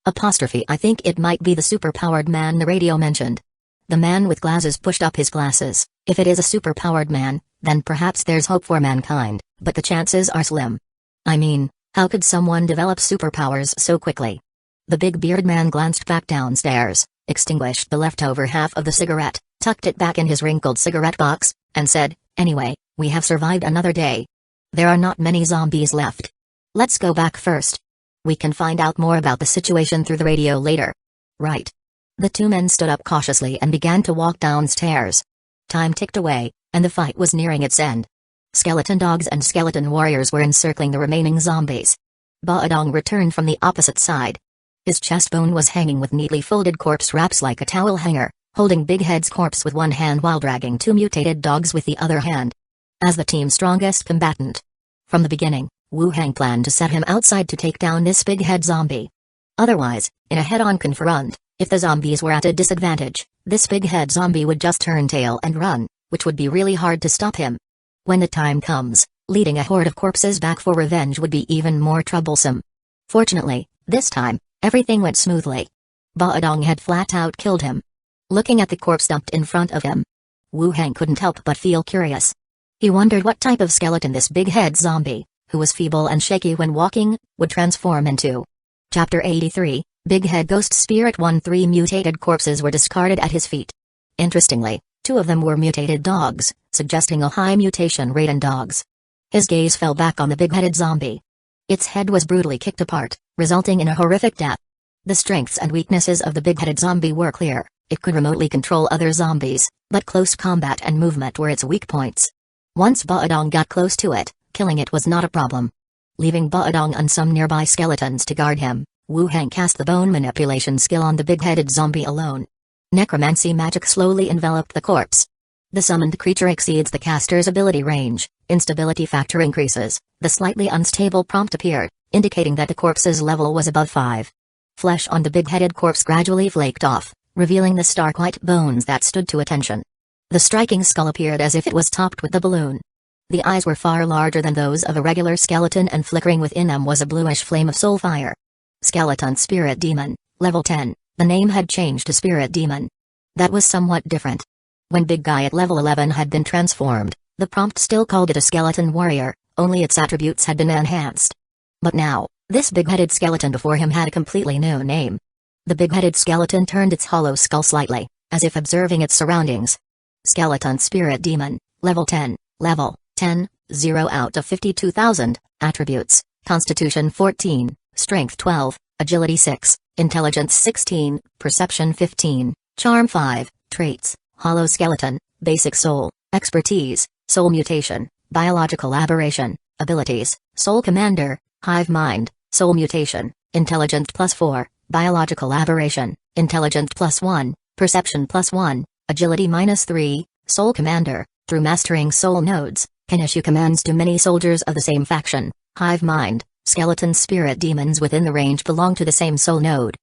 I think it might be the superpowered man the radio mentioned. The man with glasses pushed up his glasses. If it is a superpowered man, then perhaps there's hope for mankind, but the chances are slim. I mean, how could someone develop superpowers so quickly? The big beard man glanced back downstairs, extinguished the leftover half of the cigarette, tucked it back in his wrinkled cigarette box, and said, "Anyway, we have survived another day. There are not many zombies left. Let's go back first. We can find out more about the situation through the radio later." Right. The two men stood up cautiously and began to walk downstairs. Time ticked away, and the fight was nearing its end. Skeleton dogs and skeleton warriors were encircling the remaining zombies. Baodong returned from the opposite side. His chest bone was hanging with neatly folded corpse wraps like a towel hanger, holding Big Head's corpse with one hand while dragging two mutated dogs with the other hand. As the team's strongest combatant. From the beginning, Wu Hang planned to set him outside to take down this Big Head zombie. Otherwise, in a head-on confront, if the zombies were at a disadvantage, this Big Head zombie would just turn tail and run, which would be really hard to stop him. When the time comes, leading a horde of corpses back for revenge would be even more troublesome. Fortunately, this time, everything went smoothly. Baodong had flat-out killed him. Looking at the corpse dumped in front of him, Wu Hang couldn't help but feel curious. He wondered what type of skeleton this Big Head zombie, who was feeble and shaky when walking, would transform into. Chapter 83, Big Head Ghost Spirit 1-3 mutated corpses were discarded at his feet. Interestingly, two of them were mutated dogs, suggesting a high mutation rate in dogs. His gaze fell back on the big-headed zombie. Its head was brutally kicked apart, resulting in a horrific death. The strengths and weaknesses of the big-headed zombie were clear. It could remotely control other zombies, but close combat and movement were its weak points. Once Baodong got close to it, killing it was not a problem. Leaving Baodong and some nearby skeletons to guard him, Wu Hang cast the bone manipulation skill on the big-headed zombie alone. Necromancy magic slowly enveloped the corpse. The summoned creature exceeds the caster's ability range, instability factor increases, the slightly unstable prompt appeared, indicating that the corpse's level was above 5. Flesh on the big-headed corpse gradually flaked off, revealing the stark white bones that stood to attention. The striking skull appeared as if it was topped with a balloon. The eyes were far larger than those of a regular skeleton and flickering within them was a bluish flame of soul fire. Skeleton Spirit Demon, level 10, the name had changed to Spirit Demon. That was somewhat different. When Big Guy at level 11 had been transformed, the prompt still called it a skeleton warrior, only its attributes had been enhanced. But now, this big-headed skeleton before him had a completely new name. The big-headed skeleton turned its hollow skull slightly, as if observing its surroundings. Skeleton Spirit Demon, level 10, level 10, 0 out of 52,000, attributes, Constitution 14, Strength 12, Agility 6, Intelligence 16, Perception 15, Charm 5, Traits, Hollow Skeleton, Basic Soul, Expertise, Soul Mutation, Biological Aberration, Abilities, Soul Commander, Hive Mind, Soul Mutation, Intelligent +4, Biological Aberration, Intelligent +1, Perception +1, Agility -3, Soul Commander, through mastering soul nodes, can issue commands to many soldiers of the same faction. Hive Mind, skeleton spirit demons within the range belong to the same soul node.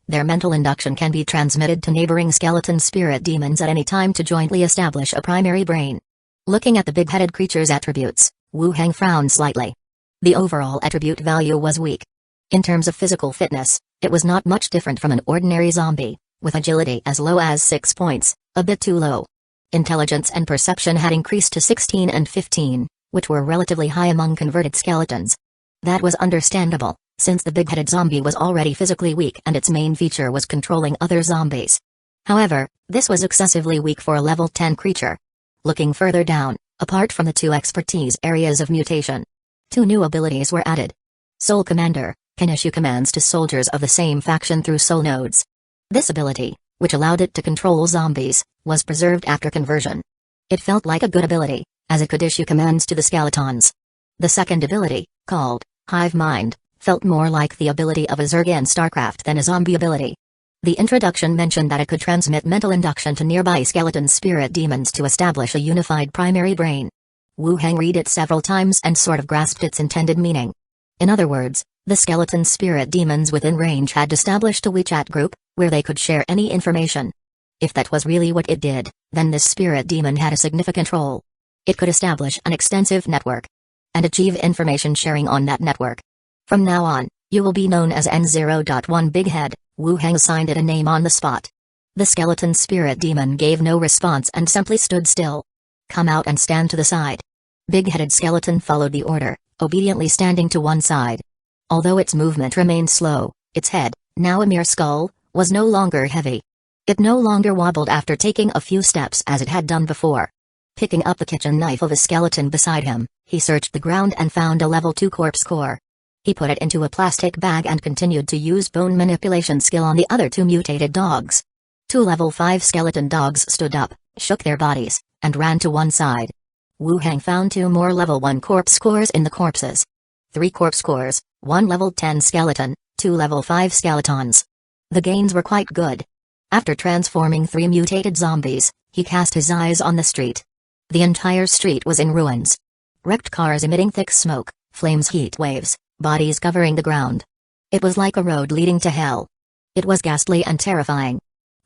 Their mental induction can be transmitted to neighboring skeleton spirit demons at any time to jointly establish a primary brain. Looking at the big-headed creature's attributes, Wu Hang frowned slightly. The overall attribute value was weak. In terms of physical fitness, it was not much different from an ordinary zombie, with agility as low as 6 points, a bit too low. Intelligence and perception had increased to 16 and 15, which were relatively high among converted skeletons. That was understandable, since the big-headed zombie was already physically weak and its main feature was controlling other zombies. However, this was excessively weak for a level 10 creature. Looking further down, apart from the two expertise areas of mutation, 2 new abilities were added. Soul Commander can issue commands to soldiers of the same faction through soul nodes. This ability, which allowed it to control zombies, was preserved after conversion. It felt like a good ability, as it could issue commands to the skeletons. The second ability, called Hive Mind, felt more like the ability of a Zerg in StarCraft than a zombie ability. The introduction mentioned that it could transmit mental induction to nearby skeleton spirit demons to establish a unified primary brain. Wu Hang read it several times and sort of grasped its intended meaning. In other words, the skeleton spirit demons within range had established a WeChat group, where they could share any information. If that was really what it did, then this spirit demon had a significant role. It could establish an extensive network and achieve information sharing on that network. From now on, You will be known as N0.1 Big Head. Wu Hang assigned it a name on the spot. The skeleton spirit demon gave no response and simply stood still. Come out and stand to the side. Big-headed skeleton followed the order, obediently standing to one side. Although its movement remained slow, its head, now a mere skull, was no longer heavy. It no longer wobbled after taking a few steps as it had done before. Picking up the kitchen knife of a skeleton beside him, he searched the ground and found a level 2 corpse core. He put it into a plastic bag and continued to use bone manipulation skill on the other 2 mutated dogs. 2 level 5 skeleton dogs stood up, shook their bodies, and ran to one side. Wu Hang found 2 more level 1 corpse cores in the corpses. 3 corpse cores, 1 level 10 skeleton, 2 level 5 skeletons. The gains were quite good. After transforming 3 mutated zombies, he cast his eyes on the street. The entire street was in ruins. Wrecked cars emitting thick smoke, flames, heat waves, bodies covering the ground. It was like a road leading to hell. It was ghastly and terrifying.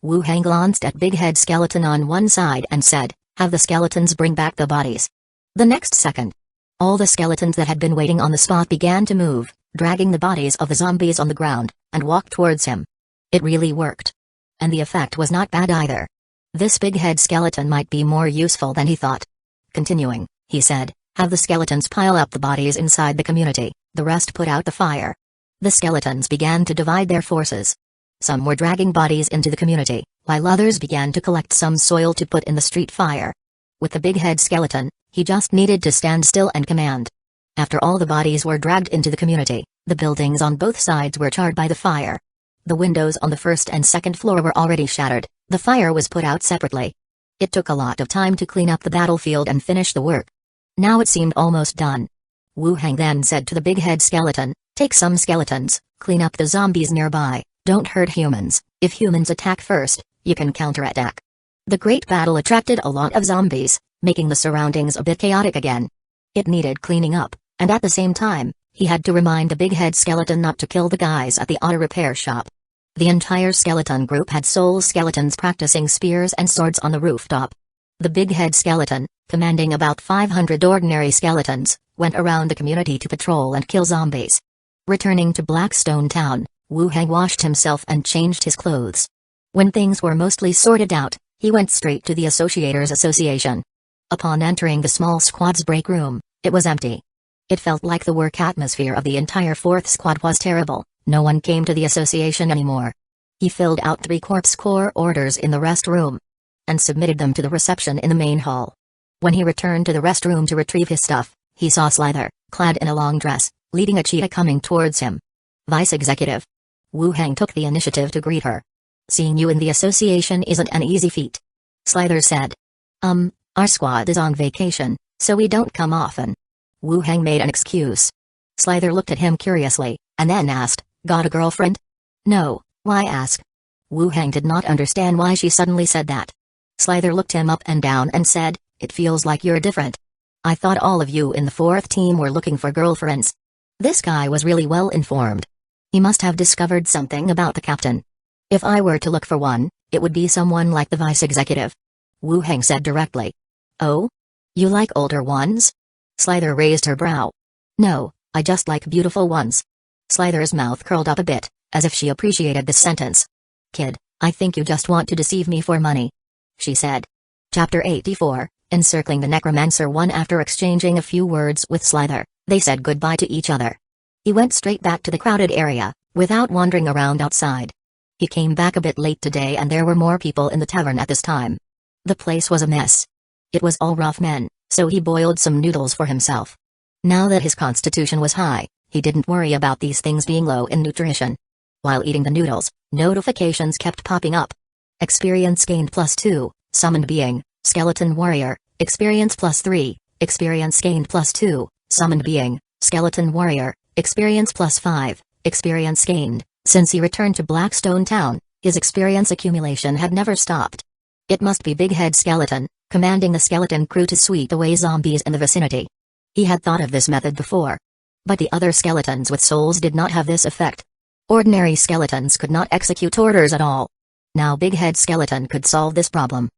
Wu Hang glanced at Big Head Skeleton on one side and said, "Have the skeletons bring back the bodies." The next second, all the skeletons that had been waiting on the spot began to move, dragging the bodies of the zombies on the ground, and walk towards him. It really worked. And the effect was not bad either. This Big Head Skeleton might be more useful than he thought. Continuing, he said, "Have the skeletons pile up the bodies inside the community, the rest put out the fire." The skeletons began to divide their forces. Some were dragging bodies into the community, while others began to collect some soil to put in the street fire. With the Big Head Skeleton, he just needed to stand still and command. After all the bodies were dragged into the community, the buildings on both sides were charred by the fire. The windows on the first and second floor were already shattered. The fire was put out separately. It took a lot of time to clean up the battlefield and finish the work. Now it seemed almost done. Wu Hang then said to the Big Head Skeleton, "Take some skeletons, clean up the zombies nearby, don't hurt humans. If humans attack first, you can counterattack." The great battle attracted a lot of zombies, making the surroundings a bit chaotic again. It needed cleaning up, and at the same time, he had to remind the Big Head Skeleton not to kill the guys at the auto repair shop. The entire skeleton group had soul skeletons practicing spears and swords on the rooftop. The Big Head Skeleton, commanding about 500 ordinary skeletons, went around the community to patrol and kill zombies. Returning to Blackstone Town, Wu Hang washed himself and changed his clothes. When things were mostly sorted out, he went straight to the Associators Association. Upon entering the small squad's break room, it was empty. It felt like the work atmosphere of the entire 4th Squad was terrible. No one came to the association anymore. He filled out 3 corpse core orders in the rest room and submitted them to the reception in the main hall. When he returned to the rest room to retrieve his stuff, he saw Slither, clad in a long dress, leading a cheetah coming towards him. "Vice Executive." Wu Hang took the initiative to greet her. "Seeing you in the association isn't an easy feat," Slither said. Our squad is on vacation, so we don't come often." Wu Hang made an excuse. Slither looked at him curiously, and then asked, "Got a girlfriend?" "No, why ask?" Wu Hang did not understand why she suddenly said that. Slither looked him up and down and said, "It feels like you're different. I thought all of you in the 4th team were looking for girlfriends." This guy was really well informed. He must have discovered something about the captain. "If I were to look for one, it would be someone like the vice executive," Wu Hang said directly. "Oh? You like older ones?" Slither raised her brow. "No, I just like beautiful ones." Slither's mouth curled up a bit, as if she appreciated this sentence. "Kid, I think you just want to deceive me for money," she said. Chapter 84, Encircling the Necromancer. One. After exchanging a few words with Slither, they said goodbye to each other. He went straight back to the crowded area, without wandering around outside. He came back a bit late today and there were more people in the tavern at this time. The place was a mess. It was all rough men, so he boiled some noodles for himself. Now that his constitution was high, he didn't worry about these things being low in nutrition. While eating the noodles, notifications kept popping up. Experience gained +2, summoned being, skeleton warrior, experience +3, experience gained +2, summoned being, skeleton warrior, experience +5, experience gained. Since he returned to Blackstone Town, his experience accumulation had never stopped. It must be Big Head Skeleton, commanding the skeleton crew to sweep away zombies in the vicinity. He had thought of this method before. But the other skeletons with souls did not have this effect. Ordinary skeletons could not execute orders at all. Now Big Head Skeleton could solve this problem.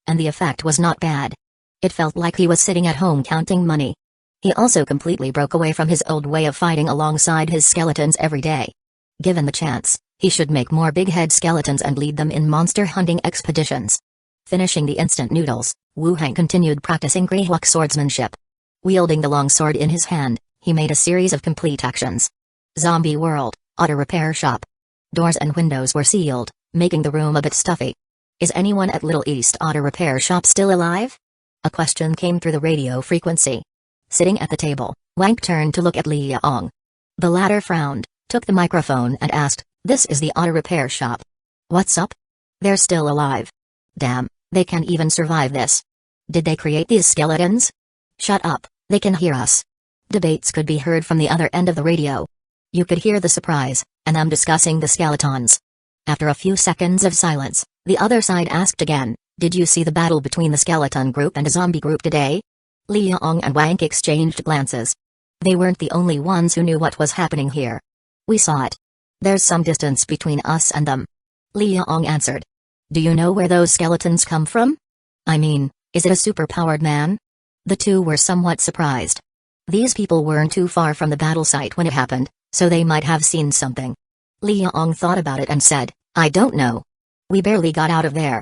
And the effect was not bad. It felt like he was sitting at home counting money. He also completely broke away from his old way of fighting alongside his skeletons every day. Given the chance, he should make more big-head skeletons and lead them in monster hunting expeditions. Finishing the instant noodles, Wu Hang continued practicing Greyhawk swordsmanship. Wielding the long sword in his hand, he made a series of complete actions. Zombie world, auto repair shop. Doors and windows were sealed, making the room a bit stuffy. Is anyone at Little East Auto Repair Shop still alive? A question came through the radio frequency. Sitting at the table, Wank turned to look at Li Yaong. The latter frowned, took the microphone and asked, "This is the auto repair shop. What's up?" "They're still alive. Damn, they can even survive this. Did they create these skeletons?" "Shut up, they can hear us." Debates could be heard from the other end of the radio. You could hear the surprise, and them discussing the skeletons. After a few seconds of silence, the other side asked again, "Did you see the battle between the skeleton group and a zombie group today?" Li Yaong and Wank exchanged glances. They weren't the only ones who knew what was happening here. "We saw it. There's some distance between us and them." Li Yaong answered. "Do you know where those skeletons come from? I mean, is it a super-powered man?" The two were somewhat surprised. These people weren't too far from the battle site when it happened, so they might have seen something. Li Yaong thought about it and said, "I don't know. We barely got out of there.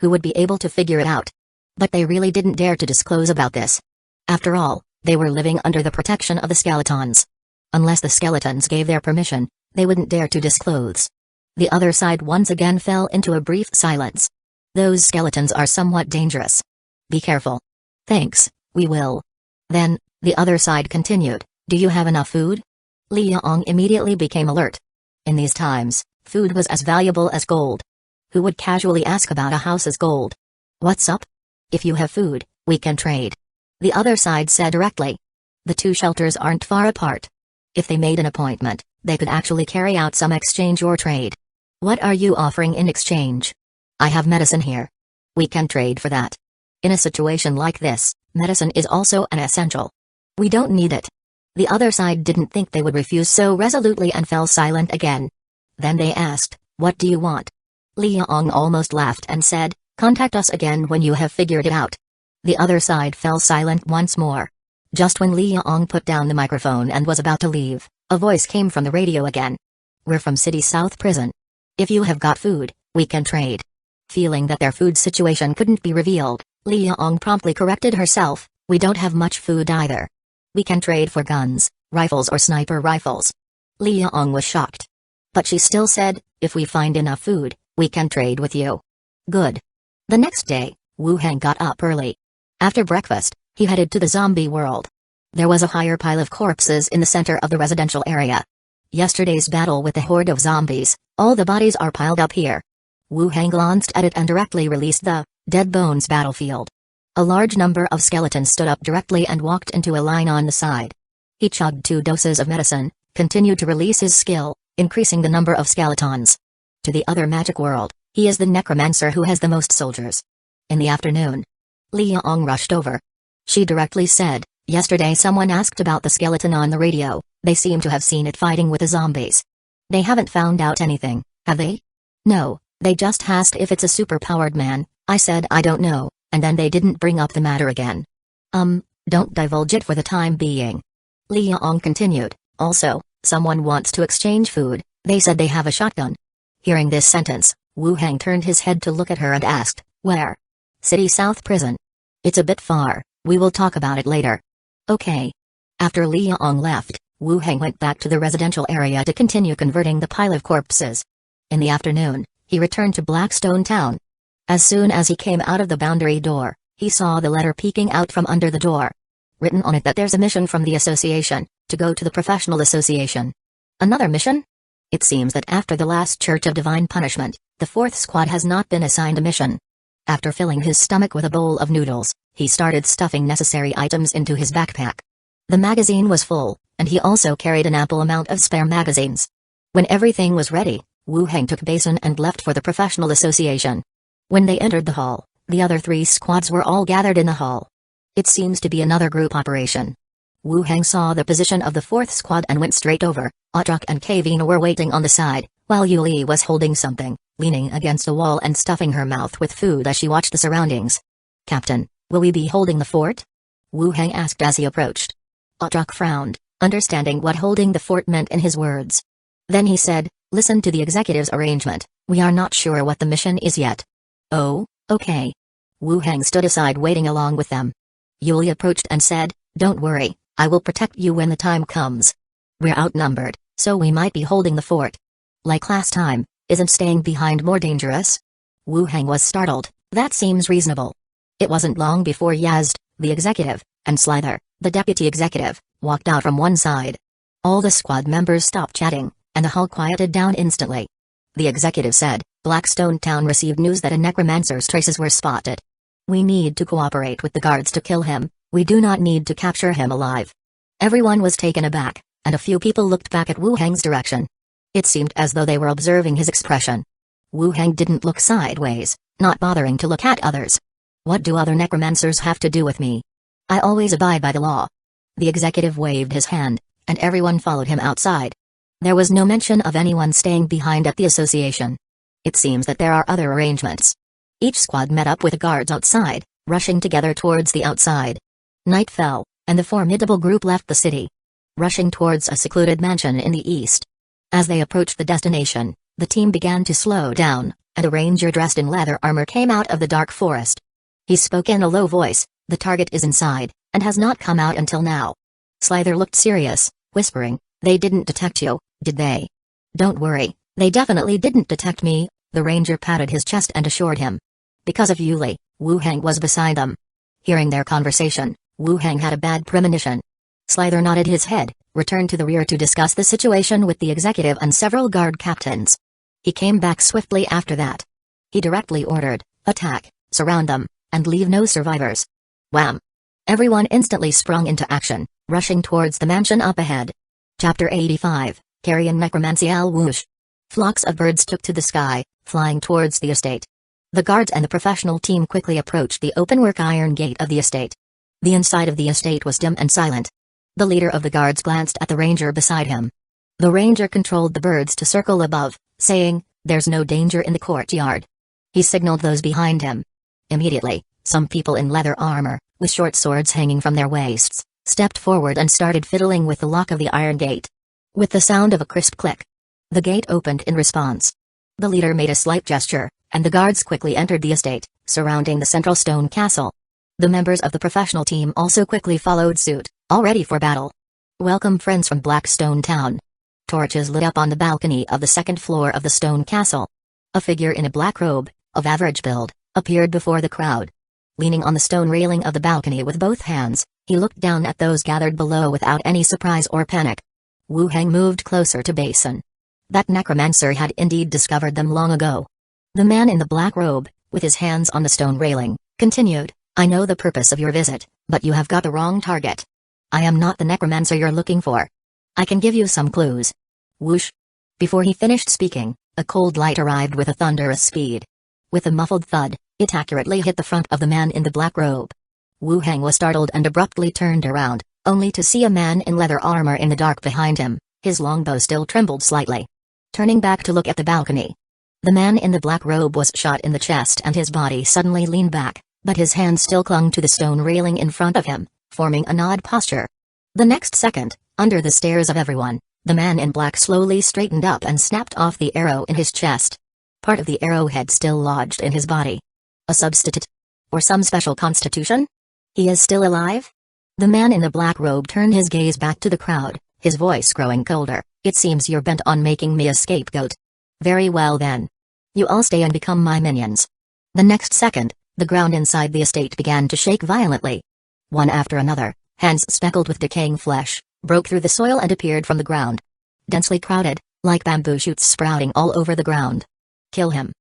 Who would be able to figure it out?" But they really didn't dare to disclose about this. After all, they were living under the protection of the skeletons. Unless the skeletons gave their permission, they wouldn't dare to disclose. The other side once again fell into a brief silence. "Those skeletons are somewhat dangerous. Be careful." "Thanks, we will." Then, the other side continued, "Do you have enough food?" Li Yaong immediately became alert. In these times, food was as valuable as gold. Who would casually ask about a house's gold? "What's up? If you have food, we can trade," the other side said directly. The two shelters aren't far apart. If they made an appointment, they could actually carry out some exchange or trade. "What are you offering in exchange?" "I have medicine here. We can trade for that." In a situation like this, medicine is also an essential. "We don't need it." The other side didn't think they would refuse so resolutely and fell silent again. Then they asked, "What do you want?" Li Yaong almost laughed and said, "Contact us again when you have figured it out." The other side fell silent once more. Just when Li Yaong put down the microphone and was about to leave, a voice came from the radio again. "We're from City South Prison. If you have got food, we can trade." Feeling that their food situation couldn't be revealed, Li Yaong promptly corrected herself, "We don't have much food either. We can trade for guns, rifles or sniper rifles." Li Yaong was shocked. But she still said, "If we find enough food, we can trade with you." Good. The next day, Wu Hang got up early. After breakfast, he headed to the zombie world. There was a higher pile of corpses in the center of the residential area. Yesterday's battle with the horde of zombies, all the bodies are piled up here. Wu Hang glanced at it and directly released the Dead Bones battlefield. A large number of skeletons stood up directly and walked into a line on the side. He chugged 2 doses of medicine, continued to release his skill, increasing the number of skeletons. To the other magic world, he is the Necromancer who has the most soldiers. In the afternoon, Li Yaong rushed over. She directly said, "Yesterday someone asked about the skeleton on the radio. They seem to have seen it fighting with the zombies. They haven't found out anything, have they?" "No, they just asked if it's a super-powered man." I said I don't know, and then they didn't bring up the matter again. Don't divulge it for the time being." Li Yaong continued, "Also, someone wants to exchange food. They said they have a shotgun." Hearing this sentence, Wu Hang turned his head to look at her and asked, "Where?" "City South Prison. It's a bit far, we will talk about it later." "Okay." After Li Yaong left, Wu Hang went back to the residential area to continue converting the pile of corpses. In the afternoon, he returned to Blackstone Town. As soon as he came out of the boundary door, he saw the letter peeking out from under the door. Written on it that there's a mission from the association, to go to the professional association. Another mission? It seems that after the last Church of Divine Punishment, the 4th squad has not been assigned a mission. After filling his stomach with a bowl of noodles, he started stuffing necessary items into his backpack. The magazine was full, and he also carried an ample amount of spare magazines. When everything was ready, Wu Hang took basin and left for the professional association. When they entered the hall, the other 3 squads were all gathered in the hall. It seems to be another group operation. Wu Hang saw the position of the 4th squad and went straight over. Audruk and Kavina were waiting on the side, while Yuli was holding something, leaning against a wall and stuffing her mouth with food as she watched the surroundings. "Captain, will we be holding the fort?" Wu Hang asked as he approached. Audrak frowned, understanding what holding the fort meant in his words. Then he said, "Listen to the executive's arrangement. We are not sure what the mission is yet." "Oh, okay." Wu Heng stood aside waiting along with them. Yuli approached and said, "Don't worry, I will protect you when the time comes. We're outnumbered, so we might be holding the fort. Like last time, isn't staying behind more dangerous?" Wu Heng was startled. That seems reasonable. It wasn't long before Yazd, the executive, and Slither, the deputy executive, walked out from one side. All the squad members stopped chatting, and the hull quieted down instantly. The executive said, "Blackstone Town received news that a necromancer's traces were spotted. We need to cooperate with the guards to kill him. We do not need to capture him alive." Everyone was taken aback, and a few people looked back at Wu Heng's direction. It seemed as though they were observing his expression. Wu Heng didn't look sideways, not bothering to look at others. "What do other necromancers have to do with me? I always abide by the law." The executive waved his hand, and everyone followed him outside. There was no mention of anyone staying behind at the association. It seems that there are other arrangements. Each squad met up with the guards outside, rushing together towards the outside. Night fell, and the formidable group left the city, rushing towards a secluded mansion in the east. As they approached the destination, the team began to slow down, and a ranger dressed in leather armor came out of the dark forest. He spoke in a low voice, "The target is inside, and has not come out until now." Slither looked serious, whispering, "They didn't detect you, did they?" "Don't worry, they definitely didn't detect me," the ranger patted his chest and assured him. Because of Yuli, Wu Heng was beside them. Hearing their conversation, Wu Heng had a bad premonition. Slither nodded his head, returned to the rear to discuss the situation with the executive and several guard captains. He came back swiftly after that. He directly ordered, "Attack, surround them, and leave no survivors." Wham! Everyone instantly sprung into action, rushing towards the mansion up ahead. Chapter 85, Carrion Necromancy Al Whoosh. Flocks of birds took to the sky, flying towards the estate. The guards and the professional team quickly approached the openwork iron gate of the estate. The inside of the estate was dim and silent. The leader of the guards glanced at the ranger beside him. The ranger controlled the birds to circle above, saying, "There's no danger in the courtyard." He signaled those behind him. Immediately, some people in leather armor, with short swords hanging from their waists, stepped forward and started fiddling with the lock of the iron gate. With the sound of a crisp click, the gate opened in response. The leader made a slight gesture, and the guards quickly entered the estate, surrounding the central stone castle. The members of the professional team also quickly followed suit, all ready for battle. "Welcome friends from Blackstone Town." Torches lit up on the balcony of the second floor of the stone castle. A figure in a black robe, of average build, appeared before the crowd. Leaning on the stone railing of the balcony with both hands, he looked down at those gathered below without any surprise or panic. Wu Heng moved closer to Basin. That necromancer had indeed discovered them long ago. The man in the black robe, with his hands on the stone railing, continued, "I know the purpose of your visit, but you have got the wrong target. I am not the necromancer you're looking for. I can give you some clues." Whoosh! Before he finished speaking, a cold light arrived with a thunderous speed. With a muffled thud, it accurately hit the front of the man in the black robe. Wu Heng was startled and abruptly turned around, only to see a man in leather armor in the dark behind him. His longbow still trembled slightly. Turning back to look at the balcony, the man in the black robe was shot in the chest and his body suddenly leaned back, but his hand still clung to the stone railing in front of him, forming an odd posture. The next second, under the stares of everyone, the man in black slowly straightened up and snapped off the arrow in his chest. Part of the arrowhead still lodged in his body. A substitute? Or some special constitution? He is still alive? The man in the black robe turned his gaze back to the crowd, his voice growing colder. "It seems you're bent on making me a scapegoat. Very well then. You all stay and become my minions." The next second, the ground inside the estate began to shake violently. One after another, hands speckled with decaying flesh, broke through the soil and appeared from the ground. Densely crowded, like bamboo shoots sprouting all over the ground. "Kill him."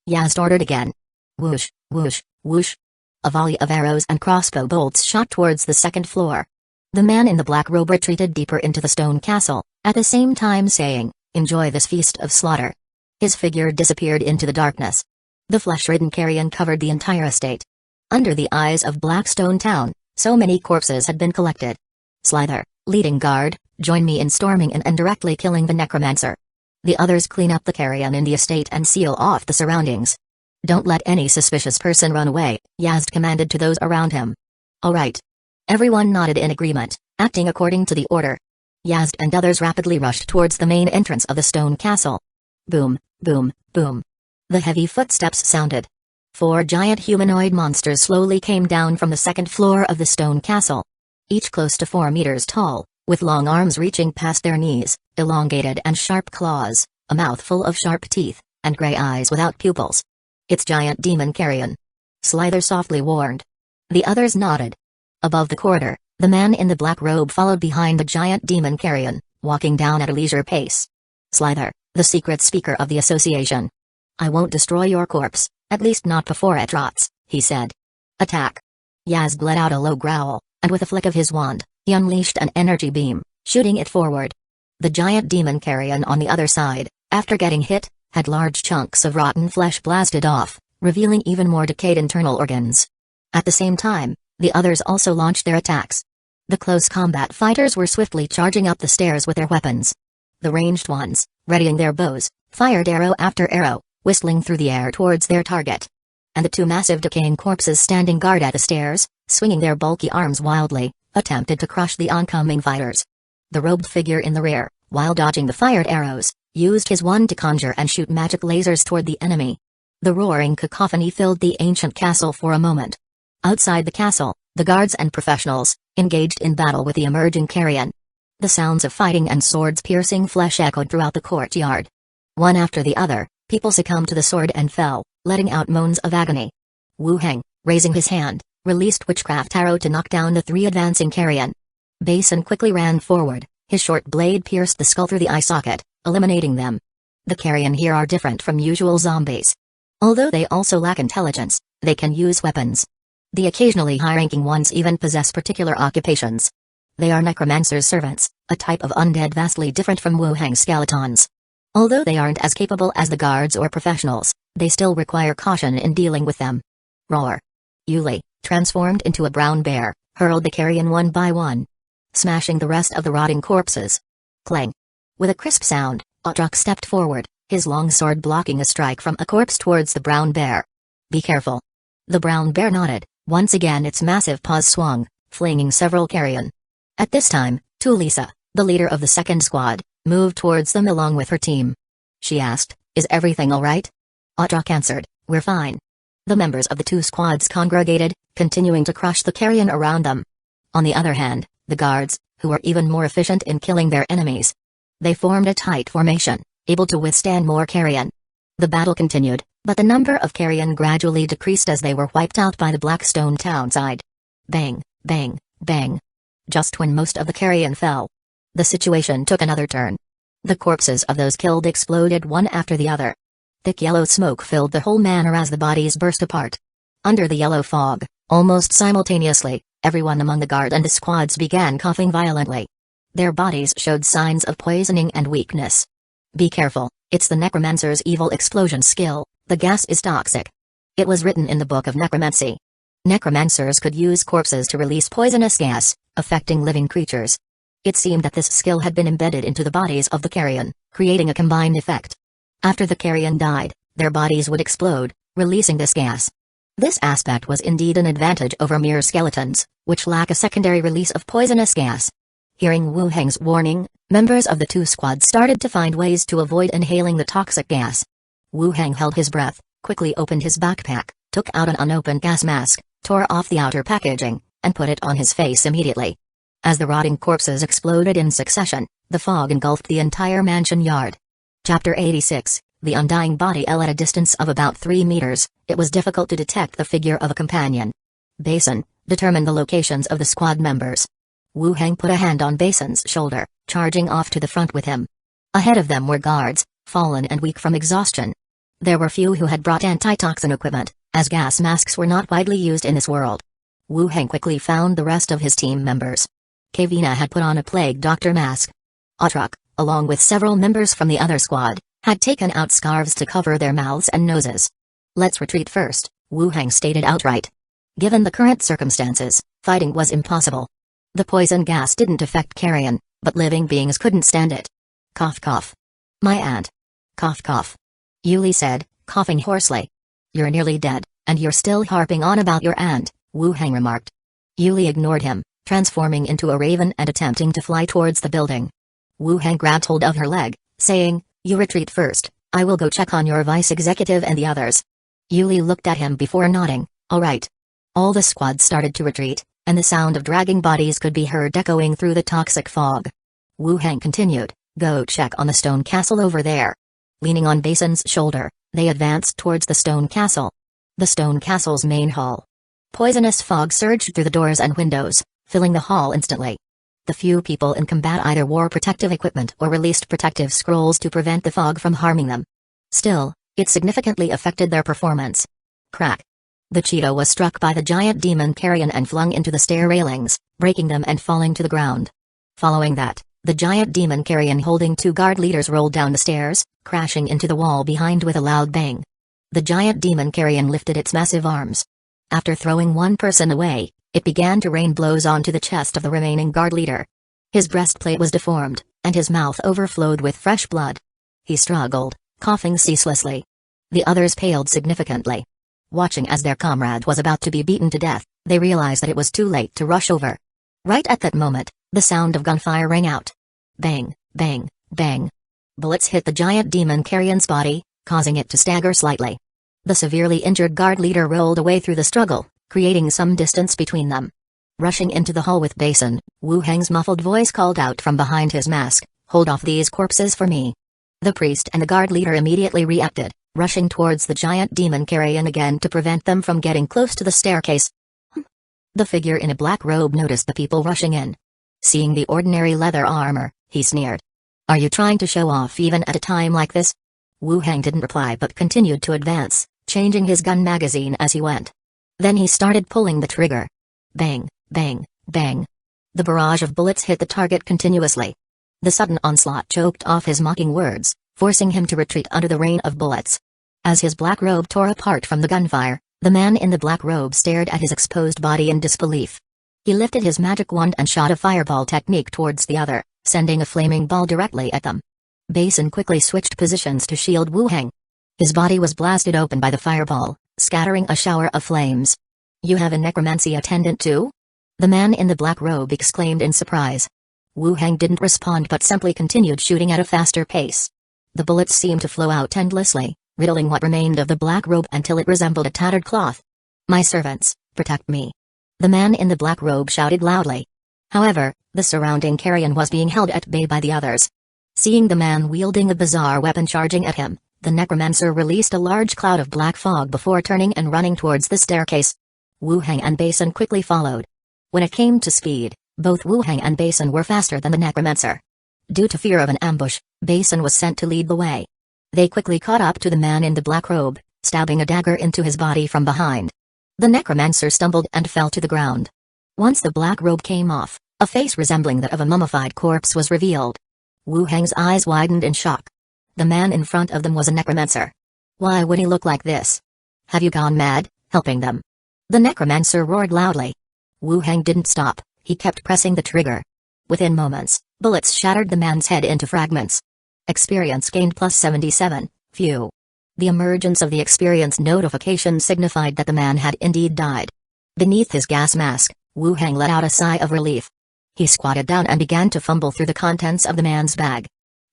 Yazd ordered again. Whoosh, whoosh, whoosh. A volley of arrows and crossbow bolts shot towards the second floor. The man in the black robe retreated deeper into the stone castle, at the same time saying, "Enjoy this feast of slaughter." His figure disappeared into the darkness. The flesh-ridden carrion covered the entire estate. Under the eyes of Blackstone Town, so many corpses had been collected. Slither, leading guard, join me in storming and directly killing the necromancer. The others clean up the carrion in the estate and seal off the surroundings. Don't let any suspicious person run away, Yazd commanded to those around him. All right. Everyone nodded in agreement, Acting according to the order, Yazd and others rapidly rushed towards the main entrance of the stone castle. Boom, boom, boom. The heavy footsteps sounded. 4 giant humanoid monsters slowly came down from the second floor of the stone castle. Each close to 4 meters tall, with long arms reaching past their knees, elongated and sharp claws, a mouth full of sharp teeth, and gray eyes without pupils. "It's giant demon carrion," Slither softly warned. The others nodded. Above the corridor, the man in the black robe followed behind the giant demon carrion, walking down at a leisure pace. "Slither, the secret speaker of the association. I won't destroy your corpse, at least not before it rots," he said. "Attack." Yazd let out a low growl, and with a flick of his wand, he unleashed an energy beam, shooting it forward. The giant demon carrion on the other side, after getting hit, had large chunks of rotten flesh blasted off, revealing even more decayed internal organs. At the same time, the others also launched their attacks. The close combat fighters were swiftly charging up the stairs with their weapons. The ranged ones, readying their bows, fired arrow after arrow, whistling through the air towards their target. And the 2 massive decaying corpses standing guard at the stairs, swinging their bulky arms wildly, attempted to crush the oncoming fighters. The robed figure in the rear, while dodging the fired arrows, used his wand to conjure and shoot magic lasers toward the enemy. The roaring cacophony filled the ancient castle for a moment. Outside the castle, the guards and professionals, engaged in battle with the emerging carrion. The sounds of fighting and swords-piercing flesh echoed throughout the courtyard. One after the other, people succumbed to the sword and fell, letting out moans of agony. Wu Heng, raising his hand, released witchcraft arrow to knock down the 3 advancing carrion. Basin quickly ran forward, his short blade pierced the skull through the eye socket, eliminating them. The carrion here are different from usual zombies. Although they also lack intelligence, they can use weapons. The occasionally high-ranking ones even possess particular occupations. They are Necromancer's servants, a type of undead vastly different from Wu Heng's skeletons. Although they aren't as capable as the guards or professionals, they still require caution in dealing with them. Roar. Yuli, transformed into a brown bear, hurled the carrion one by one, smashing the rest of the rotting corpses. Clang. With a crisp sound, Otrak stepped forward, his long sword blocking a strike from a corpse towards the brown bear. "Be careful." The brown bear nodded, once again its massive paws swung, flinging several carrion. At this time, Tulisa, the leader of the second squad, moved towards them along with her team. She asked, "Is everything alright?" Otrak answered, "We're fine." The members of the 2 squads congregated, continuing to crush the carrion around them. On the other hand, the guards, who were even more efficient in killing their enemies. They formed a tight formation, able to withstand more carrion. The battle continued, but the number of carrion gradually decreased as they were wiped out by the Blackstone townside. Bang, bang, bang. Just when most of the carrion fell, the situation took another turn. The corpses of those killed exploded one after the other. Thick yellow smoke filled the whole manor as the bodies burst apart. Under the yellow fog, almost simultaneously, everyone among the guard and the squads began coughing violently. Their bodies showed signs of poisoning and weakness. "Be careful, it's the Necromancer's evil explosion skill, the gas is toxic." It was written in the Book of Necromancy. Necromancers could use corpses to release poisonous gas, affecting living creatures. It seemed that this skill had been embedded into the bodies of the carrion, creating a combined effect. After the carrion died, their bodies would explode, releasing this gas. This aspect was indeed an advantage over mere skeletons, which lack a secondary release of poisonous gas. Hearing Wu Heng's warning, members of the 2 squads started to find ways to avoid inhaling the toxic gas. Wu Heng held his breath, quickly opened his backpack, took out an unopened gas mask, tore off the outer packaging, and put it on his face immediately. As the rotting corpses exploded in succession, the fog engulfed the entire mansion yard. Chapter 86, The Undying Body. At a distance of about 3 meters, it was difficult to detect the figure of a companion. Basin determined the locations of the squad members. Wu Heng put a hand on Basin's shoulder, charging off to the front with him. Ahead of them were guards, fallen and weak from exhaustion. There were few who had brought antitoxin equipment, as gas masks were not widely used in this world. Wu Heng quickly found the rest of his team members. Kavina had put on a plague doctor mask. Otrak, along with several members from the other squad, had taken out scarves to cover their mouths and noses. "Let's retreat first," Wu Heng stated outright. Given the current circumstances, fighting was impossible. The poison gas didn't affect carrion, but living beings couldn't stand it. Cough cough. "My aunt." Cough cough. Yuli said, coughing hoarsely. "You're nearly dead, and you're still harping on about your aunt," Wu Heng remarked. Yuli ignored him, transforming into a raven and attempting to fly towards the building. Wu Heng grabbed hold of her leg, saying, "You retreat first, I will go check on your vice executive and the others." Yuli looked at him before nodding, "All right." All the squad started to retreat, and the sound of dragging bodies could be heard echoing through the toxic fog. Wu Heng continued, "Go check on the stone castle over there." Leaning on Basin's shoulder, they advanced towards the stone castle. The stone castle's main hall. Poisonous fog surged through the doors and windows, filling the hall instantly. The few people in combat either wore protective equipment or released protective scrolls to prevent the fog from harming them. Still, it significantly affected their performance. Crack. The cheetah was struck by the giant demon carrion and flung into the stair railings, breaking them and falling to the ground. Following that, the giant demon carrion holding 2 guard leaders rolled down the stairs, crashing into the wall behind with a loud bang. The giant demon carrion lifted its massive arms. After throwing one person away, it began to rain blows onto the chest of the remaining guard leader. His breastplate was deformed, and his mouth overflowed with fresh blood. He struggled, coughing ceaselessly. The others paled significantly. Watching as their comrade was about to be beaten to death, they realized that it was too late to rush over. Right at that moment, the sound of gunfire rang out. Bang, bang, bang. Bullets hit the giant demon carrion's body, causing it to stagger slightly. The severely injured guard leader rolled away through the struggle, creating some distance between them. Rushing into the hall with Basin, Wu Heng's muffled voice called out from behind his mask, "Hold off these corpses for me." The priest and the guard leader immediately reacted, rushing towards the giant demon carrion again to prevent them from getting close to the staircase. The figure in a black robe noticed the people rushing in. Seeing the ordinary leather armor, he sneered. "Are you trying to show off even at a time like this?" Wu Heng didn't reply but continued to advance, changing his gun magazine as he went. Then he started pulling the trigger. Bang, bang, bang. The barrage of bullets hit the target continuously. The sudden onslaught choked off his mocking words, forcing him to retreat under the rain of bullets. As his black robe tore apart from the gunfire, the man in the black robe stared at his exposed body in disbelief. He lifted his magic wand and shot a fireball technique towards the other, sending a flaming ball directly at them. Basin quickly switched positions to shield Wu Heng. His body was blasted open by the fireball, scattering a shower of flames. "You have a necromancy attendant too?" The man in the black robe exclaimed in surprise. Wu Heng didn't respond but simply continued shooting at a faster pace. The bullets seemed to flow out endlessly, riddling what remained of the black robe until it resembled a tattered cloth. "My servants, protect me!" The man in the black robe shouted loudly. However, the surrounding carrion was being held at bay by the others. Seeing the man wielding a bizarre weapon charging at him, the necromancer released a large cloud of black fog before turning and running towards the staircase. Wu Heng and Basin quickly followed. When it came to speed, both Wu Heng and Basin were faster than the necromancer. Due to fear of an ambush, Basin was sent to lead the way. They quickly caught up to the man in the black robe, stabbing a dagger into his body from behind. The necromancer stumbled and fell to the ground. Once the black robe came off, a face resembling that of a mummified corpse was revealed. Wu Heng's eyes widened in shock. The man in front of them was a necromancer. Why would he look like this? "Have you gone mad, helping them?" The necromancer roared loudly. Wu Heng didn't stop, he kept pressing the trigger. Within moments, bullets shattered the man's head into fragments. Experience gained plus 77, phew. The emergence of the experience notification signified that the man had indeed died. Beneath his gas mask, Wu Heng let out a sigh of relief. He squatted down and began to fumble through the contents of the man's bag.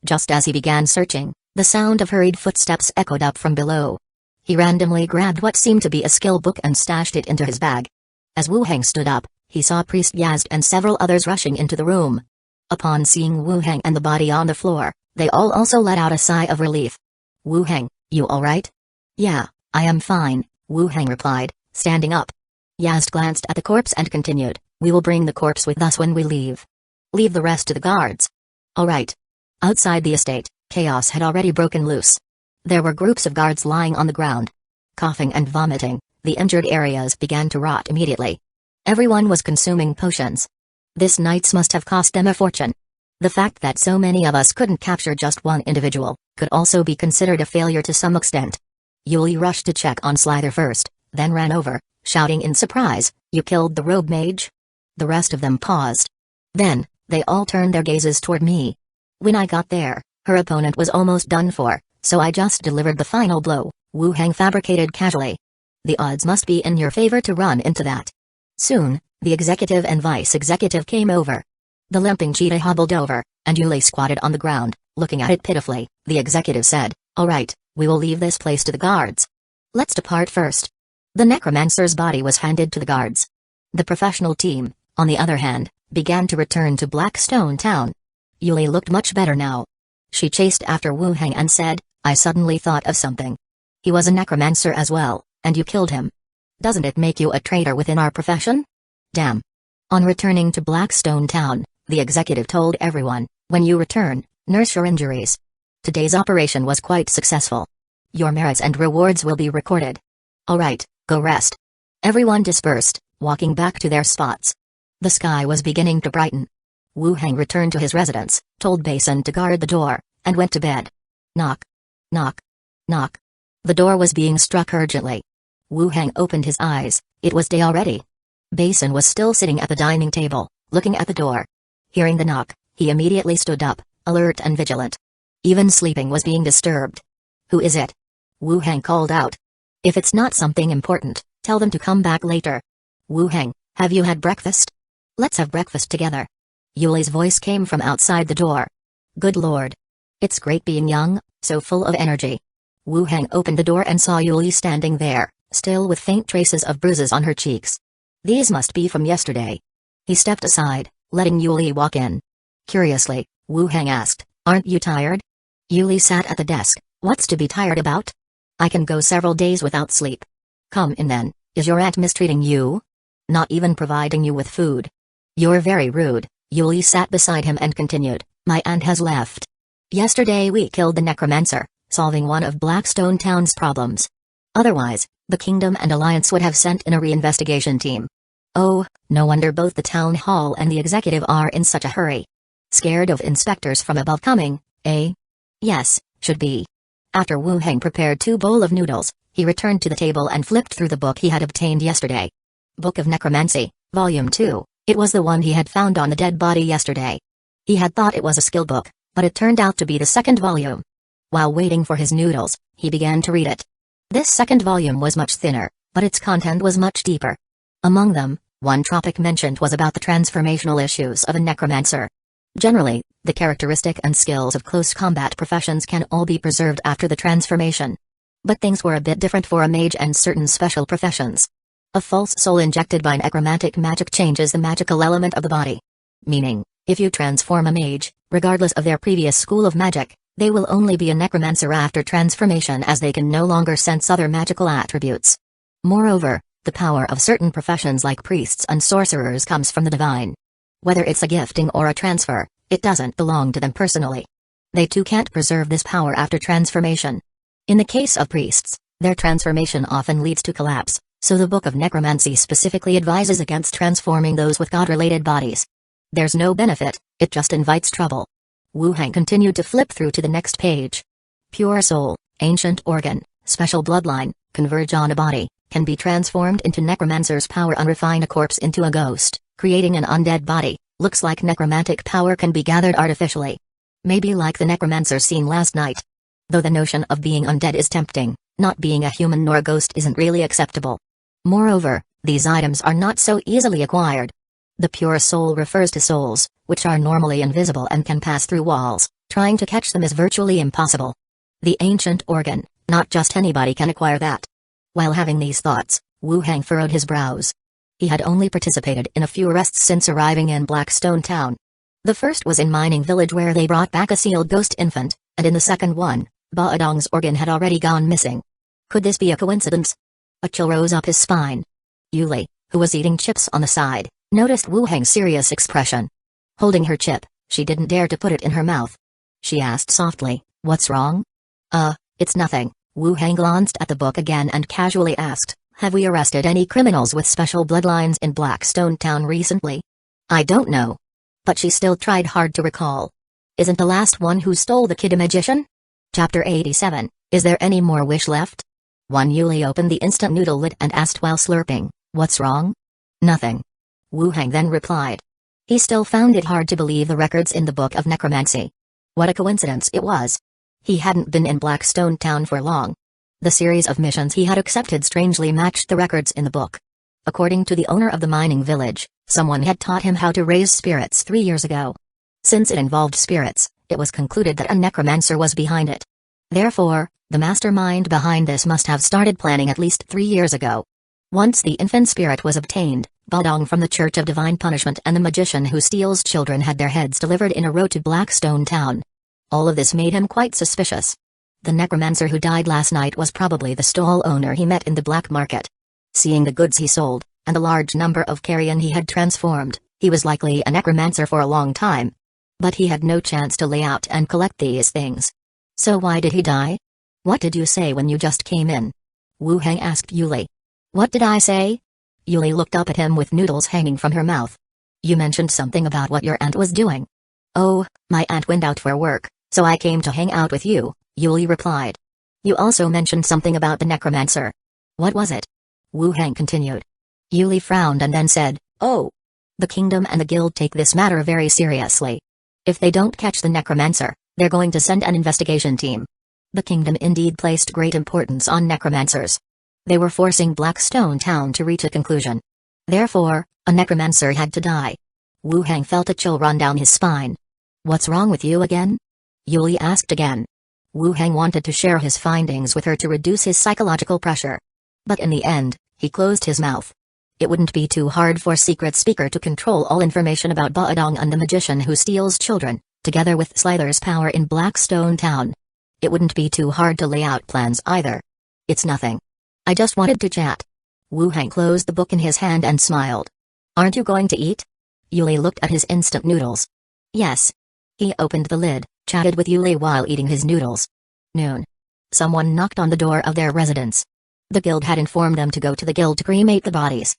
Just as he began searching, the sound of hurried footsteps echoed up from below. He randomly grabbed what seemed to be a skill book and stashed it into his bag. As Wu Heng stood up, he saw Priest Yazd and several others rushing into the room. Upon seeing Wu Heng and the body on the floor, they all also let out a sigh of relief. "Wu Heng, you alright?" "Yeah, I am fine," Wu Heng replied, standing up. Yazd glanced at the corpse and continued, "We will bring the corpse with us when we leave. Leave the rest to the guards." "Alright." Outside the estate, chaos had already broken loose. There were groups of guards lying on the ground. Coughing and vomiting, the injured areas began to rot immediately. Everyone was consuming potions. This nights must have cost them a fortune. The fact that so many of us couldn't capture just one individual, could also be considered a failure to some extent. Yuli rushed to check on Slither first, then ran over, shouting in surprise, "You killed the robe mage?" The rest of them paused. Then, they all turned their gazes toward me. When I got there, her opponent was almost done for, so I just delivered the final blow, Wu Heng fabricated casually. "The odds must be in your favor to run into that." Soon, The executive and vice executive came over. The limping cheetah hobbled over, and Yuli squatted on the ground, looking at it pitifully. The executive said, "All right, we will leave this place to the guards. Let's depart first." The necromancer's body was handed to the guards. The professional team, on the other hand, began to return to Blackstone Town. Yuli looked much better now. She chased after Wu Heng and said, "I suddenly thought of something. He was a necromancer as well, and you killed him. Doesn't it make you a traitor within our profession?" Damn. On returning to Blackstone Town, the executive told everyone, "When you return, nurse your injuries. Today's operation was quite successful. Your merits and rewards will be recorded. Alright, go rest." Everyone dispersed, walking back to their spots. The sky was beginning to brighten. Wu Heng returned to his residence, told Basin to guard the door, and went to bed. Knock. Knock. Knock. The door was being struck urgently. Wu Heng opened his eyes. It was day already. Basin was still sitting at the dining table, looking at the door. Hearing the knock, he immediately stood up, alert and vigilant. Even sleeping was being disturbed. "Who is it?" Wu Heng called out. "If it's not something important, tell them to come back later." "Wu Heng, have you had breakfast? Let's have breakfast together." Yuli's voice came from outside the door. "Good lord. It's great being young, so full of energy." Wu Heng opened the door and saw Yuli standing there, still with faint traces of bruises on her cheeks. These must be from yesterday. He stepped aside, letting Yuli walk in. Curiously, Wu Heng asked, "Aren't you tired?" Yuli sat at the desk. "What's to be tired about? I can go several days without sleep." "Come in then. Is your aunt mistreating you? Not even providing you with food?" "You're very rude." Yuli sat beside him and continued, "My aunt has left. Yesterday we killed the Necromancer, solving one of Blackstone Town's problems. Otherwise, the Kingdom and Alliance would have sent in a reinvestigation team. Oh, no wonder both the town hall and the executive are in such a hurry. Scared of inspectors from above coming, eh?" "Yes, should be." After Wu Heng prepared 2 bowls of noodles, he returned to the table and flipped through the book he had obtained yesterday. Book of Necromancy, Volume 2, it was the one he had found on the dead body yesterday. He had thought it was a skill book, but it turned out to be the second volume. While waiting for his noodles, he began to read it. This second volume was much thinner, but its content was much deeper. Among them, one topic mentioned was about the transformational issues of a necromancer. Generally, the characteristic and skills of close combat professions can all be preserved after the transformation. But things were a bit different for a mage and certain special professions. A false soul injected by necromantic magic changes the magical element of the body. Meaning, if you transform a mage, regardless of their previous school of magic, they will only be a necromancer after transformation, as they can no longer sense other magical attributes. Moreover, the power of certain professions like priests and sorcerers comes from the divine. Whether it's a gifting or a transfer, it doesn't belong to them personally. They too can't preserve this power after transformation. In the case of priests, their transformation often leads to collapse, so the Book of Necromancy specifically advises against transforming those with god-related bodies. There's no benefit, it just invites trouble. Wu Heng continued to flip through to the next page. Pure soul, ancient organ, special bloodline, converge on a body, can be transformed into necromancer's power, unrefine a corpse into a ghost, creating an undead body. Looks like necromantic power can be gathered artificially. Maybe like the necromancer seen last night. Though the notion of being undead is tempting, not being a human nor a ghost isn't really acceptable. Moreover, these items are not so easily acquired. The pure soul refers to souls, which are normally invisible and can pass through walls. Trying to catch them is virtually impossible. The ancient organ, not just anybody can acquire that. While having these thoughts, Wu Heng furrowed his brows. He had only participated in a few arrests since arriving in Blackstone Town. The first was in Mining Village, where they brought back a sealed ghost infant, and in the second one, Baodong's organ had already gone missing. Could this be a coincidence? A chill rose up his spine. Yuli, who was eating chips on the side, noticed Wu Heng's serious expression. Holding her chip, she didn't dare to put it in her mouth. She asked softly, "What's wrong?" It's nothing." Wu Heng glanced at the book again and casually asked, "Have we arrested any criminals with special bloodlines in Blackstone Town recently?" "I don't know." But she still tried hard to recall. "Isn't the last one who stole the kid a magician?" Chapter 87, Is there any more wish left? 1. Yuli opened the instant noodle lid and asked while slurping, "What's wrong?" "Nothing." Wu Heng then replied. He still found it hard to believe the records in the Book of Necromancy. What a coincidence it was. He hadn't been in Blackstone Town for long. The series of missions he had accepted strangely matched the records in the book. According to the owner of the mining village, someone had taught him how to raise spirits 3 years ago. Since it involved spirits, it was concluded that a necromancer was behind it. Therefore, the mastermind behind this must have started planning at least 3 years ago. Once the infant spirit was obtained, Badong from the Church of Divine Punishment and the magician who steals children had their heads delivered in a row to Blackstone Town. All of this made him quite suspicious. The necromancer who died last night was probably the stall owner he met in the black market. Seeing the goods he sold, and the large number of carrion he had transformed, he was likely a necromancer for a long time. But he had no chance to lay out and collect these things. So why did he die? What did you say when you just came in? Wu Heng asked Yuli. What did I say? Yuli looked up at him with noodles hanging from her mouth. You mentioned something about what your aunt was doing. Oh, my aunt went out for work, so I came to hang out with you, Yuli replied. You also mentioned something about the necromancer. What was it? Wu Heng continued. Yuli frowned and then said, Oh. The kingdom and the guild take this matter very seriously. If they don't catch the necromancer, they're going to send an investigation team. The kingdom indeed placed great importance on necromancers. They were forcing Blackstone Town to reach a conclusion. Therefore, a necromancer had to die. Wu Heng felt a chill run down his spine. What's wrong with you again? Yuli asked again. Wu Heng wanted to share his findings with her to reduce his psychological pressure. But in the end, he closed his mouth. It wouldn't be too hard for Secret Speaker to control all information about Baodong and the magician who steals children, together with Slither's power in Blackstone Town. It wouldn't be too hard to lay out plans either. It's nothing. I just wanted to chat. Wu Heng closed the book in his hand and smiled. Aren't you going to eat? Yuli looked at his instant noodles. Yes. He opened the lid, chatted with Yuli while eating his noodles. Noon. Someone knocked on the door of their residence. The guild had informed them to go to the guild to cremate the bodies.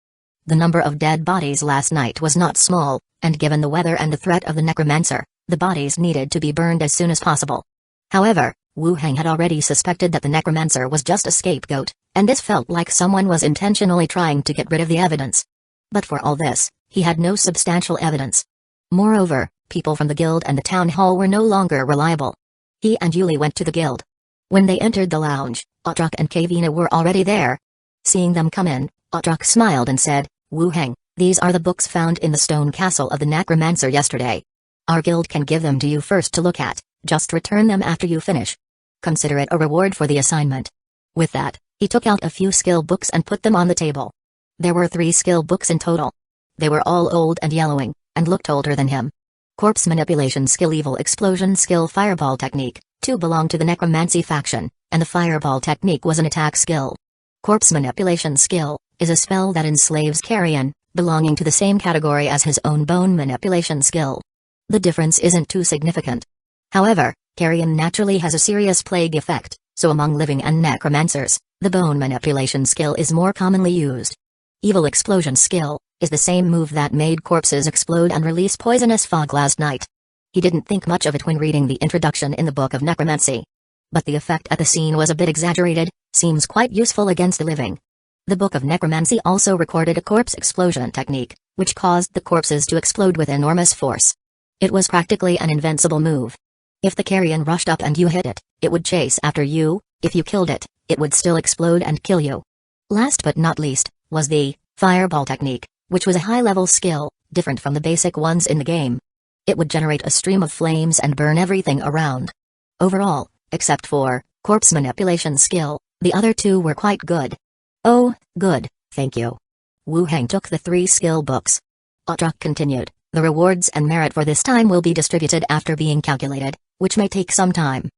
The number of dead bodies last night was not small, and given the weather and the threat of the necromancer, the bodies needed to be burned as soon as possible. However, Wu Heng had already suspected that the necromancer was just a scapegoat, and this felt like someone was intentionally trying to get rid of the evidence. But for all this, he had no substantial evidence. Moreover, people from the guild and the town hall were no longer reliable. He and Yuli went to the guild. When they entered the lounge, Otrak and Kavina were already there. Seeing them come in, Otrak smiled and said, Wu Heng, these are the books found in the stone castle of the necromancer yesterday. Our guild can give them to you first to look at, just return them after you finish. Consider it a reward for the assignment. With that, he took out a few skill books and put them on the table. There were 3 skill books in total. They were all old and yellowing, and looked older than him. Corpse Manipulation Skill Evil Explosion Skill Fireball Technique, 2 belonged to the Necromancy faction, and the Fireball Technique was an attack skill. Corpse Manipulation Skill is a spell that enslaves carrion, belonging to the same category as his own Bone Manipulation Skill. The difference isn't too significant. However, carrion naturally has a serious plague effect, so among living and necromancers, the Bone Manipulation Skill is more commonly used. Evil Explosion Skill is the same move that made corpses explode and release poisonous fog last night. He didn't think much of it when reading the introduction in the Book of Necromancy. But the effect at the scene was a bit exaggerated, seems quite useful against the living. The Book of Necromancy also recorded a corpse explosion technique, which caused the corpses to explode with enormous force. It was practically an invincible move. If the carrion rushed up and you hit it, it would chase after you. If you killed it, it would still explode and kill you. Last but not least, was the Fireball Technique, which was a high-level skill, different from the basic ones in the game. It would generate a stream of flames and burn everything around. Overall, except for Corpse Manipulation Skill, the other 2 were quite good. Oh, good, thank you. Wu Heng took the 3 skill books. Otrak continued, the rewards and merit for this time will be distributed after being calculated, which may take some time.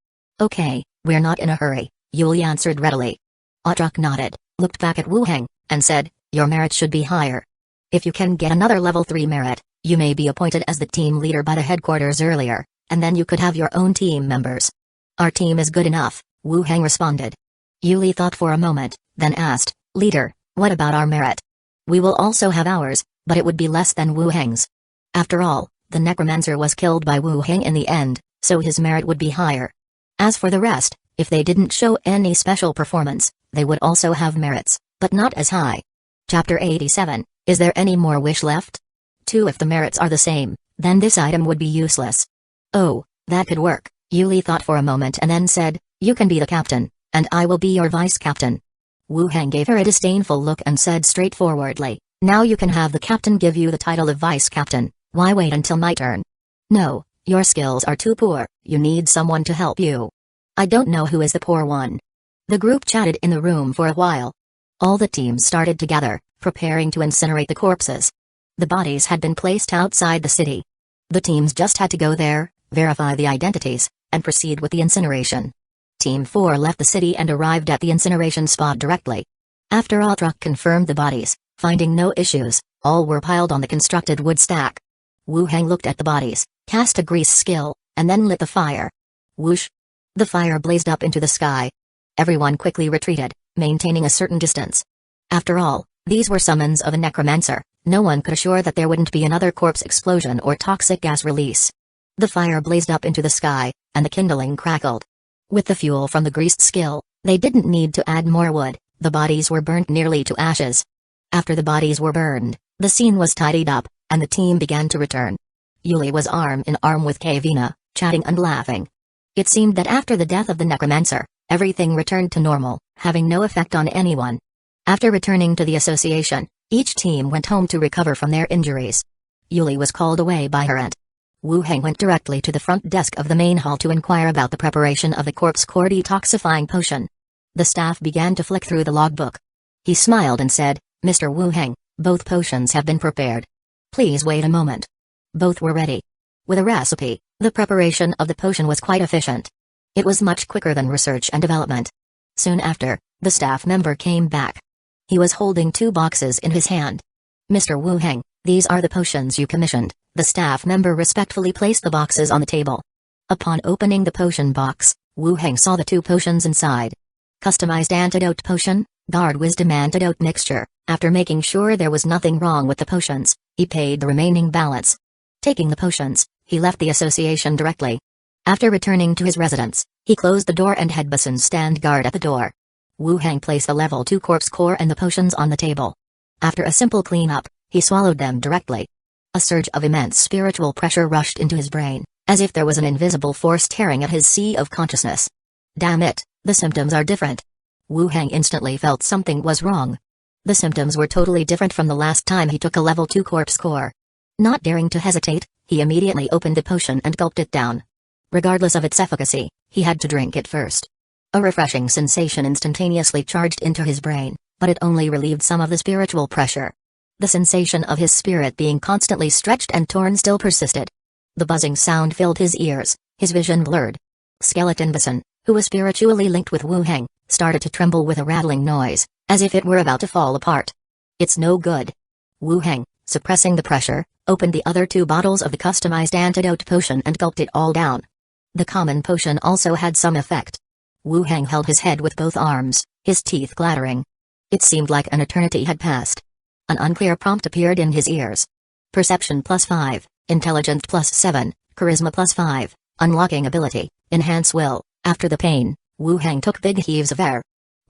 Okay, we're not in a hurry, Yuli answered readily. Otrak nodded, looked back at Wu Heng, and said, your merit should be higher. If you can get another level 3 merit, you may be appointed as the team leader by the headquarters earlier, and then you could have your own team members. Our team is good enough, Wu Heng responded. Yuli thought for a moment, then asked, leader, what about our merit? We will also have ours, but it would be less than Wu Heng's. After all, the necromancer was killed by Wu Heng in the end, so his merit would be higher. As for the rest, if they didn't show any special performance, they would also have merits, but not as high. Chapter 87, is there any more wish left? 2 If the merits are the same, then this item would be useless. Oh, that could work, Yuli thought for a moment and then said, you can be the captain, and I will be your vice captain. Wu Heng gave her a disdainful look and said straightforwardly, "Now you can have the captain give you the title of vice captain. Why wait until my turn?" "No, your skills are too poor, you need someone to help you." "I don't know who is the poor one." The group chatted in the room for a while. All the teams started to gather, preparing to incinerate the corpses. The bodies had been placed outside the city. The teams just had to go there, verify the identities, and proceed with the incineration. Team 4 left the city and arrived at the incineration spot directly. After a truck confirmed the bodies, finding no issues, all were piled on the constructed wood stack. Wu Heng looked at the bodies, cast a grease skill, and then lit the fire. Whoosh! The fire blazed up into the sky. Everyone quickly retreated, maintaining a certain distance. After all, these were summons of a necromancer. No one could assure that there wouldn't be another corpse explosion or toxic gas release. The fire blazed up into the sky, and the kindling crackled. With the fuel from the greased skill, they didn't need to add more wood. The bodies were burnt nearly to ashes. After the bodies were burned, the scene was tidied up, and the team began to return. Yuli was arm in arm with Kavina, chatting and laughing. It seemed that after the death of the necromancer, everything returned to normal, having no effect on anyone. After returning to the association, each team went home to recover from their injuries. Yuli was called away by her aunt. Wu Heng went directly to the front desk of the main hall to inquire about the preparation of the corpse core detoxifying potion. The staff began to flick through the logbook. He smiled and said, "Mr. Wu Heng, both potions have been prepared. Please wait a moment." Both were ready. With a recipe, the preparation of the potion was quite efficient. It was much quicker than research and development. Soon after, the staff member came back. He was holding 2 boxes in his hand. "Mr. Wu Heng, these are the potions you commissioned." The staff member respectfully placed the boxes on the table. Upon opening the potion box, Wu Heng saw the 2 potions inside. Customized antidote potion, guard wisdom antidote mixture. After making sure there was nothing wrong with the potions, he paid the remaining balance. Taking the potions, he left the association directly. After returning to his residence, he closed the door and had Basun stand guard at the door. Wu Heng placed the level 2 corpse core and the potions on the table. After a simple cleanup, he swallowed them directly. A surge of immense spiritual pressure rushed into his brain, as if there was an invisible force tearing at his sea of consciousness. Damn it, the symptoms are different. Wu Heng instantly felt something was wrong. The symptoms were totally different from the last time he took a level 2 corpse core. Not daring to hesitate, he immediately opened the potion and gulped it down. Regardless of its efficacy, he had to drink it first. A refreshing sensation instantaneously charged into his brain, but it only relieved some of the spiritual pressure. The sensation of his spirit being constantly stretched and torn still persisted. The buzzing sound filled his ears, his vision blurred. Skeleton Basun, who was spiritually linked with Wu Heng, started to tremble with a rattling noise, as if it were about to fall apart. "It's no good." Wu Heng, suppressing the pressure, opened the other 2 bottles of the customized antidote potion and gulped it all down. The common potion also had some effect. Wu Heng held his head with both arms, his teeth clattering. It seemed like an eternity had passed. An unclear prompt appeared in his ears. Perception +5, Intelligence +7, Charisma +5, Unlocking ability, Enhance will. After the pain, Wu Heng took big heaves of air.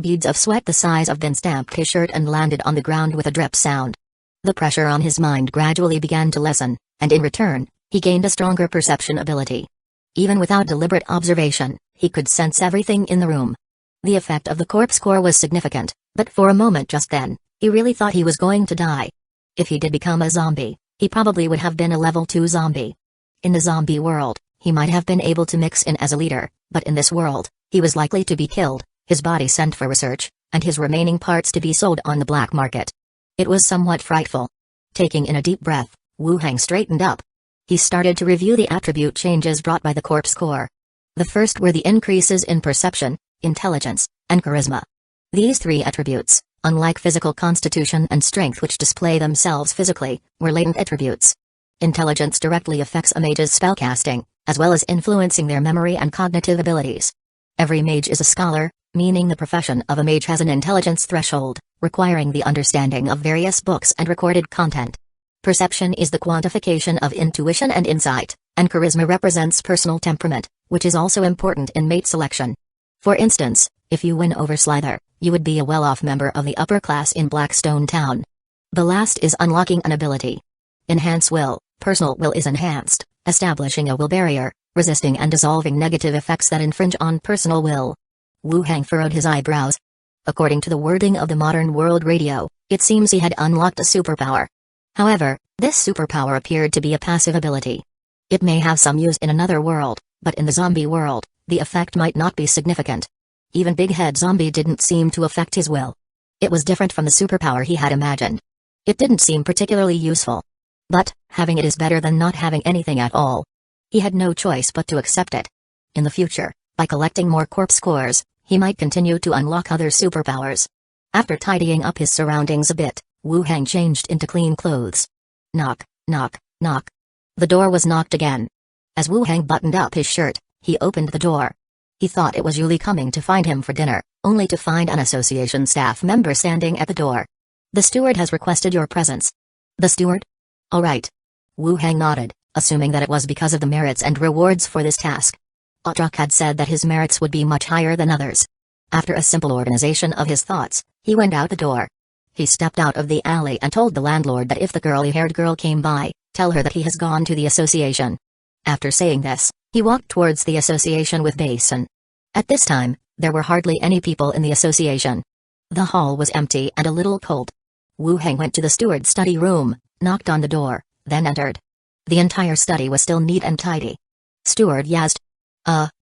Beads of sweat the size of pins stamped his shirt and landed on the ground with a drip sound. The pressure on his mind gradually began to lessen, and in return, he gained a stronger perception ability. Even without deliberate observation, he could sense everything in the room. The effect of the corpse core was significant, but for a moment just then, he really thought he was going to die. If he did become a zombie, he probably would have been a level 2 zombie. In the zombie world, he might have been able to mix in as a leader, but in this world, he was likely to be killed, his body sent for research, and his remaining parts to be sold on the black market. It was somewhat frightful. Taking in a deep breath, Wu Heng straightened up. He started to review the attribute changes brought by the corpse core. The first were the increases in perception, intelligence, and charisma. These 3 attributes, unlike physical constitution and strength which display themselves physically, were latent attributes. Intelligence directly affects a mage's spellcasting, as well as influencing their memory and cognitive abilities. Every mage is a scholar, meaning the profession of a mage has an intelligence threshold, requiring the understanding of various books and recorded content. Perception is the quantification of intuition and insight, and charisma represents personal temperament, which is also important in mate selection. For instance, if you win over Slither, you would be a well-off member of the upper class in Blackstone Town. The last is unlocking an ability. Enhance will. Personal will is enhanced, establishing a will barrier, resisting and dissolving negative effects that infringe on personal will. Wu Heng furrowed his eyebrows. According to the wording of the modern world radio, it seems he had unlocked a superpower. However, this superpower appeared to be a passive ability. It may have some use in another world, but in the zombie world, the effect might not be significant. Even Big Head Zombie didn't seem to affect his will. It was different from the superpower he had imagined. It didn't seem particularly useful. But, having it is better than not having anything at all. He had no choice but to accept it. In the future, by collecting more corpse cores, he might continue to unlock other superpowers. After tidying up his surroundings a bit, Wu Hang changed into clean clothes. Knock, knock, knock. The door was knocked again. As Wu Hang buttoned up his shirt, he opened the door. He thought it was Yuli coming to find him for dinner, only to find an association staff member standing at the door. The steward has requested your presence. The steward? All right. Wu Hang nodded, assuming that it was because of the merits and rewards for this task. Otrak had said that his merits would be much higher than others. After a simple organization of his thoughts, he went out the door. He stepped out of the alley and told the landlord that if the curly-haired girl came by, tell her that he has gone to the association. After saying this, he walked towards the association with Basin. At this time, there were hardly any people in the association. The hall was empty and a little cold. Wu Hang went to the steward's study room, knocked on the door, then entered. The entire study was still neat and tidy. Steward Yazd.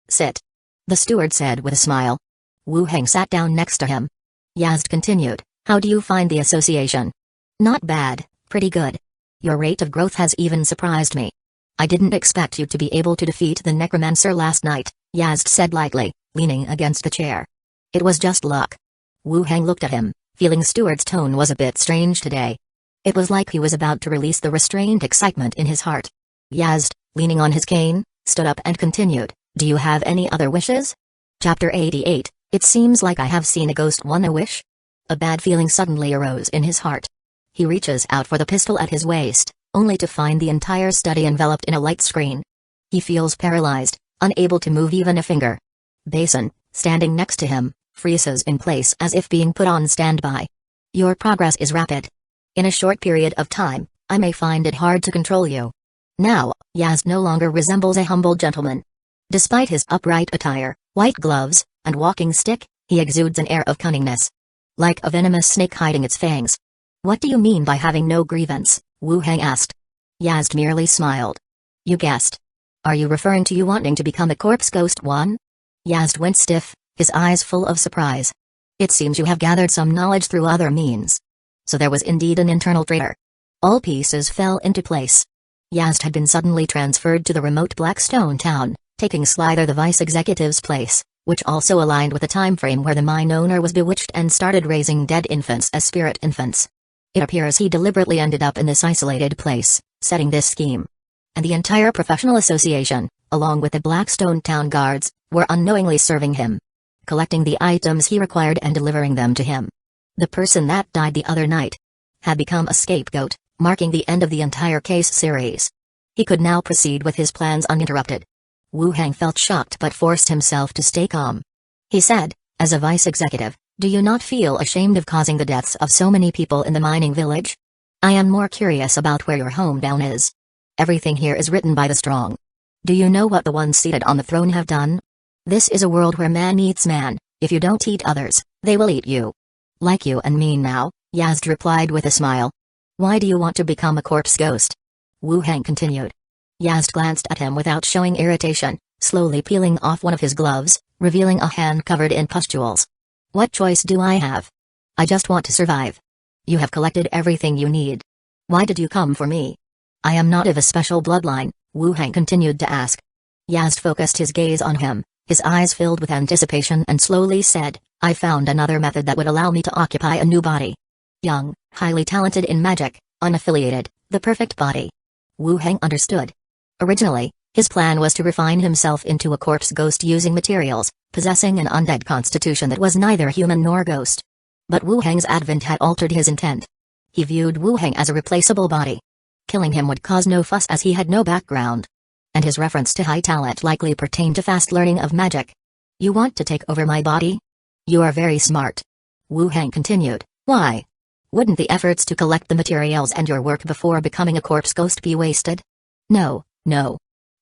Sit. The steward said with a smile. Wu Hang sat down next to him. Yazd continued, how do you find the association? Not bad, pretty good. Your rate of growth has even surprised me. I didn't expect you to be able to defeat the Necromancer last night, Yazd said lightly, leaning against the chair. It was just luck. Wu Hang looked at him, feeling steward's tone was a bit strange today. It was like he was about to release the restrained excitement in his heart. Yazd, leaning on his cane, stood up and continued, do you have any other wishes? Chapter 88, it seems like I have seen a ghost. Want a wish? A bad feeling suddenly arose in his heart. He reaches out for the pistol at his waist, only to find the entire study enveloped in a light screen. He feels paralyzed, unable to move even a finger. Basin, standing next to him, freezes in place as if being put on standby. Your progress is rapid. In a short period of time, I may find it hard to control you. Now, Yazd no longer resembles a humble gentleman. Despite his upright attire, white gloves, and walking stick, he exudes an air of cunningness. Like a venomous snake hiding its fangs. What do you mean by having no grievance? Wu Hang asked. Yazd merely smiled. You guessed. Are you referring to you wanting to become a corpse ghost one? Yazd went stiff, his eyes full of surprise. It seems you have gathered some knowledge through other means. So there was indeed an internal traitor. All pieces fell into place. Yazd had been suddenly transferred to the remote Blackstone town, taking Slither the vice executive's place, which also aligned with the time frame where the mine owner was bewitched and started raising dead infants as spirit infants. It appears he deliberately ended up in this isolated place, setting this scheme. And the entire professional association, along with the Blackstone town guards, were unknowingly serving him. Collecting the items he required and delivering them to him. The person that died the other night had become a scapegoat, marking the end of the entire case series. He could now proceed with his plans uninterrupted. Wu Hang felt shocked but forced himself to stay calm. He said, as a vice executive, do you not feel ashamed of causing the deaths of so many people in the mining village? I am more curious about where your hometown is. Everything here is written by the strong. Do you know what the ones seated on the throne have done? This is a world where man eats man. If you don't eat others, they will eat you. Like you and me now, Yazd replied with a smile. Why do you want to become a corpse ghost? Wu Hang continued. Yazd glanced at him without showing irritation, slowly peeling off one of his gloves, revealing a hand covered in pustules. What choice do I have? I just want to survive. You have collected everything you need. Why did you come for me? I am not of a special bloodline, Wu Hang continued to ask. Yazd focused his gaze on him, his eyes filled with anticipation and slowly said, I found another method that would allow me to occupy a new body. Young, highly talented in magic, unaffiliated, the perfect body. Wu Hang understood. Originally, his plan was to refine himself into a corpse ghost using materials, possessing an undead constitution that was neither human nor ghost. But Wu Hang's advent had altered his intent. He viewed Wu Hang as a replaceable body. Killing him would cause no fuss as he had no background. And his reference to high talent likely pertained to fast learning of magic. You want to take over my body? You are very smart. Wu Hang continued, why? Wouldn't the efforts to collect the materials and your work before becoming a corpse ghost be wasted? No.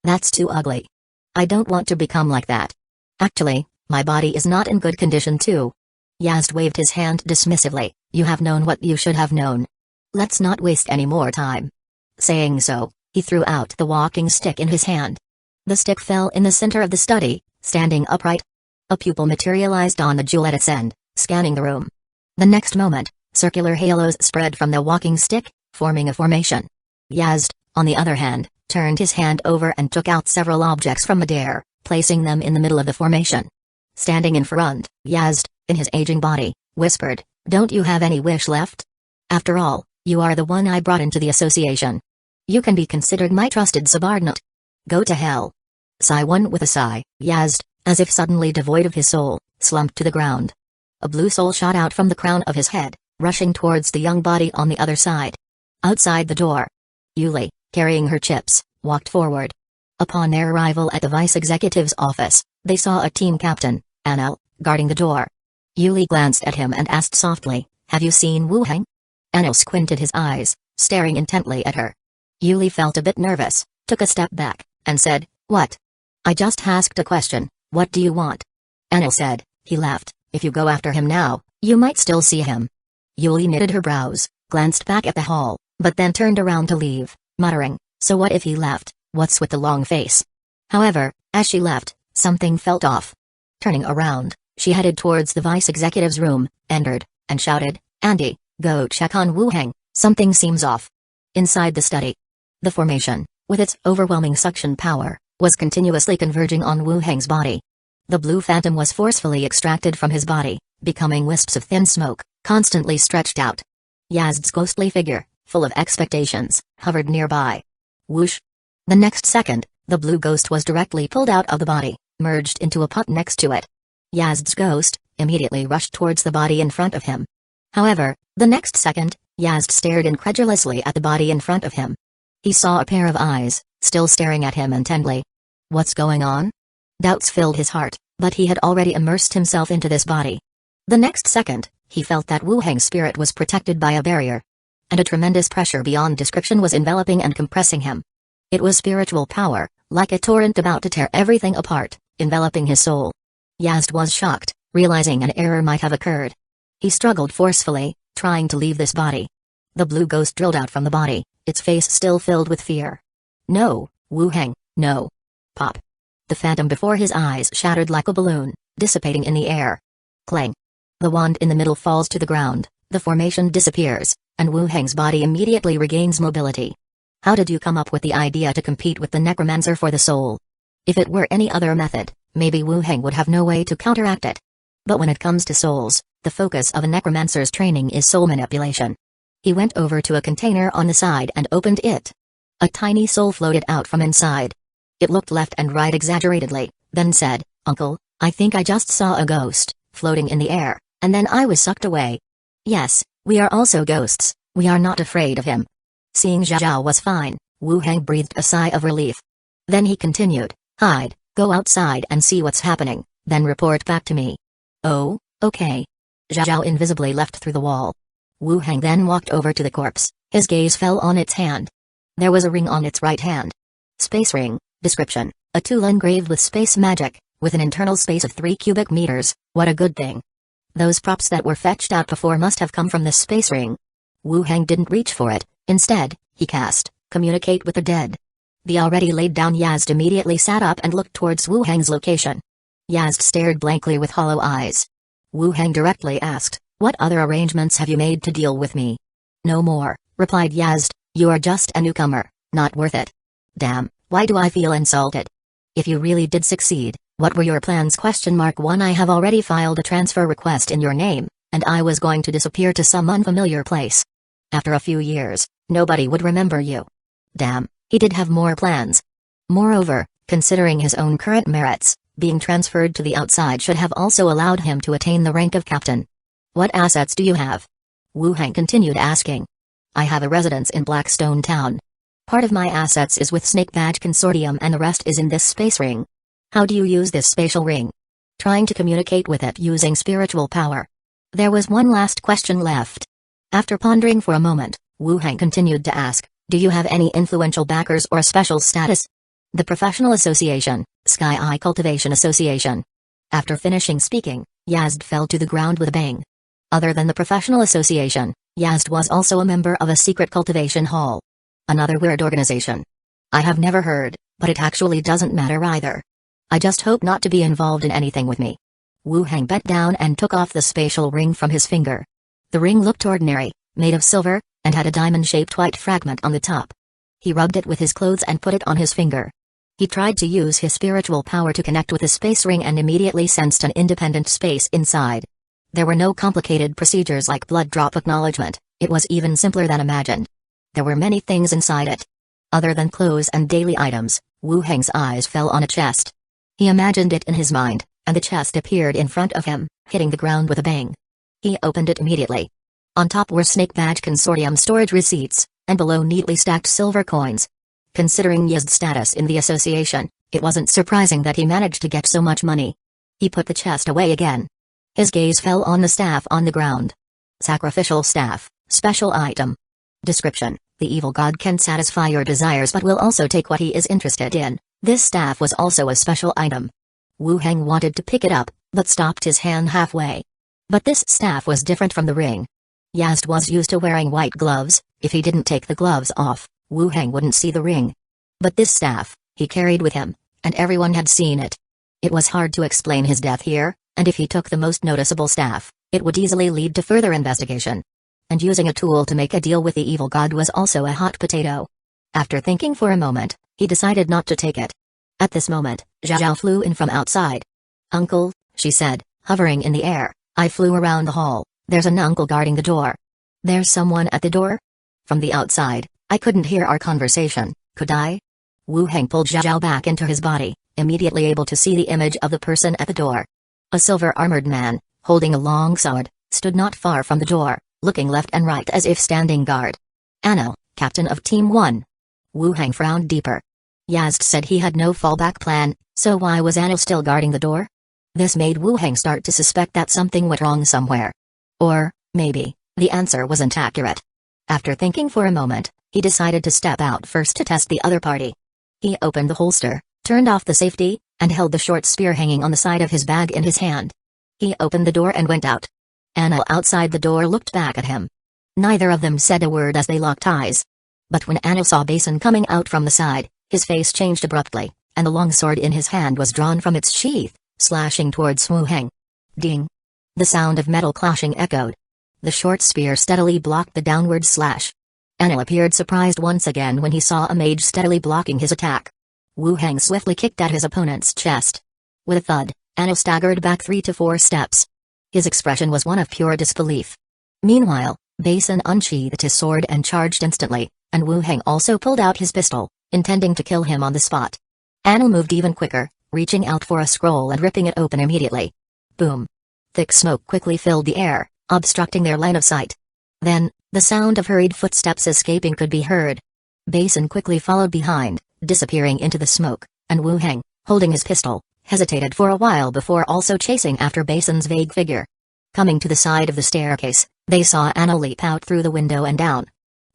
That's too ugly. I don't want to become like that. Actually, my body is not in good condition too. Yazd waved his hand dismissively. You have known what you should have known. Let's not waste any more time. Saying so, he threw out the walking stick in his hand. The stick fell in the center of the study, standing upright. A pupil materialized on the jewel at its end, scanning the room. The next moment, circular halos spread from the walking stick, forming a formation. Yazd, on the other hand, turned his hand over and took out several objects from midair, placing them in the middle of the formation. Standing in front, Yazd, in his aging body, whispered, "Don't you have any wish left? After all, you are the one I brought into the association. You can be considered my trusted subordinate. Go to hell." Sigh. One with a sigh, Yazd, as if suddenly devoid of his soul, slumped to the ground. A blue soul shot out from the crown of his head, rushing towards the young body on the other side. Outside the door, Yuli, carrying her chips, walked forward. Upon their arrival at the vice executive's office, they saw a team captain, Anil, guarding the door. Yuli glanced at him and asked softly, "Have you seen Wu Heng?" Anil squinted his eyes, staring intently at her. Yuli felt a bit nervous, took a step back, and said, "What? I just asked a question, what do you want?" Anil said, "He left, if you go after him now, you might still see him." Yuli knitted her brows, glanced back at the hall, but then turned around to leave, muttering, "So what if he left, what's with the long face?" However, as she left, something felt off. Turning around, she headed towards the vice executive's room, entered, and shouted, "Andy, go check on Wu Heng, something seems off." Inside the study, the formation, with its overwhelming suction power, was continuously converging on Wu Heng's body. The blue phantom was forcefully extracted from his body, becoming wisps of thin smoke, constantly stretched out. Yazd's ghostly figure, full of expectations, hovered nearby. Whoosh! The next second, the blue ghost was directly pulled out of the body, merged into a pot next to it. Yazd's ghost immediately rushed towards the body in front of him. However, the next second, Yazd stared incredulously at the body in front of him. He saw a pair of eyes, still staring at him intently. What's going on? Doubts filled his heart, but he had already immersed himself into this body. The next second, he felt that Wu Heng's spirit was protected by a barrier. And a tremendous pressure beyond description was enveloping and compressing him. It was spiritual power, like a torrent about to tear everything apart, enveloping his soul. Yazd was shocked, realizing an error might have occurred. He struggled forcefully, trying to leave this body. The blue ghost drilled out from the body, its face still filled with fear. "No, Wu Heng, no." Pop. The phantom before his eyes shattered like a balloon, dissipating in the air. Clang. The wand in the middle falls to the ground, the formation disappears, and Wu Heng's body immediately regains mobility. How did you come up with the idea to compete with the Necromancer for the soul? If it were any other method, maybe Wu Heng would have no way to counteract it. But when it comes to souls, the focus of a Necromancer's training is soul manipulation. He went over to a container on the side and opened it. A tiny soul floated out from inside. It looked left and right exaggeratedly, then said, "Uncle, I think I just saw a ghost, floating in the air, and then I was sucked away." "Yes, we are also ghosts, we are not afraid of him." Seeing Zhao was fine, Wu Heng breathed a sigh of relief. Then he continued, "Hide, go outside and see what's happening, then report back to me." "Oh, okay." Zhao invisibly left through the wall. Wu Heng then walked over to the corpse, his gaze fell on its hand. There was a ring on its right hand. Space ring, description, a tool engraved with space magic, with an internal space of 3 cubic meters, what a good thing. Those props that were fetched out before must have come from this space ring. Wu Heng didn't reach for it, instead, he cast, communicate with the dead. The already laid down Yazd immediately sat up and looked towards Wu Heng's location. Yazd stared blankly with hollow eyes. Wu Heng directly asked, "What other arrangements have you made to deal with me?" "No more," replied Yazd, "you are just a newcomer, not worth it." "Damn, why do I feel insulted? If you really did succeed, what were your plans? "1 I have already filed a transfer request in your name, and I was going to disappear to some unfamiliar place. After a few years, nobody would remember you." Damn, he did have more plans. Moreover, considering his own current merits, being transferred to the outside should have also allowed him to attain the rank of captain. "What assets do you have?" Wu Heng continued asking. "I have a residence in Blackstone Town. Part of my assets is with Snake Badge Consortium and the rest is in this space ring." "How do you use this spatial ring?" "Trying to communicate with it using spiritual power." There was one last question left. After pondering for a moment, Wu Heng continued to ask, "Do you have any influential backers or special status?" "The Professional Association, Sky Eye Cultivation Association." After finishing speaking, Yazd fell to the ground with a bang. Other than the professional association, Yazd was also a member of a secret cultivation hall. Another weird organization. I have never heard, but it actually doesn't matter either. I just hope not to be involved in anything with me. Wu Heng bent down and took off the spatial ring from his finger. The ring looked ordinary, made of silver, and had a diamond-shaped white fragment on the top. He rubbed it with his clothes and put it on his finger. He tried to use his spiritual power to connect with the space ring and immediately sensed an independent space inside. There were no complicated procedures like blood drop acknowledgement, it was even simpler than imagined. There were many things inside it. Other than clothes and daily items, Wu Heng's eyes fell on a chest. He imagined it in his mind, and the chest appeared in front of him, hitting the ground with a bang. He opened it immediately. On top were Snake Badge Consortium storage receipts, and below neatly stacked silver coins. Considering Yazd's status in the association, it wasn't surprising that he managed to get so much money. He put the chest away again. His gaze fell on the staff on the ground. Sacrificial staff, special item. Description: the evil god can satisfy your desires but will also take what he is interested in. This staff was also a special item. Wu Heng wanted to pick it up, but stopped his hand halfway. But this staff was different from the ring. Yazd was used to wearing white gloves. If he didn't take the gloves off, Wu Heng wouldn't see the ring. But this staff, he carried with him, and everyone had seen it. It was hard to explain his death here, and if he took the most noticeable staff, it would easily lead to further investigation. And using a tool to make a deal with the evil god was also a hot potato. After thinking for a moment, he decided not to take it. At this moment, Zhao flew in from outside. "Uncle," she said, hovering in the air. "I flew around the hall, there's an uncle guarding the door." "There's someone at the door?" "From the outside, I couldn't hear our conversation, could I?" Wu Heng pulled Zhao back into his body, immediately able to see the image of the person at the door. A silver-armored man, holding a long sword, stood not far from the door, looking left and right as if standing guard. "Anno, captain of Team 1. Wu Heng frowned deeper. Yazd said he had no fallback plan, so why was Anno still guarding the door? This made Wu Heng start to suspect that something went wrong somewhere. Or, maybe, the answer wasn't accurate. After thinking for a moment, he decided to step out first to test the other party. He opened the holster, turned off the safety, and held the short spear hanging on the side of his bag in his hand. He opened the door and went out. Anna outside the door looked back at him. Neither of them said a word as they locked eyes. But when Anna saw Basin coming out from the side, his face changed abruptly, and the long sword in his hand was drawn from its sheath, slashing towards Wu Heng. Ding! The sound of metal clashing echoed. The short spear steadily blocked the downward slash. Anna appeared surprised once again when he saw a mage steadily blocking his attack. Wu Heng swiftly kicked at his opponent's chest. With a thud, Anna staggered back 3 to 4 steps. His expression was one of pure disbelief. Meanwhile, Basin unsheathed his sword and charged instantly, and Wu Heng also pulled out his pistol, intending to kill him on the spot. Anna moved even quicker, reaching out for a scroll and ripping it open immediately. Boom! Thick smoke quickly filled the air, obstructing their line of sight. Then, the sound of hurried footsteps escaping could be heard. Basin quickly followed behind, disappearing into the smoke, and Wu Heng, holding his pistol, hesitated for a while before also chasing after Basin's vague figure. Coming to the side of the staircase, they saw Anna leap out through the window and down.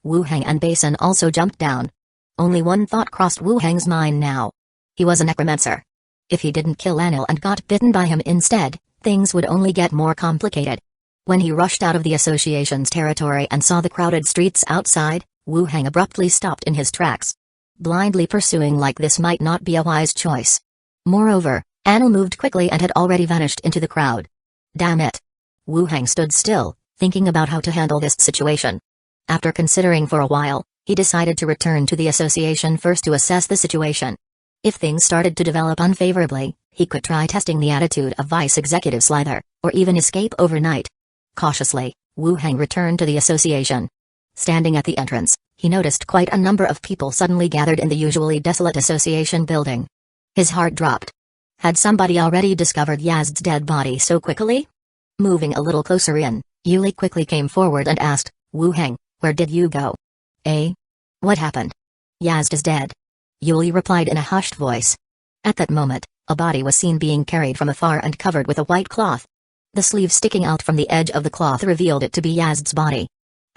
Wu Heng and Basin also jumped down. Only one thought crossed Wu Heng's mind now. He was a necromancer. If he didn't kill Anil and got bitten by him instead, things would only get more complicated. When he rushed out of the association's territory and saw the crowded streets outside, Wu Heng abruptly stopped in his tracks. Blindly pursuing like this might not be a wise choice. Moreover, Anil moved quickly and had already vanished into the crowd. Damn it! Wu Heng stood still, thinking about how to handle this situation. After considering for a while, he decided to return to the association first to assess the situation. If things started to develop unfavorably, he could try testing the attitude of Vice Executive Slither, or even escape overnight. Cautiously, Wu Heng returned to the association. Standing at the entrance, he noticed quite a number of people suddenly gathered in the usually desolate association building. His heart dropped. Had somebody already discovered Yazd's dead body so quickly? Moving a little closer in, Yuli quickly came forward and asked, "Wu Heng, where did you go?" "Eh? What happened?" "Yazd is dead," Yuli replied in a hushed voice. At that moment, a body was seen being carried from afar and covered with a white cloth. The sleeve sticking out from the edge of the cloth revealed it to be Yazd's body.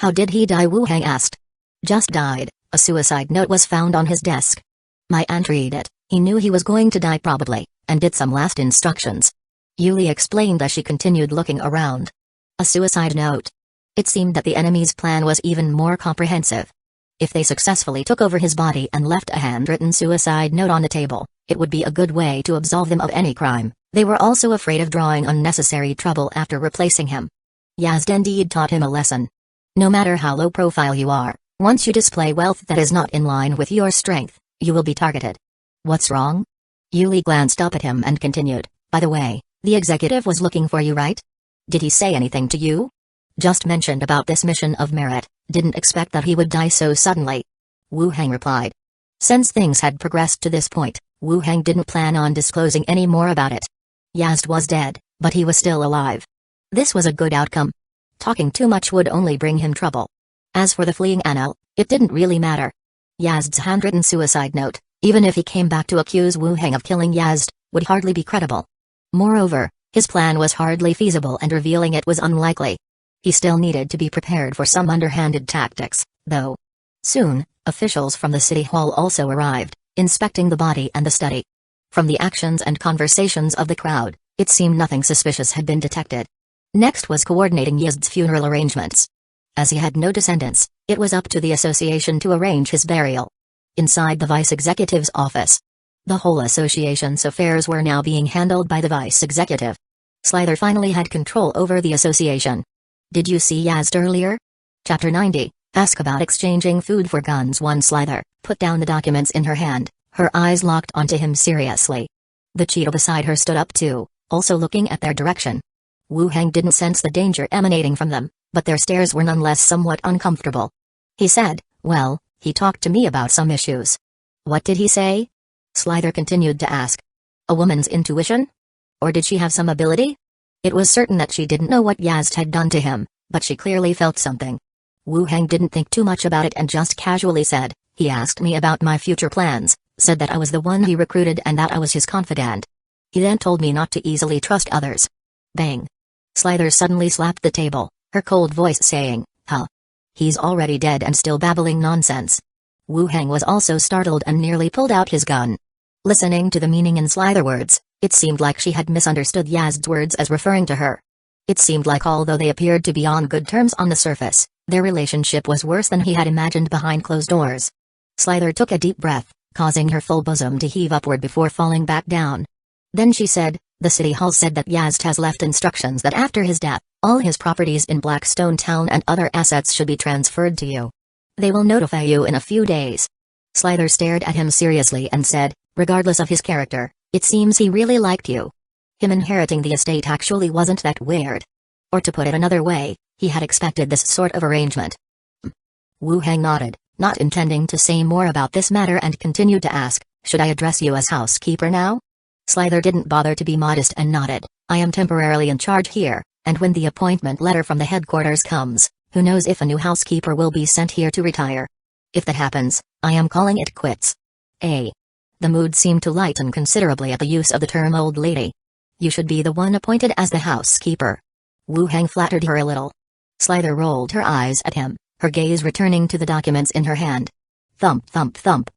"How did he die?" Wu Heng asked. "Just died." A suicide note was found on his desk. My aunt read it. He knew he was going to die probably, and did some last instructions. Yuli explained as she continued looking around. A suicide note. It seemed that the enemy's plan was even more comprehensive. If they successfully took over his body and left a handwritten suicide note on the table, it would be a good way to absolve him of any crime. They were also afraid of drawing unnecessary trouble after replacing him. Yazd indeed taught him a lesson. No matter how low profile you are, once you display wealth that is not in line with your strength, you will be targeted. What's wrong? Yuli glanced up at him and continued, by the way, the executive was looking for you, right? Did he say anything to you? Just mentioned about this mission of merit, didn't expect that he would die so suddenly. Wu Hang replied. Since things had progressed to this point, Wu Hang didn't plan on disclosing any more about it. Yazd was dead, but he was still alive. This was a good outcome. Talking too much would only bring him trouble. As for the fleeing Anil, it didn't really matter. Yazd's handwritten suicide note, even if he came back to accuse Wu Hang of killing Yazd, would hardly be credible. Moreover, his plan was hardly feasible and revealing it was unlikely. He still needed to be prepared for some underhanded tactics, though. Soon, officials from the city hall also arrived, inspecting the body and the study. From the actions and conversations of the crowd, it seemed nothing suspicious had been detected. Next was coordinating Yazd's funeral arrangements. As he had no descendants, it was up to the association to arrange his burial. Inside the vice executive's office, the whole association's affairs were now being handled by the vice executive. Slither finally had control over the association. Did you see Yazd earlier? Chapter 90, Ask about exchanging food for guns. 1 Slither put down the documents in her hand, her eyes locked onto him seriously. The cheetah beside her stood up too, also looking at their direction. Wu Hang didn't sense the danger emanating from them, but their stares were nonetheless somewhat uncomfortable. He said, well, he talked to me about some issues. What did he say? Slither continued to ask. A woman's intuition? Or did she have some ability? It was certain that she didn't know what Yazd had done to him, but she clearly felt something. Wu Hang didn't think too much about it and just casually said, he asked me about my future plans, said that I was the one he recruited and that I was his confidant. He then told me not to easily trust others. Bang. Slither suddenly slapped the table, her cold voice saying, huh? He's already dead and still babbling nonsense. Wu Hang was also startled and nearly pulled out his gun. Listening to the meaning in Slither's words, it seemed like she had misunderstood Yazd's words as referring to her. It seemed like although they appeared to be on good terms on the surface, their relationship was worse than he had imagined behind closed doors. Slither took a deep breath, causing her full bosom to heave upward before falling back down. Then she said, the city hall said that Yazd has left instructions that after his death, all his properties in Blackstone Town and other assets should be transferred to you. They will notify you in a few days. Slither stared at him seriously and said, regardless of his character, it seems he really liked you. Him inheriting the estate actually wasn't that weird. Or to put it another way, he had expected this sort of arrangement. Wu Hang nodded, not intending to say more about this matter and continued to ask, should I address you as housekeeper now? Slither didn't bother to be modest and nodded, I am temporarily in charge here, and when the appointment letter from the headquarters comes, who knows if a new housekeeper will be sent here to retire. If that happens, I am calling it quits. The mood seemed to lighten considerably at the use of the term old lady. You should be the one appointed as the housekeeper. Wu Hang flattered her a little. Slither rolled her eyes at him, her gaze returning to the documents in her hand. Thump thump thump.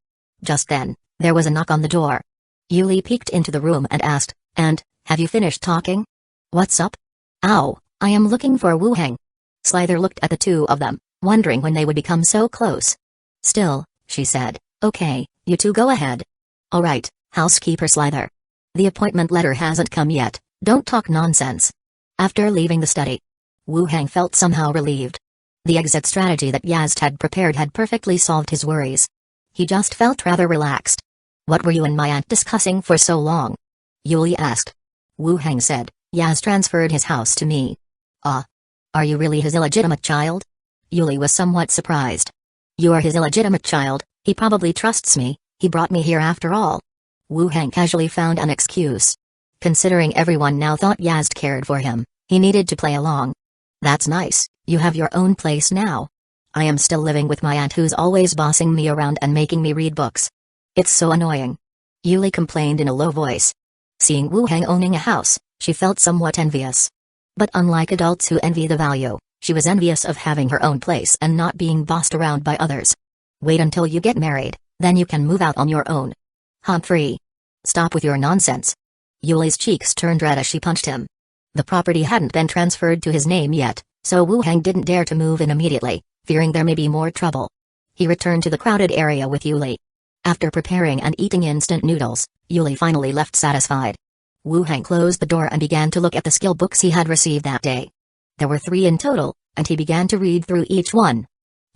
Just then, there was a knock on the door. Yuli peeked into the room and asked, and, have you finished talking? What's up? Ow, I am looking for Wu Hang. Slither looked at the two of them, wondering when they would become so close. Still, she said, okay, you two go ahead. Alright, housekeeper Slither. The appointment letter hasn't come yet, don't talk nonsense. After leaving the study, Wu Hang felt somehow relieved. The exit strategy that Yazd had prepared had perfectly solved his worries. He just felt rather relaxed. What were you and my aunt discussing for so long? Yuli asked. Wu Hang said, Yazd transferred his house to me. Ah. Are you really his illegitimate child? Yuli was somewhat surprised. You are his illegitimate child, he probably trusts me, he brought me here after all. Wu Hang casually found an excuse. Considering everyone now thought Yazd cared for him, he needed to play along. That's nice, you have your own place now. I am still living with my aunt who's always bossing me around and making me read books. It's so annoying. Yuli complained in a low voice. Seeing Wu Hang owning a house, she felt somewhat envious. But unlike adults who envy the value, she was envious of having her own place and not being bossed around by others. Wait until you get married, then you can move out on your own. Humphrey. Stop with your nonsense. Yuli's cheeks turned red as she punched him. The property hadn't been transferred to his name yet, so Wu Hang didn't dare to move in immediately, fearing there may be more trouble. He returned to the crowded area with Yuli. After preparing and eating instant noodles, Yuli finally left satisfied. Wu Hang closed the door and began to look at the skill books he had received that day. There were 3 in total, and he began to read through each one.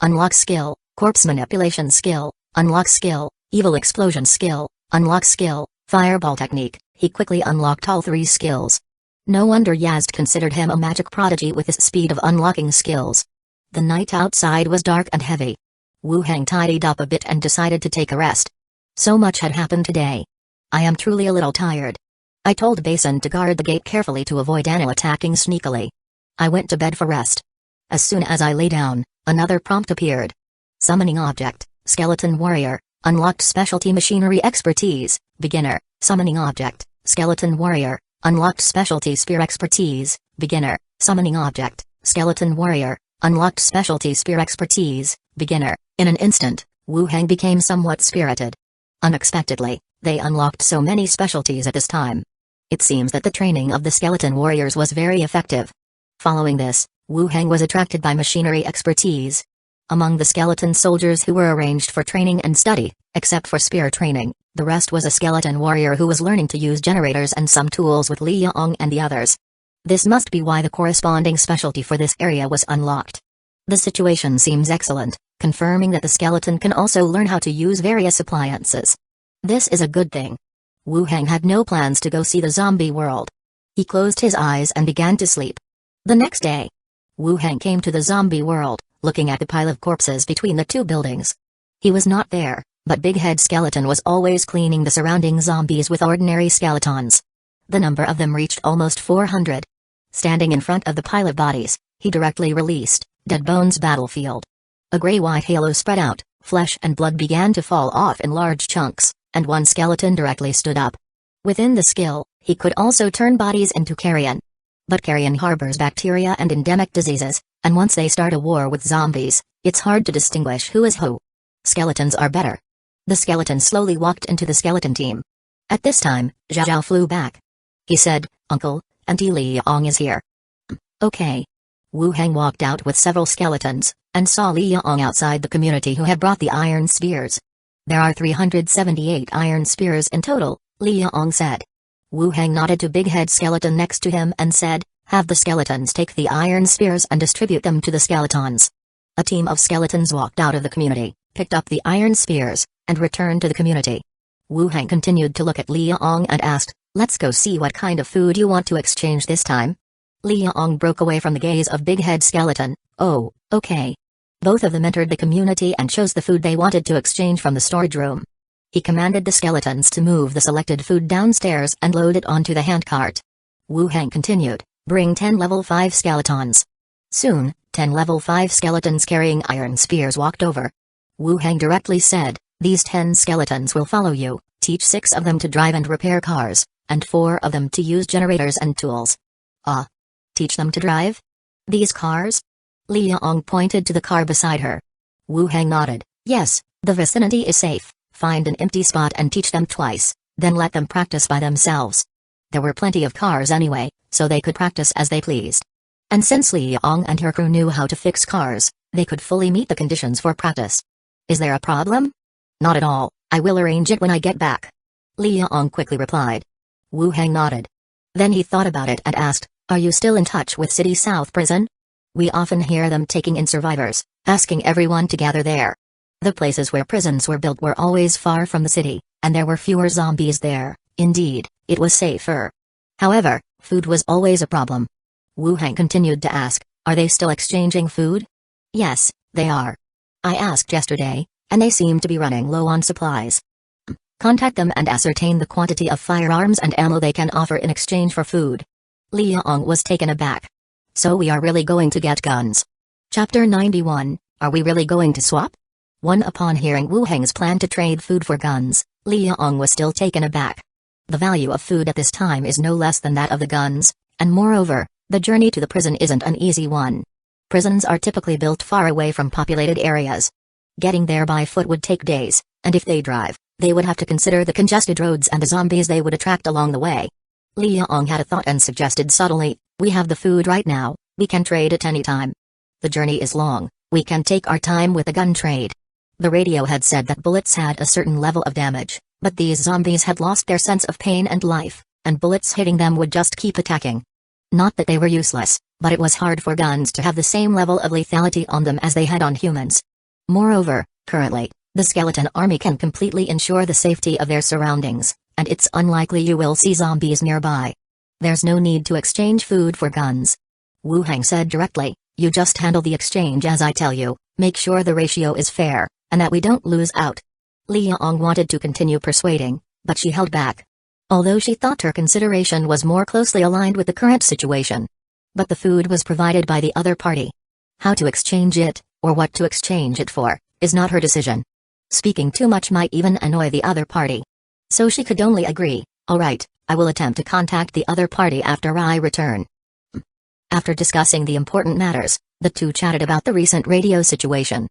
Unlock skill, corpse manipulation skill, unlock skill, evil explosion skill, unlock skill, fireball technique. He quickly unlocked all 3 skills. No wonder Yazd considered him a magic prodigy with his speed of unlocking skills. The night outside was dark and heavy. Wu Hang tidied up a bit and decided to take a rest. So much had happened today. I am truly a little tired. I told Basin to guard the gate carefully to avoid Anil attacking sneakily. I went to bed for rest. As soon as I lay down, another prompt appeared. Summoning object, skeleton warrior, unlocked specialty machinery expertise, beginner, summoning object, skeleton warrior, unlocked specialty spear expertise, beginner, summoning object, skeleton warrior, unlocked specialty spear expertise, beginner. In an instant, Wu Hang became somewhat spirited. Unexpectedly, they unlocked so many specialties at this time. It seems that the training of the skeleton warriors was very effective. Following this, Wu Hang was attracted by machinery expertise. Among the skeleton soldiers who were arranged for training and study, except for spear training, the rest was a skeleton warrior who was learning to use generators and some tools with Li Yong and the others. This must be why the corresponding specialty for this area was unlocked. The situation seems excellent, confirming that the skeleton can also learn how to use various appliances. This is a good thing. Wu Hang had no plans to go see the zombie world. He closed his eyes and began to sleep. The next day, Wu Hang came to the zombie world, looking at the pile of corpses between the 2 buildings. He was not there, but Big Head Skeleton was always cleaning the surrounding zombies with ordinary skeletons. The number of them reached almost 400. Standing in front of the pile of bodies, he directly released Dead Bones Battlefield. A gray-white halo spread out, flesh and blood began to fall off in large chunks, and one skeleton directly stood up. Within the skill, he could also turn bodies into carrion. But carrion harbors bacteria and endemic diseases, and once they start a war with zombies, it's hard to distinguish who is who. Skeletons are better. The skeleton slowly walked into the skeleton team. At this time, Zhao flew back. He said, "Uncle, Auntie Li Yong is here." Okay. Wu Hang walked out with several skeletons, and saw Li Yong outside the community who had brought the iron spears. There are 378 iron spears in total, Li Yong said. Wu Hang nodded to Big Head Skeleton next to him and said, "Have the skeletons take the iron spears and distribute them to the skeletons." A team of skeletons walked out of the community, picked up the iron spears, and returned to the community. Wu Hang continued to look at Li Yong and asked, "Let's go see what kind of food you want to exchange this time." Li Yong broke away from the gaze of Big Head Skeleton. "Oh, okay." Both of them entered the community and chose the food they wanted to exchange from the storage room. He commanded the skeletons to move the selected food downstairs and load it onto the handcart. Wu Hang continued, "Bring 10 level 5 skeletons." Soon, 10 level 5 skeletons carrying iron spears walked over. Wu Hang directly said, "These 10 skeletons will follow you, teach 6 of them to drive and repair cars, and 4 of them to use generators and tools." "Ah. Teach them to drive? These cars?" Li Yong pointed to the car beside her. Wu Hang nodded, "Yes, the vicinity is safe. Find an empty spot and teach them twice, then let them practice by themselves." There were plenty of cars anyway, so they could practice as they pleased. And since Li Yong and her crew knew how to fix cars, they could fully meet the conditions for practice. "Is there a problem?" "Not at all, I will arrange it when I get back," Li Yong quickly replied. Wu Hang nodded. Then he thought about it and asked, "Are you still in touch with City South Prison? We often hear them taking in survivors, asking everyone to gather there. The places where prisons were built were always far from the city, and there were fewer zombies there. Indeed, it was safer. However, food was always a problem." Wu Hang continued to ask, "Are they still exchanging food?" "Yes, they are. I asked yesterday, and they seem to be running low on supplies. Contact them and ascertain the quantity of firearms and ammo they can offer in exchange for food." Li Yong was taken aback. "So we are really going to get guns?" Chapter 91, Are we really going to swap? Upon hearing Wu Hang's plan to trade food for guns, Li Yong was still taken aback. The value of food at this time is no less than that of the guns, and moreover, the journey to the prison isn't an easy one. Prisons are typically built far away from populated areas. Getting there by foot would take days, and if they drive, they would have to consider the congested roads and the zombies they would attract along the way. Liang had a thought and suggested subtly, "We have the food right now, we can trade at any time. The journey is long, we can take our time with the gun trade." The radio had said that bullets had a certain level of damage, but these zombies had lost their sense of pain and life, and bullets hitting them would just keep attacking. Not that they were useless, but it was hard for guns to have the same level of lethality on them as they had on humans. Moreover, currently, the skeleton army can completely ensure the safety of their surroundings, and it's unlikely you will see zombies nearby. There's no need to exchange food for guns. Wu Hang said directly, "You just handle the exchange as I tell you, make sure the ratio is fair, and that we don't lose out." Liang wanted to continue persuading, but she held back. Although she thought her consideration was more closely aligned with the current situation. But the food was provided by the other party. How to exchange it, or what to exchange it for, is not her decision. Speaking too much might even annoy the other party. So she could only agree, "All right, I will attempt to contact the other party after I return." After discussing the important matters, the two chatted about the recent radio situation.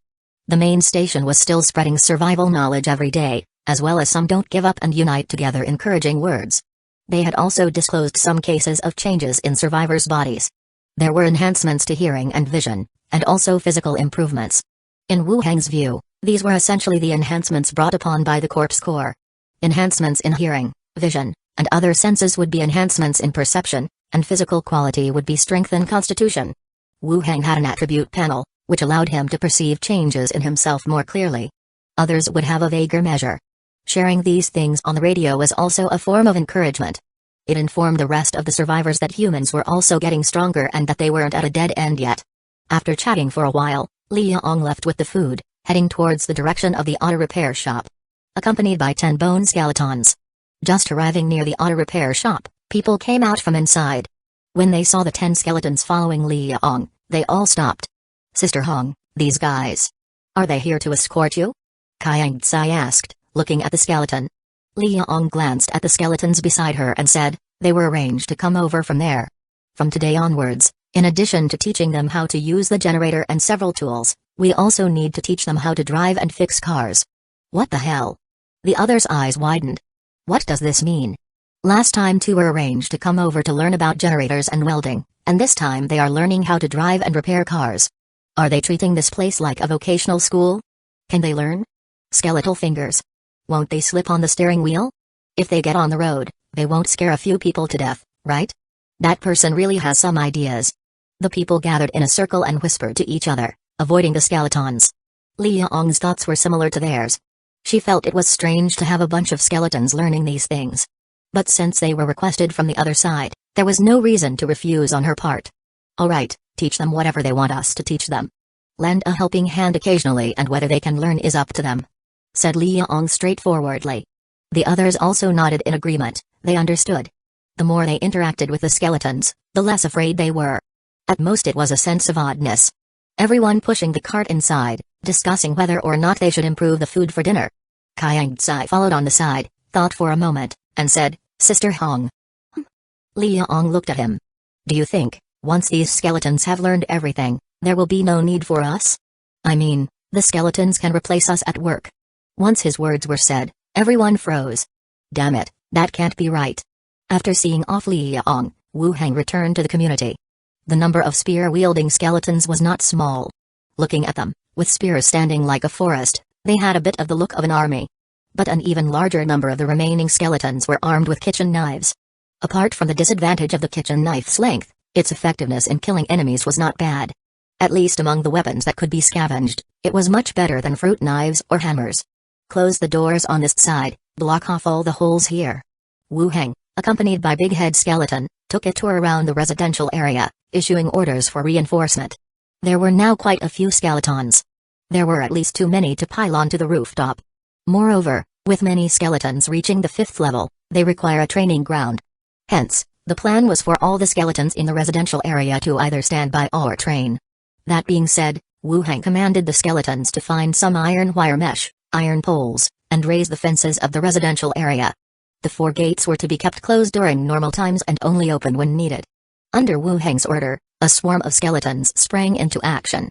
The main station was still spreading survival knowledge every day, as well as some "don't give up and unite together" encouraging words. They had also disclosed some cases of changes in survivors' bodies. There were enhancements to hearing and vision, and also physical improvements. In Wu Hang's view, these were essentially the enhancements brought upon by the Corpse Core. Enhancements in hearing, vision, and other senses would be enhancements in perception, and physical quality would be strength and constitution. Wu Hang had an attribute panel, which allowed him to perceive changes in himself more clearly. Others would have a vaguer measure. Sharing these things on the radio was also a form of encouragement. It informed the rest of the survivors that humans were also getting stronger and that they weren't at a dead end yet. After chatting for a while, Liang left with the food, heading towards the direction of the auto repair shop. Accompanied by 10 bone skeletons. Just arriving near the auto repair shop, people came out from inside. When they saw the 10 skeletons following Liang, they all stopped. "Sister Hong, these guys. Are they here to escort you?" Calamity asked, looking at the skeleton. Liang glanced at the skeletons beside her and said, "They were arranged to come over from there. From today onwards, in addition to teaching them how to use the generator and several tools, we also need to teach them how to drive and fix cars." "What the hell?" The other's eyes widened. "What does this mean?" Last time two were arranged to come over to learn about generators and welding, and this time they are learning how to drive and repair cars. Are they treating this place like a vocational school? Can they learn? Skeletal fingers. Won't they slip on the steering wheel? If they get on the road, they won't scare a few people to death, right? That person really has some ideas. The people gathered in a circle and whispered to each other, avoiding the skeletons. Liang's thoughts were similar to theirs. She felt it was strange to have a bunch of skeletons learning these things. But since they were requested from the other side, there was no reason to refuse on her part. "All right, teach them whatever they want us to teach them. Lend a helping hand occasionally, and whether they can learn is up to them," said Liang straightforwardly. The others also nodded in agreement. They understood. The more they interacted with the skeletons, the less afraid they were. At most it was a sense of oddness. Everyone pushing the cart inside, discussing whether or not they should improve the food for dinner. Calamity followed on the side, thought for a moment, and said, "Sister Hong." Liang looked at him. "Do you think, once these skeletons have learned everything, there will be no need for us? I mean, the skeletons can replace us at work." Once his words were said, everyone froze. Damn it, that can't be right. After seeing off Liang, Wu Hang returned to the community. The number of spear-wielding skeletons was not small. Looking at them, with spears standing like a forest, they had a bit of the look of an army. But an even larger number of the remaining skeletons were armed with kitchen knives. Apart from the disadvantage of the kitchen knife's length, its effectiveness in killing enemies was not bad. At least among the weapons that could be scavenged, it was much better than fruit knives or hammers. "Close the doors on this side, block off all the holes here." Wu Hang, accompanied by Big Head Skeleton, took a tour around the residential area, issuing orders for reinforcement. There were now quite a few skeletons. There were at least too many to pile onto the rooftop. Moreover, with many skeletons reaching the 5th level, they require a training ground. Hence, the plan was for all the skeletons in the residential area to either stand by or train. That being said, Wu Hang commanded the skeletons to find some iron wire mesh, iron poles, and raise the fences of the residential area. The 4 gates were to be kept closed during normal times and only open when needed. Under Wu Hang's order, a swarm of skeletons sprang into action.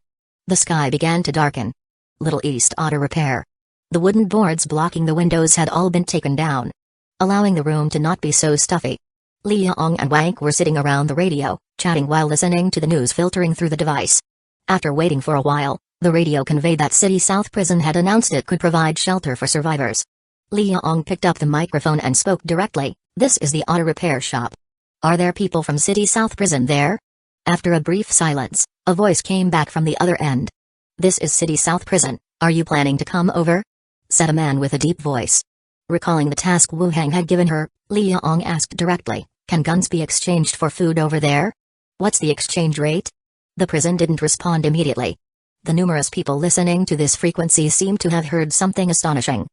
The sky began to darken. Little East Auto Repair. The wooden boards blocking the windows had all been taken down, allowing the room to not be so stuffy. Liang and Wank were sitting around the radio, chatting while listening to the news filtering through the device. After waiting for a while, the radio conveyed that City South Prison had announced it could provide shelter for survivors. Liang picked up the microphone and spoke directly. This is the auto repair shop. Are there people from City South Prison there? After a brief silence, a voice came back from the other end. This is City South Prison, are you planning to come over? Said a man with a deep voice. Recalling the task Wu Hang had given her, Liang asked directly, can guns be exchanged for food over there? What's the exchange rate? The prison didn't respond immediately. The numerous people listening to this frequency seemed to have heard something astonishing.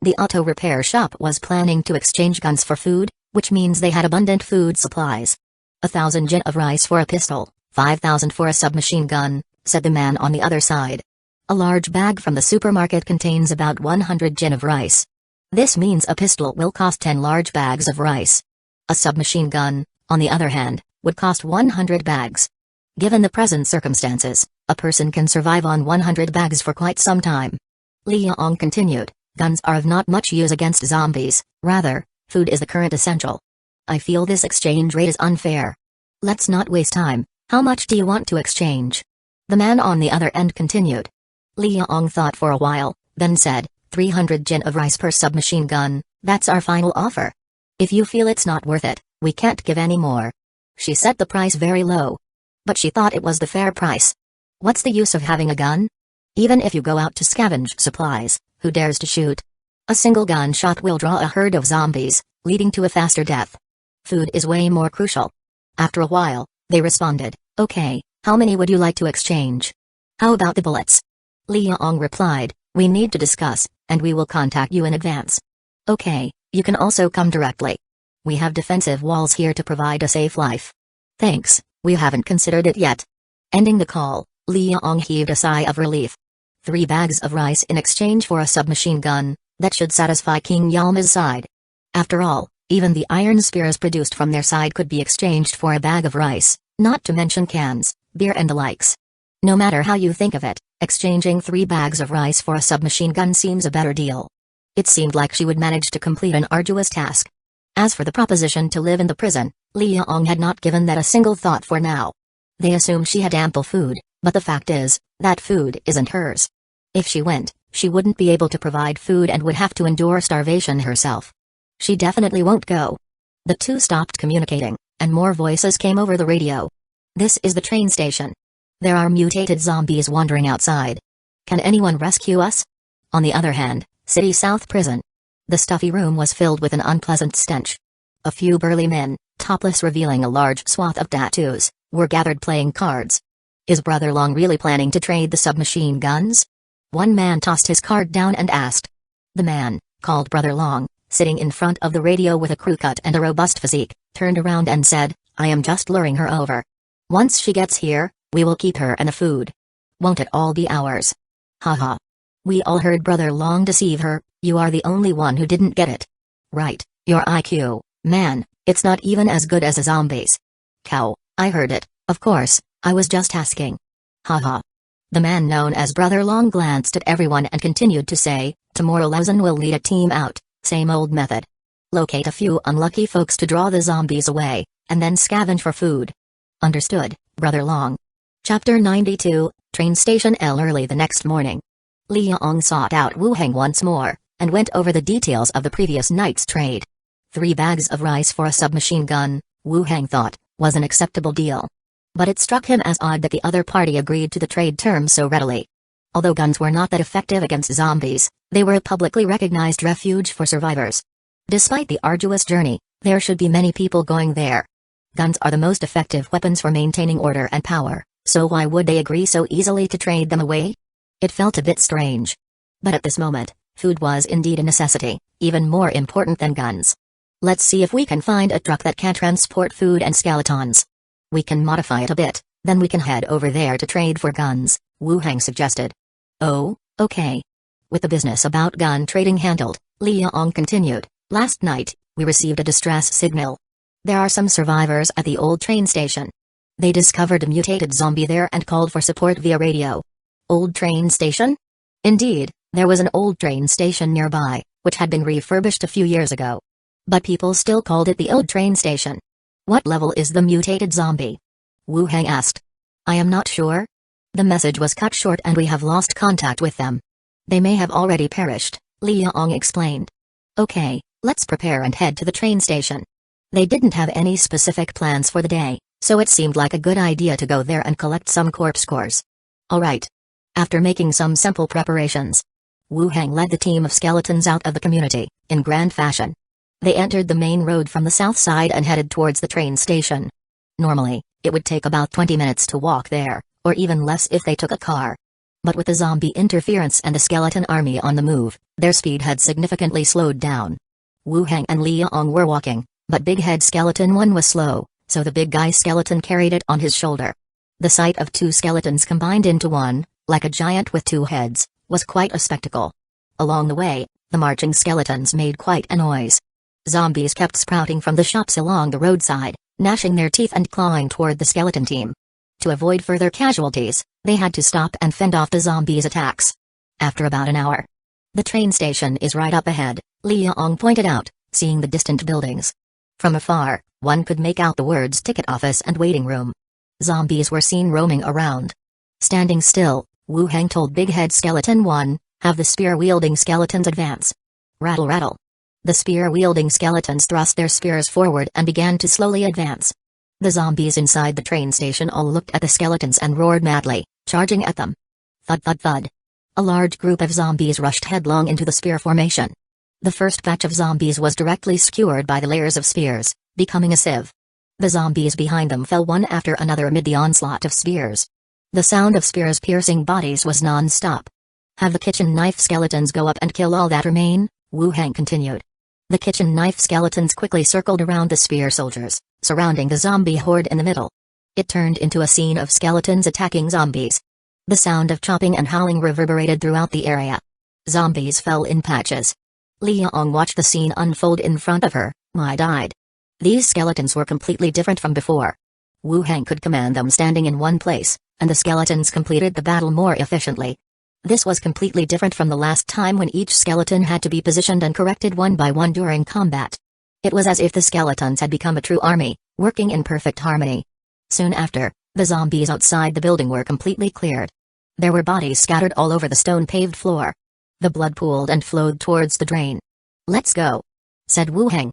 The auto repair shop was planning to exchange guns for food, which means they had abundant food supplies. 1,000 jin of rice for a pistol, 5,000 for a submachine gun, said the man on the other side. A large bag from the supermarket contains about 100 jin of rice. This means a pistol will cost 10 large bags of rice. A submachine gun, on the other hand, would cost 100 bags. Given the present circumstances, a person can survive on 100 bags for quite some time. Liang continued, guns are of not much use against zombies, rather, food is the current essential. I feel this exchange rate is unfair. Let's not waste time, how much do you want to exchange? The man on the other end continued. Liang thought for a while, then said, 300 jin of rice per submachine gun, that's our final offer. If you feel it's not worth it, we can't give any more. She set the price very low. But she thought it was the fair price. What's the use of having a gun? Even if you go out to scavenge supplies, who dares to shoot? A single gunshot will draw a herd of zombies, leading to a faster death. Food is way more crucial. After a while, they responded, okay, how many would you like to exchange? How about the bullets? Liang replied, we need to discuss, and we will contact you in advance. Okay, you can also come directly. We have defensive walls here to provide a safe life. Thanks, we haven't considered it yet. Ending the call, Liang heaved a sigh of relief. 3 bags of rice in exchange for a submachine gun, that should satisfy King Yalma's side. After all, even the iron spears produced from their side could be exchanged for a bag of rice, not to mention cans, beer and the likes. No matter how you think of it, exchanging 3 bags of rice for a submachine gun seems a better deal. It seemed like she would manage to complete an arduous task. As for the proposition to live in the prison, Liang had not given that a single thought for now. They assumed she had ample food, but the fact is, that food isn't hers. If she went, she wouldn't be able to provide food and would have to endure starvation herself. She definitely won't go. The two stopped communicating, and more voices came over the radio. This is the train station. There are mutated zombies wandering outside. Can anyone rescue us? On the other hand, City South Prison. The stuffy room was filled with an unpleasant stench. A few burly men, topless revealing a large swath of tattoos, were gathered playing cards. Is Brother Long really planning to trade the submachine guns? One man tossed his card down and asked. The man, called Brother Long, sitting in front of the radio with a crew cut and a robust physique, turned around and said, I am just luring her over. Once she gets here, we will keep her and the food. Won't it all be ours? Haha. We all heard Brother Long deceive her, you are the only one who didn't get it. Right, your IQ, man, it's not even as good as a zombie's. Cow, I heard it, of course, I was just asking. Haha. The man known as Brother Long glanced at everyone and continued to say, tomorrow Lausen will lead a team out, same old method. Locate a few unlucky folks to draw the zombies away, and then scavenge for food. Understood, Brother Long. Chapter 92, Train Station L. Early the next morning. Liang sought out Wu Heng once more, and went over the details of the previous night's trade. 3 bags of rice for a submachine gun, Wu Heng thought, was an acceptable deal. But it struck him as odd that the other party agreed to the trade terms so readily. Although guns were not that effective against zombies, they were a publicly recognized refuge for survivors. Despite the arduous journey, there should be many people going there. Guns are the most effective weapons for maintaining order and power, so why would they agree so easily to trade them away? It felt a bit strange. But at this moment, food was indeed a necessity, even more important than guns. Let's see if we can find a truck that can transport food and skeletons. We can modify it a bit, then we can head over there to trade for guns, Wu Heng suggested. Oh, okay. With the business about gun trading handled, Liang continued, last night, we received a distress signal. There are some survivors at the old train station. They discovered a mutated zombie there and called for support via radio. Old train station? Indeed, there was an old train station nearby, which had been refurbished a few years ago. But people still called it the old train station. What level is the mutated zombie? Wu Heng asked. I am not sure. The message was cut short and we have lost contact with them. They may have already perished, Li Yong explained. Okay, let's prepare and head to the train station. They didn't have any specific plans for the day, so it seemed like a good idea to go there and collect some corpse cores. Alright. After making some simple preparations, Wu Heng led the team of skeletons out of the community, in grand fashion. They entered the main road from the south side and headed towards the train station. Normally, it would take about 20 minutes to walk there, or even less if they took a car. But with the zombie interference and the skeleton army on the move, their speed had significantly slowed down. Wu Heng and Li Yong were walking, but Big Head Skeleton 1 was slow, so the big guy skeleton carried it on his shoulder. The sight of two skeletons combined into one, like a giant with two heads, was quite a spectacle. Along the way, the marching skeletons made quite a noise. Zombies kept sprouting from the shops along the roadside, gnashing their teeth and clawing toward the skeleton team. To avoid further casualties, they had to stop and fend off the zombies' attacks. After about an hour. The train station is right up ahead, Li Yong pointed out, seeing the distant buildings. From afar, one could make out the words ticket office and waiting room. Zombies were seen roaming around. Standing still, Wu Heng told Big Head Skeleton 1, have the spear-wielding skeletons advance. Rattle rattle. The spear-wielding skeletons thrust their spears forward and began to slowly advance. The zombies inside the train station all looked at the skeletons and roared madly, charging at them. Thud thud thud. A large group of zombies rushed headlong into the spear formation. The first batch of zombies was directly skewered by the layers of spears, becoming a sieve. The zombies behind them fell one after another amid the onslaught of spears. The sound of spears piercing bodies was non-stop. Have the kitchen knife skeletons go up and kill all that remain, Wu Heng continued. The kitchen knife skeletons quickly circled around the spear soldiers, surrounding the zombie horde in the middle. It turned into a scene of skeletons attacking zombies. The sound of chopping and howling reverberated throughout the area. Zombies fell in patches. Li Yong watched the scene unfold in front of her, wide-eyed. These skeletons were completely different from before. Wu Heng could command them standing in one place, and the skeletons completed the battle more efficiently. This was completely different from the last time when each skeleton had to be positioned and corrected one by one during combat. It was as if the skeletons had become a true army, working in perfect harmony. Soon after, the zombies outside the building were completely cleared. There were bodies scattered all over the stone-paved floor. The blood pooled and flowed towards the drain. Let's go, said Wu Heng.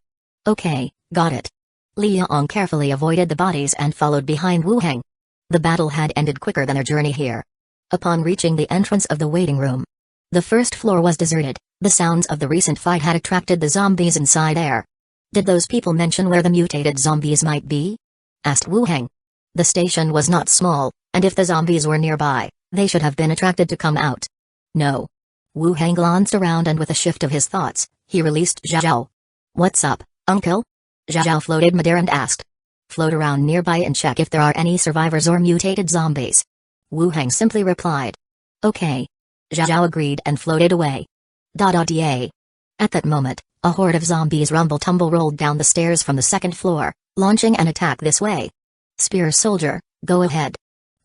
Okay, got it. Li Yong carefully avoided the bodies and followed behind Wu Heng. The battle had ended quicker than their journey here. Upon reaching the entrance of the waiting room, the first floor was deserted. The sounds of the recent fight had attracted the zombies inside there. Did those people mention where the mutated zombies might be? Asked Wu Heng. The station was not small, and if the zombies were nearby, they should have been attracted to come out. No. Wu Heng glanced around and with a shift of his thoughts, he released Zhao. What's up, uncle? Zhao floated midair and asked. Float around nearby and check if there are any survivors or mutated zombies. Wu Heng simply replied. Okay. Zhao agreed and floated away. Da-da-da. At that moment, a horde of zombies rumble-tumble rolled down the stairs from the second floor, launching an attack this way. Spear soldier, go ahead.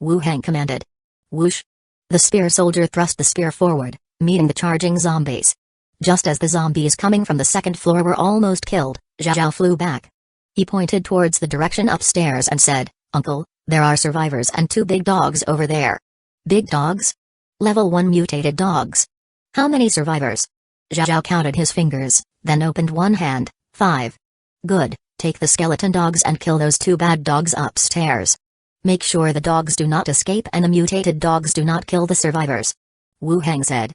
Wu Heng commanded. Whoosh. The spear soldier thrust the spear forward, meeting the charging zombies. Just as the zombies coming from the second floor were almost killed, Zhao flew back. He pointed towards the direction upstairs and said, Uncle, there are survivors and two big dogs over there. Big dogs? Level 1 mutated dogs. How many survivors? Zhao counted his fingers, then opened one hand. 5. Good, take the skeleton dogs and kill those two bad dogs upstairs. Make sure the dogs do not escape and the mutated dogs do not kill the survivors. Wu Heng said.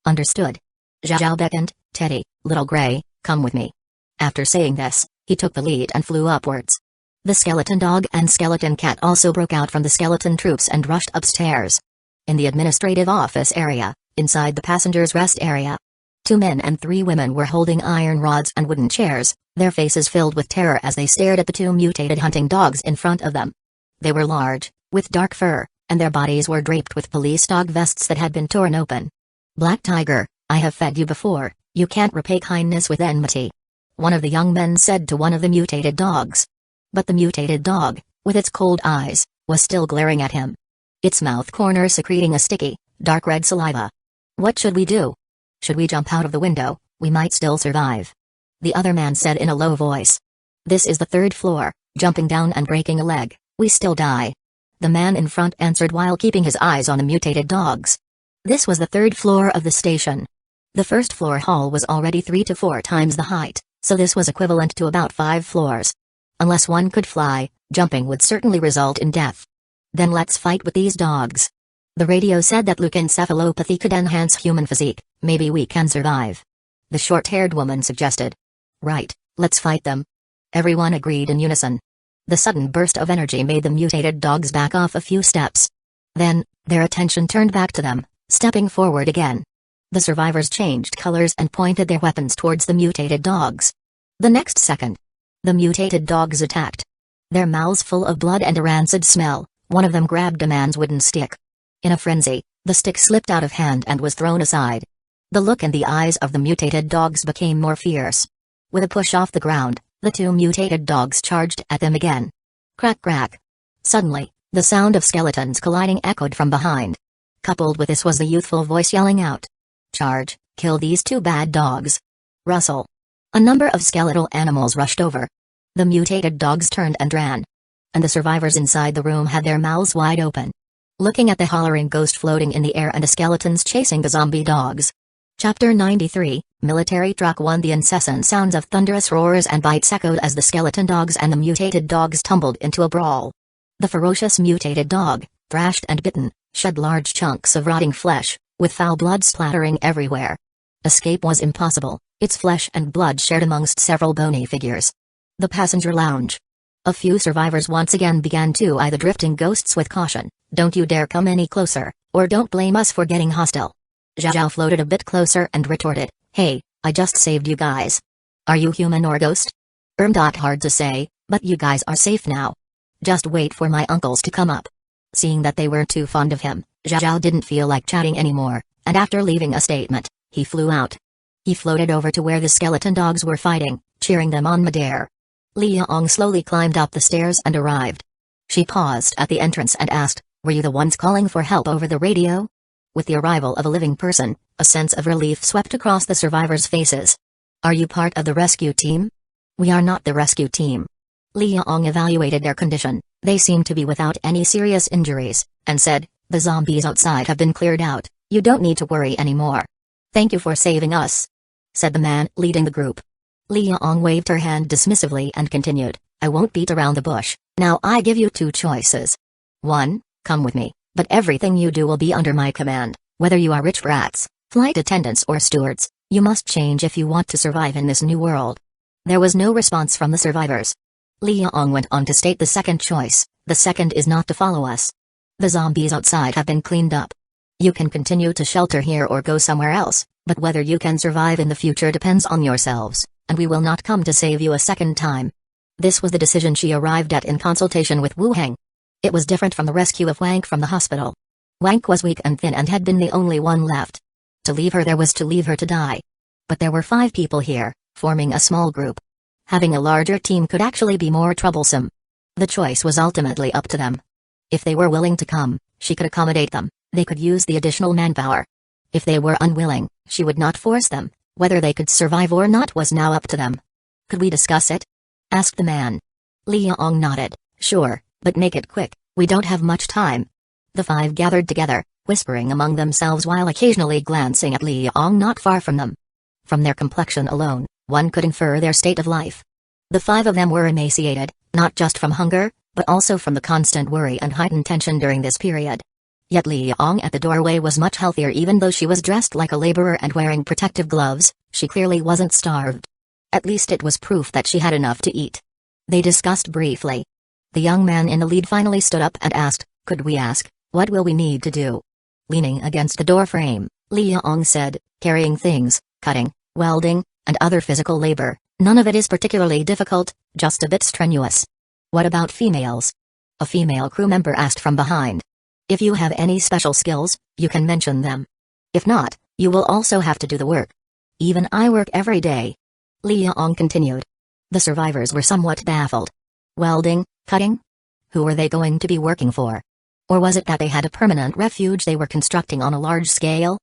Understood. Zhao beckoned, Teddy, little gray, come with me. After saying this, he took the lead and flew upwards. The skeleton dog and skeleton cat also broke out from the skeleton troops and rushed upstairs. In the administrative office area, inside the passengers' rest area, 2 men and 3 women were holding iron rods and wooden chairs, their faces filled with terror as they stared at the 2 mutated hunting dogs in front of them. They were large, with dark fur, and their bodies were draped with police dog vests that had been torn open. Black Tiger, I have fed you before, you can't repay kindness with enmity. One of the young men said to one of the mutated dogs. But the mutated dog, with its cold eyes, was still glaring at him. Its mouth corner secreting a sticky, dark red saliva. What should we do? Should we jump out of the window? We might still survive. The other man said in a low voice. This is the 3rd floor, jumping down and breaking a leg, we still die. The man in front answered while keeping his eyes on the mutated dogs. This was the third floor of the station. The first floor hall was already 3 to 4 times the height, so this was equivalent to about 5 floors. Unless one could fly, jumping would certainly result in death. Then let's fight with these dogs. The radio said that leukencephalopathy could enhance human physique, maybe we can survive. The short-haired woman suggested. Right, let's fight them. Everyone agreed in unison. The sudden burst of energy made the mutated dogs back off a few steps. Then, their attention turned back to them, stepping forward again. The survivors changed colors and pointed their weapons towards the mutated dogs. The next second, the mutated dogs attacked. Their mouths full of blood and a rancid smell, one of them grabbed a man's wooden stick. In a frenzy, the stick slipped out of hand and was thrown aside. The look in the eyes of the mutated dogs became more fierce. With a push off the ground, the 2 mutated dogs charged at them again. Crack crack. Suddenly, the sound of skeletons colliding echoed from behind. Coupled with this was the youthful voice yelling out. Charge, kill these 2 bad dogs. Rustle. A number of skeletal animals rushed over. The mutated dogs turned and ran. And the survivors inside the room had their mouths wide open, looking at the hollering ghost floating in the air and the skeletons chasing the zombie dogs. Chapter 93, Military Truck 1. The incessant sounds of thunderous roars and bites echoed as the skeleton dogs and the mutated dogs tumbled into a brawl. The ferocious mutated dog, thrashed and bitten, shed large chunks of rotting flesh, with foul blood splattering everywhere. Escape was impossible, its flesh and blood shared amongst several bony figures. The passenger lounge. A few survivors once again began to eye the drifting ghosts with caution. Don't you dare come any closer, or don't blame us for getting hostile. Zhao floated a bit closer and retorted, hey, I just saved you guys. Are you human or ghost? Hard to say, but you guys are safe now. Just wait for my uncles to come up. Seeing that they were too fond of him, Zhao didn't feel like chatting anymore, and after leaving a statement, he flew out. He floated over to where the skeleton dogs were fighting, cheering them on midair. Liang slowly climbed up the stairs and arrived. She paused at the entrance and asked, were you the ones calling for help over the radio? With the arrival of a living person, a sense of relief swept across the survivors' faces. Are you part of the rescue team? We are not the rescue team. Liang evaluated their condition. They seemed to be without any serious injuries, and said, the zombies outside have been cleared out, you don't need to worry anymore. Thank you for saving us, said the man leading the group. Liang waved her hand dismissively and continued, I won't beat around the bush, now I give you 2 choices. 1, come with me, but everything you do will be under my command, whether you are rich brats, flight attendants or stewards, you must change if you want to survive in this new world. There was no response from the survivors. Liang went on to state the second choice, the second is not to follow us. The zombies outside have been cleaned up. You can continue to shelter here or go somewhere else, but whether you can survive in the future depends on yourselves, and we will not come to save you a second time. This was the decision she arrived at in consultation with Wu Heng. It was different from the rescue of Wank from the hospital. Wank was weak and thin and had been the only one left. To leave her there was to leave her to die. But there were 5 people here, forming a small group. Having a larger team could actually be more troublesome. The choice was ultimately up to them. If they were willing to come, she could accommodate them, they could use the additional manpower. If they were unwilling, she would not force them, whether they could survive or not was now up to them. Could we discuss it? Asked the man. Liang nodded, sure, but make it quick, we don't have much time. The 5 gathered together, whispering among themselves while occasionally glancing at Liang not far from them. From their complexion alone, one could infer their state of life. The 5 of them were emaciated, not just from hunger, but also from the constant worry and heightened tension during this period. Yet Liang at the doorway was much healthier even though she was dressed like a laborer and wearing protective gloves, she clearly wasn't starved. At least it was proof that she had enough to eat. They discussed briefly. The young man in the lead finally stood up and asked, could we ask, what will we need to do? Leaning against the door frame, Liang said, carrying things, cutting, welding, and other physical labor, none of it is particularly difficult, just a bit strenuous. What about females? A female crew member asked from behind. If you have any special skills, you can mention them. If not, you will also have to do the work. Even I work every day. Liang continued. The survivors were somewhat baffled. Welding, cutting? Who were they going to be working for? Or was it that they had a permanent refuge they were constructing on a large scale?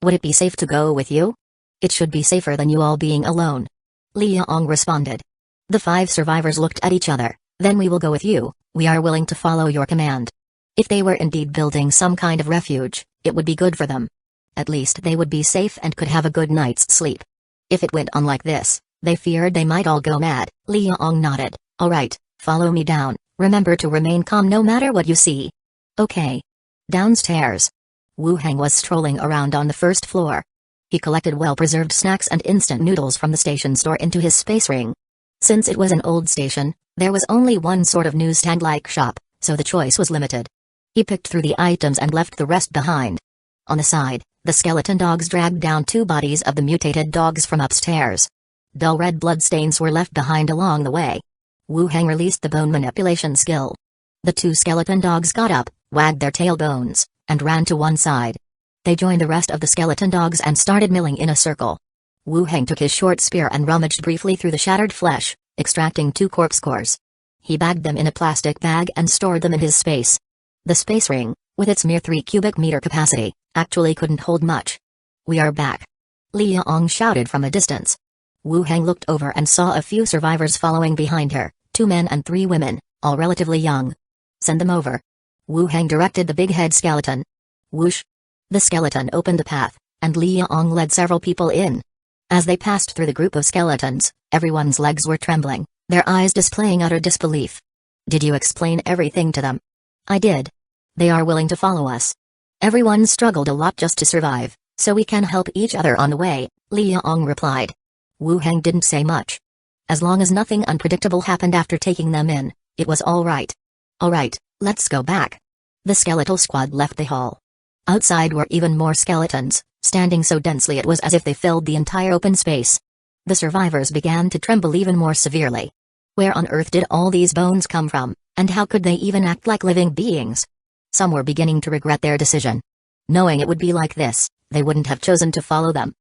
Would it be safe to go with you? It should be safer than you all being alone. Liang responded. The 5 survivors looked at each other, Then we will go with you. We are willing to follow your command. If they were indeed building some kind of refuge, it would be good for them. At least they would be safe and could have a good night's sleep. If it went on like this, they feared they might all go mad. Liang nodded. All right, follow me down. Remember to remain calm no matter what you see. Okay. Downstairs. Wu Heng was strolling around on the first floor. He collected well-preserved snacks and instant noodles from the station store into his space ring. Since it was an old station, there was only one sort of newsstand-like shop, so the choice was limited. He picked through the items and left the rest behind. On the side, the skeleton dogs dragged down 2 bodies of the mutated dogs from upstairs. Dull red bloodstains were left behind along the way. Wu Heng released the bone manipulation skill. The 2 skeleton dogs got up, wagged their tailbones, and ran to one side. They joined the rest of the skeleton dogs and started milling in a circle. Wu Heng took his short spear and rummaged briefly through the shattered flesh, extracting 2 corpse cores. He bagged them in a plastic bag and stored them in his space. The space ring, with its mere 3 cubic meter capacity, actually couldn't hold much. We are back. Liang shouted from a distance. Wu Heng looked over and saw a few survivors following behind her, 2 men and 3 women, all relatively young. Send them over. Wu Heng directed the big head skeleton. Whoosh! The skeleton opened a path, and Liang led several people in. As they passed through the group of skeletons, everyone's legs were trembling, their eyes displaying utter disbelief. Did you explain everything to them? I did. They are willing to follow us. Everyone struggled a lot just to survive, so we can help each other on the way, Liang replied. Wu Heng didn't say much. As long as nothing unpredictable happened after taking them in, it was all right. All right, let's go back. The skeletal squad left the hall. Outside were even more skeletons, standing so densely it was as if they filled the entire open space. The survivors began to tremble even more severely. Where on earth did all these bones come from, and how could they even act like living beings? Some were beginning to regret their decision. Knowing it would be like this, they wouldn't have chosen to follow them.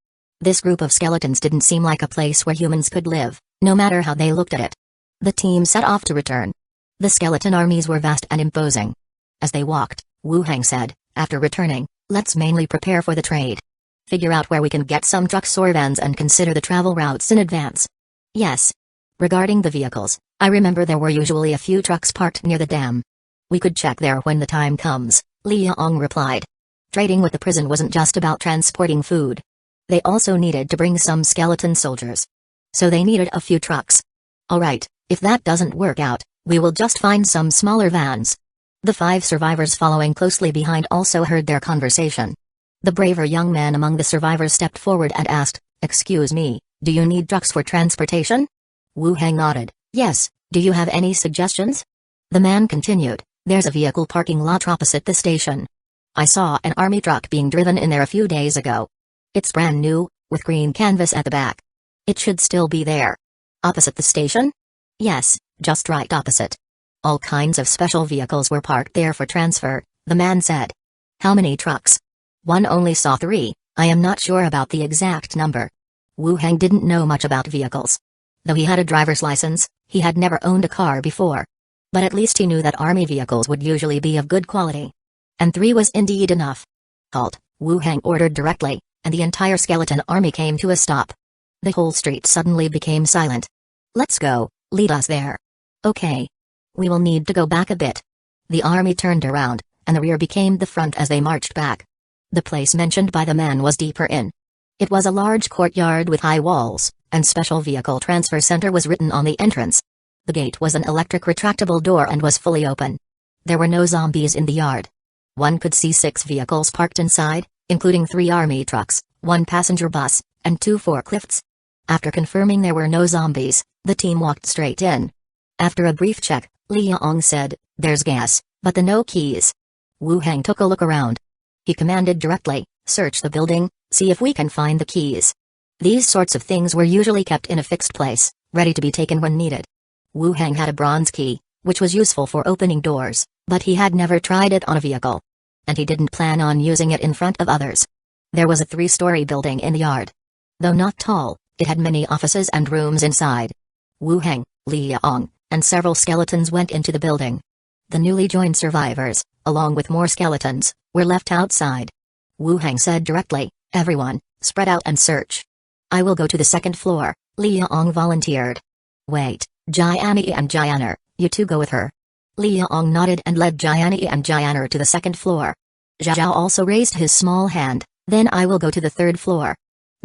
This group of skeletons didn't seem like a place where humans could live, no matter how they looked at it. The team set off to return. The skeleton armies were vast and imposing. As they walked, Wu Heng said, after returning, let's mainly prepare for the trade. Figure out where we can get some trucks or vans and consider the travel routes in advance. Yes. Regarding the vehicles, I remember there were usually a few trucks parked near the dam. We could check there when the time comes, Liang replied. Trading with the prison wasn't just about transporting food. They also needed to bring some skeleton soldiers. So they needed a few trucks. Alright, if that doesn't work out, we will just find some smaller vans. The 5 survivors following closely behind also heard their conversation. The braver young man among the survivors stepped forward and asked, "Excuse me, do you need trucks for transportation?" Wu Heng nodded, "Yes, do you have any suggestions?" The man continued, "There's a vehicle parking lot opposite the station. I saw an army truck being driven in there a few days ago. It's brand new, with green canvas at the back. It should still be there." "Opposite the station?" "Yes, just right opposite. All kinds of special vehicles were parked there for transfer," the man said. "How many trucks?" "One only saw 3, I am not sure about the exact number." Wu Heng didn't know much about vehicles. Though he had a driver's license, he had never owned a car before. But at least he knew that army vehicles would usually be of good quality. And 3 was indeed enough. "Halt," Wu Heng ordered directly, and the entire skeleton army came to a stop. The whole street suddenly became silent. "Let's go, lead us there." "Okay. We will need to go back a bit." The army turned around, and the rear became the front as they marched back. The place mentioned by the man was deeper in. It was a large courtyard with high walls, and Special Vehicle Transfer Center was written on the entrance. The gate was an electric retractable door and was fully open. There were no zombies in the yard. One could see 6 vehicles parked inside, including 3 army trucks, 1 passenger bus, and 2 forklifts. After confirming there were no zombies, the team walked straight in. After a brief check, Liang said, "There's gas, but no keys." Wu Heng took a look around. He commanded directly, "Search the building, see if we can find the keys." These sorts of things were usually kept in a fixed place, ready to be taken when needed. Wu Heng had a bronze key, which was useful for opening doors, but he had never tried it on a vehicle. And he didn't plan on using it in front of others. There was a 3-story building in the yard. Though not tall, it had many offices and rooms inside. Wu Heng, Liang, and several skeletons went into the building. The newly joined survivors, along with more skeletons, were left outside. Wu Heng said directly, "Everyone, spread out and search." "I will go to the 2nd floor," Liang volunteered. "Wait, Jianyi and Jianer, You two go with her. Li Yong nodded and led Jiani and Jianer to the second floor. Zhao also raised his small hand. Then I will go to the third floor.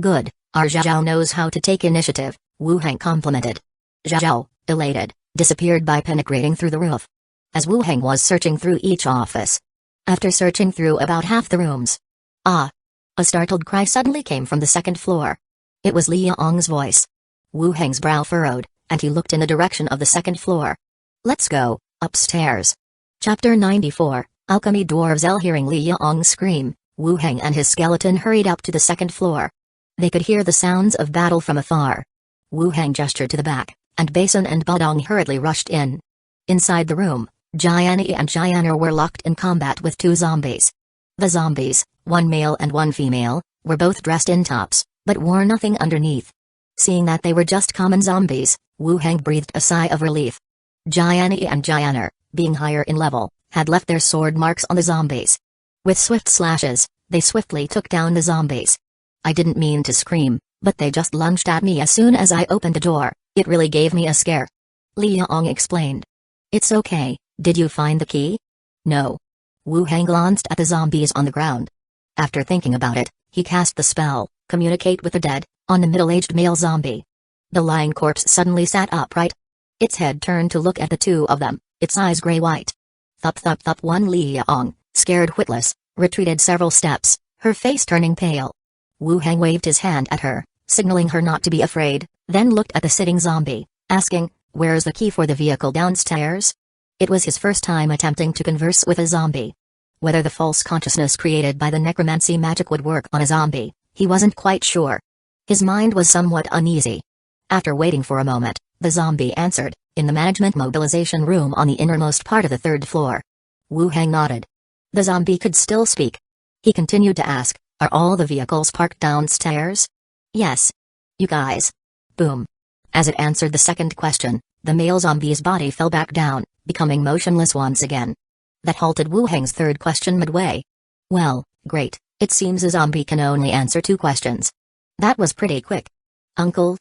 Good, our Zhao knows how to take initiative, Wu Heng complimented. Zhao, elated, disappeared by penetrating through the roof. As Wu Heng was searching through each office. After searching through about half the rooms. Ah! A startled cry suddenly came from the second floor. It was Li Yong's voice. Wu Heng's brow furrowed, and he looked in the direction of the second floor. Let's go, upstairs. Chapter 94, Alchemy Dwarves L. Hearing Li Yong scream, Wu Heng and his skeleton hurried up to the second floor. They could hear the sounds of battle from afar. Wu Heng gestured to the back, and Basin and Badong hurriedly rushed in. Inside the room, Jiani and Jianer were locked in combat with two zombies. The zombies, one male and one female, were both dressed in tops, but wore nothing underneath. Seeing that they were just common zombies, Wu Heng breathed a sigh of relief. Jiani and Jianer, being higher in level, had left their sword marks on the zombies. With swift slashes, they swiftly took down the zombies. I didn't mean to scream, but they just lunged at me as soon as I opened the door. It really gave me a scare. Li Yong explained. It's okay, did you find the key? No. Wu Heng glanced at the zombies on the ground. After thinking about it, he cast the spell, Communicate with the Dead, on the middle-aged male zombie. The lying corpse suddenly sat upright. Its head turned to look at the two of them, its eyes gray-white. Thup thup thup. One Li Yong, scared witless, retreated several steps, her face turning pale. Wu Heng waved his hand at her, signaling her not to be afraid, then looked at the sitting zombie, asking, "Where's the key for the vehicle downstairs?" It was his first time attempting to converse with a zombie. Whether the false consciousness created by the necromancy magic would work on a zombie, he wasn't quite sure. His mind was somewhat uneasy. After waiting for a moment, the zombie answered, "In the management mobilization room on the innermost part of the third floor." Wu Heng nodded. The zombie could still speak. He continued to ask, "Are all the vehicles parked downstairs?" "Yes." "You guys?" Boom. As it answered the second question, the male zombie's body fell back down, becoming motionless once again. That halted Wu Heng's third question midway. Well, great, it seems a zombie can only answer two questions. That was pretty quick. Uncle,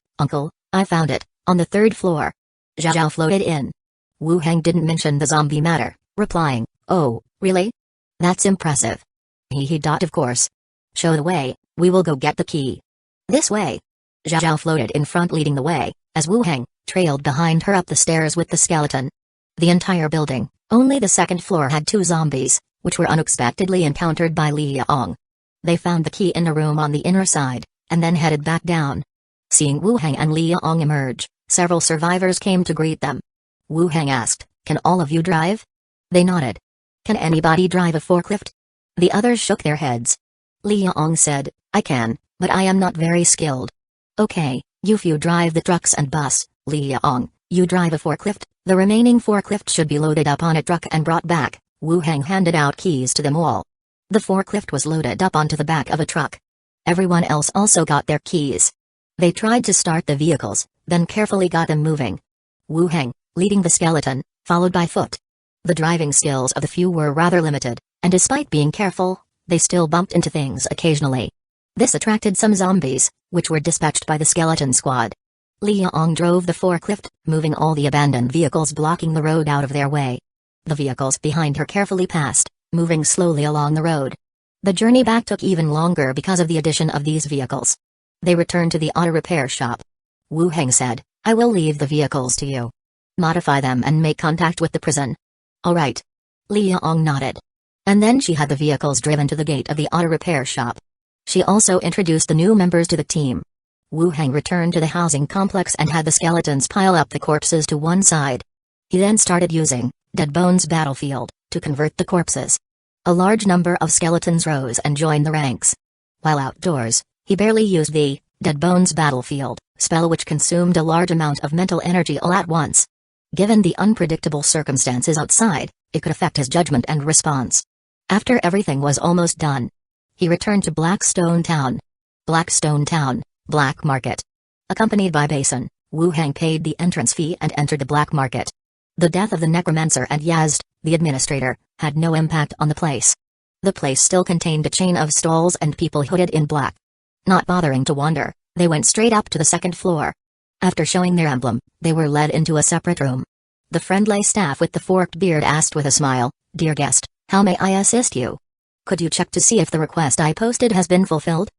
I found it, on the third floor." Zhao floated in. Wu Heng didn't mention the zombie matter, replying, "Oh, really? That's impressive." Of course. "Show the way, we will go get the key." "This way." Zhao floated in front leading the way, as Wu Heng trailed behind her up the stairs with the skeleton. The entire building, only the second floor had two zombies, which were unexpectedly encountered by Li Yong. They found the key in a room on the inner side, and then headed back down. Seeing Wu Heng and Li Yong emerge, several survivors came to greet them. Wu Heng asked, "Can all of you drive?" They nodded. "Can anybody drive a forklift?" The others shook their heads. Li Yong said, "I can, but I am not very skilled." "Okay, you few drive the trucks and bus, Li Yong, you drive a forklift." The remaining forklift should be loaded up on a truck and brought back. Wu Heng handed out keys to them all. The forklift was loaded up onto the back of a truck. Everyone else also got their keys. They tried to start the vehicles, then carefully got them moving. Wu Heng, leading the skeleton, followed by Foot. The driving skills of the few were rather limited, and despite being careful, they still bumped into things occasionally. This attracted some zombies, which were dispatched by the skeleton squad. Li Yong drove the forklift, moving all the abandoned vehicles blocking the road out of their way. The vehicles behind her carefully passed, moving slowly along the road. The journey back took even longer because of the addition of these vehicles. They returned to the auto repair shop. Wu Heng said, "I will leave the vehicles to you. Modify them and make contact with the prison." "All right." Li Yong nodded. And then she had the vehicles driven to the gate of the auto repair shop. She also introduced the new members to the team. Wu Heng returned to the housing complex and had the skeletons pile up the corpses to one side. He then started using Dead Bones Battlefield to convert the corpses. A large number of skeletons rose and joined the ranks. While outdoors, he barely used the Dead Bones Battlefield spell, which consumed a large amount of mental energy all at once. Given the unpredictable circumstances outside, it could affect his judgment and response. After everything was almost done, he returned to Blackstone Town. Blackstone Town, Black Market. Accompanied by Basin, Wu Heng paid the entrance fee and entered the black market. The death of the Necromancer and Yazd, the administrator, had no impact on the place. The place still contained a chain of stalls and people hooded in black. Not bothering to wander, they went straight up to the second floor. After showing their emblem, they were led into a separate room. The friendly staff with the forked beard asked with a smile, "Dear guest, how may I assist you? Could you check to see if the request I posted has been fulfilled?"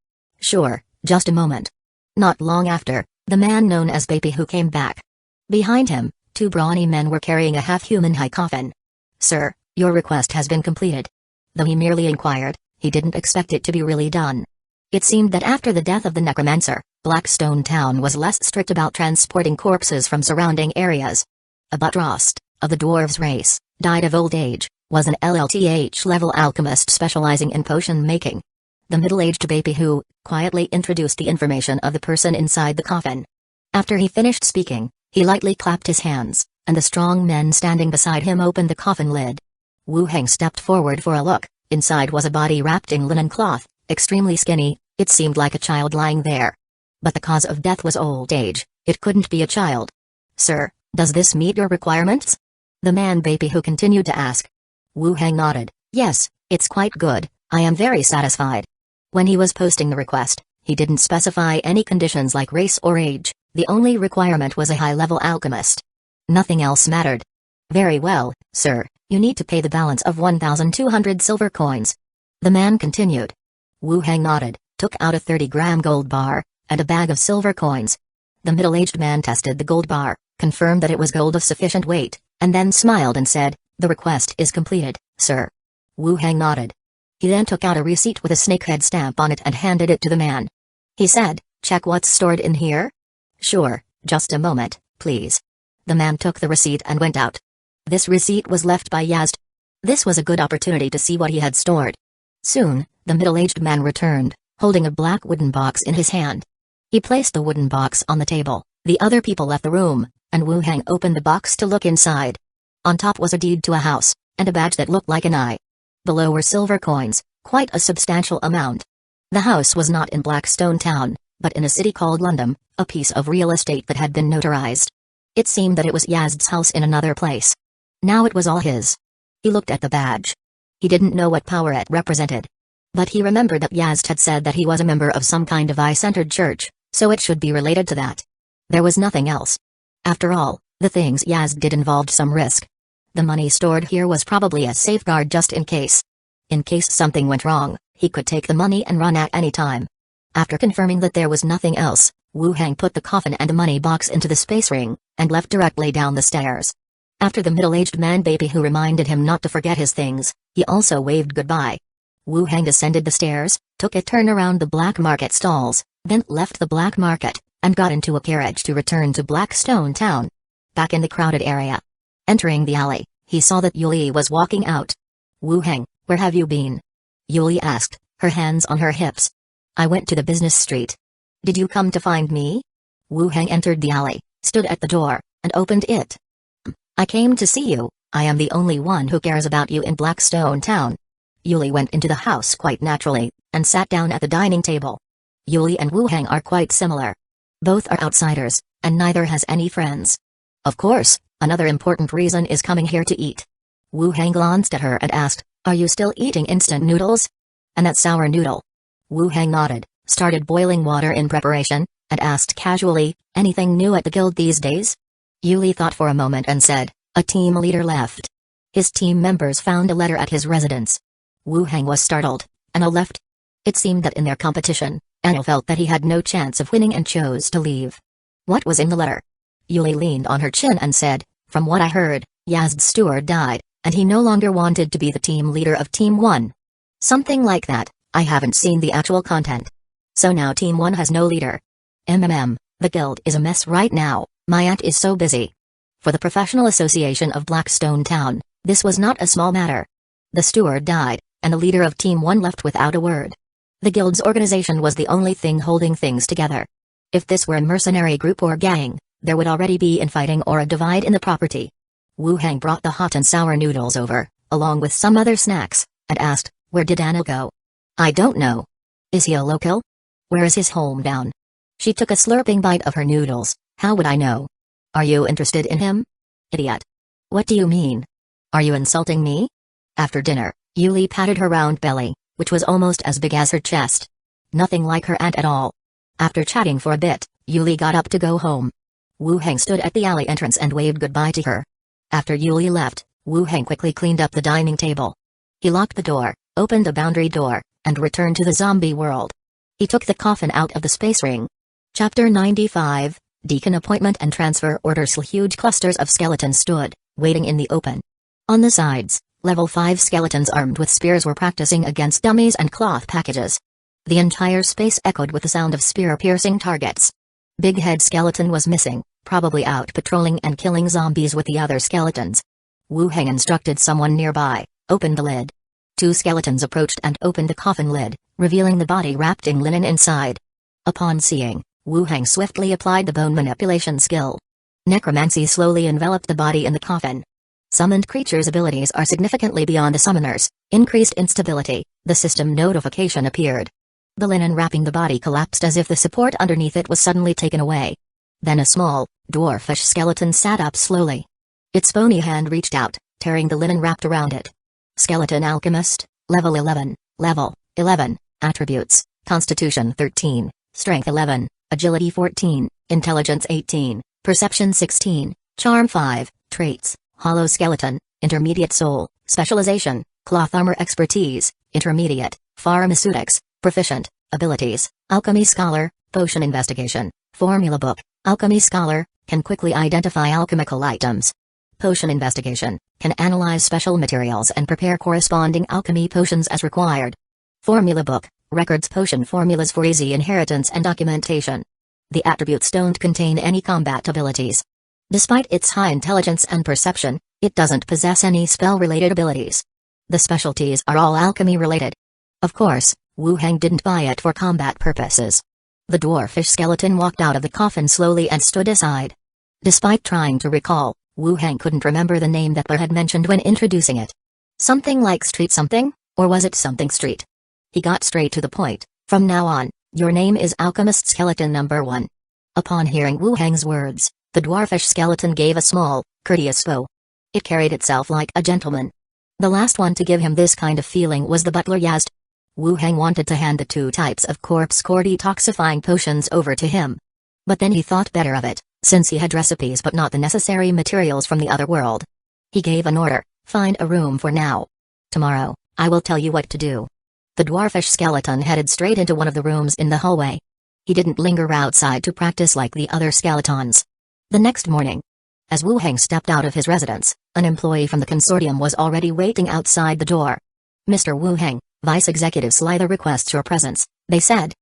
"Sure, just a moment." Not long after, the man known as Baby Who came back. Behind him, two brawny men were carrying a half-human high coffin. "Sir, your request has been completed." Though he merely inquired, he didn't expect it to be really done. It seemed that after the death of the Necromancer, Blackstone Town was less strict about transporting corpses from surrounding areas. Abatrost, of the dwarves race, died of old age, was an LLTH-level alchemist specializing in potion making. The middle-aged Baby Who quietly introduced the information of the person inside the coffin. After he finished speaking, he lightly clapped his hands, and the strong men standing beside him opened the coffin lid. Wu Heng stepped forward for a look. Inside was a body wrapped in linen cloth, extremely skinny. It seemed like a child lying there. But the cause of death was old age. It couldn't be a child. "Sir, does this meet your requirements?" the man Baby Who continued to ask. Wu Heng nodded. "Yes, it's quite good. I am very satisfied." When he was posting the request, he didn't specify any conditions like race or age. The only requirement was a high-level alchemist. Nothing else mattered. "Very well, sir, you need to pay the balance of 1,200 silver coins." The man continued. Wu Heng nodded, took out a 30-gram gold bar, and a bag of silver coins. The middle-aged man tested the gold bar, confirmed that it was gold of sufficient weight, and then smiled and said, "The request is completed, sir." Wu Heng nodded. He then took out a receipt with a snakehead stamp on it and handed it to the man. He said, "Check what's stored in here?" "Sure, just a moment, please." The man took the receipt and went out. This receipt was left by Yazd. This was a good opportunity to see what he had stored. Soon, the middle-aged man returned, holding a black wooden box in his hand. He placed the wooden box on the table. The other people left the room, and Wu Heng opened the box to look inside. On top was a deed to a house, and a badge that looked like an eye. Below were silver coins, quite a substantial amount. The house was not in Blackstone Town, but in a city called London, a piece of real estate that had been notarized. It seemed that it was Yazd's house in another place. Now it was all his. He looked at the badge. He didn't know what power it represented. But he remembered that Yazd had said that he was a member of some kind of eye-centered church, so it should be related to that. There was nothing else. After all, the things Yazd did involved some risk. The money stored here was probably a safeguard just in case. In case something went wrong, he could take the money and run at any time. After confirming that there was nothing else, Wu Heng put the coffin and the money box into the space ring, and left directly down the stairs. After the middle-aged man Baby Who reminded him not to forget his things, he also waved goodbye. Wu Heng descended the stairs, took a turn around the black market stalls, then left the black market, and got into a carriage to return to Blackstone Town. Back in the crowded area. Entering the alley, he saw that Yuli was walking out. "Wu Heng, where have you been?" Yuli asked, her hands on her hips. "I went to the business street." "Did you come to find me?" Wu Heng entered the alley, stood at the door, and opened it. "I came to see you. I am the only one who cares about you in Blackstone Town." Yuli went into the house quite naturally, and sat down at the dining table. Yuli and Wu Heng are quite similar. Both are outsiders, and neither has any friends. Of course, another important reason is coming here to eat. Wu Heng glanced at her and asked, "Are you still eating instant noodles?" "And that sour noodle?" Wu Heng nodded, started boiling water in preparation, and asked casually, "Anything new at the guild these days?" Yuli thought for a moment and said, "A team leader left. His team members found a letter at his residence." Wu Heng was startled. "Anna left?" It seemed that in their competition, Anna felt that he had no chance of winning and chose to leave. "What was in the letter?" Yuli leaned on her chin and said, "From what I heard, Yazd's steward died, and he no longer wanted to be the team leader of Team 1. Something like that. I haven't seen the actual content. So now Team 1 has no leader. The guild is a mess right now. My aunt is so busy." For the Professional Association of Blackstone Town, this was not a small matter. The steward died, and the leader of Team 1 left without a word. The guild's organization was the only thing holding things together. If this were a mercenary group or gang, there would already be infighting or a divide in the property. Wu Heng brought the hot and sour noodles over, along with some other snacks, and asked, "Where did Anna go?" "I don't know." "Is he a local? Where is his hometown?" She took a slurping bite of her noodles. "How would I know? Are you interested in him?" "Idiot. What do you mean? Are you insulting me?" After dinner, Yuli patted her round belly, which was almost as big as her chest. Nothing like her aunt at all. After chatting for a bit, Yuli got up to go home. Wu Heng stood at the alley entrance and waved goodbye to her. After Yuli left, Wu Heng quickly cleaned up the dining table. He locked the door, opened a boundary door, and returned to the zombie world. He took the coffin out of the space ring. Chapter 95, Deacon Appointment and Transfer Orders. Huge clusters of skeletons stood, waiting in the open. On the sides, level 5 skeletons armed with spears were practicing against dummies and cloth packages. The entire space echoed with the sound of spear-piercing targets. Big Head Skeleton was missing, probably out patrolling and killing zombies with the other skeletons. Wu Heng instructed someone nearby, open the lid. 2 skeletons approached and opened the coffin lid, revealing the body wrapped in linen inside. Upon seeing, Wu Heng swiftly applied the bone manipulation skill. Necromancy slowly enveloped the body in the coffin. Summoned creatures' abilities are significantly beyond the summoner's. Increased instability, the system notification appeared. The linen wrapping the body collapsed as if the support underneath it was suddenly taken away. Then a small, dwarfish skeleton sat up slowly. Its bony hand reached out, tearing the linen wrapped around it. Skeleton Alchemist, Level 11, Level 11, Attributes, Constitution 13, Strength 11, Agility 14, Intelligence 18, Perception 16, Charm 5, Traits, Hollow Skeleton, Intermediate Soul, Specialization, Cloth Armor Expertise, Intermediate, Pharmaceutics, Proficient, Abilities, Alchemy Scholar, Potion Investigation, Formula Book, Alchemy Scholar, can quickly identify alchemical items. Potion Investigation, can analyze special materials and prepare corresponding alchemy potions as required. Formula Book, records potion formulas for easy inheritance and documentation. The attributes don't contain any combat abilities. Despite its high intelligence and perception, it doesn't possess any spell-related abilities. The specialties are all alchemy-related. Of course, Wu Heng didn't buy it for combat purposes. The dwarfish skeleton walked out of the coffin slowly and stood aside. Despite trying to recall, Wu Heng couldn't remember the name that Blair had mentioned when introducing it. Something like Street something, or was it something Street? He got straight to the point. From now on, your name is Alchemist Skeleton Number 1. Upon hearing Wu Heng's words, the dwarfish skeleton gave a small, courteous bow. It carried itself like a gentleman. The last one to give him this kind of feeling was the butler Yazd. Wu Heng wanted to hand the 2 types of corpse core detoxifying potions over to him. But then he thought better of it, since he had recipes but not the necessary materials from the other world. He gave an order, find a room for now. Tomorrow, I will tell you what to do. The dwarfish skeleton headed straight into one of the rooms in the hallway. He didn't linger outside to practice like the other skeletons. The next morning, as Wu Heng stepped out of his residence, an employee from the consortium was already waiting outside the door. Mr. Wu Heng, Vice Executive Slither requests your presence, they said.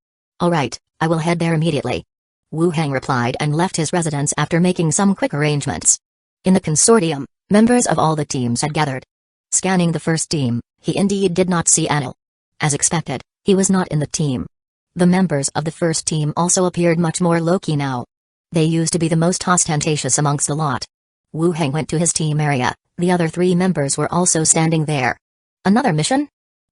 All right, I will head there immediately. Wu Heng replied and left his residence after making some quick arrangements. In the consortium, members of all the teams had gathered. Scanning the first team, he indeed did not see Anil. As expected, he was not in the team. The members of the first team also appeared much more low-key now. They used to be the most ostentatious amongst the lot. Wu Heng went to his team area, the other 3 members were also standing there. Another mission?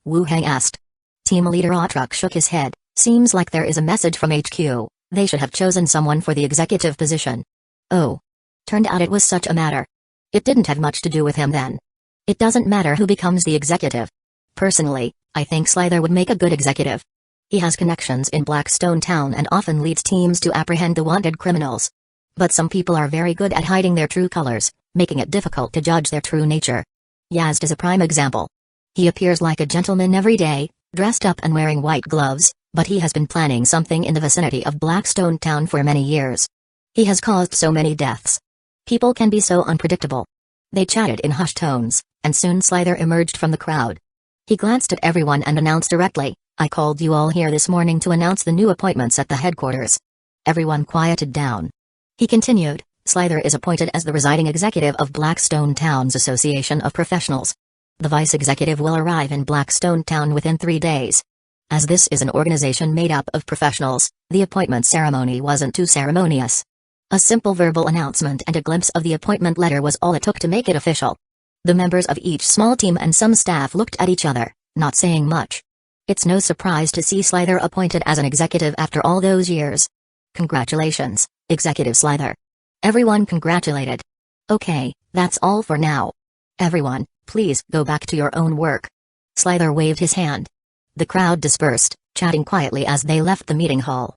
Wu Heng asked. Team leader Atruk shook his head, seems like there is a message from HQ, they should have chosen someone for the executive position. Oh. Turned out it was such a matter. It didn't have much to do with him then. It doesn't matter who becomes the executive. Personally, I think Slither would make a good executive. He has connections in Blackstone Town and often leads teams to apprehend the wanted criminals. But some people are very good at hiding their true colors, making it difficult to judge their true nature. Yazd is a prime example. He appears like a gentleman every day, dressed up and wearing white gloves, but he has been planning something in the vicinity of Blackstone Town for many years. He has caused so many deaths. People can be so unpredictable. They chatted in hushed tones, and soon Slither emerged from the crowd. He glanced at everyone and announced directly, I called you all here this morning to announce the new appointments at the headquarters. Everyone quieted down. He continued, Slither is appointed as the residing executive of Blackstone Town's Association of Professionals. The vice executive will arrive in Blackstone Town within 3 days. As this is an organization made up of professionals, the appointment ceremony wasn't too ceremonious. A simple verbal announcement and a glimpse of the appointment letter was all it took to make it official. The members of each small team and some staff looked at each other, not saying much. It's no surprise to see Slither appointed as an executive after all those years. Congratulations, Executive Slither. Everyone congratulated. Okay, that's all for now. Everyone, please go back to your own work. Slither waved his hand. The crowd dispersed, chatting quietly as they left the meeting hall.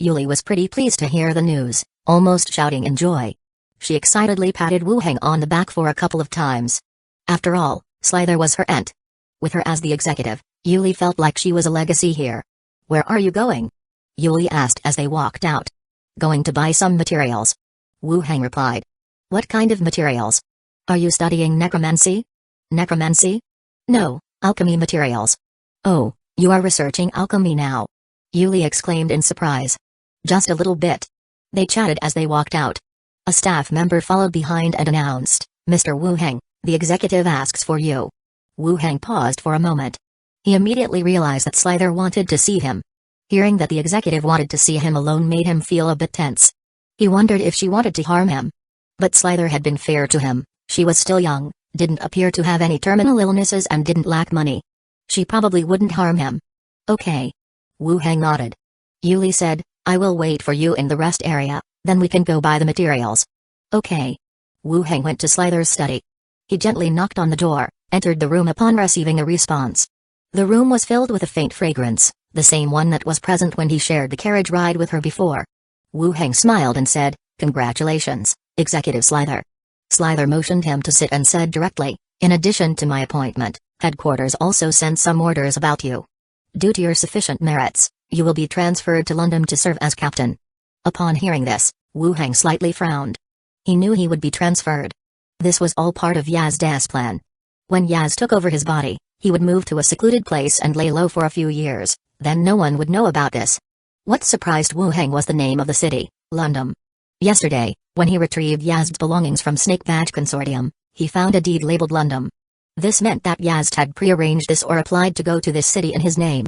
Yuli was pretty pleased to hear the news, almost shouting in joy. She excitedly patted Wu Heng on the back for a couple of times. After all, Slither was her aunt. With her as the executive, Yuli felt like she was a legacy here. "Where are you going?" Yuli asked as they walked out. "Going to buy some materials." Wu Heng replied. "What kind of materials? Are you studying necromancy?" "Necromancy? No, alchemy materials." "Oh, you are researching alchemy now?" Yuli exclaimed in surprise. "Just a little bit." They chatted as they walked out. A staff member followed behind and announced, "Mr. Wu Heng, the executive asks for you." Wu Heng paused for a moment. He immediately realized that Slither wanted to see him. Hearing that the executive wanted to see him alone made him feel a bit tense. He wondered if she wanted to harm him. But Slither had been fair to him. She was still young, didn't appear to have any terminal illnesses and didn't lack money. She probably wouldn't harm him. "Okay." Wu Heng nodded. Yuli said, "I will wait for you in the rest area, then we can go buy the materials." "Okay." Wu Heng went to Slither's study. He gently knocked on the door, entered the room upon receiving a response. The room was filled with a faint fragrance, the same one that was present when he shared the carriage ride with her before. Wu Heng smiled and said, "Congratulations, Executive Slither." Slither motioned him to sit and said directly, "In addition to my appointment, headquarters also sent some orders about you. Due to your sufficient merits, you will be transferred to London to serve as captain." Upon hearing this, Wu Heng slightly frowned. He knew he would be transferred. This was all part of Yazda's plan. When Yaz took over his body, he would move to a secluded place and lay low for a few years, then no one would know about this. What surprised Wu Heng was the name of the city, London. Yesterday, when he retrieved Yazd's belongings from Snake Badge Consortium, he found a deed labeled London. This meant that Yazd had prearranged this or applied to go to this city in his name.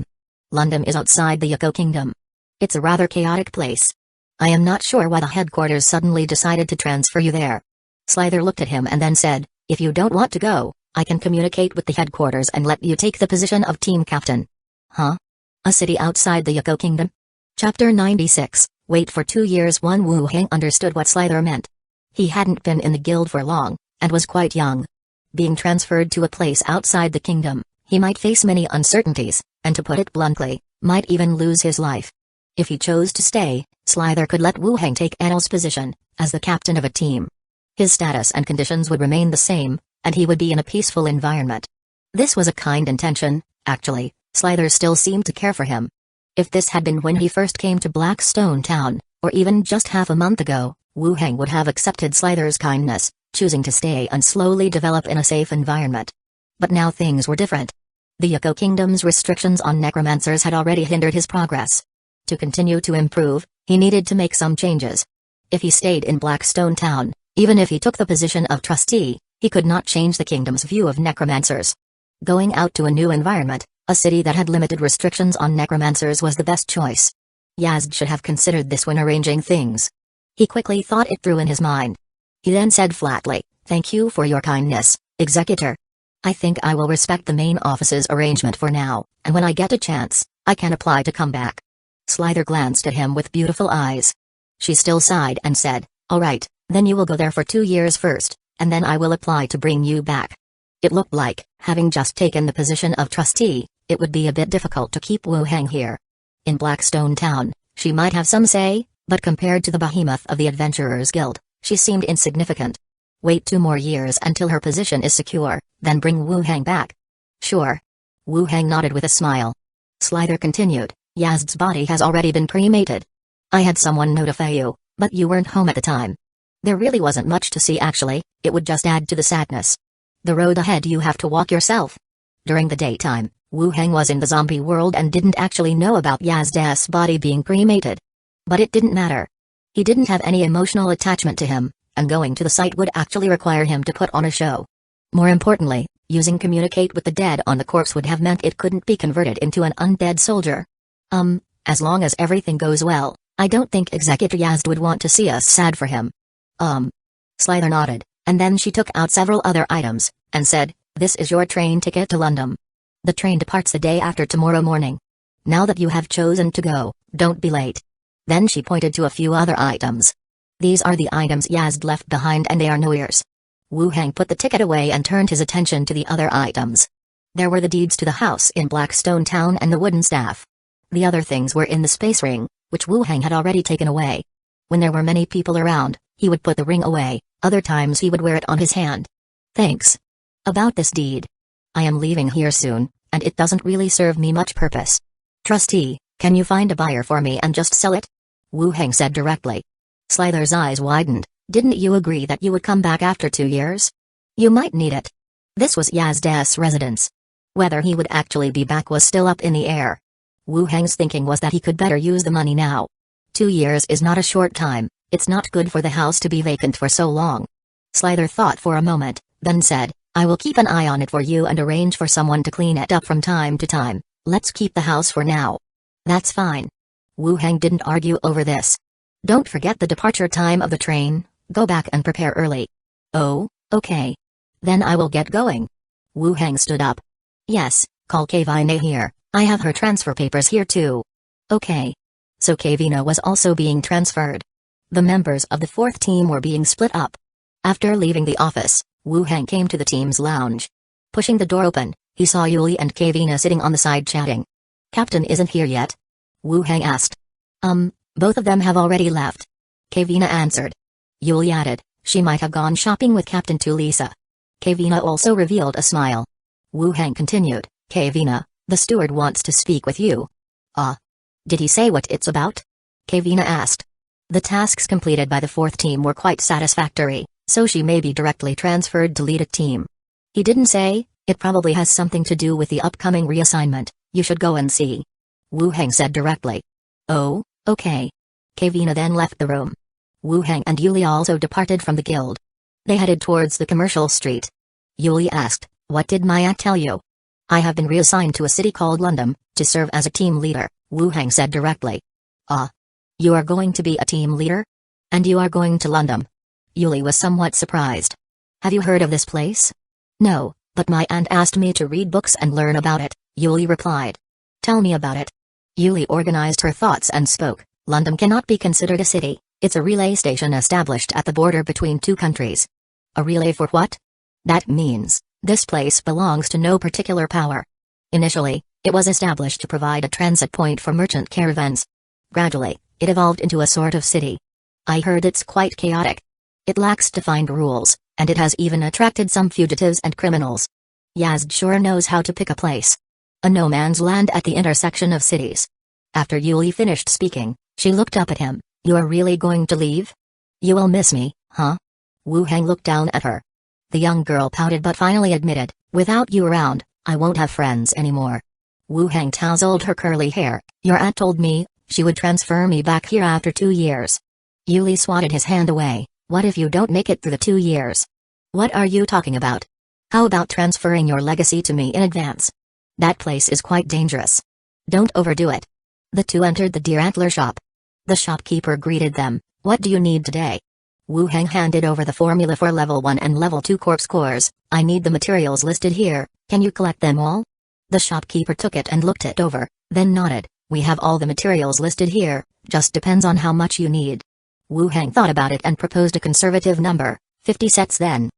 London is outside the Yoko Kingdom. It's a rather chaotic place. I am not sure why the headquarters suddenly decided to transfer you there. Slither looked at him and then said, "If you don't want to go, I can communicate with the headquarters and let you take the position of team captain." "Huh? A city outside the Yoko Kingdom?" Chapter 96, Wait for 2 years. Wu Heng understood what Slither meant. He hadn't been in the guild for long, and was quite young. Being transferred to a place outside the kingdom, he might face many uncertainties, and to put it bluntly, might even lose his life. If he chose to stay, Slither could let Wu Heng take Annel's position, as the captain of a team. His status and conditions would remain the same, and he would be in a peaceful environment. This was a kind intention. Actually, Slither still seemed to care for him. If this had been when he first came to Blackstone Town, or even just half a month ago, Wu Heng would have accepted Slither's kindness, choosing to stay and slowly develop in a safe environment. But now things were different. The Yoko Kingdom's restrictions on necromancers had already hindered his progress. To continue to improve, he needed to make some changes. If he stayed in Blackstone Town, even if he took the position of trustee, he could not change the kingdom's view of necromancers. Going out to a new environment, a city that had limited restrictions on necromancers, was the best choice. Yazd should have considered this when arranging things. He quickly thought it through in his mind. He then said flatly, "Thank you for your kindness, Executor. I think I will respect the main office's arrangement for now, and when I get a chance, I can apply to come back." Slither glanced at him with beautiful eyes. She still sighed and said, "All right, then you will go there for 2 years first, and then I will apply to bring you back." It looked like, having just taken the position of trustee, it would be a bit difficult to keep Wu Heng here. In Blackstone Town, she might have some say, but compared to the behemoth of the Adventurers Guild, she seemed insignificant. Wait 2 more years until her position is secure, then bring Wu Heng back. "Sure." Wu Heng nodded with a smile. Slither continued, "Yazd's body has already been cremated. I had someone notify you, but you weren't home at the time. There really wasn't much to see actually, it would just add to the sadness. The road ahead you have to walk yourself." During the daytime, Wu Heng was in the zombie world and didn't actually know about Yazd's body being cremated. But it didn't matter. He didn't have any emotional attachment to him, and going to the site would actually require him to put on a show. More importantly, using communicate with the dead on the corpse would have meant it couldn't be converted into an undead soldier. As long as everything goes well, I don't think Executor Yazd would want to see us sad for him." Slither nodded, and then she took out several other items, and said, "This is your train ticket to London. The train departs the day after tomorrow morning. Now that you have chosen to go, don't be late." Then she pointed to a few other items. "These are the items Yazd left behind and they are New Year's." Wu Heng put the ticket away and turned his attention to the other items. There were the deeds to the house in Blackstone Town and the wooden staff. The other things were in the space ring, which Wu Heng had already taken away. When there were many people around, He would put the ring away, other times he would wear it on his hand. Thanks. About this deed. I am leaving here soon, and it doesn't really serve me much purpose. Trustee, can you find a buyer for me and just sell it? Wu Heng said directly. Slither's eyes widened. Didn't you agree that you would come back after 2 years? You might need it. This was Yazda's residence. Whether he would actually be back was still up in the air. Wu Heng's thinking was that he could better use the money now. 2 years is not a short time, it's not good for the house to be vacant for so long. Slither thought for a moment, then said, I will keep an eye on it for you and arrange for someone to clean it up from time to time. Let's keep the house for now. That's fine. Wu Heng didn't argue over this. Don't forget the departure time of the train, go back and prepare early. Oh, okay. Then I will get going. Wu Heng stood up. Yes, call Kavina here, I have her transfer papers here too. Okay. So Kavina was also being transferred. The members of the 4th team were being split up. After leaving the office, Wu Heng came to the team's lounge. Pushing the door open, he saw Yuli and Kavina sitting on the side chatting. Captain isn't here yet? Wu Heng asked. Both of them have already left. Kavina answered. Yuli added, she might have gone shopping with Captain Tulisa. Kavina also revealed a smile. Wu Heng continued, Kavina, the steward wants to speak with you. Did he say what it's about? Kavina asked. The tasks completed by the 4th team were quite satisfactory, so she may be directly transferred to lead a team. He didn't say, it probably has something to do with the upcoming reassignment, you should go and see. Wu Heng said directly. Oh, okay. Kavina then left the room. Wu Heng and Yuli also departed from the guild. They headed towards the commercial street. Yuli asked, what did Maya tell you? I have been reassigned to a city called London, to serve as a team leader, Wu Heng said directly. You are going to be a team leader? And you are going to London? Yuli was somewhat surprised. Have you heard of this place? No, but my aunt asked me to read books and learn about it, Yuli replied. Tell me about it. Yuli organized her thoughts and spoke. London cannot be considered a city, it's a relay station established at the border between 2 countries. A relay for what? That means, this place belongs to no particular power. Initially, it was established to provide a transit point for merchant caravans. Gradually, it evolved into a sort of city. I heard it's quite chaotic. It lacks defined rules, and it has even attracted some fugitives and criminals. Yazd sure knows how to pick a place. A no man's land at the intersection of cities. After Yuli finished speaking, she looked up at him. You are really going to leave? You will miss me, huh? Wu Heng looked down at her. The young girl pouted but finally admitted, without you around, I won't have friends anymore. Wu Heng tousled her curly hair. Your aunt told me, she would transfer me back here after 2 years. Yuli swatted his hand away. What if you don't make it through the 2 years? What are you talking about? How about transferring your legacy to me in advance? That place is quite dangerous. Don't overdo it. The two entered the Deer Antler shop. The shopkeeper greeted them. What do you need today? Wu Heng handed over the formula for level 1 and level 2 corpse cores. I need the materials listed here, can you collect them all? The shopkeeper took it and looked it over, then nodded. We have all the materials listed here, just depends on how much you need. Wu Heng thought about it and proposed a conservative number, 50 sets then.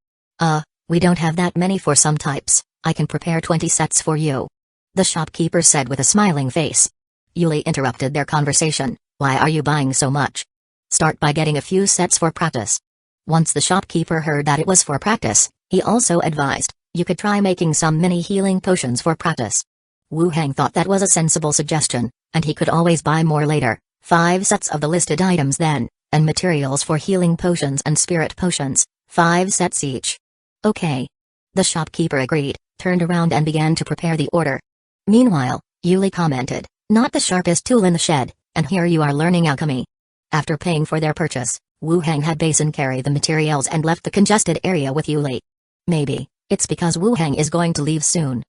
We don't have that many for some types, I can prepare 20 sets for you. The shopkeeper said with a smiling face. Yuli interrupted their conversation, why are you buying so much? Start by getting a few sets for practice. Once the shopkeeper heard that it was for practice, he also advised, you could try making some mini healing potions for practice. Wu Heng thought that was a sensible suggestion, and he could always buy more later, 5 sets of the listed items then, and materials for healing potions and spirit potions, 5 sets each. Okay. The shopkeeper agreed, turned around and began to prepare the order. Meanwhile, Yuli commented, not the sharpest tool in the shed, and here you are learning alchemy. After paying for their purchase, Wu Heng had Basin carry the materials and left the congested area with Yuli. Maybe, it's because Wu Heng is going to leave soon.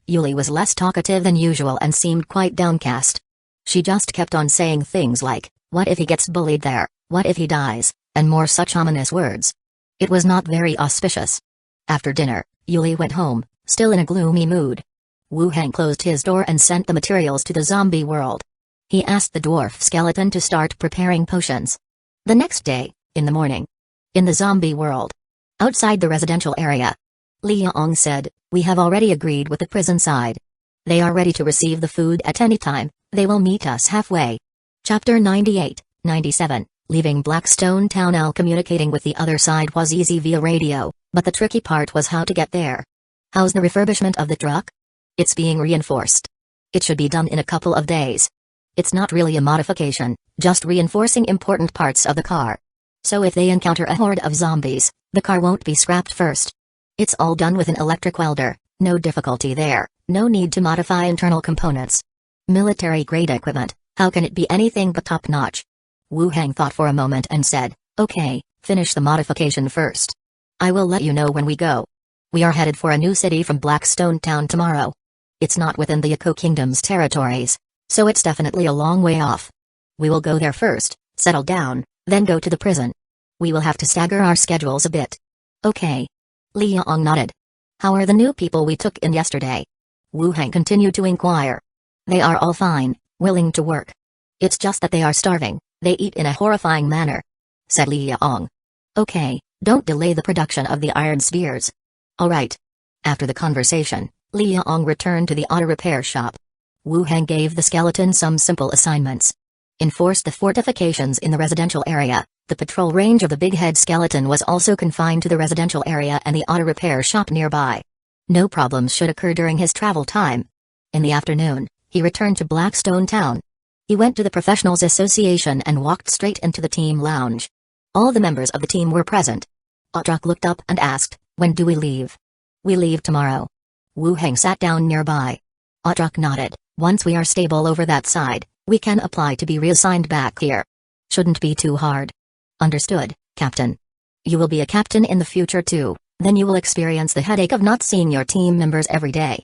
Yuli was less talkative than usual and seemed quite downcast. She just kept on saying things like, what if he gets bullied there, what if he dies, and more such ominous words. It was not very auspicious. After dinner, Yuli went home, still in a gloomy mood. Wu Heng closed his door and sent the materials to the zombie world. He asked the dwarf skeleton to start preparing potions. The next day, in the morning. In the zombie world. Outside the residential area. Liang said, we have already agreed with the prison side. They are ready to receive the food at any time, they will meet us halfway. Chapter 98, 97. Leaving Blackstone Town while communicating with the other side was easy via radio, but the tricky part was how to get there. How's the refurbishment of the truck? It's being reinforced. It should be done in a couple of days. It's not really a modification, just reinforcing important parts of the car. So if they encounter a horde of zombies, the car won't be scrapped first. It's all done with an electric welder, no difficulty there, no need to modify internal components. Military-grade equipment, how can it be anything but top-notch? Wu Hang thought for a moment and said, okay, finish the modification first. I will let you know when we go. We are headed for a new city from Blackstone Town tomorrow. It's not within the Echo Kingdom's territories, so it's definitely a long way off. We will go there first, settle down, then go to the prison. We will have to stagger our schedules a bit. Okay. Li Yong nodded. How are the new people we took in yesterday? Wu Hang continued to inquire. They are all fine, willing to work. It's just that they are starving, they eat in a horrifying manner, said Li Yong. Okay, don't delay the production of the iron spheres. Alright. After the conversation, Li Yong returned to the auto repair shop. Wu Hang gave the skeleton some simple assignments. Enforce the fortifications in the residential area. The patrol range of the big head skeleton was also confined to the residential area and the auto repair shop nearby. No problems should occur during his travel time. In the afternoon, he returned to Blackstone Town. He went to the Professionals Association and walked straight into the team lounge. All the members of the team were present. Audrock looked up and asked, when do we leave? We leave tomorrow. Wu Hang sat down nearby. Audrock nodded. Once we are stable over that side, we can apply to be reassigned back here. Shouldn't be too hard. Understood, Captain. You will be a captain in the future too, then you will experience the headache of not seeing your team members every day.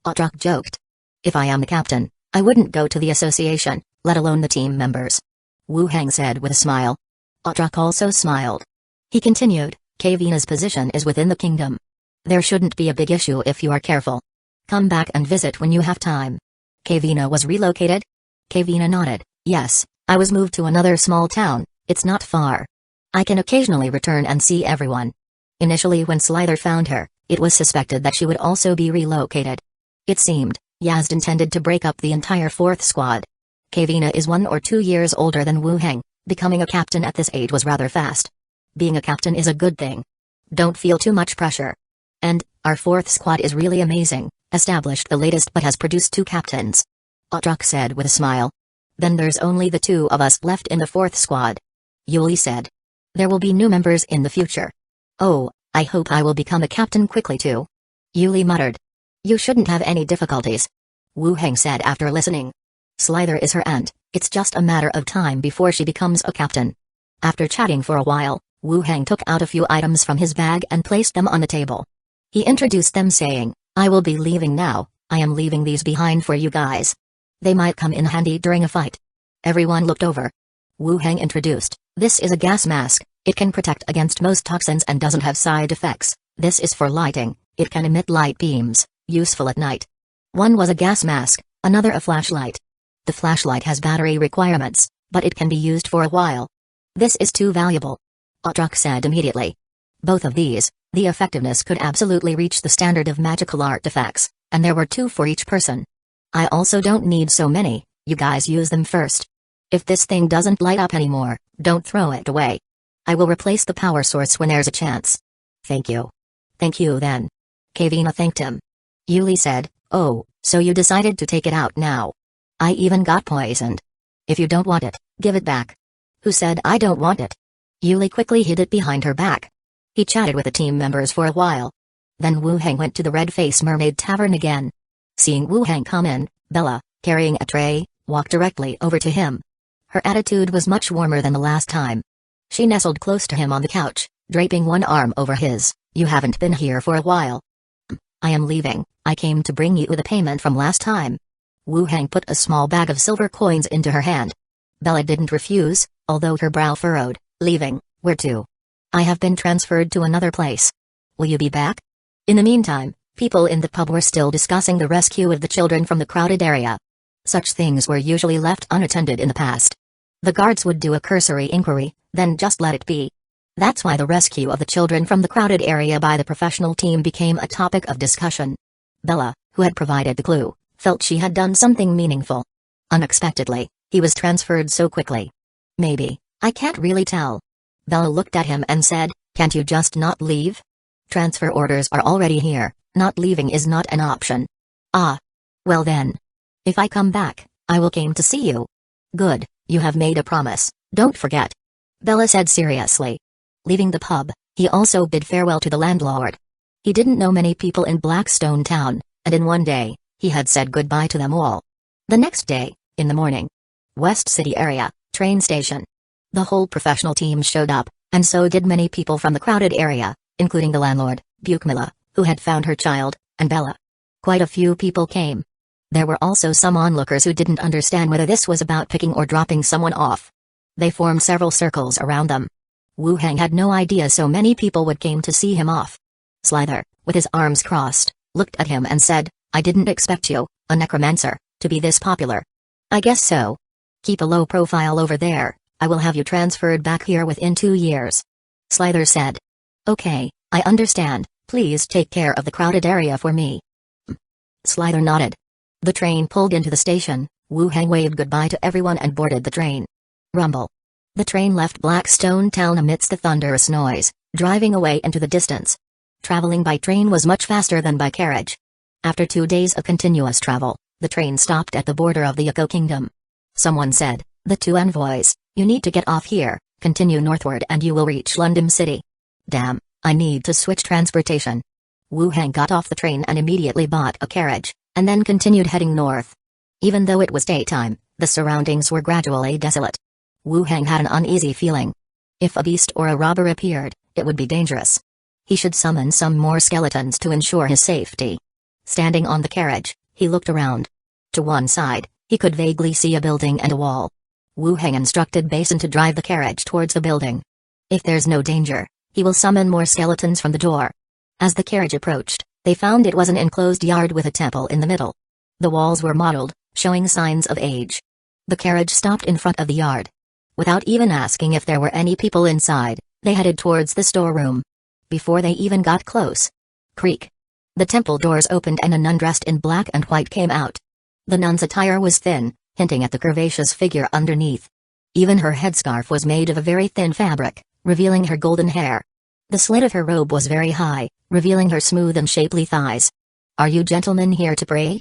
Audrock joked. If I am the captain, I wouldn't go to the association, let alone the team members. Wu Hang said with a smile. Audrock also smiled. He continued, Kavina's position is within the kingdom. There shouldn't be a big issue if you are careful. Come back and visit when you have time. Kavina was relocated? Kavina nodded. Yes, I was moved to another small town. It's not far. I can occasionally return and see everyone. Initially when Slither found her, it was suspected that she would also be relocated. It seemed, Yazd intended to break up the entire 4th squad. Kavina is 1 or 2 years older than Wu Hang. Becoming a captain at this age was rather fast. Being a captain is a good thing. Don't feel too much pressure. And, our 4th squad is really amazing, established the latest but has produced 2 captains. Audrock said with a smile. Then there's only the 2 of us left in the 4th squad. Yuli said. There will be new members in the future. Oh, I hope I will become a captain quickly too. Yuli muttered. You shouldn't have any difficulties. Wu Hang said after listening. Slither is her aunt, it's just a matter of time before she becomes a captain. After chatting for a while, Wu Hang took out a few items from his bag and placed them on the table. He introduced them saying, I will be leaving now, I am leaving these behind for you guys. They might come in handy during a fight. Everyone looked over. Wu Hang introduced, this is a gas mask, it can protect against most toxins and doesn't have side effects. This is for lighting, it can emit light beams, useful at night. One was a gas mask, another a flashlight. The flashlight has battery requirements, but it can be used for a while. This is too valuable. Audrock said immediately. Both of these, the effectiveness could absolutely reach the standard of magical artifacts, and there were 2 for each person. I also don't need so many, you guys use them first. If this thing doesn't light up anymore, don't throw it away. I will replace the power source when there's a chance. Thank you. Thank you then. Kavina thanked him. Yuli said, oh, so you decided to take it out now. I even got poisoned. If you don't want it, give it back. Who said I don't want it? Yuli quickly hid it behind her back. He chatted with the team members for a while. Then Wu Hang went to the Red Face Mermaid Tavern again. Seeing Wu Hang come in, Bella, carrying a tray, walked directly over to him. Her attitude was much warmer than the last time. She nestled close to him on the couch, draping one arm over his. You haven't been here for a while. I am leaving, I came to bring you the payment from last time. Wu Hang put a small bag of silver coins into her hand. Bella didn't refuse, although her brow furrowed. Leaving, where to? I have been transferred to another place. Will you be back? In the meantime, people in the pub were still discussing the rescue of the children from the crowded area. Such things were usually left unattended in the past. The guards would do a cursory inquiry, then just let it be. That's why the rescue of the children from the crowded area by the professional team became a topic of discussion. Bella, who had provided the clue, felt she had done something meaningful. Unexpectedly, he was transferred so quickly. Maybe, I can't really tell. Bella looked at him and said, can't you just not leave? Transfer orders are already here, not leaving is not an option. Ah. Well then. If I come back, I will come to see you. Good, you have made a promise, don't forget. Bella said seriously. Leaving the pub, he also bid farewell to the landlord. He didn't know many people in Blackstone Town, and in one day, he had said goodbye to them all. The next day, in the morning. West City area, train station. The whole professional team showed up, and so did many people from the crowded area, including the landlord, Bukmila, who had found her child, and Bella. Quite a few people came. There were also some onlookers who didn't understand whether this was about picking or dropping someone off. They formed several circles around them. Wu Heng had no idea so many people would came to see him off. Slither, with his arms crossed, looked at him and said, I didn't expect you, a necromancer, to be this popular. I guess so. Keep a low profile over there, I will have you transferred back here within 2 years. Slither said. Okay, I understand, please take care of the crowded area for me. Slither nodded. The train pulled into the station, Wu Heng waved goodbye to everyone and boarded the train. Rumble. The train left Blackstone Town amidst the thunderous noise, driving away into the distance. Traveling by train was much faster than by carriage. After 2 days of continuous travel, the train stopped at the border of the Yako Kingdom. Someone said, the 2 envoys, you need to get off here, continue northward and you will reach London City. Damn, I need to switch transportation. Wu Heng got off the train and immediately bought a carriage, and then continued heading north. Even though it was daytime, the surroundings were gradually desolate. Wu Heng had an uneasy feeling. If a beast or a robber appeared, it would be dangerous. He should summon some more skeletons to ensure his safety. Standing on the carriage, he looked around. To one side, he could vaguely see a building and a wall. Wu Heng instructed Basin to drive the carriage towards the building. If there's no danger, he will summon more skeletons from the door. As the carriage approached, they found it was an enclosed yard with a temple in the middle. The walls were mottled, showing signs of age. The carriage stopped in front of the yard. Without even asking if there were any people inside, they headed towards the storeroom. Before they even got close. Creak. The temple doors opened and a nun dressed in black and white came out. The nun's attire was thin, hinting at the curvaceous figure underneath. Even her headscarf was made of a very thin fabric, revealing her golden hair. The slit of her robe was very high, revealing her smooth and shapely thighs. Are you gentlemen here to pray?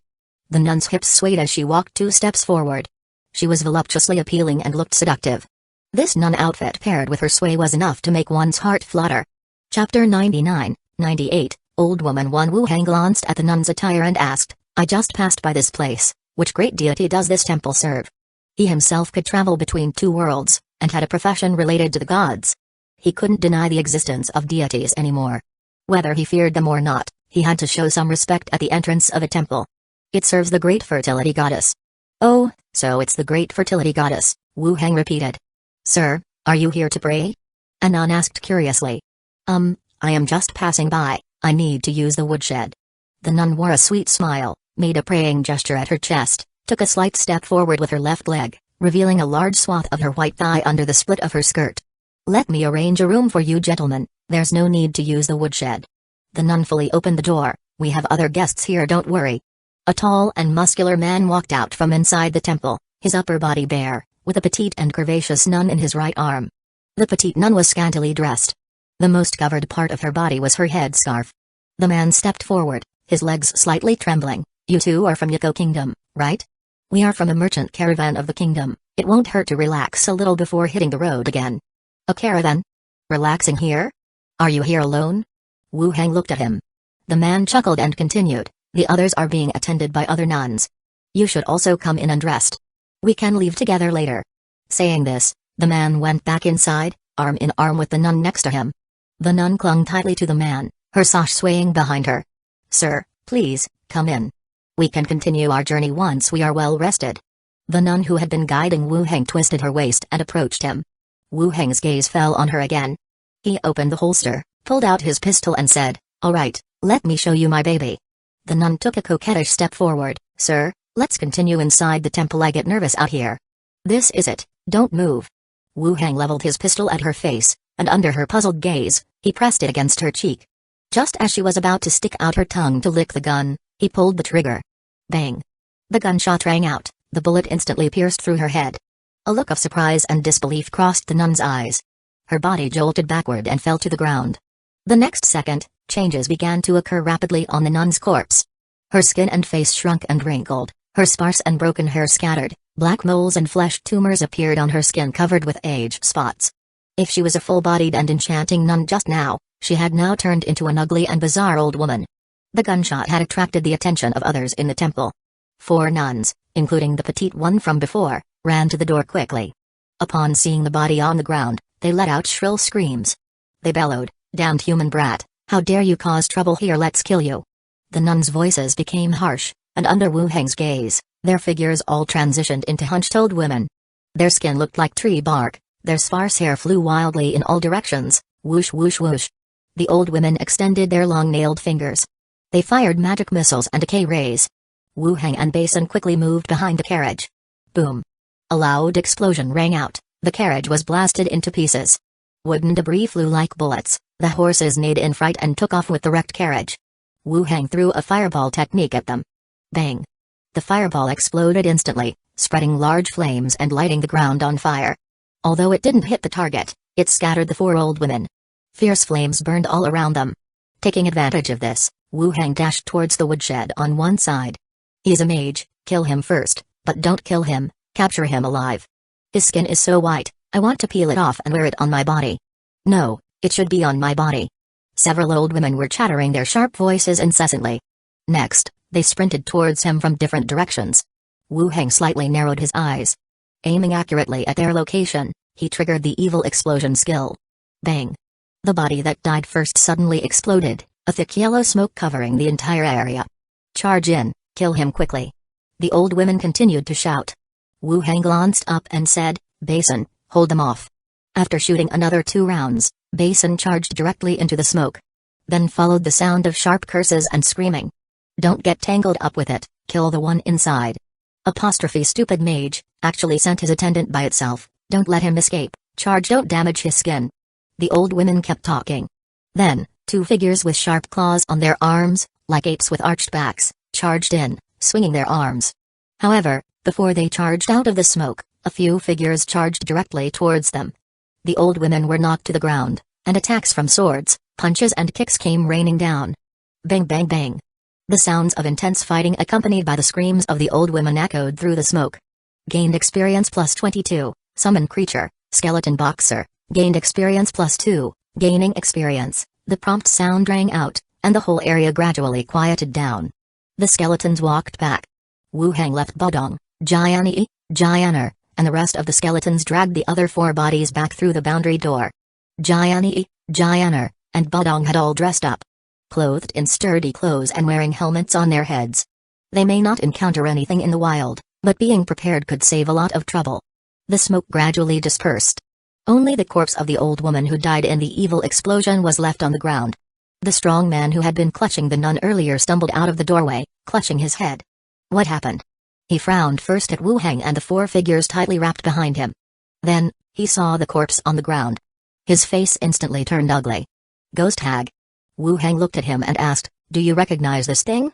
The nun's hips swayed as she walked 2 steps forward. She was voluptuously appealing and looked seductive. This nun outfit paired with her sway was enough to make one's heart flutter. Chapter 99-98, Old Woman 1. Wu Heng glanced at the nun's attire and asked, I just passed by this place, which great deity does this temple serve? He himself could travel between 2 worlds, and had a profession related to the gods. He couldn't deny the existence of deities anymore. Whether he feared them or not, he had to show some respect at the entrance of a temple. It serves the great fertility goddess. Oh, so it's the great fertility goddess, Wu Heng repeated. Sir, are you here to pray? A nun asked curiously. I am just passing by, I need to use the woodshed. The nun wore a sweet smile, made a praying gesture at her chest, took a slight step forward with her left leg, revealing a large swath of her white thigh under the split of her skirt. Let me arrange a room for you gentlemen, there's no need to use the woodshed. The nun fully opened the door, we have other guests here, don't worry. A tall and muscular man walked out from inside the temple, his upper body bare, with a petite and curvaceous nun in his right arm. The petite nun was scantily dressed. The most covered part of her body was her headscarf. The man stepped forward, his legs slightly trembling. You 2 are from Yako Kingdom, right? We are from a merchant caravan of the kingdom, it won't hurt to relax a little before hitting the road again. A caravan? Relaxing here? Are you here alone? Wu Heng looked at him. The man chuckled and continued, the others are being attended by other nuns. You should also come in undressed. We can leave together later. Saying this, the man went back inside, arm in arm with the nun next to him. The nun clung tightly to the man, her sash swaying behind her. Sir, please, come in. We can continue our journey once we are well rested. The nun who had been guiding Wu Heng twisted her waist and approached him. Wu Heng's gaze fell on her again. He opened the holster, pulled out his pistol and said, all right, let me show you my baby. The nun took a coquettish step forward. Sir, let's continue inside the temple, I get nervous out here. This is it, don't move. Wu Heng leveled his pistol at her face, and under her puzzled gaze, he pressed it against her cheek. Just as she was about to stick out her tongue to lick the gun, he pulled the trigger. Bang! The gunshot rang out, the bullet instantly pierced through her head. A look of surprise and disbelief crossed the nun's eyes. Her body jolted backward and fell to the ground. The next second, changes began to occur rapidly on the nun's corpse. Her skin and face shrunk and wrinkled, her sparse and broken hair scattered, black moles and flesh tumors appeared on her skin covered with age spots. If she was a full-bodied and enchanting nun just now, she had now turned into an ugly and bizarre old woman. The gunshot had attracted the attention of others in the temple. 4 nuns, including the petite one from before, ran to the door quickly. Upon seeing the body on the ground, they let out shrill screams. They bellowed, "Damned human brat, how dare you cause trouble here, let's kill you." The nuns' voices became harsh, and under Wu Heng's gaze, their figures all transitioned into hunched old women. Their skin looked like tree bark, their sparse hair flew wildly in all directions, whoosh whoosh whoosh. The old women extended their long-nailed fingers. They fired magic missiles and decay rays. Wu Heng and Basin quickly moved behind the carriage. Boom. A loud explosion rang out, the carriage was blasted into pieces. Wooden debris flew like bullets, the horses neighed in fright and took off with the wrecked carriage. Wu Heng threw a fireball technique at them. Bang! The fireball exploded instantly, spreading large flames and lighting the ground on fire. Although it didn't hit the target, it scattered the 4 old women. Fierce flames burned all around them. Taking advantage of this, Wu Heng dashed towards the woodshed on one side. "He's a mage, kill him first, but don't kill him, capture him alive. His skin is so white, I want to peel it off and wear it on my body. No, it should be on my body." Several old women were chattering their sharp voices incessantly. Next, they sprinted towards him from different directions. Wu Heng slightly narrowed his eyes. Aiming accurately at their location, he triggered the evil explosion skill. Bang! The body that died first suddenly exploded, a thick yellow smoke covering the entire area. "Charge in, kill him quickly." The old women continued to shout. Wu Heng glanced up and said, "Basin, hold them off." After shooting another 2 rounds, Basin charged directly into the smoke. Then followed the sound of sharp curses and screaming. "Don't get tangled up with it, kill the one inside." Apostrophe stupid mage, actually sent his attendant by itself, "Don't let him escape, charge, don't damage his skin." The old women kept talking. Then, 2 figures with sharp claws on their arms, like apes with arched backs, charged in, swinging their arms. However, before they charged out of the smoke, a few figures charged directly towards them. The old women were knocked to the ground, and attacks from swords, punches and kicks came raining down. Bang bang bang. The sounds of intense fighting accompanied by the screams of the old women echoed through the smoke. Gained experience plus 22, summon creature, skeleton boxer, gained experience plus 2, gaining experience. The prompt sound rang out, and the whole area gradually quieted down. The skeletons walked back. Wu Heng left Bodong, Jiani, Jianer, and the rest of the skeletons dragged the other 4 bodies back through the boundary door. Jiani, Jianer, and Bodong had all dressed up. Clothed in sturdy clothes and wearing helmets on their heads. They may not encounter anything in the wild, but being prepared could save a lot of trouble. The smoke gradually dispersed. Only the corpse of the old woman who died in the evil explosion was left on the ground. The strong man who had been clutching the nun earlier stumbled out of the doorway, clutching his head. What happened? He frowned first at Wu Heng and the 4 figures tightly wrapped behind him. Then, he saw the corpse on the ground. His face instantly turned ugly. "Ghost hag." Wu Heng looked at him and asked, "Do you recognize this thing?"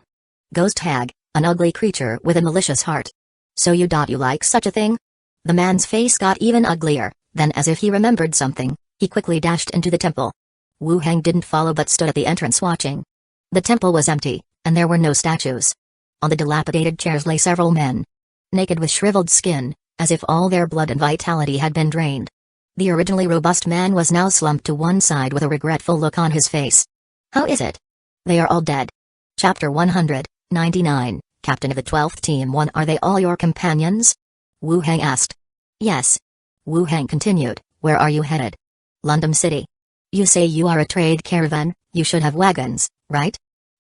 "Ghost hag, an ugly creature with a malicious heart. So you like such a thing?" The man's face got even uglier, then as if he remembered something, he quickly dashed into the temple. Wu Heng didn't follow but stood at the entrance watching. The temple was empty, and there were no statues. On the dilapidated chairs lay several men. Naked with shriveled skin, as if all their blood and vitality had been drained. The originally robust man was now slumped to one side with a regretful look on his face. "How is it? They are all dead." Chapter 199, Captain of the 12th Team 1. "Are they all your companions?" Wu Heng asked. "Yes." Wu Heng continued, "Where are you headed?" "London City." "You say you are a trade caravan, you should have wagons, right?"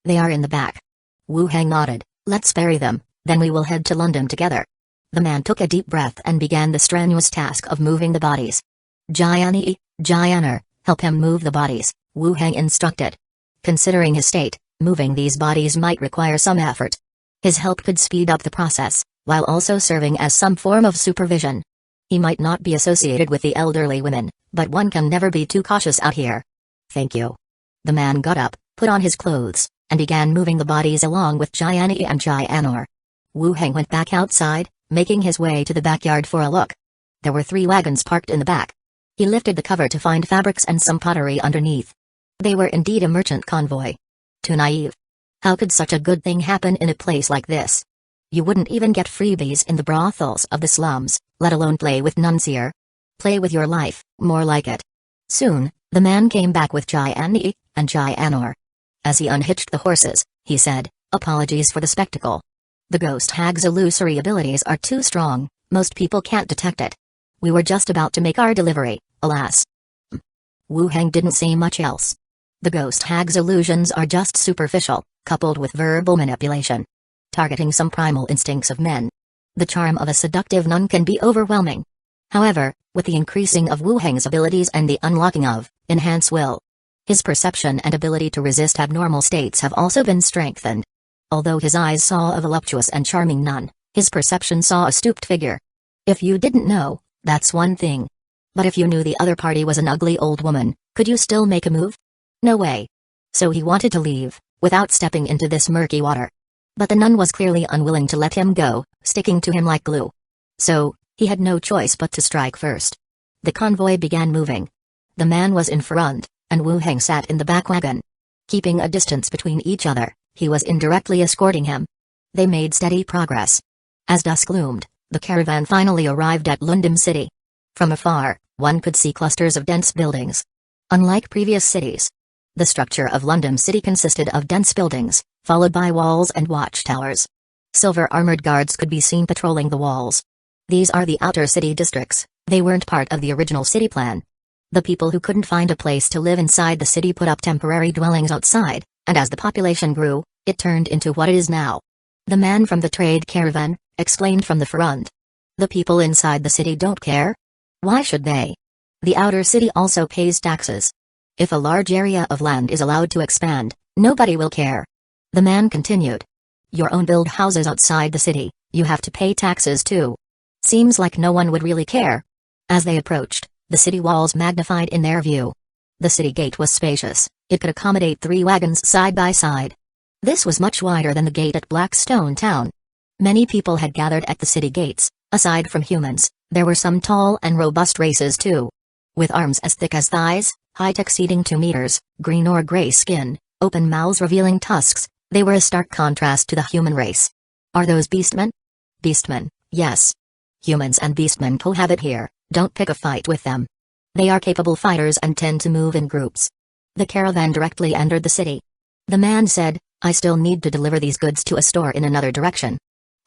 "They are in the back." Wu Heng nodded. "Let's bury them, then we will head to London together." The man took a deep breath and began the strenuous task of moving the bodies. "Jiani, Jianer, help him move the bodies," Wu Heng instructed. Considering his state, moving these bodies might require some effort. His help could speed up the process, while also serving as some form of supervision. He might not be associated with the elderly women, but one can never be too cautious out here. "Thank you." The man got up, put on his clothes, and began moving the bodies along with Jiani and Jianor. Wu Heng went back outside, making his way to the backyard for a look. There were 3 wagons parked in the back. He lifted the cover to find fabrics and some pottery underneath. They were indeed a merchant convoy. Too naive. How could such a good thing happen in a place like this? You wouldn't even get freebies in the brothels of the slums, let alone play with nuns here. Play with your life, more like it. Soon, the man came back with Gianni and Gianor. As he unhitched the horses, he said, "Apologies for the spectacle. The ghost hag's illusory abilities are too strong, most people can't detect it. We were just about to make our delivery, alas." Wu Heng didn't say much else. The ghost hag's illusions are just superficial, coupled with verbal manipulation, targeting some primal instincts of men. The charm of a seductive nun can be overwhelming. However, with the increasing of Wu Heng's abilities and the unlocking of enhance will, his perception and ability to resist abnormal states have also been strengthened. Although his eyes saw a voluptuous and charming nun, his perception saw a stooped figure. If you didn't know, that's one thing. But if you knew the other party was an ugly old woman, could you still make a move? No way. So he wanted to leave, without stepping into this murky water. But the nun was clearly unwilling to let him go, sticking to him like glue. So, he had no choice but to strike first. The convoy began moving. The man was in front, and Wu Heng sat in the back wagon. Keeping a distance between each other, he was indirectly escorting him. They made steady progress. As dusk loomed, the caravan finally arrived at Lundum City. From afar, one could see clusters of dense buildings. Unlike previous cities, the structure of Lundum City consisted of dense buildings, followed by walls and watchtowers. Silver-armored guards could be seen patrolling the walls. These are the outer city districts, they weren't part of the original city plan. The people who couldn't find a place to live inside the city put up temporary dwellings outside, and as the population grew, it turned into what it is now. The man from the trade caravan explained from the front. The people inside the city don't care. Why should they? The outer city also pays taxes. If a large area of land is allowed to expand, nobody will care. The man continued. Your own build houses outside the city, you have to pay taxes too. Seems like no one would really care. As they approached, the city walls magnified in their view. The city gate was spacious, it could accommodate 3 wagons side by side. This was much wider than the gate at Blackstone Town. Many people had gathered at the city gates. Aside from humans, there were some tall and robust races too. With arms as thick as thighs, height exceeding 2 meters, green or gray skin, open mouths revealing tusks, they were a stark contrast to the human race. Are those beastmen? Beastmen, yes. Humans and beastmen cohabit here, don't pick a fight with them. They are capable fighters and tend to move in groups. The caravan directly entered the city. The man said, I still need to deliver these goods to a store in another direction.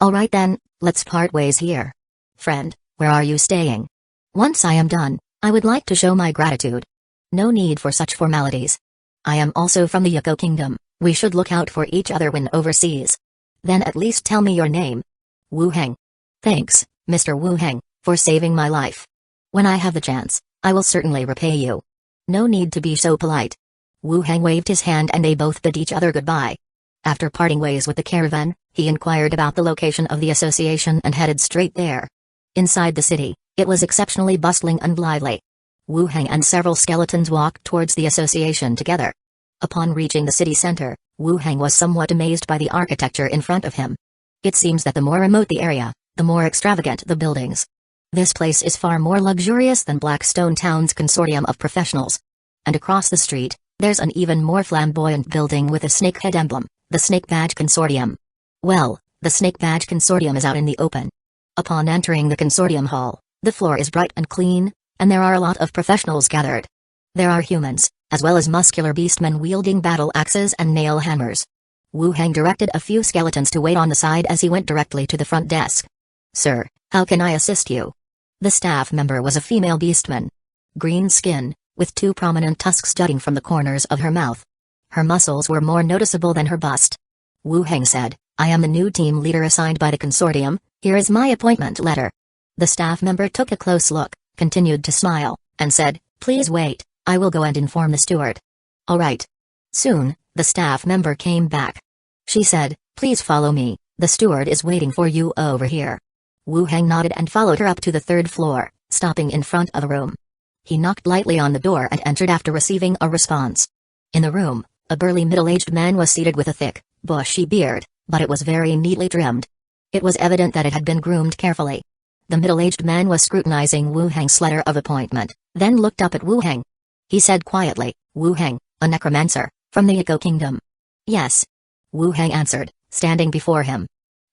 Alright then, let's part ways here. Friend, where are you staying? Once I am done, I would like to show my gratitude. No need for such formalities. I am also from the Yoko Kingdom, we should look out for each other when overseas. Then at least tell me your name. Wu Heng. Thanks, Mr. Wu Heng, for saving my life. When I have the chance, I will certainly repay you. No need to be so polite. Wu Heng waved his hand and they both bid each other goodbye. After parting ways with the caravan, he inquired about the location of the association and headed straight there. Inside the city, it was exceptionally bustling and lively. Wu Heng and several skeletons walked towards the association together. Upon reaching the city center, Wu Heng was somewhat amazed by the architecture in front of him. It seems that the more remote the area, the more extravagant the buildings. This place is far more luxurious than Blackstone Town's consortium of professionals. And across the street, there's an even more flamboyant building with a snake head emblem, the Snake Badge Consortium. Well, the Snake Badge Consortium is out in the open. Upon entering the consortium hall, the floor is bright and clean, and there are a lot of professionals gathered. There are humans, as well as muscular beastmen wielding battle axes and nail hammers. Wu Heng directed a few skeletons to wait on the side as he went directly to the front desk. Sir, how can I assist you? The staff member was a female beastman. Green skin, with 2 prominent tusks jutting from the corners of her mouth. Her muscles were more noticeable than her bust. Wu Heng said, I am the new team leader assigned by the consortium, here is my appointment letter. The staff member took a close look, continued to smile, and said, please wait, I will go and inform the steward. Alright. Soon, the staff member came back. She said, please follow me, the steward is waiting for you over here. Wu Heng nodded and followed her up to the 3rd floor, stopping in front of a room. He knocked lightly on the door and entered after receiving a response. In the room, a burly middle-aged man was seated with a thick, bushy beard, but it was very neatly trimmed. It was evident that it had been groomed carefully. The middle-aged man was scrutinizing Wu Heng's letter of appointment, then looked up at Wu Heng. He said quietly, "Wu Heng, a necromancer, from the Echo Kingdom." "Yes." Wu Heng answered, standing before him.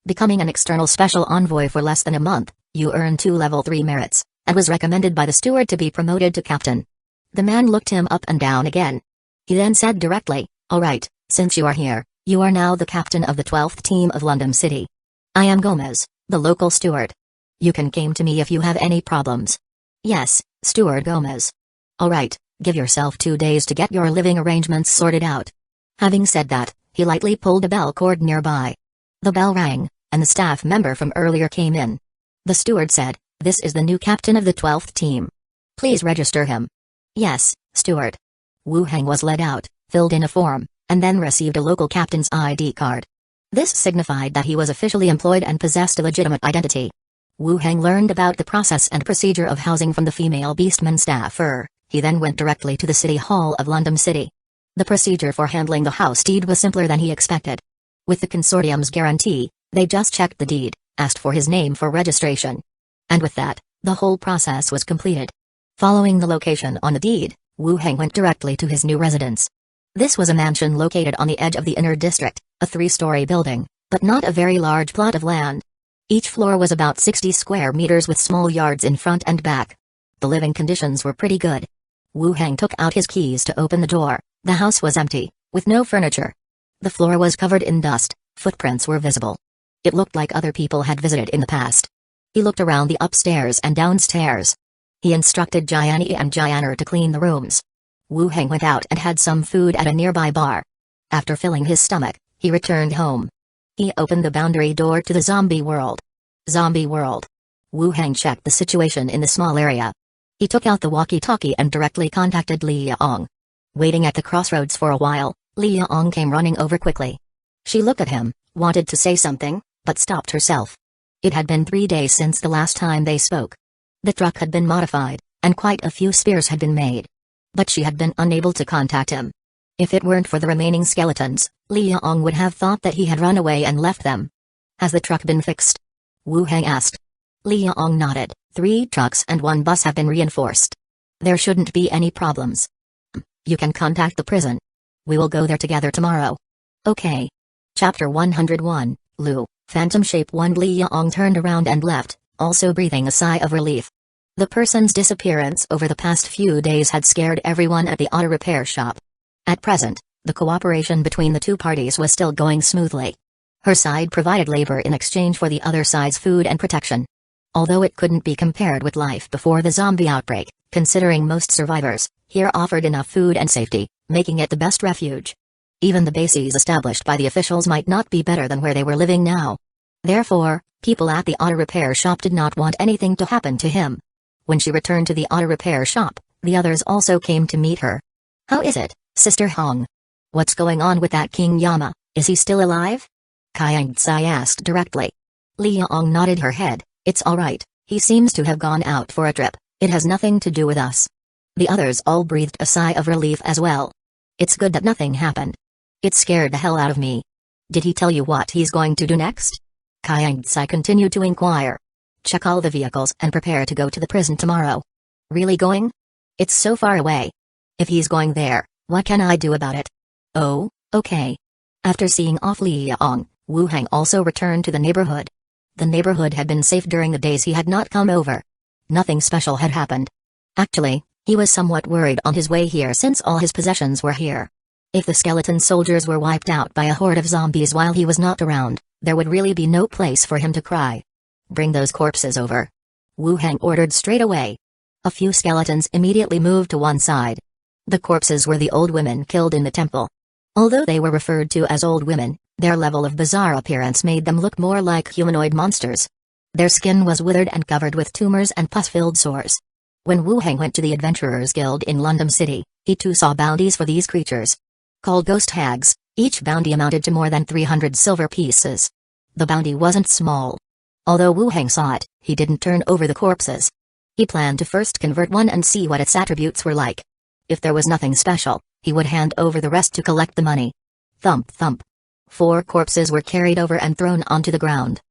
"Becoming an external special envoy for less than a month, you earned 2 level 3 merits, and was recommended by the steward to be promoted to captain." The man looked him up and down again. He then said directly, "All right, since you are here, you are now the captain of the 12th team of London City. I am Gomez, the local steward. You can come to me if you have any problems." "Yes, Steward Gomez." "All right, give yourself 2 days to get your living arrangements sorted out." Having said that, he lightly pulled a bell cord nearby. The bell rang, and the staff member from earlier came in. The steward said, "This is the new captain of the 12th team. Please register him." "Yes, steward." Wu Heng was led out, filled in a form, and then received a local captain's ID card. This signified that he was officially employed and possessed a legitimate identity. Wu Heng learned about the process and procedure of housing from the female beastman staffer. He then went directly to the City Hall of London City. The procedure for handling the house deed was simpler than he expected. With the consortium's guarantee, they just checked the deed, asked for his name for registration. And with that, the whole process was completed. Following the location on the deed, Wu Heng went directly to his new residence. This was a mansion located on the edge of the inner district, a 3-story building, but not a very large plot of land. Each floor was about 60 square meters with small yards in front and back. The living conditions were pretty good. Wu Heng took out his keys to open the door. The house was empty, with no furniture. The floor was covered in dust, footprints were visible. It looked like other people had visited in the past. He looked around the upstairs and downstairs. He instructed Jiani and Jianer to clean the rooms. Wu Heng went out and had some food at a nearby bar. After filling his stomach, he returned home. He opened the boundary door to the zombie world. Zombie world. Wu Heng checked the situation in the small area. He took out the walkie-talkie and directly contacted Li Yaong. Waiting at the crossroads for a while, Li Yaong came running over quickly. She looked at him, wanted to say something, but stopped herself. It had been 3 days since the last time they spoke. The truck had been modified, and quite a few spears had been made. But she had been unable to contact him. If it weren't for the remaining skeletons, Li Yaong would have thought that he had run away and left them. "Has the truck been fixed?" Wu Heng asked. Li Yaong nodded. 3 trucks and 1 bus have been reinforced. There shouldn't be any problems. You can contact the prison. We will go there together tomorrow. Okay. Chapter 101, Lu, Phantom Shape 1. Li Yaong turned around and left, also breathing a sigh of relief. The person's disappearance over the past few days had scared everyone at the auto repair shop. At present, the cooperation between the two parties was still going smoothly. Her side provided labor in exchange for the other side's food and protection. Although it couldn't be compared with life before the zombie outbreak, considering most survivors here offered enough food and safety, making it the best refuge. Even the bases established by the officials might not be better than where they were living now. Therefore, people at the auto repair shop did not want anything to happen to him. When she returned to the auto repair shop, the others also came to meet her. "How is it, Sister Hong? What's going on with that King Yama, is he still alive?" Kayang Tsai asked directly. Li Yaong nodded her head. "It's alright, he seems to have gone out for a trip, it has nothing to do with us." The others all breathed a sigh of relief as well. "It's good that nothing happened. It scared the hell out of me. Did he tell you what he's going to do next?" Kayang Tsai continued to inquire. "Check all the vehicles and prepare to go to the prison tomorrow." "Really going? It's so far away. If he's going there, what can I do about it?" "Oh, okay." After seeing off Li Yaong, Wu Heng also returned to the neighborhood. The neighborhood had been safe during the days he had not come over. Nothing special had happened. Actually, he was somewhat worried on his way here since all his possessions were here. If the skeleton soldiers were wiped out by a horde of zombies while he was not around, there would really be no place for him to cry. "Bring those corpses over," Wu Heng ordered straight away. A few skeletons immediately moved to one side. The corpses were the old women killed in the temple. Although they were referred to as old women, their level of bizarre appearance made them look more like humanoid monsters. Their skin was withered and covered with tumors and pus-filled sores. When Wu Heng went to the Adventurers Guild in London City, he too saw bounties for these creatures. Called ghost hags, each bounty amounted to more than 300 silver pieces. The bounty wasn't small. Although Wu Heng saw it, he didn't turn over the corpses. He planned to first convert one and see what its attributes were like. If there was nothing special, he would hand over the rest to collect the money. Thump thump. 4 corpses were carried over and thrown onto the ground.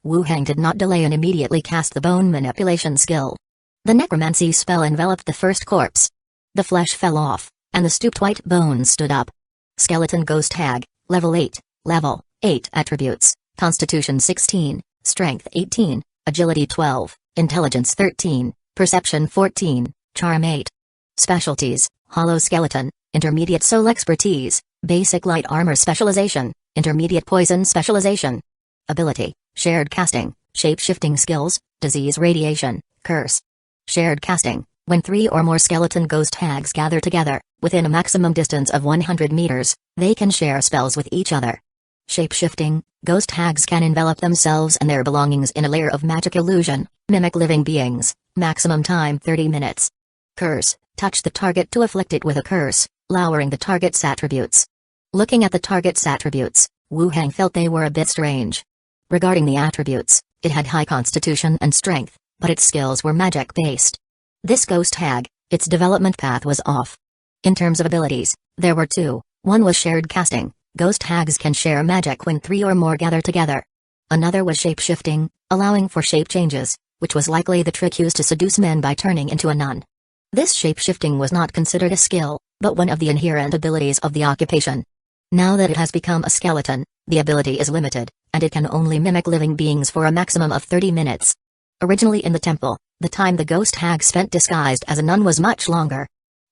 Wu Hang did not delay and immediately cast the bone manipulation skill. The necromancy spell enveloped the first corpse. The flesh fell off, and the stooped white bones stood up. Skeleton Ghost Hag, Level 8, Level 8 Attributes, Constitution 16, Strength 18, Agility 12, Intelligence 13, Perception 14, Charm 8. Specialties, Hollow Skeleton, Intermediate Soul Expertise, Basic Light Armor Specialization, Intermediate Poison Specialization. Ability, Shared Casting, Shape-Shifting Skills, Disease Radiation, Curse. Shared Casting, when 3 or more skeleton ghost hags gather together, within a maximum distance of 100 meters, they can share spells with each other. Shape-shifting, ghost hags can envelop themselves and their belongings in a layer of magic illusion, mimic living beings, maximum time 30 minutes. Curse, touch the target to afflict it with a curse, lowering the target's attributes. Looking at the target's attributes, Wu Hang felt they were a bit strange. Regarding the attributes, it had high constitution and strength, but its skills were magic-based. This ghost hag, its development path was off. In terms of abilities, there were 2. One was shared casting. Ghost hags can share magic when 3 or more gather together. Another was shape-shifting, allowing for shape changes, which was likely the trick used to seduce men by turning into a nun. This shape-shifting was not considered a skill, but one of the inherent abilities of the occupation. Now that it has become a skeleton, the ability is limited, and it can only mimic living beings for a maximum of 30 minutes. Originally in the temple, the time the ghost hag spent disguised as a nun was much longer.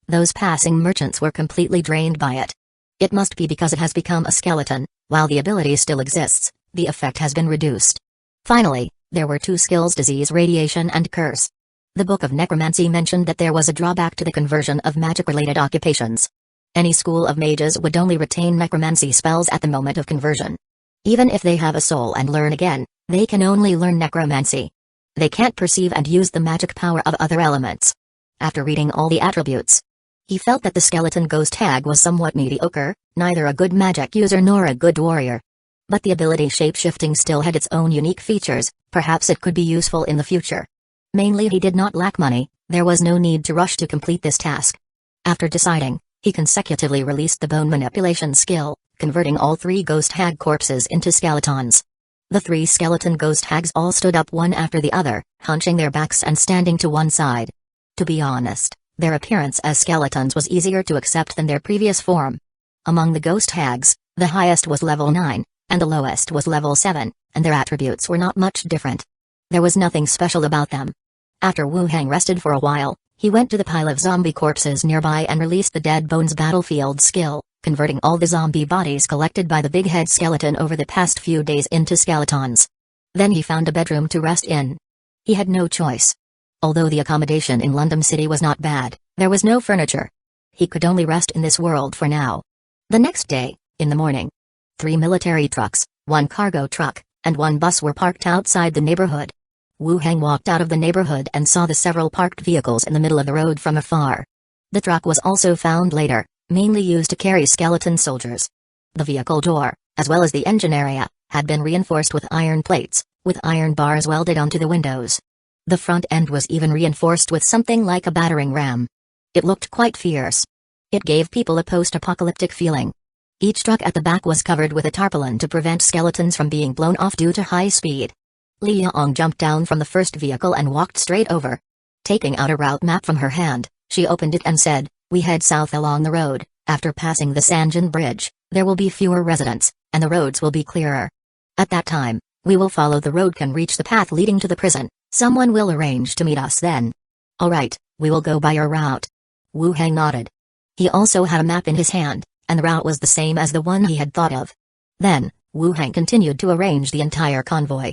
Those passing merchants were completely drained by it. It must be because it has become a skeleton, while the ability still exists, the effect has been reduced. Finally, there were 2 skills: Disease Radiation and Curse. The Book of Necromancy mentioned that there was a drawback to the conversion of magic-related occupations. Any school of mages would only retain necromancy spells at the moment of conversion. Even if they have a soul and learn again, they can only learn necromancy. They can't perceive and use the magic power of other elements. After reading all the attributes, he felt that the skeleton ghost hag was somewhat mediocre, neither a good magic user nor a good warrior. But the ability shape-shifting still had its own unique features, perhaps it could be useful in the future. Mainly he did not lack money, there was no need to rush to complete this task. After deciding, he consecutively released the bone manipulation skill, converting all 3 ghost hag corpses into skeletons. The 3 skeleton ghost hags all stood up one after the other, hunching their backs and standing to one side. To be honest, their appearance as skeletons was easier to accept than their previous form. Among the ghost hags, the highest was level 9, and the lowest was level 7, and their attributes were not much different. There was nothing special about them. After Wu Hang rested for a while, he went to the pile of zombie corpses nearby and released the Dead Bones Battlefield skill, converting all the zombie bodies collected by the big head skeleton over the past few days into skeletons. Then he found a bedroom to rest in. He had no choice. Although the accommodation in London City was not bad, there was no furniture. He could only rest in this world for now. The next day, in the morning, 3 military trucks, 1 cargo truck, and 1 bus were parked outside the neighborhood. Wu Hang walked out of the neighborhood and saw the several parked vehicles in the middle of the road from afar. The truck was also found later, mainly used to carry skeleton soldiers. The vehicle door, as well as the engine area, had been reinforced with iron plates, with iron bars welded onto the windows. The front end was even reinforced with something like a battering ram. It looked quite fierce. It gave people a post-apocalyptic feeling. Each truck at the back was covered with a tarpaulin to prevent skeletons from being blown off due to high speed. Li Yong jumped down from the first vehicle and walked straight over. Taking out a route map from her hand, she opened it and said, "We head south along the road. After passing the Sanjin Bridge, there will be fewer residents, and the roads will be clearer. At that time, we will follow the road and reach the path leading to the prison. Someone will arrange to meet us then." "All right, we will go by your route." Wu Hang nodded. He also had a map in his hand, and the route was the same as the one he had thought of. Then, Wu Hang continued to arrange the entire convoy.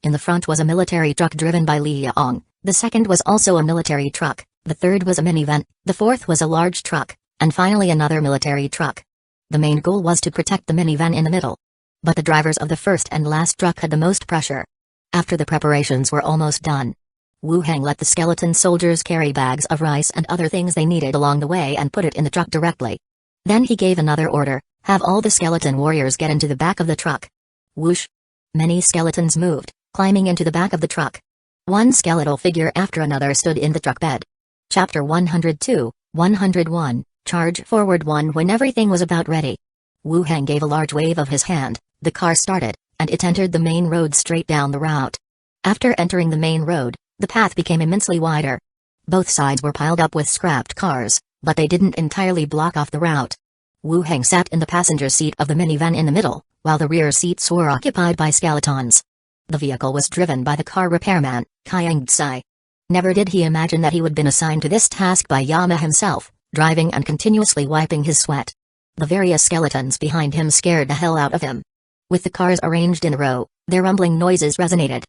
In the front was a military truck driven by Li Yong, the second was also a military truck, the third was a minivan, the fourth was a large truck, and finally another military truck. The main goal was to protect the minivan in the middle. But the drivers of the first and last truck had the most pressure. After the preparations were almost done, Wu Hang let the skeleton soldiers carry bags of rice and other things they needed along the way and put it in the truck directly. Then he gave another order, have all the skeleton warriors get into the back of the truck. Whoosh! Many skeletons moved, climbing into the back of the truck. One skeletal figure after another stood in the truck bed. Chapter 102, 101, Charge Forward 1. When everything was about ready, Wu Hang gave a large wave of his hand, the car started, and it entered the main road straight down the route. After entering the main road, the path became immensely wider. Both sides were piled up with scrapped cars, but they didn't entirely block off the route. Wu Heng sat in the passenger seat of the minivan in the middle, while the rear seats were occupied by skeletons. The vehicle was driven by the car repairman, Qiang Tsai. Never did he imagine that he would been assigned to this task by Yama himself, driving and continuously wiping his sweat. The various skeletons behind him scared the hell out of him. With the cars arranged in a row, their rumbling noises resonated.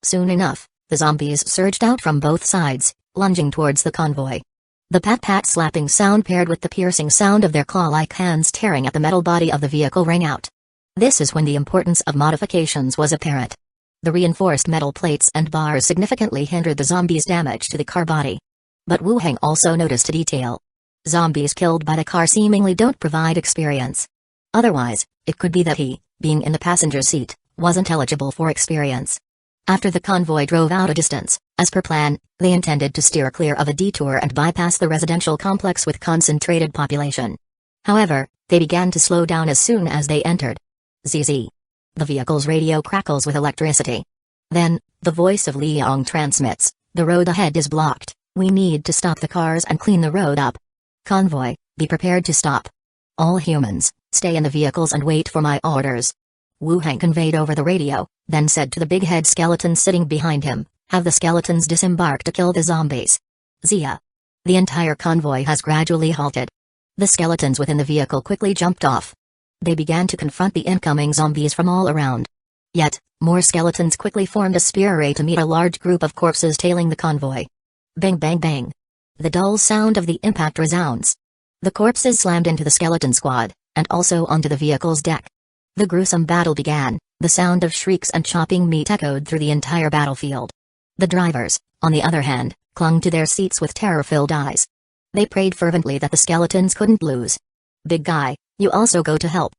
Soon enough, the zombies surged out from both sides, lunging towards the convoy. The pat-pat slapping sound paired with the piercing sound of their claw-like hands tearing at the metal body of the vehicle rang out. This is when the importance of modifications was apparent. The reinforced metal plates and bars significantly hindered the zombies' damage to the car body. But Wu Heng also noticed a detail. Zombies killed by the car seemingly don't provide experience. Otherwise, it could be that he, being in the passenger seat, wasn't eligible for experience. After the convoy drove out a distance, as per plan, they intended to steer clear of a detour and bypass the residential complex with concentrated population. However, they began to slow down as soon as they entered. ZZ. The vehicle's radio crackles with electricity. Then, the voice of Liang transmits, "The road ahead is blocked, we need to stop the cars and clean the road up. Convoy, be prepared to stop. All humans, stay in the vehicles and wait for my orders." Wu Heng conveyed over the radio, then said to the big head skeleton sitting behind him, "Have the skeletons disembark to kill the zombies." Zia. The entire convoy has gradually halted. The skeletons within the vehicle quickly jumped off. They began to confront the incoming zombies from all around. Yet, more skeletons quickly formed a spear array to meet a large group of corpses tailing the convoy. Bang bang bang. The dull sound of the impact resounds. The corpses slammed into the skeleton squad, and also onto the vehicle's deck. The gruesome battle began, the sound of shrieks and chopping meat echoed through the entire battlefield. The drivers, on the other hand, clung to their seats with terror-filled eyes. They prayed fervently that the skeletons couldn't lose. "Big guy, you also go to help."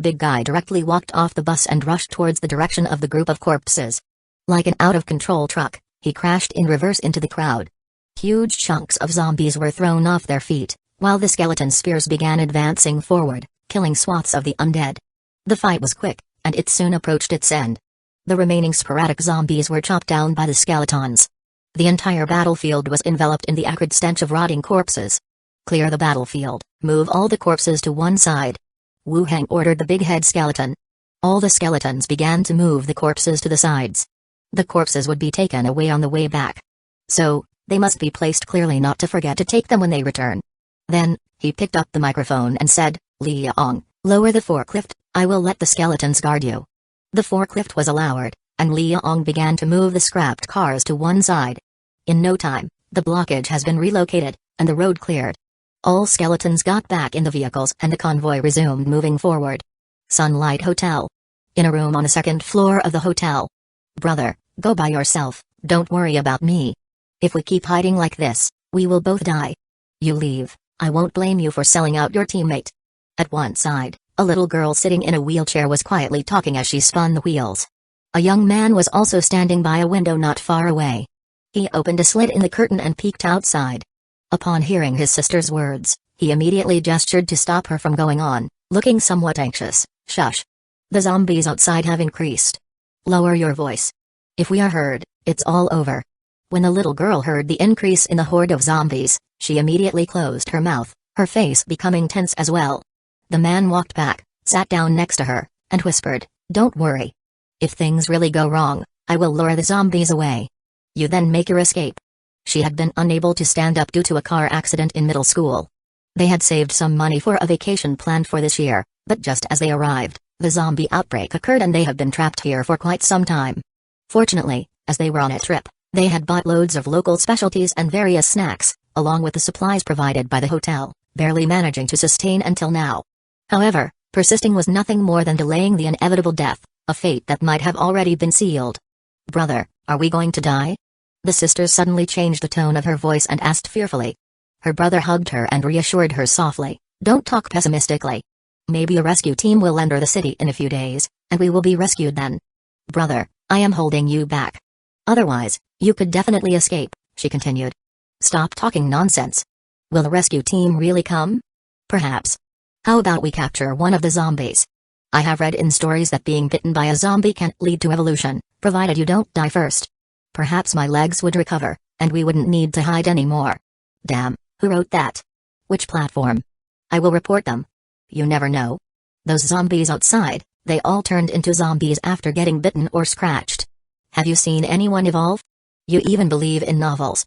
Big guy directly walked off the bus and rushed towards the direction of the group of corpses. Like an out-of-control truck, he crashed in reverse into the crowd. Huge chunks of zombies were thrown off their feet, while the skeleton spears began advancing forward, killing swaths of the undead. The fight was quick, and it soon approached its end. The remaining sporadic zombies were chopped down by the skeletons. The entire battlefield was enveloped in the acrid stench of rotting corpses. "Clear the battlefield, move all the corpses to one side." Wu Heng ordered the big head skeleton. All the skeletons began to move the corpses to the sides. The corpses would be taken away on the way back. So, they must be placed clearly not to forget to take them when they return. Then, he picked up the microphone and said, "Liang, lower the forklift, I will let the skeletons guard you." The forklift was lowered, and Liang began to move the scrapped cars to one side. In no time, the blockage has been relocated, and the road cleared. All skeletons got back in the vehicles and the convoy resumed moving forward. Sunlight Hotel. In a room on the second floor of the hotel. "Brother, go by yourself, don't worry about me. If we keep hiding like this, we will both die. You leave, I won't blame you for selling out your teammate." At one side, a little girl sitting in a wheelchair was quietly talking as she spun the wheels. A young man was also standing by a window not far away. He opened a slit in the curtain and peeked outside. Upon hearing his sister's words, he immediately gestured to stop her from going on, looking somewhat anxious. "Shush. The zombies outside have increased. Lower your voice. If we are heard, it's all over." When the little girl heard the increase in the horde of zombies, she immediately closed her mouth, her face becoming tense as well. The man walked back, sat down next to her, and whispered, "Don't worry. If things really go wrong, I will lure the zombies away. You then make your escape." She had been unable to stand up due to a car accident in middle school. They had saved some money for a vacation planned for this year, but just as they arrived, the zombie outbreak occurred and they have been trapped here for quite some time. Fortunately, as they were on a trip, they had bought loads of local specialties and various snacks, along with the supplies provided by the hotel, barely managing to sustain until now. However, persisting was nothing more than delaying the inevitable death, a fate that might have already been sealed. "Brother, are we going to die?" The sister suddenly changed the tone of her voice and asked fearfully. Her brother hugged her and reassured her softly, "Don't talk pessimistically. Maybe a rescue team will enter the city in a few days, and we will be rescued then. Brother, I am holding you back. Otherwise, you could definitely escape," she continued. "Stop talking nonsense. Will the rescue team really come? Perhaps. How about we capture one of the zombies? I have read in stories that being bitten by a zombie can't lead to evolution, provided you don't die first. Perhaps my legs would recover, and we wouldn't need to hide anymore. Damn, who wrote that? Which platform? I will report them. You never know. Those zombies outside, they all turned into zombies after getting bitten or scratched. Have you seen anyone evolve? You even believe in novels.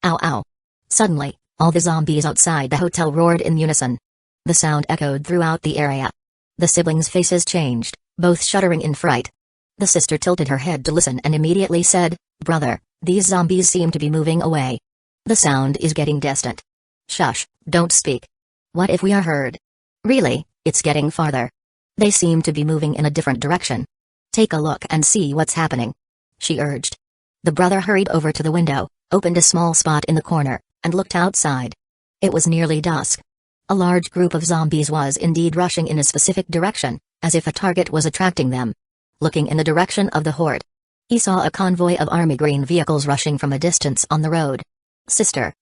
Ow ow. Suddenly, all the zombies outside the hotel roared in unison. The sound echoed throughout the area. The siblings' faces changed, both shuddering in fright. The sister tilted her head to listen and immediately said, "Brother, these zombies seem to be moving away. The sound is getting distant." "Shush, don't speak. What if we are heard?" "Really, it's getting farther. They seem to be moving in a different direction. Take a look and see what's happening," she urged. The brother hurried over to the window, opened a small spot in the corner, and looked outside. It was nearly dusk. A large group of zombies was indeed rushing in a specific direction, as if a target was attracting them. Looking in the direction of the horde, he saw a convoy of army green vehicles rushing from a distance on the road. Sister,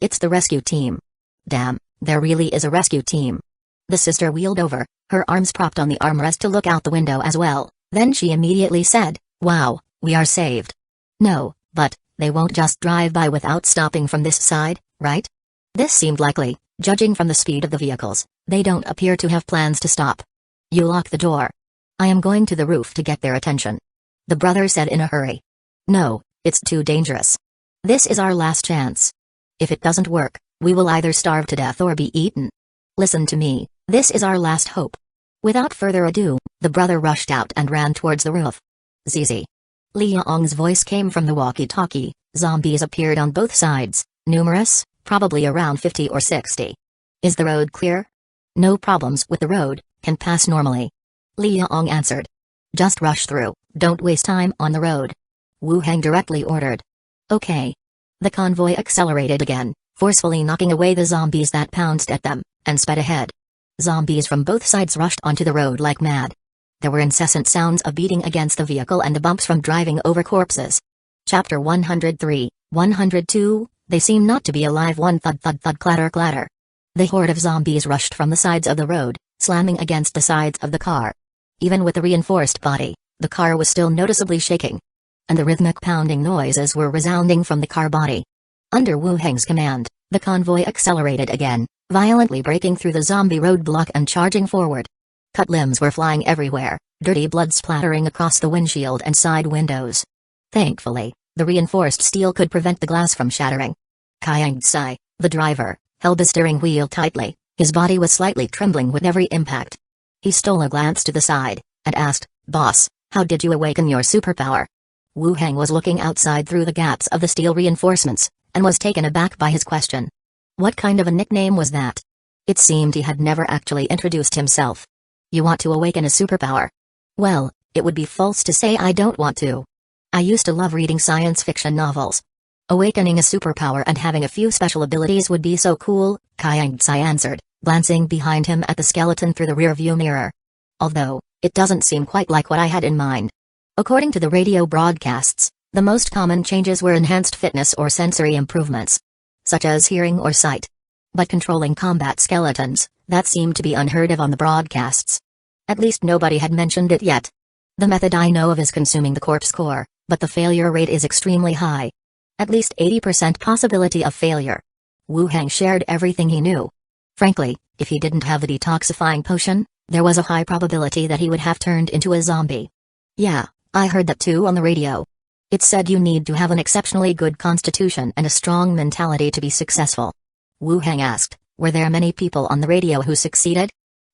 it's the rescue team." "Damn, there really is a rescue team." The sister wheeled over, her arms propped on the armrest to look out the window as well, then she immediately said, "Wow, we are saved." "No, but they won't just drive by without stopping from this side, right?" This seemed likely, judging from the speed of the vehicles. They don't appear to have plans to stop. "You lock the door. I am going to the roof to get their attention," the brother said in a hurry. "No, it's too dangerous. This is our last chance. If it doesn't work, we will either starve to death or be eaten. Listen to me, this is our last hope." Without further ado, the brother rushed out and ran towards the roof. "Zizi." Liaong's voice came from the walkie-talkie. Zombies appeared on both sides, numerous, probably around 50 or 60. "Is the road clear?" "No problems with the road, can pass normally," Liaong answered. "Just rush through, don't waste time on the road," Wu Heng directly ordered. "Okay." The convoy accelerated again, forcefully knocking away the zombies that pounced at them, and sped ahead. Zombies from both sides rushed onto the road like mad. There were incessant sounds of beating against the vehicle and the bumps from driving over corpses. Chapter 103, 102, They seem not to be alive. One thud thud thud clatter clatter. The horde of zombies rushed from the sides of the road, slamming against the sides of the car. Even with the reinforced body, the car was still noticeably shaking. And the rhythmic pounding noises were resounding from the car body. Under Wu Heng's command, the convoy accelerated again, violently breaking through the zombie roadblock and charging forward. Cut limbs were flying everywhere, dirty blood splattering across the windshield and side windows. Thankfully, the reinforced steel could prevent the glass from shattering. Kaiang-tsai, the driver, held the steering wheel tightly, his body was slightly trembling with every impact. He stole a glance to the side, and asked, "Boss, how did you awaken your superpower?" Wu Heng was looking outside through the gaps of the steel reinforcements, and was taken aback by his question. What kind of a nickname was that? It seemed he had never actually introduced himself. "You want to awaken a superpower?" "Well, it would be false to say I don't want to. I used to love reading science fiction novels. Awakening a superpower and having a few special abilities would be so cool," Kaiang-tsai answered, glancing behind him at the skeleton through the rearview mirror. "Although, it doesn't seem quite like what I had in mind." According to the radio broadcasts, the most common changes were enhanced fitness or sensory improvements, such as hearing or sight. But controlling combat skeletons, that seemed to be unheard of on the broadcasts. At least nobody had mentioned it yet. "The method I know of is consuming the corpse core, but the failure rate is extremely high. At least 80% possibility of failure." Wu Heng shared everything he knew. Frankly, if he didn't have the detoxifying potion, there was a high probability that he would have turned into a zombie. "Yeah, I heard that too on the radio. It said you need to have an exceptionally good constitution and a strong mentality to be successful." Wu Heng asked, "Were there many people on the radio who succeeded?"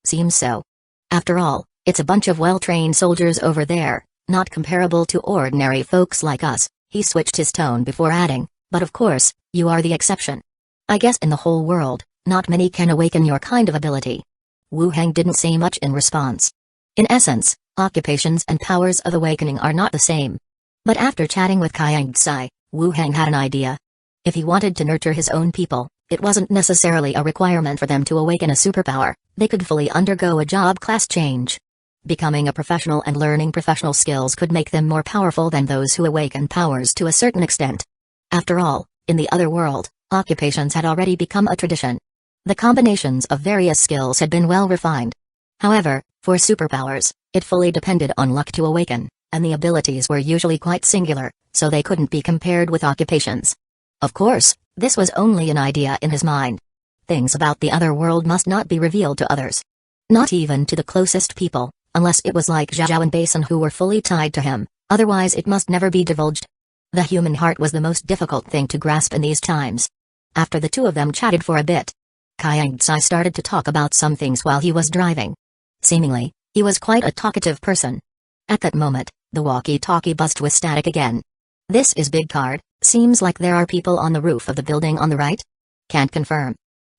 "Seems so. After all, it's a bunch of well-trained soldiers over there, not comparable to ordinary folks like us." He switched his tone before adding, "But of course, you are the exception. I guess in the whole world, not many can awaken your kind of ability." Wu Heng didn't say much in response. In essence, occupations and powers of awakening are not the same. But after chatting with Kaiang-tsai, Wu Heng had an idea. If he wanted to nurture his own people, it wasn't necessarily a requirement for them to awaken a superpower, they could fully undergo a job class change. Becoming a professional and learning professional skills could make them more powerful than those who awaken powers to a certain extent. After all, in the other world, occupations had already become a tradition. The combinations of various skills had been well refined. However, For superpowers, it fully depended on luck to awaken, and the abilities were usually quite singular, so they couldn't be compared with occupations. Of course, this was only an idea in his mind. Things about the other world must not be revealed to others. Not even to the closest people, unless it was like Zhao and Basin who were fully tied to him, otherwise it must never be divulged. The human heart was the most difficult thing to grasp in these times. After the two of them chatted for a bit, Kaiangtsai started to talk about some things while he was driving. Seemingly, he was quite a talkative person. At that moment, the walkie-talkie buzzed with static again. "This is Big Card, seems like there are people on the roof of the building on the right? Can't confirm."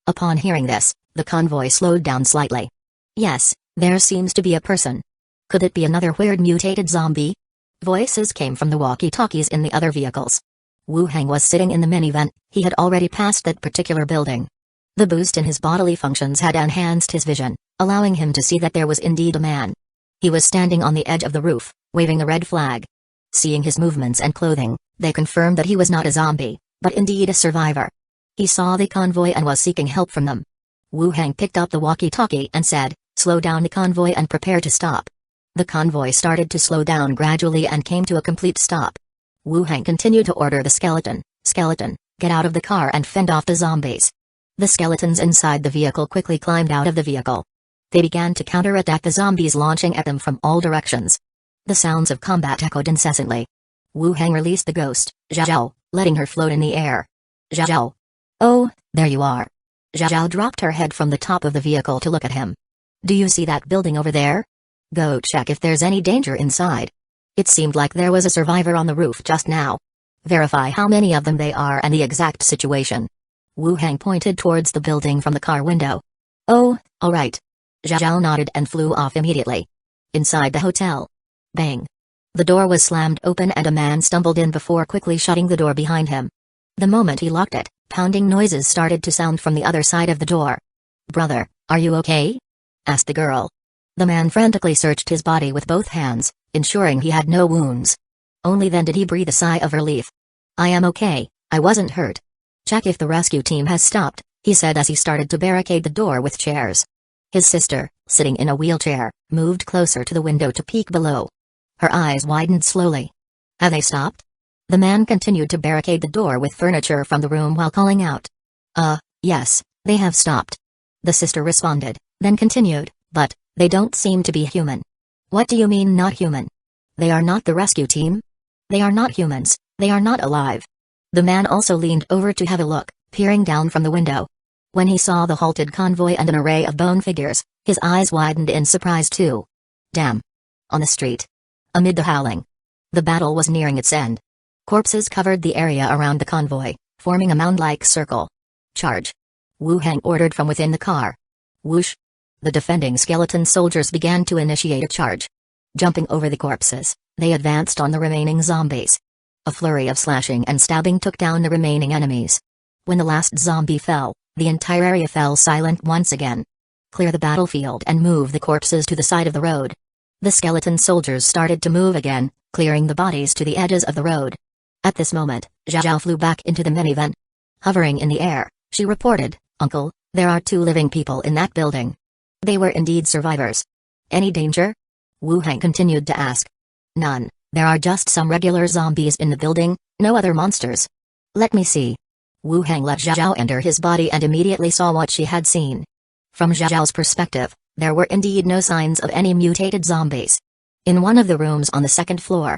Upon hearing this, the convoy slowed down slightly. "Yes, there seems to be a person. Could it be another weird mutated zombie?" Voices came from the walkie-talkies in the other vehicles. Wu Hang was sitting in the minivan. He had already passed that particular building. The boost in his bodily functions had enhanced his vision, allowing him to see that there was indeed a man. He was standing on the edge of the roof, waving the red flag. Seeing his movements and clothing, they confirmed that he was not a zombie, but indeed a survivor. He saw the convoy and was seeking help from them. Wu Hang picked up the walkie-talkie and said, "Slow down the convoy and prepare to stop." The convoy started to slow down gradually and came to a complete stop. Wu Hang continued to order the skeleton, get out of the car and fend off the zombies." The skeletons inside the vehicle quickly climbed out of the vehicle. They began to counterattack the zombies launching at them from all directions. The sounds of combat echoed incessantly. Wu Hang released the ghost, Zhao, letting her float in the air. "Zhao. Oh, there you are." Zhao dropped her head from the top of the vehicle to look at him. "Do you see that building over there? Go check if there's any danger inside. It seemed like there was a survivor on the roof just now. Verify how many of them they are and the exact situation." Wu Hang pointed towards the building from the car window. "Oh, all right." Zhao nodded and flew off immediately. Inside the hotel. Bang. The door was slammed open and a man stumbled in before quickly shutting the door behind him. The moment he locked it, pounding noises started to sound from the other side of the door. "Brother, are you okay?" asked the girl. The man frantically searched his body with both hands, ensuring he had no wounds. Only then did he breathe a sigh of relief. "I am okay, I wasn't hurt. Check if the rescue team has stopped," he said as he started to barricade the door with chairs. His sister, sitting in a wheelchair, moved closer to the window to peek below. Her eyes widened slowly. "Have they stopped?" The man continued to barricade the door with furniture from the room while calling out. Yes, they have stopped." The sister responded, then continued, "But they don't seem to be human." "What do you mean not human? They are not the rescue team? They are not humans, they are not alive." The man also leaned over to have a look, peering down from the window. When he saw the halted convoy and an array of bone figures, his eyes widened in surprise too. Damn. On the street. Amid the howling. The battle was nearing its end. Corpses covered the area around the convoy, forming a mound-like circle. "Charge!" Wu Hang ordered from within the car. Whoosh! The defending skeleton soldiers began to initiate a charge. Jumping over the corpses, they advanced on the remaining zombies. A flurry of slashing and stabbing took down the remaining enemies. When the last zombie fell, the entire area fell silent once again. "Clear the battlefield and move the corpses to the side of the road." The skeleton soldiers started to move again, clearing the bodies to the edges of the road. At this moment, Zhao flew back into the minivan. Hovering in the air, she reported, "Uncle, there are 2 living people in that building." They were indeed survivors. "Any danger?" Wu Hang continued to ask. "None, there are just some regular zombies in the building, no other monsters." "Let me see." Wu Hang let Zhao enter his body and immediately saw what she had seen. From Zhao's perspective, there were indeed no signs of any mutated zombies. In one of the rooms on the 2nd floor,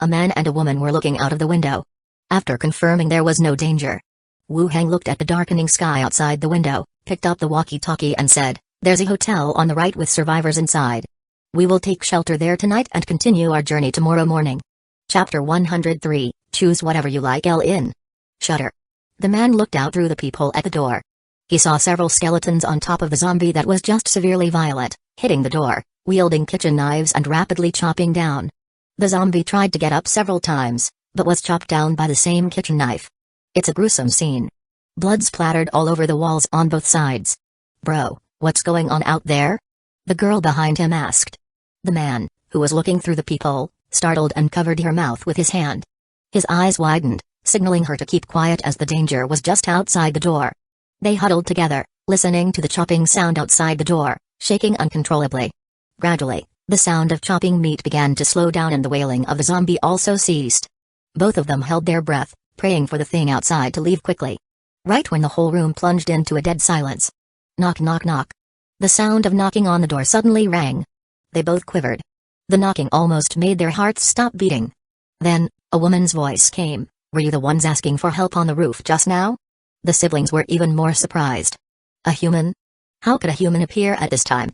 a man and a woman were looking out of the window. After confirming there was no danger, Wu Hang looked at the darkening sky outside the window, picked up the walkie-talkie and said, "There's a hotel on the right with survivors inside. We will take shelter there tonight and continue our journey tomorrow morning." Chapter 103, Choose Whatever You Like. L in. Shutter. The man looked out through the peephole at the door. He saw several skeletons on top of the zombie that was just severely violent, hitting the door, wielding kitchen knives and rapidly chopping down. The zombie tried to get up several times, but was chopped down by the same kitchen knife. It's a gruesome scene. Blood splattered all over the walls on both sides. "Bro, what's going on out there?" the girl behind him asked. The man, who was looking through the peephole, startled and covered her mouth with his hand. His eyes widened, signaling her to keep quiet as the danger was just outside the door. They huddled together, listening to the chopping sound outside the door, shaking uncontrollably. Gradually, the sound of chopping meat began to slow down and the wailing of the zombie also ceased. Both of them held their breath, praying for the thing outside to leave quickly. Right when the whole room plunged into a dead silence. Knock knock knock. The sound of knocking on the door suddenly rang. They both quivered. The knocking almost made their hearts stop beating. Then, a woman's voice came. "Were you the ones asking for help on the roof just now?" The siblings were even more surprised. A human? How could a human appear at this time?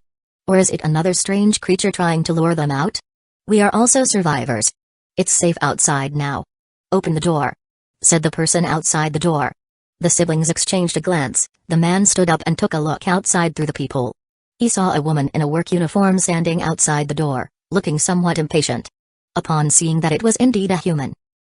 Or is it another strange creature trying to lure them out? "We are also survivors. It's safe outside now. Open the door," said the person outside the door. The siblings exchanged a glance. The man stood up and took a look outside through the peephole. He saw a woman in a work uniform standing outside the door, looking somewhat impatient. Upon seeing that it was indeed a human,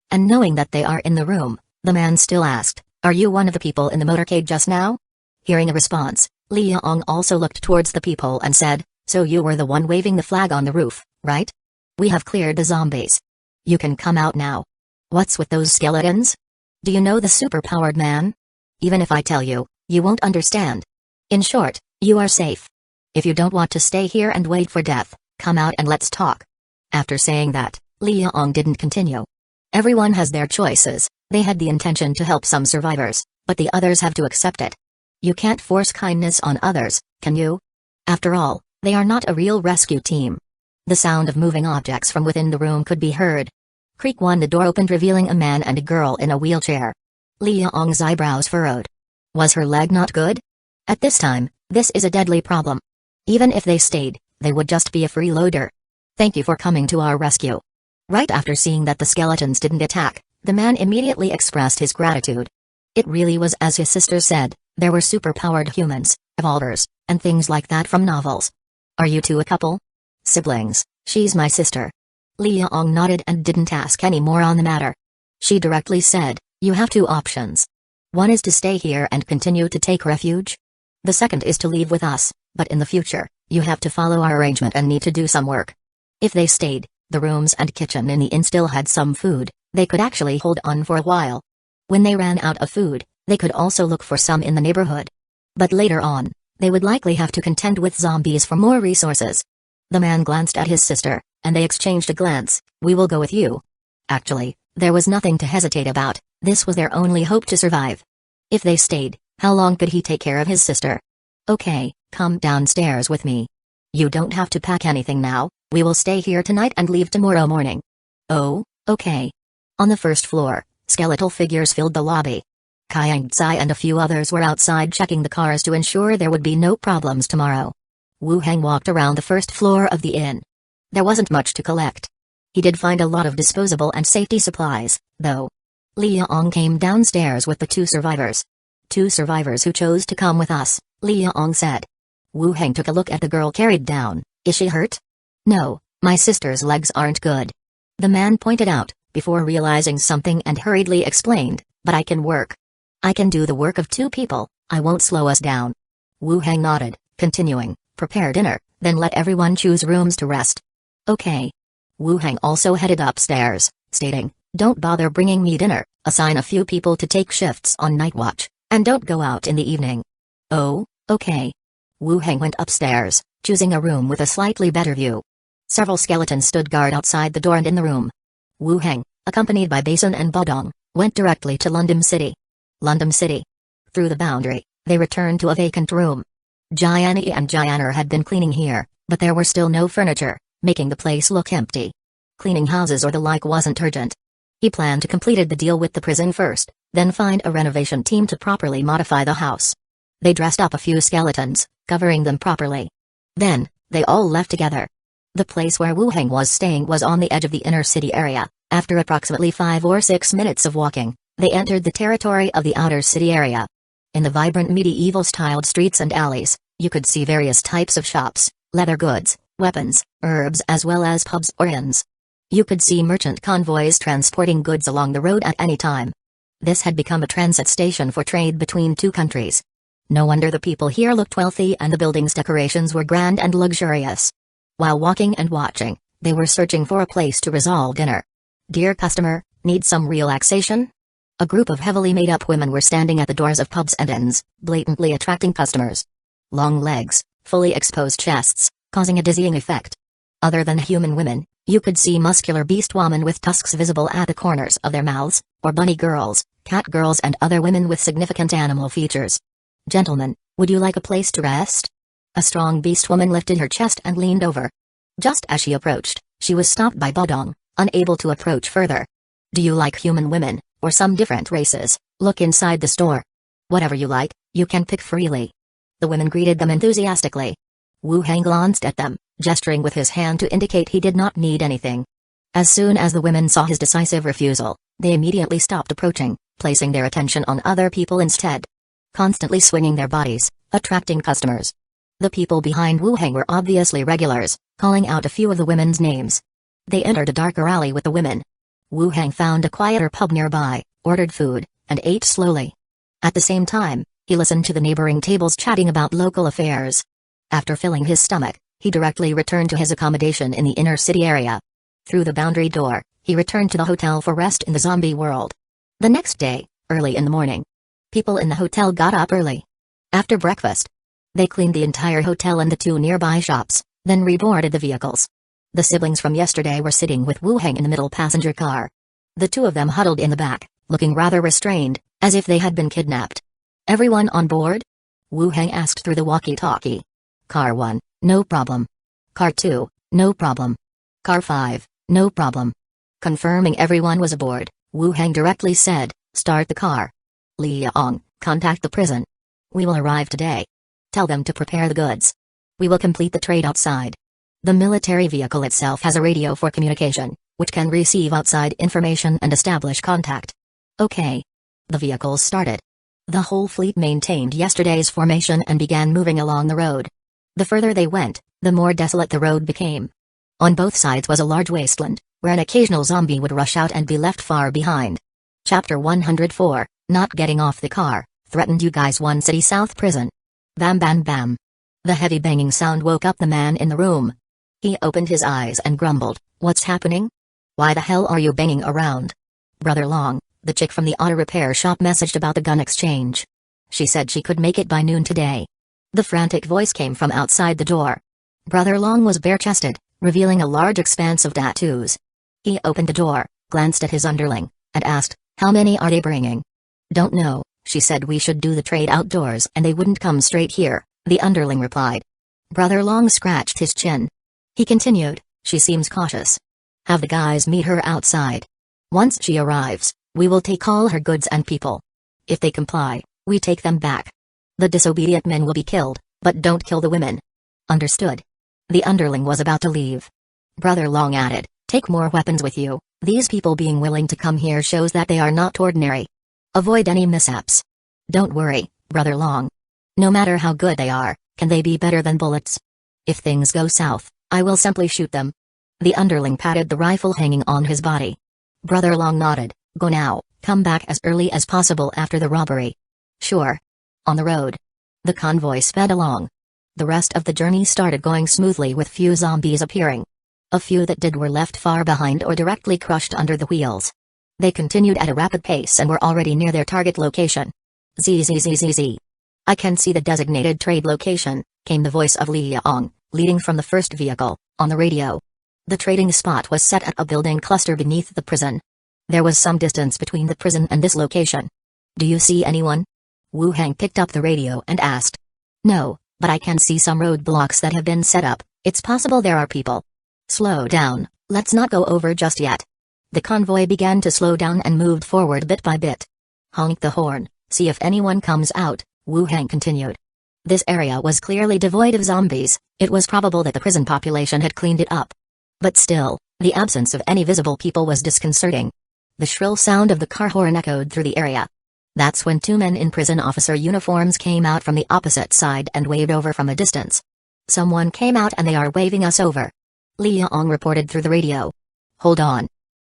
and knowing that they are in the room, the man still asked, "Are you one of the people in the motorcade just now?" Hearing a response, Liang also looked towards the peephole and said, "So you were the one waving the flag on the roof, right? We have cleared the zombies. You can come out now." "What's with those skeletons? Do you know the super-powered man? Even if I tell you, you won't understand. In short, you are safe. If you don't want to stay here and wait for death, come out and let's talk." After saying that, Liang didn't continue. Everyone has their choices. They had the intention to help some survivors, but the others have to accept it. You can't force kindness on others, can you? After all, they are not a real rescue team. The sound of moving objects from within the room could be heard. Creak one, the door opened revealing a man and a girl in a wheelchair. Liang's eyebrows furrowed. Was her leg not good? At this time, this is a deadly problem. Even if they stayed, they would just be a freeloader. "Thank you for coming to our rescue." Right after seeing that the skeletons didn't attack, the man immediately expressed his gratitude. It really was as his sister said, there were super-powered humans, evolvers, and things like that from novels. "Are you two a couple?" "Siblings, she's my sister." Liang nodded and didn't ask any more on the matter. She directly said, "You have two options. One is to stay here and continue to take refuge. The second is to leave with us, but in the future, you have to follow our arrangement and need to do some work." If they stayed, the rooms and kitchen in the inn still had some food, they could actually hold on for a while. When they ran out of food, they could also look for some in the neighborhood. But later on, they would likely have to contend with zombies for more resources. The man glanced at his sister, and they exchanged a glance. "We will go with you." Actually, there was nothing to hesitate about, this was their only hope to survive. If they stayed, how long could he take care of his sister? "Okay, come downstairs with me. You don't have to pack anything now, we will stay here tonight and leave tomorrow morning." "Oh, okay." On the first floor, skeletal figures filled the lobby. Kyang-tsai and a few others were outside checking the cars to ensure there would be no problems tomorrow. Wu Heng walked around the first floor of the inn. There wasn't much to collect. He did find a lot of disposable and safety supplies, though. Liang came downstairs with the two survivors. "Two survivors who chose to come with us," Liang said. Wu Heng took a look at the girl carried down. "Is she hurt?" "No, my sister's legs aren't good." The man pointed out, before realizing something and hurriedly explained, "But I can work. I can do the work of two people, I won't slow us down." Wu Heng nodded, continuing, "Prepare dinner, then let everyone choose rooms to rest." "Okay." Wu Heng also headed upstairs, stating, "Don't bother bringing me dinner, assign a few people to take shifts on night watch, and don't go out in the evening." "Oh, okay." Wu Heng went upstairs, choosing a room with a slightly better view. Several skeletons stood guard outside the door and in the room. Wu Heng, accompanied by Basin and Bodong, went directly to London City. London City. Through the boundary, they returned to a vacant room. Gianni and Gianner had been cleaning here, but there were still no furniture, making the place look empty. Cleaning houses or the like wasn't urgent. He planned to complete the deal with the prison first, then find a renovation team to properly modify the house. They dressed up a few skeletons, covering them properly. Then, they all left together. The place where Wu Heng was staying was on the edge of the inner city area. After approximately 5 or 6 minutes of walking, they entered the territory of the outer city area. In the vibrant medieval-styled streets and alleys, you could see various types of shops, leather goods, weapons, herbs as well as pubs or inns. You could see merchant convoys transporting goods along the road at any time. This had become a transit station for trade between two countries. No wonder the people here looked wealthy and the building's decorations were grand and luxurious. While walking and watching, they were searching for a place to resolve dinner. "Dear customer, need some relaxation?" A group of heavily made-up women were standing at the doors of pubs and inns, blatantly attracting customers. Long legs, fully exposed chests, causing a dizzying effect. Other than human women, you could see muscular beast women with tusks visible at the corners of their mouths, or bunny girls, cat girls and other women with significant animal features. Gentlemen, would you like a place to rest? A strong beast woman lifted her chest and leaned over. Just as she approached, she was stopped by Bodong, unable to approach further. Do you like human women, or some different races? Look inside the store. Whatever you like, you can pick freely. The women greeted them enthusiastically. Wu Hang glanced at them, gesturing with his hand to indicate he did not need anything. As soon as the women saw his decisive refusal, they immediately stopped approaching, placing their attention on other people instead. Constantly swinging their bodies, attracting customers. The people behind Wu Hang were obviously regulars, calling out a few of the women's names. They entered a darker alley with the women. Wu Hang found a quieter pub nearby, ordered food, and ate slowly. At the same time, he listened to the neighboring tables chatting about local affairs. After filling his stomach, he directly returned to his accommodation in the inner city area. Through the boundary door, he returned to the hotel for rest in the zombie world. The next day, early in the morning, people in the hotel got up early. After breakfast, they cleaned the entire hotel and the 2 nearby shops, then reboarded the vehicles. The siblings from yesterday were sitting with Wu Hang in the middle passenger car. The 2 of them huddled in the back, looking rather restrained, as if they had been kidnapped. Everyone on board? Wu Hang asked through the walkie-talkie. Car 1, no problem. Car 2, no problem. Car 5, no problem. Confirming everyone was aboard, Wu Hang directly said, start the car. Liang, contact the prison. We will arrive today. Tell them to prepare the goods. We will complete the trade outside. The military vehicle itself has a radio for communication, which can receive outside information and establish contact. Okay. The vehicles started. The whole fleet maintained yesterday's formation and began moving along the road. The further they went, the more desolate the road became. On both sides was a large wasteland, where an occasional zombie would rush out and be left far behind. Chapter 104, Not Getting Off the Car, Threatened You Guys. One City South Prison. Bam bam bam. The heavy banging sound woke up the man in the room. He opened his eyes and grumbled, what's happening? Why the hell are you banging around? Brother Long, the chick from the auto repair shop messaged about the gun exchange. She said she could make it by noon today. The frantic voice came from outside the door. Brother Long was bare-chested, revealing a large expanse of tattoos. He opened the door, glanced at his underling, and asked, how many are they bringing? Don't know, she said we should do the trade outdoors and they wouldn't come straight here, the underling replied. Brother Long scratched his chin. He continued, she seems cautious. Have the guys meet her outside. Once she arrives, we will take all her goods and people. If they comply, we take them back. The disobedient men will be killed, but don't kill the women. Understood. The underling was about to leave. Brother Long added, take more weapons with you, these people being willing to come here shows that they are not ordinary. Avoid any mishaps. Don't worry, Brother Long. No matter how good they are, can they be better than bullets? If things go south, I will simply shoot them. The underling patted the rifle hanging on his body. Brother Long nodded, go now, come back as early as possible after the robbery. Sure. On the road, the convoy sped along. The rest of the journey started going smoothly with few zombies appearing. A few that did were left far behind or directly crushed under the wheels. They continued at a rapid pace and were already near their target location. Zzzzz. I can see the designated trade location, came the voice of Liang, leading from the first vehicle, on the radio. The trading spot was set at a building cluster beneath the prison. There was some distance between the prison and this location. Do you see anyone? Wu Hang picked up the radio and asked. No, but I can see some roadblocks that have been set up, it's possible there are people. Slow down, let's not go over just yet. The convoy began to slow down and moved forward bit by bit. Honk the horn, see if anyone comes out, Wu Hang continued. This area was clearly devoid of zombies, it was probable that the prison population had cleaned it up. But still, the absence of any visible people was disconcerting. The shrill sound of the car horn echoed through the area. That's when 2 men in prison officer uniforms came out from the opposite side and waved over from a distance. Someone came out and they are waving us over. Liang reported through the radio. Hold on.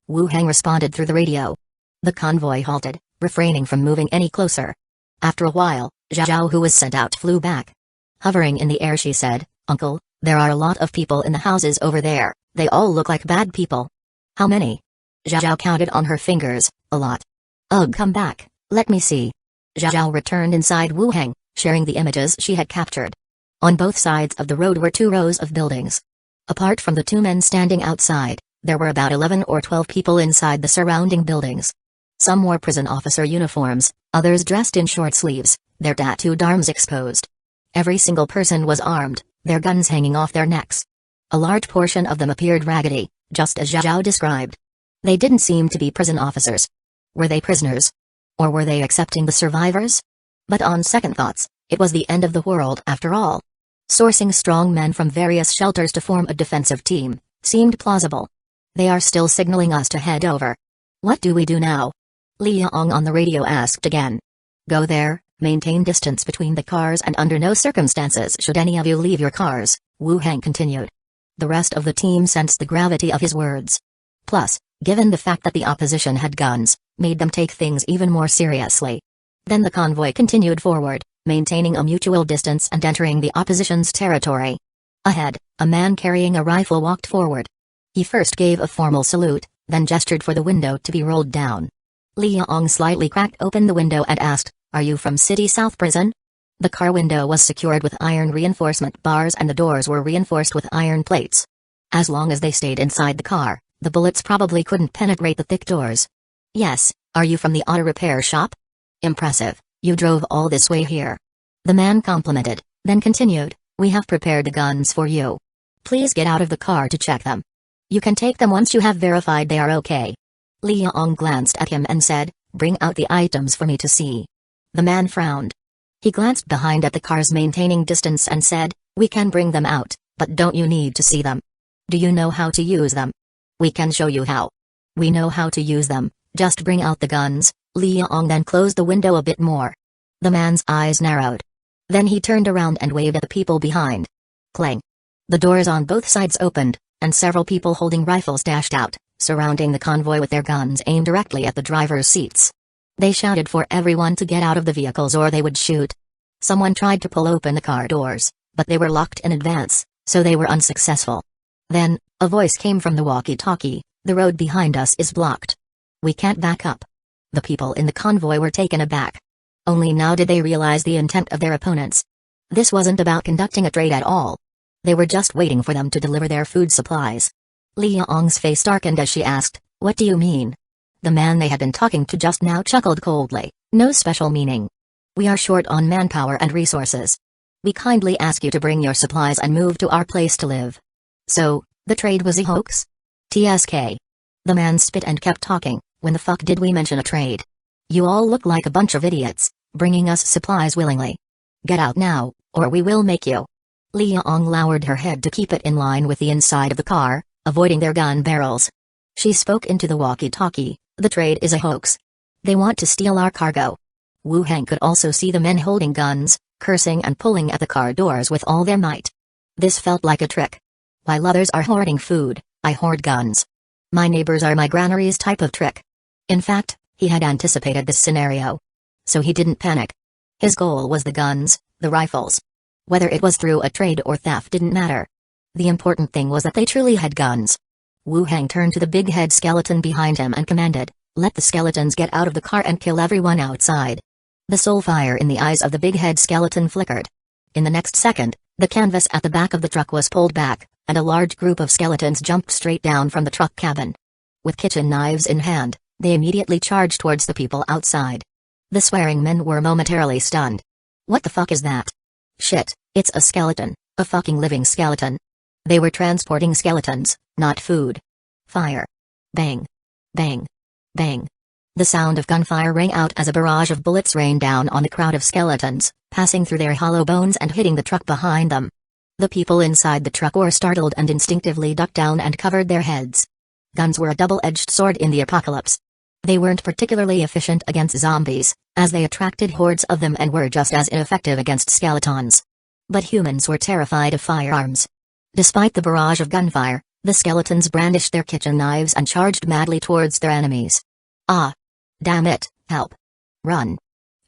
Wu Hang responded through the radio. The convoy halted, refraining from moving any closer. After a while, Zhao, who was sent out, flew back. Hovering in the air, she said, Uncle, there are a lot of people in the houses over there, they all look like bad people. How many? Zhao counted on her fingers, a lot. Ugh, come back, let me see. Zhao returned inside Wu Hang, sharing the images she had captured. On both sides of the road were 2 rows of buildings. Apart from the 2 men standing outside, there were about 11 or 12 people inside the surrounding buildings. Some wore prison officer uniforms, others dressed in short sleeves, their tattooed arms exposed. Every single person was armed, their guns hanging off their necks. A large portion of them appeared raggedy, just as Zhao described. They didn't seem to be prison officers. Were they prisoners? Or were they accepting the survivors? But on second thoughts, it was the end of the world after all. Sourcing strong men from various shelters to form a defensive team seemed plausible. They are still signaling us to head over. What do we do now? Li Yong on the radio asked again. Go there, maintain distance between the cars, and under no circumstances should any of you leave your cars, Wu Heng continued. The rest of the team sensed the gravity of his words. Plus, given the fact that the opposition had guns, made them take things even more seriously. Then the convoy continued forward, maintaining a mutual distance and entering the opposition's territory. Ahead, a man carrying a rifle walked forward. He first gave a formal salute, then gestured for the window to be rolled down. Li Yong slightly cracked open the window and asked, "Are you from City South Prison?" The car window was secured with iron reinforcement bars and the doors were reinforced with iron plates. As long as they stayed inside the car, the bullets probably couldn't penetrate the thick doors. "Yes, are you from the auto repair shop?" "Impressive, you drove all this way here." The man complimented, then continued, "We have prepared the guns for you. Please get out of the car to check them. You can take them once you have verified they are okay." Li Yong glanced at him and said, "Bring out the items for me to see." The man frowned. He glanced behind at the cars maintaining distance and said, "We can bring them out, but don't you need to see them? Do you know how to use them?" "We can show you how. We know how to use them, just bring out the guns." Li Yong then closed the window a bit more. The man's eyes narrowed. Then he turned around and waved at the people behind. Clang. The doors on both sides opened, and several people holding rifles dashed out, surrounding the convoy with their guns aimed directly at the driver's seats. They shouted for everyone to get out of the vehicles or they would shoot. Someone tried to pull open the car doors, but they were locked in advance, so they were unsuccessful. Then, a voice came from the walkie-talkie, "The road behind us is blocked. We can't back up." The people in the convoy were taken aback. Only now did they realize the intent of their opponents. This wasn't about conducting a trade at all. They were just waiting for them to deliver their food supplies. Li Yong's face darkened as she asked, "What do you mean?" The man they had been talking to just now chuckled coldly, "No special meaning. We are short on manpower and resources. We kindly ask you to bring your supplies and move to our place to live." "So, the trade was a hoax?" "TSK." The man spit and kept talking, "When the fuck did we mention a trade? You all look like a bunch of idiots, bringing us supplies willingly. Get out now, or we will make you." Li Yong lowered her head to keep it in line with the inside of the car, avoiding their gun barrels. She spoke into the walkie-talkie, "The trade is a hoax. They want to steal our cargo." Wu Heng could also see the men holding guns, cursing and pulling at the car doors with all their might. This felt like a trick. While others are hoarding food, I hoard guns. My neighbors are my granaries type of trick. In fact, he had anticipated this scenario. So he didn't panic. His goal was the guns, the rifles. Whether it was through a trade or theft didn't matter. The important thing was that they truly had guns. Wu Heng turned to the big head skeleton behind him and commanded, "Let the skeletons get out of the car and kill everyone outside." The soul fire in the eyes of the big head skeleton flickered. In the next second, the canvas at the back of the truck was pulled back, and a large group of skeletons jumped straight down from the truck cabin. With kitchen knives in hand, they immediately charged towards the people outside. The swearing men were momentarily stunned. "What the fuck is that? Shit, it's a skeleton, a fucking living skeleton." They were transporting skeletons, not food. Fire. Bang. Bang. Bang. The sound of gunfire rang out as a barrage of bullets rained down on the crowd of skeletons, passing through their hollow bones and hitting the truck behind them. The people inside the truck were startled and instinctively ducked down and covered their heads. Guns were a double-edged sword in the apocalypse. They weren't particularly efficient against zombies, as they attracted hordes of them and were just as ineffective against skeletons. But humans were terrified of firearms. Despite the barrage of gunfire, the skeletons brandished their kitchen knives and charged madly towards their enemies. "Ah! Damn it, help! Run!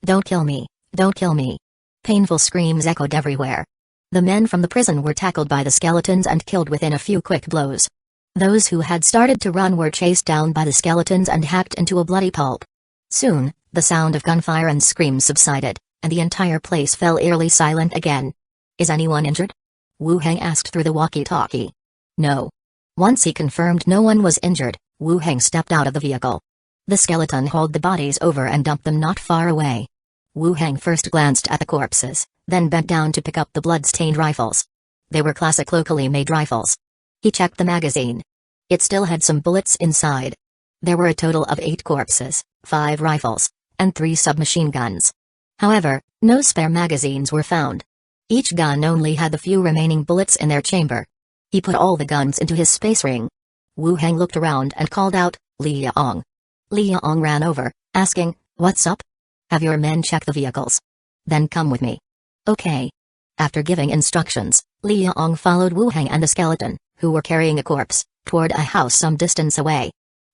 Don't kill me, don't kill me!" Painful screams echoed everywhere. The men from the prison were tackled by the skeletons and killed within a few quick blows. Those who had started to run were chased down by the skeletons and hacked into a bloody pulp. Soon, the sound of gunfire and screams subsided, and the entire place fell eerily silent again. Is anyone injured? Wu Heng asked through the walkie-talkie. No. Once he confirmed no one was injured, Wu Heng stepped out of the vehicle. The skeleton hauled the bodies over and dumped them not far away. Wu Heng first glanced at the corpses, then bent down to pick up the blood-stained rifles. They were classic locally made rifles. He checked the magazine. It still had some bullets inside. There were a total of 8 corpses, 5 rifles, and 3 submachine guns. However, no spare magazines were found. Each gun only had the few remaining bullets in their chamber. He put all the guns into his space ring. Wu Heng looked around and called out, "Liang." Liang ran over, asking, "What's up? Have your men check the vehicles. Then come with me." Okay. After giving instructions, Liang followed Wu Heng and the skeleton, who were carrying a corpse, toward a house some distance away.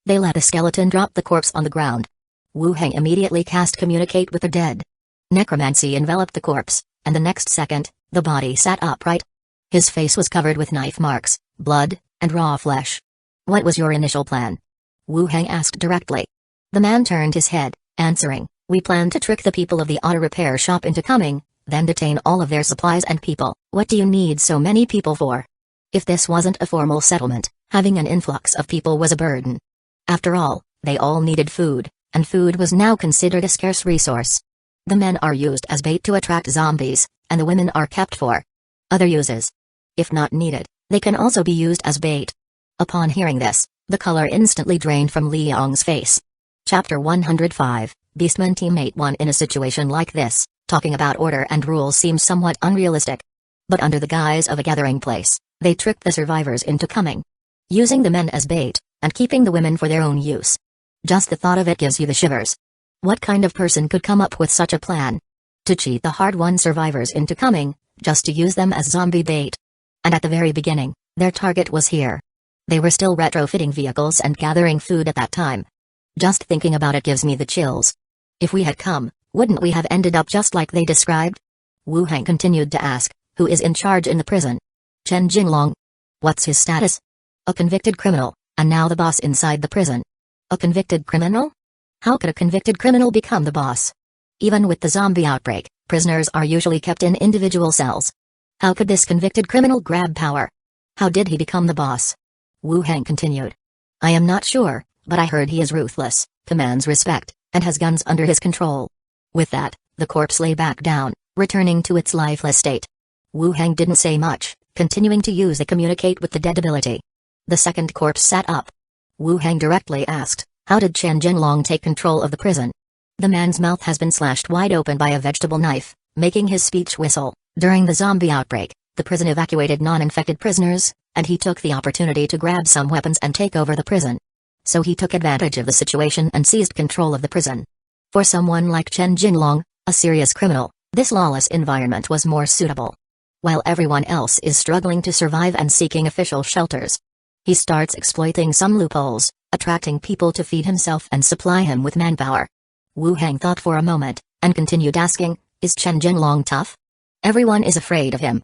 They let the skeleton drop the corpse on the ground. Wu Heng immediately cast Communicate with the Dead. Necromancy enveloped the corpse, and the next second, the body sat upright. His face was covered with knife marks, blood, and raw flesh. "What was your initial plan?" Wu Heng asked directly. The man turned his head, answering, "We planned to trick the people of the auto repair shop into coming, then detain all of their supplies and people." "What do you need so many people for?" If this wasn't a formal settlement, having an influx of people was a burden. After all, they all needed food, and food was now considered a scarce resource. The men are used as bait to attract zombies, and the women are kept for other uses. If not needed, they can also be used as bait. Upon hearing this, the color instantly drained from Liang's face. Chapter 105, Beastman Teammate 1. In a situation like this, talking about order and rules seems somewhat unrealistic. But under the guise of a gathering place, they tricked the survivors into coming. Using the men as bait, and keeping the women for their own use. Just the thought of it gives you the shivers. What kind of person could come up with such a plan? To cheat the hard-won survivors into coming, just to use them as zombie bait. And at the very beginning, their target was here. They were still retrofitting vehicles and gathering food at that time. Just thinking about it gives me the chills. If we had come, wouldn't we have ended up just like they described? Wu Heng continued to ask, "Who is in charge in the prison?" "Chen Jinlong." "What's his status?" "A convicted criminal, and now the boss inside the prison." "A convicted criminal? How could a convicted criminal become the boss?" "Even with the zombie outbreak, prisoners are usually kept in individual cells. How could this convicted criminal grab power? How did he become the boss?" Wu Heng continued. "I am not sure, but I heard he is ruthless, commands respect, and has guns under his control." With that, the corpse lay back down, returning to its lifeless state. Wu Heng didn't say much, continuing to use the Communicate with the Dead ability. The second corpse sat up. Wu Heng directly asked, "How did Chen Jinlong take control of the prison?" "The man's mouth has been slashed wide open by a vegetable knife, making his speech whistle. During the zombie outbreak, the prison evacuated non-infected prisoners, and he took the opportunity to grab some weapons and take over the prison. So he took advantage of the situation and seized control of the prison. For someone like Chen Jinlong, a serious criminal, this lawless environment was more suitable. While everyone else is struggling to survive and seeking official shelters, he starts exploiting some loopholes, attracting people to feed himself and supply him with manpower." Wu Heng thought for a moment, and continued asking, "Is Chen Jinlong tough?" "Everyone is afraid of him.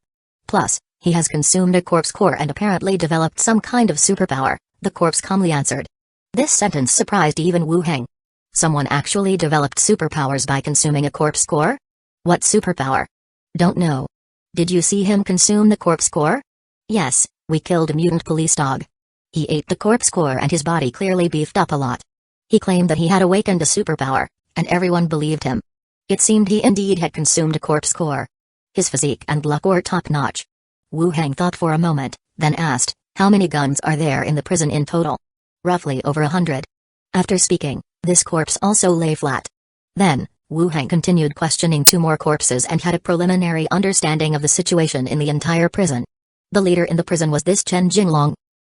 Plus, he has consumed a corpse core and apparently developed some kind of superpower," the corpse calmly answered. This sentence surprised even Wu Heng. Someone actually developed superpowers by consuming a corpse core? What superpower? "Don't know." "Did you see him consume the corpse core?" "Yes, we killed a mutant police dog. He ate the corpse core and his body clearly beefed up a lot. He claimed that he had awakened a superpower, and everyone believed him. It seemed he indeed had consumed a corpse core. His physique and luck were top-notch." Wu Heng thought for a moment, then asked, "How many guns are there in the prison in total?" "Roughly over 100. After speaking, this corpse also lay flat. Then, Wu Heng continued questioning 2 more corpses and had a preliminary understanding of the situation in the entire prison. The leader in the prison was this Chen Jinlong.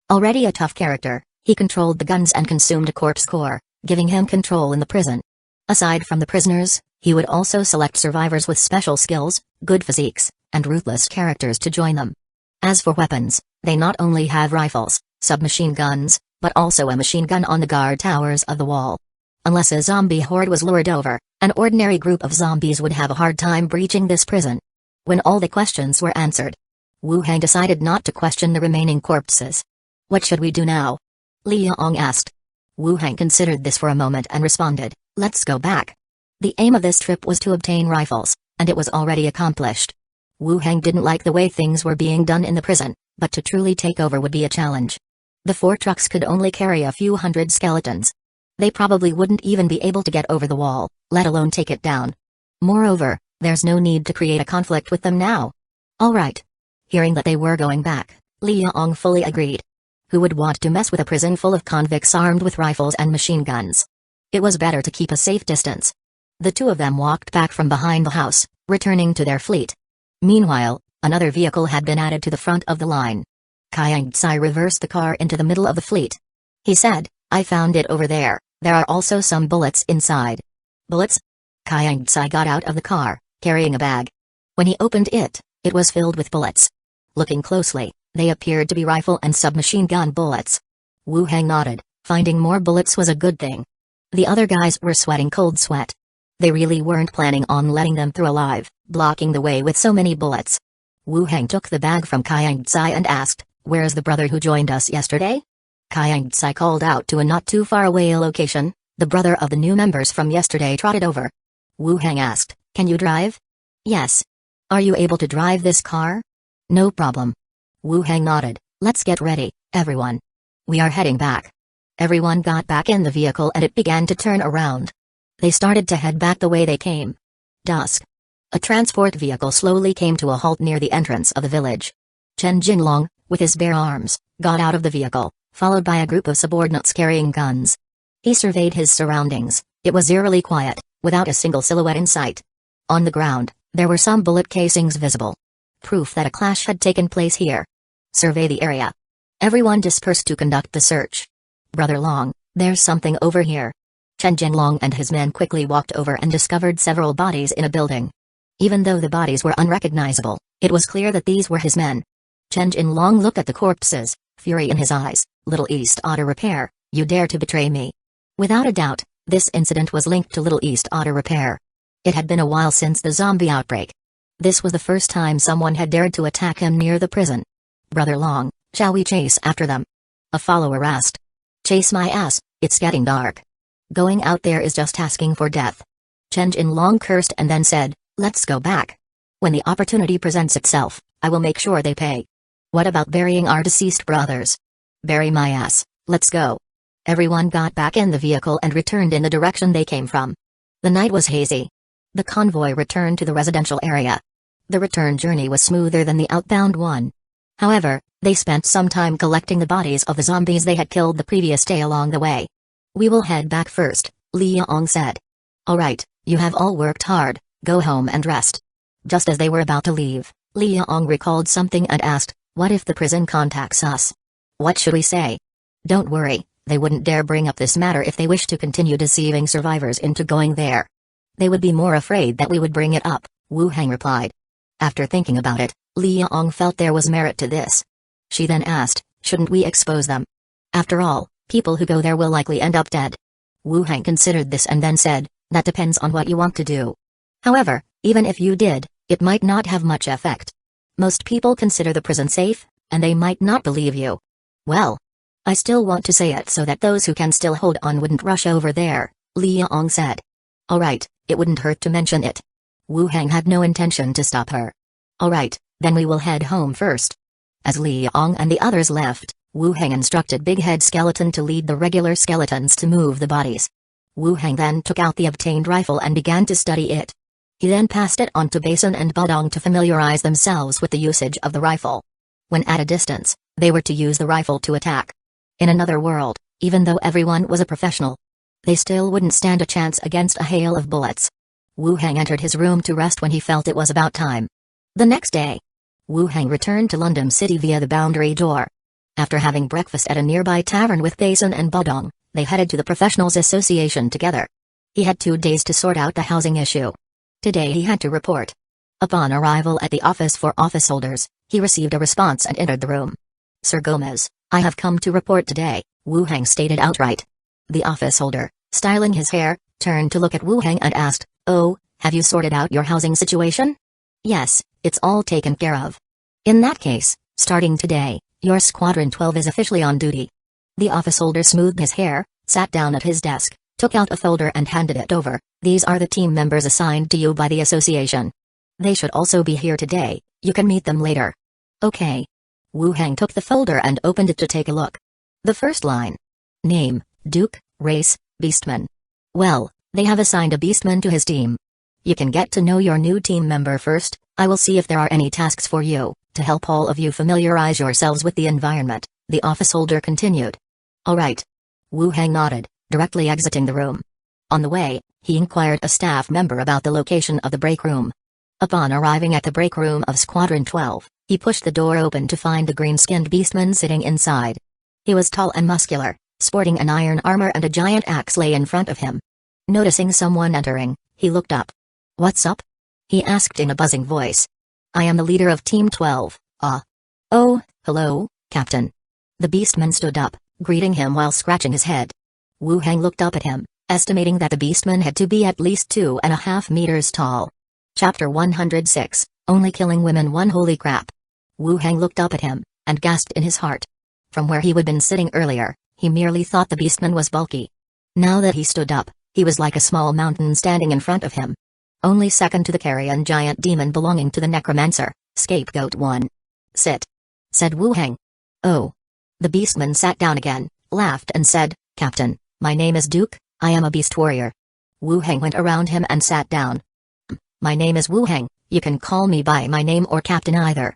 Already a tough character, he controlled the guns and consumed a corpse core, giving him control in the prison. Aside from the prisoners, he would also select survivors with special skills, good physiques, and ruthless characters to join them. As for weapons, they not only have rifles, submachine guns, but also a machine gun on the guard towers of the wall. Unless a zombie horde was lured over, an ordinary group of zombies would have a hard time breaching this prison. When all the questions were answered, Wu Heng decided not to question the remaining corpses. "What should we do now?" Liang asked. Wu Heng considered this for a moment and responded, "Let's go back." The aim of this trip was to obtain rifles, and it was already accomplished. Wu Hang didn't like the way things were being done in the prison, but to truly take over would be a challenge. The 4 trucks could only carry a few hundred skeletons. They probably wouldn't even be able to get over the wall, let alone take it down. Moreover, there's no need to create a conflict with them now. Alright. Hearing that they were going back, Li Yong fully agreed. Who would want to mess with a prison full of convicts armed with rifles and machine guns? It was better to keep a safe distance. The 2 of them walked back from behind the house, returning to their fleet. Meanwhile, another vehicle had been added to the front of the line. Tsai reversed the car into the middle of the fleet. He said, I found it over there, there are also some bullets inside. Bullets? Tsai got out of the car, carrying a bag. When he opened it, it was filled with bullets. Looking closely, they appeared to be rifle and submachine gun bullets. Wu Hang nodded, finding more bullets was a good thing. The other guys were sweating cold sweat. They really weren't planning on letting them through alive, blocking the way with so many bullets. Wu Hang took the bag from Tsai and asked, where's the brother who joined us yesterday? Tsai called out to a not too far away location. The brother of the new members from yesterday trotted over. Wu Hang asked, can you drive? Yes. Are you able to drive this car? No problem. Wu Hang nodded, let's get ready, everyone. We are heading back. Everyone got back in the vehicle and it began to turn around. They started to head back the way they came. Dusk. A transport vehicle slowly came to a halt near the entrance of the village. Chen Jinlong, with his bare arms, got out of the vehicle, followed by a group of subordinates carrying guns. He surveyed his surroundings. It was eerily quiet, without a single silhouette in sight. On the ground, there were some bullet casings visible. Proof that a clash had taken place here. Survey the area. Everyone dispersed to conduct the search. Brother Long, there's something over here. Chen Jinlong and his men quickly walked over and discovered several bodies in a building. Even though the bodies were unrecognizable, it was clear that these were his men. Chen Jinlong looked at the corpses, fury in his eyes. Little East Auto Repair, you dare to betray me. Without a doubt, this incident was linked to Little East Auto Repair. It had been a while since the zombie outbreak. This was the first time someone had dared to attack him near the prison. Brother Long, shall we chase after them? A follower asked. Chase my ass, it's getting dark. Going out there is just asking for death. Chen Jinlong cursed and then said, let's go back. When the opportunity presents itself, I will make sure they pay. What about burying our deceased brothers? Bury my ass, let's go. Everyone got back in the vehicle and returned in the direction they came from. The night was hazy. The convoy returned to the residential area. The return journey was smoother than the outbound one. However, they spent some time collecting the bodies of the zombies they had killed the previous day along the way. We will head back first, Li Yong said. Alright, you have all worked hard, go home and rest. Just as they were about to leave, Li Yong recalled something and asked, what if the prison contacts us? What should we say? Don't worry, they wouldn't dare bring up this matter if they wish to continue deceiving survivors into going there. They would be more afraid that we would bring it up, Wu Hang replied. After thinking about it, Li Yong felt there was merit to this. She then asked, shouldn't we expose them? After all, people who go there will likely end up dead. Wu Hang considered this and then said, that depends on what you want to do. However, even if you did, it might not have much effect. Most people consider the prison safe, and they might not believe you. Well, I still want to say it so that those who can still hold on wouldn't rush over there, Li Yong said. Alright, it wouldn't hurt to mention it. Wu Hang had no intention to stop her. Alright, then we will head home first. As Li Yong and the others left, Wu Hang instructed Big Head Skeleton to lead the regular skeletons to move the bodies. Wu Hang then took out the obtained rifle and began to study it. He then passed it on to Basin and Budong to familiarize themselves with the usage of the rifle. When at a distance, they were to use the rifle to attack. In another world, even though everyone was a professional, they still wouldn't stand a chance against a hail of bullets. Wu Hang entered his room to rest when he felt it was about time. The next day, Wu Hang returned to London City via the boundary door. After having breakfast at a nearby tavern with Basin and Budong, they headed to the Professionals Association together. He had 2 days to sort out the housing issue. Today he had to report. Upon arrival at the office for office holders, he received a response and entered the room. Sir Gomez, I have come to report today, Wu Hang stated outright. The office holder, styling his hair, turned to look at Wu Hang and asked, oh, have you sorted out your housing situation? Yes, it's all taken care of. In that case, starting today, your Squadron 12 is officially on duty. The office holder smoothed his hair, sat down at his desk, took out a folder and handed it over. These are the team members assigned to you by the association. They should also be here today, You can meet them later. Okay. Wu Hang took the folder and opened it to take a look. The first line. Name, Duke, race, Beastman. Well, they have assigned a Beastman to his team. You can get to know your new team member first. I will see if there are any tasks for you, to help all of you familiarize yourselves with the environment, the office holder continued. Alright. Wu Hang nodded, directly exiting the room. On the way, he inquired a staff member about the location of the break room. Upon arriving at the break room of Squadron 12, he pushed the door open to find the green-skinned Beastman sitting inside. He was tall and muscular, sporting an iron armor and a giant axe lay in front of him. Noticing someone entering, he looked up. What's up? He asked in a buzzing voice. I am the leader of Team 12, Oh, hello, Captain. The Beastman stood up, greeting him while scratching his head. Wu Hang looked up at him, estimating that the Beastman had to be at least 2.5 meters tall. Chapter 106, Only Killing Women. One holy crap. Wu Hang looked up at him, and gasped in his heart. From where he had been sitting earlier, he merely thought the Beastman was bulky. Now that he stood up, he was like a small mountain standing in front of him. Only second to the carrion giant demon belonging to the Necromancer, Scapegoat 1. Sit. Said Wu Hang. Oh. The Beastman sat down again, laughed and said, Captain, my name is Duke, I am a beast warrior. Wu Hang went around him and sat down. My name is Wu Hang, you can call me by my name or Captain either.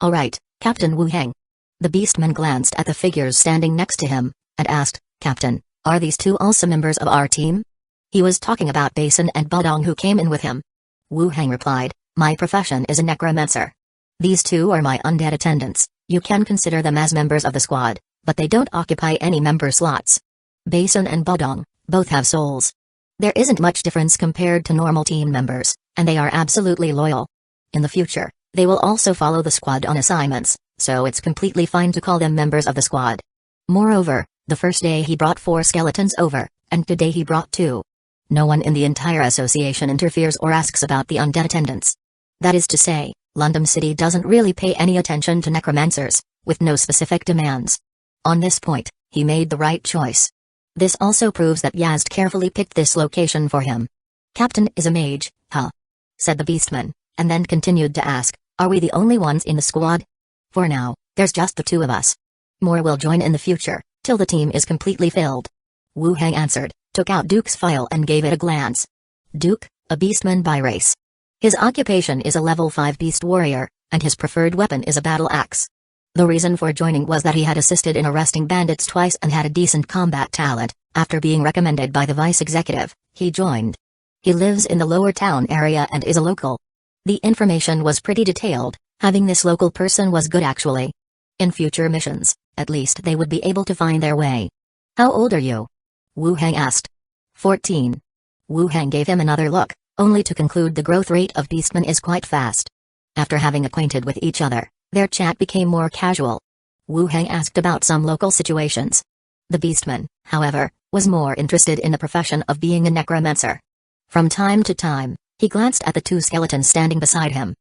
Alright, Captain Wu Hang. The Beastman glanced at the figures standing next to him, and asked, Captain, are these two also members of our team? He was talking about Basin and Bodong who came in with him. Wu Hang replied, my profession is a necromancer. These two are my undead attendants, you can consider them as members of the squad, but they don't occupy any member slots. Basin and Bodong, both have souls. There isn't much difference compared to normal team members, and they are absolutely loyal. In the future, they will also follow the squad on assignments, so it's completely fine to call them members of the squad. Moreover, the first day he brought 4 skeletons over, and today he brought 2. No one in the entire association interferes or asks about the undead attendants. That is to say, London City doesn't really pay any attention to necromancers, with no specific demands. On this point, he made the right choice. This also proves that Yazd carefully picked this location for him. Captain is a mage, huh? Said the Beastman, and then continued to ask, are we the only ones in the squad? For now, there's just the 2 of us. More will join in the future, till the team is completely filled. Wu Hang answered, took out Duke's file and gave it a glance. Duke, a Beastman by race. His occupation is a level 5 beast warrior, and his preferred weapon is a battle axe. The reason for joining was that he had assisted in arresting bandits twice and had a decent combat talent. After being recommended by the vice executive, he joined. He lives in the lower town area and is a local. The information was pretty detailed, having this local person was good actually. In future missions, at least they would be able to find their way. How old are you? Wu Hang asked. 14. Wu Hang gave him another look, only to conclude the growth rate of Beastmen is quite fast. After having acquainted with each other, their chat became more casual. Wu Hang asked about some local situations. The Beastman, however, was more interested in the profession of being a necromancer. From time to time, he glanced at the 2 skeletons standing beside him.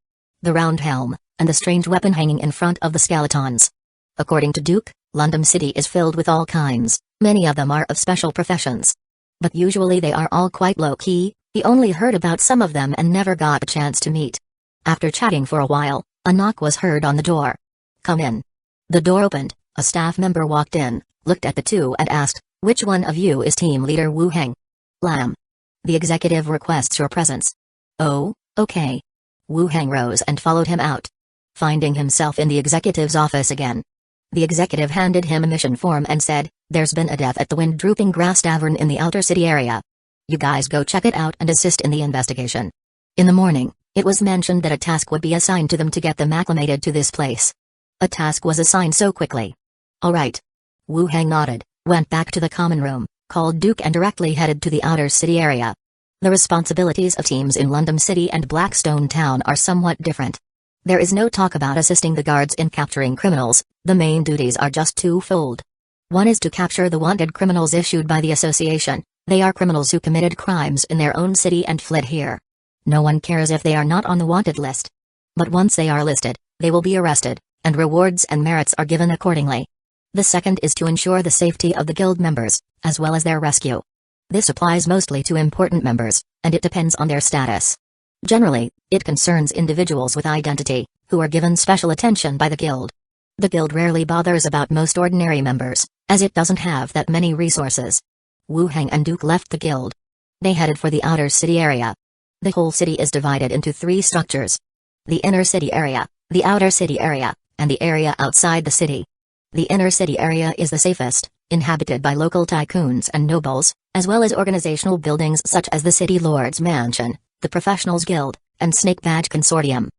The round helm, and the strange weapon hanging in front of the skeletons. According to Duke, London City is filled with all kinds, many of them are of special professions. But usually they are all quite low-key, he only heard about some of them and never got a chance to meet. After chatting for a while, a knock was heard on the door. Come in. The door opened, a staff member walked in, looked at the 2 and asked, which one of you is team leader Wu Hang? Lam. The executive requests your presence. Oh, okay. Wu Hang rose and followed him out. Finding himself in the executive's office again. The executive handed him a mission form and said, there's been a death at the Wind Drooping Grass Tavern in the outer city area. You guys go check it out and assist in the investigation. In the morning, it was mentioned that a task would be assigned to them to get them acclimated to this place. A task was assigned so quickly. Alright. Wu Hang nodded, went back to the common room, called Duke and directly headed to the outer city area. The responsibilities of teams in London City and Blackstone Town are somewhat different. There is no talk about assisting the guards in capturing criminals, the main duties are just twofold. One is to capture the wanted criminals issued by the association. They are criminals who committed crimes in their own city and fled here. No one cares if they are not on the wanted list. But once they are listed, they will be arrested, and rewards and merits are given accordingly. The second is to ensure the safety of the guild members, as well as their rescue. This applies mostly to important members, and it depends on their status. Generally, it concerns individuals with identity, who are given special attention by the guild. The guild rarely bothers about most ordinary members, as it doesn't have that many resources. Wu Heng and Duke left the guild. They headed for the outer city area. The whole city is divided into 3 structures: the inner city area, the outer city area, and the area outside the city. The inner city area is the safest, inhabited by local tycoons and nobles, as well as organizational buildings such as the City Lord's Mansion, the Professionals Guild, and Snake Badge Consortium.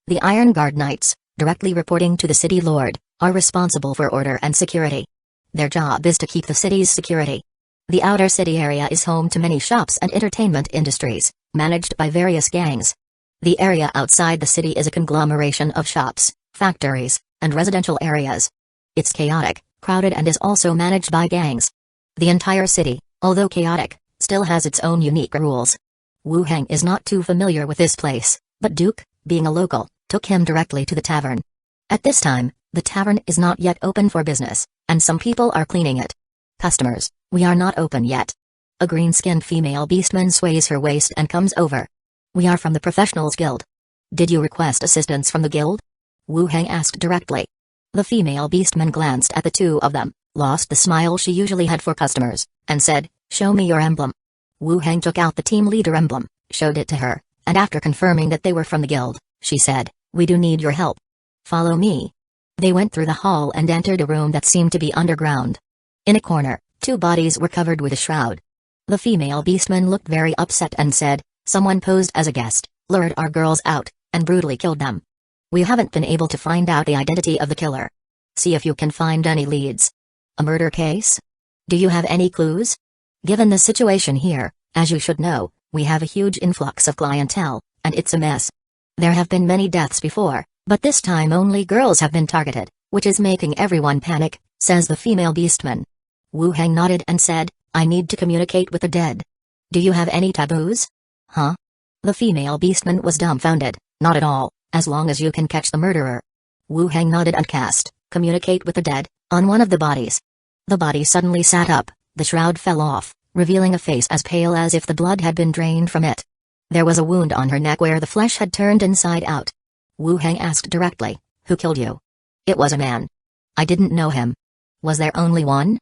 The Iron Guard Knights, directly reporting to the City Lord, are responsible for order and security. Their job is to keep the city's security. The outer city area is home to many shops and entertainment industries, managed by various gangs. The area outside the city is a conglomeration of shops, factories, and residential areas. It's chaotic, crowded, and is also managed by gangs. The entire city, although chaotic, still has its own unique rules. Wu Heng is not too familiar with this place, but Duke, being a local, took him directly to the tavern. At this time, the tavern is not yet open for business, and some people are cleaning it. "Customers, we are not open yet." A green-skinned female beastman sways her waist and comes over. "We are from the Professionals Guild. Did you request assistance from the guild?" Wu Heng asked directly. The female beastman glanced at the two of them, lost the smile she usually had for customers, and said, "Show me your emblem." Wu Heng took out the team leader emblem, showed it to her, and after confirming that they were from the guild, she said, "We do need your help. Follow me." They went through the hall and entered a room that seemed to be underground. In a corner, 2 bodies were covered with a shroud. The female beastman looked very upset and said, "Someone posed as a guest, lured our girls out, and brutally killed them. We haven't been able to find out the identity of the killer. See if you can find any leads. A murder case? Do you have any clues? Given the situation here, as you should know, we have a huge influx of clientele, and it's a mess. There have been many deaths before, but this time only girls have been targeted, which is making everyone panic," says the female beastman. Wu Heng nodded and said, "I need to communicate with the dead. Do you have any taboos?" "Huh?" The female beastman was dumbfounded. "Not at all, as long as you can catch the murderer." Wu Heng nodded and cast "Communicate with the Dead" on one of the bodies. The body suddenly sat up, the shroud fell off, revealing a face as pale as if the blood had been drained from it. There was a wound on her neck where the flesh had turned inside out. Wu Heng asked directly, "Who killed you?" "It was a man. I didn't know him." "Was there only one?"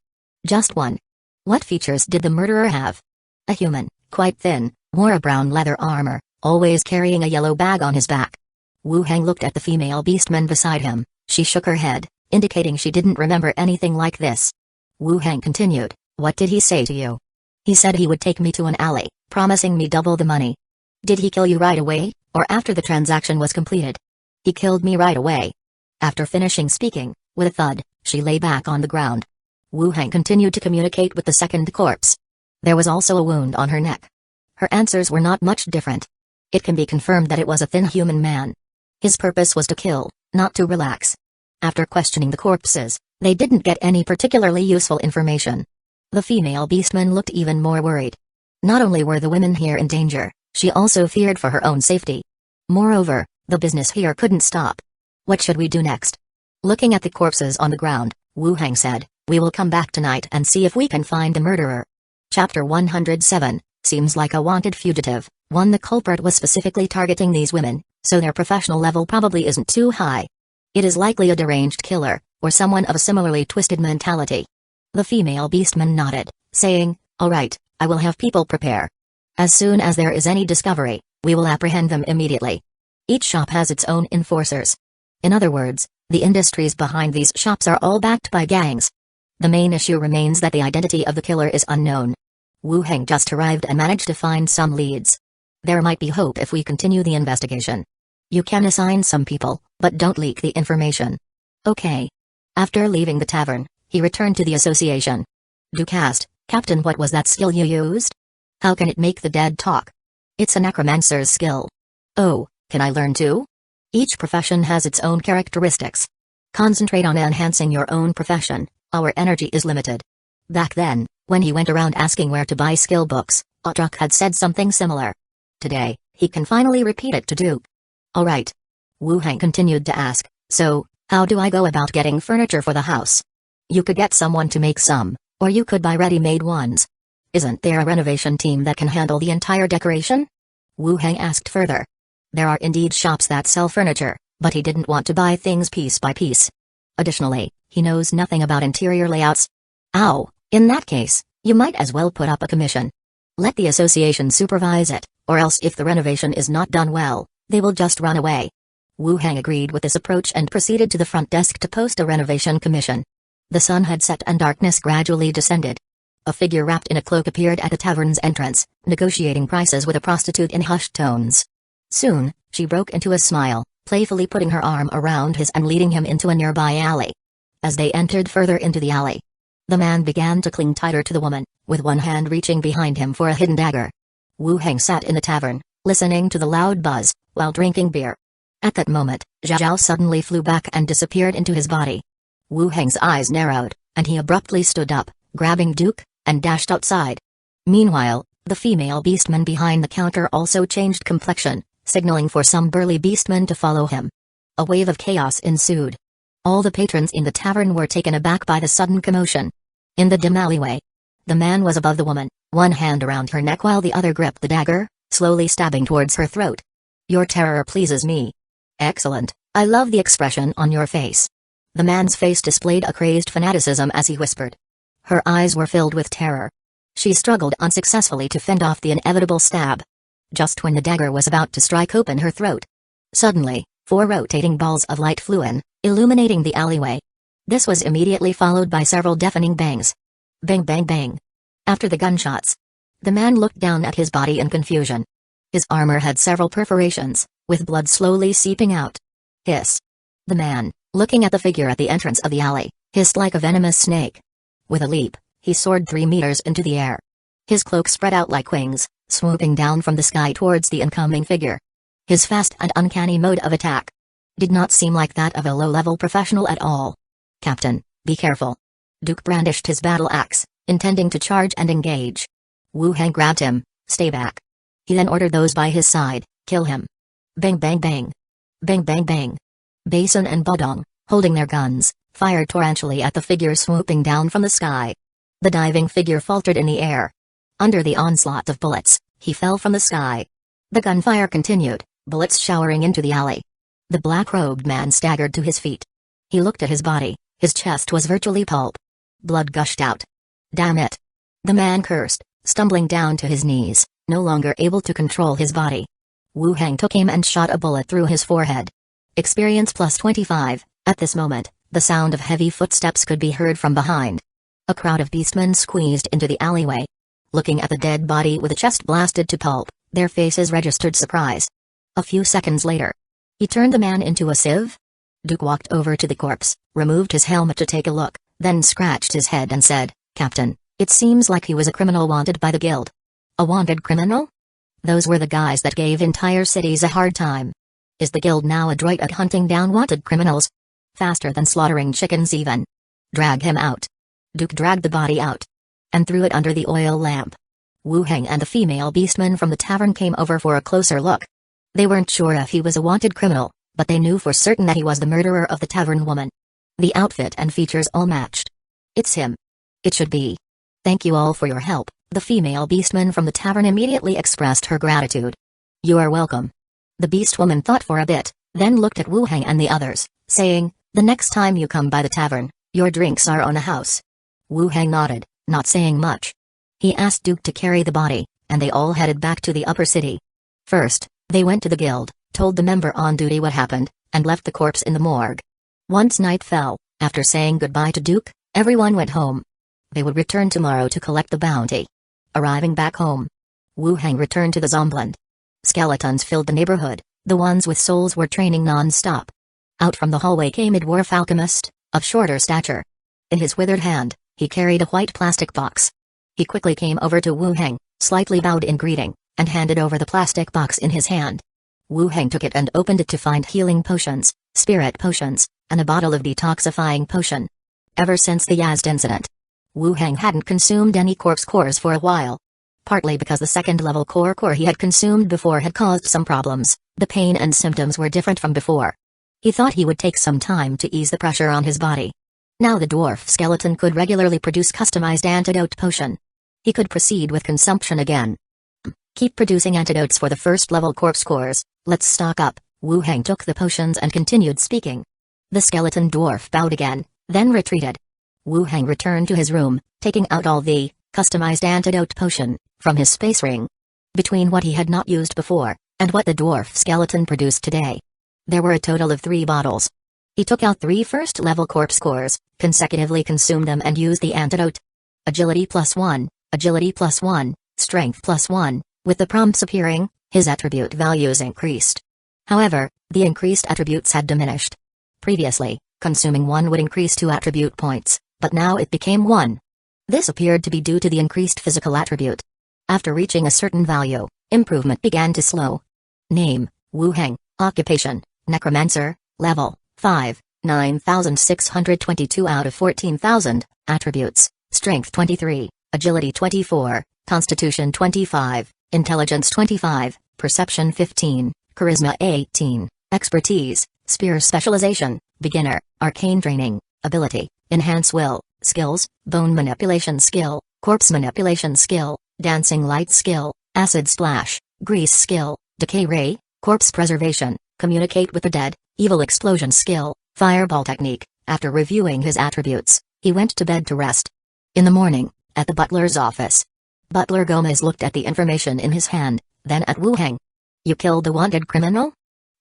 "Just one." "What features did the murderer have?" "A human, quite thin, wore a brown leather armor, always carrying a yellow bag on his back." Wu Heng looked at the female beastman beside him. She shook her head, indicating she didn't remember anything like this. Wu Heng continued, "What did he say to you?" "He said he would take me to an alley, promising me double the money." "Did he kill you right away, or after the transaction was completed?" "He killed me right away." After finishing speaking, with a thud, she lay back on the ground. Wu Heng continued to communicate with the second corpse. There was also a wound on her neck. Her answers were not much different. It can be confirmed that it was a thin human man. His purpose was to kill, not to relax. After questioning the corpses, they didn't get any particularly useful information. The female beastman looked even more worried. Not only were the women here in danger, she also feared for her own safety. Moreover, the business here couldn't stop. "What should we do next?" Looking at the corpses on the ground, Wu Heng said, "We will come back tonight and see if we can find the murderer." Chapter 107, seems like a wanted fugitive. 1. The culprit was specifically targeting these women, so their professional level probably isn't too high. It is likely a deranged killer, or someone of a similarly twisted mentality. The female beastman nodded, saying, "All right, I will have people prepare. As soon as there is any discovery, we will apprehend them immediately." Each shop has its own enforcers. In other words, the industries behind these shops are all backed by gangs. The main issue remains that the identity of the killer is unknown. Wu Heng just arrived and managed to find some leads. There might be hope if we continue the investigation. You can assign some people, but don't leak the information. Okay. After leaving the tavern, he returned to the association. Duke asked, "Captain, what was that skill you used? How can it make the dead talk?" "It's a necromancer's skill." "Oh, can I learn too?" Each profession has its own characteristics. Concentrate on enhancing your own profession, our energy is limited. Back then, when he went around asking where to buy skill books, Audiobook had said something similar. Today, he can finally repeat it to Duke. "Alright." Wu Heng continued to ask, "So, how do I go about getting furniture for the house?" "You could get someone to make some, or you could buy ready-made ones. Isn't there a renovation team that can handle the entire decoration?" Wu Heng asked further. "There are indeed shops that sell furniture, but he didn't want to buy things piece by piece. Additionally, he knows nothing about interior layouts. Ow, in that case, you might as well put up a commission. Let the association supervise it, or else if the renovation is not done well, they will just run away. Wu Heng agreed with this approach and proceeded to the front desk to post a renovation commission. The sun had set and darkness gradually descended. A figure wrapped in a cloak appeared at the tavern's entrance, negotiating prices with a prostitute in hushed tones. Soon, she broke into a smile, playfully putting her arm around his and leading him into a nearby alley. As they entered further into the alley, the man began to cling tighter to the woman, with one hand reaching behind him for a hidden dagger. Wu Heng sat in the tavern, listening to the loud buzz, while drinking beer. At that moment, Zhao suddenly flew back and disappeared into his body. Wu Heng's eyes narrowed, and he abruptly stood up, grabbing Duke, and dashed outside. Meanwhile, the female beastman behind the counter also changed complexion, signaling for some burly beastmen to follow him. A wave of chaos ensued. All the patrons in the tavern were taken aback by the sudden commotion. In the dim alleyway, the man was above the woman, one hand around her neck while the other gripped the dagger, slowly stabbing towards her throat. "Your terror pleases me. Excellent, I love the expression on your face." The man's face displayed a crazed fanaticism as he whispered. Her eyes were filled with terror. She struggled unsuccessfully to fend off the inevitable stab. Just when the dagger was about to strike open her throat, suddenly, 4 rotating balls of light flew in, illuminating the alleyway. This was immediately followed by several deafening bangs. Bang bang bang. After the gunshots, the man looked down at his body in confusion. His armor had several perforations, with blood slowly seeping out. Hiss. The man, looking at the figure at the entrance of the alley, hissed like a venomous snake. With a leap, he soared 3 meters into the air. His cloak spread out like wings, swooping down from the sky towards the incoming figure. His fast and uncanny mode of attack did not seem like that of a low-level professional at all. "Captain, be careful." Duke brandished his battle axe, intending to charge and engage. Wu Heng grabbed him. "Stay back." He then ordered those by his side, "Kill him." Bang bang bang. Bang bang bang. Basin and Bodong, holding their guns, fired torrentially at the figure swooping down from the sky. The diving figure faltered in the air. Under the onslaught of bullets, he fell from the sky. The gunfire continued, bullets showering into the alley. The black-robed man staggered to his feet. He looked at his body, his chest was virtually pulp. Blood gushed out. "Damn it!" The man cursed, stumbling down to his knees, no longer able to control his body. Wu Heng took him and shot a bullet through his forehead. Experience plus 25. At this moment, the sound of heavy footsteps could be heard from behind. A crowd of beastmen squeezed into the alleyway. Looking at the dead body with a chest blasted to pulp, their faces registered surprise. A few seconds later, he turned the man into a sieve. Duke walked over to the corpse, removed his helmet to take a look, then scratched his head and said, "Captain, it seems like he was a criminal wanted by the guild." "A wanted criminal?" "Those were the guys that gave entire cities a hard time. Is the guild now adroit at hunting down wanted criminals? Faster than slaughtering chickens even." "Drag him out." Duke dragged the body out and threw it under the oil lamp. Wu Heng and the female beastman from the tavern came over for a closer look. They weren't sure if he was a wanted criminal, but they knew for certain that he was the murderer of the tavern woman. The outfit and features all matched. "It's him. It should be. Thank you all for your help." The female beastman from the tavern immediately expressed her gratitude. "You are welcome." The beast woman thought for a bit, then looked at Wu Heng and the others, saying, "The next time you come by the tavern, your drinks are on the house." Wu Heng nodded, not saying much. He asked Duke to carry the body, and they all headed back to the upper city. First, they went to the guild, told the member on duty what happened, and left the corpse in the morgue. Once night fell, after saying goodbye to Duke, everyone went home. They would return tomorrow to collect the bounty. Arriving back home, Wu Heng returned to the Zombland. Skeletons filled the neighborhood, the ones with souls were training non-stop. Out from the hallway came a dwarf alchemist, of shorter stature. In his withered hand, he carried a white plastic box. He quickly came over to Wu Heng, slightly bowed in greeting, and handed over the plastic box in his hand. Wu Heng took it and opened it to find healing potions, spirit potions, and a bottle of detoxifying potion. Ever since the Yazd incident, Wu Heng hadn't consumed any corpse cores for a while. Partly because the second-level core he had consumed before had caused some problems, the pain and symptoms were different from before. He thought he would take some time to ease the pressure on his body. Now the dwarf skeleton could regularly produce customized antidote potion. He could proceed with consumption again. "Keep producing antidotes for the first-level corpse cores, let's stock up," Wu Heng took the potions and continued speaking. The skeleton dwarf bowed again, then retreated. Wu Heng returned to his room, taking out all the customized antidote potion from his space ring. Between what he had not used before, and what the dwarf skeleton produced today, there were a total of 3 bottles. He took out 3 first-level corpse cores, consecutively consumed them and used the antidote. Agility +1, Agility +1, Strength +1, with the prompts appearing, his attribute values increased. However, the increased attributes had diminished. Previously, consuming 1 would increase 2 attribute points, but now it became 1. This appeared to be due to the increased physical attribute. After reaching a certain value, improvement began to slow. Name, Wu Heng. Occupation, Necromancer. Level, 5, 9,622 out of 14,000. Attributes, Strength 23, Agility 24, Constitution 25, Intelligence 25, Perception 15, Charisma 18, Expertise, Spear Specialization, Beginner, Arcane Training, Ability, Enhance Will, Skills, Bone Manipulation Skill, Corpse Manipulation Skill, Dancing Light Skill, Acid Splash, Grease Skill, Decay Ray, Corpse Preservation, Communicate with the Dead, Evil Explosion Skill, Fireball Technique. After reviewing his attributes, he went to bed to rest. In the morning, at the butler's office, Butler Gomez looked at the information in his hand, then at Wu Heng. You killed the wanted criminal?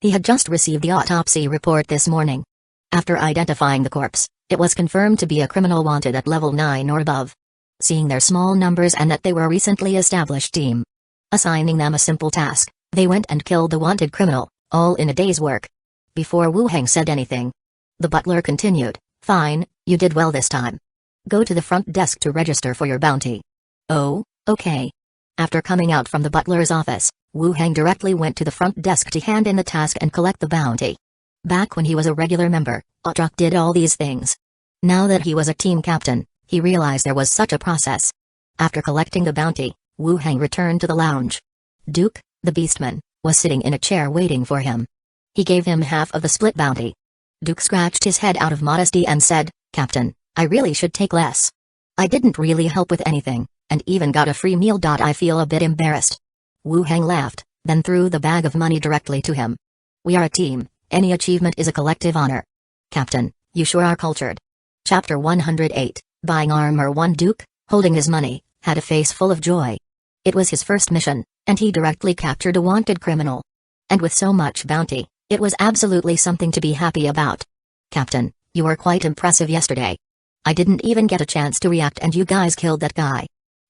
He had just received the autopsy report this morning. After identifying the corpse, it was confirmed to be a criminal wanted at level 9 or above. Seeing their small numbers and that they were a recently established team, assigning them a simple task, they went and killed the wanted criminal, all in a day's work. Before Wu Heng said anything, the butler continued, Fine, you did well this time. Go to the front desk to register for your bounty. Oh, okay. After coming out from the butler's office, Wu Heng directly went to the front desk to hand in the task and collect the bounty. Back when he was a regular member, Otrak did all these things. Now that he was a team captain, he realized there was such a process. After collecting the bounty, Wu Heng returned to the lounge. Duke, the beastman, was sitting in a chair waiting for him. He gave him half of the split bounty. Duke scratched his head out of modesty and said, Captain, I really should take less. I didn't really help with anything, and even got a free meal. I feel a bit embarrassed. Wu Heng laughed, then threw the bag of money directly to him. We are a team, any achievement is a collective honor. Captain, you sure are cultured. Chapter 108, Buying Armor. 1 Duke, holding his money, had a face full of joy. It was his first mission, and he directly captured a wanted criminal. And with so much bounty, it was absolutely something to be happy about. Captain, you were quite impressive yesterday. I didn't even get a chance to react and you guys killed that guy.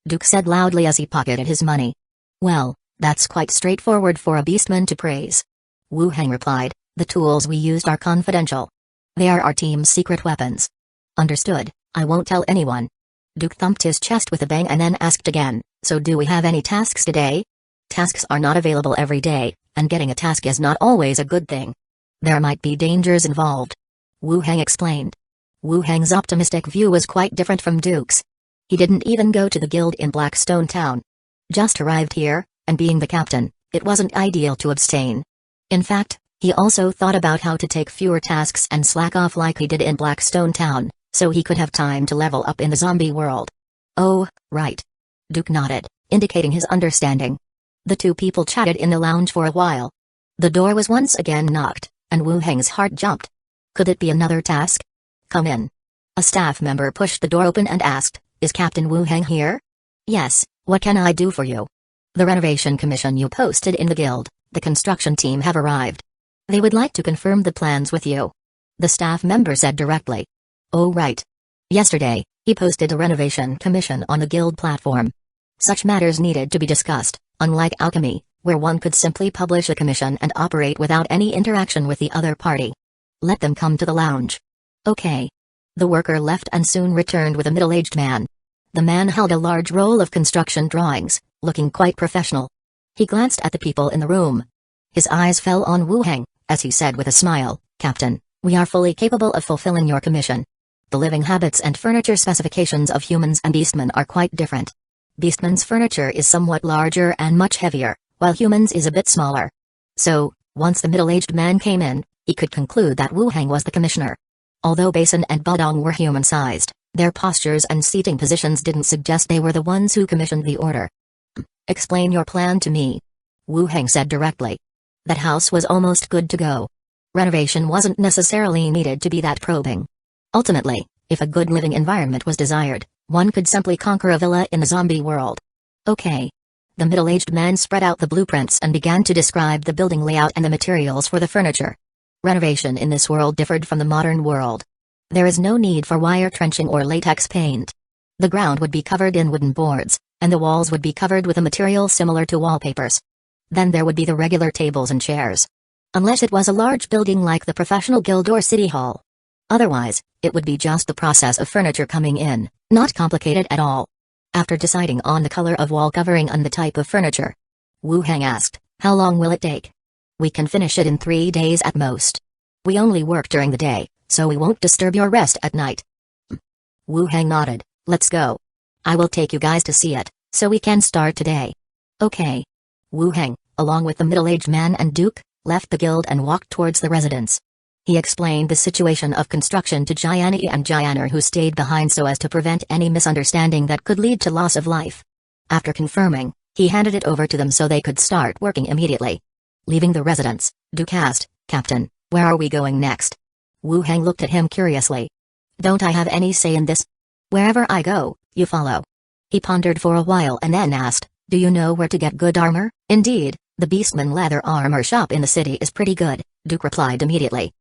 Duke said loudly as he pocketed his money. Well, that's quite straightforward for a beastman to praise. Wu Heng replied, the tools we used are confidential. They are our team's secret weapons. Understood, I won't tell anyone. Duke thumped his chest with a bang and then asked again, so do we have any tasks today? Tasks are not available every day, and getting a task is not always a good thing. There might be dangers involved. Wu Heng explained. Wu Heng's optimistic view was quite different from Duke's. He didn't even go to the guild in Blackstone Town. Just arrived here, and being the captain, it wasn't ideal to abstain. In fact, he also thought about how to take fewer tasks and slack off like he did in Blackstone Town, so he could have time to level up in the zombie world. Oh, right. Duke nodded, indicating his understanding. The two people chatted in the lounge for a while. The door was once again knocked, and Wu Heng's heart jumped. Could it be another task? Come in. A staff member pushed the door open and asked, Is Captain Wu Heng here? Yes, what can I do for you? The renovation commission you posted in the guild, the construction team have arrived. They would like to confirm the plans with you. The staff member said directly. Oh right. Yesterday, he posted a renovation commission on the guild platform. Such matters needed to be discussed, unlike alchemy, where one could simply publish a commission and operate without any interaction with the other party. Let them come to the lounge. Okay. The worker left and soon returned with a middle-aged man. The man held a large roll of construction drawings, looking quite professional. He glanced at the people in the room. His eyes fell on Wu Heng, as he said with a smile, Captain, we are fully capable of fulfilling your commission. The living habits and furniture specifications of humans and beastmen are quite different. Beastman's furniture is somewhat larger and much heavier, while humans is a bit smaller. So, once the middle-aged man came in, he could conclude that Wu Heng was the commissioner. Although Basin and Budong were human-sized, their postures and seating positions didn't suggest they were the ones who commissioned the order. Explain your plan to me. Wu Heng said directly. That house was almost good to go. Renovation wasn't necessarily needed to be that probing. Ultimately, if a good living environment was desired, one could simply conquer a villa in the zombie world. Okay. The middle-aged man spread out the blueprints and began to describe the building layout and the materials for the furniture. Renovation in this world differed from the modern world. There is no need for wire trenching or latex paint. The ground would be covered in wooden boards, and the walls would be covered with a material similar to wallpapers. Then there would be the regular tables and chairs. Unless it was a large building like the professional guild or city hall. Otherwise, it would be just the process of furniture coming in, not complicated at all. After deciding on the color of wall covering and the type of furniture, Wu Heng asked, "How long will it take?" "We can finish it in 3 days at most. We only work during the day, so we won't disturb your rest at night." Wu Heng nodded. "Let's go. I will take you guys to see it, so we can start today." Okay. Wu Heng, along with the middle-aged man and Duke, left the guild and walked towards the residence. He explained the situation of construction to Jiani and Jianer, who stayed behind so as to prevent any misunderstanding that could lead to loss of life. After confirming, he handed it over to them so they could start working immediately. Leaving the residence, Duke asked, "Captain, where are we going next?" Wu Heng looked at him curiously. "Don't I have any say in this? Wherever I go, you follow." He pondered for a while and then asked, "Do you know where to get good armor?" "Indeed, the Beastman leather armor shop in the city is pretty good," Duke replied immediately.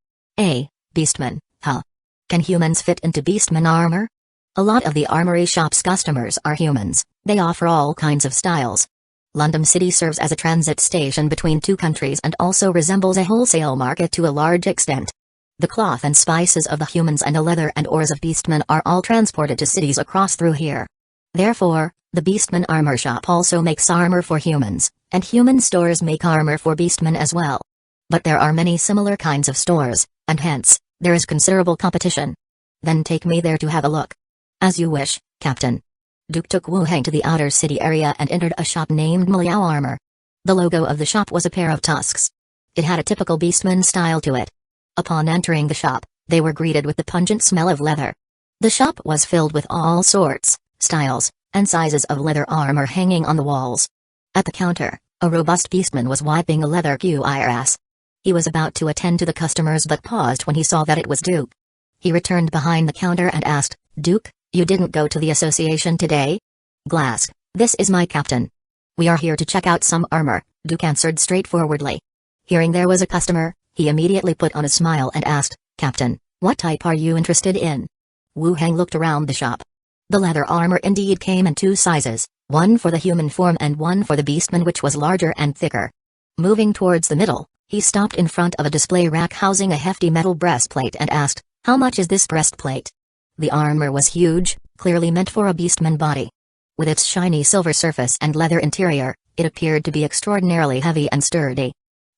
Beastman, huh? Can humans fit into Beastman armor? A lot of the armory shop's customers are humans. They offer all kinds of styles. London City serves as a transit station between two countries and also resembles a wholesale market to a large extent. The cloth and spices of the humans and the leather and ores of Beastmen are all transported to cities across through here. Therefore, the Beastman armor shop also makes armor for humans, and human stores make armor for Beastmen as well. But there are many similar kinds of stores, and hence, there is considerable competition. Then take me there to have a look." "As you wish, Captain." Duke took Wu Heng to the outer city area and entered a shop named Miliao Armor. The logo of the shop was a pair of tusks. It had a typical Beastman style to it. Upon entering the shop, they were greeted with the pungent smell of leather. The shop was filled with all sorts, styles, and sizes of leather armor hanging on the walls. At the counter, a robust Beastman was wiping a leather cuirass. He was about to attend to the customers but paused when he saw that it was Duke. He returned behind the counter and asked, "Duke, you didn't go to the association today?" "Glask, this is my captain. We are here to check out some armor," Duke answered straightforwardly. Hearing there was a customer, he immediately put on a smile and asked, "Captain, what type are you interested in?" Wu Heng looked around the shop. The leather armor indeed came in 2 sizes, one for the human form and one for the Beastman, which was larger and thicker. Moving towards the middle, he stopped in front of a display rack housing a hefty metal breastplate and asked, "How much is this breastplate?" The armor was huge, clearly meant for a Beastman body. With its shiny silver surface and leather interior, it appeared to be extraordinarily heavy and sturdy.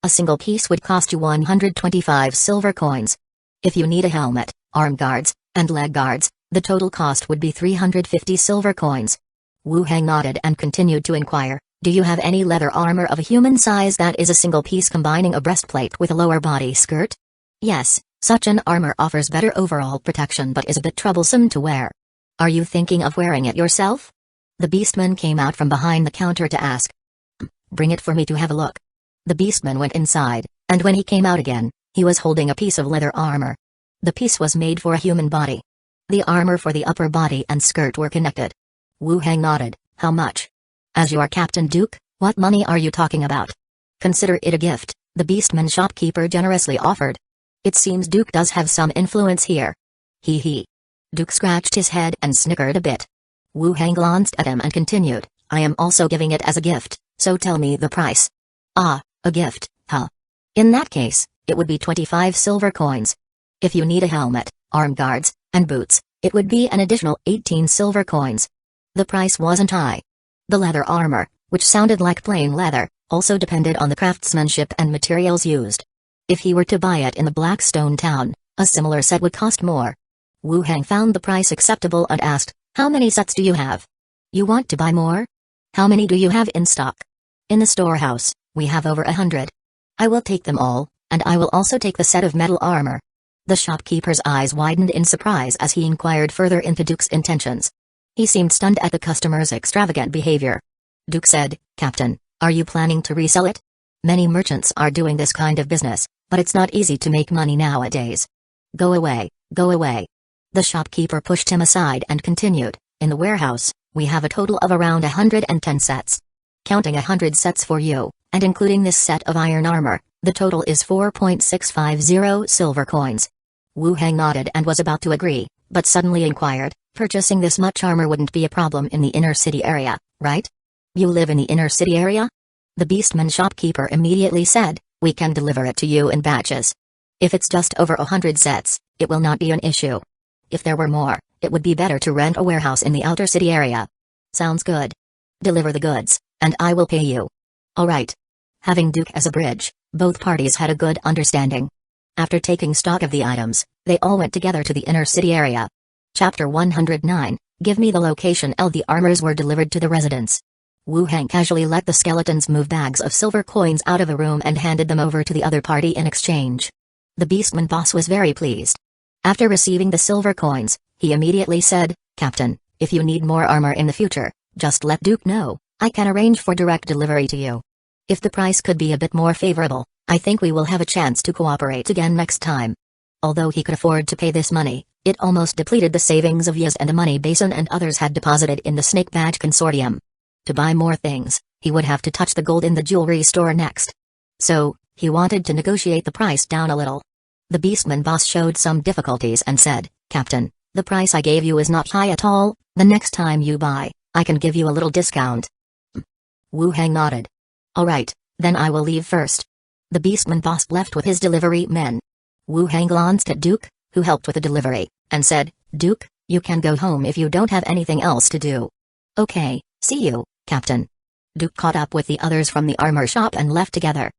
A single piece would cost you 125 silver coins. If you need a helmet, arm guards, and leg guards, the total cost would be 350 silver coins. Wu Heng nodded and continued to inquire, "Do you have any leather armor of a human size that is a single piece combining a breastplate with a lower body skirt?" "Yes, such an armor offers better overall protection but is a bit troublesome to wear." "Are you thinking of wearing it yourself?" The Beastman came out from behind the counter to ask. "Bring it for me to have a look." The Beastman went inside, and when he came out again, he was holding a piece of leather armor. The piece was made for a human body. The armor for the upper body and skirt were connected. Wu Heng nodded. "How much?" "As you are Captain Duke, what money are you talking about?" "Consider it a gift," the Beastman shopkeeper generously offered. "It seems Duke does have some influence here." He. Duke scratched his head and snickered a bit. Wu Heng glanced at him and continued, "I am also giving it as a gift, so tell me the price." "Ah, a gift, huh? In that case, it would be 25 silver coins. If you need a helmet, arm guards, and boots, it would be an additional 18 silver coins." The price wasn't high. The leather armor, which sounded like plain leather, also depended on the craftsmanship and materials used. If he were to buy it in the Blackstone town, a similar set would cost more. Wu Heng found the price acceptable and asked, "How many sets do you have?" "You want to buy more? How many do you have in stock?" "In the storehouse, we have over 100. I will take them all, and I will also take the set of metal armor." The shopkeeper's eyes widened in surprise as he inquired further into Duke's intentions. He seemed stunned at the customer's extravagant behavior. Duke said, "Captain, are you planning to resell it?" Many merchants are doing this kind of business, but it's not easy to make money nowadays. Go away, go away. The shopkeeper pushed him aside and continued, in the warehouse, we have a total of around 110 sets. Counting 100 sets for you, and including this set of iron armor, the total is 4.650 silver coins. Wu Hang nodded and was about to agree, but suddenly inquired, purchasing this much armor wouldn't be a problem in the inner city area, right? You live in the inner city area? The beastman shopkeeper immediately said, we can deliver it to you in batches. If it's just over 100 sets, it will not be an issue. If there were more, it would be better to rent a warehouse in the outer city area. Sounds good. Deliver the goods, and I will pay you. Alright. Having Duke as a bridge, both parties had a good understanding. After taking stock of the items, they all went together to the inner city area. Chapter 109, Give me the location. The armors were delivered to the residence. Wu Hang casually let the skeletons move bags of silver coins out of the room and handed them over to the other party in exchange. The beastman boss was very pleased. After receiving the silver coins, he immediately said, Captain, if you need more armor in the future, just let Duke know, I can arrange for direct delivery to you. If the price could be a bit more favorable, I think we will have a chance to cooperate again next time. Although he could afford to pay this money, it almost depleted the savings of Yaz and the money Basin and others had deposited in the Snake Badge Consortium. To buy more things, he would have to touch the gold in the jewelry store next. So, he wanted to negotiate the price down a little. The beastman boss showed some difficulties and said, Captain, the price I gave you is not high at all, the next time you buy, I can give you a little discount. Wu Hang nodded. Alright, then I will leave first. The beastman boss left with his delivery men. Wu Hang glanced at Duke, who helped with the delivery, and said, Duke, you can go home if you don't have anything else to do. Okay, see you, Captain. Duke caught up with the others from the armor shop and left together.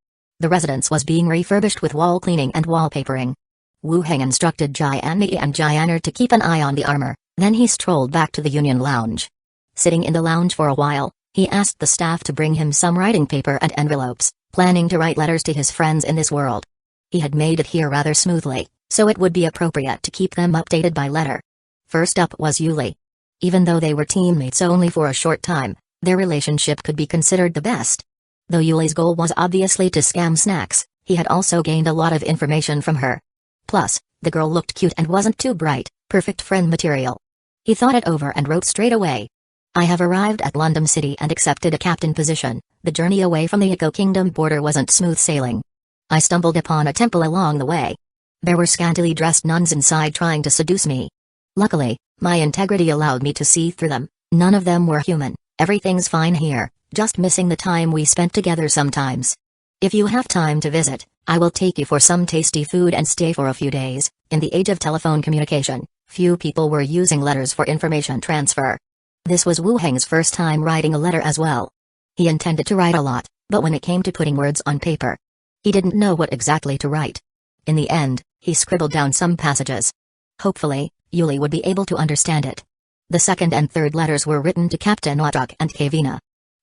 The residence was being refurbished with wall cleaning and wallpapering. Wu Hang instructed Jianmi and Jianer to keep an eye on the armor, then he strolled back to the Union Lounge. Sitting in the lounge for a while, he asked the staff to bring him some writing paper and envelopes, planning to write letters to his friends in this world. He had made it here rather smoothly, so it would be appropriate to keep them updated by letter. First up was Yuli. Even though they were teammates only for a short time, their relationship could be considered the best. Though Yuli's goal was obviously to scam snacks, he had also gained a lot of information from her. Plus, the girl looked cute and wasn't too bright, perfect friend material. He thought it over and wrote straight away. I have arrived at London City and accepted a captain position. The journey away from the Echo Kingdom border wasn't smooth sailing. I stumbled upon a temple along the way. There were scantily dressed nuns inside trying to seduce me. Luckily, my integrity allowed me to see through them. None of them were human. Everything's fine here, just missing the time we spent together sometimes. If you have time to visit, I will take you for some tasty food and stay for a few days. In the age of telephone communication, few people were using letters for information transfer. This was Wu Hang's first time writing a letter as well. He intended to write a lot, but when it came to putting words on paper, he didn't know what exactly to write. In the end, he scribbled down some passages. Hopefully, Yuli would be able to understand it. The second and third letters were written to Captain Otuk and Kavina.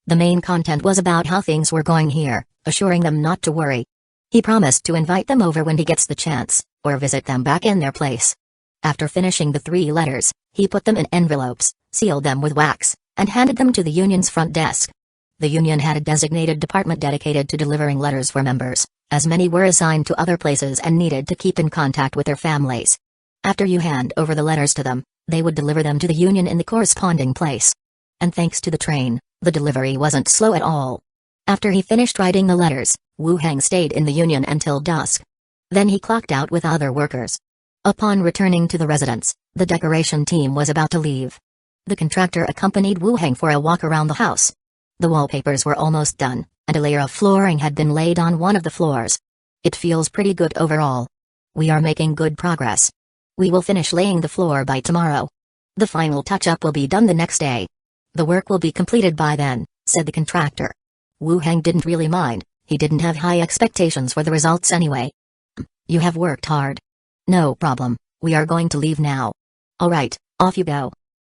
The main content was about how things were going here, assuring them not to worry. He promised to invite them over when he gets the chance, or visit them back in their place. After finishing the 3 letters, he put them in envelopes, sealed them with wax, and handed them to the Union's front desk. The Union had a designated department dedicated to delivering letters for members, as many were assigned to other places and needed to keep in contact with their families. After you hand over the letters to them, they would deliver them to the Union in the corresponding place. And thanks to the train, the delivery wasn't slow at all. After he finished writing the letters, Wu Hang stayed in the Union until dusk. Then he clocked out with other workers. Upon returning to the residence, the decoration team was about to leave. The contractor accompanied Wu Hang for a walk around the house. The wallpapers were almost done, and a layer of flooring had been laid on one of the floors. It feels pretty good overall. We are making good progress. We will finish laying the floor by tomorrow. The final touch-up will be done the next day. The work will be completed by then, said the contractor. Wu Hang didn't really mind, he didn't have high expectations for the results anyway. You have worked hard. No problem, we are going to leave now. Alright, off you go.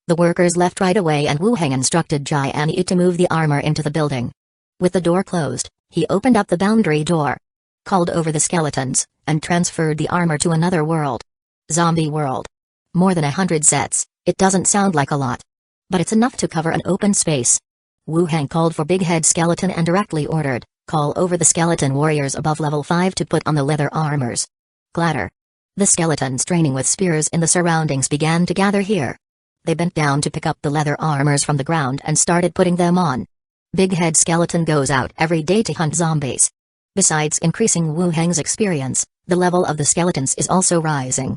The workers left right away and Wu Hang instructed Jai Anyi to move the armor into the building. With the door closed, he opened up the boundary door, called over the skeletons, and transferred the armor to another world. Zombie world. More than 100 sets, it doesn't sound like a lot. But it's enough to cover an open space. Wu Hang called for Big Head Skeleton and directly ordered, Call over the skeleton warriors above level 5 to put on the leather armors. Clatter. The skeletons training with spears in the surroundings began to gather here. They bent down to pick up the leather armors from the ground and started putting them on. Big Head Skeleton goes out every day to hunt zombies. Besides increasing Wu Heng's experience, the level of the skeletons is also rising.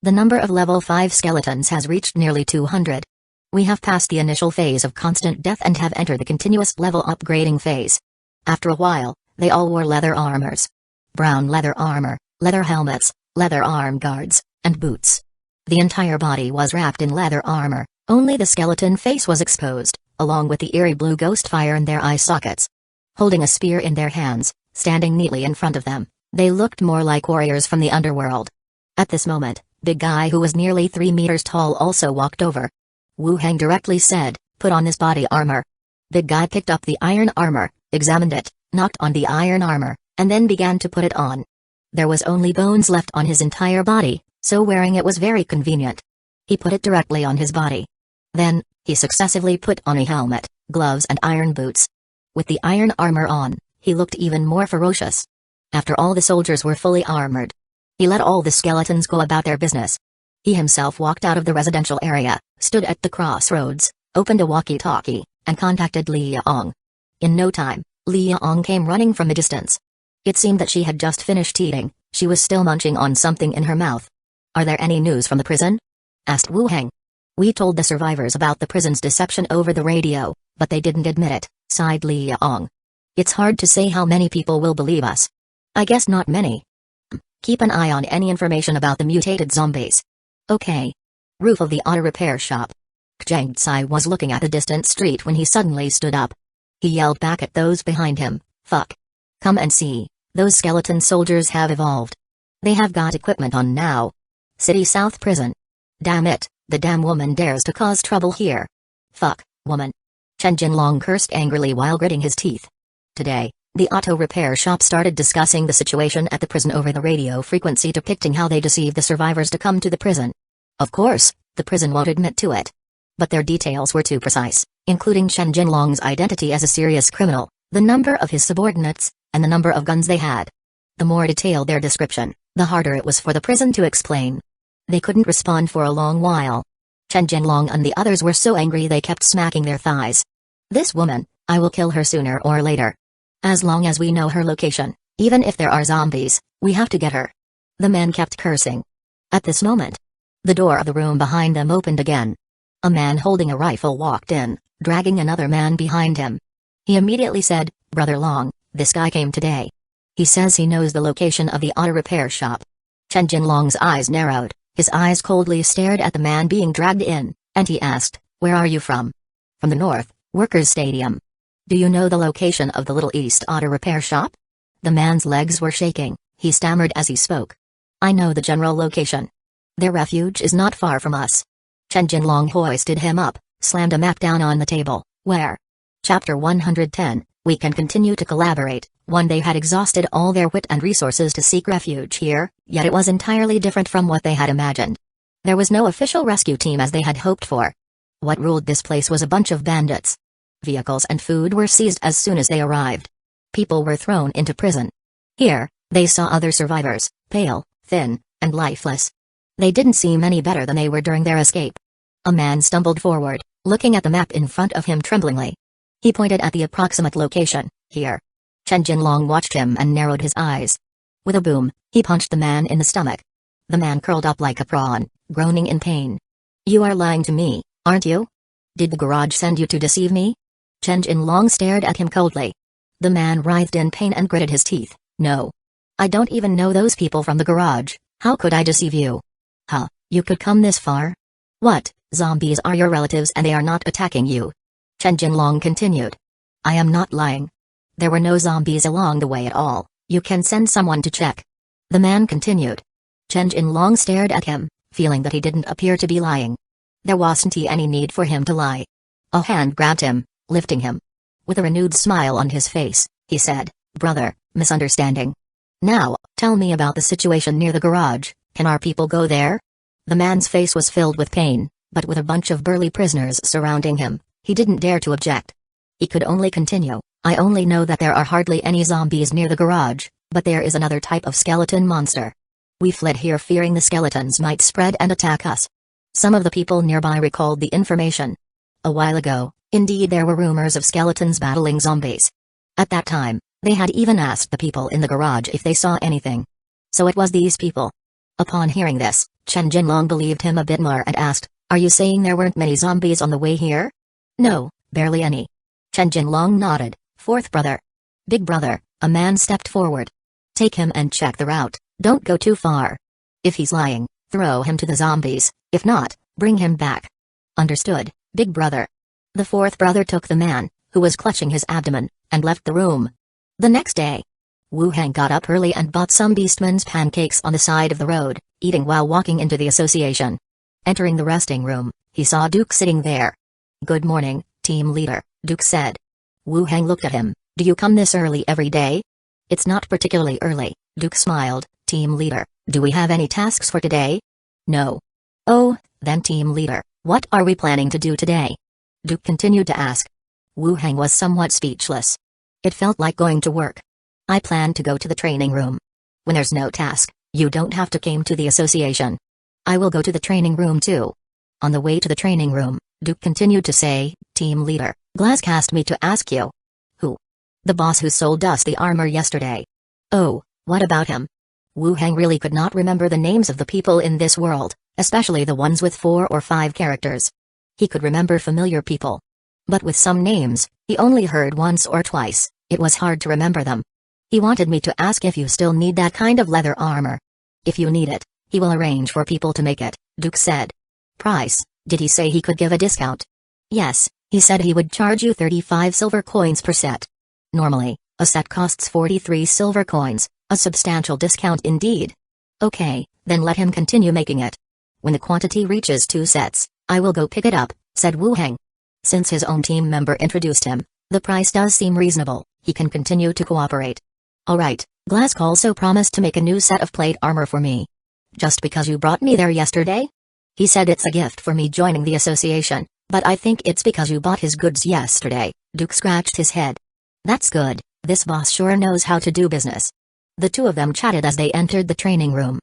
The number of level 5 skeletons has reached nearly 200. We have passed the initial phase of constant death and have entered the continuous level upgrading phase. After a while, they all wore leather armors. Brown leather armor, leather helmets, leather arm guards, and boots. The entire body was wrapped in leather armor, only the skeleton face was exposed, along with the eerie blue ghost fire in their eye sockets. Holding a spear in their hands, standing neatly in front of them, they looked more like warriors from the underworld. At this moment, Big Guy who was nearly 3 meters tall also walked over. Wu Heng directly said, "Put on this body armor." Big Guy picked up the iron armor, examined it, knocked on the iron armor, and then began to put it on. There was only bones left on his entire body, so wearing it was very convenient. He put it directly on his body. Then, he successively put on a helmet, gloves and iron boots. With the iron armor on, he looked even more ferocious. After all the soldiers were fully armored, he let all the skeletons go about their business. He himself walked out of the residential area, stood at the crossroads, opened a walkie-talkie, and contacted Li Yaong. In no time, Li Yaong came running from a distance. It seemed that she had just finished eating, she was still munching on something in her mouth. "Are there any news from the prison?" asked Wu Heng. "We told the survivors about the prison's deception over the radio, but they didn't admit it," sighed Li Yaong. "It's hard to say how many people will believe us. I guess not many. Keep an eye on any information about the mutated zombies." "Okay." Roof of the auto repair shop. Zhang Tsai was looking at a distant street when he suddenly stood up. He yelled back at those behind him, "Fuck. Come and see, those skeleton soldiers have evolved. They have got equipment on now. City South Prison. Damn it, the damn woman dares to cause trouble here. Fuck, woman." Chen Jinlong cursed angrily while gritting his teeth. Today, the auto repair shop started discussing the situation at the prison over the radio frequency depicting how they deceived the survivors to come to the prison. Of course, the prison won't admit to it. But their details were too precise, including Chen Jinlong's identity as a serious criminal, the number of his subordinates, and the number of guns they had. The more detailed their description, the harder it was for the prison to explain. They couldn't respond for a long while. Chen Jinlong and the others were so angry they kept smacking their thighs. "This woman, I will kill her sooner or later. As long as we know her location, even if there are zombies, we have to get her." The men kept cursing. At this moment, the door of the room behind them opened again. A man holding a rifle walked in, dragging another man behind him. He immediately said, "Brother Long, this guy came today. He says he knows the location of the auto repair shop." Chen Jinlong's eyes narrowed, his eyes coldly stared at the man being dragged in, and he asked, "Where are you from?" "From the North, Workers' Stadium." "Do you know the location of the Little East auto repair shop?" The man's legs were shaking, he stammered as he spoke. "I know the general location. Their refuge is not far from us." Chen Jinlong hoisted him up, slammed a map down on the table. "Where?" Chapter 110, We can continue to collaborate. One they had exhausted all their wit and resources to seek refuge here, yet it was entirely different from what they had imagined. There was no official rescue team as they had hoped for. What ruled this place was a bunch of bandits. Vehicles and food were seized as soon as they arrived. People were thrown into prison. Here, they saw other survivors, pale, thin, and lifeless. They didn't seem any better than they were during their escape. A man stumbled forward, looking at the map in front of him tremblingly. He pointed at the approximate location, here. Chen Jinlong watched him and narrowed his eyes. With a boom, he punched the man in the stomach. The man curled up like a prawn, groaning in pain. "You are lying to me, aren't you? Did the garage send you to deceive me?" Chen Jinlong stared at him coldly. The man writhed in pain and gritted his teeth. "No. I don't even know those people from the garage, how could I deceive you?" "Huh, you could come this far? What, zombies are your relatives and they are not attacking you?" Chen Jinlong continued. "I am not lying. There were no zombies along the way at all, you can send someone to check." The man continued. Chen Jinlong stared at him, feeling that he didn't appear to be lying. There wasn't any need for him to lie. A hand grabbed him, lifting him. With a renewed smile on his face, he said, "Brother, misunderstanding. Now, tell me about the situation near the garage, can our people go there?" The man's face was filled with pain, but with a bunch of burly prisoners surrounding him, he didn't dare to object. He could only continue, I only know that there are hardly any zombies near the garage, but there is another type of skeleton monster. We fled here fearing the skeletons might spread and attack us. Some of the people nearby recalled the information. A while ago, indeed there were rumors of skeletons battling zombies. At that time, they had even asked the people in the garage if they saw anything. So it was these people. Upon hearing this, Chen Jinlong believed him a bit more and asked, "Are you saying there weren't many zombies on the way here?" "No, barely any." Chen Jinlong nodded. "Fourth brother." "Big brother," a man stepped forward. "Take him and check the route, don't go too far. If he's lying, throw him to the zombies, if not, bring him back." "Understood, big brother." The fourth brother took the man, who was clutching his abdomen, and left the room. The next day, Wu Hang got up early and bought some Beastman's pancakes on the side of the road, eating while walking into the association. Entering the resting room, he saw Duke sitting there. "Good morning, team leader," Duke said. Wu Hang looked at him. "Do you come this early every day?" "It's not particularly early," Duke smiled. "Team leader, do we have any tasks for today?" "No." "Oh, then team leader, what are we planning to do today?" Duke continued to ask. Wu Hang was somewhat speechless. It felt like going to work. "I plan to go to the training room. When there's no task, you don't have to come to the association." "I will go to the training room too." On the way to the training room, Duke continued to say, "Team leader, Glass cast me to ask you." "Who?" "The boss who sold us the armor yesterday." "Oh, what about him?" Wu Hang really could not remember the names of the people in this world, especially the ones with 4 or 5 characters. He could remember familiar people. But with some names, he only heard once or twice, it was hard to remember them. "He wanted me to ask if you still need that kind of leather armor. If you need it, he will arrange for people to make it," Duke said. "Price, did he say he could give a discount?" "Yes, he said he would charge you 35 silver coins per set. Normally, a set costs 43 silver coins, a substantial discount indeed." "Okay, then let him continue making it. When the quantity reaches 2 sets, I will go pick it up," said Wu Hang. Since his own team member introduced him, the price does seem reasonable, he can continue to cooperate. "Alright, Glass also promised to make a new set of plate armor for me. Just because you brought me there yesterday?" "He said it's a gift for me joining the association, but I think it's because you bought his goods yesterday." Duke scratched his head. "That's good, this boss sure knows how to do business." The two of them chatted as they entered the training room.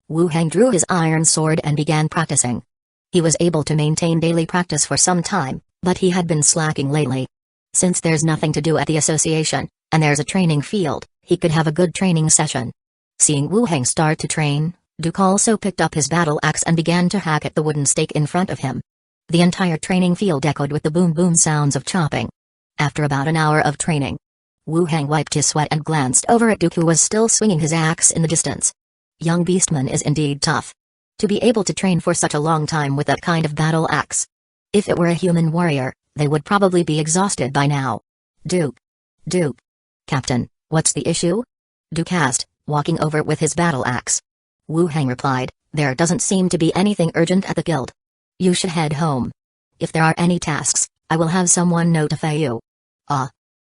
Wu Hang drew his iron sword and began practicing. He was able to maintain daily practice for some time, but he had been slacking lately. Since there's nothing to do at the association, and there's a training field, he could have a good training session. Seeing Wu Hang start to train, Duke also picked up his battle axe and began to hack at the wooden stake in front of him. The entire training field echoed with the boom-boom sounds of chopping. After about an hour of training, Wu Hang wiped his sweat and glanced over at Duke, who was still swinging his axe in the distance. Young Beastman is indeed tough. To be able to train for such a long time with that kind of battle axe. If it were a human warrior, they would probably be exhausted by now. Duke. Captain, what's the issue?" Duke asked, walking over with his battle axe. Wu Hang replied, "There doesn't seem to be anything urgent at the guild. You should head home. If there are any tasks, I will have someone notify you." "Ah.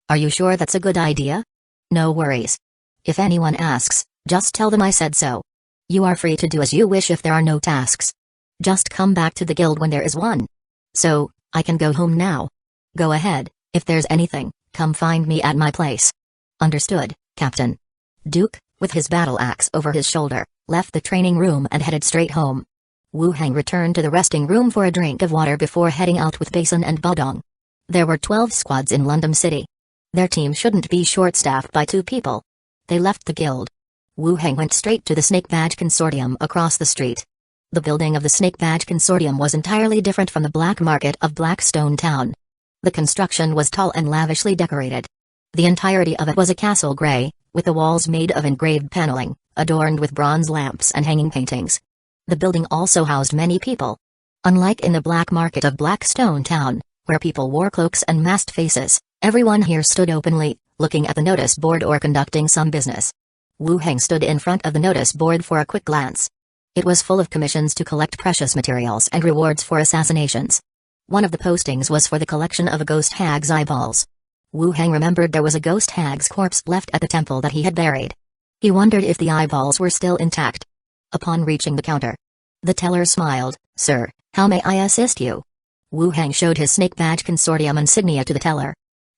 Are you sure that's a good idea?" "No worries. If anyone asks, just tell them I said so. You are free to do as you wish if there are no tasks. Just come back to the guild when there is one." "So, I can go home now?" "Go ahead, if there's anything, come find me at my place." "Understood, Captain." Duke, with his battle axe over his shoulder, left the training room and headed straight home. Wu Hang returned to the resting room for a drink of water before heading out with Basin and Bodong. There were 12 squads in London City. Their team shouldn't be short-staffed by 2 people. They left the guild. Wu Hang went straight to the Snake Badge Consortium across the street. The building of the Snake Badge Consortium was entirely different from the black market of Blackstone Town. The construction was tall and lavishly decorated. The entirety of it was a castle grey, with the walls made of engraved paneling, adorned with bronze lamps and hanging paintings. The building also housed many people. Unlike in the black market of Blackstone Town, where people wore cloaks and masked faces, everyone here stood openly, looking at the notice board or conducting some business. Wu Hang stood in front of the notice board for a quick glance. It was full of commissions to collect precious materials and rewards for assassinations. One of the postings was for the collection of a ghost hag's eyeballs. Wu Hang remembered there was a ghost hag's corpse left at the temple that he had buried. He wondered if the eyeballs were still intact. Upon reaching the counter, the teller smiled. "Sir, how may I assist you?" Wu Hang showed his Snake Badge Consortium insignia to the teller.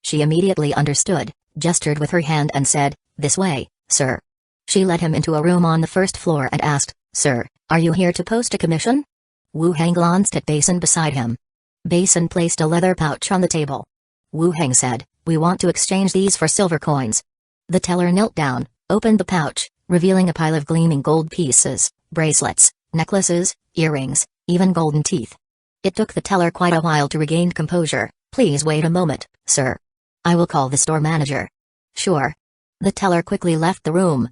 She immediately understood, gestured with her hand and said, "This way, sir." She led him into a room on the first floor and asked, "Sir, are you here to post a commission?" Wu Heng glanced at Basin beside him. Basin placed a leather pouch on the table. Wu Heng said, "We want to exchange these for silver coins." The teller knelt down, opened the pouch, revealing a pile of gleaming gold pieces, bracelets, necklaces, earrings, even golden teeth. It took the teller quite a while to regain composure. "Please wait a moment, sir. I will call the store manager." "Sure." The teller quickly left the room.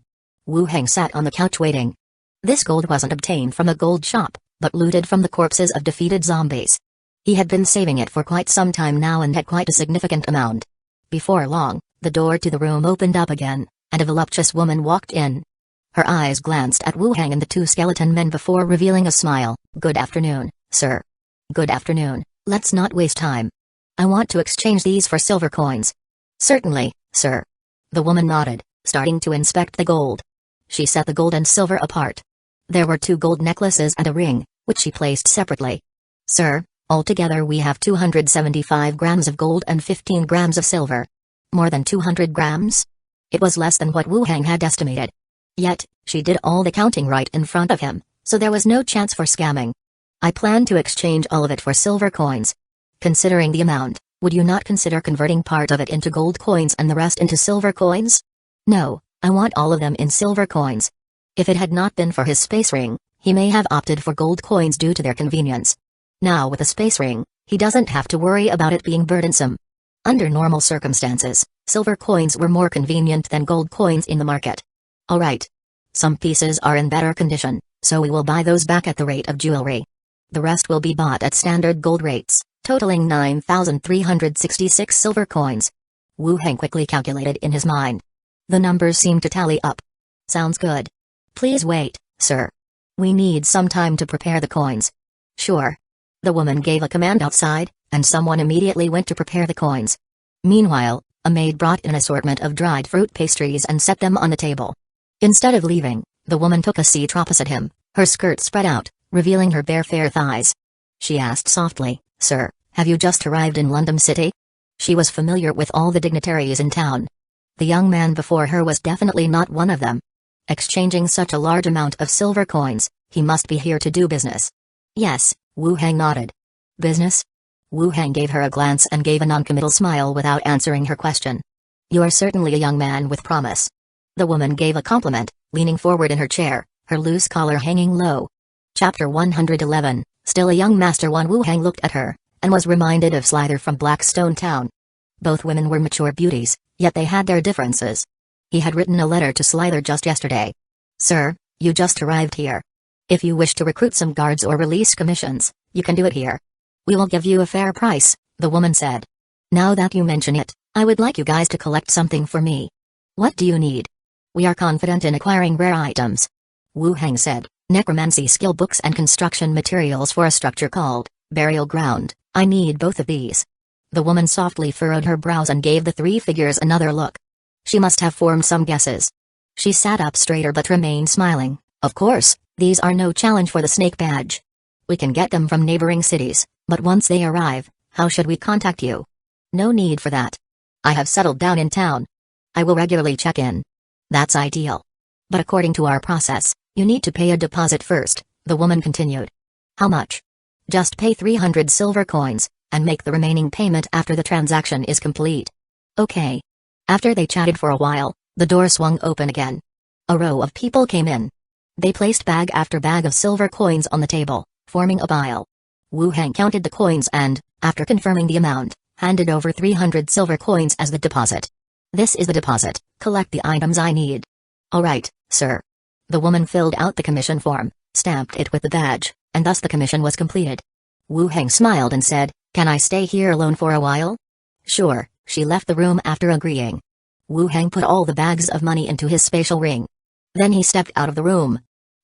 Wu Heng sat on the couch waiting. This gold wasn't obtained from a gold shop, but looted from the corpses of defeated zombies. He had been saving it for quite some time now and had quite a significant amount. Before long, the door to the room opened up again, and a voluptuous woman walked in. Her eyes glanced at Wu Heng and the two skeleton men before revealing a smile. "Good afternoon, sir." "Good afternoon, let's not waste time. I want to exchange these for silver coins." "Certainly, sir." The woman nodded, starting to inspect the gold. She set the gold and silver apart. There were 2 gold necklaces and a ring, which she placed separately. "Sir, altogether we have 275 grams of gold and 15 grams of silver." More than 200 grams? It was less than what Wu Heng had estimated. Yet, she did all the counting right in front of him, so there was no chance for scamming. "I plan to exchange all of it for silver coins. Considering the amount, would you not consider converting part of it into gold coins and the rest into silver coins?" "No, I want all of them in silver coins." If it had not been for his space ring, he may have opted for gold coins due to their convenience. Now with a space ring, he doesn't have to worry about it being burdensome. Under normal circumstances, silver coins were more convenient than gold coins in the market. "Alright. Some pieces are in better condition, so we will buy those back at the rate of jewelry. The rest will be bought at standard gold rates, totaling 9,366 silver coins." Wu Heng quickly calculated in his mind. The numbers seemed to tally up. "Sounds good. Please wait, sir. We need some time to prepare the coins." "Sure." The woman gave a command outside, and someone immediately went to prepare the coins. Meanwhile, a maid brought an assortment of dried fruit pastries and set them on the table. Instead of leaving, the woman took a seat opposite him, her skirt spread out, revealing her bare fair thighs. She asked softly, "Sir, have you just arrived in London City?" She was familiar with all the dignitaries in town. The young man before her was definitely not one of them. Exchanging such a large amount of silver coins, he must be here to do business. "Yes," Wu Heng nodded. "Business?" Wu Heng gave her a glance and gave a noncommittal smile without answering her question. "You are certainly a young man with promise." The woman gave a compliment, leaning forward in her chair, her loose collar hanging low. Chapter 111, Still a Young Master 1. Wu Heng looked at her, and was reminded of Slither from Blackstone Town. Both women were mature beauties, yet they had their differences. He had written a letter to Slither just yesterday. "Sir, you just arrived here. If you wish to recruit some guards or release commissions, you can do it here. We will give you a fair price," the woman said. "Now that you mention it, I would like you guys to collect something for me." "What do you need?" "We are confident in acquiring rare items," Wu Heng said. "Necromancy skill books and construction materials for a structure called Burial Ground. I need both of these." The woman softly furrowed her brows and gave the 3 figures another look. She must have formed some guesses. She sat up straighter but remained smiling. "Of course, these are no challenge for the snake badge. We can get them from neighboring cities, but once they arrive, how should we contact you?" "No need for that. I have settled down in town. I will regularly check in." "That's ideal. But according to our process, you need to pay a deposit first," the woman continued. "How much?" "Just pay 300 silver coins, and make the remaining payment after the transaction is complete." "Okay." After they chatted for a while, the door swung open again. A row of people came in. They placed bag after bag of silver coins on the table, forming a pile. Wu Heng counted the coins and, after confirming the amount, handed over 300 silver coins as the deposit. "This is the deposit, collect the items I need." "Alright, sir." The woman filled out the commission form, stamped it with the badge, and thus the commission was completed. Wu Heng smiled and said, "Can I stay here alone for a while?" "Sure." She left the room after agreeing. Wu Heng put all the bags of money into his spatial ring. Then he stepped out of the room.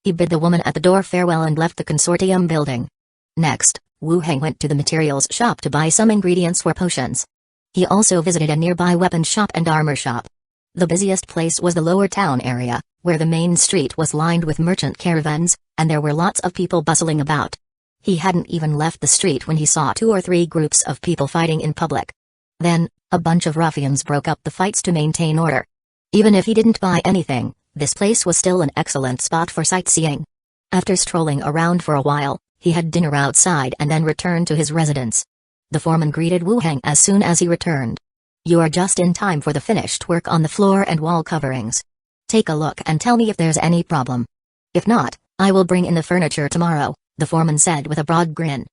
He bid the woman at the door farewell and left the consortium building. Next, Wu Heng went to the materials shop to buy some ingredients for potions. He also visited a nearby weapon shop and armor shop. The busiest place was the lower town area, where the main street was lined with merchant caravans, and there were lots of people bustling about. He hadn't even left the street when he saw 2 or 3 groups of people fighting in public. Then, A bunch of ruffians broke up the fights to maintain order. Even if he didn't buy anything, this place was still an excellent spot for sightseeing. After strolling around for a while, he had dinner outside and then returned to his residence. The foreman greeted Wu Heng as soon as he returned. "You are just in time for the finished work on the floor and wall coverings. Take a look and tell me if there's any problem. If not, I will bring in the furniture tomorrow," the foreman said with a broad grin.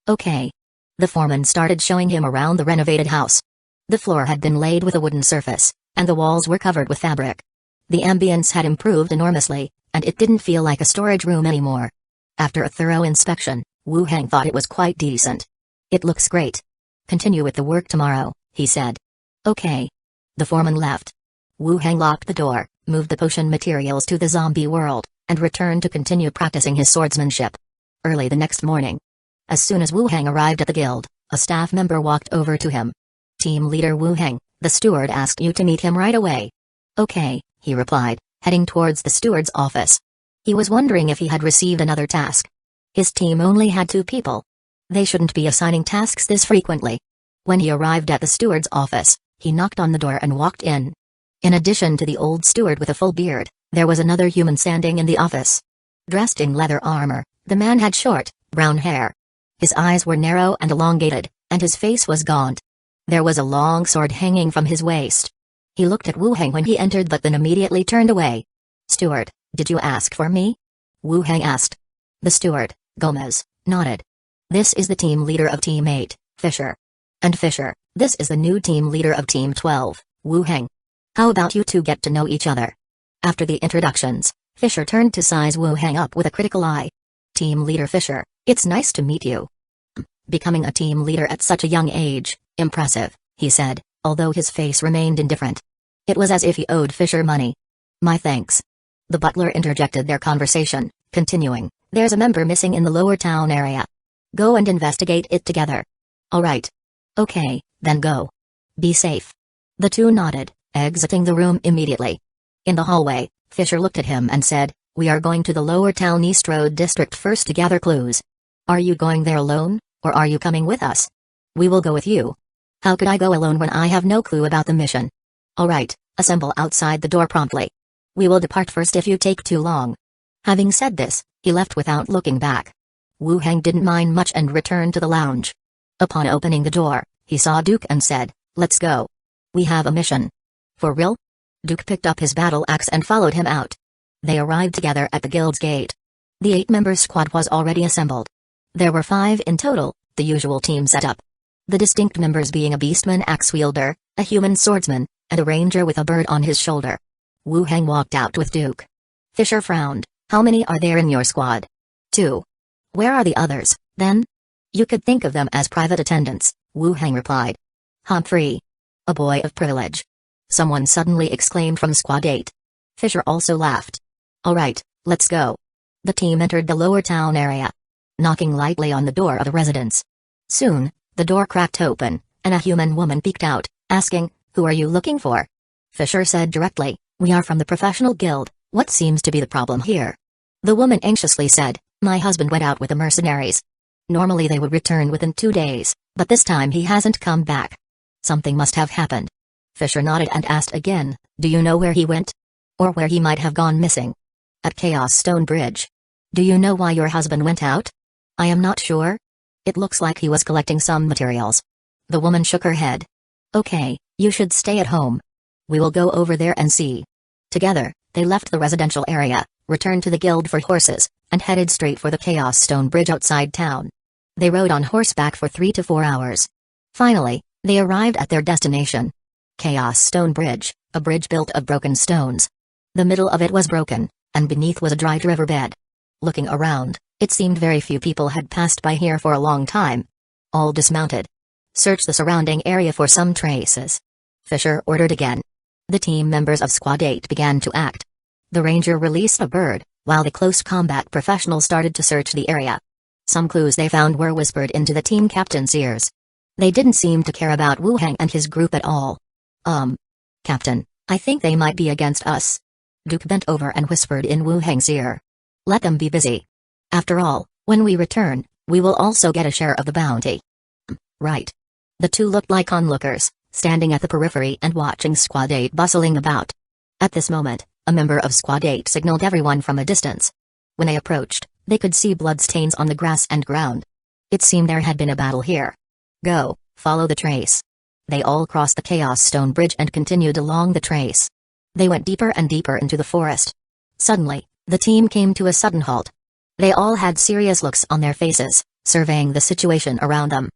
"Okay." The foreman started showing him around the renovated house. The floor had been laid with a wooden surface, and the walls were covered with fabric. The ambience had improved enormously, and it didn't feel like a storage room anymore. After a thorough inspection, Wu Heng thought it was quite decent. "It looks great. Continue with the work tomorrow," he said. "Okay." The foreman left. Wu Heng locked the door, moved the potion materials to the zombie world, and returned to continue practicing his swordsmanship. Early the next morning, as soon as Wu Heng arrived at the guild, a staff member walked over to him. "Team leader Wu Heng, the steward asked you to meet him right away." "Okay," he replied, heading towards the steward's office. He was wondering if he had received another task. His team only had 2 people. They shouldn't be assigning tasks this frequently. When he arrived at the steward's office, he knocked on the door and walked in. In addition to the old steward with a full beard, there was another human standing in the office. Dressed in leather armor, the man had short, brown hair. His eyes were narrow and elongated, and his face was gaunt. There was a long sword hanging from his waist. He looked at Wu Heng when he entered but then immediately turned away. "Steward, did you ask for me?" Wu Heng asked. The steward, Gomez, nodded. "This is the team leader of Team 8, Fisher. And Fisher, this is the new team leader of Team 12, Wu Heng. How about you two get to know each other?" After the introductions, Fisher turned to size Wu Heng up with a critical eye. "Team leader Fisher, it's nice to meet you." Becoming a team leader at such a young age, impressive, he said, although his face remained indifferent. It was as if he owed Fisher money. "My thanks." The butler interjected their conversation, continuing, "There's a member missing in the lower town area. Go and investigate it together." "All right." "Okay, then go. Be safe." The two nodded, exiting the room immediately. In the hallway, Fisher looked at him and said, "We are going to the lower town East Road district first to gather clues. Are you going there alone, or are you coming with us?" "We will go with you." "How could I go alone when I have no clue about the mission?" "All right, assemble outside the door promptly. We will depart first if you take too long." Having said this, he left without looking back. Wu Heng didn't mind much and returned to the lounge. Upon opening the door, he saw Duke and said, "Let's go. We have a mission." "For real?" Duke picked up his battle axe and followed him out. They arrived together at the guild's gate. The 8-member squad was already assembled. There were 5 in total, the usual team setup. The distinct members being a beastman axe wielder, a human swordsman, and a ranger with a bird on his shoulder. Wu Heng walked out with Duke. Fisher frowned. "How many are there in your squad?" 2. "Where are the others, then?" "You could think of them as private attendants," Wu Heng replied. "Humphrey. A boy of privilege," someone suddenly exclaimed from Squad 8. Fisher also laughed. "All right, let's go." The team entered the lower town area, knocking lightly on the door of the residence. Soon, the door cracked open, and a human woman peeked out, asking, "Who are you looking for?" Fisher said directly, "We are from the professional guild. What seems to be the problem here?" The woman anxiously said, "My husband went out with the mercenaries. Normally they would return within 2 days, but this time he hasn't come back. Something must have happened." Fisher nodded and asked again, "Do you know where he went? Or where he might have gone missing?" "At Chaos Stone Bridge." "Do you know why your husband went out?" "I am not sure. It looks like he was collecting some materials." The woman shook her head. "Okay, you should stay at home. We will go over there and see." Together, they left the residential area, returned to the guild for horses, and headed straight for the Chaos Stone Bridge outside town. They rode on horseback for 3 to 4 hours. Finally, they arrived at their destination. Chaos Stone Bridge, a bridge built of broken stones. The middle of it was broken, and beneath was a dried riverbed. Looking around, it seemed very few people had passed by here for a long time. All dismounted. "Search the surrounding area for some traces," Fisher ordered again. The team members of Squad 8 began to act. The ranger released a bird, while the close combat professionals started to search the area. Some clues they found were whispered into the team captain's ears. They didn't seem to care about Wu Heng and his group at all. Captain, I think they might be against us." Duke bent over and whispered in Wu Heng's ear. "Let them be busy. After all, when we return, we will also get a share of the bounty." Right. The two looked like onlookers, standing at the periphery and watching Squad 8 bustling about. At this moment, a member of Squad 8 signaled everyone from a distance. When they approached, they could see bloodstains on the grass and ground. It seemed there had been a battle here. Go, follow the trace. They all crossed the Chaos Stone Bridge and continued along the trace. They went deeper and deeper into the forest. Suddenly, the team came to a sudden halt. They all had serious looks on their faces, surveying the situation around them.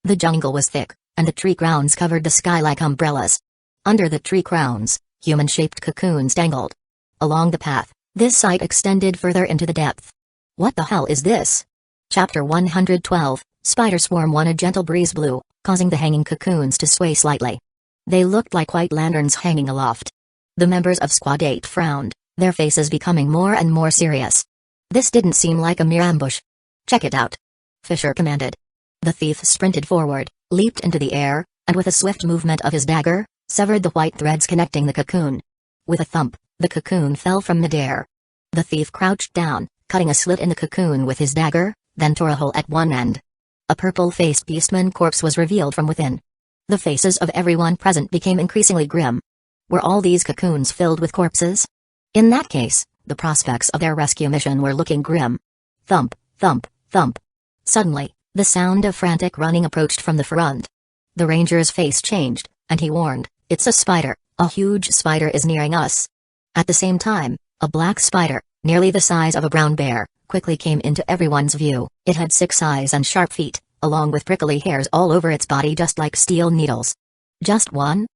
The jungle was thick, and the tree crowns covered the sky like umbrellas. Under the tree crowns, human-shaped cocoons dangled. Along the path, this sight extended further into the depth. What the hell is this? Chapter 112, Spider Swarm 1. A gentle breeze blew, causing the hanging cocoons to sway slightly. They looked like white lanterns hanging aloft. The members of Squad 8 frowned, their faces becoming more and more serious. This didn't seem like a mere ambush. Check it out, Fisher commanded. The thief sprinted forward, leaped into the air, and with a swift movement of his dagger, severed the white threads connecting the cocoon. With a thump, the cocoon fell from midair. The thief crouched down, cutting a slit in the cocoon with his dagger, then tore a hole at one end. A purple-faced beastman corpse was revealed from within. The faces of everyone present became increasingly grim. Were all these cocoons filled with corpses? In that case, the prospects of their rescue mission were looking grim. Thump, thump, thump. Suddenly, the sound of frantic running approached from the front. The ranger's face changed, and he warned, "It's a spider, a huge spider is nearing us." At the same time, a black spider, nearly the size of a brown bear, quickly came into everyone's view. It had 6 eyes and sharp feet, along with prickly hairs all over its body just like steel needles. Just one?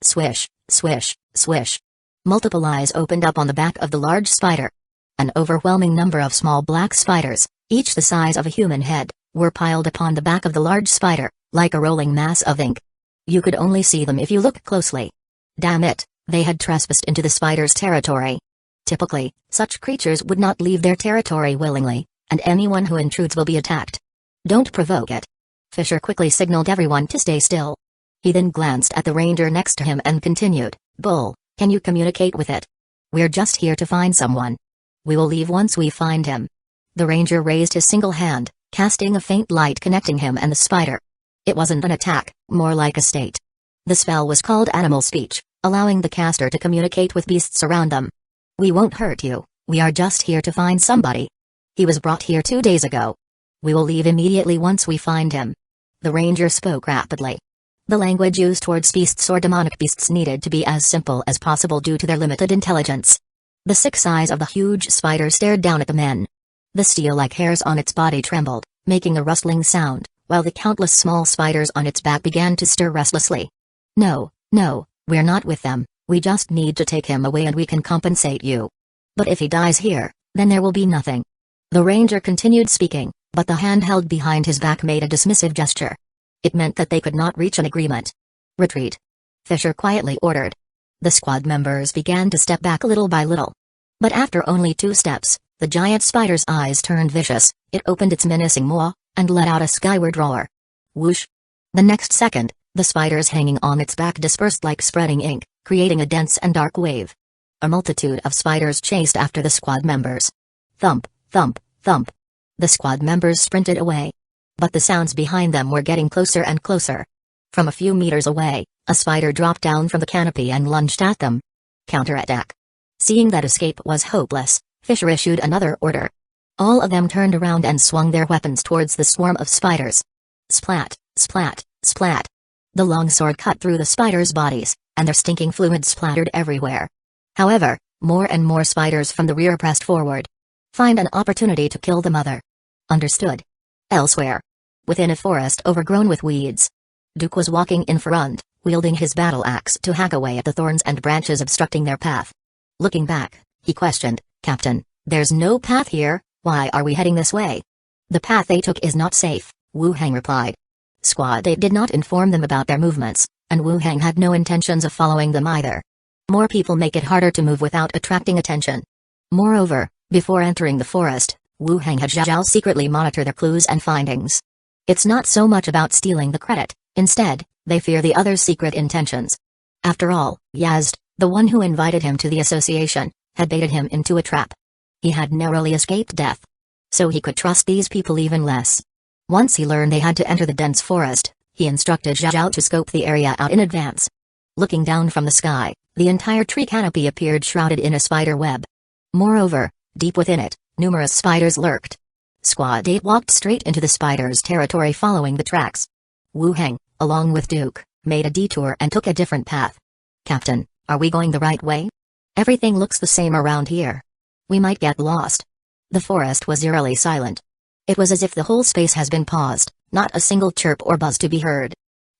Swish, swish, swish. Multiple eyes opened up on the back of the large spider. An overwhelming number of small black spiders, each the size of a human head, were piled upon the back of the large spider, like a rolling mass of ink. You could only see them if you looked closely. Damn it, they had trespassed into the spider's territory. Typically, such creatures would not leave their territory willingly, and anyone who intrudes will be attacked. Don't provoke it. Fisher quickly signaled everyone to stay still. He then glanced at the ranger next to him and continued, "Bull, can you communicate with it? We're just here to find someone. We will leave once we find him." The ranger raised his single hand, casting a faint light connecting him and the spider. It wasn't an attack, more like a state. The spell was called Animal Speech, allowing the caster to communicate with beasts around them. "We won't hurt you, we are just here to find somebody. He was brought here 2 days ago. We will leave immediately once we find him." The ranger spoke rapidly. The language used towards beasts or demonic beasts needed to be as simple as possible due to their limited intelligence. The 6 eyes of the huge spider stared down at the men. The steel-like hairs on its body trembled, making a rustling sound, while the countless small spiders on its back began to stir restlessly. "No, no, we're not with them, we just need to take him away and we can compensate you. But if he dies here, then there will be nothing." The ranger continued speaking, but the hand held behind his back made a dismissive gesture. It meant that they could not reach an agreement. "Retreat," Fisher quietly ordered. The squad members began to step back little by little. But after only 2 steps, the giant spider's eyes turned vicious, it opened its menacing maw, and let out a skyward roar. Whoosh! The next second, the spiders hanging on its back dispersed like spreading ink, creating a dense and dark wave. A multitude of spiders chased after the squad members. Thump, thump, thump. The squad members sprinted away. But the sounds behind them were getting closer and closer. From a few meters away, a spider dropped down from the canopy and lunged at them. Counterattack. Seeing that escape was hopeless, Fisher issued another order. All of them turned around and swung their weapons towards the swarm of spiders. Splat, splat, splat. The long sword cut through the spiders' bodies, and their stinking fluid splattered everywhere. However, more and more spiders from the rear pressed forward. Find an opportunity to kill the mother. Understood. Elsewhere, within a forest overgrown with weeds, Duke was walking in front, wielding his battle axe to hack away at the thorns and branches obstructing their path. Looking back, he questioned, "Captain, there's no path here, why are we heading this way?" "The path they took is not safe," Wu Hang replied. Squad 8 did not inform them about their movements, and Wu Hang had no intentions of following them either. More people make it harder to move without attracting attention. Moreover, before entering the forest, Wu Hang had Zhao secretly monitor their clues and findings. It's not so much about stealing the credit, instead, they fear the other's secret intentions. After all, Yazd, the one who invited him to the association, had baited him into a trap. He had narrowly escaped death. So he could trust these people even less. Once he learned they had to enter the dense forest, He instructed Zhao to scope the area out in advance. Looking down from the sky, the entire tree canopy appeared shrouded in a spider web. Moreover, deep within it, numerous spiders lurked. Squad 8 walked straight into the spiders' territory following the tracks. Wu Heng, along with Duke, made a detour and took a different path. "Captain, are we going the right way? Everything looks the same around here. We might get lost." The forest was eerily silent. It was as if the whole space has been paused, not a single chirp or buzz to be heard.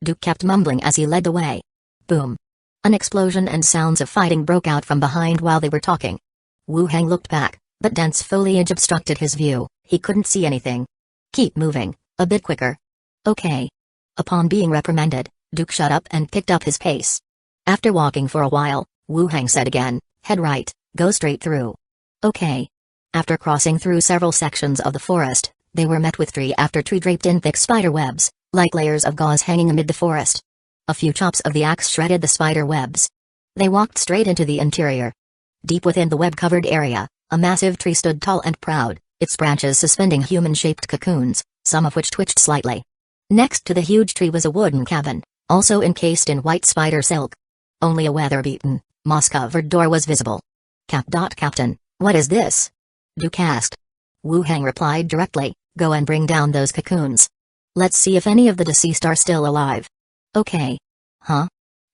Duke kept mumbling as he led the way. Boom. An explosion and sounds of fighting broke out from behind while they were talking. Wu Heng looked back, but dense foliage obstructed his view. He couldn't see anything. "Keep moving, a bit quicker." "Okay." Upon being reprimanded, Duke shut up and picked up his pace. After walking for a while, Wu Heng said again, "Head right, go straight through." "Okay." After crossing through several sections of the forest, they were met with tree after tree draped in thick spider webs, like layers of gauze hanging amid the forest. A few chops of the axe shredded the spider webs. They walked straight into the interior. Deep within the web-covered area, a massive tree stood tall and proud, its branches suspending human-shaped cocoons, some of which twitched slightly. Next to the huge tree was a wooden cabin, also encased in white spider silk. Only a weather-beaten, moss-covered door was visible. Captain, what is this?" Duke asked. Wu Heng replied directly, "Go and bring down those cocoons. Let's see if any of the deceased are still alive." "Okay." "Huh?"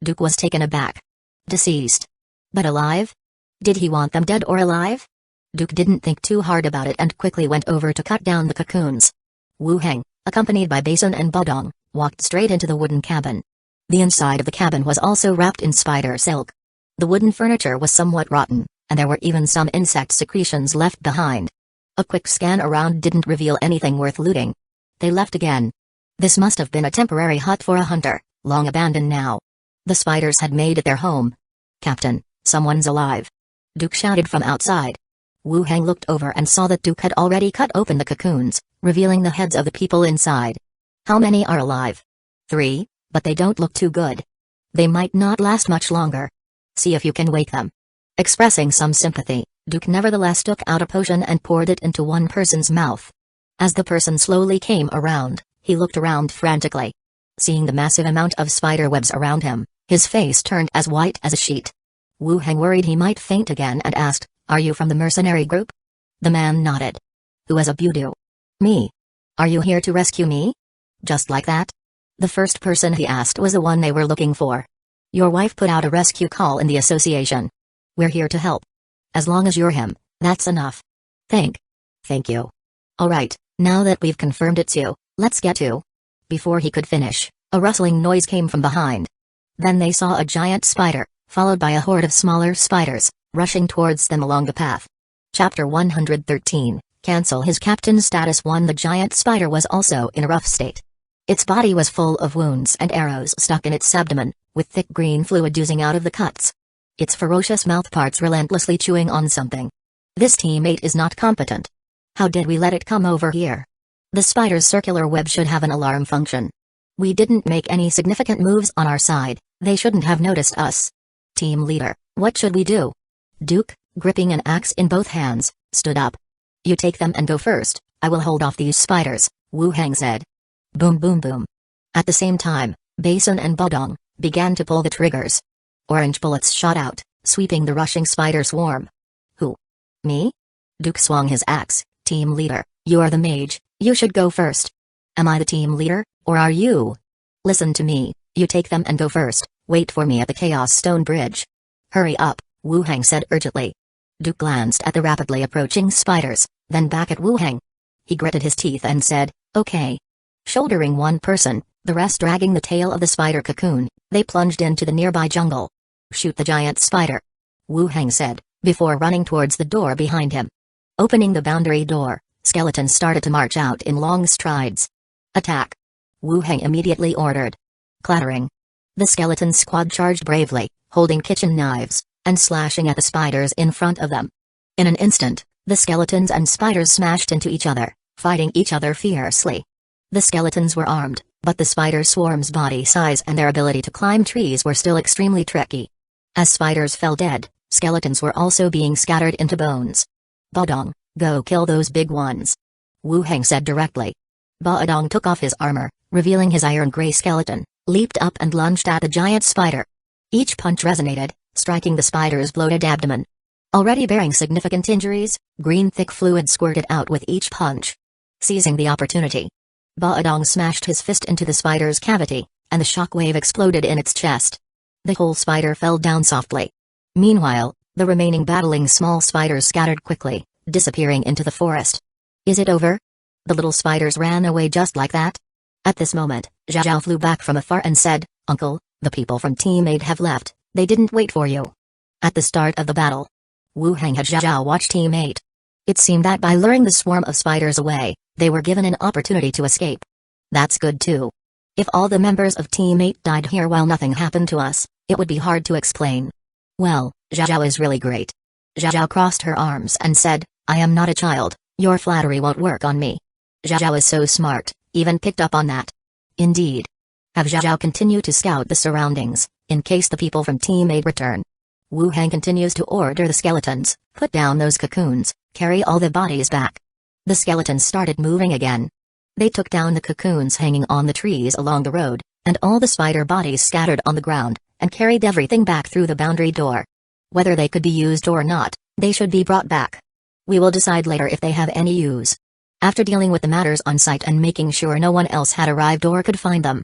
Duke was taken aback. "Deceased? But alive? Did he want them dead or alive?" Duke didn't think too hard about it and quickly went over to cut down the cocoons. Wu Heng, accompanied by Basin and Bodong, walked straight into the wooden cabin. The inside of the cabin was also wrapped in spider silk. The wooden furniture was somewhat rotten, and there were even some insect secretions left behind. A quick scan around didn't reveal anything worth looting. They left again. This must have been a temporary hut for a hunter, long abandoned now. The spiders had made it their home. "Captain, someone's alive!" Duke shouted from outside. Wu Heng looked over and saw that Duke had already cut open the cocoons, revealing the heads of the people inside. "How many are alive?" "3, but they don't look too good. They might not last much longer. See if you can wake them." Expressing some sympathy, Duke nevertheless took out a potion and poured it into one person's mouth. As the person slowly came around, he looked around frantically. Seeing the massive amount of spider webs around him, his face turned as white as a sheet. Wu Heng worried he might faint again and asked, "Are you from the mercenary group?" The man nodded. "Who has a budu?" "Me." "Are you here to rescue me?" Just like that? The first person he asked was the one they were looking for. "Your wife put out a rescue call in the association. We're here to help. As long as you're him, that's enough." Thank you. "Alright, now that we've confirmed it's you, let's get to." Before he could finish, a rustling noise came from behind. Then they saw a giant spider, followed by a horde of smaller spiders, rushing towards them along the path. Chapter 113, Cancel his captain's status. 1. The giant spider was also in a rough state. Its body was full of wounds and arrows stuck in its abdomen, with thick green fluid oozing out of the cuts. Its ferocious mouthparts relentlessly chewing on something. This teammate is not competent. How did we let it come over here? The spider's circular web should have an alarm function. We didn't make any significant moves on our side, they shouldn't have noticed us. Team leader, what should we do? Duke, gripping an axe in both hands, stood up. "You take them and go first, I will hold off these spiders," Wu Heng said. Boom boom boom. At the same time, Basin and Bodong began to pull the triggers. Orange bullets shot out, sweeping the rushing spider swarm. "Who? Me?" Duke swung his axe. "Team leader, you are the mage, you should go first." "Am I the team leader, or are you?" "Listen to me, you take them and go first, wait for me at the Chaos Stone Bridge." "Hurry up," Wu Heng said urgently. Duke glanced at the rapidly approaching spiders, then back at Wu Heng. He gritted his teeth and said, "Okay." Shouldering one person, the rest dragging the tail of the spider cocoon, they plunged into the nearby jungle. "Shoot the giant spider," Wu Heng said, before running towards the door behind him. Opening the boundary door, skeletons started to march out in long strides. "Attack!" Wu Heng immediately ordered. Clattering. The skeleton squad charged bravely, holding kitchen knives, and slashing at the spiders in front of them. In an instant, the skeletons and spiders smashed into each other, fighting each other fiercely. The skeletons were armed, but the spider swarm's body size and their ability to climb trees were still extremely tricky. As spiders fell dead, skeletons were also being scattered into bones. "Bodong, go kill those big ones," Wu Heng said directly. Baodong took off his armor, revealing his iron-gray skeleton, leaped up and lunged at the giant spider. Each punch resonated, striking the spider's bloated abdomen. Already bearing significant injuries, green thick fluid squirted out with each punch. Seizing the opportunity, Baodong smashed his fist into the spider's cavity, and the shockwave exploded in its chest. The whole spider fell down softly. Meanwhile, the remaining battling small spiders scattered quickly, disappearing into the forest. Is it over? The little spiders ran away just like that? At this moment, Zhao flew back from afar and said, "Uncle, the people from Team 8 have left, they didn't wait for you." At the start of the battle, Wu Heng had Zhao watch Team 8. It seemed that by luring the swarm of spiders away, they were given an opportunity to escape. That's good too. If all the members of Team 8 died here while nothing happened to us, it would be hard to explain. Well, Zhao is really great. Zhao crossed her arms and said, "I am not a child, your flattery won't work on me." Zhao is so smart, even picked up on that. Indeed. Have Zhao continue to scout the surroundings, in case the people from Team 8 return. Wu Heng continues to order the skeletons, put down those cocoons, carry all the bodies back. The skeletons started moving again. They took down the cocoons hanging on the trees along the road, and all the spider bodies scattered on the ground, and carried everything back through the boundary door. Whether they could be used or not, they should be brought back. We will decide later if they have any use. After dealing with the matters on site and making sure no one else had arrived or could find them,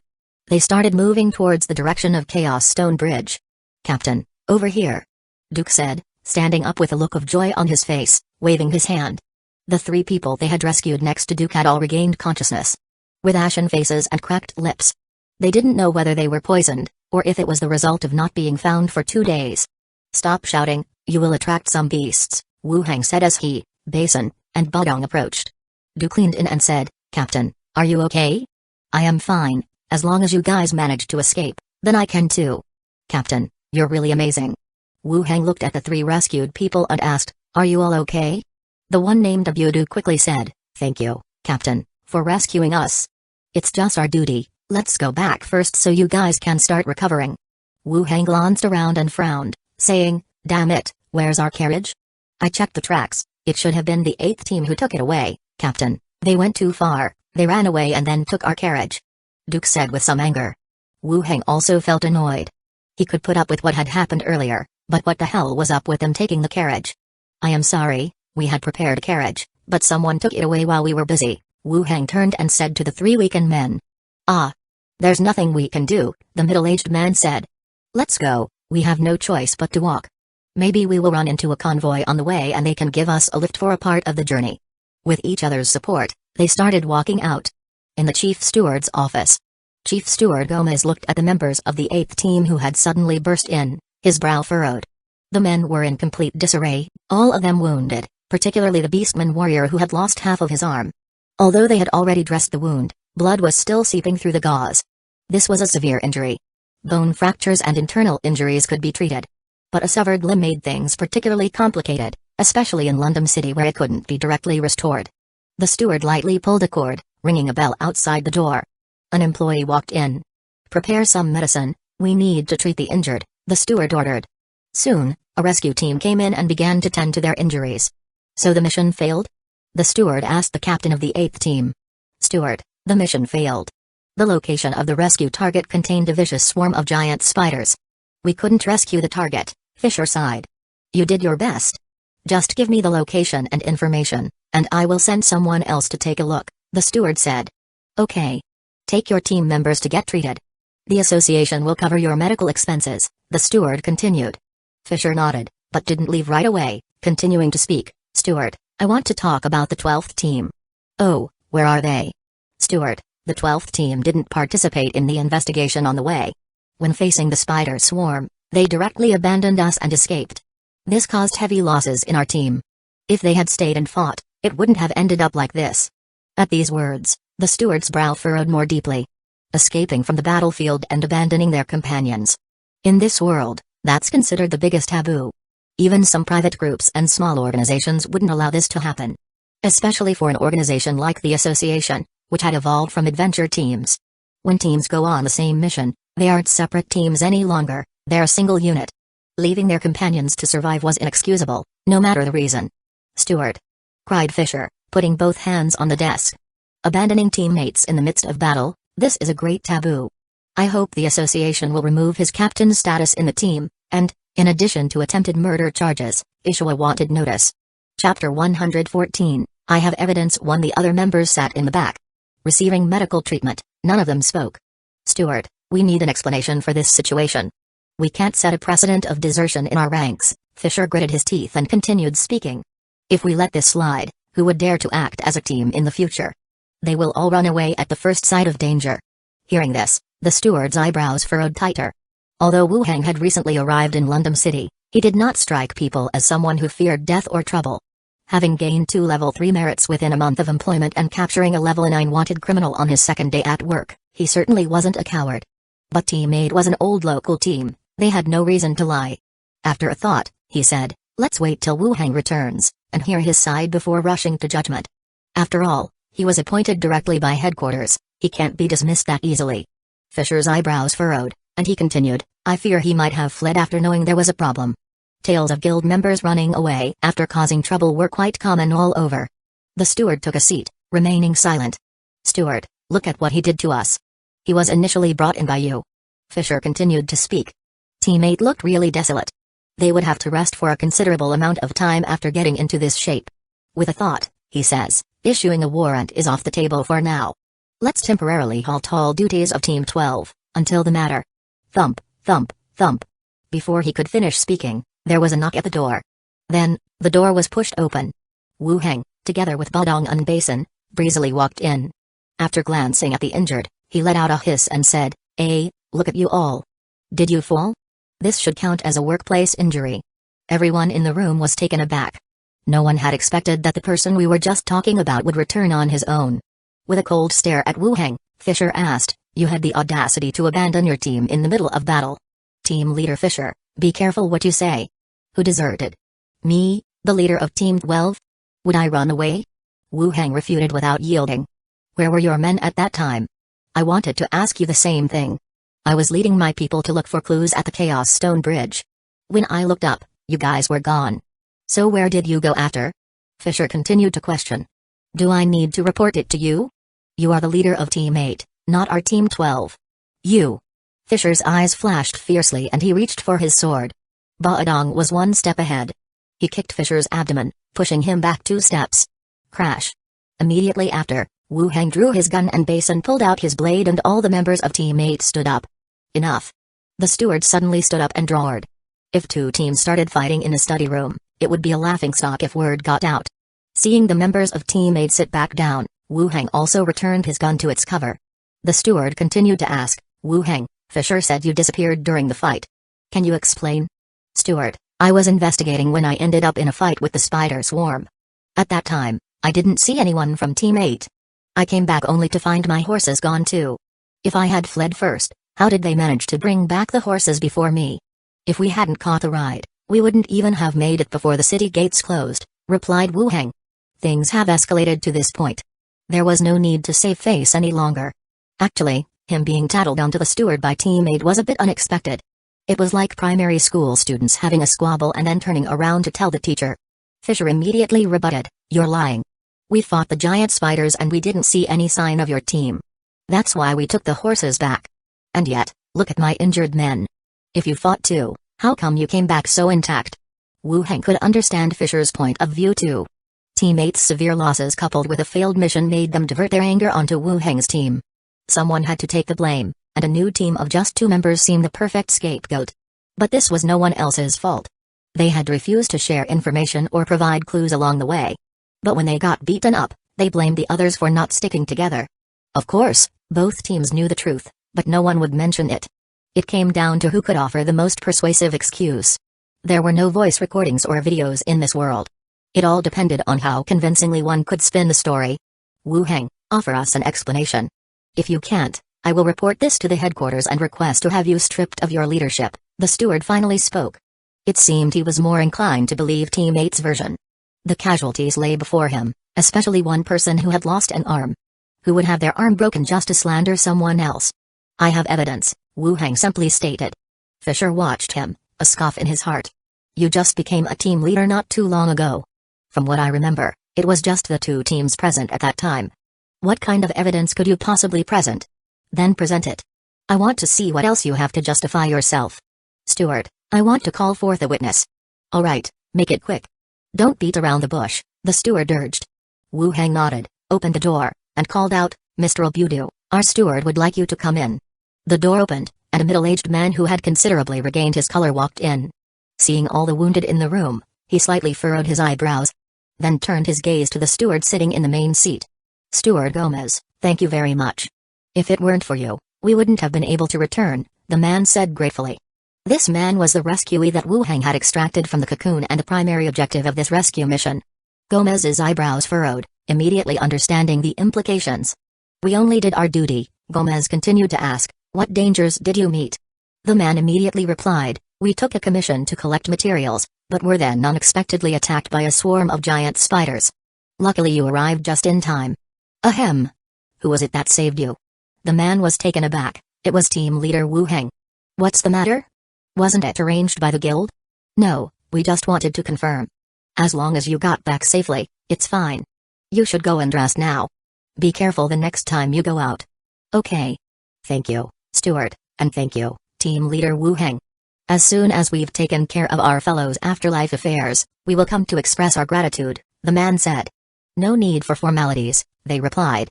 they started moving towards the direction of Chaos Stone Bridge. "Captain, over here," Duke said, standing up with a look of joy on his face, waving his hand. The three people they had rescued next to Duke had all regained consciousness. With ashen faces and cracked lips. They didn't know whether they were poisoned, or if it was the result of not being found for 2 days. "Stop shouting, you will attract some beasts," Wu Heng said as he, Basin, and Baodong approached. Duke leaned in and said, "Captain, are you okay?" "I am fine, as long as you guys manage to escape, then I can too." "Captain, you're really amazing." Wu Heng looked at the 3 rescued people and asked, "Are you all okay?" The one named Abudu quickly said, "Thank you, Captain, for rescuing us. It's just our duty, let's go back first so you guys can start recovering." Wu Heng glanced around and frowned, saying, "Damn it, where's our carriage?" "I checked the tracks, it should have been the 8th team who took it away, Captain. They went too far, they ran away and then took our carriage," Duke said with some anger. Wu Heng also felt annoyed. He could put up with what had happened earlier, but what the hell was up with them taking the carriage? "I am sorry, we had prepared a carriage, but someone took it away while we were busy," Wu Heng turned and said to the 3 weakened men. "Ah. There's nothing we can do," the middle-aged man said. "Let's go, we have no choice but to walk. Maybe we will run into a convoy on the way and they can give us a lift for a part of the journey." With each other's support, they started walking out. In the chief steward's office, Chief Steward Gomez looked at the members of the 8th team who had suddenly burst in, his brow furrowed. The men were in complete disarray, all of them wounded, particularly the beastman warrior who had lost half of his arm. Although they had already dressed the wound, blood was still seeping through the gauze. This was a severe injury. Bone fractures and internal injuries could be treated. But a severed limb made things particularly complicated, especially in London City where it couldn't be directly restored. The steward lightly pulled a cord, ringing a bell outside the door. An employee walked in. "Prepare some medicine, we need to treat the injured," the steward ordered. Soon, a rescue team came in and began to tend to their injuries. "So the mission failed?" the steward asked the captain of the 8th team. "Steward, the mission failed. The location of the rescue target contained a vicious swarm of giant spiders. We couldn't rescue the target," Fisher sighed. "You did your best. Just give me the location and information, and I will send someone else to take a look," the steward said. "Okay. Take your team members to get treated. The association will cover your medical expenses," the steward continued. Fisher nodded, but didn't leave right away, continuing to speak. "Steward, I want to talk about the 12th team." "Oh, where are they?" "Steward, the 12th team didn't participate in the investigation on the way. When facing the spider swarm, they directly abandoned us and escaped. This caused heavy losses in our team. If they had stayed and fought, it wouldn't have ended up like this." At these words, the steward's brow furrowed more deeply. Escaping from the battlefield and abandoning their companions. In this world, that's considered the biggest taboo. Even some private groups and small organizations wouldn't allow this to happen. Especially for an organization like the Association, which had evolved from adventure teams. When teams go on the same mission, they aren't separate teams any longer, they're a single unit. Leaving their companions to survive was inexcusable, no matter the reason. "Steward!" cried Fisher, putting both hands on the desk. Abandoning teammates in the midst of battle, this is a great taboo. I hope the association will remove his captain's status in the team, and, in addition to attempted murder charges, issue a wanted notice. Chapter 114, I have evidence. One. The other members sat in the back. Receiving medical treatment, none of them spoke. Steward, we need an explanation for this situation. We can't set a precedent of desertion in our ranks. Fisher gritted his teeth and continued speaking. If we let this slide, who would dare to act as a team in the future? They will all run away at the first sight of danger. Hearing this, the steward's eyebrows furrowed tighter. Although Wu Heng had recently arrived in London City, he did not strike people as someone who feared death or trouble. Having gained 2 level 3 merits within a month of employment and capturing a level 9 wanted criminal on his second day at work, he certainly wasn't a coward. But Team 8 was an old local team, they had no reason to lie. After a thought, he said, let's wait till Wu Heng returns, and hear his side before rushing to judgment. After all, he was appointed directly by headquarters, he can't be dismissed that easily. Fisher's eyebrows furrowed, and he continued, I fear he might have fled after knowing there was a problem. Tales of guild members running away after causing trouble were quite common all over. The steward took a seat, remaining silent. Steward, look at what he did to us. He was initially brought in by you. Fisher continued to speak. Team 8 looked really desolate. They would have to rest for a considerable amount of time after getting into this shape. With a thought, he says, issuing a warrant is off the table for now. Let's temporarily halt all duties of Team 12, until the matter. Thump, thump, thump. Before he could finish speaking, there was a knock at the door. Then, the door was pushed open. Wu Heng, together with Badong and Basin, breezily walked in. After glancing at the injured, he let out a hiss and said, look at you all. Did you fall? This should count as a workplace injury. Everyone in the room was taken aback. No one had expected that the person we were just talking about would return on his own. With a cold stare at Wu Heng, Fisher asked, you had the audacity to abandon your team in the middle of battle. Team leader Fisher, be careful what you say. Who deserted? Me, the leader of Team 12? Would I run away? Wu Heng refuted without yielding. Where were your men at that time? I wanted to ask you the same thing. I was leading my people to look for clues at the Chaos Stone Bridge. When I looked up, you guys were gone. So where did you go after? Fisher continued to question. Do I need to report it to you? You are the leader of Team 8, not our Team 12. You. Fisher's eyes flashed fiercely and he reached for his sword. Baodong was one step ahead. He kicked Fisher's abdomen, pushing him back 2 steps. Crash. Immediately after, Wu Heng drew his gun and Basin pulled out his blade and all the members of Team 8 stood up. Enough. The steward suddenly stood up and roared. If 2 teams started fighting in a study room, it would be a laughingstock if word got out. Seeing the members of Team 8 sit back down, Wu Heng also returned his gun to its cover. The steward continued to ask, Wu Heng, Fisher said you disappeared during the fight. Can you explain? Steward, I was investigating when I ended up in a fight with the spider swarm. At that time, I didn't see anyone from Team 8. I came back only to find my horses gone too. If I had fled first, how did they manage to bring back the horses before me? If we hadn't caught the ride, we wouldn't even have made it before the city gates closed, replied Wu Heng. Things have escalated to this point. There was no need to save face any longer. Actually, him being tattled on to the steward by Team 8 was a bit unexpected. It was like primary school students having a squabble and then turning around to tell the teacher. Fisher immediately rebutted, you're lying. We fought the giant spiders and we didn't see any sign of your team. That's why we took the horses back. And yet, look at my injured men. If you fought too, how come you came back so intact? Wu Heng could understand Fisher's point of view too. Team 8's severe losses coupled with a failed mission made them divert their anger onto Wu Heng's team. Someone had to take the blame, and a new team of just 2 members seemed the perfect scapegoat. But this was no one else's fault. They had refused to share information or provide clues along the way. But when they got beaten up, they blamed the others for not sticking together. Of course, both teams knew the truth, but no one would mention it. It came down to who could offer the most persuasive excuse. There were no voice recordings or videos in this world. It all depended on how convincingly one could spin the story. Wu Heng, offer us an explanation. If you can't, I will report this to the headquarters and request to have you stripped of your leadership, the steward finally spoke. It seemed he was more inclined to believe Team 8's version. The casualties lay before him, especially one person who had lost an arm. Who would have their arm broken just to slander someone else? I have evidence, Wu Heng simply stated. Fisher watched him, a scoff in his heart. You just became a team leader not too long ago. From what I remember, it was just the 2 teams present at that time. What kind of evidence could you possibly present? Then present it. I want to see what else you have to justify yourself. Steward, I want to call forth a witness. All right, make it quick. Don't beat around the bush, the steward urged. Wu Hang nodded, opened the door, and called out, Mr. Obudu, our steward would like you to come in. The door opened, and a middle-aged man who had considerably regained his color walked in. Seeing all the wounded in the room, he slightly furrowed his eyebrows. Then turned his gaze to the steward sitting in the main seat. Steward Gomez, thank you very much. If it weren't for you, we wouldn't have been able to return, the man said gratefully. This man was the rescuee that Wu Hang had extracted from the cocoon and the primary objective of this rescue mission. Gomez's eyebrows furrowed, immediately understanding the implications. We only did our duty, Gomez continued to ask, what dangers did you meet? The man immediately replied, we took a commission to collect materials, but were then unexpectedly attacked by a swarm of giant spiders. Luckily you arrived just in time. Ahem. Who was it that saved you? The man was taken aback. It was team leader Wu Hang. What's the matter? Wasn't it arranged by the guild? No, we just wanted to confirm. As long as you got back safely, it's fine. You should go and rest now. Be careful the next time you go out. Okay. Thank you, steward, and thank you, team leader Wu Hang. As soon as we've taken care of our fellows' afterlife affairs, we will come to express our gratitude, the man said. No need for formalities, they replied.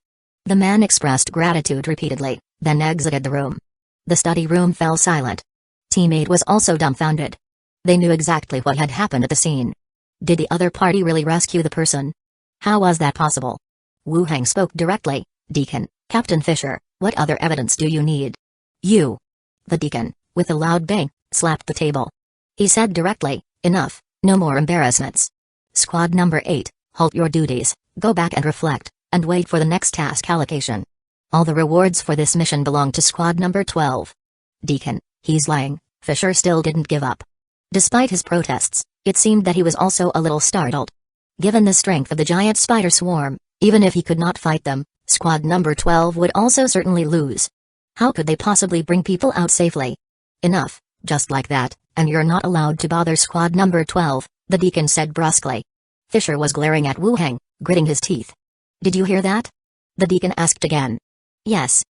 The man expressed gratitude repeatedly, then exited the room. The study room fell silent. Teammate was also dumbfounded. They knew exactly what had happened at the scene. Did the other party really rescue the person? How was that possible? Wu Hang spoke directly, Deacon, Captain Fisher, what other evidence do you need? You. The Deacon, with a loud bang, slapped the table. He said directly, enough, no more embarrassments. Squad number 8, halt your duties, go back and reflect, and wait for the next task allocation. All the rewards for this mission belong to squad number 12. Deacon, he's lying, Fisher still didn't give up. Despite his protests, it seemed that he was also a little startled. Given the strength of the giant spider swarm, even if he could not fight them, squad number 12 would also certainly lose. How could they possibly bring people out safely? Enough, just like that, and you're not allowed to bother squad number 12, the Deacon said brusquely. Fisher was glaring at Wu Hang, gritting his teeth. Did you hear that? The Deacon asked again. Yes.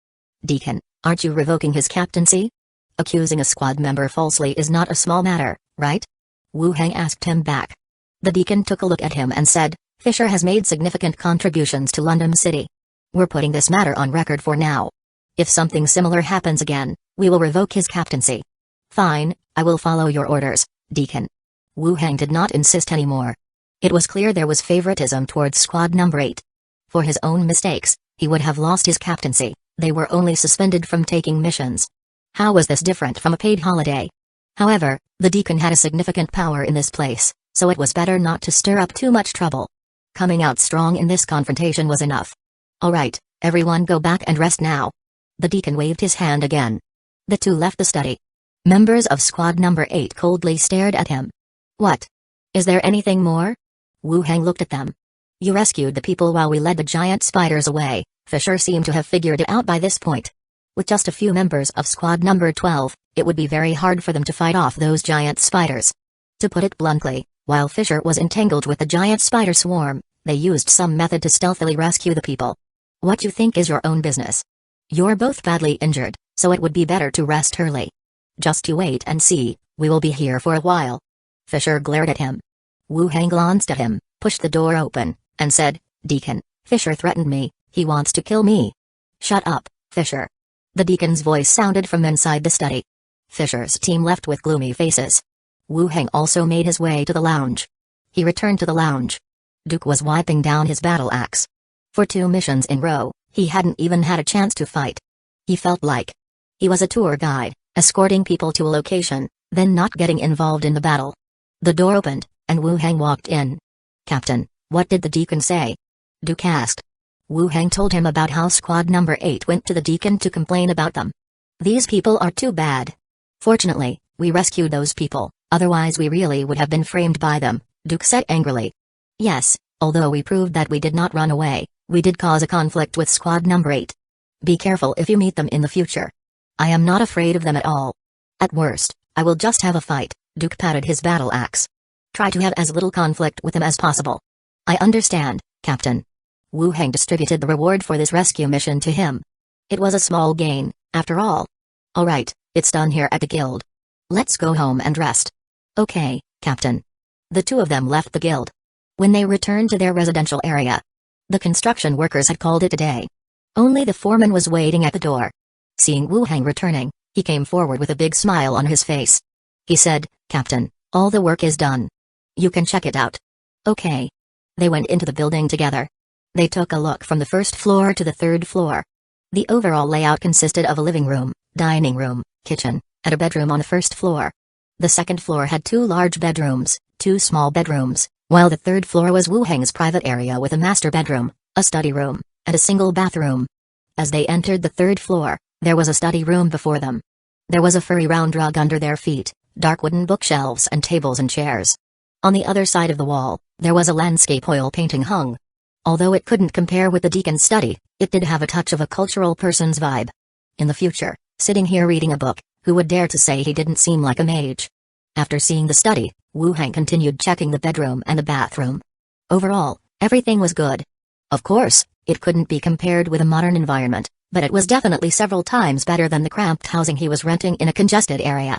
Deacon, aren't you revoking his captaincy? Accusing a squad member falsely is not a small matter, right? Wu Hang asked him back. The Deacon took a look at him and said, Fisher has made significant contributions to London City. We're putting this matter on record for now. If something similar happens again, we will revoke his captaincy. Fine, I will follow your orders, Deacon. Wu Hang did not insist anymore. It was clear there was favoritism towards squad number 8. For his own mistakes, he would have lost his captaincy, they were only suspended from taking missions. How was this different from a paid holiday? However, the Deacon had a significant power in this place, so it was better not to stir up too much trouble. Coming out strong in this confrontation was enough. Alright, everyone go back and rest now. The Deacon waved his hand again. The two left the study. Members of squad number 8 coldly stared at him. What? Is there anything more? Wu Hang looked at them. You rescued the people while we led the giant spiders away. Fisher seemed to have figured it out by this point. With just a few members of squad number 12, it would be very hard for them to fight off those giant spiders. To put it bluntly, while Fisher was entangled with the giant spider swarm, they used some method to stealthily rescue the people. What you think is your own business. You're both badly injured, so it would be better to rest early. Just you wait and see, we will be here for a while. Fisher glared at him. Wu Hang glanced at him, pushed the door open, and said, Deacon, Fisher threatened me, he wants to kill me. Shut up, Fisher. The Deacon's voice sounded from inside the study. Fisher's team left with gloomy faces. Wu Hang also made his way to the lounge. He returned to the lounge. Duke was wiping down his battle axe. For 2 missions in row, he hadn't even had a chance to fight. He felt like he was a tour guide, escorting people to a location, then not getting involved in the battle. The door opened, and Wu Hang walked in. Captain, what did the Deacon say? Duke asked. Wu Hang told him about how squad number 8 went to the Deacon to complain about them. These people are too bad. Fortunately, we rescued those people, otherwise we really would have been framed by them, Duke said angrily. Yes, although we proved that we did not run away, we did cause a conflict with squad number 8. Be careful if you meet them in the future. I am not afraid of them at all. At worst, I will just have a fight, Duke patted his battle axe. Try to have as little conflict with them as possible. I understand, Captain. Wu Heng distributed the reward for this rescue mission to him. It was a small gain, after all. Alright, it's done here at the guild. Let's go home and rest. Okay, Captain. The two of them left the guild. When they returned to their residential area, the construction workers had called it a day. Only the foreman was waiting at the door. Seeing Wu Heng returning, he came forward with a big smile on his face. He said, Captain, all the work is done. You can check it out. Okay. They went into the building together. They took a look from the first floor to the third floor. The overall layout consisted of a living room, dining room, kitchen, and a bedroom on the first floor. The second floor had 2 large bedrooms, 2 small bedrooms, while the third floor was Wu Heng's private area with a master bedroom, a study room, and a single bathroom. As they entered the third floor, there was a study room before them. There was a furry round rug under their feet, dark wooden bookshelves and tables and chairs. On the other side of the wall, there was a landscape oil painting hung. Although it couldn't compare with the deacon's study, it did have a touch of a cultural person's vibe. In the future, sitting here reading a book, who would dare to say he didn't seem like a mage? After seeing the study, Wu Heng continued checking the bedroom and the bathroom. Overall, everything was good. Of course, it couldn't be compared with a modern environment, but it was definitely several times better than the cramped housing he was renting in a congested area.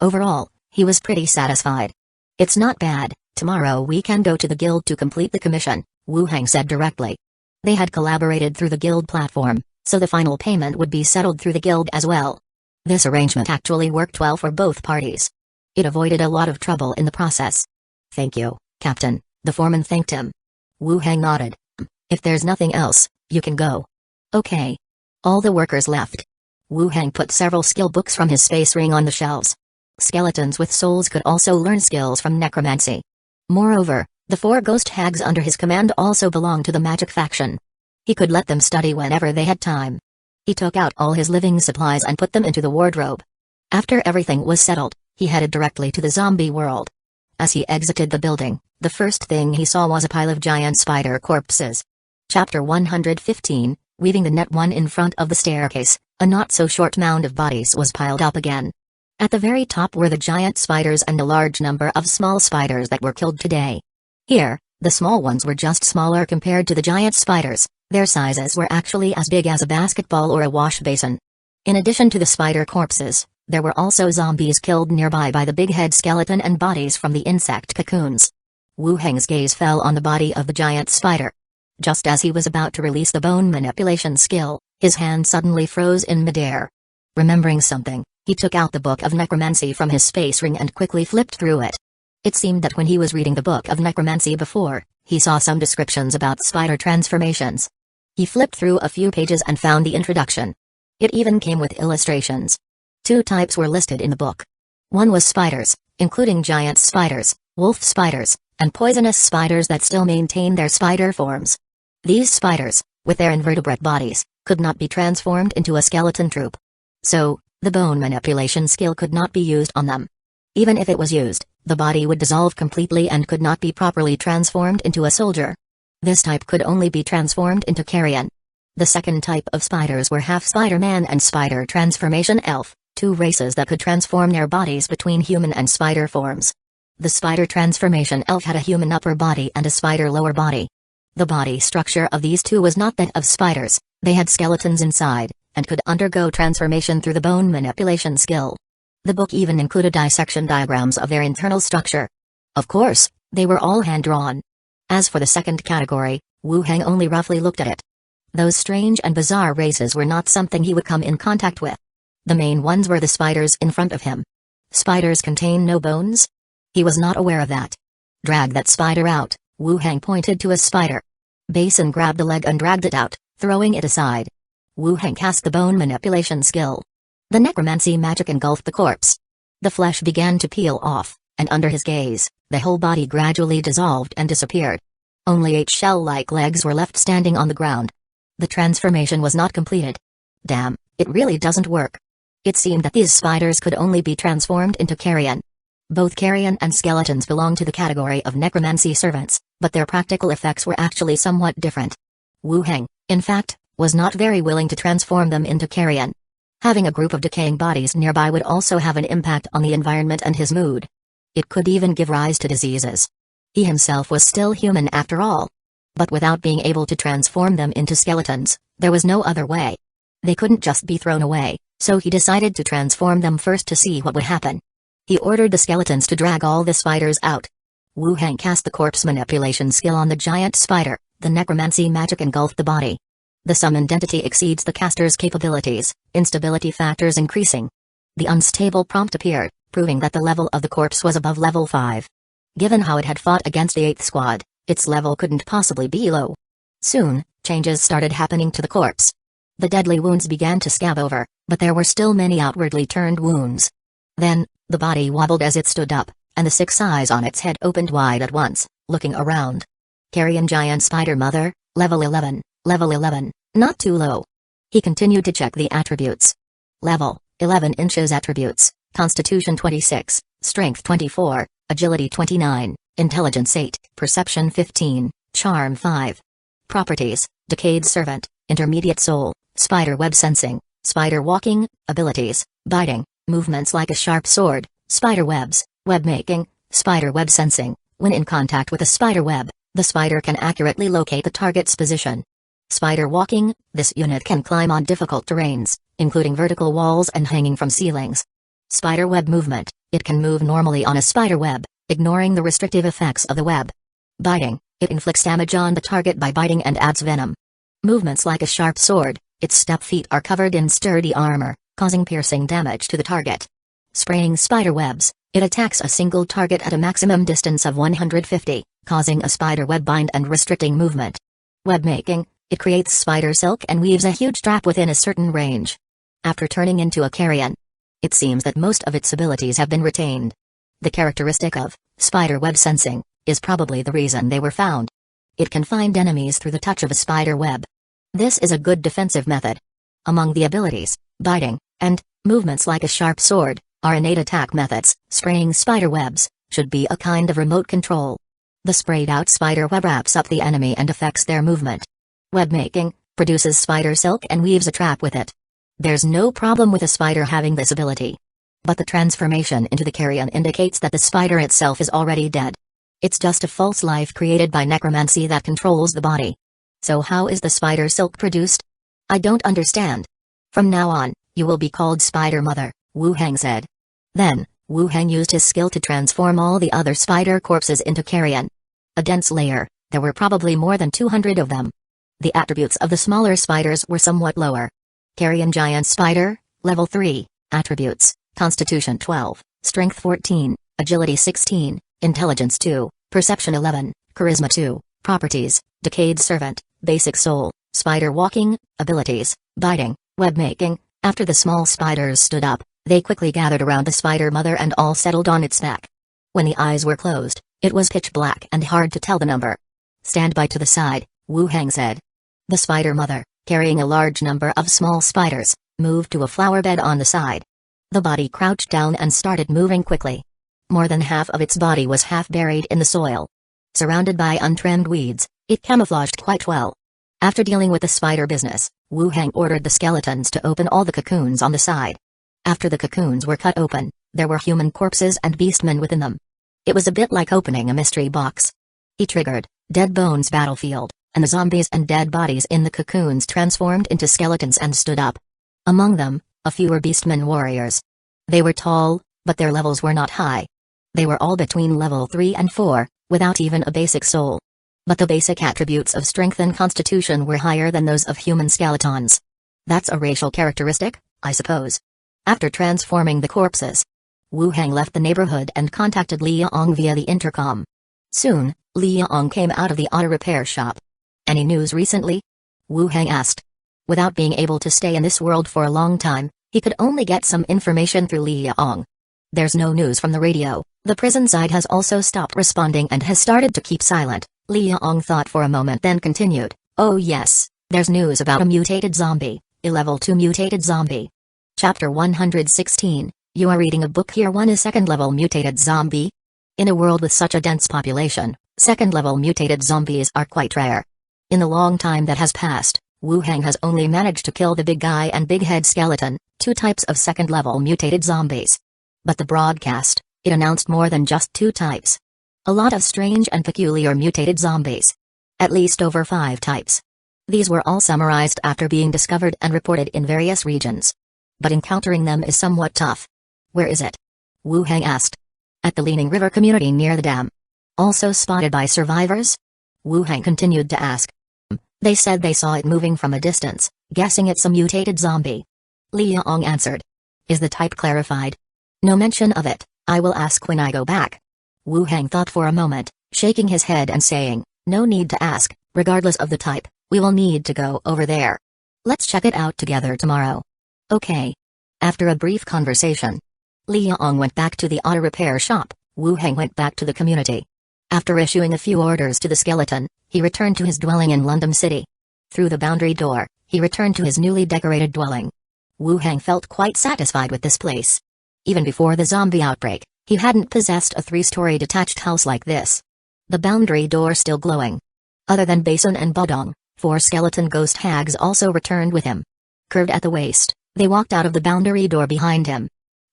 Overall, he was pretty satisfied. It's not bad. Tomorrow we can go to the guild to complete the commission, Wu Heng said directly. They had collaborated through the guild platform, so the final payment would be settled through the guild as well. This arrangement actually worked well for both parties. It avoided a lot of trouble in the process. Thank you, Captain, the foreman thanked him. Wu Heng nodded. If there's nothing else, you can go. Okay. All the workers left. Wu Heng put several skill books from his space ring on the shelves. Skeletons with souls could also learn skills from necromancy. Moreover, the 4 ghost hags under his command also belonged to the magic faction. He could let them study whenever they had time. He took out all his living supplies and put them into the wardrobe. After everything was settled, he headed directly to the zombie world. As he exited the building, the first thing he saw was a pile of giant spider corpses. Chapter 115, Weaving the net. 1 In front of the staircase, a not-so-short mound of bodies was piled up again. At the very top were the giant spiders and a large number of small spiders that were killed today. Here, the small ones were just smaller compared to the giant spiders. Their sizes were actually as big as a basketball or a wash basin. In addition to the spider corpses, there were also zombies killed nearby by the big head skeleton and bodies from the insect cocoons. Wu Heng's gaze fell on the body of the giant spider. Just as he was about to release the bone manipulation skill, his hand suddenly froze in midair. Remembering something, he took out the book of necromancy from his space ring and quickly flipped through it. It seemed that when he was reading the book of necromancy before, he saw some descriptions about spider transformations. He flipped through a few pages and found the introduction. It even came with illustrations. 2 types were listed in the book. One was spiders, including giant spiders, wolf spiders, and poisonous spiders that still maintain their spider forms. These spiders, with their invertebrate bodies, could not be transformed into a skeleton troop. So, the bone manipulation skill could not be used on them. Even if it was used, the body would dissolve completely and could not be properly transformed into a soldier. This type could only be transformed into carrion. The second type of spiders were half Spider-Man and Spider Transformation Elf, 2 races that could transform their bodies between human and spider forms. The Spider Transformation Elf had a human upper body and a spider lower body. The body structure of these 2 was not that of spiders, they had skeletons inside, and could undergo transformation through the bone manipulation skill. The book even included dissection diagrams of their internal structure. Of course, they were all hand-drawn. As for the second category, Wu Heng only roughly looked at it. Those strange and bizarre races were not something he would come in contact with. The main ones were the spiders in front of him. Spiders contain no bones? He was not aware of that. Drag that spider out, Wu Heng pointed to a spider. Basin grabbed the leg and dragged it out, throwing it aside. Wu Heng cast the bone manipulation skill. The necromancy magic engulfed the corpse. The flesh began to peel off, and under his gaze, the whole body gradually dissolved and disappeared. Only 8 shell-like legs were left standing on the ground. The transformation was not completed. Damn, it really doesn't work. It seemed that these spiders could only be transformed into carrion. Both carrion and skeletons belong to the category of necromancy servants, but their practical effects were actually somewhat different. Wu Heng, in fact, was not very willing to transform them into carrion. Having a group of decaying bodies nearby would also have an impact on the environment and his mood. It could even give rise to diseases. He himself was still human after all. But without being able to transform them into skeletons, there was no other way. They couldn't just be thrown away, so he decided to transform them first to see what would happen. He ordered the skeletons to drag all the spiders out. Wu Hang cast the corpse manipulation skill on the giant spider. The necromancy magic engulfed the body. The summoned entity exceeds the caster's capabilities, instability factors increasing. The unstable prompt appeared, proving that the level of the corpse was above level 5. Given how it had fought against the 8th squad, its level couldn't possibly be low. Soon, changes started happening to the corpse. The deadly wounds began to scab over, but there were still many outwardly turned wounds. Then, the body wobbled as it stood up, and the 6 eyes on its head opened wide at once, looking around. Carrion Giant Spider Mother, level 11, not too low. He continued to check the attributes. Level 11 inches attributes, Constitution 26, Strength 24, Agility 29, Intelligence 8, Perception 15, Charm 5. Properties: Decayed Servant, Intermediate Soul, Spider Web Sensing, Spider Walking, Abilities: Biting, Movements like a sharp sword, Spider Webs, Web Making, Spider Web Sensing. When in contact with a spider web, the spider can accurately locate the target's position. Spider Walking, this unit can climb on difficult terrains, including vertical walls and hanging from ceilings. Spider Web Movement, it can move normally on a spider web, ignoring the restrictive effects of the web. Biting, it inflicts damage on the target by biting and adds venom. Movements like a sharp sword, its step feet are covered in sturdy armor, causing piercing damage to the target. Spraying spider webs, it attacks a single target at a maximum distance of 150, causing a spider web bind and restricting movement. Web Making, it creates spider silk and weaves a huge trap within a certain range. After turning into a carrion, it seems that most of its abilities have been retained. The characteristic of spider web sensing is probably the reason they were found. It can find enemies through the touch of a spider web. This is a good defensive method. Among the abilities, biting, and movements like a sharp sword, are innate attack methods. Spraying spider webs should be a kind of remote control. The sprayed out spider web wraps up the enemy and affects their movement. Web Making produces spider silk and weaves a trap with it. There's no problem with a spider having this ability. But the transformation into the carrion indicates that the spider itself is already dead. It's just a false life created by necromancy that controls the body. So how is the spider silk produced? I don't understand. From now on, you will be called Spider Mother, Wu Hang said. Then, Wu Hang used his skill to transform all the other spider corpses into carrion. A dense layer, there were probably more than 200 of them. The attributes of the smaller spiders were somewhat lower. Carrion Giant Spider, Level 3, Attributes, Constitution 12, Strength 14, Agility 16, Intelligence 2, Perception 11, Charisma 2, Properties, Decayed Servant, Basic Soul, Spider Walking, Abilities, Biting, Web Making. After the small spiders stood up, they quickly gathered around the Spider Mother and all settled on its neck. When the eyes were closed, it was pitch black and hard to tell the number. Stand by to the side, Wu Hang said. The Spider Mother, carrying a large number of small spiders, moved to a flower bed on the side. The body crouched down and started moving quickly. More than half of its body was half buried in the soil. Surrounded by untrimmed weeds, it camouflaged quite well. After dealing with the spider business, Wu Hang ordered the skeletons to open all the cocoons on the side. After the cocoons were cut open, there were human corpses and beastmen within them. It was a bit like opening a mystery box. He triggered Dead Bones Battlefield, and the zombies and dead bodies in the cocoons transformed into skeletons and stood up. Among them, a few were beastmen warriors. They were tall, but their levels were not high. They were all between level 3 and 4, without even a basic soul. But the basic attributes of strength and constitution were higher than those of human skeletons. That's a racial characteristic, I suppose. After transforming the corpses, Wu Hang left the neighborhood and contacted Li Yong via the intercom. Soon, Li Yong came out of the auto repair shop. Any news recently? Wu Hang asked. Without being able to stay in this world for a long time, he could only get some information through Li Yong. There's no news from the radio. The prison side has also stopped responding and has started to keep silent. Li Yong thought for a moment then continued. Oh yes, there's news about a mutated zombie, a level 2 mutated zombie. Chapter 116, you are reading a book here. One is second-level mutated zombie. In a world with such a dense population, second-level mutated zombies are quite rare. In the long time that has passed, Wu Hang has only managed to kill the big guy and big head skeleton, 2 types of second-level mutated zombies. But the broadcast, it announced more than just 2 types. A lot of strange and peculiar mutated zombies. At least over 5 types. These were all summarized after being discovered and reported in various regions. But encountering them is somewhat tough. Where is it? Wu Heng asked. At the Leaning River community near the dam. Also spotted by survivors? Wu Heng continued to ask. They said they saw it moving from a distance, guessing it's a mutated zombie. Li Yong answered. Is the type clarified? No mention of it, I will ask when I go back. Wu Heng thought for a moment, shaking his head and saying, no need to ask, regardless of the type, we will need to go over there. Let's check it out together tomorrow. Okay. After a brief conversation, Li Yong went back to the auto repair shop, Wu Heng went back to the community. After issuing a few orders to the skeleton, he returned to his dwelling in London City. Through the boundary door, he returned to his newly decorated dwelling. Wu Heng felt quite satisfied with this place. Even before the zombie outbreak, he hadn't possessed a 3-story detached house like this. The boundary door still glowing. Other than Basin and Bodong, 4 skeleton ghost hags also returned with him. Curved at the waist, they walked out of the boundary door behind him.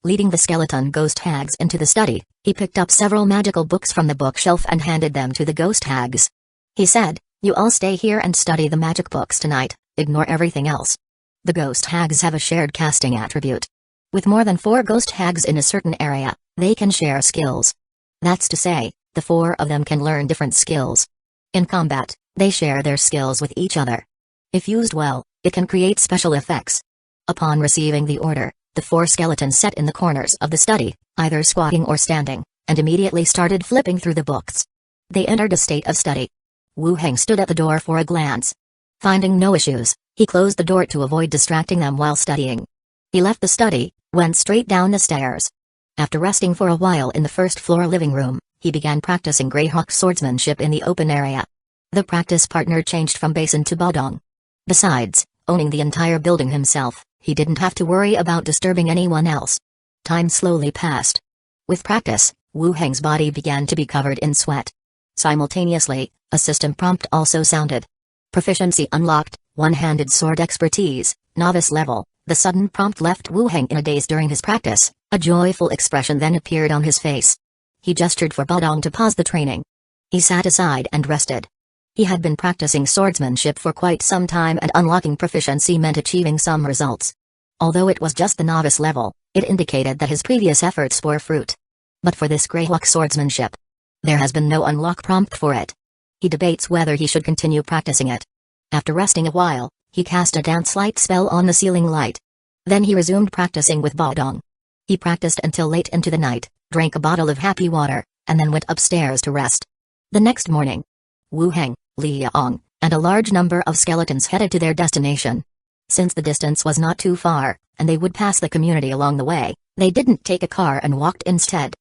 Leading the skeleton ghost hags into the study, he picked up several magical books from the bookshelf and handed them to the ghost hags. He said, you all stay here and study the magic books tonight, ignore everything else. The ghost hags have a shared casting attribute. With more than 4 ghost hags in a certain area, they can share skills. That's to say, the 4 of them can learn different skills. In combat, they share their skills with each other. If used well, it can create special effects. Upon receiving the order, the 4 skeletons sat in the corners of the study, either squatting or standing, and immediately started flipping through the books. They entered a state of study. Wu Heng stood at the door for a glance. Finding no issues, he closed the door to avoid distracting them while studying. He left the study, went straight down the stairs. After resting for a while in the first-floor living room, he began practicing Greyhawk swordsmanship in the open area. The practice partner changed from Basin to Bodong. Besides, owning the entire building himself, he didn't have to worry about disturbing anyone else. Time slowly passed. With practice, Wu Heng's body began to be covered in sweat. Simultaneously, a system prompt also sounded. Proficiency unlocked, one-handed sword expertise, novice level. The sudden prompt left Wu Heng in a daze during his practice. A joyful expression then appeared on his face. He gestured for Bodong to pause the training. He sat aside and rested. He had been practicing swordsmanship for quite some time, and unlocking proficiency meant achieving some results. Although it was just the novice level, it indicated that his previous efforts bore fruit. But for this Greyhawk swordsmanship, there has been no unlock prompt for it. He debates whether he should continue practicing it. After resting a while, he cast a dance light spell on the ceiling light. Then he resumed practicing with Bodong. He practiced until late into the night, drank a bottle of happy water, and then went upstairs to rest. The next morning, Wu Heng, Li Yong, and a large number of skeletons headed to their destination. Since the distance was not too far, and they would pass the community along the way, they didn't take a car and walked instead.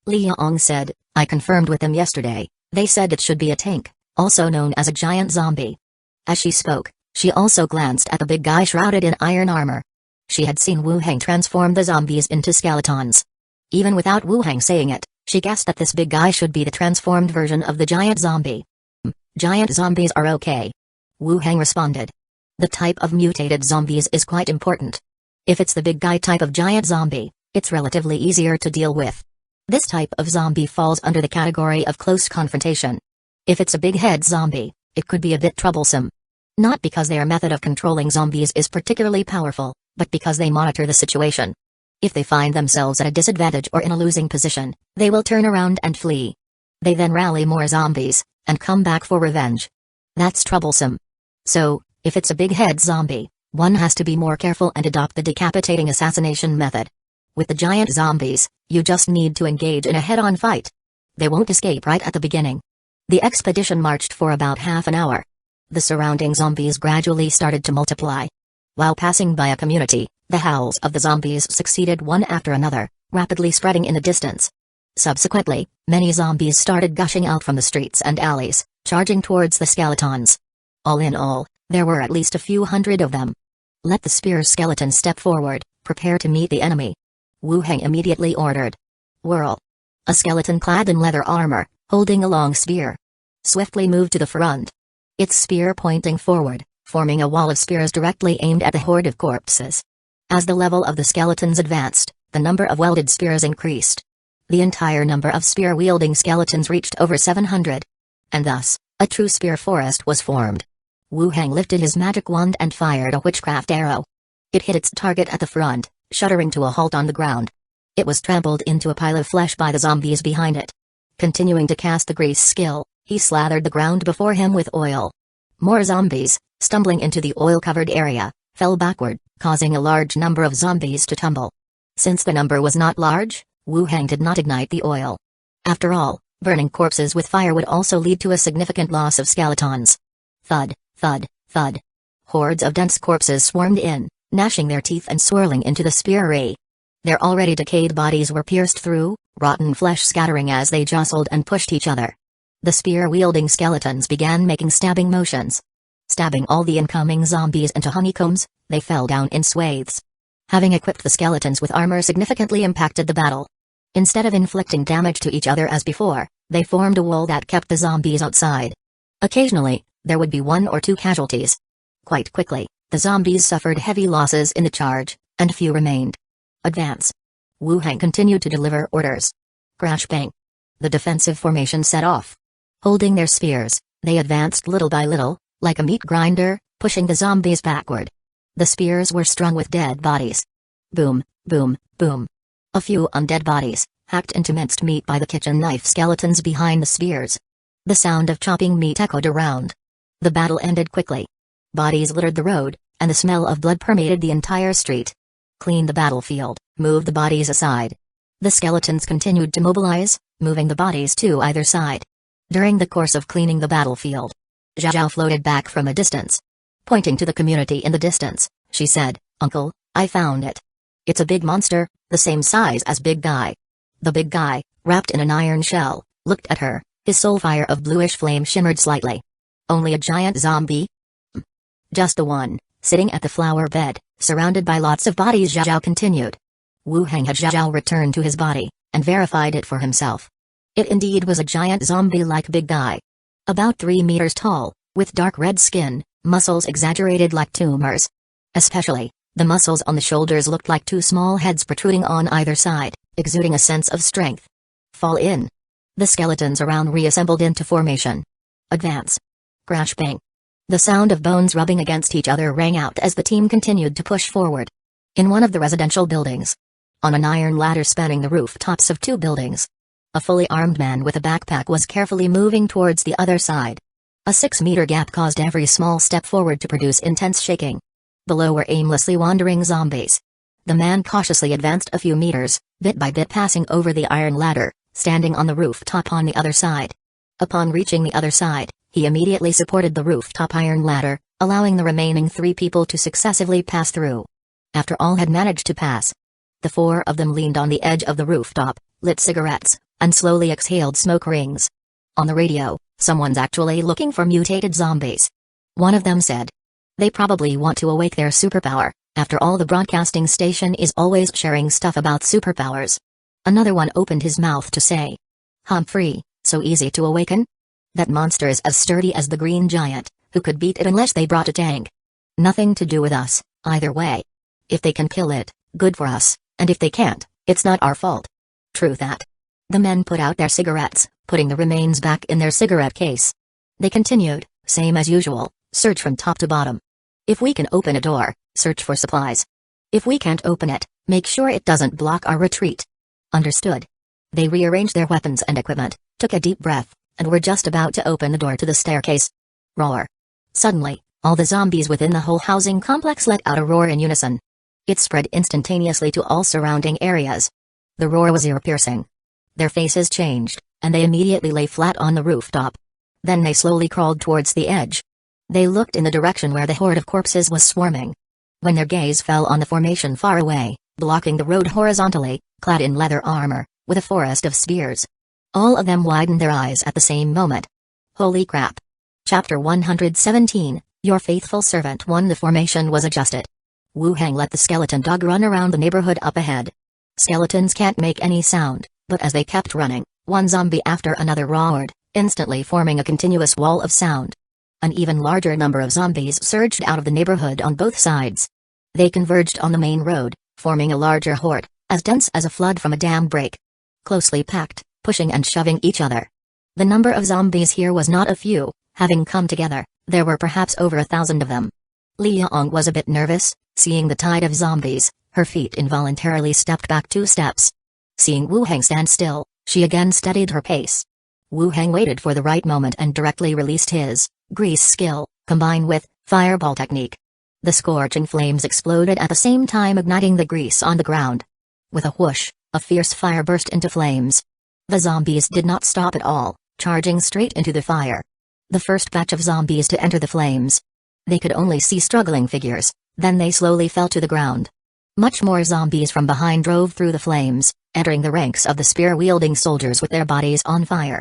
Li Yong said, I confirmed with them yesterday, they said it should be a tank, also known as a giant zombie. As she spoke, she also glanced at the big guy shrouded in iron armor. She had seen Wu Heng transform the zombies into skeletons. Even without Wu Heng saying it, she guessed that this big guy should be the transformed version of the giant zombie. Giant zombies are okay. Wu Heng responded. The type of mutated zombies is quite important. If it's the big guy type of giant zombie, it's relatively easier to deal with. This type of zombie falls under the category of close confrontation. If it's a big head zombie, it could be a bit troublesome. Not because their method of controlling zombies is particularly powerful, but because they monitor the situation. If they find themselves at a disadvantage or in a losing position, they will turn around and flee. They then rally more zombies, and come back for revenge. That's troublesome. So, if it's a big head zombie, one has to be more careful and adopt the decapitating assassination method. With the giant zombies, you just need to engage in a head-on fight. They won't escape right at the beginning. The expedition marched for about half an hour. The surrounding zombies gradually started to multiply. While passing by a community, the howls of the zombies succeeded one after another, rapidly spreading in the distance. Subsequently, many zombies started gushing out from the streets and alleys, charging towards the skeletons. All in all, there were at least a few hundred of them. Let the spear skeleton step forward, prepare to meet the enemy. Wu Heng immediately ordered. Whirl. A skeleton clad in leather armor, holding a long spear, swiftly moved to the front. Its spear pointing forward, forming a wall of spears directly aimed at the horde of corpses. As the level of the skeletons advanced, the number of welded spears increased. The entire number of spear-wielding skeletons reached over 700. And thus, A true spear forest was formed. Wu Hang lifted his magic wand and fired a witchcraft arrow. It hit its target at the front, shuddering to a halt on the ground. It was trampled into a pile of flesh by the zombies behind it. Continuing to cast the grease skill, he slathered the ground before him with oil. More zombies, stumbling into the oil-covered area, fell backward, causing a large number of zombies to tumble. Since the number was not large, Wu Hang did not ignite the oil. After all, burning corpses with fire would also lead to a significant loss of skeletons. Thud, thud, thud. Hordes of dense corpses swarmed in, gnashing their teeth and swirling into the spear ray. Their already decayed bodies were pierced through, rotten flesh scattering as they jostled and pushed each other. The spear-wielding skeletons began making stabbing motions. Stabbing all the incoming zombies into honeycombs, they fell down in swathes. Having equipped the skeletons with armor significantly impacted the battle. Instead of inflicting damage to each other as before, they formed a wall that kept the zombies outside. Occasionally, there would be 1 or 2 casualties. Quite quickly, the zombies suffered heavy losses in the charge, and few remained. Advance. Wu Hang continued to deliver orders. Crash bang. The defensive formation set off. Holding their spears, they advanced little by little, like a meat grinder, pushing the zombies backward. The spears were strung with dead bodies. Boom, boom, boom. A few undead bodies, hacked into minced meat by the kitchen knife skeletons behind the spears. The sound of chopping meat echoed around. The battle ended quickly. Bodies littered the road, and the smell of blood permeated the entire street. Clean the battlefield, move the bodies aside. The skeletons continued to mobilize, moving the bodies to either side. During the course of cleaning the battlefield, Zhao floated back from a distance. Pointing to the community in the distance, she said, "Uncle, I found it. It's a big monster, the same size as Big Guy." The big guy, wrapped in an iron shell, looked at her, his soul fire of bluish flame shimmered slightly. "Only a giant zombie?" "Just the one, sitting at the flower bed, surrounded by lots of bodies," Zhao continued. Wu Hang had Zhao return to his body, and verified it for himself. It indeed was a giant zombie like Big Guy. About 3 meters tall, with dark red skin, muscles exaggerated like tumors. Especially, the muscles on the shoulders looked like 2 small heads protruding on either side, exuding a sense of strength. Fall in. The skeletons around reassembled into formation. Advance. Crash bang. The sound of bones rubbing against each other rang out as the team continued to push forward. In one of the residential buildings. On an iron ladder spanning the rooftops of 2 buildings. A fully armed man with a backpack was carefully moving towards the other side. A 6-meter gap caused every small step forward to produce intense shaking. Below were aimlessly wandering zombies. The man cautiously advanced a few meters, bit by bit passing over the iron ladder, standing on the rooftop on the other side. Upon reaching the other side, he immediately supported the rooftop iron ladder, allowing the remaining 3 people to successively pass through. After all had managed to pass, the 4 of them leaned on the edge of the rooftop, lit cigarettes, and slowly exhaled smoke rings. On the radio, "Someone's actually looking for mutated zombies." One of them said. "They probably want to awake their superpower, after all the broadcasting station is always sharing stuff about superpowers." Another one opened his mouth to say. "Humphrey, so easy to awaken? That monster is as sturdy as the green giant, who could beat it unless they brought a tank. Nothing to do with us, either way. If they can kill it, good for us, and if they can't, it's not our fault." "True that." The men put out their cigarettes, putting the remains back in their cigarette case. They continued, same as usual, search from top to bottom. If we can open a door, search for supplies. If we can't open it, make sure it doesn't block our retreat. Understood. They rearranged their weapons and equipment, took a deep breath, and were just about to open the door to the staircase. Roar. Suddenly, all the zombies within the whole housing complex let out a roar in unison. It spread instantaneously to all surrounding areas. The roar was ear-piercing. Their faces changed, and they immediately lay flat on the rooftop. Then they slowly crawled towards the edge. They looked in the direction where the horde of corpses was swarming. When their gaze fell on the formation far away, blocking the road horizontally, clad in leather armor, with a forest of spears. All of them widened their eyes at the same moment. Holy crap. Chapter 117, Your Faithful Servant 1. The formation was adjusted. Wu Hang let the skeleton dog run around the neighborhood up ahead. Skeletons can't make any sound, but as they kept running, one zombie after another roared, instantly forming a continuous wall of sound. An even larger number of zombies surged out of the neighborhood on both sides. They converged on the main road, forming a larger horde, as dense as a flood from a dam break. Closely packed, pushing and shoving each other. The number of zombies here was not a few, Having come together, there were perhaps over 1,000 of them. Li Yong was a bit nervous, seeing the tide of zombies. Her feet involuntarily stepped back 2 steps. Seeing Wu Heng stand still, she again steadied her pace. Wu Heng waited for the right moment and directly released his grease skill, combined with fireball technique. The scorching flames exploded at the same time, igniting the grease on the ground. With a whoosh, a fierce fire burst into flames. The zombies did not stop at all, charging straight into the fire. The first batch of zombies to enter the flames. They could only see struggling figures, then they slowly fell to the ground. Much more zombies from behind drove through the flames, entering the ranks of the spear-wielding soldiers with their bodies on fire.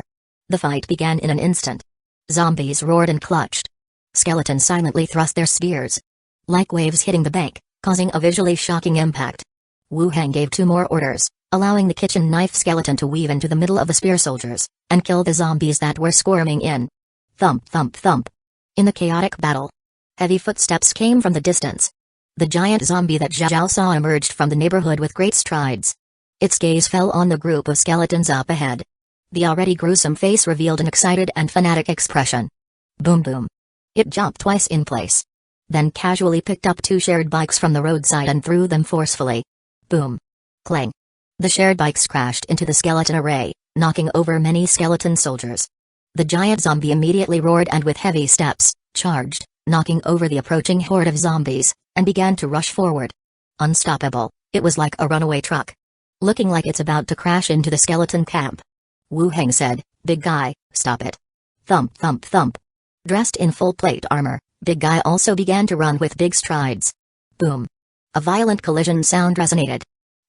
The fight began in an instant. Zombies roared and clutched. Skeletons silently thrust their spears, like waves hitting the bank, causing a visually shocking impact. Wu Heng gave 2 more orders, allowing the kitchen knife skeleton to weave into the middle of the spear soldiers, and kill the zombies that were squirming in. Thump thump thump. In the chaotic battle, heavy footsteps came from the distance. The giant zombie that Zhao saw emerged from the neighborhood with great strides. Its gaze fell on the group of skeletons up ahead. The already gruesome face revealed an excited and fanatic expression. Boom boom. It jumped twice in place. Then casually picked up 2 shared bikes from the roadside and threw them forcefully. Boom. Clang. The shared bikes crashed into the skeleton array, knocking over many skeleton soldiers. The giant zombie immediately roared and with heavy steps, charged, knocking over the approaching horde of zombies, and began to rush forward. Unstoppable, it was like a runaway truck. Looking like it's about to crash into the skeleton camp. Wu Heng said, "Big guy, stop it." Thump thump thump. Dressed in full plate armor, Big Guy also began to run with big strides. Boom. A violent collision sound resonated.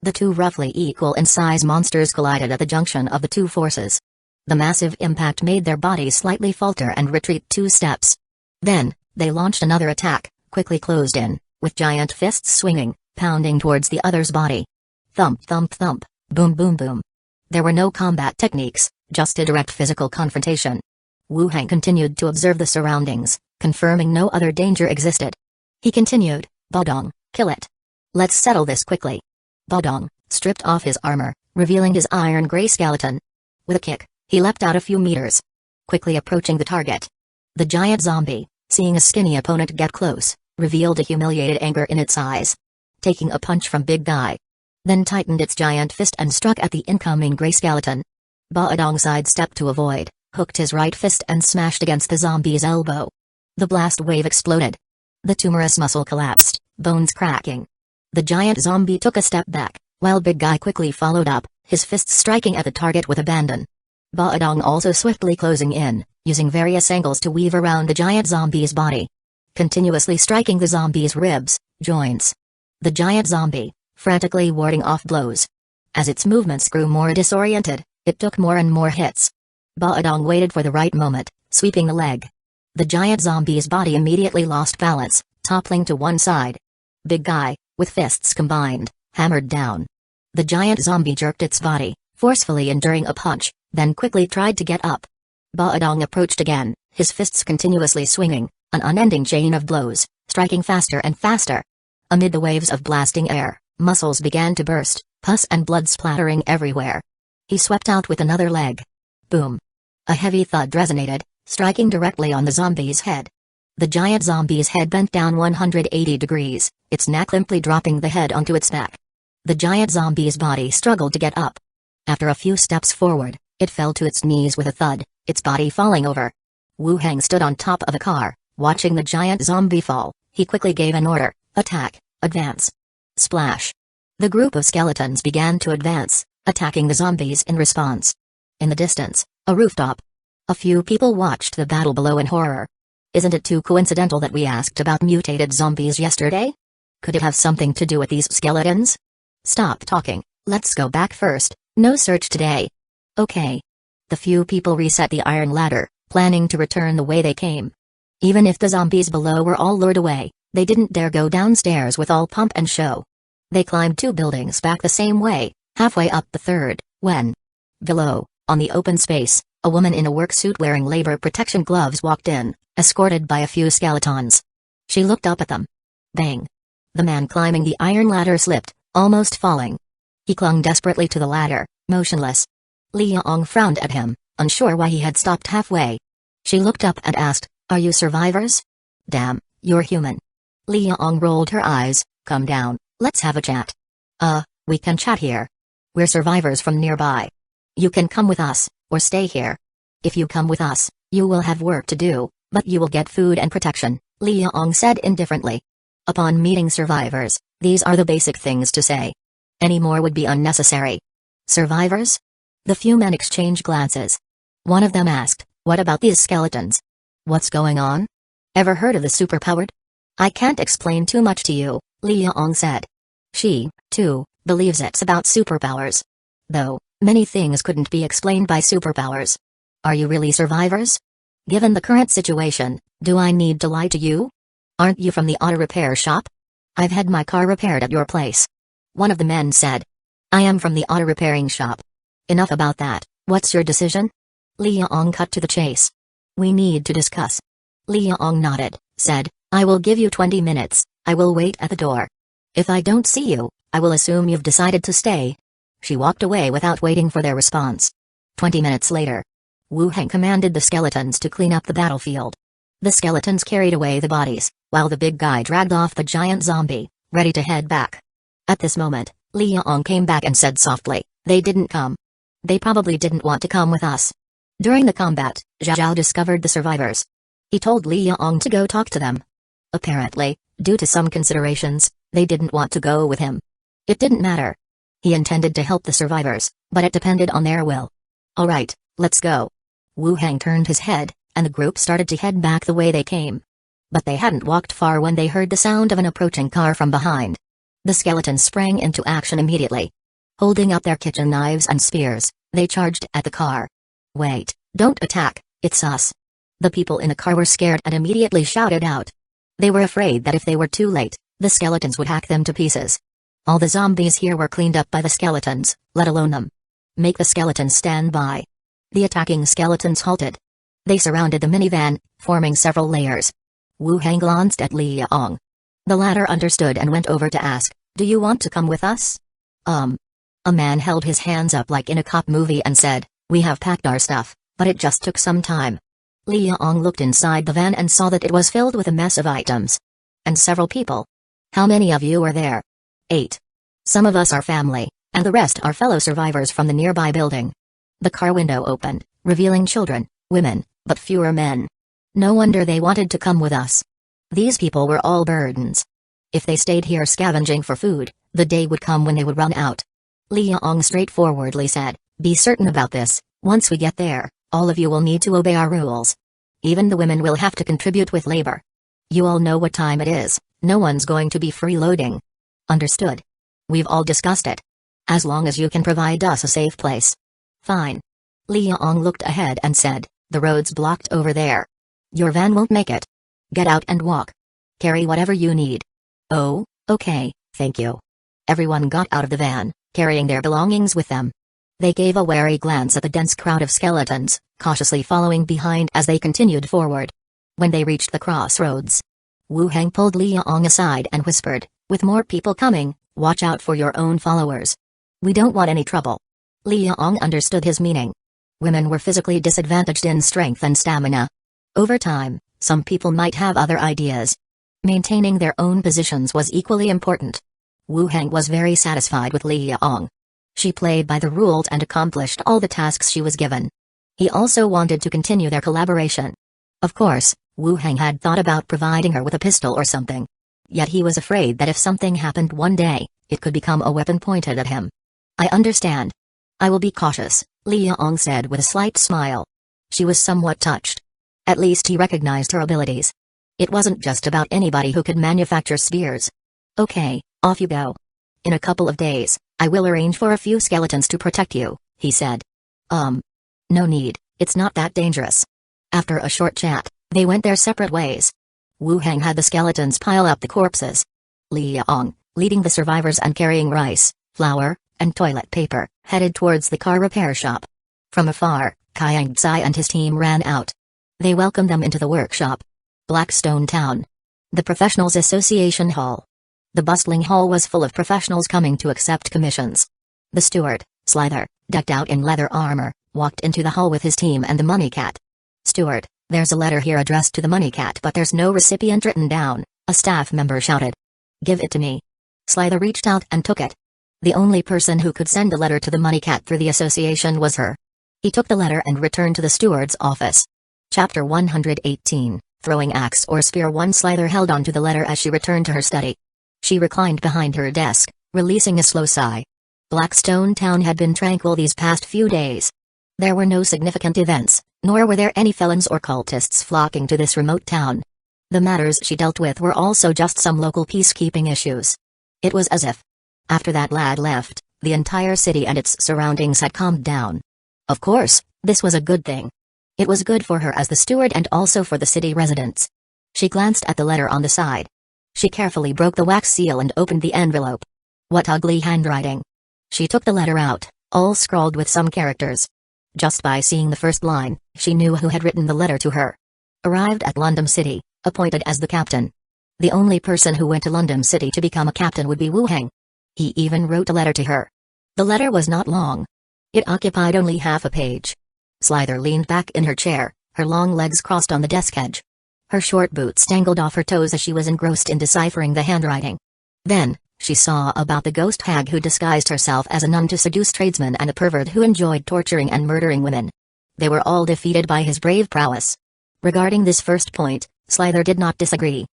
The 2 roughly equal in size monsters collided at the junction of the 2 forces. The massive impact made their bodies slightly falter and retreat 2 steps. Then, they launched another attack, quickly closed in, with giant fists swinging, pounding towards the other's body. Thump thump thump, boom boom boom. There were no combat techniques, just a direct physical confrontation. Wu Heng continued to observe the surroundings, confirming no other danger existed. He continued, "Badong, kill it. Let's settle this quickly." Badong stripped off his armor, revealing his iron-gray skeleton. With a kick, he leapt out a few meters, quickly approaching the target. The giant zombie, seeing a skinny opponent get close, revealed a humiliated anger in its eyes. Taking a punch from Big Guy, then tightened its giant fist and struck at the incoming gray skeleton. Badong sidestepped to avoid, hooked his right fist and smashed against the zombie's elbow. The blast wave exploded. The tumorous muscle collapsed, bones cracking. The giant zombie took a step back, while Big Guy quickly followed up, his fists striking at the target with abandon. Badong also swiftly closing in, using various angles to weave around the giant zombie's body, continuously striking the zombie's ribs, joints. The giant zombie, frantically warding off blows. As its movements grew more disoriented, it took more and more hits. Badong waited for the right moment, sweeping the leg. The giant zombie's body immediately lost balance, toppling to one side. Big Guy, with fists combined, hammered down. The giant zombie jerked its body, forcefully enduring a punch, then quickly tried to get up. Badong approached again, his fists continuously swinging, an unending chain of blows, striking faster and faster. Amid the waves of blasting air, muscles began to burst, pus and blood splattering everywhere. He swept out with another leg. Boom. A heavy thud resonated, striking directly on the zombie's head. The giant zombie's head bent down 180 degrees, its neck limply dropping the head onto its neck. The giant zombie's body struggled to get up. After a few steps forward, it fell to its knees with a thud, its body falling over. Wu Heng stood on top of a car, watching the giant zombie fall. He quickly gave an order, "Attack, advance." Splash. The group of skeletons began to advance, attacking the zombies in response. In the distance, a rooftop. A few people watched the battle below in horror. Isn't it too coincidental that we asked about mutated zombies yesterday? Could it have something to do with these skeletons? Stop talking, let's go back first, no search today. Okay. The few people reset the iron ladder, planning to return the way they came. Even if the zombies below were all lured away, they didn't dare go downstairs with all pomp and show. They climbed 2 buildings back the same way, halfway up the 3rd, when below, on the open space, a woman in a work suit wearing labor protection gloves walked in, escorted by a few skeletons. She looked up at them. Bang. The man climbing the iron ladder slipped, almost falling. He clung desperately to the ladder, motionless. Li Yong frowned at him, unsure why he had stopped halfway. She looked up and asked, "Are you survivors?" "Damn, you're human." Liang rolled her eyes. "Come down, let's have a chat." We can chat here. We're survivors from nearby. You can come with us, or stay here. If you come with us, you will have work to do, but you will get food and protection," Liang said indifferently. Upon meeting survivors, these are the basic things to say. Any more would be unnecessary. Survivors? The few men exchanged glances. One of them asked, "What about these skeletons? What's going on? Ever heard of the superpowered?" "I can't explain too much to you," Liang said. She, too, believes it's about superpowers. Though, many things couldn't be explained by superpowers. "Are you really survivors? Given the current situation, do I need to lie to you? Aren't you from the auto repair shop? I've had my car repaired at your place." One of the men said. "I am from the auto repairing shop." "Enough about that, what's your decision?" Liang cut to the chase. "We need to discuss." Liang nodded, said, "I will give you 20 minutes, I will wait at the door. If I don't see you, I will assume you've decided to stay." She walked away without waiting for their response. 20 minutes later, Wu Heng commanded the skeletons to clean up the battlefield. The skeletons carried away the bodies, while the big guy dragged off the giant zombie, ready to head back. At this moment, Liang came back and said softly, "They didn't come. They probably didn't want to come with us." During the combat, Zhao discovered the survivors. He told Liang to go talk to them. Apparently, due to some considerations, they didn't want to go with him. It didn't matter. He intended to help the survivors, but it depended on their will. "All right, let's go." Wu Heng turned his head, and the group started to head back the way they came. But they hadn't walked far when they heard the sound of an approaching car from behind. The skeletons sprang into action immediately. Holding up their kitchen knives and spears, they charged at the car. "Wait, don't attack, it's us." The people in the car were scared and immediately shouted out. They were afraid that if they were too late, the skeletons would hack them to pieces. All the zombies here were cleaned up by the skeletons, let alone them. "Make the skeletons stand by." The attacking skeletons halted. They surrounded the minivan, forming several layers. Wu Heng glanced at Liang. The latter understood and went over to ask, "Do you want to come with us?" A man held his hands up like in a cop movie and said, "We have packed our stuff, but it just took some time." Liang looked inside the van and saw that it was filled with a mess of items. "And several people. How many of you are there?" 8. "Some of us are family, and the rest are fellow survivors from the nearby building." The car window opened, revealing children, women, but fewer men. No wonder they wanted to come with us. These people were all burdens. If they stayed here scavenging for food, the day would come when they would run out. Liang straightforwardly said, "Be certain about this, once we get there, all of you will need to obey our rules. Even the women will have to contribute with labor. You all know what time it is, no one's going to be freeloading." "Understood. We've all discussed it. As long as you can provide us a safe place." "Fine." Liang looked ahead and said, "The road's blocked over there. Your van won't make it. Get out and walk. Carry whatever you need." "Oh, okay, thank you." Everyone got out of the van, carrying their belongings with them. They gave a wary glance at the dense crowd of skeletons, cautiously following behind as they continued forward. When they reached the crossroads, Wu Heng pulled Liang aside and whispered, "With more people coming, watch out for your own followers. We don't want any trouble." Liang understood his meaning. Women were physically disadvantaged in strength and stamina. Over time, some people might have other ideas. Maintaining their own positions was equally important. Wu Heng was very satisfied with Liang. She played by the rules and accomplished all the tasks she was given. He also wanted to continue their collaboration. Of course, Wu Heng had thought about providing her with a pistol or something. Yet he was afraid that if something happened one day, it could become a weapon pointed at him. "I understand. I will be cautious," Liang said with a slight smile. She was somewhat touched. At least he recognized her abilities. It wasn't just about anybody who could manufacture spears. "Okay, off you go. In a couple of days, I will arrange for a few skeletons to protect you," he said. No need, it's not that dangerous." After a short chat, they went their separate ways. Wu Heng had the skeletons pile up the corpses. Liang, leading the survivors and carrying rice, flour, and toilet paper, headed towards the car repair shop. From afar, Kang Tsai and his team ran out. They welcomed them into the workshop. Blackstone Town. The Professionals Association Hall. The bustling hall was full of professionals coming to accept commissions. The steward, Slither, decked out in leather armor, walked into the hall with his team and the money cat. "Steward, "There's a letter here addressed to the Money Cat, but there's no recipient written down," a staff member shouted. "Give it to me." Slider reached out and took it. The only person who could send a letter to the Money Cat through the association was her. He took the letter and returned to the steward's office. Chapter 118, Throwing Axe or Spear. 1. Slider held on to the letter as she returned to her study. She reclined behind her desk, releasing a slow sigh. Blackstone Town had been tranquil these past few days. There were no significant events, nor were there any felons or cultists flocking to this remote town. The matters she dealt with were also just some local peacekeeping issues. It was as if, after that lad left, the entire city and its surroundings had calmed down. Of course, this was a good thing. It was good for her as the steward and also for the city residents. She glanced at the letter on the side. She carefully broke the wax seal and opened the envelope. What ugly handwriting. She took the letter out, all scrawled with some characters. Just by seeing the first line, she knew who had written the letter to her. Arrived at London City, appointed as the captain. The only person who went to London City to become a captain would be Wu Heng. He even wrote a letter to her. The letter was not long. It occupied only half a page. Slider leaned back in her chair, her long legs crossed on the desk edge. Her short boots dangled off her toes as she was engrossed in deciphering the handwriting. Then, she saw about the ghost hag who disguised herself as a nun to seduce tradesmen and a pervert who enjoyed torturing and murdering women. They were all defeated by his brave prowess. Regarding this first point, Slider did not disagree.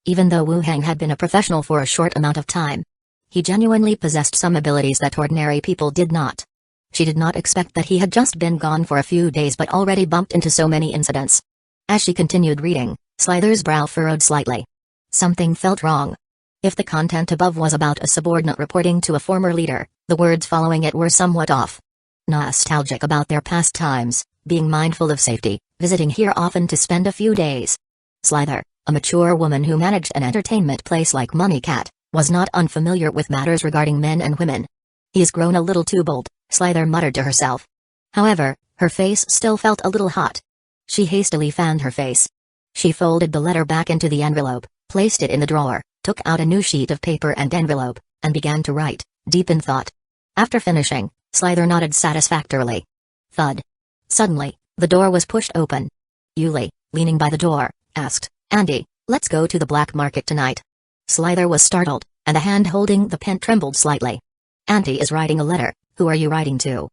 Even though Wu Heng had been a professional for a short amount of time, he genuinely possessed some abilities that ordinary people did not. She did not expect that he had just been gone for a few days but already bumped into so many incidents. As she continued reading, Slider's brow furrowed slightly. Something felt wrong. If the content above was about a subordinate reporting to a former leader, the words following it were somewhat off. Nostalgic about their past times, being mindful of safety, visiting here often to spend a few days. Slider, a mature woman who managed an entertainment place like Money Cat, was not unfamiliar with matters regarding men and women. "He's grown a little too bold," Slider muttered to herself. However, her face still felt a little hot. She hastily fanned her face. She folded the letter back into the envelope, placed it in the drawer, took out a new sheet of paper and envelope, and began to write, deep in thought. After finishing, Slider nodded satisfactorily. Thud. Suddenly, the door was pushed open. Yuli, leaning by the door, asked, "Andy, let's go to the black market tonight." Slider was startled, and the hand holding the pen trembled slightly. "Auntie is writing a letter. Who are you writing to?"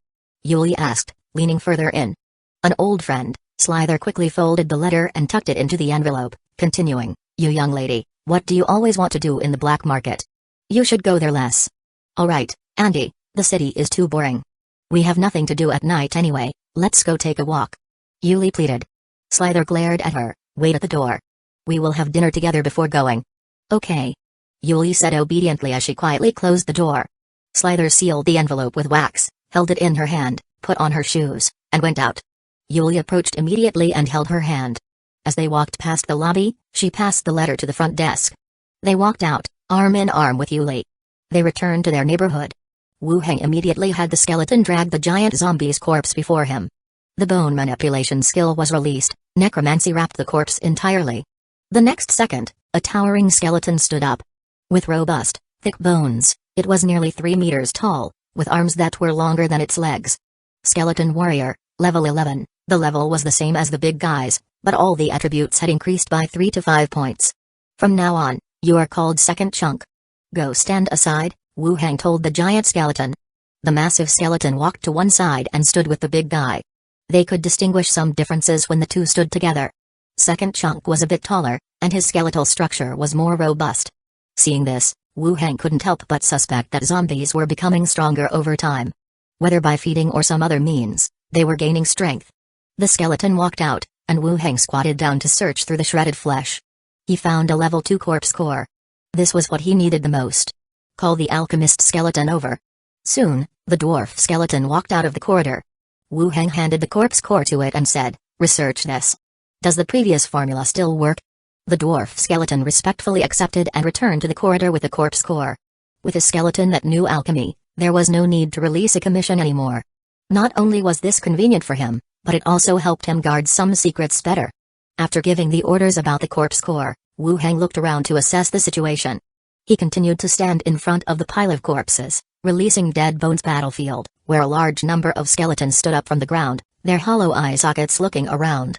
Yuli asked, leaning further in. "An old friend." Slider quickly folded the letter and tucked it into the envelope, continuing, "You young lady, what do you always want to do in the black market? You should go there less." "All right, Andy, the city is too boring. We have nothing to do at night anyway, let's go take a walk." Yuli pleaded. Slider glared at her. "Wait at the door. We will have dinner together before going." "Okay." Yuli said obediently as she quietly closed the door. Slider sealed the envelope with wax, held it in her hand, put on her shoes, and went out. Yuli approached immediately and held her hand. As they walked past the lobby, she passed the letter to the front desk. They walked out, arm in arm with Yuli. They returned to their neighborhood. Wu Heng immediately had the skeleton drag the giant zombie's corpse before him. The bone manipulation skill was released, necromancy wrapped the corpse entirely. The next second, a towering skeleton stood up. With robust, thick bones, it was nearly 3 meters tall, with arms that were longer than its legs. Skeleton Warrior, level 11, the level was the same as the big guys, but all the attributes had increased by 3 to 5 points. "From now on, you are called Second Chunk. Go stand aside," Wu Heng told the giant skeleton. The massive skeleton walked to one side and stood with the big guy. They could distinguish some differences when the two stood together. Second Chunk was a bit taller, and his skeletal structure was more robust. Seeing this, Wu Heng couldn't help but suspect that zombies were becoming stronger over time. Whether by feeding or some other means, they were gaining strength. The skeleton walked out, and Wu Heng squatted down to search through the shredded flesh. He found a level 2 corpse core. This was what he needed the most. "Call the alchemist skeleton over." Soon, the dwarf skeleton walked out of the corridor. Wu Heng handed the corpse core to it and said, "Research this. Does the previous formula still work?" The dwarf skeleton respectfully accepted and returned to the corridor with the corpse core. With a skeleton that knew alchemy, there was no need to release a commission anymore. Not only was this convenient for him, but it also helped him guard some secrets better. After giving the orders about the corpse core, Wu Heng looked around to assess the situation. He continued to stand in front of the pile of corpses, releasing Dead Bones battlefield, where a large number of skeletons stood up from the ground, their hollow eye sockets looking around.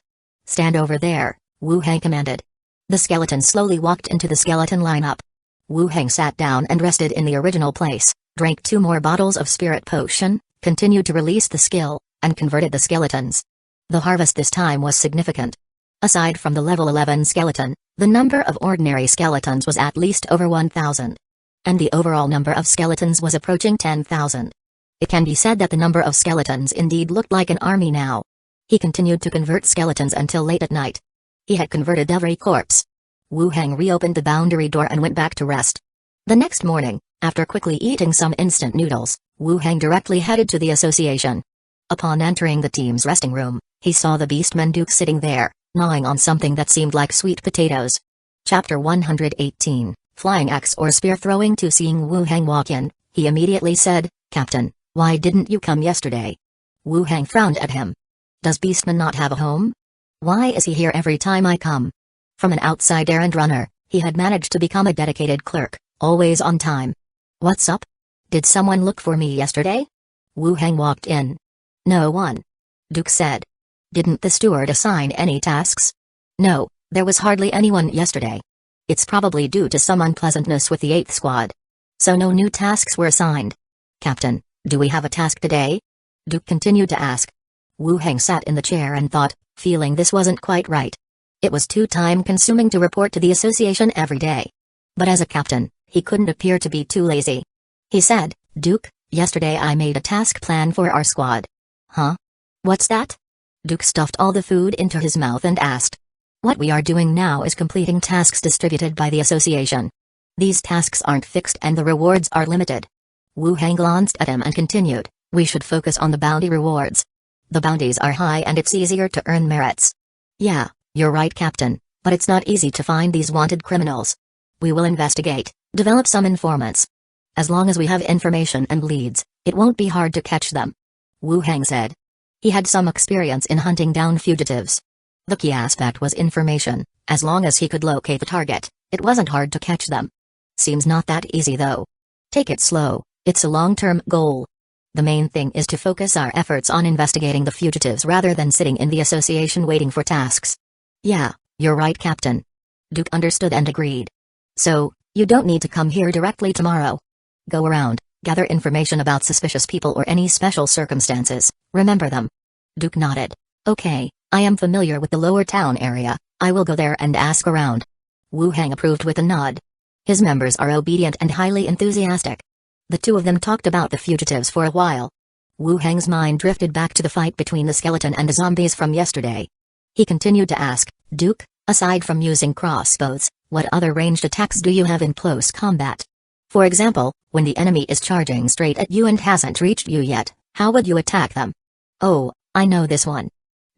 "Stand over there," Wu Hang commanded. The skeleton slowly walked into the skeleton lineup. Wu Hang sat down and rested in the original place, drank 2 more bottles of spirit potion, continued to release the skill, and converted the skeletons. The harvest this time was significant. Aside from the level 11 skeleton, the number of ordinary skeletons was at least over 1,000. And the overall number of skeletons was approaching 10,000. It can be said that the number of skeletons indeed looked like an army now. He continued to convert skeletons until late at night. He had converted every corpse. Wu Hang reopened the boundary door and went back to rest. The next morning, after quickly eating some instant noodles, Wu Hang directly headed to the association. Upon entering the team's resting room, he saw the beastman Duke sitting there, gnawing on something that seemed like sweet potatoes. Chapter 118, Flying Axe or Spear Throwing. To seeing Wu Hang walk in, he immediately said, "Captain, why didn't you come yesterday?" Wu Hang frowned at him. "Does beastman not have a home? Why is he here every time I come?" From an outside errand runner, he had managed to become a dedicated clerk, always on time. "What's up? Did someone look for me yesterday?" Wu Hang walked in. "No one," Duke said. "Didn't the steward assign any tasks?" "No, there was hardly anyone yesterday. It's probably due to some unpleasantness with the 8th squad. So no new tasks were assigned." "Captain, do we have a task today?" Duke continued to ask. Wu Hang sat in the chair and thought, feeling this wasn't quite right. It was too time-consuming to report to the association every day. But as a captain, he couldn't appear to be too lazy. He said, "Duke, yesterday I made a task plan for our squad." "Huh? What's that?" Duke stuffed all the food into his mouth and asked. "What we are doing now is completing tasks distributed by the association. These tasks aren't fixed and the rewards are limited." Wu Hang glanced at him and continued, "We should focus on the bounty rewards. The bounties are high and it's easier to earn merits." "Yeah, you're right, Captain, but it's not easy to find these wanted criminals. We will investigate, develop some informants. As long as we have information and leads, it won't be hard to catch them," Wu Hang said. He had some experience in hunting down fugitives. The key aspect was information. As long as he could locate the target, it wasn't hard to catch them. Seems not that easy though. Take it slow, it's a long-term goal. The main thing is to focus our efforts on investigating the fugitives rather than sitting in the association waiting for tasks. "Yeah, you're right, Captain." Duke understood and agreed. "So, you don't need to come here directly tomorrow. Go around, gather information about suspicious people or any special circumstances, remember them." Duke nodded. "Okay, I am familiar with the lower town area, I will go there and ask around." Wu Hang approved with a nod. His members are obedient and highly enthusiastic. The two of them talked about the fugitives for a while. Wu Hang's mind drifted back to the fight between the skeleton and the zombies from yesterday. He continued to ask, "Duke, aside from using crossbows, what other ranged attacks do you have in close combat? For example, when the enemy is charging straight at you and hasn't reached you yet, how would you attack them?" "Oh, I know this one."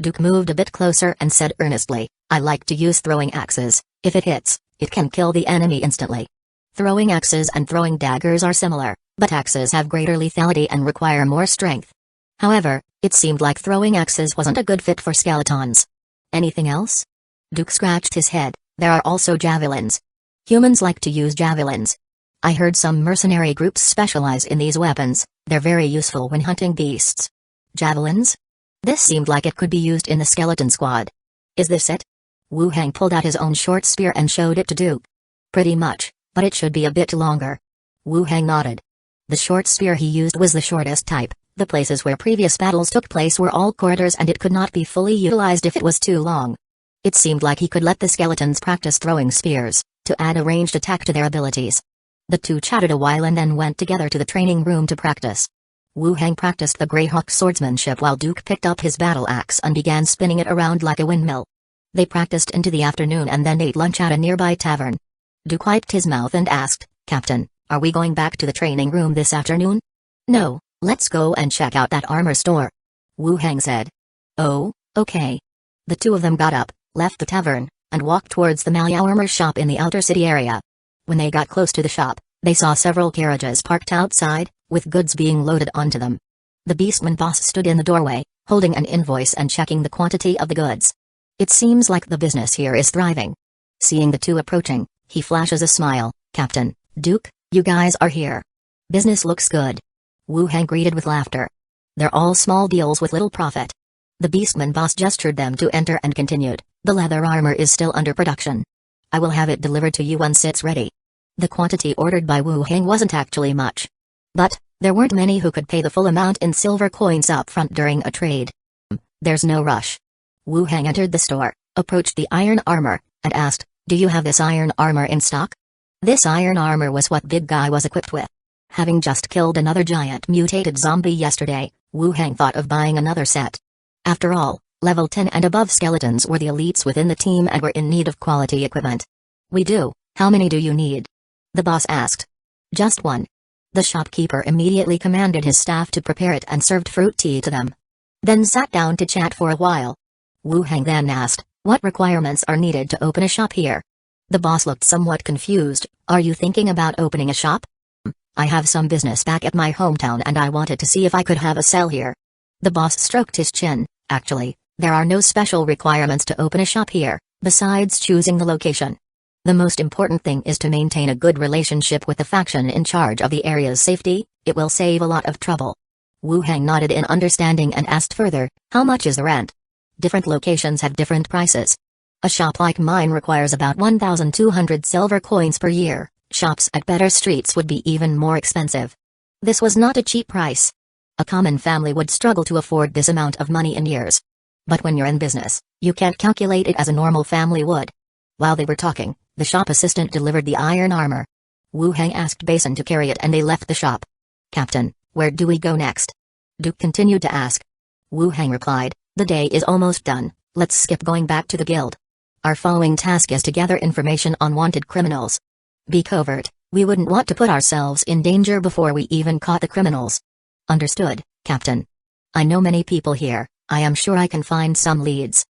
Duke moved a bit closer and said earnestly, "I like to use throwing axes. If it hits, it can kill the enemy instantly. Throwing axes and throwing daggers are similar, but axes have greater lethality and require more strength. However, it seemed like throwing axes wasn't a good fit for skeletons." "Anything else?" Duke scratched his head. "There are also javelins. Humans like to use javelins. I heard some mercenary groups specialize in these weapons, they're very useful when hunting beasts." "Javelins?" This seemed like it could be used in the skeleton squad. "Is this it?" Wu Hang pulled out his own short spear and showed it to Duke. "Pretty much, but it should be a bit longer." Wu Hang nodded. The short spear he used was the shortest type. The places where previous battles took place were all corridors and it could not be fully utilized if it was too long. It seemed like he could let the skeletons practice throwing spears, to add a ranged attack to their abilities. The two chatted a while and then went together to the training room to practice. Wu Hang practiced the Greyhawk swordsmanship while Duke picked up his battle axe and began spinning it around like a windmill. They practiced into the afternoon and then ate lunch at a nearby tavern. Duke wiped his mouth and asked, "Captain, are we going back to the training room this afternoon?" "No, let's go and check out that armor store," Wu Hang said. "Oh, okay." The two of them got up, left the tavern, and walked towards the Malya armor shop in the outer city area. When they got close to the shop, they saw several carriages parked outside, with goods being loaded onto them. The beastman boss stood in the doorway, holding an invoice and checking the quantity of the goods. It seems like the business here is thriving. Seeing the two approaching, he flashes a smile. "Captain, Duke, you guys are here. Business looks good." Wu Hang greeted with laughter. "They're all small deals with little profit." The beastman boss gestured them to enter and continued, "The leather armor is still under production. I will have it delivered to you once it's ready." The quantity ordered by Wu Heng wasn't actually much. But there weren't many who could pay the full amount in silver coins up front during a trade. "There's no rush." Wu Heng entered the store, approached the iron armor, and asked, "Do you have this iron armor in stock?" This iron armor was what Big Guy was equipped with. Having just killed another giant mutated zombie yesterday, Wu Heng thought of buying another set. After all, level 10 and above skeletons were the elites within the team and were in need of quality equipment. "We do. How many do you need?" the boss asked. "Just one." The shopkeeper immediately commanded his staff to prepare it and served fruit tea to them. Then sat down to chat for a while. Wu Heng then asked, "What requirements are needed to open a shop here?" The boss looked somewhat confused. "Are you thinking about opening a shop?" "I have some business back at my hometown and I wanted to see if I could have a sell here." The boss stroked his chin. "Actually, there are no special requirements to open a shop here, besides choosing the location. The most important thing is to maintain a good relationship with the faction in charge of the area's safety. It will save a lot of trouble." Wu Heng nodded in understanding and asked further, "How much is the rent?" "Different locations have different prices. A shop like mine requires about 1,200 silver coins per year. Shops at better streets would be even more expensive." This was not a cheap price. A common family would struggle to afford this amount of money in years. But when you're in business, you can't calculate it as a normal family would. While they were talking, the shop assistant delivered the iron armor. Wu Heng asked Basin to carry it and they left the shop. "Captain, where do we go next?" Duke continued to ask. Wu Heng replied, "The day is almost done, let's skip going back to the guild. Our following task is to gather information on wanted criminals. Be covert, we wouldn't want to put ourselves in danger before we even caught the criminals." "Understood, Captain. I know many people here, I am sure I can find some leads."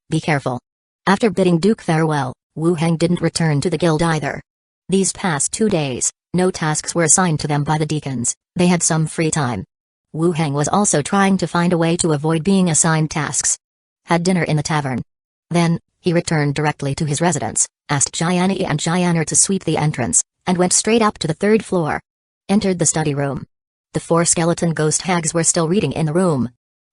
"Be careful." After bidding Duke farewell, Wu Heng didn't return to the guild either. These past 2 days, no tasks were assigned to them by the deacons, they had some free time. Wu Heng was also trying to find a way to avoid being assigned tasks. Had dinner in the tavern. Then, he returned directly to his residence, asked Gianni and Gianner to sweep the entrance, and went straight up to the 3rd floor. Entered the study room. The 4 skeleton ghost hags were still reading in the room.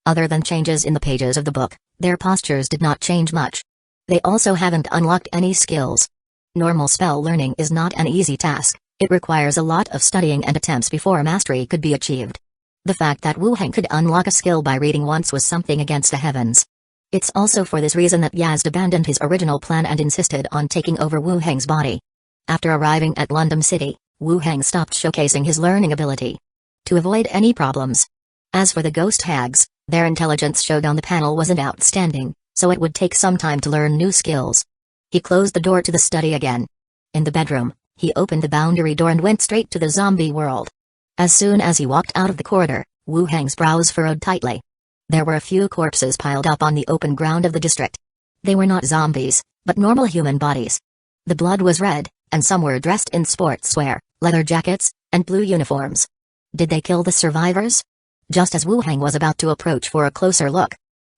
Other than changes in the pages of the book, their postures did not change much. They also haven't unlocked any skills. Normal spell learning is not an easy task, it requires a lot of studying and attempts before mastery could be achieved. The fact that Wu Heng could unlock a skill by reading once was something against the heavens. It's also for this reason that Yazd abandoned his original plan and insisted on taking over Wu Heng's body. After arriving at London City, Wu Heng stopped showcasing his learning ability. To avoid any problems. As for the ghost hags, their intelligence showed on the panel wasn't outstanding, so it would take some time to learn new skills. He closed the door to the study again. In the bedroom, he opened the boundary door and went straight to the zombie world. As soon as he walked out of the corridor, Wu Heng's brows furrowed tightly. There were a few corpses piled up on the open ground of the district. They were not zombies, but normal human bodies. The blood was red, and some were dressed in sportswear, leather jackets, and blue uniforms. Did they kill the survivors? Just as Wu Heng was about to approach for a closer look.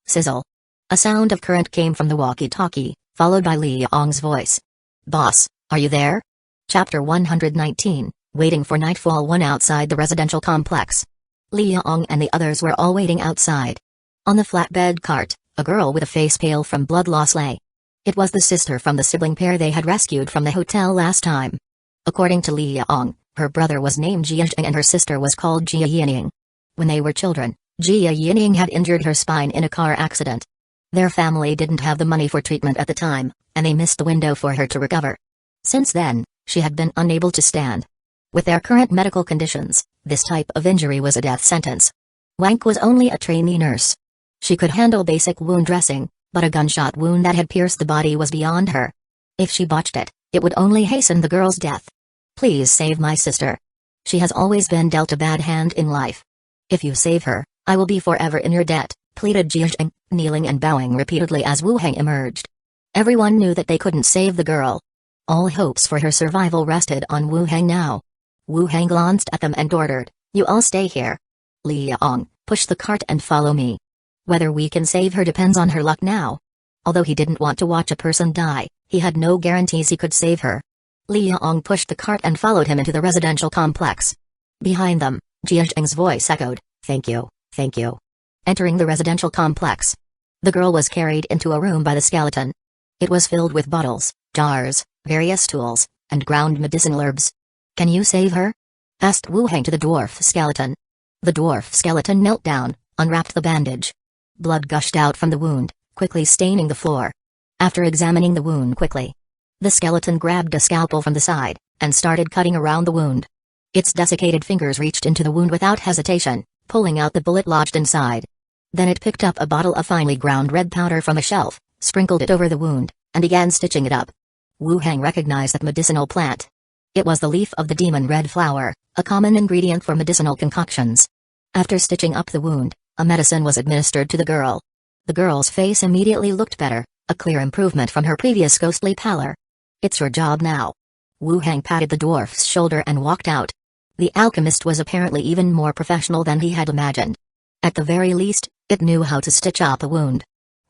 Sizzle. A sound of current came from the walkie-talkie, followed by Li Yong's voice. "Boss, are you there?" Chapter 119, Waiting for Nightfall 1. Outside the residential complex. Li Yong and the others were all waiting outside. On the flatbed cart, a girl with a face pale from blood loss lay. It was the sister from the sibling pair they had rescued from the hotel last time. According to Li Yong, her brother was named Jia Jing and her sister was called Jia Yining. When they were children, Jia Yining had injured her spine in a car accident. Their family didn't have the money for treatment at the time, and they missed the window for her to recover. Since then, she had been unable to stand. With their current medical conditions, this type of injury was a death sentence. Wank was only a trainee nurse. She could handle basic wound dressing, but a gunshot wound that had pierced the body was beyond her. If she botched it, it would only hasten the girl's death. "Please save my sister. She has always been dealt a bad hand in life. If you save her, I will be forever in your debt," pleaded Jia Jing, kneeling and bowing repeatedly as Wu Heng emerged. Everyone knew that they couldn't save the girl. All hopes for her survival rested on Wu Heng now. Wu Heng glanced at them and ordered, "You all stay here. Li Yong, push the cart and follow me. Whether we can save her depends on her luck now." Although he didn't want to watch a person die, he had no guarantees he could save her. Li Yong pushed the cart and followed him into the residential complex. Behind them, Jia Jing's voice echoed, "Thank you, thank you. entering the residential complex. The girl was carried into a room by the skeleton. It was filled with bottles, jars, various tools, and ground medicinal herbs. "Can you save her?" asked Wu Heng to the dwarf skeleton. The dwarf skeleton knelt down, unwrapped the bandage. Blood gushed out from the wound, quickly staining the floor. After examining the wound quickly, the skeleton grabbed a scalpel from the side, and started cutting around the wound. Its desiccated fingers reached into the wound without hesitation, pulling out the bullet lodged inside. Then it picked up a bottle of finely ground red powder from a shelf, sprinkled it over the wound, and began stitching it up. Wu Heng recognized that medicinal plant. It was the leaf of the demon red flower, a common ingredient for medicinal concoctions. After stitching up the wound, a medicine was administered to the girl. The girl's face immediately looked better, a clear improvement from her previous ghostly pallor. "It's your job now." Wu Heng patted the dwarf's shoulder and walked out. The alchemist was apparently even more professional than he had imagined. At the very least, it knew how to stitch up a wound.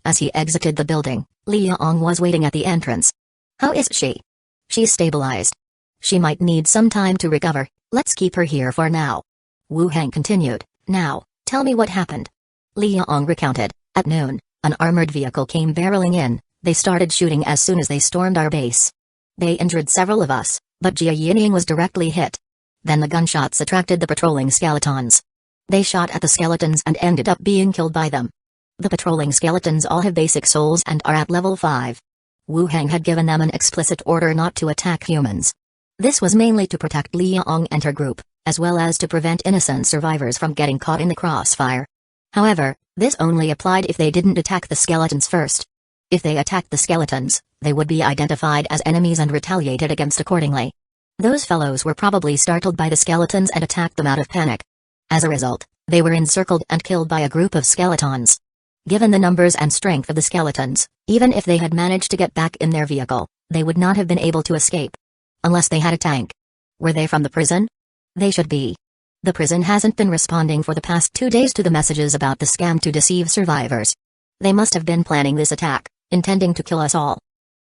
As he exited the building, Liang was waiting at the entrance. "How is she?" "She's stabilized. She might need some time to recover, let's keep her here for now." Wu Heng continued, "Now, tell me what happened." Liang recounted. "At noon, an armored vehicle came barreling in. They started shooting as soon as they stormed our base. They injured several of us, but Jia Yinying was directly hit. Then the gunshots attracted the patrolling skeletons. They shot at the skeletons and ended up being killed by them. The patrolling skeletons all have basic souls and are at level 5. Wu Heng had given them an explicit order not to attack humans. This was mainly to protect Liang and her group, as well as to prevent innocent survivors from getting caught in the crossfire. However, this only applied if they didn't attack the skeletons first. If they attacked the skeletons, they would be identified as enemies and retaliated against accordingly. Those fellows were probably startled by the skeletons and attacked them out of panic. As a result, they were encircled and killed by a group of skeletons. Given the numbers and strength of the skeletons, even if they had managed to get back in their vehicle, they would not have been able to escape. Unless they had a tank. Were they from the prison? They should be. The prison hasn't been responding for the past 2 days to the messages about the scam to deceive survivors. They must have been planning this attack, intending to kill us all.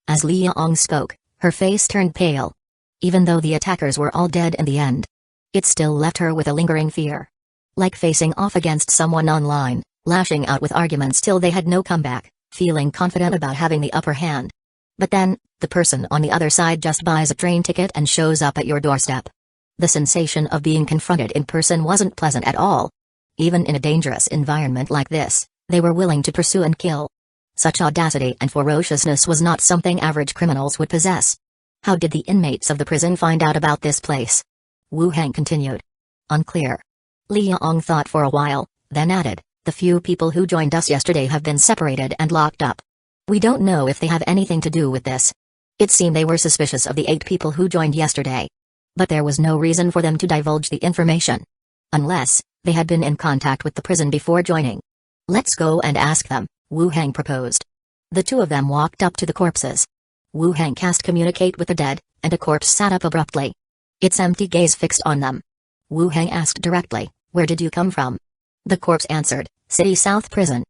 As Liang spoke, her face turned pale. Even though the attackers were all dead in the end, it still left her with a lingering fear. Like facing off against someone online, lashing out with arguments till they had no comeback, feeling confident about having the upper hand. But then, the person on the other side just buys a train ticket and shows up at your doorstep. The sensation of being confronted in person wasn't pleasant at all. Even in a dangerous environment like this, they were willing to pursue and kill. Such audacity and ferociousness was not something average criminals would possess. How did the inmates of the prison find out about this place? Wu Heng continued. Unclear. Liang thought for a while, then added, the few people who joined us yesterday have been separated and locked up. We don't know if they have anything to do with this. It seemed they were suspicious of the 8 people who joined yesterday. But there was no reason for them to divulge the information. Unless, they had been in contact with the prison before joining. Let's go and ask them, Wu Heng proposed. The 2 of them walked up to the corpses. Wu Heng cast communicate with the dead, and a corpse sat up abruptly. Its empty gaze fixed on them. Wu Heng asked directly, where did you come from? The corpse answered, City South Prison.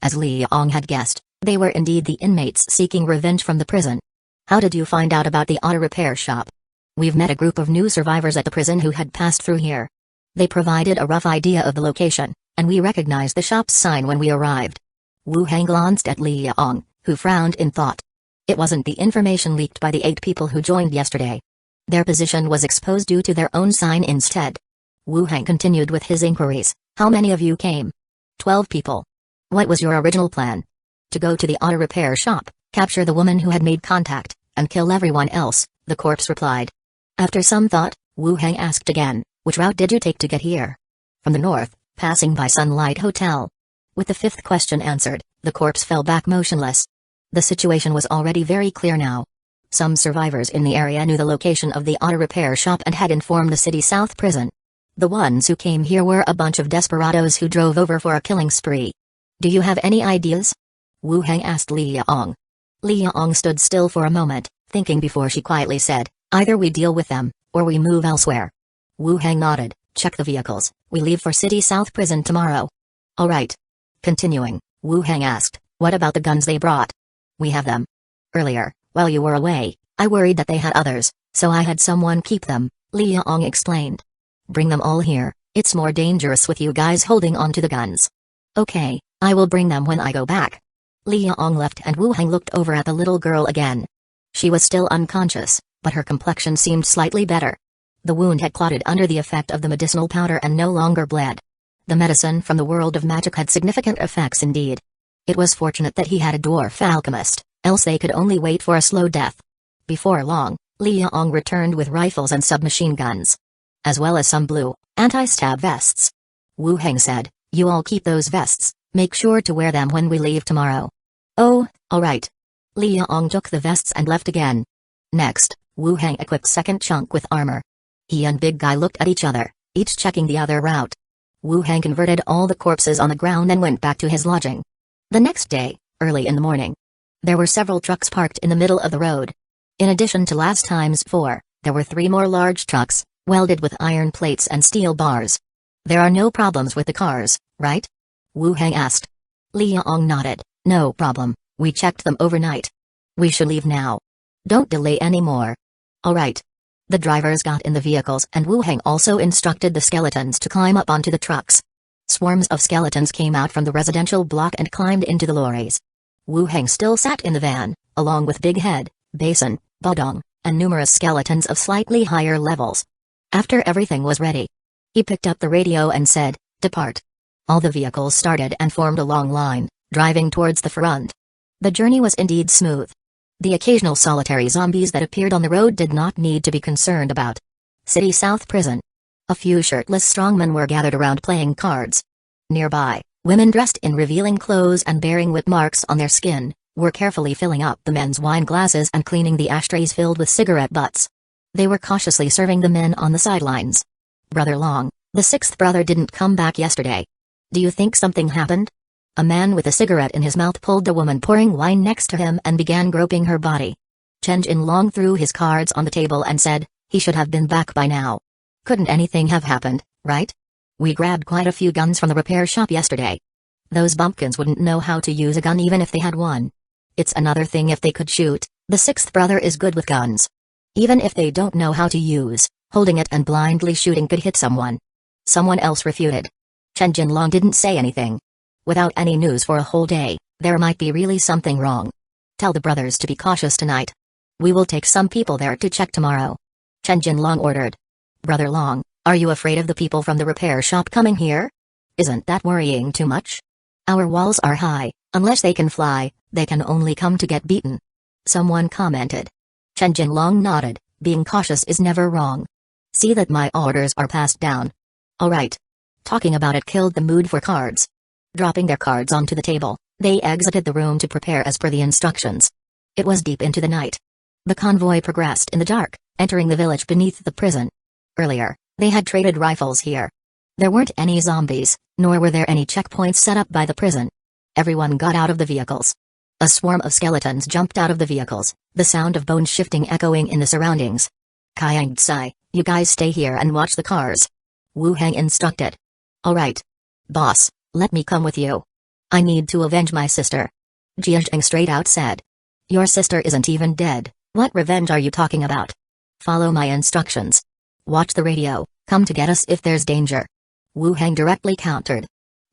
As Liang had guessed, they were indeed the inmates seeking revenge from the prison. How did you find out about the auto repair shop? We've met a group of new survivors at the prison who had passed through here. They provided a rough idea of the location, and we recognized the shop's sign when we arrived. Wu Heng glanced at Liang, who frowned in thought. It wasn't the information leaked by the 8 people who joined yesterday. Their position was exposed due to their own sign instead. Wu Heng continued with his inquiries. How many of you came? 12 people. What was your original plan? To go to the auto repair shop, capture the woman who had made contact, and kill everyone else, the corpse replied. After some thought, Wu Heng asked again, which route did you take to get here? From the north, passing by Sunlight Hotel. With the 5th question answered, the corpse fell back motionless. The situation was already very clear now. Some survivors in the area knew the location of the auto repair shop and had informed the City South Prison. The ones who came here were a bunch of desperados who drove over for a killing spree. Do you have any ideas? Wu Heng asked Liang. Liang stood still for a moment, thinking before she quietly said, either we deal with them, or we move elsewhere. Wu Heng nodded, check the vehicles, we leave for City South Prison tomorrow. Alright. Continuing, Wu Heng asked, what about the guns they brought? We have them. Earlier, while you were away, I worried that they had others, so I had someone keep them, Liang explained. Bring them all here, it's more dangerous with you guys holding on to the guns. Okay, I will bring them when I go back. Li Yong left and Wu Heng looked over at the little girl again. She was still unconscious, but her complexion seemed slightly better. The wound had clotted under the effect of the medicinal powder and no longer bled. The medicine from the world of magic had significant effects indeed. It was fortunate that he had a dwarf alchemist, else they could only wait for a slow death. Before long, Li Yong returned with rifles and submachine guns, as well as some blue, anti-stab vests. Wu Heng said, "You all keep those vests, make sure to wear them when we leave tomorrow." "Oh, alright." Li Yong took the vests and left again. Next, Wu Heng equipped second chunk with armor. He and Big Guy looked at each other, each checking the other route. Wu Heng converted all the corpses on the ground and went back to his lodging. The next day, early in the morning, there were several trucks parked in the middle of the road. In addition to last time's 4, there were 3 more large trucks, welded with iron plates and steel bars. "There are no problems with the cars, right?" Wu Heng asked. Li Yong nodded. "No problem, we checked them overnight. We should leave now. Don't delay any more." "Alright." The drivers got in the vehicles and Wu Heng also instructed the skeletons to climb up onto the trucks. Swarms of skeletons came out from the residential block and climbed into the lorries. Wu Heng still sat in the van, along with Big Head, Basin, Bodong, and numerous skeletons of slightly higher levels. After everything was ready, he picked up the radio and said, "Depart." All the vehicles started and formed a long line, driving towards the front. The journey was indeed smooth. The occasional solitary zombies that appeared on the road did not need to be concerned about. City South Prison. A few shirtless strongmen were gathered around playing cards. Nearby, women dressed in revealing clothes and bearing whip marks on their skin, were carefully filling up the men's wine glasses and cleaning the ashtrays filled with cigarette butts. They were cautiously serving the men on the sidelines. Brother Long, the 6th brother, didn't come back yesterday. Do you think something happened? A man with a cigarette in his mouth pulled the woman pouring wine next to him and began groping her body. Chen Jin Long threw his cards on the table and said, "He should have been back by now. Couldn't anything have happened, right? We grabbed quite a few guns from the repair shop yesterday. Those bumpkins wouldn't know how to use a gun even if they had one. It's another thing if they could shoot. The 6th brother is good with guns. Even if they don't know how to use, holding it and blindly shooting could hit someone." Someone else refuted. Chen Jin Long didn't say anything. Without any news for a whole day, there might be really something wrong. Tell the brothers to be cautious tonight. We will take some people there to check tomorrow. Chen Jin Long ordered. Brother Long, are you afraid of the people from the repair shop coming here? Isn't that worrying too much? Our walls are high, unless they can fly, they can only come to get beaten. Someone commented. Chen Jin Long nodded, being cautious is never wrong. See that my orders are passed down. Alright. Talking about it killed the mood for cards. Dropping their cards onto the table, they exited the room to prepare as per the instructions. It was deep into the night. The convoy progressed in the dark, entering the village beneath the prison. Earlier, they had traded rifles here. There weren't any zombies, nor were there any checkpoints set up by the prison. Everyone got out of the vehicles. A swarm of skeletons jumped out of the vehicles, the sound of bones shifting echoing in the surroundings. Kaiang Tsai, you guys stay here and watch the cars. Wu Heng instructed. Alright. Boss, let me come with you. I need to avenge my sister. Jia Zheng straight out said. Your sister isn't even dead, what revenge are you talking about? Follow my instructions. Watch the radio, come to get us if there's danger. Wu Heng directly countered.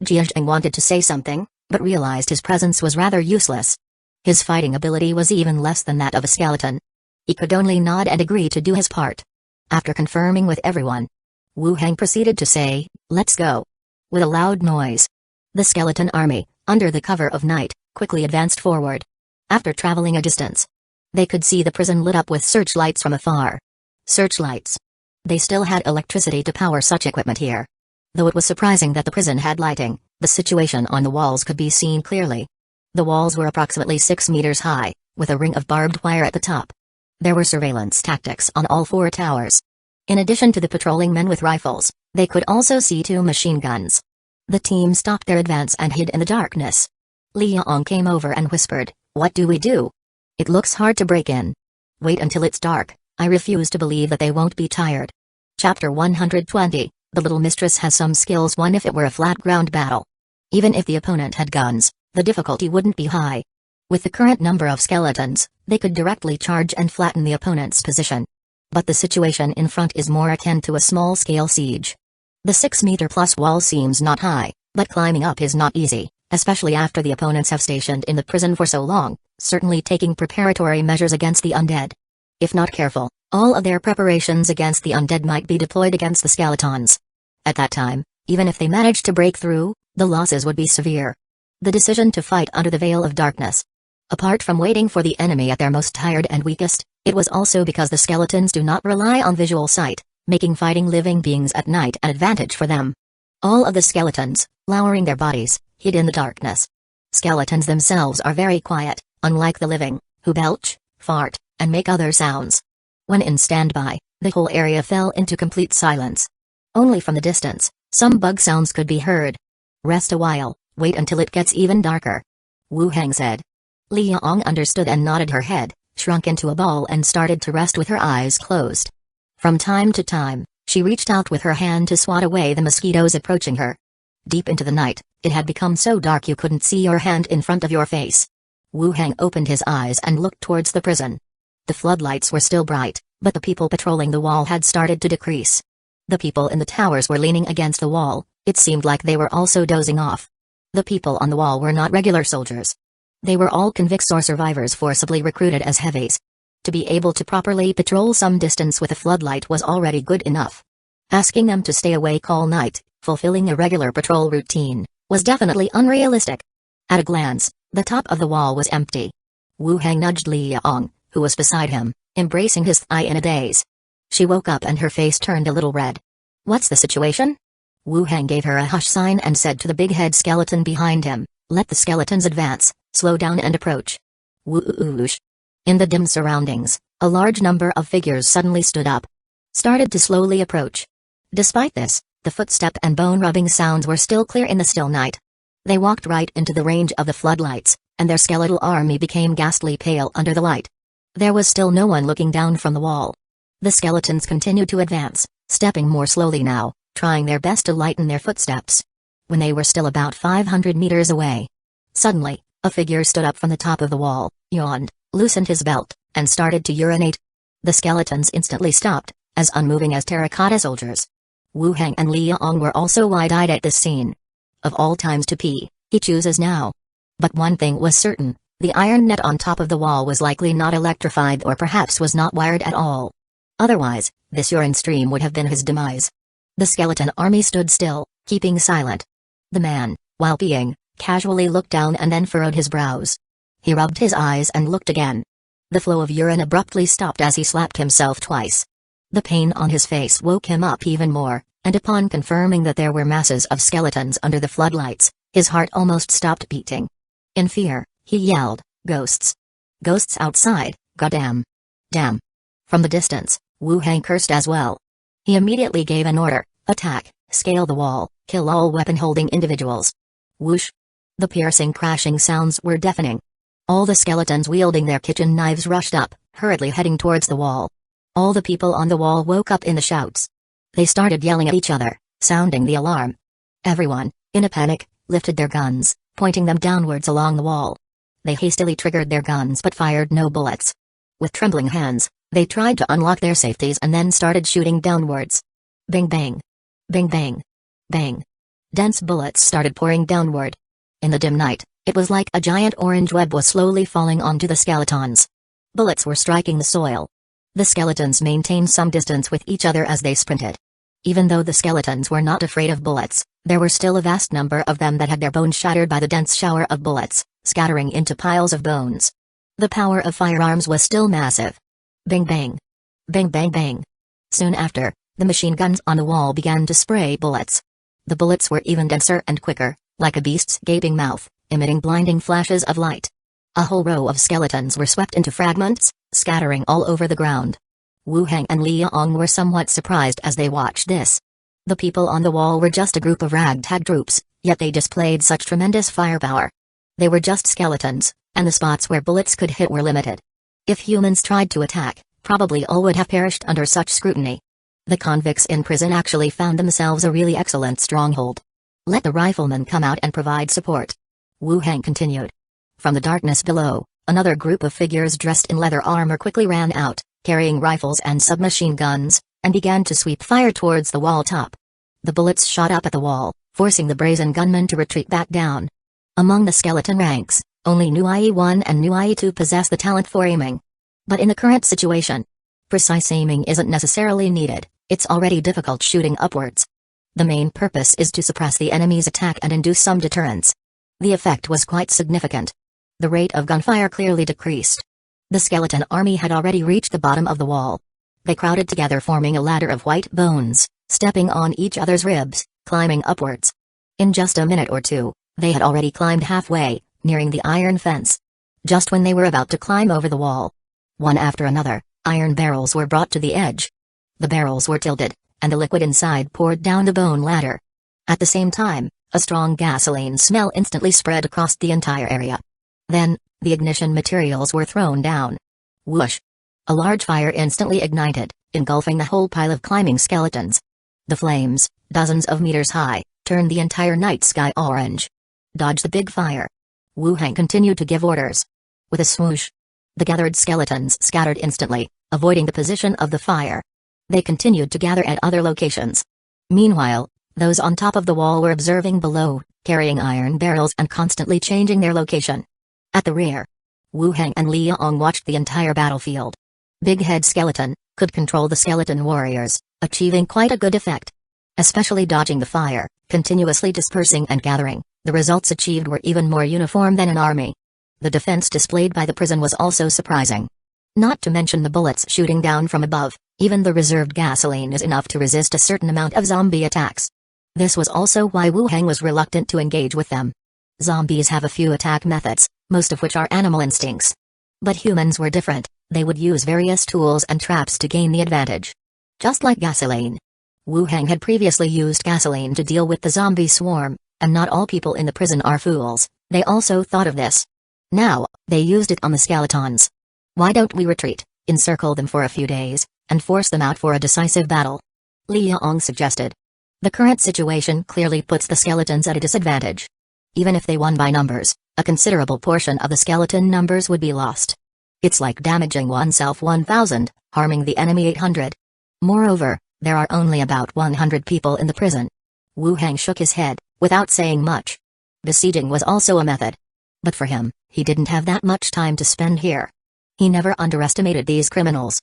Jia Zheng wanted to say something, but realized his presence was rather useless. His fighting ability was even less than that of a skeleton. He could only nod and agree to do his part. After confirming with everyone, Wu Heng proceeded to say, "Let's go." With a loud noise, the skeleton army, under the cover of night, quickly advanced forward. After traveling a distance, they could see the prison lit up with searchlights from afar. Searchlights. They still had electricity to power such equipment here. Though it was surprising that the prison had lighting, the situation on the walls could be seen clearly. The walls were approximately 6 meters high, with a ring of barbed wire at the top. There were surveillance tactics on all 4 towers. In addition to the patrolling men with rifles, they could also see 2 machine guns. The team stopped their advance and hid in the darkness. Li Yong came over and whispered, "What do we do? It looks hard to break in. Wait until it's dark, I refuse to believe that they won't be tired." Chapter 120, The Little Mistress Has Some Skills. One, if it were a flat ground battle. Even if the opponent had guns, the difficulty wouldn't be high. With the current number of skeletons, they could directly charge and flatten the opponent's position. But the situation in front is more akin to a small-scale siege. The 6-meter-plus wall seems not high, But climbing up is not easy, especially after the opponents have stationed in the prison for so long, certainly taking preparatory measures against the undead. If not careful, all of their preparations against the undead might be deployed against the skeletons. At that time, even if they managed to break through, the losses would be severe. The decision to fight under the veil of darkness. Apart from waiting for the enemy at their most tired and weakest, it was also because the skeletons do not rely on visual sight, making fighting living beings at night an advantage for them. All of the skeletons, lowering their bodies, hid in the darkness. Skeletons themselves are very quiet, unlike the living, who belch, fart, and make other sounds. When in standby, the whole area fell into complete silence. Only from the distance, some bug sounds could be heard. Rest a while, wait until it gets even darker. Wu Hang said. Liang understood and nodded her head, shrunk into a ball and started to rest with her eyes closed. From time to time, she reached out with her hand to swat away the mosquitoes approaching her. Deep into the night, it had become so dark you couldn't see your hand in front of your face. Wu Hang opened his eyes and looked towards the prison. The floodlights were still bright, but the people patrolling the wall had started to decrease. The people in the towers were leaning against the wall, it seemed like they were also dozing off. The people on the wall were not regular soldiers. They were all convicts or survivors forcibly recruited as heavies. To be able to properly patrol some distance with a floodlight was already good enough. Asking them to stay awake all night, fulfilling a regular patrol routine, was definitely unrealistic. At a glance, the top of the wall was empty. Wu Hang nudged Liang, who was beside him, embracing his thigh in a daze. She woke up and her face turned a little red. "What's the situation?" Wu Hang gave her a hush sign and said to the big head skeleton behind him, "Let the skeletons advance, slow down and approach." Whoosh. In the dim surroundings, a large number of figures suddenly stood up. Started to slowly approach. Despite this, the footstep and bone-rubbing sounds were still clear in the still night. They walked right into the range of the floodlights, and their skeletal army became ghastly pale under the light. There was still no one looking down from the wall. The skeletons continued to advance, stepping more slowly now, trying their best to lighten their footsteps. When they were still about 500 meters away, suddenly, a figure stood up from the top of the wall, yawned, loosened his belt, and started to urinate. The skeletons instantly stopped, as unmoving as terracotta soldiers. Wu Hang and Liang were also wide-eyed at this scene. Of all times to pee, he chooses now. But one thing was certain, the iron net on top of the wall was likely not electrified or perhaps was not wired at all. Otherwise, this urine stream would have been his demise. The skeleton army stood still, keeping silent. The man, while peeing, casually looked down and then furrowed his brows. He rubbed his eyes and looked again. The flow of urine abruptly stopped as he slapped himself twice. The pain on his face woke him up even more, and upon confirming that there were masses of skeletons under the floodlights, his heart almost stopped beating. In fear, he yelled, "Ghosts! Ghosts outside, goddamn! Damn!" From the distance, Wu Hang cursed as well. He immediately gave an order, "Attack, scale the wall, kill all weapon-holding individuals." Whoosh! The piercing crashing sounds were deafening. All the skeletons wielding their kitchen knives rushed up, hurriedly heading towards the wall. All the people on the wall woke up in the shouts. They started yelling at each other, sounding the alarm. Everyone, in a panic, lifted their guns, pointing them downwards along the wall. They hastily triggered their guns but fired no bullets. With trembling hands, they tried to unlock their safeties and then started shooting downwards. Bang bang. Bang bang. Bang. Dense bullets started pouring downward. In the dim night, it was like a giant orange web was slowly falling onto the skeletons. Bullets were striking the soil. The skeletons maintained some distance with each other as they sprinted. Even though the skeletons were not afraid of bullets, there were still a vast number of them that had their bones shattered by the dense shower of bullets, scattering into piles of bones. The power of firearms was still massive. Bang bang. Bang bang bang. Soon after, the machine guns on the wall began to spray bullets. The bullets were even denser and quicker, like a beast's gaping mouth, emitting blinding flashes of light. A whole row of skeletons were swept into fragments, scattering all over the ground. Wu Hang and Liang were somewhat surprised as they watched this. The people on the wall were just a group of ragtag troops, yet they displayed such tremendous firepower. They were just skeletons, and the spots where bullets could hit were limited. If humans tried to attack, probably all would have perished under such scrutiny. The convicts in prison actually found themselves a really excellent stronghold. Let the riflemen come out and provide support. Wu Hang continued. From the darkness below, another group of figures dressed in leather armor quickly ran out, carrying rifles and submachine guns, and began to sweep fire towards the wall top. The bullets shot up at the wall, forcing the brazen gunmen to retreat back down. Among the skeleton ranks, only Nui 1 and Nui 2 possess the talent for aiming. But in the current situation, precise aiming isn't necessarily needed, it's already difficult shooting upwards. The main purpose is to suppress the enemy's attack and induce some deterrence. The effect was quite significant. The rate of gunfire clearly decreased. The skeleton army had already reached the bottom of the wall. They crowded together, forming a ladder of white bones, stepping on each other's ribs, climbing upwards. In just a minute or two, they had already climbed halfway, nearing the iron fence. Just when they were about to climb over the wall, one after another, iron barrels were brought to the edge. The barrels were tilted, and the liquid inside poured down the bone ladder. At the same time, a strong gasoline smell instantly spread across the entire area. Then, the ignition materials were thrown down. Whoosh! A large fire instantly ignited, engulfing the whole pile of climbing skeletons. The flames, dozens of meters high, turned the entire night sky orange. Dodge the big fire. Wu Heng continued to give orders. With a swoosh, the gathered skeletons scattered instantly, avoiding the position of the fire. They continued to gather at other locations. Meanwhile, those on top of the wall were observing below, carrying iron barrels and constantly changing their location. At the rear, Wu Heng and Li Yong watched the entire battlefield. Big Head Skeleton could control the skeleton warriors, achieving quite a good effect. Especially dodging the fire, continuously dispersing and gathering, the results achieved were even more uniform than an army. The defense displayed by the prison was also surprising. Not to mention the bullets shooting down from above, even the reserved gasoline is enough to resist a certain amount of zombie attacks. This was also why Wu Heng was reluctant to engage with them. Zombies have a few attack methods, most of which are animal instincts. But humans were different, they would use various tools and traps to gain the advantage. Just like gasoline. Wu Heng had previously used gasoline to deal with the zombie swarm, and not all people in the prison are fools, they also thought of this. Now, they used it on the skeletons. Why don't we retreat, encircle them for a few days, and force them out for a decisive battle? Li Yong suggested. The current situation clearly puts the skeletons at a disadvantage. Even if they won by numbers, a considerable portion of the skeleton numbers would be lost. It's like damaging oneself 1,000, harming the enemy 800. Moreover, there are only about 100 people in the prison. Wu Heng shook his head, without saying much. Besieging was also a method. But for him, he didn't have that much time to spend here. He never underestimated these criminals.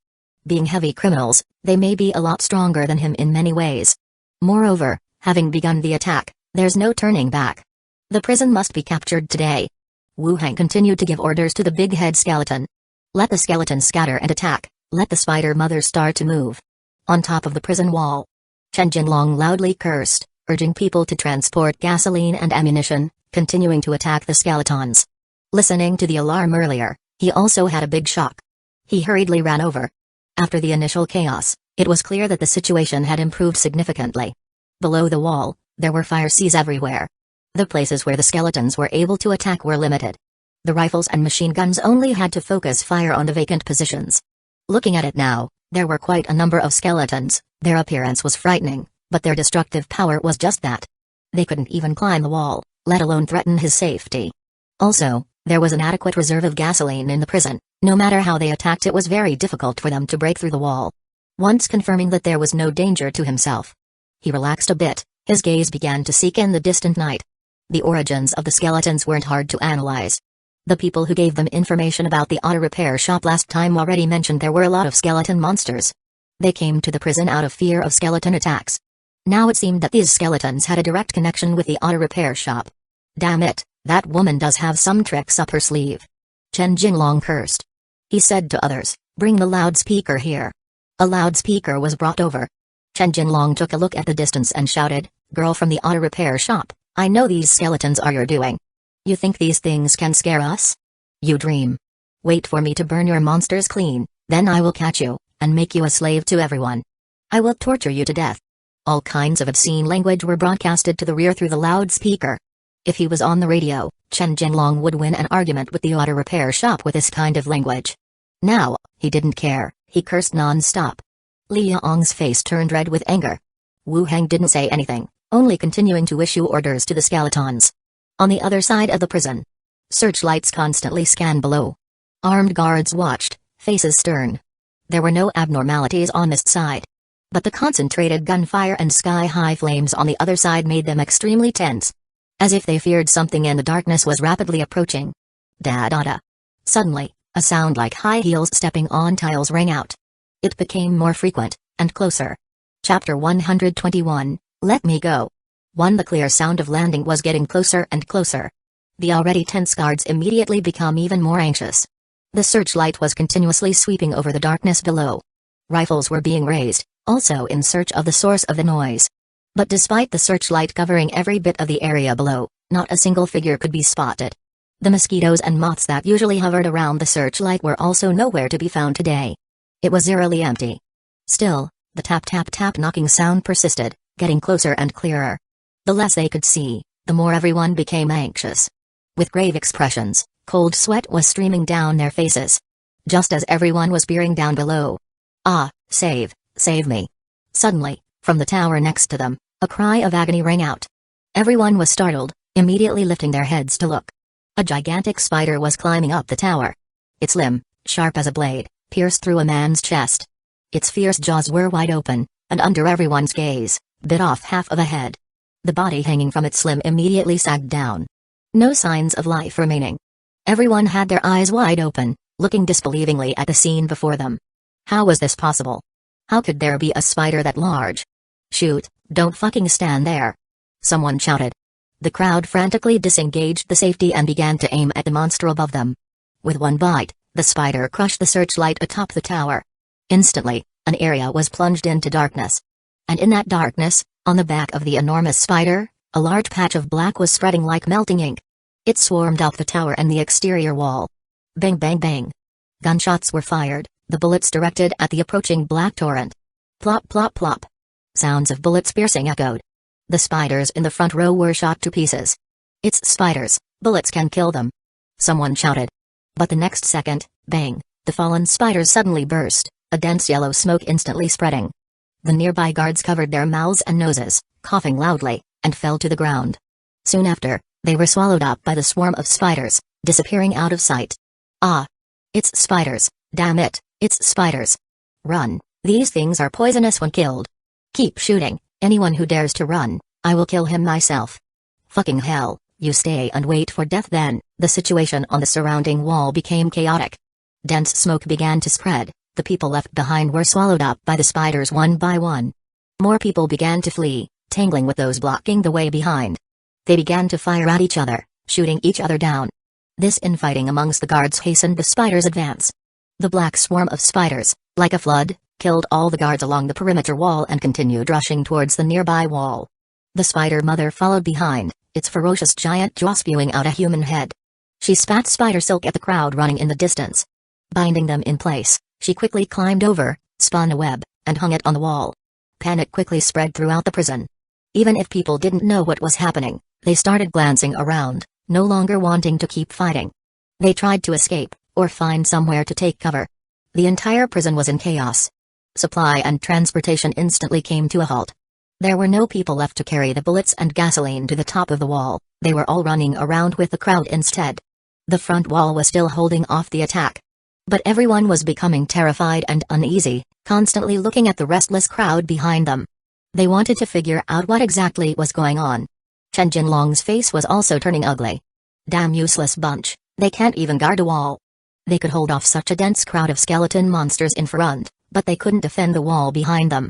Being heavy criminals, they may be a lot stronger than him in many ways. Moreover, having begun the attack, there's no turning back. The prison must be captured today. Wu Heng continued to give orders to the big head skeleton. Let the skeleton scatter and attack, let the spider mother start to move. On top of the prison wall, Chen Jinlong loudly cursed, urging people to transport gasoline and ammunition, continuing to attack the skeletons. Listening to the alarm earlier, he also had a big shock. He hurriedly ran over. After the initial chaos, it was clear that the situation had improved significantly. Below the wall, there were fire seas everywhere. The places where the skeletons were able to attack were limited. The rifles and machine guns only had to focus fire on the vacant positions. Looking at it now, there were quite a number of skeletons. Their appearance was frightening, but their destructive power was just that. They couldn't even climb the wall, let alone threaten his safety. Also, there was an adequate reserve of gasoline in the prison. No matter how they attacked, it was very difficult for them to break through the wall. Once confirming that there was no danger to himself, he relaxed a bit. His gaze began to seek in the distant night. The origins of the skeletons weren't hard to analyze. The people who gave them information about the auto repair shop last time already mentioned there were a lot of skeleton monsters. They came to the prison out of fear of skeleton attacks. Now it seemed that these skeletons had a direct connection with the auto repair shop. Damn it, that woman does have some tricks up her sleeve. Chen Jinlong cursed. He said to others, "Bring the loudspeaker here." A loudspeaker was brought over. Chen Jinlong took a look at the distance and shouted, "Girl from the auto repair shop, I know these skeletons are your doing. You think these things can scare us? You dream. Wait for me to burn your monsters clean, then I will catch you, and make you a slave to everyone. I will torture you to death." All kinds of obscene language were broadcasted to the rear through the loudspeaker. If he was on the radio, Chen Jinlong would win an argument with the auto repair shop with this kind of language. Now, he didn't care, he cursed non-stop. Li Yong's face turned red with anger. Wu Heng didn't say anything, only continuing to issue orders to the skeletons. On the other side of the prison, searchlights constantly scanned below. Armed guards watched, faces stern. There were no abnormalities on this side. But the concentrated gunfire and sky-high flames on the other side made them extremely tense. As if they feared something in the darkness was rapidly approaching. Da-da-da. Suddenly, a sound like high heels stepping on tiles rang out. It became more frequent, and closer. Chapter 121, Let Me Go. The clear sound of landing was getting closer and closer. The already tense guards immediately became even more anxious. The searchlight was continuously sweeping over the darkness below. Rifles were being raised, also in search of the source of the noise. But despite the searchlight covering every bit of the area below, not a single figure could be spotted. The mosquitoes and moths that usually hovered around the searchlight were also nowhere to be found today. It was eerily empty. Still, the tap-tap-tap knocking sound persisted, getting closer and clearer. The less they could see, the more everyone became anxious. With grave expressions, cold sweat was streaming down their faces. Just as everyone was peering down below. Ah, save me. Suddenly, from the tower next to them, a cry of agony rang out. Everyone was startled, immediately lifting their heads to look. A gigantic spider was climbing up the tower. Its limb, sharp as a blade, pierced through a man's chest. Its fierce jaws were wide open, and under everyone's gaze, bit off half of a head. The body hanging from its limb immediately sagged down. No signs of life remaining. Everyone had their eyes wide open, looking disbelievingly at the scene before them. How was this possible? How could there be a spider that large? Shoot, don't fucking stand there. Someone shouted. The crowd frantically disengaged the safety and began to aim at the monster above them. With one bite, the spider crushed the searchlight atop the tower. Instantly, an area was plunged into darkness. And in that darkness, on the back of the enormous spider, a large patch of black was spreading like melting ink. It swarmed up the tower and the exterior wall. Bang bang bang. Gunshots were fired, the bullets directed at the approaching black torrent. Plop plop plop. Sounds of bullets piercing echoed. The spiders in the front row were shot to pieces. It's spiders, bullets can kill them. Someone shouted. But the next second, bang, the fallen spiders suddenly burst, a dense yellow smoke instantly spreading. The nearby guards covered their mouths and noses, coughing loudly, and fell to the ground. Soon after, they were swallowed up by the swarm of spiders, disappearing out of sight. Ah! It's spiders, damn it, it's spiders. Run, these things are poisonous when killed. Keep shooting, anyone who dares to run, I will kill him myself. Fucking hell, you stay and wait for death then. The situation on the surrounding wall became chaotic. Dense smoke began to spread, the people left behind were swallowed up by the spiders one by one. More people began to flee, tangling with those blocking the way behind. They began to fire at each other, shooting each other down. This infighting amongst the guards hastened the spiders' advance. The black swarm of spiders, like a flood, killed all the guards along the perimeter wall and continued rushing towards the nearby wall. The spider mother followed behind, its ferocious giant jaw spewing out a human head. She spat spider silk at the crowd running in the distance. Binding them in place, she quickly climbed over, spun a web, and hung it on the wall. Panic quickly spread throughout the prison. Even if people didn't know what was happening, they started glancing around, no longer wanting to keep fighting. They tried to escape, or find somewhere to take cover. The entire prison was in chaos. Supply and transportation instantly came to a halt. There were no people left to carry the bullets and gasoline to the top of the wall, they were all running around with the crowd instead. The front wall was still holding off the attack. But everyone was becoming terrified and uneasy, constantly looking at the restless crowd behind them. They wanted to figure out what exactly was going on. Chen Jinlong's face was also turning ugly. Damn useless bunch, they can't even guard a wall. They could hold off such a dense crowd of skeleton monsters in front, but they couldn't defend the wall behind them.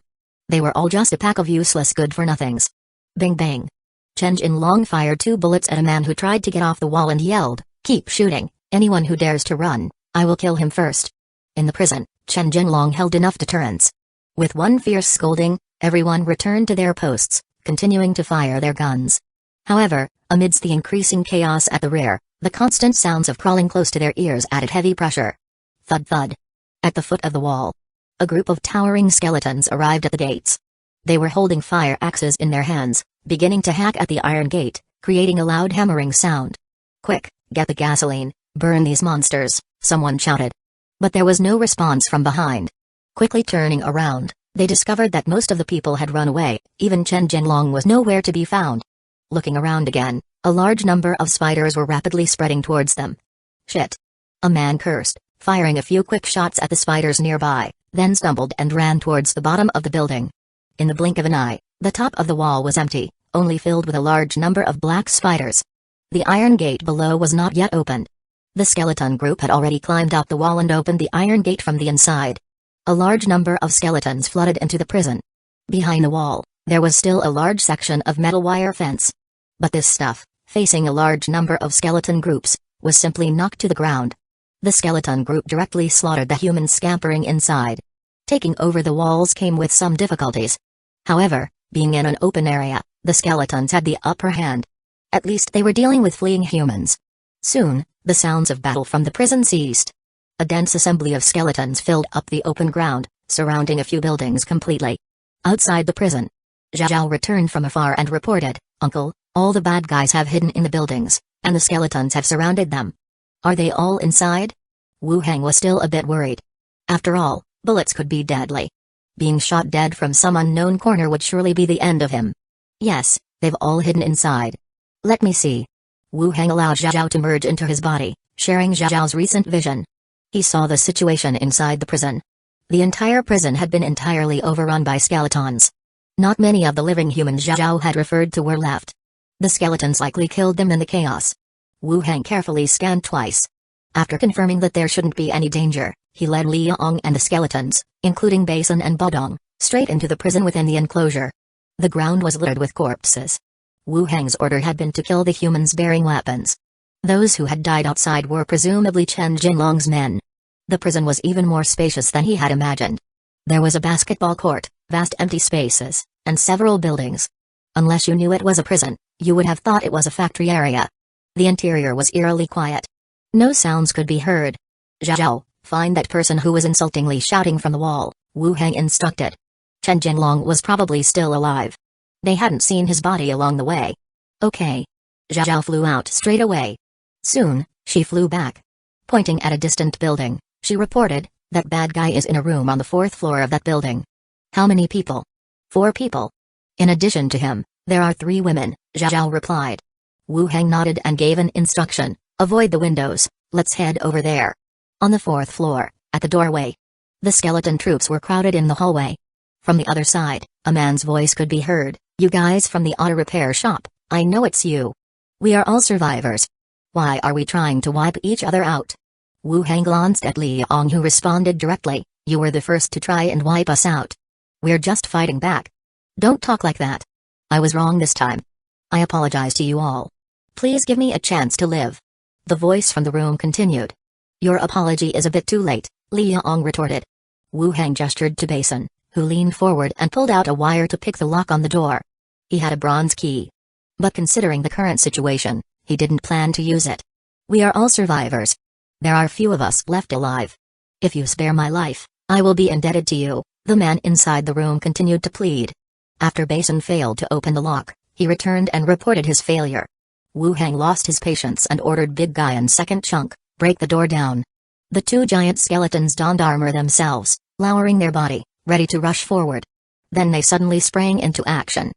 They were all just a pack of useless good-for-nothings. Bang bang. Chen Jinlong fired 2 bullets at a man who tried to get off the wall and yelled, "Keep shooting, anyone who dares to run, I will kill him first." In the prison, Chen Jinlong held enough deterrence. With one fierce scolding, everyone returned to their posts, continuing to fire their guns. However, amidst the increasing chaos at the rear, the constant sounds of crawling close to their ears added heavy pressure. Thud thud. At the foot of the wall, a group of towering skeletons arrived at the gates. They were holding fire axes in their hands, beginning to hack at the iron gate, creating a loud hammering sound. "Quick, get the gasoline, burn these monsters," someone shouted. But there was no response from behind. Quickly turning around, they discovered that most of the people had run away, even Chen Jinlong was nowhere to be found. Looking around again, a large number of spiders were rapidly spreading towards them. Shit. A man cursed, firing a few quick shots at the spiders nearby, then stumbled and ran towards the bottom of the building. In the blink of an eye, the top of the wall was empty, only filled with a large number of black spiders. The iron gate below was not yet opened. The skeleton group had already climbed up the wall and opened the iron gate from the inside. A large number of skeletons flooded into the prison. Behind the wall, there was still a large section of metal wire fence. But this stuff, facing a large number of skeleton groups, was simply knocked to the ground. The skeleton group directly slaughtered the humans scampering inside. Taking over the walls came with some difficulties. However, being in an open area, the skeletons had the upper hand. At least they were dealing with fleeing humans. Soon, the sounds of battle from the prison ceased. A dense assembly of skeletons filled up the open ground, surrounding a few buildings completely. Outside the prison, Zhao returned from afar and reported, "Uncle, all the bad guys have hidden in the buildings, and the skeletons have surrounded them. Are they all inside?" Wu Heng was still a bit worried. After all, bullets could be deadly. Being shot dead from some unknown corner would surely be the end of him. "Yes, they've all hidden inside. Let me see." Wu Heng allowed Zhao to merge into his body, sharing Zhao's recent vision. He saw the situation inside the prison. The entire prison had been entirely overrun by skeletons. Not many of the living humans Zhao had referred to were left. The skeletons likely killed them in the chaos. Wu Heng carefully scanned twice. After confirming that there shouldn't be any danger, he led Liang and the skeletons, including Basin and Bodong, straight into the prison within the enclosure. The ground was littered with corpses. Wu Heng's order had been to kill the humans bearing weapons. Those who had died outside were presumably Chen Jinlong's men. The prison was even more spacious than he had imagined. There was a basketball court, vast empty spaces, and several buildings. Unless you knew it was a prison, you would have thought it was a factory area. The interior was eerily quiet. No sounds could be heard. "Zhao, find that person who was insultingly shouting from the wall," Wu Heng instructed. Chen Jinlong was probably still alive. They hadn't seen his body along the way. "Okay." Zhao flew out straight away. Soon, she flew back. Pointing at a distant building, she reported, "That bad guy is in a room on the 4th floor of that building." "How many people?" "4 people. In addition to him, there are 3 women," Zhao replied. Wu Heng nodded and gave an instruction, "Avoid the windows, let's head over there." On the 4th floor, at the doorway, the skeleton troops were crowded in the hallway. From the other side, a man's voice could be heard, "You guys from the auto repair shop, I know it's you. We are all survivors. Why are we trying to wipe each other out?" Wu Heng glanced at Liang, who responded directly, "You were the first to try and wipe us out. We're just fighting back. Don't talk like that. I was wrong this time. I apologize to you all. Please give me a chance to live." The voice from the room continued. "Your apology is a bit too late," Liang retorted. Wu Heng gestured to Basin, who leaned forward and pulled out a wire to pick the lock on the door. He had a bronze key. But considering the current situation, he didn't plan to use it. "We are all survivors. There are few of us left alive. If you spare my life, I will be indebted to you," the man inside the room continued to plead. After Basin failed to open the lock, he returned and reported his failure. Wu Heng lost his patience and ordered Big Guy and Second Chunk, "Break the door down." The 2 giant skeletons donned armor themselves, lowering their body, ready to rush forward. Then they suddenly sprang into action.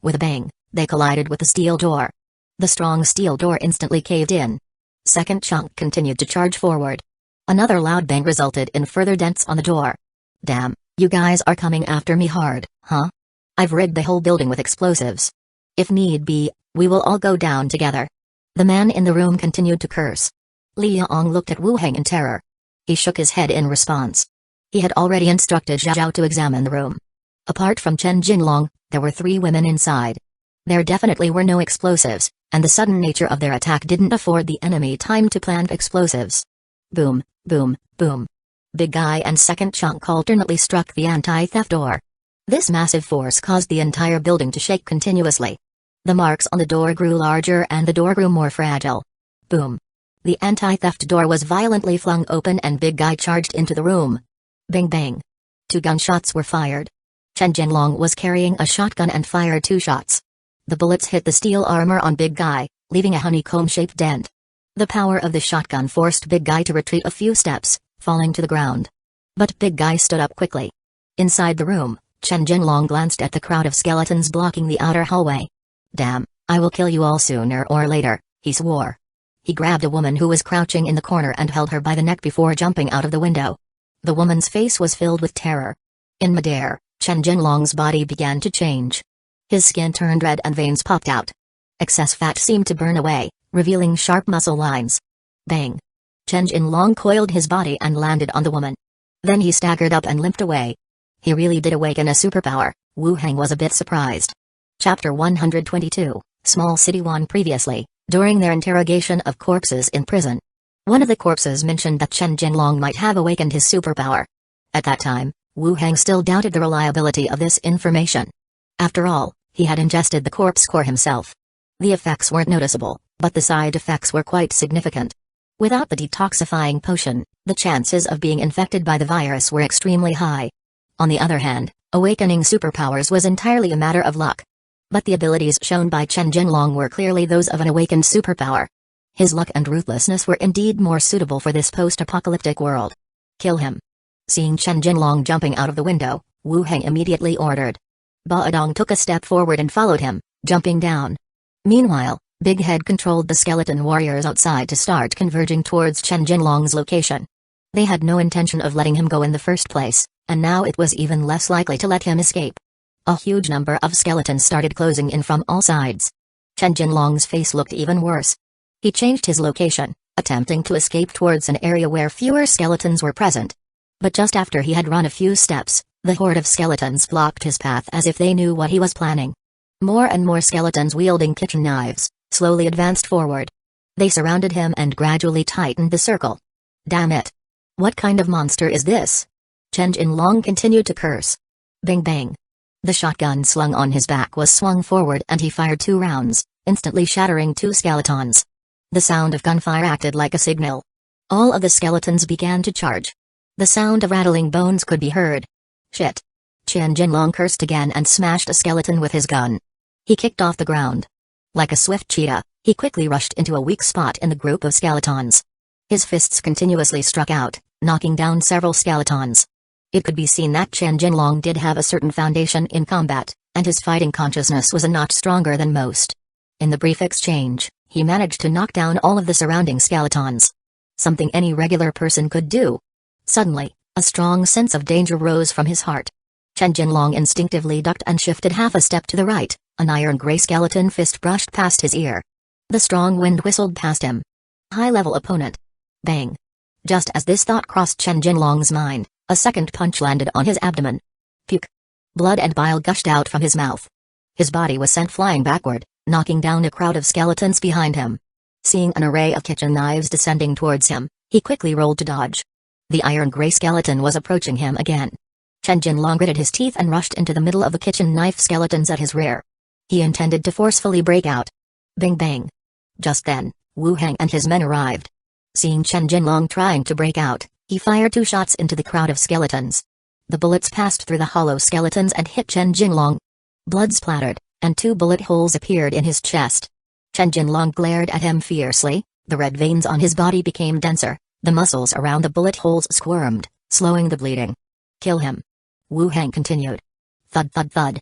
With a bang, they collided with the steel door. The strong steel door instantly caved in. Second Chunk continued to charge forward. Another loud bang resulted in further dents on the door. "Damn, you guys are coming after me hard, huh? I've rigged the whole building with explosives. If need be, we will all go down together." The man in the room continued to curse. Liang looked at Wu Heng in terror. He shook his head in response. He had already instructed Zhao to examine the room. Apart from Chen Jinlong, there were 3 women inside. There definitely were no explosives, and the sudden nature of their attack didn't afford the enemy time to plant explosives. Boom, boom, boom. Big Guy and Second Chunk alternately struck the anti-theft door. This massive force caused the entire building to shake continuously. The marks on the door grew larger and the door grew more fragile. Boom. The anti-theft door was violently flung open and Big Guy charged into the room. Bang bang. 2 gunshots were fired. Chen Jinlong was carrying a shotgun and fired 2 shots. The bullets hit the steel armor on Big Guy, leaving a honeycomb-shaped dent. The power of the shotgun forced Big Guy to retreat a few steps, falling to the ground. But Big Guy stood up quickly. Inside the room, Chen Jinlong glanced at the crowd of skeletons blocking the outer hallway. "Damn, I will kill you all sooner or later," he swore. He grabbed a woman who was crouching in the corner and held her by the neck before jumping out of the window. The woman's face was filled with terror. In midair, Chen Jinlong's body began to change. His skin turned red and veins popped out. Excess fat seemed to burn away, revealing sharp muscle lines. Bang! Chen Jinlong coiled his body and landed on the woman. Then he staggered up and limped away. He really did awaken a superpower. Wu Heng was a bit surprised. Chapter 122, Small City 1. Previously, during their interrogation of corpses in prison, one of the corpses mentioned that Chen Jinlong might have awakened his superpower. At that time, Wu Heng still doubted the reliability of this information. After all, he had ingested the corpse core himself. The effects weren't noticeable, but the side effects were quite significant. Without the detoxifying potion, the chances of being infected by the virus were extremely high. On the other hand, awakening superpowers was entirely a matter of luck. But the abilities shown by Chen Jinlong were clearly those of an awakened superpower. His luck and ruthlessness were indeed more suitable for this post-apocalyptic world. Kill him. Seeing Chen Jinlong jumping out of the window, Wu Heng immediately ordered. Baodong took a step forward and followed him, jumping down. Meanwhile, Big Head controlled the skeleton warriors outside to start converging towards Chen Jinlong's location. They had no intention of letting him go in the first place, and now it was even less likely to let him escape. A huge number of skeletons started closing in from all sides. Chen Jinlong's face looked even worse. He changed his location, attempting to escape towards an area where fewer skeletons were present. But just after he had run a few steps, the horde of skeletons blocked his path as if they knew what he was planning. More and more skeletons wielding kitchen knives slowly advanced forward. They surrounded him and gradually tightened the circle. Damn it! What kind of monster is this? Chen Jinlong continued to curse. Bang bang. The shotgun slung on his back was swung forward and he fired 2 rounds, instantly shattering 2 skeletons. The sound of gunfire acted like a signal. All of the skeletons began to charge. The sound of rattling bones could be heard. Shit! Chen Jinlong cursed again and smashed a skeleton with his gun. He kicked off the ground. Like a swift cheetah, he quickly rushed into a weak spot in the group of skeletons. His fists continuously struck out, knocking down several skeletons. It could be seen that Chen Jinlong did have a certain foundation in combat, and his fighting consciousness was a notch stronger than most. In the brief exchange, he managed to knock down all of the surrounding skeletons. Something any regular person could do. Suddenly, a strong sense of danger rose from his heart. Chen Jinlong instinctively ducked and shifted half a step to the right. An iron-gray skeleton fist brushed past his ear. The strong wind whistled past him. High-level opponent. Bang. Just as this thought crossed Chen Jinlong's mind, a second punch landed on his abdomen. Puke. Blood and bile gushed out from his mouth. His body was sent flying backward, knocking down a crowd of skeletons behind him. Seeing an array of kitchen knives descending towards him, he quickly rolled to dodge. The iron-gray skeleton was approaching him again. Chen Jinlong gritted his teeth and rushed into the middle of the kitchen knife skeletons at his rear. He intended to forcefully break out. Bang bang. Just then, Wu Heng and his men arrived. Seeing Chen Jinlong trying to break out, he fired 2 shots into the crowd of skeletons. The bullets passed through the hollow skeletons and hit Chen Jinlong. Blood splattered, and 2 bullet holes appeared in his chest. Chen Jinlong glared at him fiercely. The red veins on his body became denser. The muscles around the bullet holes squirmed, slowing the bleeding. Kill him. Wu Heng continued. Thud thud thud.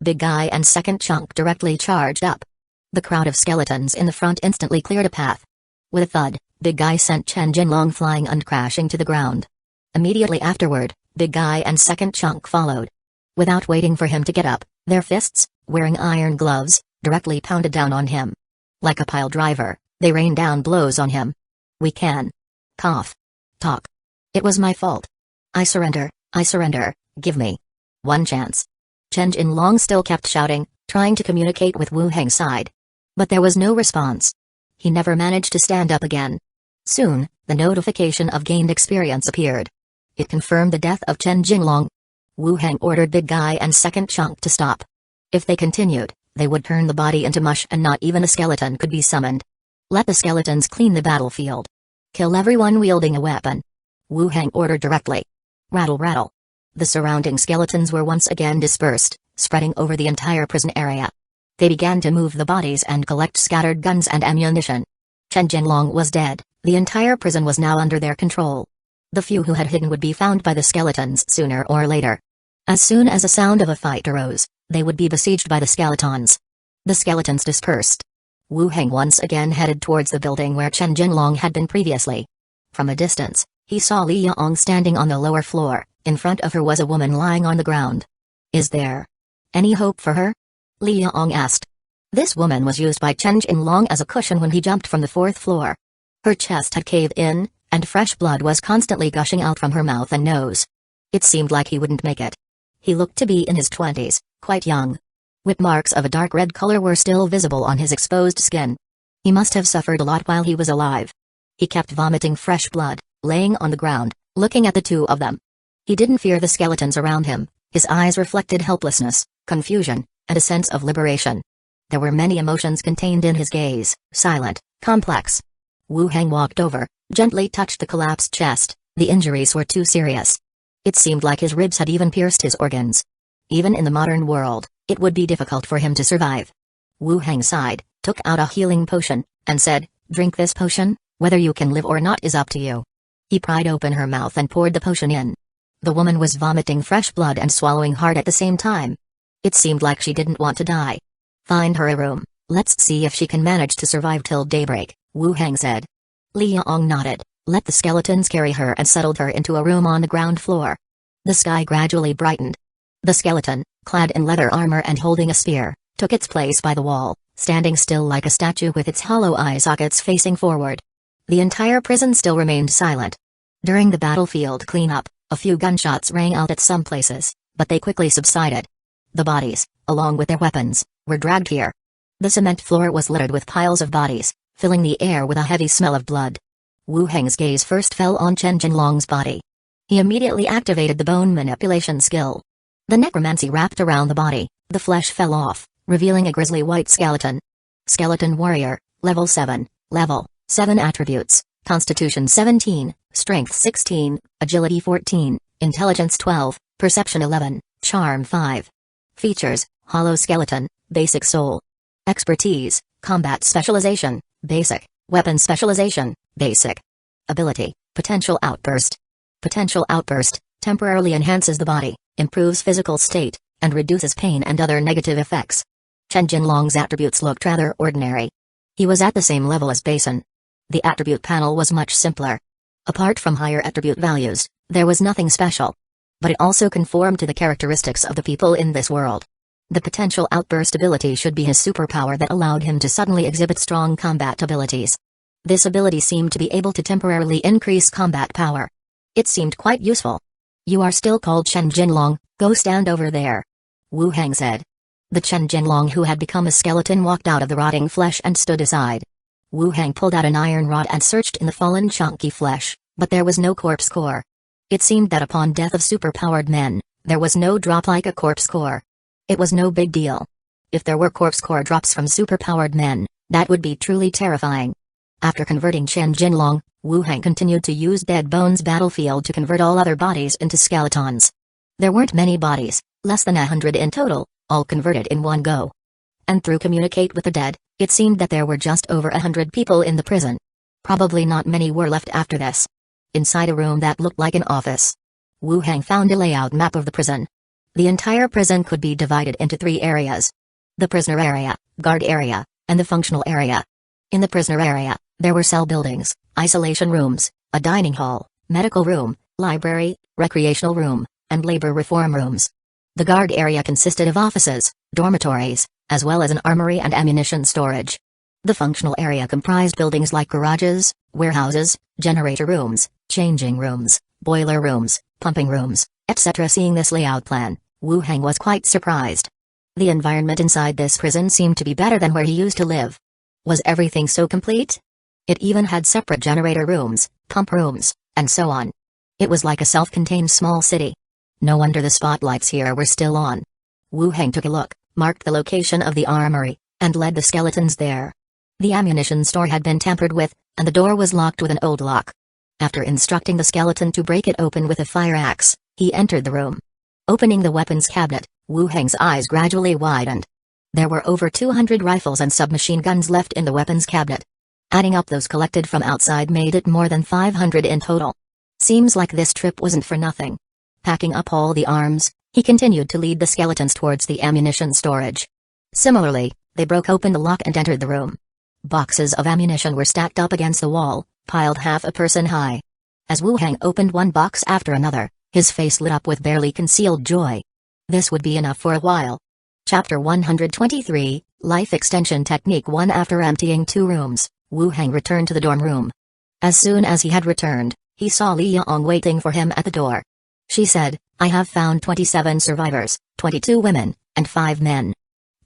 Big Guy and Second Chunk directly charged up. The crowd of skeletons in the front instantly cleared a path. With a thud, Big Guy sent Chen Jinlong flying and crashing to the ground. Immediately afterward, Big Guy and Second Chunk followed. Without waiting for him to get up, their fists, wearing iron gloves, directly pounded down on him. Like a pile driver, they rained down blows on him. We can. Cough. Talk. It was my fault. I surrender, give me one chance. Chen Jinlong still kept shouting, trying to communicate with Wu Heng's side. But there was no response. He never managed to stand up again. Soon, the notification of gained experience appeared. It confirmed the death of Chen Jinlong. Wu Heng ordered Big Guy and Second Chunk to stop. If they continued, they would turn the body into mush and not even a skeleton could be summoned. Let the skeletons clean the battlefield. Kill everyone wielding a weapon. Wu Heng ordered directly. Rattle rattle. The surrounding skeletons were once again dispersed, spreading over the entire prison area. They began to move the bodies and collect scattered guns and ammunition. Chen Jinlong was dead. The entire prison was now under their control. The few who had hidden would be found by the skeletons sooner or later. As soon as a sound of a fight arose, they would be besieged by the skeletons. The skeletons dispersed. Wu Heng once again headed towards the building where Chen Jinlong had been previously. From a distance, He saw Li Yaong standing on the lower floor. In front of her was a woman lying on the ground. Is there any hope for her? Li Yaong asked. This woman was used by Chen Jinlong as a cushion when he jumped from the fourth floor. Her chest had caved in, and fresh blood was constantly gushing out from her mouth and nose. It seemed like he wouldn't make it. He looked to be in his 20s, quite young. Whip marks of a dark red color were still visible on his exposed skin. He must have suffered a lot while he was alive. He kept vomiting fresh blood, laying on the ground, looking at the two of them. He didn't fear the skeletons around him. His eyes reflected helplessness, confusion, and a sense of liberation. There were many emotions contained in his gaze, silent, complex. Wu Heng walked over, gently touched the collapsed chest. The injuries were too serious. It seemed like his ribs had even pierced his organs. Even in the modern world, it would be difficult for him to survive. Wu Heng sighed, took out a healing potion, and said, "Drink this potion, whether you can live or not is up to you." He pried open her mouth and poured the potion in. The woman was vomiting fresh blood and swallowing hard at the same time. It seemed like she didn't want to die. "Find her a room, let's see if she can manage to survive till daybreak," Wu Heng said. Li Yaong nodded, let the skeletons carry her and settled her into a room on the ground floor. The sky gradually brightened. The skeleton, clad in leather armor and holding a spear, took its place by the wall, standing still like a statue with its hollow eye sockets facing forward. The entire prison still remained silent. During the battlefield cleanup, a few gunshots rang out at some places, but they quickly subsided. The bodies, along with their weapons, were dragged here. The cement floor was littered with piles of bodies, filling the air with a heavy smell of blood. Wu Heng's gaze first fell on Chen Jinlong's body. He immediately activated the bone manipulation skill. The necromancy wrapped around the body, the flesh fell off, revealing a grisly white skeleton. Skeleton warrior, level 7, level 7 attributes, Constitution 17, Strength 16, Agility 14, Intelligence 12, Perception 11, Charm 5. Features, Hollow skeleton, Basic soul. Expertise, Combat specialization, Basic, Weapon specialization, Basic. Ability, Potential outburst. Potential outburst, temporarily enhances the body, improves physical state, and reduces pain and other negative effects. Chen Jinlong's attributes looked rather ordinary. He was at the same level as Basin. The attribute panel was much simpler. Apart from higher attribute values, there was nothing special. But it also conformed to the characteristics of the people in this world. The potential outburst ability should be his superpower that allowed him to suddenly exhibit strong combat abilities. This ability seemed to be able to temporarily increase combat power. It seemed quite useful. "You are still called Chen Jinlong, go stand over there," Wu Heng said. The Chen Jinlong who had become a skeleton walked out of the rotting flesh and stood aside. Wu Heng pulled out an iron rod and searched in the fallen chunky flesh, but there was no corpse core. It seemed that upon death of superpowered men, there was no drop like a corpse core. It was no big deal. If there were corpse core drops from superpowered men, that would be truly terrifying. After converting Chen Jinlong, Wu Heng continued to use Dead Bones Battlefield to convert all other bodies into skeletons. There weren't many bodies, less than 100 in total, all converted in one go. And through Communicate with the Dead, it seemed that there were just over 100 people in the prison. Probably not many were left after this. Inside a room that looked like an office, Wu Heng found a layout map of the prison. The entire prison could be divided into 3 areas. The prisoner area, guard area, and the functional area. In the prisoner area, there were cell buildings, isolation rooms, a dining hall, medical room, library, recreational room, and labor reform rooms. The guard area consisted of offices, dormitories, as well as an armory and ammunition storage. The functional area comprised buildings like garages, warehouses, generator rooms, changing rooms, boiler rooms, pumping rooms, etc. Seeing this layout plan, Wu Heng was quite surprised. The environment inside this prison seemed to be better than where he used to live. Was everything so complete? It even had separate generator rooms, pump rooms, and so on. It was like a self-contained small city. No wonder the spotlights here were still on. Wu Heng took a look, marked the location of the armory, and led the skeletons there. The ammunition store had been tampered with, and the door was locked with an old lock. After instructing the skeleton to break it open with a fire axe, he entered the room. Opening the weapons cabinet, Wu Heng's eyes gradually widened. There were over 200 rifles and submachine guns left in the weapons cabinet. Adding up those collected from outside made it more than 500 in total. Seems like this trip wasn't for nothing. Packing up all the arms, he continued to lead the skeletons towards the ammunition storage. Similarly, they broke open the lock and entered the room. Boxes of ammunition were stacked up against the wall, piled half a person high. As Wu Hang opened one box after another, his face lit up with barely concealed joy. This would be enough for a while. Chapter 123, Life Extension Technique 1. After emptying 2 rooms, Wu Hang returned to the dorm room. As soon as he had returned, he saw Li Yaong waiting for him at the door. She said, "I have found 27 survivors, 22 women, and 5 men.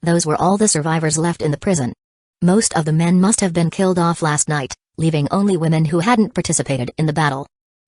Those were all the survivors left in the prison. Most of the men must have been killed off last night, leaving only women who hadn't participated in the battle.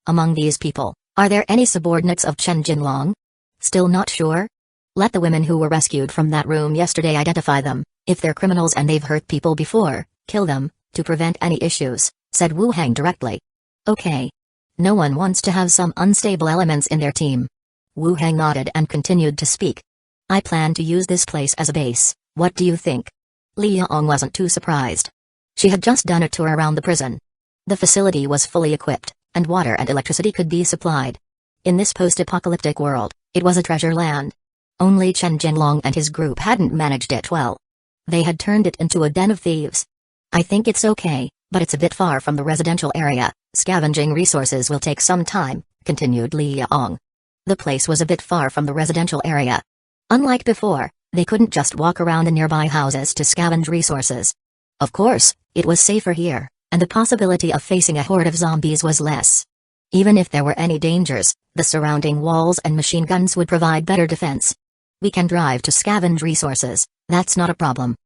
Among these people, are there any subordinates of Chen Jinlong? Still not sure? Let the women who were rescued from that room yesterday identify them. If they're criminals and they've hurt people before, kill them, to prevent any issues," said Wu Hang directly. "Okay. No one wants to have some unstable elements in their team." Wu Hang nodded and continued to speak. "I plan to use this place as a base, what do you think?" Li Yaong wasn't too surprised. She had just done a tour around the prison. The facility was fully equipped, and water and electricity could be supplied. In this post-apocalyptic world, it was a treasure land. Only Chen Jinlong and his group hadn't managed it well. They had turned it into a den of thieves. "I think it's okay, but it's a bit far from the residential area. Scavenging resources will take some time," continued Li Yaong. The place was a bit far from the residential area. Unlike before, they couldn't just walk around the nearby houses to scavenge resources. Of course, it was safer here, and the possibility of facing a horde of zombies was less. Even if there were any dangers, the surrounding walls and machine guns would provide better defense. "We can drive to scavenge resources, that's not a problem."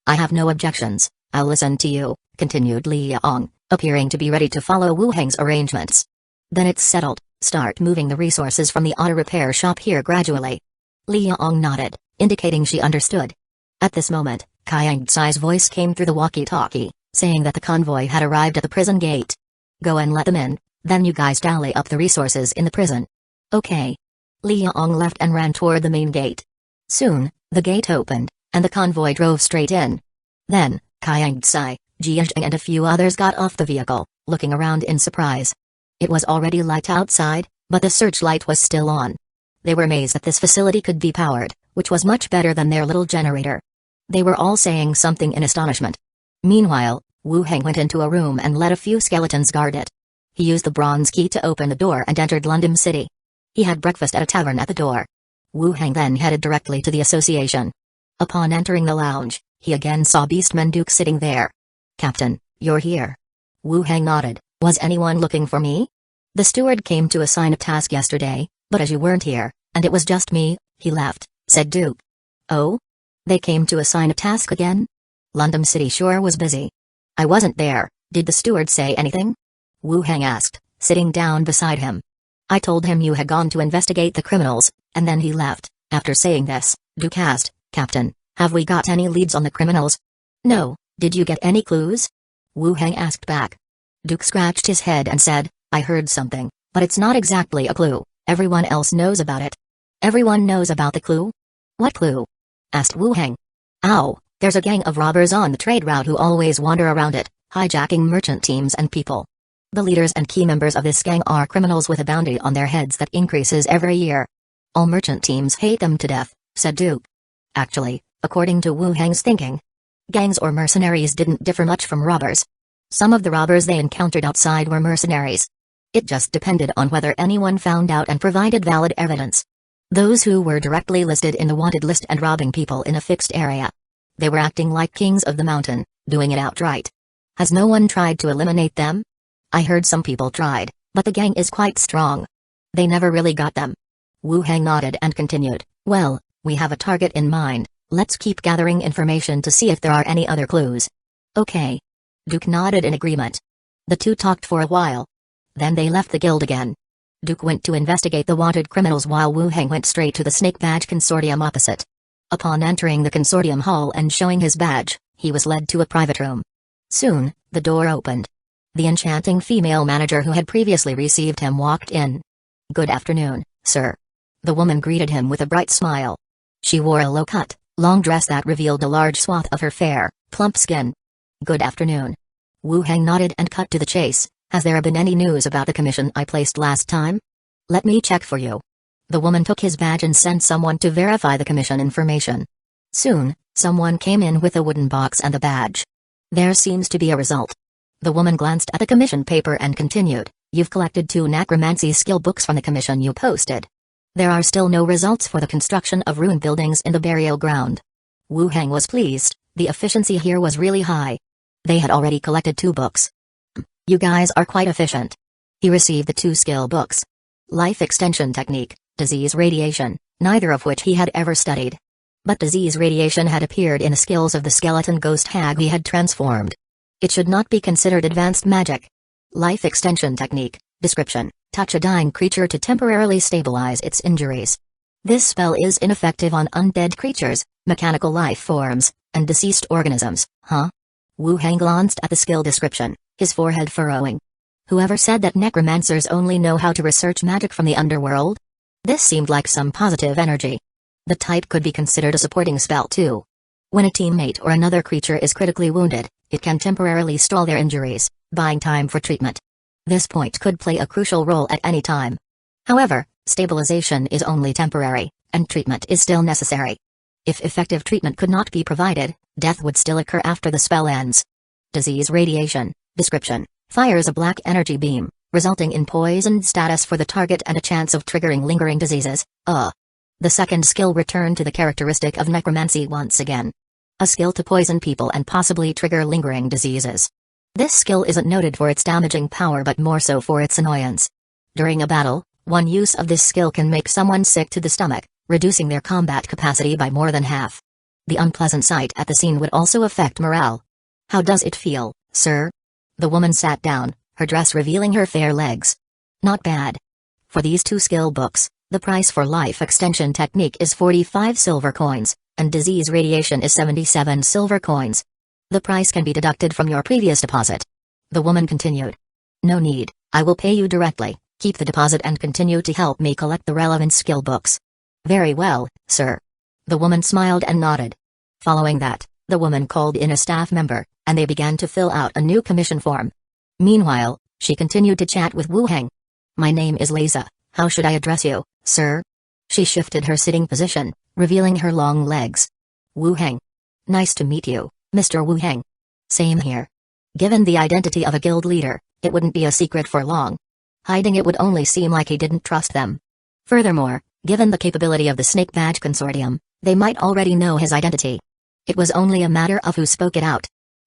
"I have no objections, I'll listen to you," continued Li Yaong, appearing to be ready to follow Wu Hang's arrangements. "Then it's settled, start moving the resources from the auto repair shop here gradually." Li Yaong nodded, indicating she understood. At this moment, Yang Tsai's voice came through the walkie-talkie, saying that the convoy had arrived at the prison gate. "Go and let them in, then you guys tally up the resources in the prison." "Okay." Li Yaong left and ran toward the main gate. Soon, the gate opened, and the convoy drove straight in. Then, Yang Tsai, Jia and a few others got off the vehicle, looking around in surprise. It was already light outside, but the searchlight was still on. They were amazed that this facility could be powered, which was much better than their little generator. They were all saying something in astonishment. Meanwhile, Wu Hang went into a room and let a few skeletons guard it. He used the bronze key to open the door and entered London City. He had breakfast at a tavern at the door. Wu Hang then headed directly to the association. Upon entering the lounge, he again saw Beastman Duke sitting there. "Captain, you're here." Wu Hang nodded. "Was anyone looking for me?" "The steward came to assign a task yesterday, but as you weren't here, and it was just me, he left," said Duke. "Oh? They came to assign a task again?" "London City sure was busy." "I wasn't there, did the steward say anything?" Wu Hang asked, sitting down beside him. "I told him you had gone to investigate the criminals, and then he left." After saying this, Duke asked, "Captain, have we got any leads on the criminals?" "No, did you get any clues?" Wu Hang asked back. Duke scratched his head and said, "I heard something, but it's not exactly a clue, everyone else knows about it." "Everyone knows about the clue? What clue?" asked Wu Hang. "Ow, there's a gang of robbers on the trade route who always wander around it, hijacking merchant teams and people. The leaders and key members of this gang are criminals with a bounty on their heads that increases every year. All merchant teams hate them to death," said Duke. Actually, according to Wu Hang's thinking, gangs or mercenaries didn't differ much from robbers. Some of the robbers they encountered outside were mercenaries. It just depended on whether anyone found out and provided valid evidence. Those who were directly listed in the wanted list and robbing people in a fixed area. They were acting like kings of the mountain, doing it outright. Has no one tried to eliminate them? I heard some people tried, but the gang is quite strong. They never really got them. Wu Hang nodded and continued, "Well, we have a target in mind, let's keep gathering information to see if there are any other clues." "Okay." Duke nodded in agreement. The two talked for a while. Then they left the guild again. Duke went to investigate the wanted criminals while Wu Hang went straight to the Snake Badge Consortium opposite. Upon entering the consortium hall and showing his badge, he was led to a private room. Soon, the door opened. The enchanting female manager who had previously received him walked in. "Good afternoon, sir." The woman greeted him with a bright smile. She wore a low-cut, long dress that revealed a large swath of her fair, plump skin. "Good afternoon." Wu Hang nodded and cut to the chase. "Has there been any news about the commission I placed last time?" "Let me check for you." The woman took his badge and sent someone to verify the commission information. Soon, someone came in with a wooden box and the badge. "There seems to be a result." The woman glanced at the commission paper and continued, You've collected 2 necromancy skill books from the commission you posted. There are still no results for the construction of ruined buildings in the burial ground. Wu Heng was pleased, the efficiency here was really high. They had already collected 2 books. You guys are quite efficient. He received the 2 skill books. Life Extension Technique, Disease Radiation, neither of which he had ever studied. But disease radiation had appeared in the skills of the skeleton ghost hag he had transformed. It should not be considered advanced magic. Life Extension Technique, Description, touch a dying creature to temporarily stabilize its injuries. This spell is ineffective on undead creatures, mechanical life forms, and deceased organisms, huh? Wu Heng glanced at the skill description, his forehead furrowing. Whoever said that necromancers only know how to research magic from the underworld? This seemed like some positive energy. The type could be considered a supporting spell too. When a teammate or another creature is critically wounded, it can temporarily stall their injuries, buying time for treatment. This point could play a crucial role at any time. However, stabilization is only temporary, and treatment is still necessary. If effective treatment could not be provided, death would still occur after the spell ends. Disease Radiation, Description, fires a black energy beam, resulting in poisoned status for the target and a chance of triggering lingering diseases. The second skill returned to the characteristic of necromancy once again. A skill to poison people and possibly trigger lingering diseases. This skill isn't noted for its damaging power but more so for its annoyance. During a battle, one use of this skill can make someone sick to the stomach, reducing their combat capacity by more than half. The unpleasant sight at the scene would also affect morale. How does it feel, sir? The woman sat down, her dress revealing her fair legs. Not bad. For these 2 skill books, the price for Life Extension Technique is 45 silver coins, and Disease Radiation is 77 silver coins. The price can be deducted from your previous deposit. The woman continued. No need, I will pay you directly, keep the deposit and continue to help me collect the relevant skill books. Very well, sir. The woman smiled and nodded. Following that, the woman called in a staff member, and they began to fill out a new commission form. Meanwhile, she continued to chat with Wu Heng. My name is Liza, how should I address you, sir? She shifted her sitting position, revealing her long legs. Wu Heng. Nice to meet you, Mr. Wu Heng. Same here. Given the identity of a guild leader, it wouldn't be a secret for long. Hiding it would only seem like he didn't trust them. Furthermore, given the capability of the Snake Badge Consortium, they might already know his identity. It was only a matter of who spoke it out.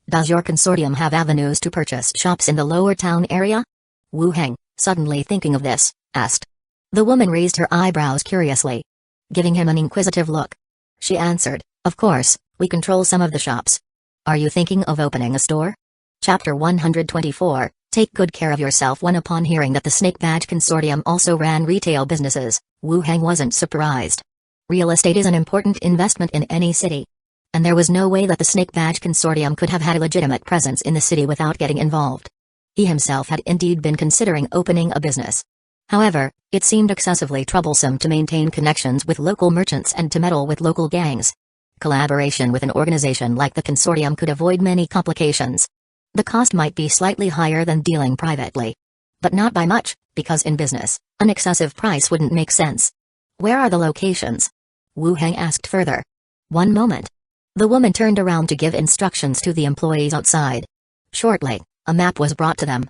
Does your consortium have avenues to purchase shops in the lower town area? Wu Heng, suddenly thinking of this, asked. The woman raised her eyebrows curiously. Giving him an inquisitive look. She answered, of course, we control some of the shops. Are you thinking of opening a store? Chapter 124, Take good care of yourself. When upon hearing that the Snake Badge Consortium also ran retail businesses, Wu Heng wasn't surprised. Real estate is an important investment in any city. And there was no way that the Snake Badge Consortium could have had a legitimate presence in the city without getting involved. He himself had indeed been considering opening a business. However, it seemed excessively troublesome to maintain connections with local merchants and to meddle with local gangs. Collaboration with an organization like the consortium could avoid many complications. The cost might be slightly higher than dealing privately. But not by much, because in business, an excessive price wouldn't make sense. Where are the locations? Wu Heng asked further. One moment. The woman turned around to give instructions to the employees outside. Shortly, a map was brought to them.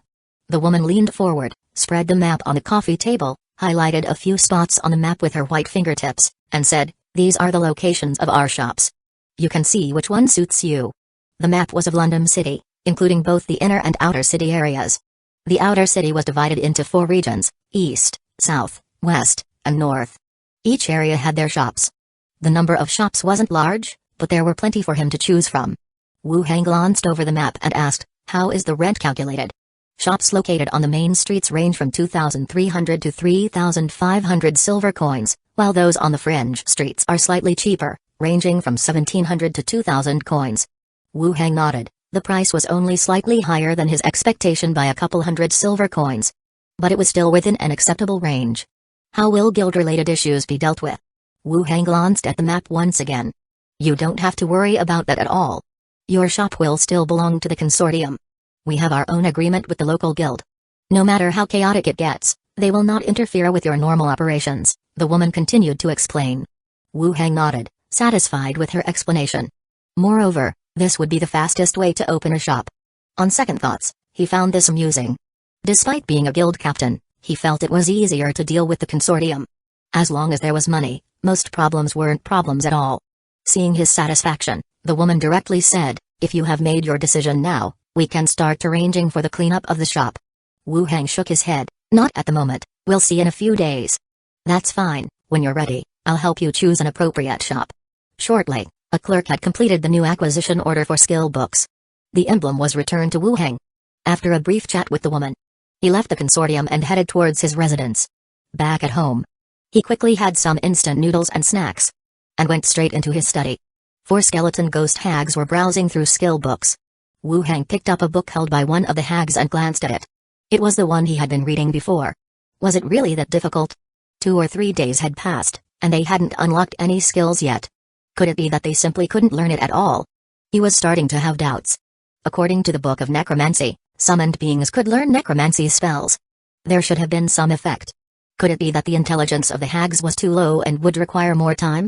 The woman leaned forward, spread the map on the coffee table, highlighted a few spots on the map with her white fingertips, and said, these are the locations of our shops. You can see which one suits you. The map was of London City, including both the inner and outer city areas. The outer city was divided into 4 regions, east, south, west, and north. Each area had their shops. The number of shops wasn't large, but there were plenty for him to choose from. Wu Heng glanced over the map and asked, how is the rent calculated? Shops located on the main streets range from 2,300 to 3,500 silver coins, while those on the fringe streets are slightly cheaper, ranging from 1,700 to 2,000 coins. Wu Heng nodded. The price was only slightly higher than his expectation by a couple hundred silver coins. But it was still within an acceptable range. How will guild-related issues be dealt with? Wu Heng glanced at the map once again. You don't have to worry about that at all. Your shop will still belong to the consortium. We have our own agreement with the local guild. No matter how chaotic it gets, they will not interfere with your normal operations, the woman continued to explain. Wu Heng nodded, satisfied with her explanation. Moreover, this would be the fastest way to open a shop. On second thoughts, he found this amusing. Despite being a guild captain, he felt it was easier to deal with the consortium. As long as there was money, most problems weren't problems at all. Seeing his satisfaction, the woman directly said, "If you have made your decision now, we can start arranging for the cleanup of the shop." Wu Hang shook his head. "Not at the moment, we'll see in a few days." "That's fine, when you're ready, I'll help you choose an appropriate shop." Shortly, a clerk had completed the new acquisition order for skill books. The emblem was returned to Wu Hang. After a brief chat with the woman, he left the consortium and headed towards his residence. Back at home, he quickly had some instant noodles and snacks, and went straight into his study. 4 skeleton ghost hags were browsing through skill books. Wu Hang picked up a book held by one of the hags and glanced at it. It was the one he had been reading before. Was it really that difficult? 2 or 3 days had passed, and they hadn't unlocked any skills yet. Could it be that they simply couldn't learn it at all? He was starting to have doubts. According to the Book of Necromancy, summoned beings could learn necromancy spells. There should have been some effect. Could it be that the intelligence of the hags was too low and would require more time?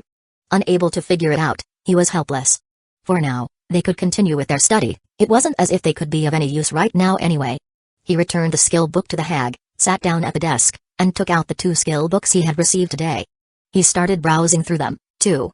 Unable to figure it out, he was helpless. For now, they could continue with their study. It wasn't as if they could be of any use right now anyway. He returned the skill book to the hag, sat down at the desk, and took out the 2 skill books he had received today. He started browsing through them, too.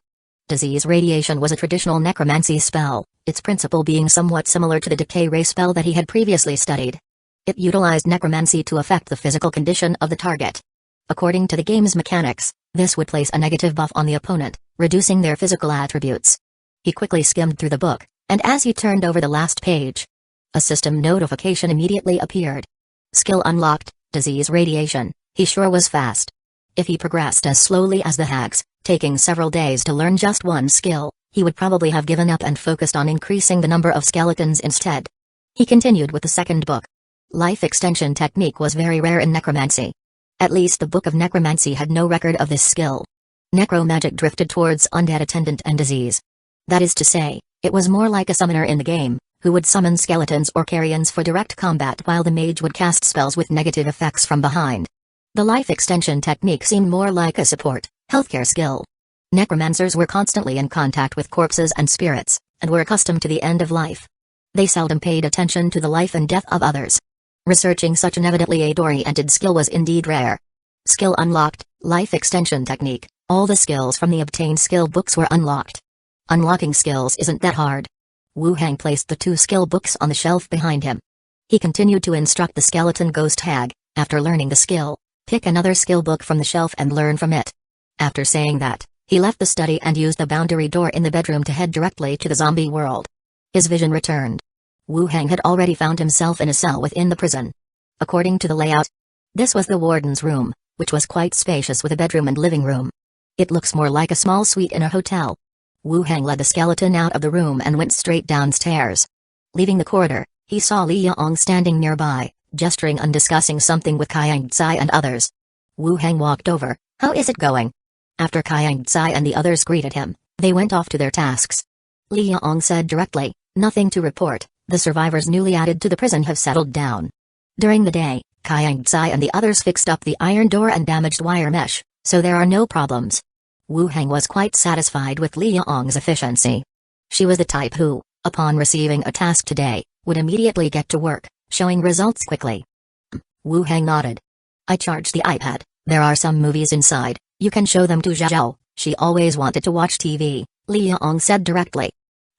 Disease Radiation was a traditional necromancy spell, its principle being somewhat similar to the decay ray spell that he had previously studied. It utilized necromancy to affect the physical condition of the target. According to the game's mechanics, this would place a negative buff on the opponent, reducing their physical attributes. He quickly skimmed through the book, and as he turned over the last page, a system notification immediately appeared. Skill unlocked, Disease Radiation. He sure was fast. If he progressed as slowly as the hags, taking several days to learn just one skill, he would probably have given up and focused on increasing the number of skeletons instead. He continued with the second book. Life extension technique was very rare in necromancy. At least the Book of Necromancy had no record of this skill. Necromagic drifted towards undead attendant and disease. That is to say, it was more like a summoner in the game, who would summon skeletons or carrions for direct combat while the mage would cast spells with negative effects from behind. The life extension technique seemed more like a support, healthcare skill. Necromancers were constantly in contact with corpses and spirits, and were accustomed to the end of life. They seldom paid attention to the life and death of others. Researching such an evidently aid-oriented skill was indeed rare. Skill unlocked, life extension technique. All the skills from the obtained skill books were unlocked. Unlocking skills isn't that hard. Wu Hang placed the 2 skill books on the shelf behind him. He continued to instruct the skeleton ghost hag, after learning the skill, pick another skill book from the shelf and learn from it. After saying that, he left the study and used the boundary door in the bedroom to head directly to the zombie world. His vision returned. Wu Hang had already found himself in a cell within the prison. According to the layout, this was the warden's room, which was quite spacious with a bedroom and living room. It looks more like a small suite in a hotel. Wu Hang led the skeleton out of the room and went straight downstairs. Leaving the corridor, he saw Li Yaong standing nearby, gesturing and discussing something with Kayang Tsai and others. Wu Hang walked over. "How is it going?" After Kayang Tsai and the others greeted him, they went off to their tasks. Li Yaong said directly, "Nothing to report. The survivors newly added to the prison have settled down." During the day, Kayang Tsai and the others fixed up the iron door and damaged wire mesh, so there are no problems. Wu Hang was quite satisfied with Li Yaong's efficiency. She was the type who, upon receiving a task today, would immediately get to work, showing results quickly. Wu Hang nodded. "I charged the iPad. There are some movies inside. You can show them to Zhao. She always wanted to watch TV," Li Yaong said directly.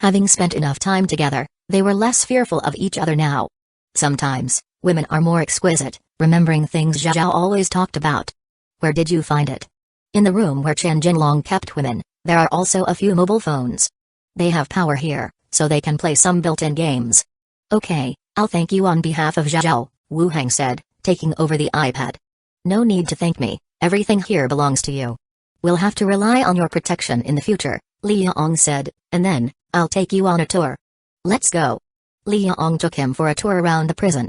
Having spent enough time together, they were less fearful of each other now. Sometimes, women are more exquisite, remembering things Zhao always talked about. "Where did you find it?" "In the room where Chen Jinlong kept women. There are also a few mobile phones. They have power here, so they can play some built-in games." "Okay, I'll thank you on behalf of Zhao," Wu Hang said, taking over the iPad. "No need to thank me, everything here belongs to you. We'll have to rely on your protection in the future," Li Yaong said, "and then, I'll take you on a tour. Let's go." Li Yaong took him for a tour around the prison.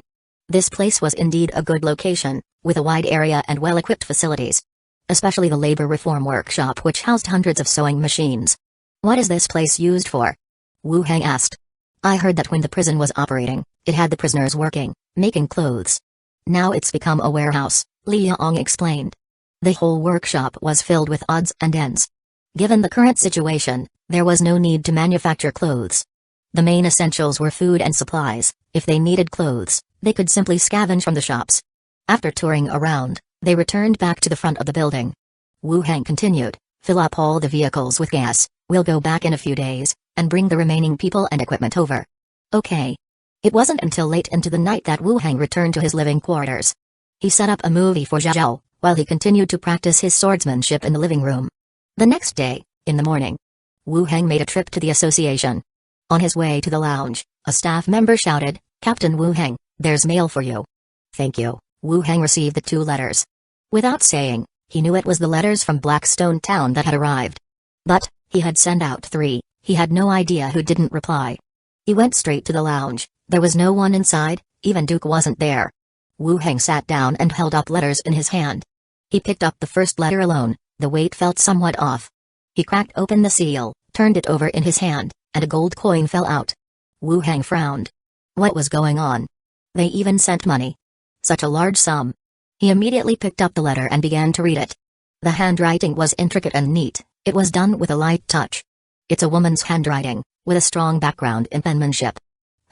This place was indeed a good location, with a wide area and well-equipped facilities. Especially the labor reform workshop which housed hundreds of sewing machines. "What is this place used for?" Wu Hang asked. "I heard that when the prison was operating, it had the prisoners working, making clothes. Now it's become a warehouse," Li Yaong explained. The whole workshop was filled with odds and ends. Given the current situation, there was no need to manufacture clothes. The main essentials were food and supplies. If they needed clothes, They could simply scavenge from the shops. After touring around, they returned back to the front of the building. Wu Heng continued, "Fill up all the vehicles with gas, we'll go back in a few days, and bring the remaining people and equipment over." Okay. It wasn't until late into the night that Wu Heng returned to his living quarters. He set up a movie for Zhao, while he continued to practice his swordsmanship in the living room. The next day, in the morning, Wu Heng made a trip to the association. On his way to the lounge, a staff member shouted, "Captain Wu Heng, there's mail for you." "Thank you." Wu Heng received the 2 letters. Without saying, he knew it was the letters from Blackstone Town that had arrived. But, he had sent out 3, he had no idea who didn't reply. He went straight to the lounge, there was no one inside, even Duke wasn't there. Wu Heng sat down and held up letters in his hand. He picked up the first letter alone, the weight felt somewhat off. He cracked open the seal, turned it over in his hand, and a gold coin fell out. Wu Heng frowned. What was going on? They even sent money. Such a large sum. He immediately picked up the letter and began to read it. The handwriting was intricate and neat, it was done with a light touch. It's a woman's handwriting, with a strong background in penmanship.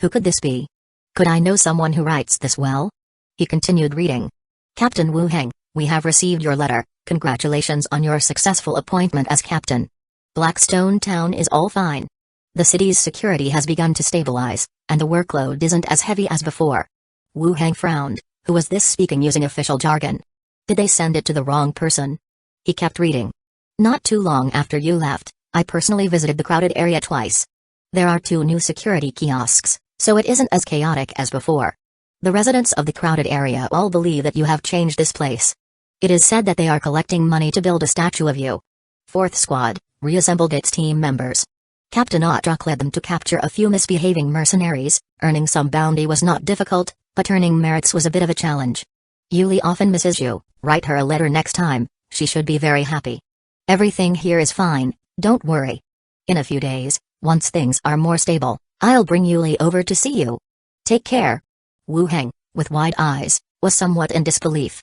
Who could this be? Could I know someone who writes this well? He continued reading. "Captain Wu Heng, we have received your letter, congratulations on your successful appointment as captain. Blackstone Town is all fine. The city's security has begun to stabilize, and the workload isn't as heavy as before." Wu Heng frowned. Who was this speaking using official jargon? Did they send it to the wrong person? He kept reading. "Not too long after you left, I personally visited the crowded area twice. There are 2 new security kiosks, so it isn't as chaotic as before. The residents of the crowded area all believe that you have changed this place. It is said that they are collecting money to build a statue of you." 4th Squad reassembled its team members. Captain Otrak led them to capture a few misbehaving mercenaries. Earning some bounty was not difficult, but earning merits was a bit of a challenge. "Yuli often misses you, write her a letter next time, she should be very happy. Everything here is fine, don't worry. In a few days, once things are more stable, I'll bring Yuli over to see you. Take care." Wu Heng, with wide eyes, was somewhat in disbelief.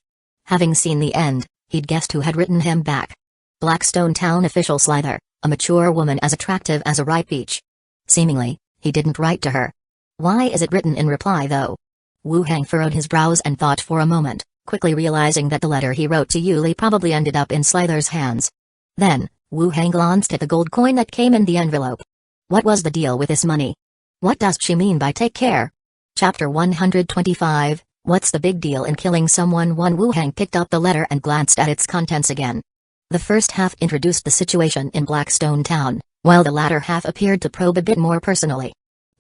Having seen the end, he'd guessed who had written him back. Blackstone Town official Slither, a mature woman as attractive as a ripe peach. Seemingly, he didn't write to her. Why is it written in reply though? Wu Heng furrowed his brows and thought for a moment, quickly realizing that the letter he wrote to Yuli probably ended up in Slither's hands. Then, Wu Heng glanced at the gold coin that came in the envelope. What was the deal with this money? What does she mean by take care? Chapter 125, What's the big deal in killing someone? Wu Heng picked up the letter and glanced at its contents again. The first half introduced the situation in Blackstone Town, while the latter half appeared to probe a bit more personally.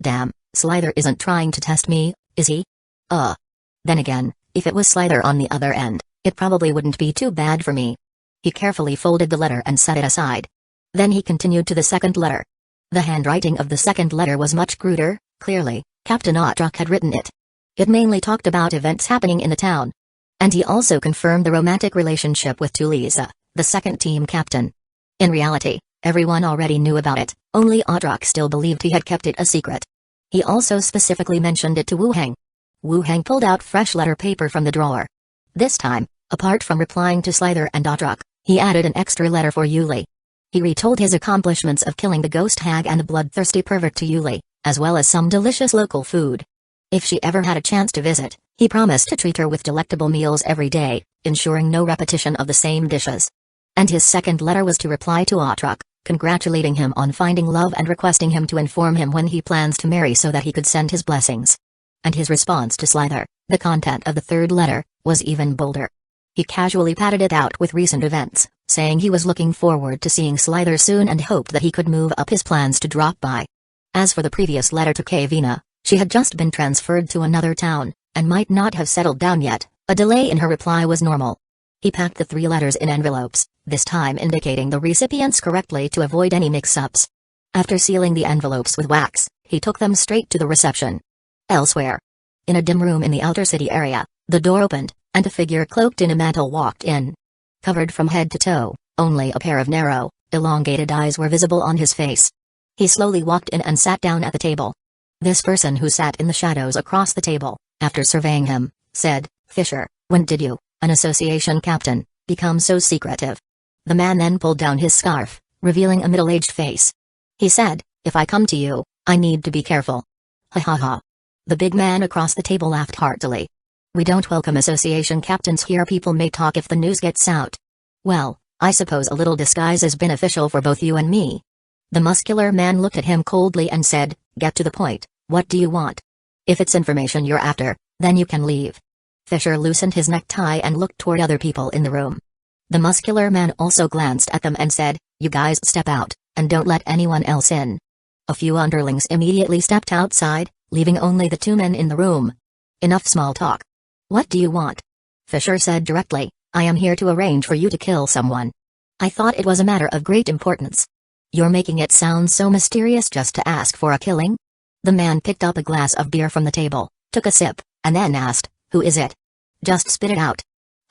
Damn, Slither isn't trying to test me, is he? Then again, if it was Slither on the other end, it probably wouldn't be too bad for me. He carefully folded the letter and set it aside. Then he continued to the second letter. The handwriting of the second letter was much cruder. Clearly, Captain Otrak had written it. It mainly talked about events happening in the town. And he also confirmed the romantic relationship with Tulisa, the second team captain. In reality, everyone already knew about it, only Otrak still believed he had kept it a secret. He also specifically mentioned it to Wu Heng. Wu Heng pulled out fresh letter paper from the drawer. This time, apart from replying to Slither and Otrak, he added an extra letter for Yuli. He retold his accomplishments of killing the ghost hag and the bloodthirsty pervert to Yuli, as well as some delicious local food. If she ever had a chance to visit, he promised to treat her with delectable meals every day, ensuring no repetition of the same dishes. And his second letter was to reply to Otrak, congratulating him on finding love and requesting him to inform him when he plans to marry so that he could send his blessings. And his response to Slither, the content of the third letter, was even bolder. He casually padded it out with recent events, saying he was looking forward to seeing Slither soon and hoped that he could move up his plans to drop by. As for the previous letter to Kavina, she had just been transferred to another town, and might not have settled down yet. A delay in her reply was normal. He packed the 3 letters in envelopes, this time indicating the recipients correctly to avoid any mix-ups. After sealing the envelopes with wax, he took them straight to the reception. Elsewhere, in a dim room in the outer city area, the door opened, and a figure cloaked in a mantle walked in. Covered from head to toe, only a pair of narrow, elongated eyes were visible on his face. He slowly walked in and sat down at the table. This person, who sat in the shadows across the table, after surveying him, said, "Fisher, when did you, an association captain, become so secretive?" The man then pulled down his scarf, revealing a middle-aged face. He said, "If I come to you, I need to be careful." Ha ha ha. The big man across the table laughed heartily. We don't welcome association captains here. People may talk if the news gets out. Well, I suppose a little disguise is beneficial for both you and me. The muscular man looked at him coldly and said, get to the point, what do you want? If it's information you're after, then you can leave. Fisher loosened his necktie and looked toward other people in the room. The muscular man also glanced at them and said, you guys step out, and don't let anyone else in. A few underlings immediately stepped outside, leaving only the two men in the room. Enough small talk. What do you want? Fisher said directly, I am here to arrange for you to kill someone. I thought it was a matter of great importance. You're making it sound so mysterious just to ask for a killing? The man picked up a glass of beer from the table, took a sip, and then asked, who is it? Just spit it out.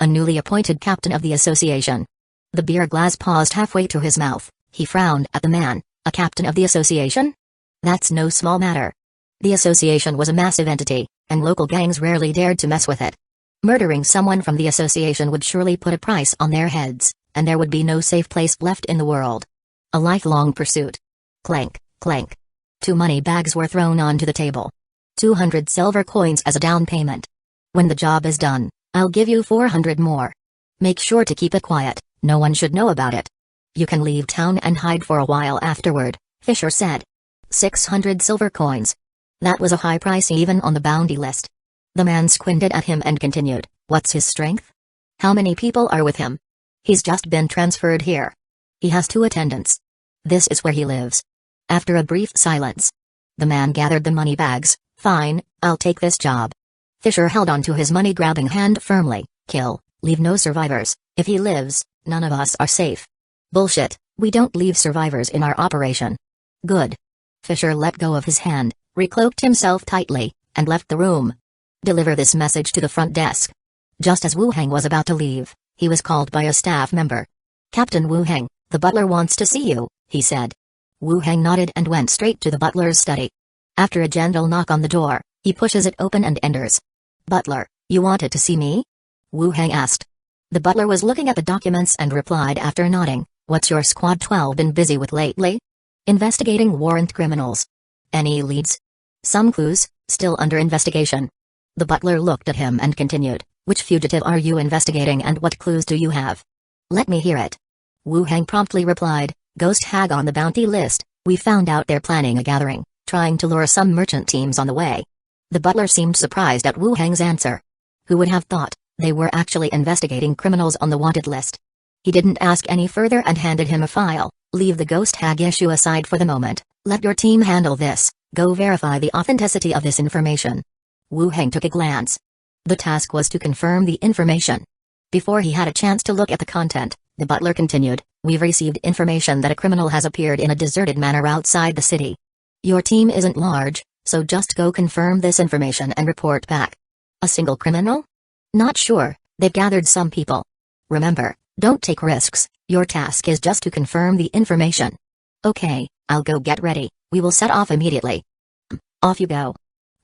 A newly appointed captain of the association. The beer glass paused halfway to his mouth. He frowned at the man. A captain of the association? That's no small matter. The association was a massive entity, and local gangs rarely dared to mess with it. Murdering someone from the association would surely put a price on their heads, and there would be no safe place left in the world. A lifelong pursuit. Clank, clank. 2 money bags were thrown onto the table. 200 silver coins as a down payment. When the job is done, I'll give you 400 more. Make sure to keep it quiet, no one should know about it. You can leave town and hide for a while afterward, Fisher said. 600 silver coins. That was a high price even on the bounty list. The man squinted at him and continued, what's his strength? How many people are with him? He's just been transferred here. He has 2 attendants. This is where he lives. After a brief silence, the man gathered the money bags. Fine, I'll take this job. Fisher held onto his money-grabbing hand firmly. Kill, leave no survivors. If he lives, none of us are safe. Bullshit, we don't leave survivors in our operation. Good. Fisher let go of his hand, recloaked himself tightly, and left the room. Deliver this message to the front desk. Just as Wu Heng was about to leave, he was called by a staff member. Captain Wu Heng, the butler wants to see you, he said. Wu Heng nodded and went straight to the butler's study. After a gentle knock on the door, he pushes it open and enters. Butler, you wanted to see me? Wu Heng asked. The butler was looking at the documents and replied after nodding, what's your Squad 12 been busy with lately? Investigating warrant criminals. Any leads? Some clues, still under investigation. The butler looked at him and continued, which fugitive are you investigating and what clues do you have? Let me hear it. Wu Heng promptly replied, Ghost Hag on the bounty list, we found out they're planning a gathering, trying to lure some merchant teams on the way. The butler seemed surprised at Wu Heng's answer. Who would have thought they were actually investigating criminals on the wanted list? He didn't ask any further and handed him a file. Leave the Ghost Hag issue aside for the moment, let your team handle this, go verify the authenticity of this information. Wu Heng took a glance. The task was to confirm the information. Before he had a chance to look at the content, the butler continued, we've received information that a criminal has appeared in a deserted manor outside the city. Your team isn't large, so just go confirm this information and report back. A single criminal? Not sure, they've gathered some people. Remember, don't take risks, your task is just to confirm the information. Okay, I'll go get ready, we will set off immediately. Off you go.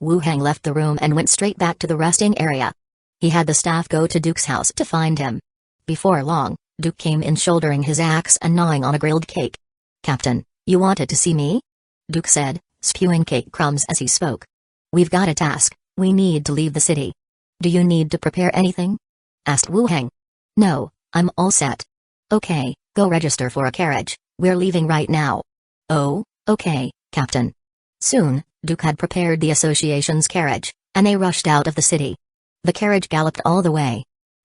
Wu Heng left the room and went straight back to the resting area. He had the staff go to Duke's house to find him. Before long, Duke came in shouldering his axe and gnawing on a grilled cake. Captain, you wanted to see me? Duke said, spewing cake crumbs as he spoke. We've got a task, we need to leave the city. Do you need to prepare anything? Asked Wu Heng. No, I'm all set. Okay, go register for a carriage, we're leaving right now. Oh, okay, Captain. Soon, Duke had prepared the association's carriage, and they rushed out of the city. The carriage galloped all the way,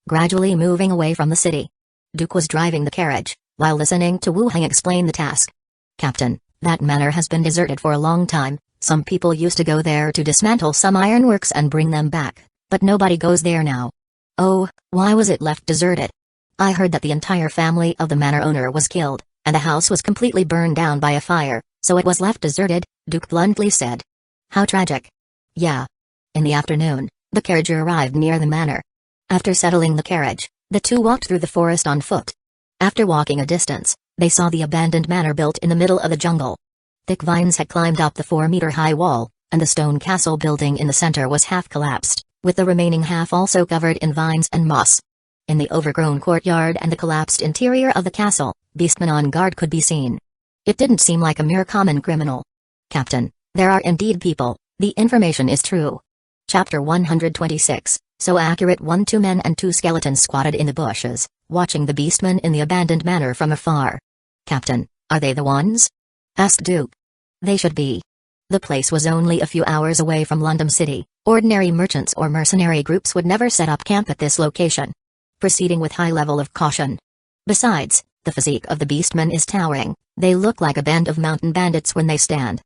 gradually moving away from the city. Duke was driving the carriage, while listening to Wu Heng explain the task. Captain, that manor has been deserted for a long time, some people used to go there to dismantle some ironworks and bring them back, but nobody goes there now. Oh, why was it left deserted? I heard that the entire family of the manor owner was killed, and the house was completely burned down by a fire, so it was left deserted, Duke bluntly said. How tragic. Yeah. In the afternoon, the carriage arrived near the manor. After settling the carriage, the two walked through the forest on foot. After walking a distance, they saw the abandoned manor built in the middle of the jungle. Thick vines had climbed up the 4-meter-high wall, and the stone castle building in the center was half collapsed, with the remaining half also covered in vines and moss. In the overgrown courtyard and the collapsed interior of the castle, beastmen on guard could be seen. It didn't seem like a mere common criminal. Captain, there are indeed people, The information is true. Chapter 126, so accurate. 2 men and 2 skeletons squatted in the bushes, watching the beastmen in the abandoned manor from afar. "Captain, are they the ones?" asked Duke. "They should be. The place was only a few hours away from London City. Ordinary merchants or mercenary groups would never set up camp at this location." Proceeding with high level of caution. "Besides, the physique of the beastmen is towering. They look like a band of mountain bandits when they stand.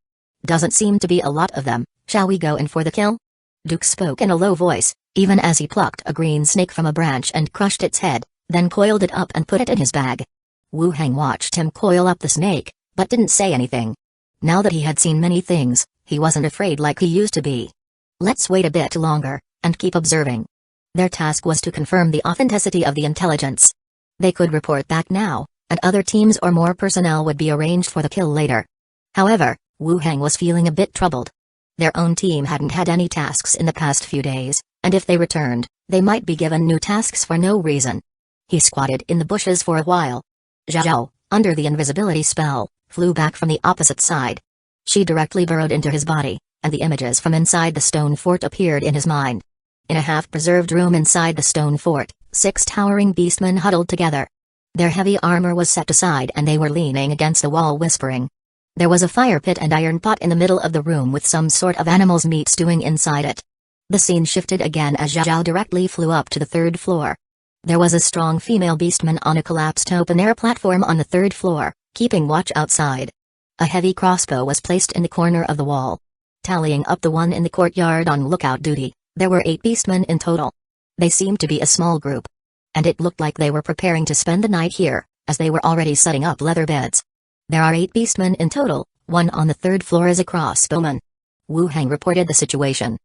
Doesn't seem to be a lot of them. Shall we go in for the kill?" Duke spoke in a low voice, even as he plucked a green snake from a branch and crushed its head, then coiled it up and put it in his bag. Wu Heng watched him coil up the snake, but didn't say anything. Now that he had seen many things, he wasn't afraid like he used to be. Let's wait a bit longer, and keep observing. Their task was to confirm the authenticity of the intelligence. They could report back now, and other teams or more personnel would be arranged for the kill later. However, Wu Heng was feeling a bit troubled. Their own team hadn't had any tasks in the past few days, and if they returned, they might be given new tasks for no reason. He squatted in the bushes for a while. Zhao, under the invisibility spell, flew back from the opposite side. She directly burrowed into his body, and the images from inside the stone fort appeared in his mind. In a half-preserved room inside the stone fort, 6 towering beastmen huddled together. Their heavy armor was set aside and they were leaning against the wall whispering. There was a fire pit and iron pot in the middle of the room with some sort of animal's meat stewing inside it. The scene shifted again as Zhao directly flew up to the 3rd floor. There was a strong female beastman on a collapsed open-air platform on the 3rd floor, keeping watch outside. A heavy crossbow was placed in the corner of the wall. Tallying up the one in the courtyard on lookout duty, there were 8 beastmen in total. They seemed to be a small group. And it looked like they were preparing to spend the night here, as they were already setting up leather beds. There are 8 beastmen in total, one on the 3rd floor is a crossbowman. Wu Heng reported the situation.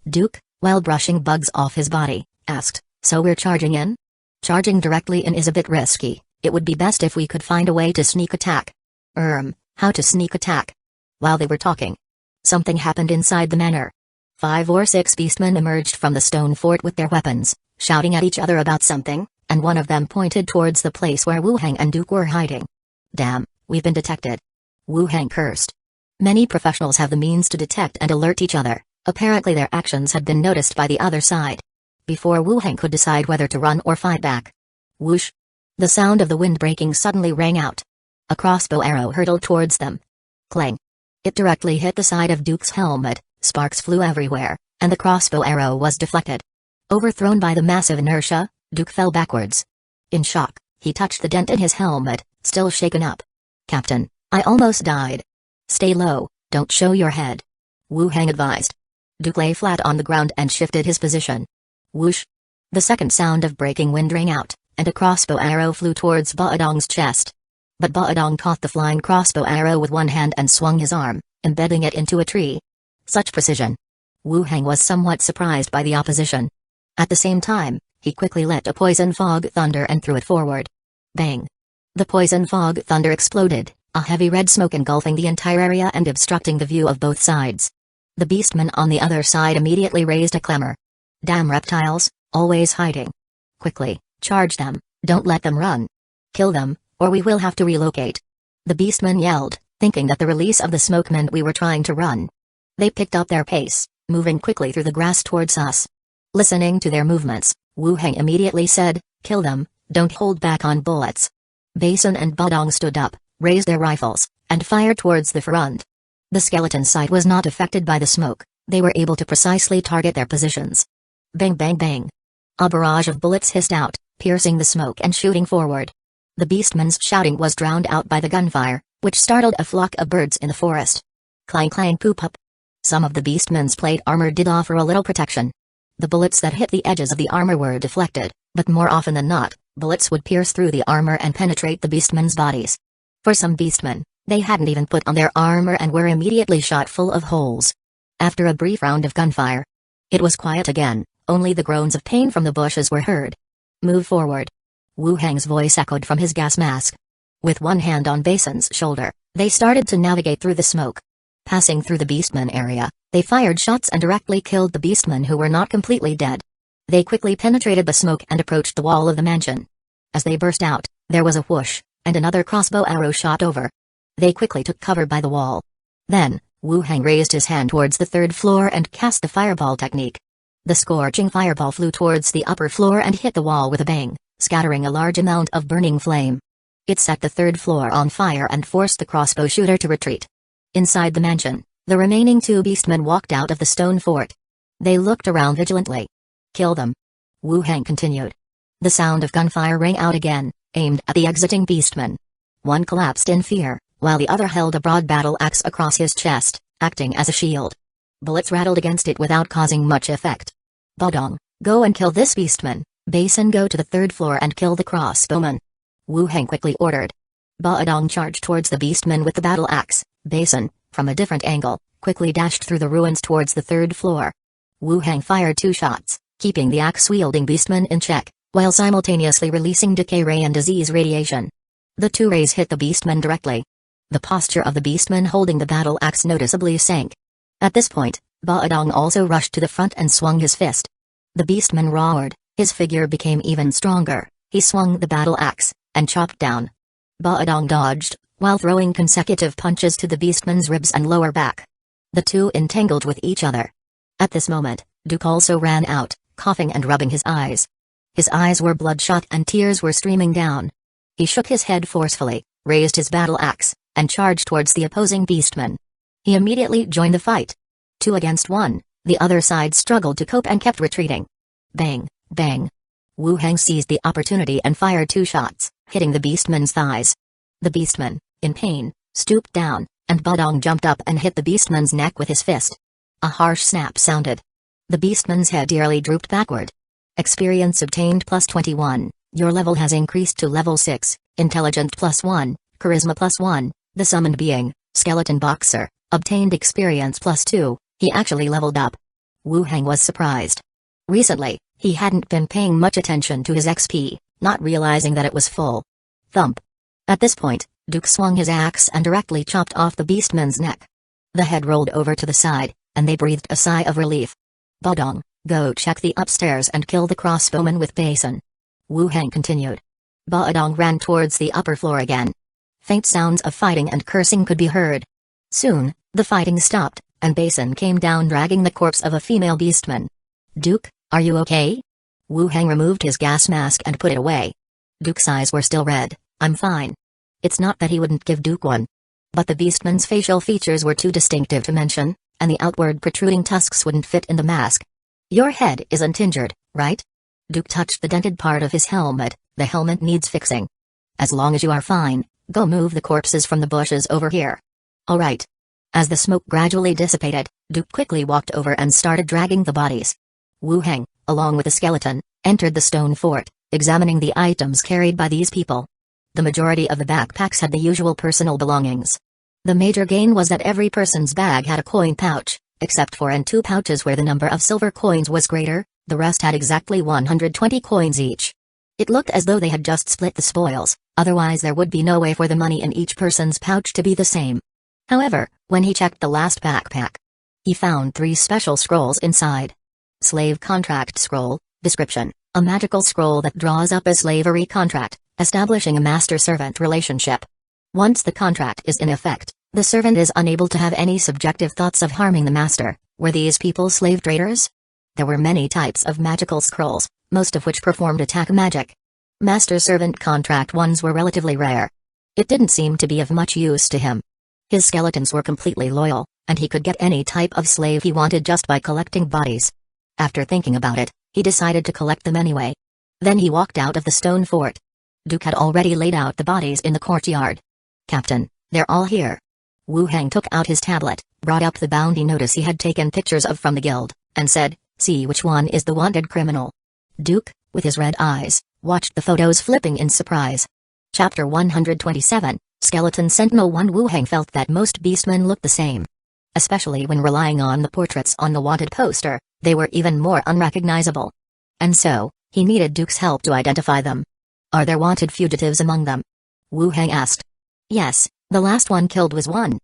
Duke, while brushing bugs off his body, asked, "So we're charging in?" "Charging directly in is a bit risky. It would be best if we could find a way to sneak attack." How to sneak attack?" While they were talking, something happened inside the manor. 5 or 6 beastmen emerged from the stone fort with their weapons, shouting at each other about something, and one of them pointed towards the place where Wu Heng and Duke were hiding. "Damn, we've been detected." Wu Heng cursed. Many professionals have the means to detect and alert each other. Apparently their actions had been noticed by the other side. Before Wu Heng could decide whether to run or fight back. Whoosh! The sound of the wind breaking suddenly rang out. A crossbow arrow hurtled towards them. Clang! It directly hit the side of Duke's helmet, sparks flew everywhere, and the crossbow arrow was deflected. Overthrown by the massive inertia, Duke fell backwards. In shock, he touched the dent in his helmet, still shaken up. "Captain, I almost died." "Stay low, don't show your head," Wu Heng advised. Duke lay flat on the ground and shifted his position. Whoosh! The second sound of breaking wind rang out, and a crossbow arrow flew towards Baodong's chest. But Baodong caught the flying crossbow arrow with one hand and swung his arm, embedding it into a tree. Such precision! Wu Heng was somewhat surprised by the opposition. At the same time, he quickly lit a poison fog thunder and threw it forward. Bang! The poison fog thunder exploded, a heavy red smoke engulfing the entire area and obstructing the view of both sides. The beastmen on the other side immediately raised a clamor. "Damn reptiles, always hiding. Quickly, charge them, don't let them run. Kill them, or we will have to relocate." The beastmen yelled, thinking that the release of the smoke meant we were trying to run. They picked up their pace, moving quickly through the grass towards us. Listening to their movements, Wu Heng immediately said, "Kill them, don't hold back on bullets." Basin and Baodong stood up, raised their rifles, and fired towards the front. The skeleton sight was not affected by the smoke, they were able to precisely target their positions. Bang bang bang. A barrage of bullets hissed out, piercing the smoke and shooting forward. The beastmen's shouting was drowned out by the gunfire, which startled a flock of birds in the forest. Clang clang poop up. Some of the beastmen's plate armor did offer a little protection. The bullets that hit the edges of the armor were deflected, but more often than not, bullets would pierce through the armor and penetrate the beastmen's bodies. For some beastmen, they hadn't even put on their armor and were immediately shot full of holes. After a brief round of gunfire, it was quiet again, only the groans of pain from the bushes were heard. "Move forward." Wu Heng's voice echoed from his gas mask. With one hand on Basin's shoulder, they started to navigate through the smoke. Passing through the beastmen area, they fired shots and directly killed the beastmen who were not completely dead. They quickly penetrated the smoke and approached the wall of the mansion. As they burst out, there was a whoosh, and another crossbow arrow shot over. They quickly took cover by the wall. Then, Wu Heng raised his hand towards the third floor and cast the fireball technique. The scorching fireball flew towards the upper floor and hit the wall with a bang, scattering a large amount of burning flame. It set the third floor on fire and forced the crossbow shooter to retreat. Inside the mansion, the remaining 2 beastmen walked out of the stone fort. They looked around vigilantly. Kill them. Wu Heng continued. The sound of gunfire rang out again, aimed at the exiting beastmen. One collapsed in fear, while the other held a broad battle axe across his chest, acting as a shield. Bullets rattled against it without causing much effect. Badong, go and kill this beastman. Basin, go to the third floor and kill the crossbowman. Wu Heng quickly ordered. Badong charged towards the beastman with the battle axe. Basin, from a different angle, quickly dashed through the ruins towards the third floor. Wu Heng fired 2 shots, keeping the axe-wielding beastman in check, while simultaneously releasing decay ray and disease radiation. The 2 rays hit the beastman directly. The posture of the beastman holding the battle axe noticeably sank. At this point, Badong also rushed to the front and swung his fist. The beastman roared, his figure became even stronger, he swung the battle axe, and chopped down. Badong dodged, while throwing consecutive punches to the beastman's ribs and lower back. The 2 entangled with each other. At this moment, Duke also ran out, coughing and rubbing his eyes. His eyes were bloodshot and tears were streaming down. He shook his head forcefully, raised his battle axe, and charged towards the opposing beastman. He immediately joined the fight. 2 against 1, the other side struggled to cope and kept retreating. Bang, bang. Wu Heng seized the opportunity and fired 2 shots, hitting the beastman's thighs. The beastman, in pain, stooped down, and Badong jumped up and hit the beastman's neck with his fist. A harsh snap sounded. The beastman's head nearly drooped backward. Experience obtained +21, your level has increased to level 6, intelligent +1, charisma +1, the summoned being, skeleton boxer, obtained experience +2, he actually leveled up. Wu Heng was surprised. Recently, he hadn't been paying much attention to his XP, not realizing that it was full. Thump. At this point, Duke swung his axe and directly chopped off the beastman's neck. The head rolled over to the side, and they breathed a sigh of relief. Badong, go check the upstairs and kill the crossbowman with Basin. Wu Heng continued. Badong ran towards the upper floor again. Faint sounds of fighting and cursing could be heard. Soon, the fighting stopped, and Basin came down dragging the corpse of a female beastman. Duke, are you okay? Wu Heng removed his gas mask and put it away. Duke's eyes were still red. I'm fine. It's not that he wouldn't give Duke one. But the beastman's facial features were too distinctive to mention, and the outward protruding tusks wouldn't fit in the mask. Your head isn't injured, right? Duke touched the dented part of his helmet. The helmet needs fixing. As long as you are fine, go move the corpses from the bushes over here. All right. As the smoke gradually dissipated, Duke quickly walked over and started dragging the bodies. Wu Heng, along with the skeleton, entered the stone fort, examining the items carried by these people. The majority of the backpacks had the usual personal belongings. The major gain was that every person's bag had a coin pouch, except for in 2 pouches where the number of silver coins was greater, the rest had exactly 120 coins each. It looked as though they had just split the spoils, otherwise there would be no way for the money in each person's pouch to be the same. However, when he checked the last backpack, he found 3 special scrolls inside. Slave contract scroll, description, a magical scroll that draws up a slavery contract, establishing a master-servant relationship. Once the contract is in effect, the servant is unable to have any subjective thoughts of harming the master. Were these people slave traders? There were many types of magical scrolls, most of which performed attack magic. Master-servant contract ones were relatively rare. It didn't seem to be of much use to him. His skeletons were completely loyal, and he could get any type of slave he wanted just by collecting bodies. After thinking about it, he decided to collect them anyway. Then he walked out of the stone fort. Duke had already laid out the bodies in the courtyard. Captain, they're all here. Wu Heng took out his tablet, brought up the bounty notice he had taken pictures of from the guild, and said, see which one is the wanted criminal. Duke, with his red eyes, watched the photos flipping in surprise. Chapter 127, Skeleton Sentinel 1. Wu Heng felt that most beastmen looked the same. Especially when relying on the portraits on the wanted poster, they were even more unrecognizable. And so, he needed Duke's help to identify them. Are there wanted fugitives among them? Wu Heng asked. Yes, the last one killed was one.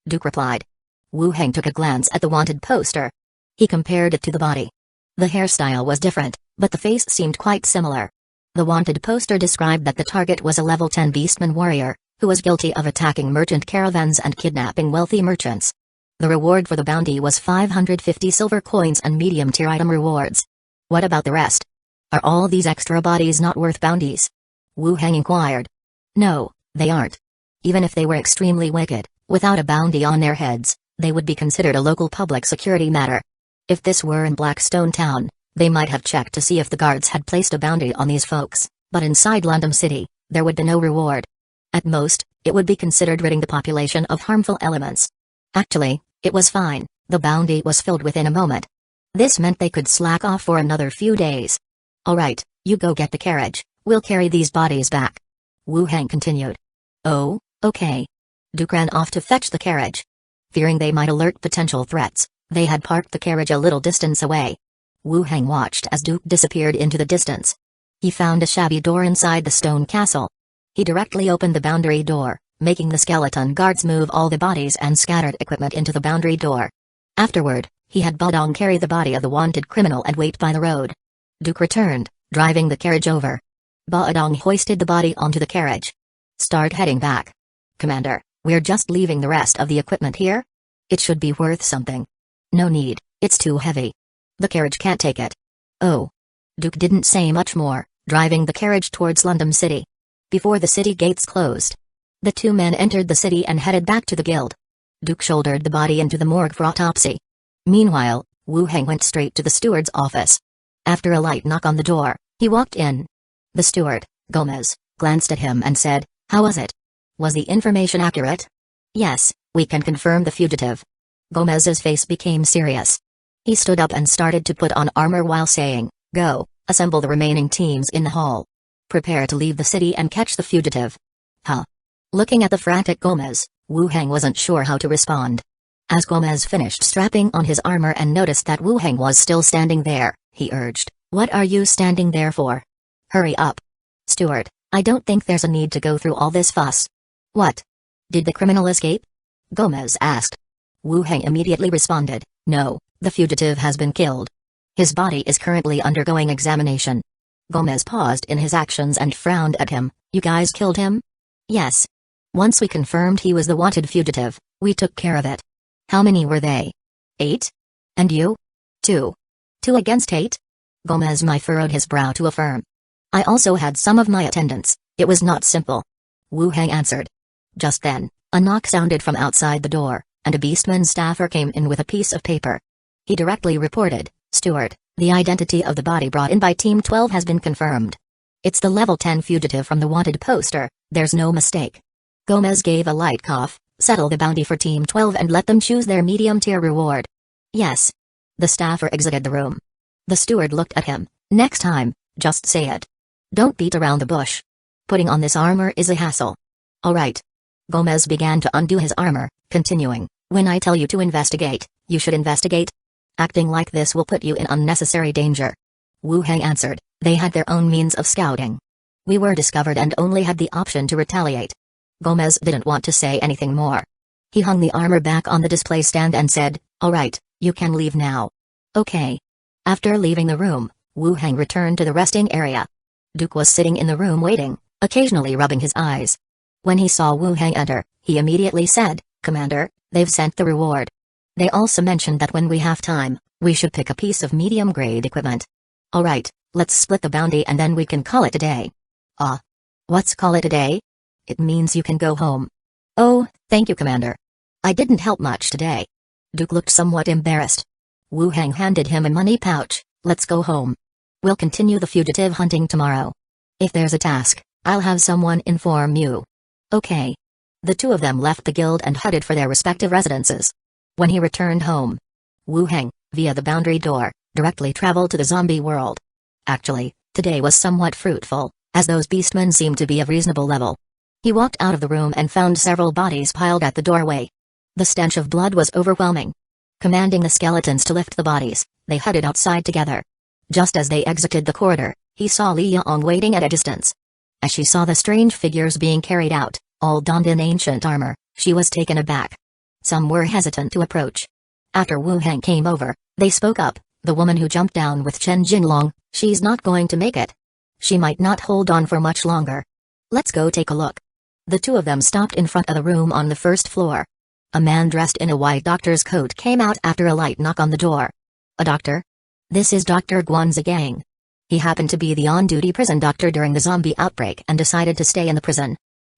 Duke replied. Wu Heng took a glance at the wanted poster. He compared it to the body. The hairstyle was different, but the face seemed quite similar. The wanted poster described that the target was a level 10 beastman warrior, who was guilty of attacking merchant caravans and kidnapping wealthy merchants. The reward for the bounty was 550 silver coins and medium-tier item rewards. What about the rest? Are all these extra bodies not worth bounties? Wu Heng inquired. No, they aren't. Even if they were extremely wicked, without a bounty on their heads, they would be considered a local public security matter. If this were in Blackstone Town, they might have checked to see if the guards had placed a bounty on these folks, but inside London City, there would be no reward. At most, it would be considered ridding the population of harmful elements. Actually, it was fine, the bounty was filled within a moment. This meant they could slack off for another few days. Alright, you go get the carriage, we'll carry these bodies back. Wu Heng continued. Oh, okay. Duke ran off to fetch the carriage. Fearing they might alert potential threats, they had parked the carriage a little distance away. Wu Heng watched as Duke disappeared into the distance. He found a shabby door inside the stone castle. He directly opened the boundary door, making the skeleton guards move all the bodies and scattered equipment into the boundary door. Afterward, he had Badong carry the body of the wanted criminal and wait by the road. Duke returned, driving the carriage over. Badong hoisted the body onto the carriage. Start heading back. Commander, we're just leaving the rest of the equipment here? It should be worth something. No need, it's too heavy. The carriage can't take it. Oh. Duke didn't say much more, driving the carriage towards London City. Before the city gates closed, the two men entered the city and headed back to the guild. Duke shouldered the body into the morgue for autopsy. Meanwhile, Wu Heng went straight to the steward's office. After a light knock on the door, he walked in. The steward, Gomez, glanced at him and said, "How was it? Was the information accurate?" "Yes, we can confirm the fugitive." Gomez's face became serious. He stood up and started to put on armor while saying, "Go, assemble the remaining teams in the hall. Prepare to leave the city and catch the fugitive." Huh? Looking at the frantic Gomez, Wu Heng wasn't sure how to respond. As Gomez finished strapping on his armor and noticed that Wu Heng was still standing there, he urged, "What are you standing there for? Hurry up." "Steward, I don't think there's a need to go through all this fuss." "What? Did the criminal escape?" Gomez asked. Wu Heng immediately responded, "No, the fugitive has been killed. His body is currently undergoing examination." Gomez paused in his actions and frowned at him. "You guys killed him?" "Yes. Once we confirmed he was the wanted fugitive, we took care of it." "How many were they?" "8. And you?" "2. 2 against 8? Gomez furrowed his brow to affirm. "I also had some of my attendants, it was not simple." Wu Heng answered. Just then, a knock sounded from outside the door, and a beastman staffer came in with a piece of paper. He directly reported, "Steward, the identity of the body brought in by Team 12 has been confirmed. It's the level 10 fugitive from the wanted poster, there's no mistake." Gomez gave a light cough. "Settle the bounty for Team 12 and let them choose their medium-tier reward." "Yes." The staffer exited the room. The steward looked at him. "Next time, just say it. Don't beat around the bush. Putting on this armor is a hassle." "All right." Gomez began to undo his armor, continuing, "When I tell you to investigate, you should investigate. Acting like this will put you in unnecessary danger." Wu Heng answered, "They had their own means of scouting. We were discovered and only had the option to retaliate." Gomez didn't want to say anything more. He hung the armor back on the display stand and said, "All right, you can leave now." "Okay." After leaving the room, Wu Heng returned to the resting area. Duke was sitting in the room waiting, occasionally rubbing his eyes. When he saw Wu Heng enter, he immediately said, "Commander, they've sent the reward. They also mentioned that when we have time, we should pick a piece of medium-grade equipment." "All right, let's split the bounty and then we can call it a day." "Ah. What's call it a day?" "It means you can go home." "Oh, thank you, Commander. I didn't help much today." Duke looked somewhat embarrassed. Wu Heng handed him a money pouch. "Let's go home. We'll continue the fugitive hunting tomorrow. If there's a task, I'll have someone inform you." "Okay." The two of them left the guild and headed for their respective residences. When he returned home, Wu Heng, via the boundary door, directly traveled to the zombie world. Actually, today was somewhat fruitful, as those beastmen seemed to be of reasonable level. He walked out of the room and found several bodies piled at the doorway. The stench of blood was overwhelming. Commanding the skeletons to lift the bodies, they headed outside together. Just as they exited the corridor, he saw Li Yong waiting at a distance. As she saw the strange figures being carried out, all donned in ancient armor, she was taken aback. Some were hesitant to approach. After Wu Heng came over, they spoke up. "The woman who jumped down with Chen Jinlong, she's not going to make it. She might not hold on for much longer. Let's go take a look." The two of them stopped in front of the room on the first floor. A man dressed in a white doctor's coat came out after a light knock on the door. A doctor? This is Dr. Kusagakure. He happened to be the on-duty prison doctor during the zombie outbreak and decided to stay in the prison.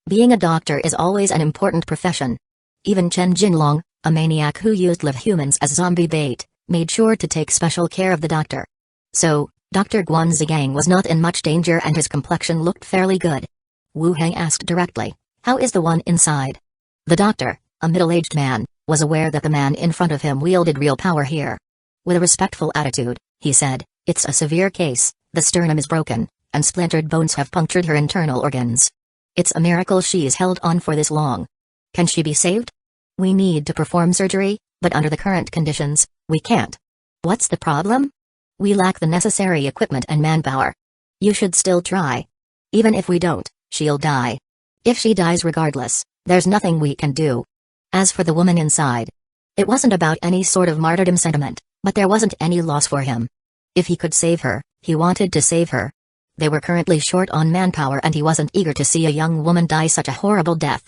Being a doctor is always an important profession. Even Chen Jinlong, a maniac who used live humans as zombie bait, made sure to take special care of the doctor. So, Dr. Kusagakure was not in much danger and his complexion looked fairly good. Wu Hang asked directly, "How is the one inside?" The doctor, a middle-aged man, was aware that the man in front of him wielded real power here. With a respectful attitude, he said, "It's a severe case, the sternum is broken, and splintered bones have punctured her internal organs. It's a miracle she's held on for this long. Can she be saved? We need to perform surgery, but under the current conditions, we can't." "What's the problem?" "We lack the necessary equipment and manpower. You should still try. Even if we don't, she'll die. If she dies regardless, there's nothing we can do." As for the woman inside, it wasn't about any sort of martyrdom sentiment, but there wasn't any loss for him. If he could save her, he wanted to save her. They were currently short on manpower and he wasn't eager to see a young woman die such a horrible death.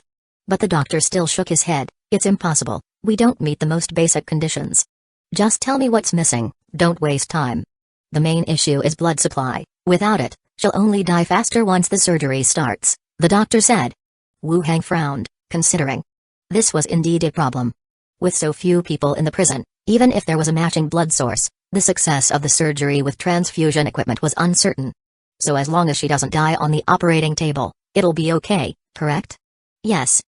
But the doctor still shook his head. "It's impossible, we don't meet the most basic conditions. Just tell me what's missing, don't waste time. The main issue is blood supply, without it, she'll only die faster once the surgery starts," the doctor said. Wu Hang frowned, considering. This was indeed a problem. With so few people in the prison, even if there was a matching blood source, the success of the surgery with transfusion equipment was uncertain. So as long as she doesn't die on the operating table, it'll be okay, correct? "Yes.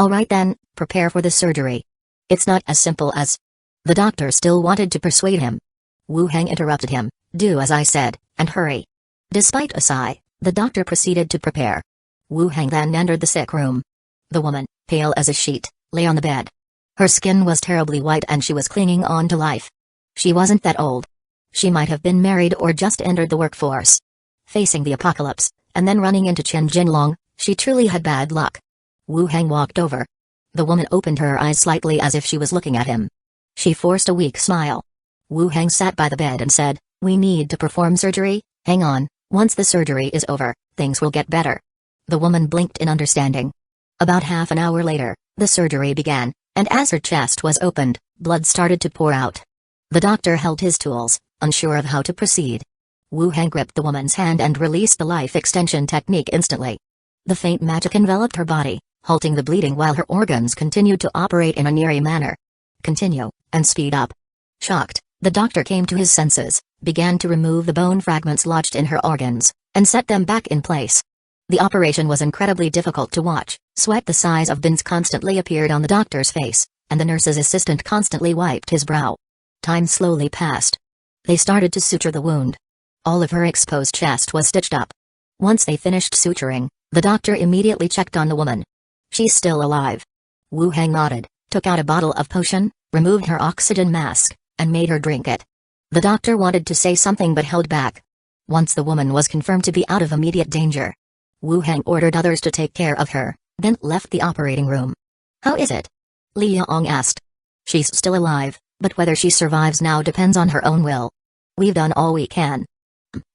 Alright then, prepare for the surgery. It's not as simple as..." The doctor still wanted to persuade him. Wu Hang interrupted him, "Do as I said, and hurry." Despite a sigh, the doctor proceeded to prepare. Wu Hang then entered the sick room. The woman, pale as a sheet, lay on the bed. Her skin was terribly white and she was clinging on to life. She wasn't that old. She might have been married or just entered the workforce. Facing the apocalypse, and then running into Chen Jinlong, she truly had bad luck. Wu Hang walked over. The woman opened her eyes slightly as if she was looking at him. She forced a weak smile. Wu Hang sat by the bed and said, "We need to perform surgery, hang on, once the surgery is over, things will get better." The woman blinked in understanding. About half an hour later, the surgery began, and as her chest was opened, blood started to pour out. The doctor held his tools, unsure of how to proceed. Wu Hang gripped the woman's hand and released the life extension technique instantly. The faint magic enveloped her body, halting the bleeding while her organs continued to operate in an eerie manner. "Continue, and speed up." Shocked, the doctor came to his senses, began to remove the bone fragments lodged in her organs, and set them back in place. The operation was incredibly difficult to watch. Sweat the size of bins constantly appeared on the doctor's face, and the nurse's assistant constantly wiped his brow. Time slowly passed. They started to suture the wound. All of her exposed chest was stitched up. Once they finished suturing, the doctor immediately checked on the woman. "She's still alive." Wu Hang nodded, took out a bottle of potion, removed her oxygen mask, and made her drink it. The doctor wanted to say something but held back. Once the woman was confirmed to be out of immediate danger, Wu Hang ordered others to take care of her, then left the operating room. "How is it?" Li Yong asked. "She's still alive, but whether she survives now depends on her own will. We've done all we can."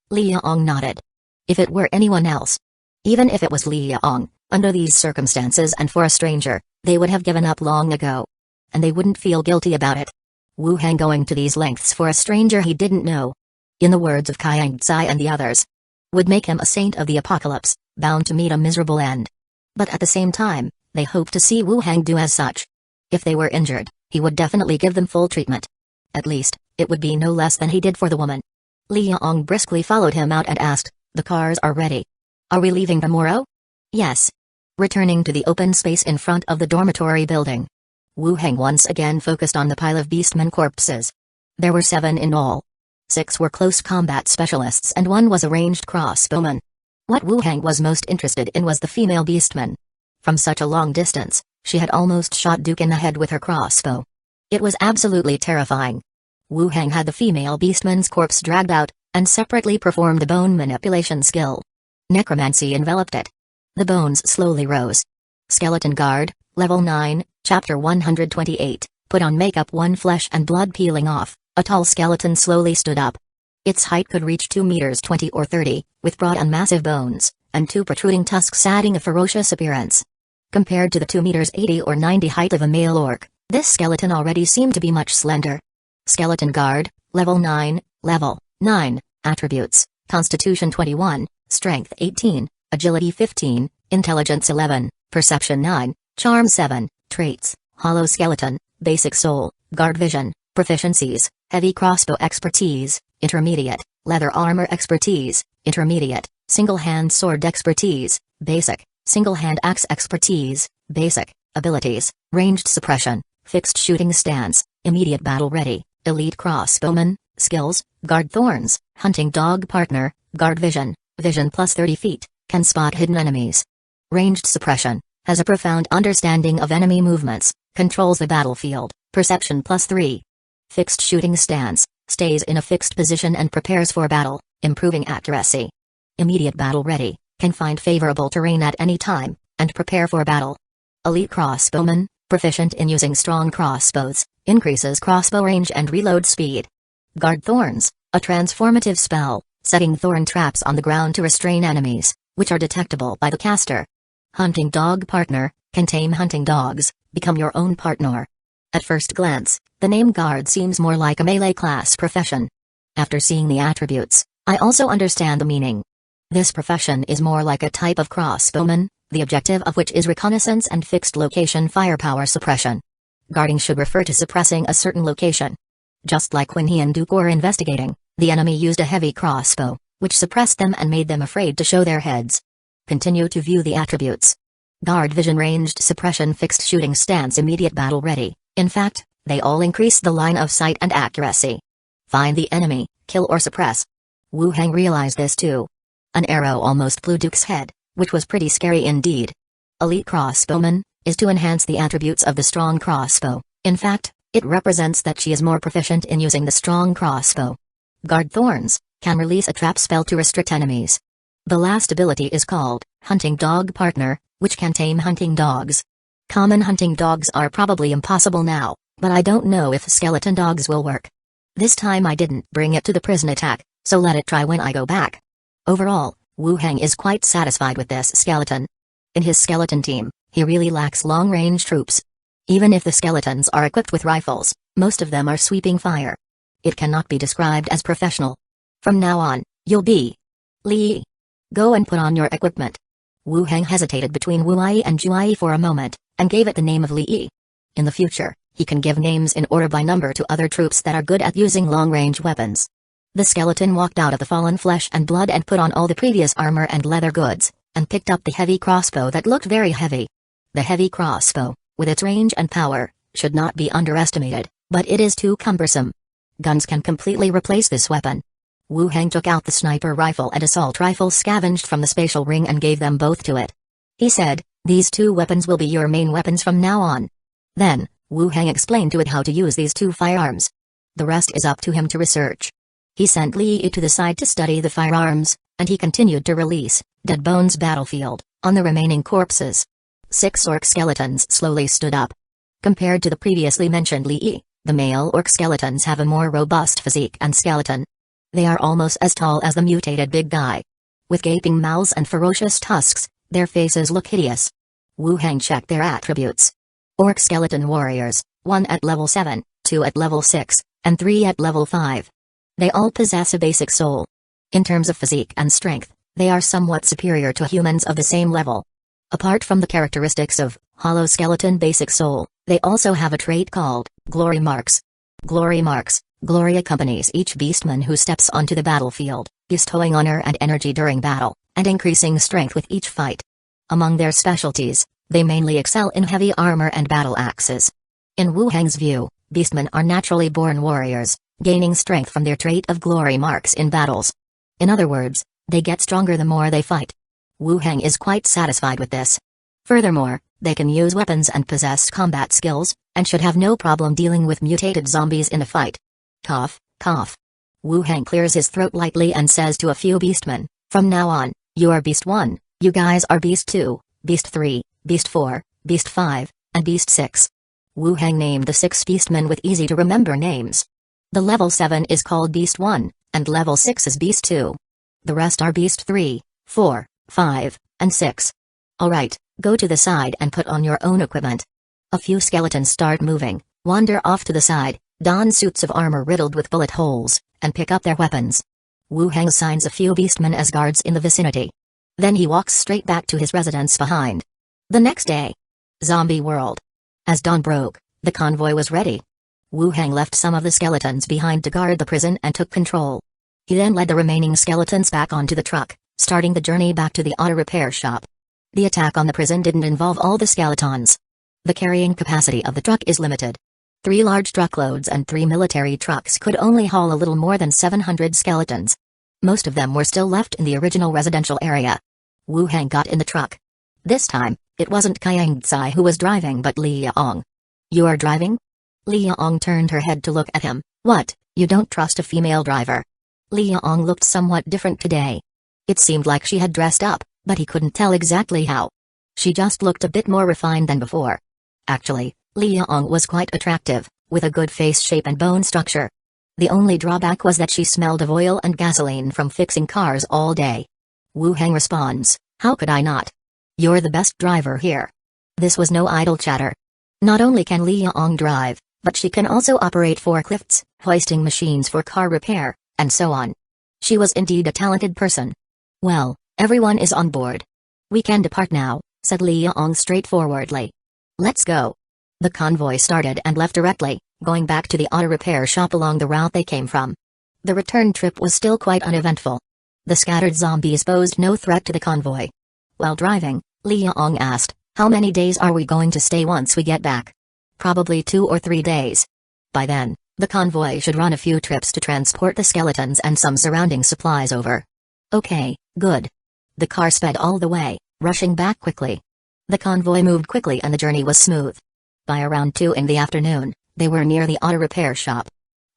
Li Yong nodded. If it were anyone else, even if it was Li Yong, under these circumstances and for a stranger, they would have given up long ago. And they wouldn't feel guilty about it. Wu Hang going to these lengths for a stranger he didn't know, in the words of Kang Tsai and the others, would make him a saint of the apocalypse, bound to meet a miserable end. But at the same time, they hoped to see Wu Hang do as such. If they were injured, he would definitely give them full treatment. At least, it would be no less than he did for the woman. Li Yong briskly followed him out and asked, "The cars are ready. Are we leaving tomorrow?" "Yes." Returning to the open space in front of the dormitory building, Wu Hang once again focused on the pile of beastmen corpses. There were 7 in all. 6 were close combat specialists and 1 was a ranged crossbowman. What Wu Hang was most interested in was the female beastman. From such a long distance, she had almost shot Duke in the head with her crossbow. It was absolutely terrifying. Wu Hang had the female beastman's corpse dragged out, and separately performed the bone manipulation skill. Necromancy enveloped it. The bones slowly rose. Skeleton Guard, Level 9, Chapter 128, put on makeup 1 flesh and blood peeling off, a tall skeleton slowly stood up. Its height could reach 2 meters 20 or 30, with broad and massive bones, and 2 protruding tusks adding a ferocious appearance. Compared to the 2 meters 80 or 90 height of a male orc, this skeleton already seemed to be much slender. Skeleton Guard, Level 9, Level 9, Attributes, Constitution 21, Strength 18, Agility 15, Intelligence 11, Perception 9, Charm 7, Traits, Hollow Skeleton, Basic Soul, Guard Vision, Proficiencies, Heavy Crossbow Expertise, Intermediate, Leather Armor Expertise, Intermediate, Single Hand Sword Expertise, Basic, Single Hand Axe Expertise, Basic, Abilities, Ranged Suppression, Fixed Shooting Stance, Immediate Battle Ready, Elite Crossbowman, Skills, Guard Thorns, Hunting Dog Partner, Guard Vision, Vision plus 30 feet, can spot hidden enemies. Ranged Suppression, has a profound understanding of enemy movements, controls the battlefield, Perception plus 3. Fixed Shooting Stance, stays in a fixed position and prepares for battle, improving accuracy. Immediate Battle Ready, can find favorable terrain at any time, and prepare for battle. Elite Crossbowman, proficient in using strong crossbows, increases crossbow range and reload speed. Guard Thorns, a transformative spell, setting thorn traps on the ground to restrain enemies, which are detectable by the caster. Hunting Dog Partner, can tame hunting dogs, become your own partner. At first glance, the name Guard seems more like a melee class profession. After seeing the attributes, I also understand the meaning. This profession is more like a type of crossbowman, the objective of which is reconnaissance and fixed location firepower suppression. Guarding should refer to suppressing a certain location. Just like when he and Duke were investigating, the enemy used a heavy crossbow, which suppressed them and made them afraid to show their heads. Continue to view the attributes. Guard Vision, Ranged Suppression, Fixed Shooting Stance, Immediate Battle Ready. In fact, they all increase the line of sight and accuracy. Find the enemy, kill or suppress. Wu Heng realized this too. An arrow almost flew Duke's head, which was pretty scary indeed. Elite Crossbowman, is to enhance the attributes of the strong crossbow. In fact, it represents that she is more proficient in using the strong crossbow. Guard Thorns, can release a trap spell to restrict enemies. The last ability is called Hunting Dog Partner, which can tame hunting dogs. Common hunting dogs are probably impossible now, but I don't know if skeleton dogs will work. This time I didn't bring it to the prison attack, so let it try when I go back. Overall, Wu Heng is quite satisfied with this skeleton. In his skeleton team, he really lacks long-range troops. Even if the skeletons are equipped with rifles, most of them are sweeping fire. It cannot be described as professional. From now on, you'll be Li. Go and put on your equipment. Wu Heng hesitated between Wu Ai and Ju Ai for a moment, and gave it the name of Li. In the future, he can give names in order by number to other troops that are good at using long-range weapons. The skeleton walked out of the fallen flesh and blood and put on all the previous armor and leather goods, and picked up the heavy crossbow that looked very heavy. The heavy crossbow, with its range and power, should not be underestimated, but it is too cumbersome. Guns can completely replace this weapon. Wu Heng took out the sniper rifle and assault rifle scavenged from the spatial ring and gave them both to it. He said, "These two weapons will be your main weapons from now on." Then, Wu Heng explained to it how to use these two firearms. The rest is up to him to research. He sent Li to the side to study the firearms, and he continued to release Dead Bones Battlefield on the remaining corpses. 6 orc skeletons slowly stood up. Compared to the previously mentioned Li, the male orc skeletons have a more robust physique and skeleton. They are almost as tall as the mutated big guy. With gaping mouths and ferocious tusks, their faces look hideous. Wu Heng checked their attributes. Orc skeleton warriors, 1 at level 7, 2 at level 6, and 3 at level 5. They all possess a basic soul. In terms of physique and strength, they are somewhat superior to humans of the same level. Apart from the characteristics of hollow skeleton basic soul, they also have a trait called glory marks. Glory accompanies each beastman who steps onto the battlefield, bestowing honor and energy during battle, and increasing strength with each fight. Among their specialties, they mainly excel in heavy armor and battle axes. In Wu Heng's view, beastmen are naturally born warriors, gaining strength from their trait of glory marks in battles. In other words, they get stronger the more they fight. Wu Heng is quite satisfied with this. Furthermore, they can use weapons and possess combat skills, and should have no problem dealing with mutated zombies in a fight. Cough, cough. Wu Heng clears his throat lightly and says to a few beastmen, "From now on, you are Beast 1, you guys are Beast 2, Beast 3, Beast 4, Beast 5, and Beast 6. Wu Heng named the 6 beastmen with easy-to-remember names. The level 7 is called Beast 1, and level 6 is Beast 2. The rest are Beast 3, 4, 5, and 6. Alright, Go to the side and put on your own equipment. A few skeletons start moving, wander off to the side, don suits of armor riddled with bullet holes, and pick up their weapons. Wu Heng assigns a few beastmen as guards in the vicinity. Then he walks straight back to his residence behind. The next day. Zombie world. As dawn broke, the convoy was ready. Wu Heng left some of the skeletons behind to guard the prison and took control. He then led the remaining skeletons back onto the truck, starting the journey back to the auto repair shop. The attack on the prison didn't involve all the skeletons. The carrying capacity of the truck is limited. 3 large truckloads and 3 military trucks could only haul a little more than 700 skeletons. Most of them were still left in the original residential area. Wu Heng got in the truck. This time, it wasn't Calamity who was driving but Li Yong. You are driving? Li Yong turned her head to look at him. What, you don't trust a female driver? Li Yong looked somewhat different today. It seemed like she had dressed up, but he couldn't tell exactly how. She just looked a bit more refined than before. Actually, Li Yong was quite attractive, with a good face shape and bone structure. The only drawback was that she smelled of oil and gasoline from fixing cars all day. Wu Heng responds, how could I not? You're the best driver here. This was no idle chatter. Not only can Li Yong drive, but she can also operate forklifts, hoisting machines for car repair, and so on. She was indeed a talented person. Well, everyone is on board. We can depart now, said Li Yong straightforwardly. Let's go. The convoy started and left directly, going back to the auto repair shop along the route they came from. The return trip was still quite uneventful. The scattered zombies posed no threat to the convoy. While driving, Li Yong asked, how many days are we going to stay once we get back? Probably 2 or 3 days. By then, the convoy should run a few trips to transport the skeletons and some surrounding supplies over. Okay, good. The car sped all the way, rushing back quickly. The convoy moved quickly and the journey was smooth. By around 2 in the afternoon, they were near the auto repair shop.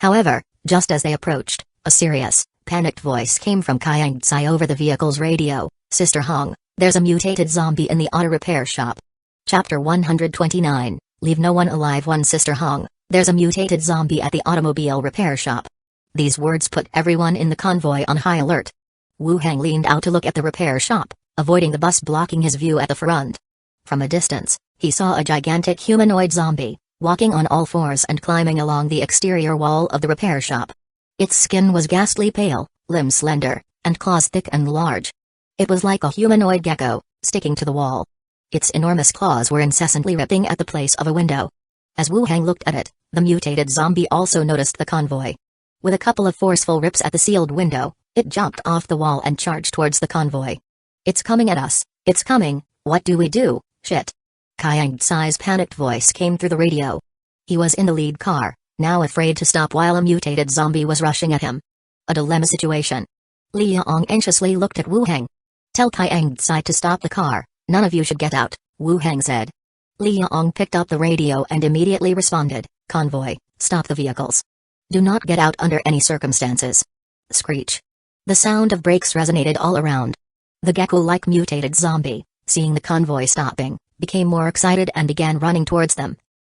However, just as they approached, a serious, panicked voice came from Calamity over the vehicle's radio. Sister Hong, there's a mutated zombie in the auto repair shop. Chapter 129, Leave No One Alive. 1 Sister Hong, there's a mutated zombie at the automobile repair shop. These words put everyone in the convoy on high alert. Wu Heng leaned out to look at the repair shop, avoiding the bus blocking his view at the front. From a distance, he saw a gigantic humanoid zombie, walking on all fours and climbing along the exterior wall of the repair shop. Its skin was ghastly pale, limbs slender, and claws thick and large. It was like a humanoid gecko, sticking to the wall. Its enormous claws were incessantly ripping at the place of a window. As Wu Heng looked at it, the mutated zombie also noticed the convoy. With a couple of forceful rips at the sealed window, it jumped off the wall and charged towards the convoy. It's coming at us, it's coming, what do we do, shit? Calamity panicked voice came through the radio. He was in the lead car, now afraid to stop while a mutated zombie was rushing at him. A dilemma situation. Li Yong anxiously looked at Wu Heng. Tell Calamity to stop the car, none of you should get out, Wu Heng said. Li Yong picked up the radio and immediately responded, Convoy, stop the vehicles. Do not get out under any circumstances. Screech. The sound of brakes resonated all around. The gecko-like mutated zombie, seeing the convoy stopping, became more excited and began running towards them.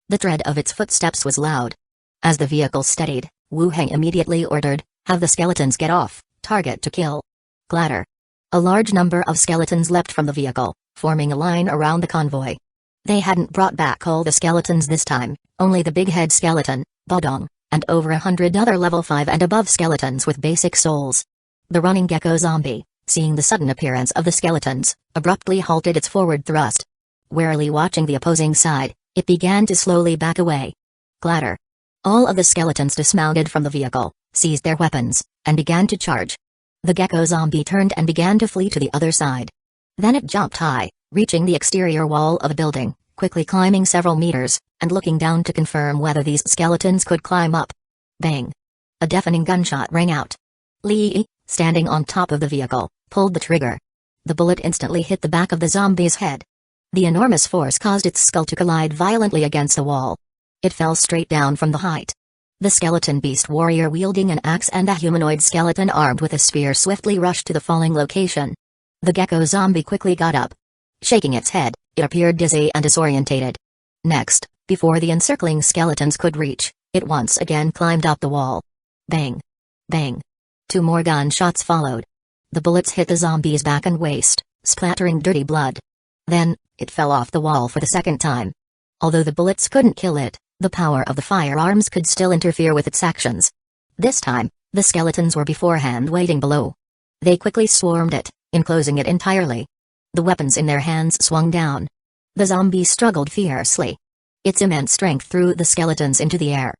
The tread of its footsteps was loud. As the vehicle steadied, Wu Heng immediately ordered, have the skeletons get off, target to kill. Clatter. A large number of skeletons leapt from the vehicle, forming a line around the convoy. They hadn't brought back all the skeletons this time, only the big head skeleton, Bodong, and over 100 other level 5 and above skeletons with basic souls. The running gecko zombie, seeing the sudden appearance of the skeletons, abruptly halted its forward thrust. Warily watching the opposing side, it began to slowly back away. Clatter. All of the skeletons dismounted from the vehicle, seized their weapons, and began to charge. The gecko zombie turned and began to flee to the other side. Then it jumped high, reaching the exterior wall of a building, quickly climbing several meters, and looking down to confirm whether these skeletons could climb up. Bang! A deafening gunshot rang out. Li, standing on top of the vehicle, pulled the trigger. The bullet instantly hit the back of the zombie's head. The enormous force caused its skull to collide violently against the wall. It fell straight down from the height. The skeleton beast warrior wielding an axe and a humanoid skeleton armed with a spear swiftly rushed to the falling location. The gecko zombie quickly got up. Shaking its head, it appeared dizzy and disorientated. Next, before the encircling skeletons could reach, it once again climbed up the wall. Bang! Bang! 2 more gunshots followed. The bullets hit the zombie's back and waist, splattering dirty blood. Then, it fell off the wall for the second time. Although the bullets couldn't kill it, the power of the firearms could still interfere with its actions. This time, the skeletons were beforehand waiting below. They quickly swarmed it, enclosing it entirely. The weapons in their hands swung down. The zombie struggled fiercely. Its immense strength threw the skeletons into the air.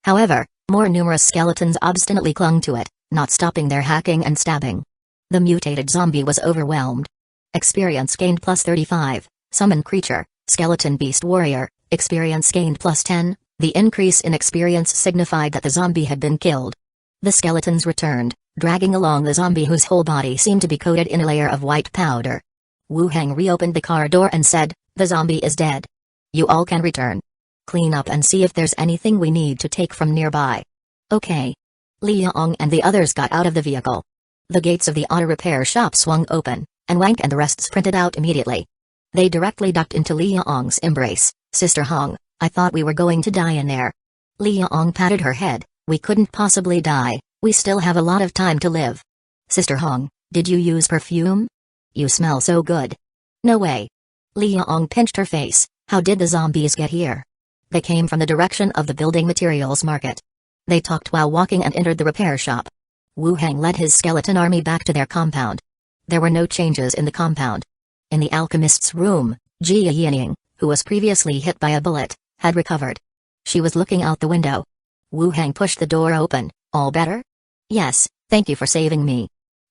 However, more numerous skeletons obstinately clung to it, not stopping their hacking and stabbing. The mutated zombie was overwhelmed. Experience gained plus 35, summon creature, skeleton beast warrior, experience gained plus 10, the increase in experience signified that the zombie had been killed. The skeletons returned, dragging along the zombie whose whole body seemed to be coated in a layer of white powder. Wu Heng reopened the car door and said, "The zombie is dead. You all can return. Clean up and see if there's anything we need to take from nearby." "Okay." Li Yong and the others got out of the vehicle. The gates of the auto repair shop swung open, and Wank and the rest sprinted out immediately. They directly ducked into Li Yong's embrace. "Sister Hong, I thought we were going to die in there." Li Yong patted her head. "We couldn't possibly die, we still have a lot of time to live." "Sister Hong, did you use perfume? You smell so good." "No way." Li Yong pinched her face. "How did the zombies get here?" "They came from the direction of the building materials market." They talked while walking and entered the repair shop. Wu Heng led his skeleton army back to their compound. There were no changes in the compound. In the alchemist's room, Jia Yining, who was previously hit by a bullet, had recovered. She was looking out the window. Wu Heng pushed the door open. "All better?" "Yes, thank you for saving me."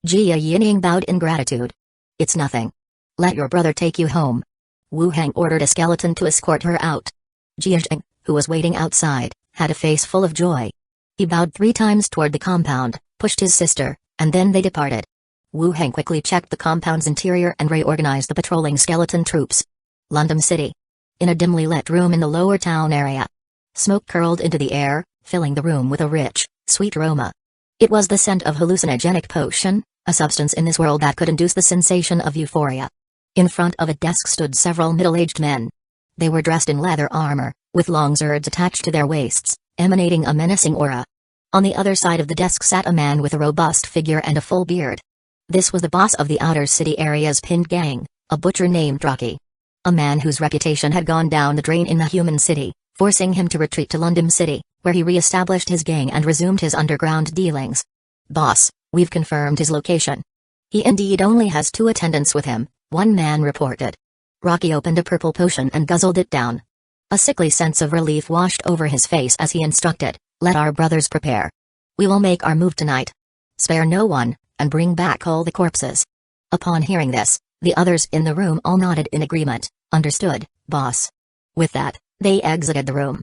Jia Yining bowed in gratitude. "It's nothing. Let your brother take you home." Wu Heng ordered a skeleton to escort her out. Jia Jing, who was waiting outside, had a face full of joy. He bowed 3 times toward the compound, pushed his sister, and then they departed. Wu Heng quickly checked the compound's interior and reorganized the patrolling skeleton troops. London City. In a dimly lit room in the lower town area. Smoke curled into the air, filling the room with a rich, sweet aroma. It was the scent of hallucinogenic potion, a substance in this world that could induce the sensation of euphoria. In front of a desk stood several middle-aged men. They were dressed in leather armor, with long swords attached to their waists, emanating a menacing aura. On the other side of the desk sat a man with a robust figure and a full beard. This was the boss of the outer city area's pinned gang, a butcher named Rocky. A man whose reputation had gone down the drain in the human city, forcing him to retreat to London City, where he re-established his gang and resumed his underground dealings. "Boss, we've confirmed his location. He indeed only has 2 attendants with him," one man reported. Rocky opened a purple potion and guzzled it down. A sickly sense of relief washed over his face as he instructed, "Let our brothers prepare. We will make our move tonight. Spare no one, and bring back all the corpses." Upon hearing this, the others in the room all nodded in agreement. "Understood, boss." With that, they exited the room.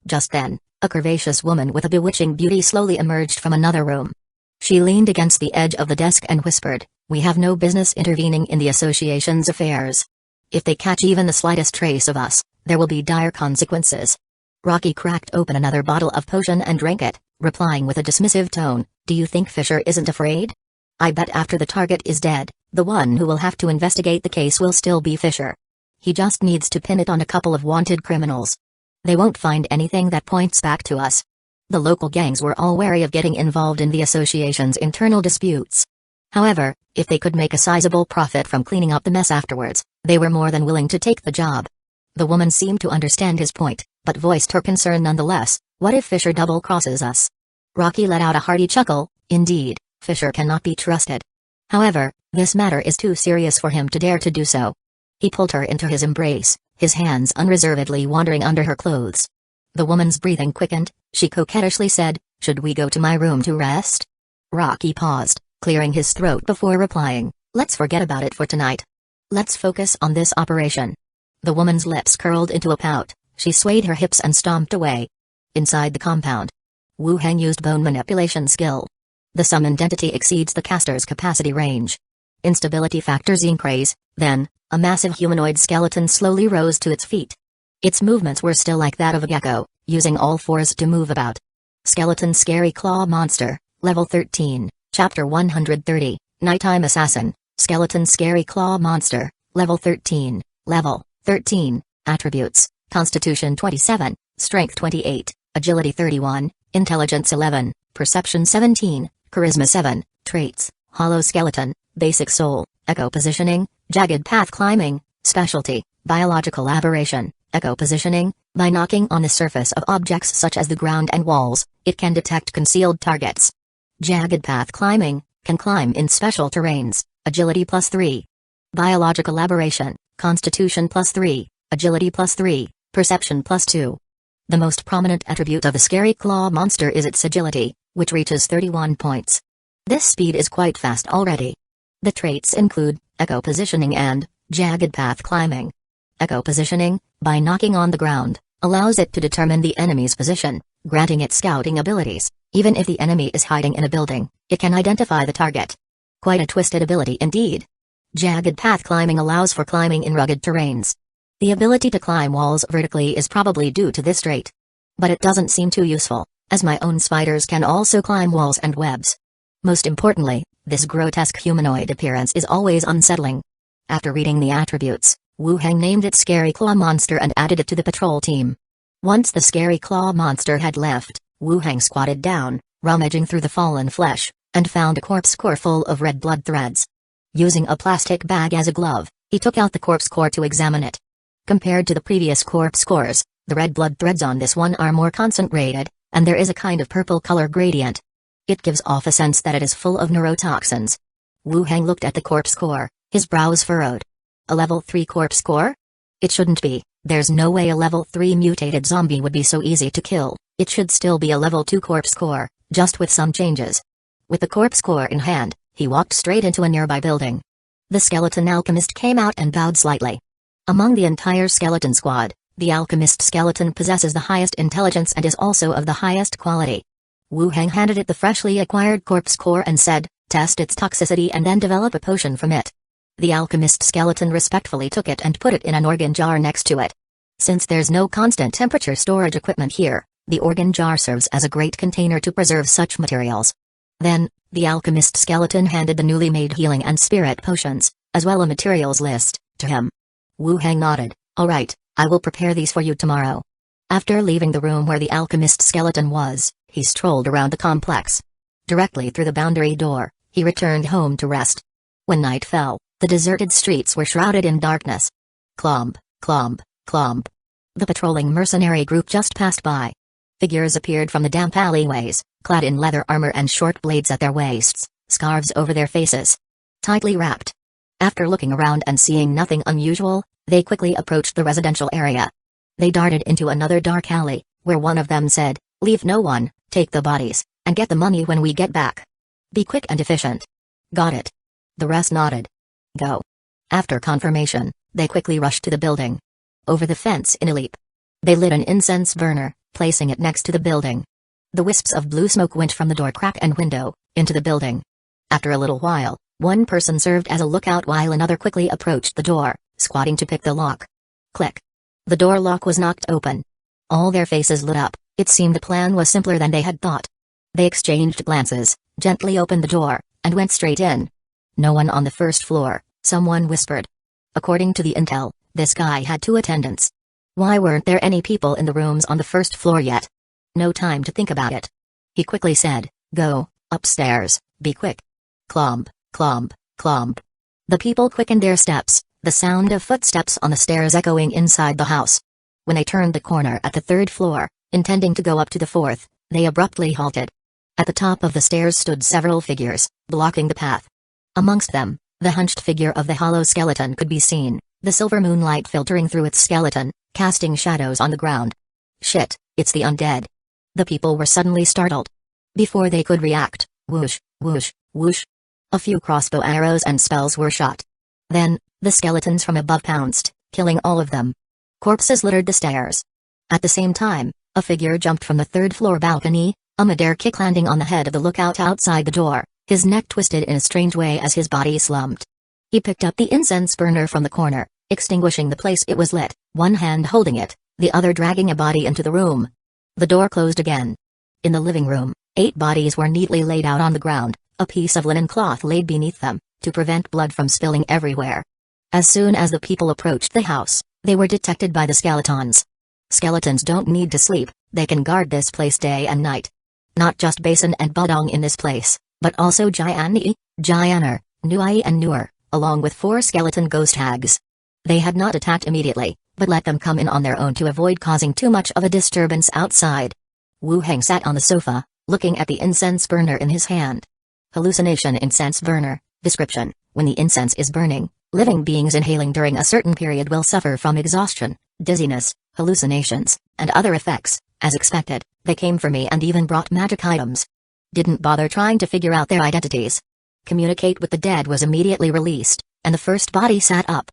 Just then, a curvaceous woman with a bewitching beauty slowly emerged from another room. She leaned against the edge of the desk and whispered, "We have no business intervening in the association's affairs. If they catch even the slightest trace of us, there will be dire consequences." Rocky cracked open another bottle of potion and drank it, replying with a dismissive tone, "Do you think Fisher isn't afraid? I bet after the target is dead, the one who will have to investigate the case will still be Fisher. He just needs to pin it on a couple of wanted criminals. They won't find anything that points back to us." The local gangs were all wary of getting involved in the association's internal disputes. However, if they could make a sizable profit from cleaning up the mess afterwards, they were more than willing to take the job. The woman seemed to understand his point, but voiced her concern nonetheless. "What if Fisher double-crosses us?" Rocky let out a hearty chuckle. Indeed, Fisher cannot be trusted. However, this matter is too serious for him to dare to do so. He pulled her into his embrace, his hands unreservedly wandering under her clothes. The woman's breathing quickened. She coquettishly said, "Should we go to my room to rest?" Rocky paused, clearing his throat before replying, "Let's forget about it for tonight. Let's focus on this operation." The woman's lips curled into a pout. She swayed her hips and stomped away. Inside the compound, Wu Heng used bone manipulation skill. The summoned entity exceeds the caster's capacity range. Instability factors increase. Then, a massive humanoid skeleton slowly rose to its feet. Its movements were still like that of a gecko, using all 4s to move about. Skeleton Scary Claw Monster, Level 13, Chapter 130, Nighttime Assassin, Skeleton Scary Claw Monster, Level 13, Level 13, Attributes, Constitution 27, Strength 28, Agility 31, Intelligence 11, Perception 17, Charisma 7, Traits, Hollow Skeleton, Basic Soul, Echo Positioning, Jagged Path Climbing, Specialty: biological aberration, echo positioning. By knocking on the surface of objects such as the ground and walls, it can detect concealed targets. Jagged path climbing, can climb in special terrains, agility +3. Biological aberration, constitution +3, agility +3, perception +2. The most prominent attribute of the scary claw monster is its agility, which reaches 31 points. This speed is quite fast already. The traits include echo positioning and jagged path climbing. Echo positioning, by knocking on the ground, allows it to determine the enemy's position, granting it scouting abilities. Even if the enemy is hiding in a building, it can identify the target. Quite a twisted ability indeed. Jagged path climbing allows for climbing in rugged terrains. The ability to climb walls vertically is probably due to this trait. But it doesn't seem too useful, as my own spiders can also climb walls and webs. Most importantly, this grotesque humanoid appearance is always unsettling. After reading the attributes, Wu Heng named it Scary Claw Monster and added it to the patrol team. Once the Scary Claw Monster had left, Wu Heng squatted down, rummaging through the fallen flesh, and found a corpse core full of red blood threads. Using a plastic bag as a glove, he took out the corpse core to examine it. Compared to the previous corpse cores, the red blood threads on this one are more concentrated, and there is a kind of purple color gradient. It gives off a sense that it is full of neurotoxins. Wu Heng looked at the corpse core, his brows furrowed. A level 3 corpse core? It shouldn't be. There's no way a level 3 mutated zombie would be so easy to kill. It should still be a level 2 corpse core, just with some changes. With the corpse core in hand, he walked straight into a nearby building. The skeleton alchemist came out and bowed slightly. Among the entire skeleton squad, the alchemist skeleton possesses the highest intelligence and is also of the highest quality. Wu Heng handed it the freshly acquired corpse core and said, "Test its toxicity and then develop a potion from it." The alchemist skeleton respectfully took it and put it in an organ jar next to it. Since there's no constant temperature storage equipment here, the organ jar serves as a great container to preserve such materials. Then, the alchemist skeleton handed the newly made healing and spirit potions, as well a materials list, to him. Wu Heng nodded. "All right, I will prepare these for you tomorrow." After leaving the room where the alchemist skeleton was, he strolled around the complex. Directly through the boundary door, he returned home to rest. When night fell, the deserted streets were shrouded in darkness. Clomp, clomp, clomp. The patrolling mercenary group just passed by. Figures appeared from the damp alleyways, clad in leather armor and short blades at their waists, scarves over their faces. Tightly wrapped. After looking around and seeing nothing unusual, they quickly approached the residential area. They darted into another dark alley, where one of them said, "Leave no one, take the bodies, and get the money when we get back. Be quick and efficient." "Got it." The rest nodded. "Go." After confirmation, they quickly rushed to the building. Over the fence in a leap. They lit an incense burner, placing it next to the building. The wisps of blue smoke went from the door crack and window, into the building. After a little while, one person served as a lookout while another quickly approached the door, squatting to pick the lock. Click. The door lock was knocked open. All their faces lit up. It seemed the plan was simpler than they had thought. They exchanged glances, gently opened the door, and went straight in. "No one on the first floor," someone whispered. According to the intel, this guy had 2 attendants. Why weren't there any people in the rooms on the first floor yet? No time to think about it. He quickly said, "Go, upstairs, be quick." Clomp, clomp, clomp. The people quickened their steps, the sound of footsteps on the stairs echoing inside the house. When they turned the corner at the 3rd floor, intending to go up to the 4th, they abruptly halted. At the top of the stairs stood several figures, blocking the path. Amongst them, the hunched figure of the hollow skeleton could be seen, the silver moonlight filtering through its skeleton, casting shadows on the ground. "Shit, it's the undead." The people were suddenly startled. Before they could react, whoosh, whoosh, whoosh. A few crossbow arrows and spells were shot. Then, the skeletons from above pounced, killing all of them. Corpses littered the stairs. At the same time, a figure jumped from the 3rd floor balcony, a midair kick landing on the head of the lookout outside the door, his neck twisted in a strange way as his body slumped. He picked up the incense burner from the corner, extinguishing the place it was lit, one hand holding it, the other dragging a body into the room. The door closed again. In the living room, 8 bodies were neatly laid out on the ground, a piece of linen cloth laid beneath them, to prevent blood from spilling everywhere. As soon as the people approached the house, they were detected by the skeletons. Skeletons don't need to sleep, they can guard this place day and night. Not just Basin and Badong in this place, but also Jianyi, Jianer, Nuai and Nuer, along with 4 skeleton ghost hags. They had not attacked immediately, but let them come in on their own to avoid causing too much of a disturbance outside. Wu Heng sat on the sofa, looking at the incense burner in his hand. Hallucination incense burner. Description: when the incense is burning, living beings inhaling during a certain period will suffer from exhaustion, dizziness, hallucinations, and other effects. As expected, they came for me and even brought magic items. Didn't bother trying to figure out their identities. Communicate with the dead was immediately released, and the first body sat up.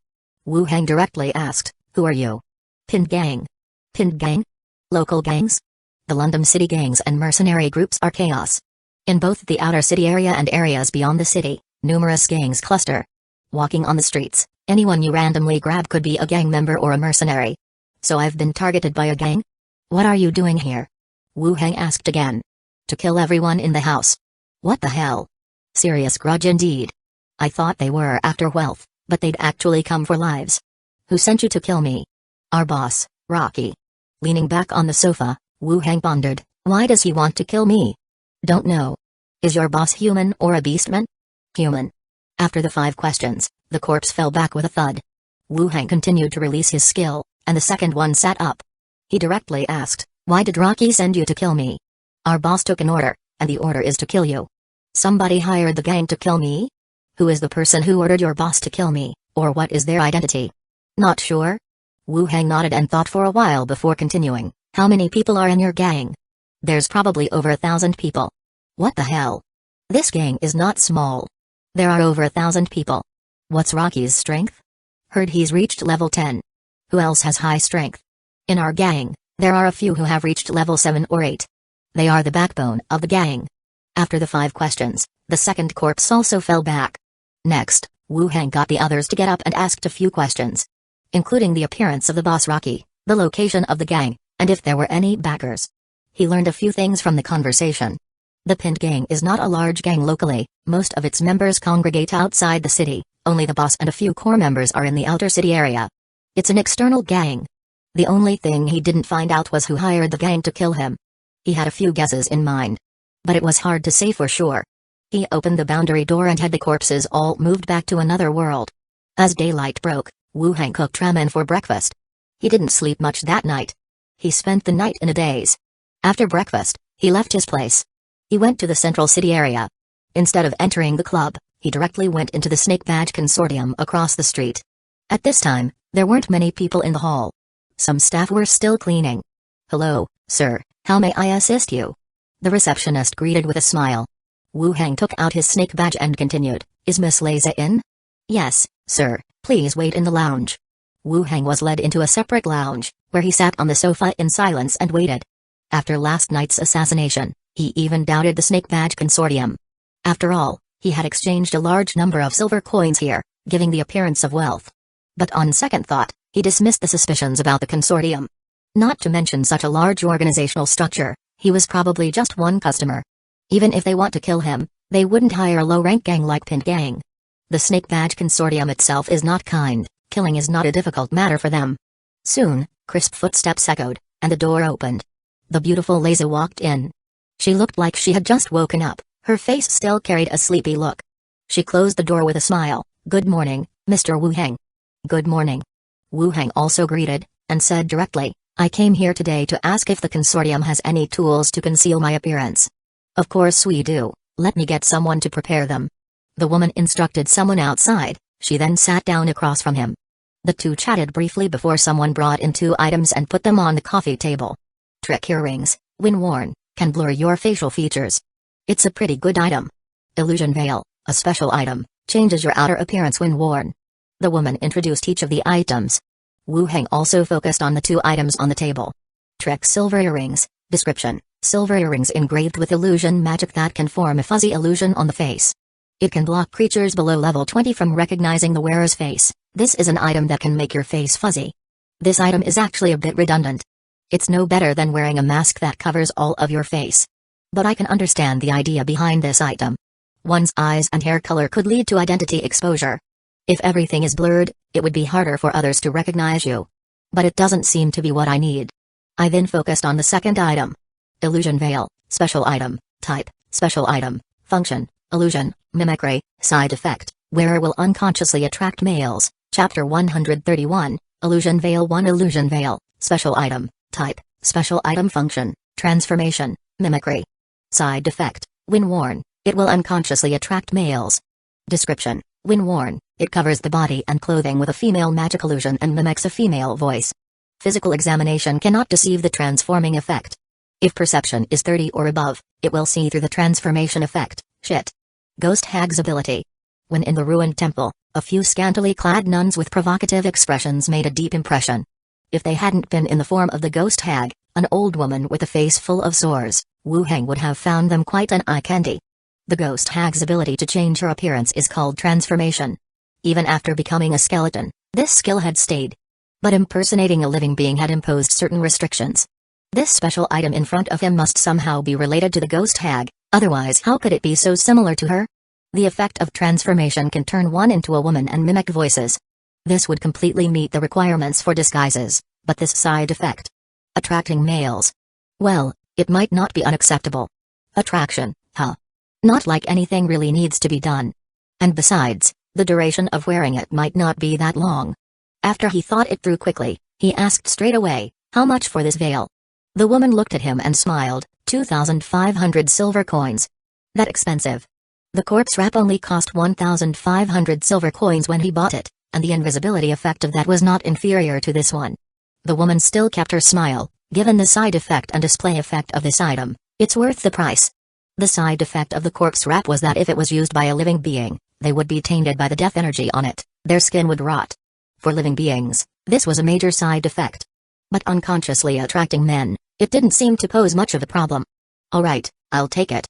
Wu Heng directly asked, "Who are you?" "Pinned Gang." "Pinned Gang?" "Local gangs?" The London city gangs and mercenary groups are chaos. In both the outer city area and areas beyond the city, numerous gangs cluster. Walking on the streets, anyone you randomly grab could be a gang member or a mercenary. "So I've been targeted by a gang? What are you doing here?" Wu Heng asked again. "To kill everyone in the house." "What the hell? Serious grudge indeed. I thought they were after wealth, but they'd actually come for lives. Who sent you to kill me?" "Our boss, Rocky." Leaning back on the sofa, Wu Heng pondered, "Why does he want to kill me?" "Don't know. Is your boss human or a beastman?" "Human." After the 5 questions, the corpse fell back with a thud. Wu Heng continued to release his skill, and the second one sat up. He directly asked, "Why did Rocky send you to kill me?" "Our boss took an order, and the order is to kill you." "Somebody hired the gang to kill me? Who is the person who ordered your boss to kill me, or what is their identity?" "Not sure." Wu Heng nodded and thought for a while before continuing, "How many people are in your gang?" "There's probably over 1,000 people." "What the hell? This gang is not small. There are over 1,000 people. What's Rocky's strength?" "Heard he's reached level 10. Who else has high strength?" "In our gang, there are a few who have reached level 7 or 8. They are the backbone of the gang." After the 5 questions, the second corpse also fell back. Next, Wu Heng got the others to get up and asked a few questions, including the appearance of the boss Rocky, the location of the gang, and if there were any backers. He learned a few things from the conversation. The Pinned Gang is not a large gang locally, most of its members congregate outside the city, only the boss and a few core members are in the outer city area. It's an external gang. The only thing he didn't find out was who hired the gang to kill him. He had a few guesses in mind, but it was hard to say for sure. He opened the boundary door and had the corpses all moved back to another world. As daylight broke, Wu Heng cooked ramen for breakfast. He didn't sleep much that night. He spent the night in a daze. After breakfast, he left his place. He went to the central city area. Instead of entering the club, he directly went into the Snake Badge Consortium across the street. At this time, there weren't many people in the hall. Some staff were still cleaning. "Hello, sir, how may I assist you?" The receptionist greeted with a smile. Wu Heng took out his snake badge and continued, "Is Miss Liza in?" "Yes, sir, please wait in the lounge." Wu Heng was led into a separate lounge, where he sat on the sofa in silence and waited. After last night's assassination, he even doubted the Snake Badge Consortium. After all, he had exchanged a large number of silver coins here, giving the appearance of wealth. But on second thought, he dismissed the suspicions about the consortium. Not to mention such a large organizational structure, he was probably just one customer. Even if they want to kill him, they wouldn't hire a low-rank gang like Pinned Gang. The Snake Badge Consortium itself is not kind, killing is not a difficult matter for them. Soon, crisp footsteps echoed, and the door opened. The beautiful Liza walked in. She looked like she had just woken up, her face still carried a sleepy look. She closed the door with a smile. "Good morning, Mr. Wu Heng." "Good morning." Wu Heng also greeted, and said directly, "I came here today to ask if the consortium has any tools to conceal my appearance." "Of course we do, let me get someone to prepare them." The woman instructed someone outside, she then sat down across from him. The two chatted briefly before someone brought in 2 items and put them on the coffee table. Trick earrings, when worn, can blur your facial features. It's a pretty good item. Illusion veil, a special item, changes your outer appearance when worn. The woman introduced each of the items. Wu Heng also focused on the 2 items on the table. Trick silver earrings. Description: silver earrings engraved with illusion magic that can form a fuzzy illusion on the face. It can block creatures below level 20 from recognizing the wearer's face. This is an item that can make your face fuzzy. This item is actually a bit redundant. It's no better than wearing a mask that covers all of your face. But I can understand the idea behind this item. One's eyes and hair color could lead to identity exposure. If everything is blurred, it would be harder for others to recognize you. But it doesn't seem to be what I need. I then focused on the second item. Illusion veil, special item, type, special item, function, illusion, mimicry, side effect, wearer will unconsciously attract males, Chapter 131, Illusion Veil 1 Illusion Veil, Special Item, Type, Special Item Function, Transformation, Mimicry. Side effect, when worn, it will unconsciously attract males. Description, when worn, it covers the body and clothing with a female magic illusion and mimics a female voice. Physical examination cannot deceive the transforming effect. If perception is 30 or above, it will see through the transformation effect. Shit. Ghost Hag's ability. When in the ruined temple, a few scantily clad nuns with provocative expressions made a deep impression. If they hadn't been in the form of the ghost hag, an old woman with a face full of sores, Wu Heng would have found them quite an eye candy. The ghost hag's ability to change her appearance is called transformation. Even after becoming a skeleton, this skill had stayed. But impersonating a living being had imposed certain restrictions. This special item in front of him must somehow be related to the ghost hag, otherwise how could it be so similar to her? The effect of transformation can turn one into a woman and mimic voices. This would completely meet the requirements for disguises, but this side effect, attracting males, well, it might not be unacceptable. Attraction, huh? Not like anything really needs to be done. And besides, the duration of wearing it might not be that long. After he thought it through quickly, he asked straight away, how much for this veil? The woman looked at him and smiled, 2,500 silver coins. That expensive. The corpse wrap only cost 1,500 silver coins when he bought it, and the invisibility effect of that was not inferior to this one. The woman still kept her smile. Given the side effect and display effect of this item, it's worth the price. The side effect of the corpse wrap was that if it was used by a living being, they would be tainted by the death energy on it, their skin would rot. For living beings, this was a major side effect. But unconsciously attracting men, it didn't seem to pose much of a problem. Alright, I'll take it.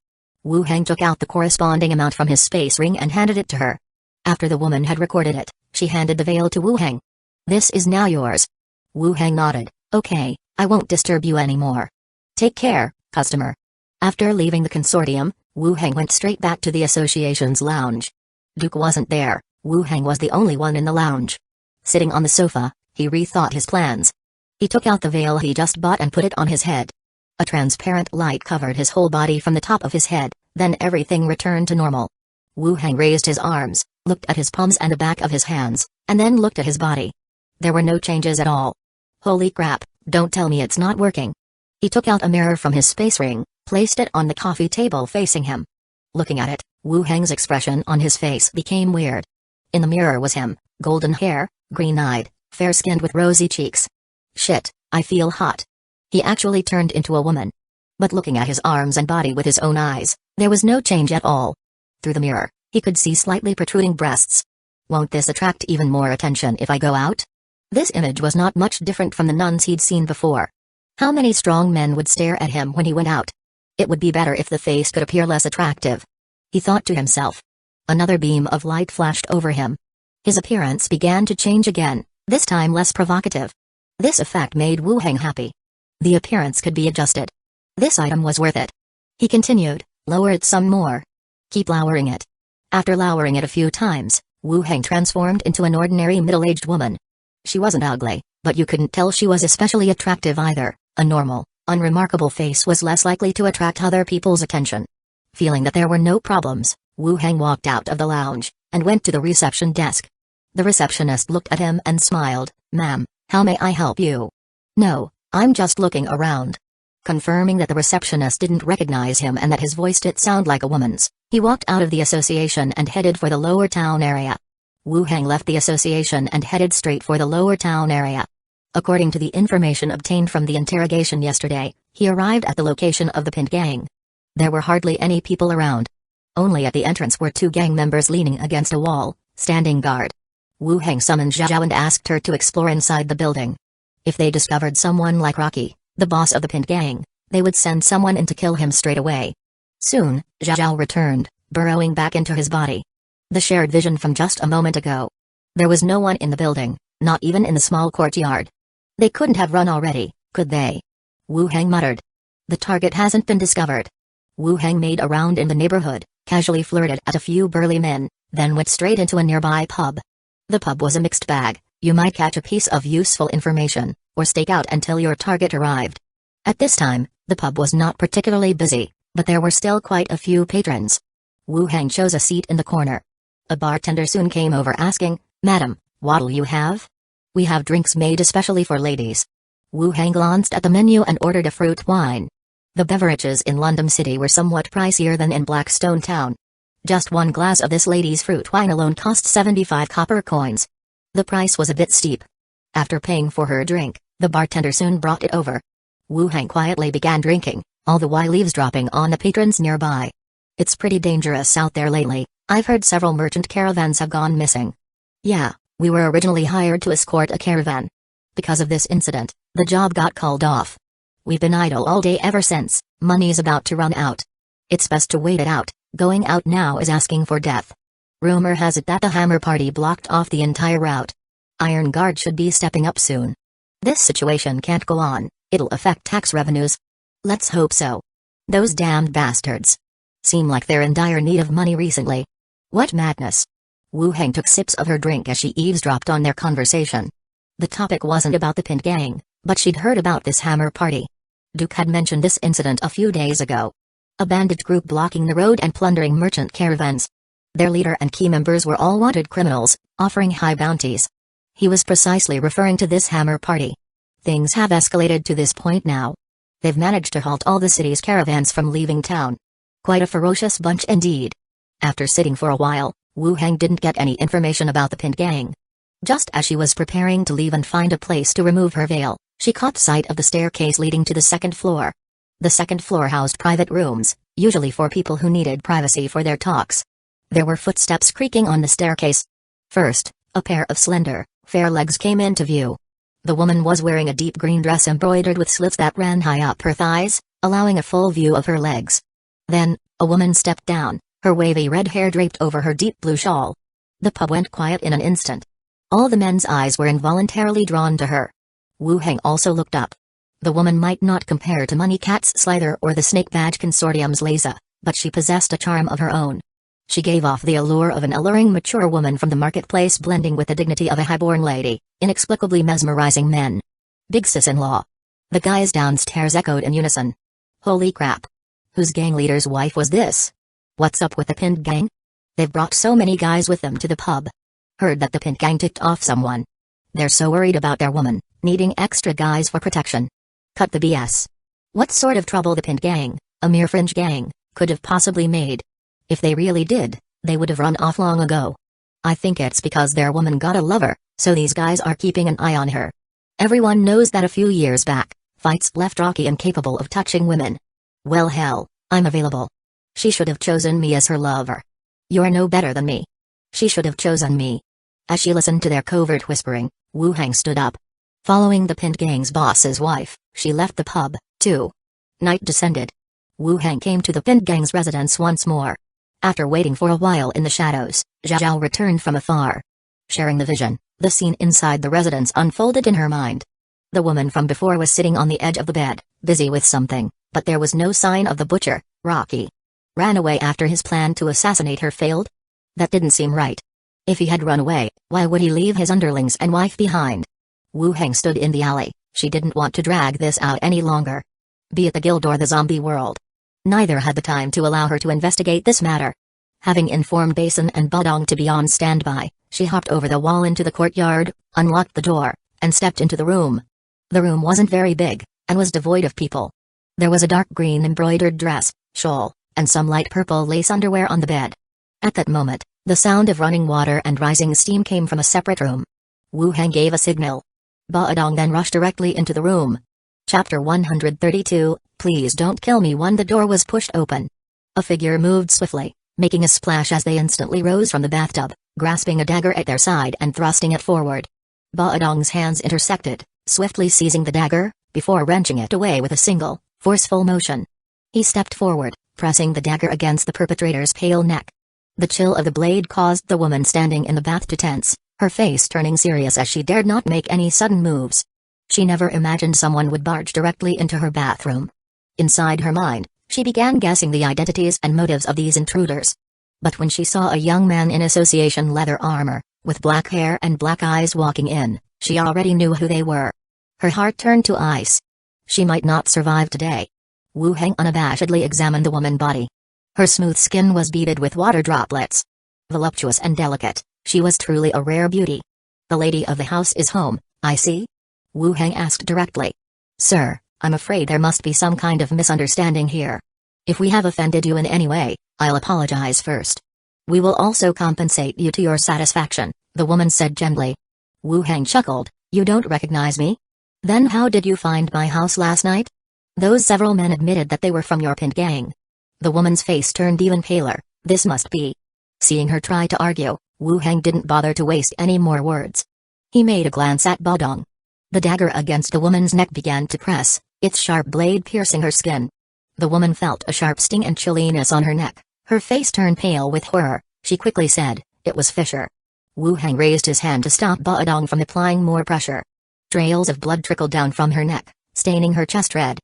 Wu Heng took out the corresponding amount from his space ring and handed it to her. After the woman had recorded it, she handed the veil to Wu Heng. This is now yours. Wu Heng nodded, okay, I won't disturb you anymore. Take care, customer. After leaving the consortium, Wu Heng went straight back to the association's lounge. Duke wasn't there, Wu Heng was the only one in the lounge. Sitting on the sofa, he rethought his plans. He took out the veil he just bought and put it on his head. A transparent light covered his whole body from the top of his head, then everything returned to normal. Wu Heng raised his arms, looked at his palms and the back of his hands, and then looked at his body. There were no changes at all. Holy crap, don't tell me it's not working. He took out a mirror from his space ring, placed it on the coffee table facing him. Looking at it, Wu Heng's expression on his face became weird. In the mirror was him, golden hair, green-eyed, fair-skinned with rosy cheeks. Shit, I feel hot. He actually turned into a woman. But looking at his arms and body with his own eyes, there was no change at all. Through the mirror, he could see slightly protruding breasts. Won't this attract even more attention if I go out? This image was not much different from the nuns he'd seen before. How many strong men would stare at him when he went out? It would be better if the face could appear less attractive. He thought to himself. Another beam of light flashed over him. His appearance began to change again, this time less provocative. This effect made Wu Heng happy. The appearance could be adjusted. This item was worth it. He continued, lower it some more. Keep lowering it. After lowering it a few times, Wu Heng transformed into an ordinary middle-aged woman. She wasn't ugly, but you couldn't tell she was especially attractive either. A normal, unremarkable face was less likely to attract other people's attention. Feeling that there were no problems, Wu Heng walked out of the lounge, and went to the reception desk. The receptionist looked at him and smiled, "Ma'am, how may I help you?" "No, I'm just looking around." Confirming that the receptionist didn't recognize him and that his voice did sound like a woman's, he walked out of the association and headed for the lower town area. Wu Heng left the association and headed straight for the lower town area. According to the information obtained from the interrogation yesterday, he arrived at the location of the Pinned gang. There were hardly any people around. Only at the entrance were two gang members leaning against a wall, standing guard. Wu Heng summoned Zhao and asked her to explore inside the building. If they discovered someone like Rocky, the boss of the Pinned gang, they would send someone in to kill him straight away. Soon, Zhao returned, burrowing back into his body. The shared vision from just a moment ago. There was no one in the building, not even in the small courtyard. They couldn't have run already, could they? Wu Heng muttered. The target hasn't been discovered. Wu Heng made a round in the neighborhood, casually flirted at a few burly men, then went straight into a nearby pub. The pub was a mixed bag. You might catch a piece of useful information, or stake out until your target arrived. At this time, the pub was not particularly busy, but there were still quite a few patrons. Wu Heng chose a seat in the corner. A bartender soon came over asking, "Madam, What'll you have? We have drinks made especially for ladies. Wu Hang glanced at the menu and ordered a fruit wine. The beverages in London City were somewhat pricier than in Blackstone Town. Just one glass of this lady's fruit wine alone cost 75 copper coins. The price was a bit steep. After paying for her drink, the bartender soon brought it over. Wu Hang quietly began drinking, all the while eavesdropping on the patrons nearby. It's pretty dangerous out there lately. I've heard several merchant caravans have gone missing. Yeah, we were originally hired to escort a caravan. Because of this incident, the job got called off. We've been idle all day ever since. Money's about to run out. It's best to wait it out. Going out now is asking for death. Rumor has it that the Hammer Party blocked off the entire route. Iron Guard should be stepping up soon. This situation can't go on. It'll affect tax revenues. Let's hope so. Those damned bastards. Seem like they're in dire need of money recently. What madness. Wu Hang took sips of her drink as she eavesdropped on their conversation. The topic wasn't about the Pint Gang, but she'd heard about this Hammer Party. Duke had mentioned this incident a few days ago. A bandit group blocking the road and plundering merchant caravans. Their leader and key members were all wanted criminals, offering high bounties. He was precisely referring to this Hammer Party. Things have escalated to this point now. They've managed to halt all the city's caravans from leaving town. Quite a ferocious bunch indeed. After sitting for a while, Wu Hang didn't get any information about the Pint Gang. Just as she was preparing to leave and find a place to remove her veil, she caught sight of the staircase leading to the second floor. The second floor housed private rooms, usually for people who needed privacy for their talks. There were footsteps creaking on the staircase. First, a pair of slender, fair legs came into view. The woman was wearing a deep green dress embroidered with slits that ran high up her thighs, allowing a full view of her legs. Then, a woman stepped down, her wavy red hair draped over her deep blue shawl. The pub went quiet in an instant. All the men's eyes were involuntarily drawn to her. Wu Hang also looked up. The woman might not compare to Money Cat's Slither or the Snake Badge Consortium's Laza, but she possessed a charm of her own. She gave off the allure of an alluring mature woman from the marketplace blending with the dignity of a highborn lady, inexplicably mesmerizing men. Big sis-in-law. The guys downstairs echoed in unison. Holy crap. Whose gang leader's wife was this? What's up with the Pint Gang? They've brought so many guys with them to the pub. Heard that the Pint Gang ticked off someone. They're so worried about their woman, needing extra guys for protection. Cut the BS. What sort of trouble the Pint Gang, a mere fringe gang, could have possibly made? If they really did, they would have run off long ago. I think it's because their woman got a lover, so these guys are keeping an eye on her. Everyone knows that a few years back, Fights left Rocky incapable of touching women. Well hell, I'm available. She should have chosen me as her lover. You're no better than me. She should have chosen me. As she listened to their covert whispering, Wu Hang stood up. Following the Pint Gang's boss's wife, she left the pub, too. Night descended. Wu Hang came to the Pint Gang's residence once more. After waiting for a while in the shadows, Zhao returned from afar. Sharing the vision, the scene inside the residence unfolded in her mind. The woman from before was sitting on the edge of the bed, busy with something, but there was no sign of the butcher. Rocky ran away after his plan to assassinate her failed? That didn't seem right. If he had run away, why would he leave his underlings and wife behind? Wu Hang stood in the alley. She didn't want to drag this out any longer. Be it the guild or the zombie world. Neither had the time to allow her to investigate this matter. Having informed Basin and Badong to be on standby, she hopped over the wall into the courtyard, unlocked the door, and stepped into the room. The room wasn't very big, and was devoid of people. There was a dark green embroidered dress, shawl, and some light purple lace underwear on the bed. At that moment, the sound of running water and rising steam came from a separate room. Wu Hang gave a signal. Badong then rushed directly into the room. Chapter 132, Please Don't Kill Me. When the door was pushed open, a figure moved swiftly, making a splash as they instantly rose from the bathtub, grasping a dagger at their side and thrusting it forward. Badong's hands intersected, swiftly seizing the dagger, before wrenching it away with a single, forceful motion. He stepped forward, pressing the dagger against the perpetrator's pale neck. The chill of the blade caused the woman standing in the bath to tense, her face turning serious as she dared not make any sudden moves. She never imagined someone would barge directly into her bathroom. Inside her mind, she began guessing the identities and motives of these intruders. But when she saw a young man in association leather armor, with black hair and black eyes walking in, she already knew who they were. Her heart turned to ice. She might not survive today. Wu Hang unabashedly examined the woman's body. Her smooth skin was beaded with water droplets. Voluptuous and delicate, she was truly a rare beauty. The lady of the house is home, I see? Wu Heng asked directly. Sir, I'm afraid there must be some kind of misunderstanding here. If we have offended you in any way, I'll apologize first. We will also compensate you to your satisfaction, the woman said gently. Wu Heng chuckled, you don't recognize me? Then how did you find my house last night? Those several men admitted that they were from your Pendant gang. The woman's face turned even paler, this must be. Seeing her try to argue, Wu Heng didn't bother to waste any more words. He made a glance at Badong. The dagger against the woman's neck began to press, its sharp blade piercing her skin. The woman felt a sharp sting and chilliness on her neck. Her face turned pale with horror. She quickly said, it was Fisher. Wu Heng raised his hand to stop Badong from applying more pressure. Trails of blood trickled down from her neck, staining her chest red.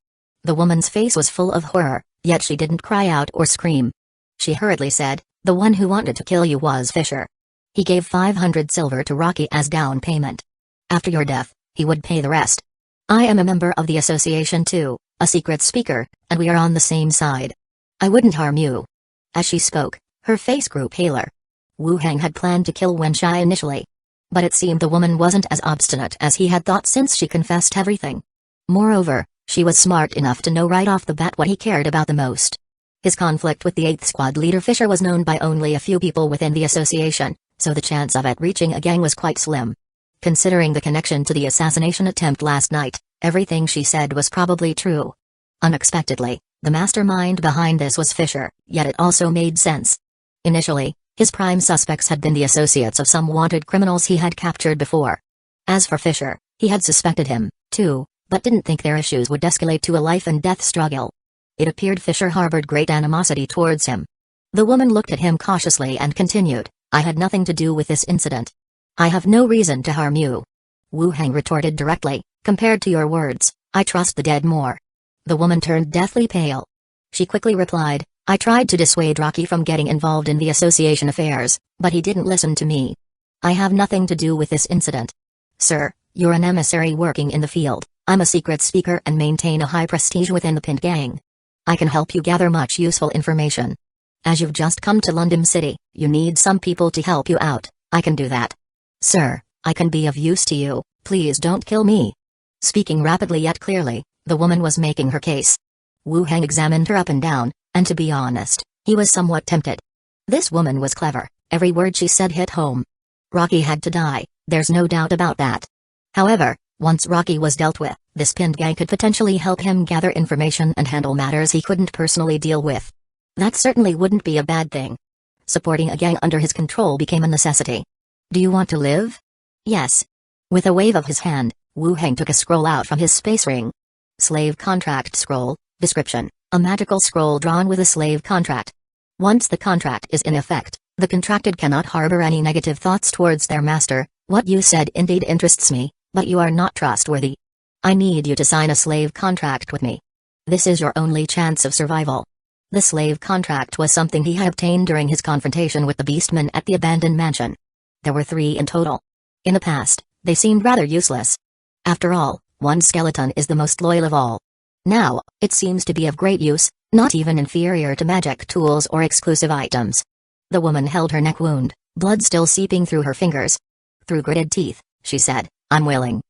The woman's face was full of horror, yet she didn't cry out or scream. She hurriedly said, the one who wanted to kill you was Fisher. He gave 500 silver to Rocky as down payment. After your death, he would pay the rest. I am a member of the association too, a secret speaker, and we are on the same side. I wouldn't harm you. As she spoke, her face grew paler. Wu Heng had planned to kill Wenshai initially. But it seemed the woman wasn't as obstinate as he had thought since she confessed everything. Moreover, she was smart enough to know right off the bat what he cared about the most. His conflict with the 8th Squad leader Fisher was known by only a few people within the association, so the chance of it reaching a gang was quite slim. Considering the connection to the assassination attempt last night, everything she said was probably true. Unexpectedly, the mastermind behind this was Fisher, yet it also made sense. Initially, his prime suspects had been the associates of some wanted criminals he had captured before. As for Fisher, he had suspected him, too, but didn't think their issues would escalate to a life-and-death struggle. It appeared Fisher harbored great animosity towards him. The woman looked at him cautiously and continued, I had nothing to do with this incident. I have no reason to harm you. Wu Heng retorted directly, compared to your words, I trust the dead more. The woman turned deathly pale. She quickly replied, I tried to dissuade Rocky from getting involved in the association affairs, but he didn't listen to me. I have nothing to do with this incident. Sir, you're an emissary working in the field. I'm a secret speaker and maintain a high prestige within the Pendant gang. I can help you gather much useful information. As you've just come to London City, you need some people to help you out. I can do that. Sir, I can be of use to you, please don't kill me. Speaking rapidly yet clearly, the woman was making her case. Wu Heng examined her up and down, and to be honest, he was somewhat tempted. This woman was clever, every word she said hit home. Rocky had to die, there's no doubt about that. However, once Rocky was dealt with, this Pendant gang could potentially help him gather information and handle matters he couldn't personally deal with. That certainly wouldn't be a bad thing. Supporting a gang under his control became a necessity. Do you want to live? Yes. With a wave of his hand, Wu Heng took a scroll out from his space ring. Slave contract scroll, description, a magical scroll drawn with a slave contract. Once the contract is in effect, the contracted cannot harbor any negative thoughts towards their master. What you said indeed interests me, but you are not trustworthy. I need you to sign a slave contract with me. This is your only chance of survival. The slave contract was something he had obtained during his confrontation with the beastmen at the abandoned mansion. There were 3 in total. In the past, they seemed rather useless. After all, one skeleton is the most loyal of all. Now, it seems to be of great use, not even inferior to magic tools or exclusive items. The woman held her neck wound, blood still seeping through her fingers. Through gritted teeth, she said, I'm willing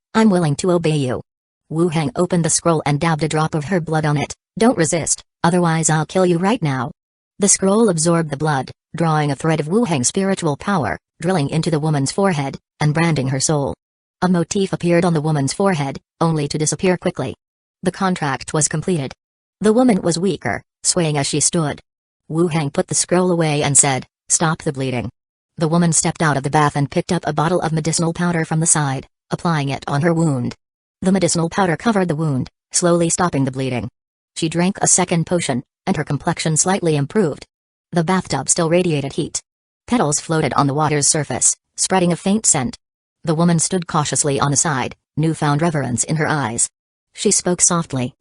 to obey you. Wu Heng opened the scroll and dabbed a drop of her blood on it. Don't resist, otherwise I'll kill you right now. The scroll absorbed the blood, drawing a thread of Wu Heng's spiritual power, drilling into the woman's forehead, and branding her soul. A motif appeared on the woman's forehead, only to disappear quickly. The contract was completed. The woman was weaker, swaying as she stood. Wu Heng put the scroll away and said, stop the bleeding. The woman stepped out of the bath and picked up a bottle of medicinal powder from the side, applying it on her wound. The medicinal powder covered the wound, slowly stopping the bleeding. She drank a second potion, and her complexion slightly improved. The bathtub still radiated heat. Petals floated on the water's surface, spreading a faint scent. The woman stood cautiously on the side, newfound reverence in her eyes. She spoke softly,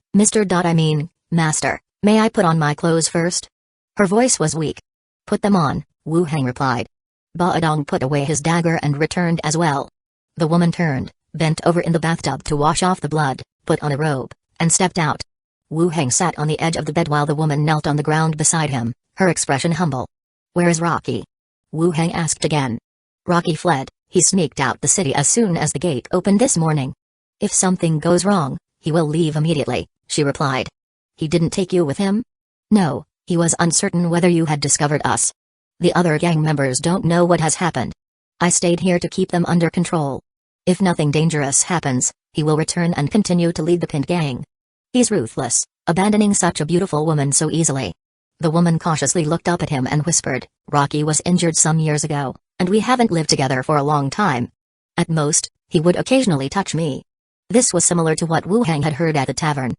Master, may I put on my clothes first? Her voice was weak. Put them on, Wu Heng replied. Baodong put away his dagger and returned as well. The woman turned, bent over in the bathtub to wash off the blood, put on a robe, and stepped out. Wu Heng sat on the edge of the bed while the woman knelt on the ground beside him, her expression humble. Where is Rocky? Wu Heng asked again. Rocky fled, He sneaked out the city as soon as the gate opened this morning. If something goes wrong, he will leave immediately, she replied. He didn't take you with him? No, he was uncertain whether you had discovered us. The other gang members don't know what has happened. I stayed here to keep them under control. If nothing dangerous happens, he will return and continue to lead the Pint gang. He's ruthless, abandoning such a beautiful woman so easily. The woman cautiously looked up at him and whispered, Rocky was injured some years ago, and we haven't lived together for a long time. At most, he would occasionally touch me. This was similar to what Wu Hang had heard at the tavern.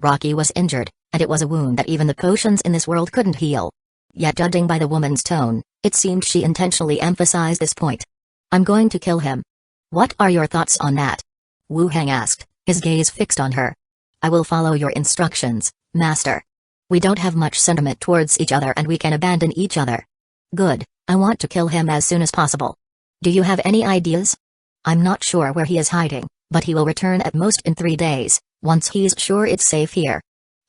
Rocky was injured, and it was a wound that even the potions in this world couldn't heal. Yet judging by the woman's tone, it seemed she intentionally emphasized this point. I'm going to kill him. What are your thoughts on that? Wu Hang asked, his gaze fixed on her. I will follow your instructions, master. We don't have much sentiment towards each other and we can abandon each other. Good, I want to kill him as soon as possible. Do you have any ideas? I'm not sure where he is hiding, but he will return at most in 3 days, once he's sure it's safe here.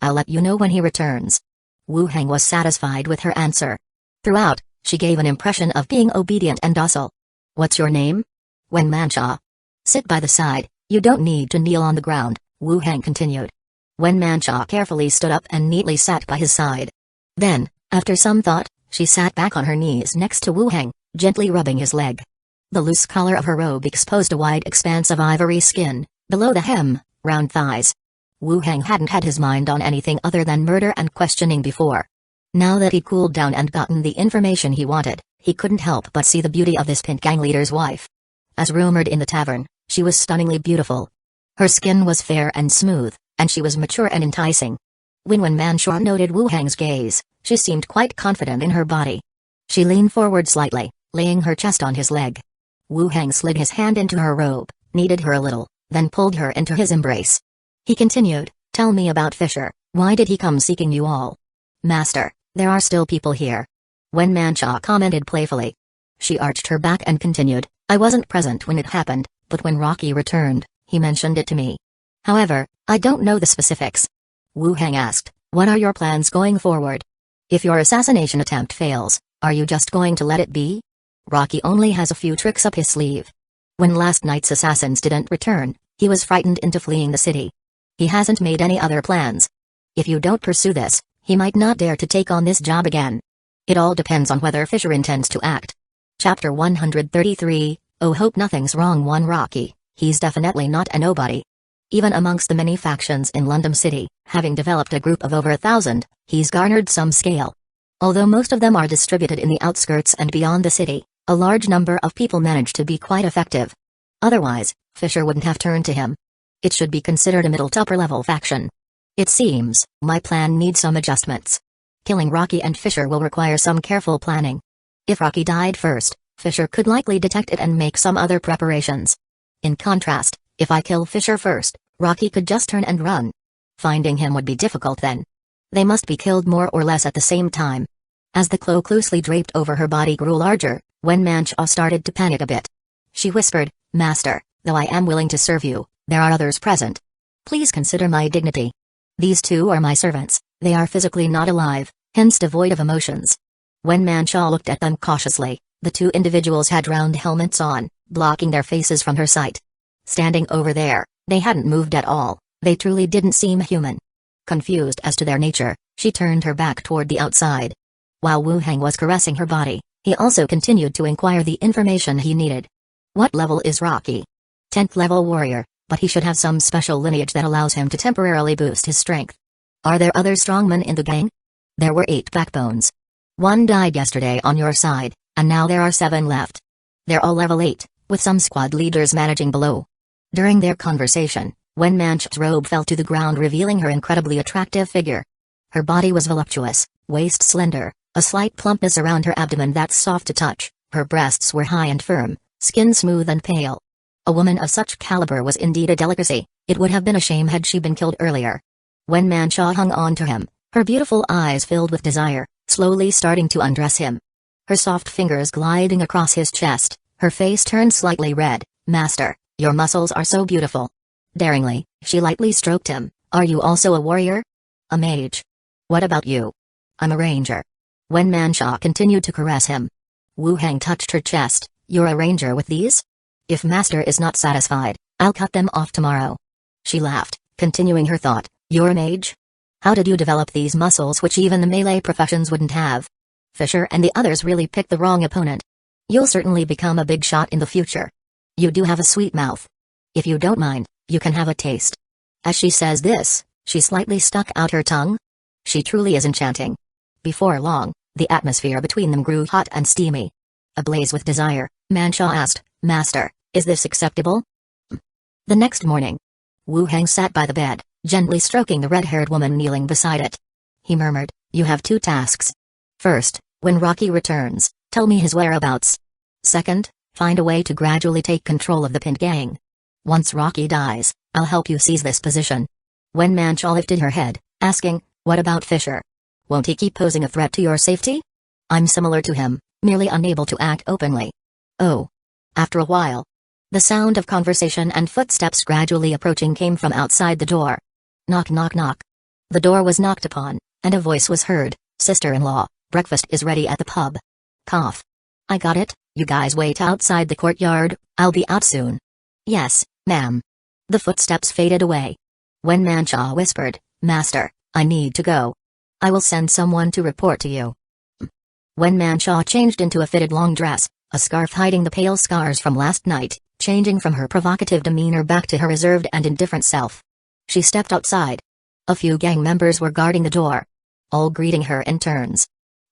I'll let you know when he returns. Wu Hang was satisfied with her answer. Throughout, she gave an impression of being obedient and docile. What's your name? Wen Mancha. Sit by the side, you don't need to kneel on the ground, Wu Hang continued. Wen Mancha carefully stood up and neatly sat by his side. Then, after some thought, she sat back on her knees next to Wu Hang, gently rubbing his leg. The loose collar of her robe exposed a wide expanse of ivory skin, below the hem, round thighs. Wu Hang hadn't had his mind on anything other than murder and questioning before. Now that he'd cooled down and gotten the information he wanted, he couldn't help but see the beauty of this Pint gang leader's wife. As rumored in the tavern, she was stunningly beautiful. Her skin was fair and smooth, and she was mature and enticing. When Mancha noted Wu Hang's gaze, she seemed quite confident in her body. She leaned forward slightly, laying her chest on his leg. Wu Hang slid his hand into her robe, kneaded her a little, then pulled her into his embrace. He continued, Tell me about Fisher, why did he come seeking you all? Master, there are still people here. Wen Mancha commented playfully. She arched her back and continued, I wasn't present when it happened, but when Rocky returned, he mentioned it to me. However, I don't know the specifics. Wu Hang asked, What are your plans going forward? If your assassination attempt fails, are you just going to let it be? Rocky only has a few tricks up his sleeve. When last night's assassins didn't return, he was frightened into fleeing the city. He hasn't made any other plans. If you don't pursue this, he might not dare to take on this job again. It all depends on whether Fisher intends to act. Chapter 133, Oh hope nothing's wrong. 1 Rocky, he's definitely not a nobody. Even amongst the many factions in London City, having developed a group of over 1,000, he's garnered some scale. Although most of them are distributed in the outskirts and beyond the city, a large number of people manage to be quite effective. Otherwise, Fisher wouldn't have turned to him. It should be considered a middle to upper level faction. It seems, my plan needs some adjustments. Killing Rocky and Fisher will require some careful planning. If Rocky died first, Fisher could likely detect it and make some other preparations. In contrast, if I kill Fisher first, Rocky could just turn and run. Finding him would be difficult then. They must be killed more or less at the same time. As the cloak loosely draped over her body grew larger, Wen Mancha started to panic a bit. She whispered, Master, though I am willing to serve you, there are others present. Please consider my dignity. These two are my servants, they are physically not alive, hence devoid of emotions. Wen Mancha looked at them cautiously. The two individuals had round helmets on, blocking their faces from her sight. Standing over there, they hadn't moved at all, they truly didn't seem human. Confused as to their nature, she turned her back toward the outside. While Wu Hang was caressing her body, he also continued to inquire the information he needed. What level is Rocky? 10th level warrior, but he should have some special lineage that allows him to temporarily boost his strength. Are there other strongmen in the gang? There were 8 backbones. 1 died yesterday on your side, and now there are 7 left. They're all level 8, with some squad leaders managing below. During their conversation, Wen Mancha's robe fell to the ground revealing her incredibly attractive figure. Her body was voluptuous, waist slender, a slight plumpness around her abdomen that's soft to touch, her breasts were high and firm, skin smooth and pale. A woman of such caliber was indeed a delicacy, it would have been a shame had she been killed earlier. Wen Mancha hung on to him, her beautiful eyes filled with desire, slowly starting to undress him. Her soft fingers gliding across his chest, her face turned slightly red. Master, your muscles are so beautiful. Daringly, she lightly stroked him. Are you also a warrior? A mage. What about you? I'm a ranger. Wen Mancha continued to caress him. Wu Hang touched her chest. You're a ranger with these? If Master is not satisfied, I'll cut them off tomorrow. She laughed, continuing her thought. You're a mage? How did you develop these muscles which even the melee professions wouldn't have? Fisher and the others really picked the wrong opponent. You'll certainly become a big shot in the future. You do have a sweet mouth. If you don't mind, you can have a taste. As she says this, she slightly stuck out her tongue. She truly is enchanting. Before long, the atmosphere between them grew hot and steamy. Ablaze with desire, Manshaw asked, Master, is this acceptable? The next morning, Wu Heng sat by the bed, gently stroking the red-haired woman kneeling beside it. He murmured, You have 2 tasks. First, when Rocky returns, tell me his whereabouts. Second, find a way to gradually take control of the Pint gang. Once Rocky dies, I'll help you seize this position. When Manshaw lifted her head, asking, What about Fisher? Won't he keep posing a threat to your safety? I'm similar to him, merely unable to act openly. Oh. After a while, the sound of conversation and footsteps gradually approaching came from outside the door. Knock knock knock. The door was knocked upon, and a voice was heard, Sister-in-law, breakfast is ready at the pub. Cough. I got it, you guys wait outside the courtyard, I'll be out soon. Yes, ma'am. The footsteps faded away. When Manshaw whispered, Master, I need to go. I will send someone to report to you. When Manshaw changed into a fitted long dress, a scarf hiding the pale scars from last night, changing from her provocative demeanor back to her reserved and indifferent self. She stepped outside. A few gang members were guarding the door, all greeting her in turns.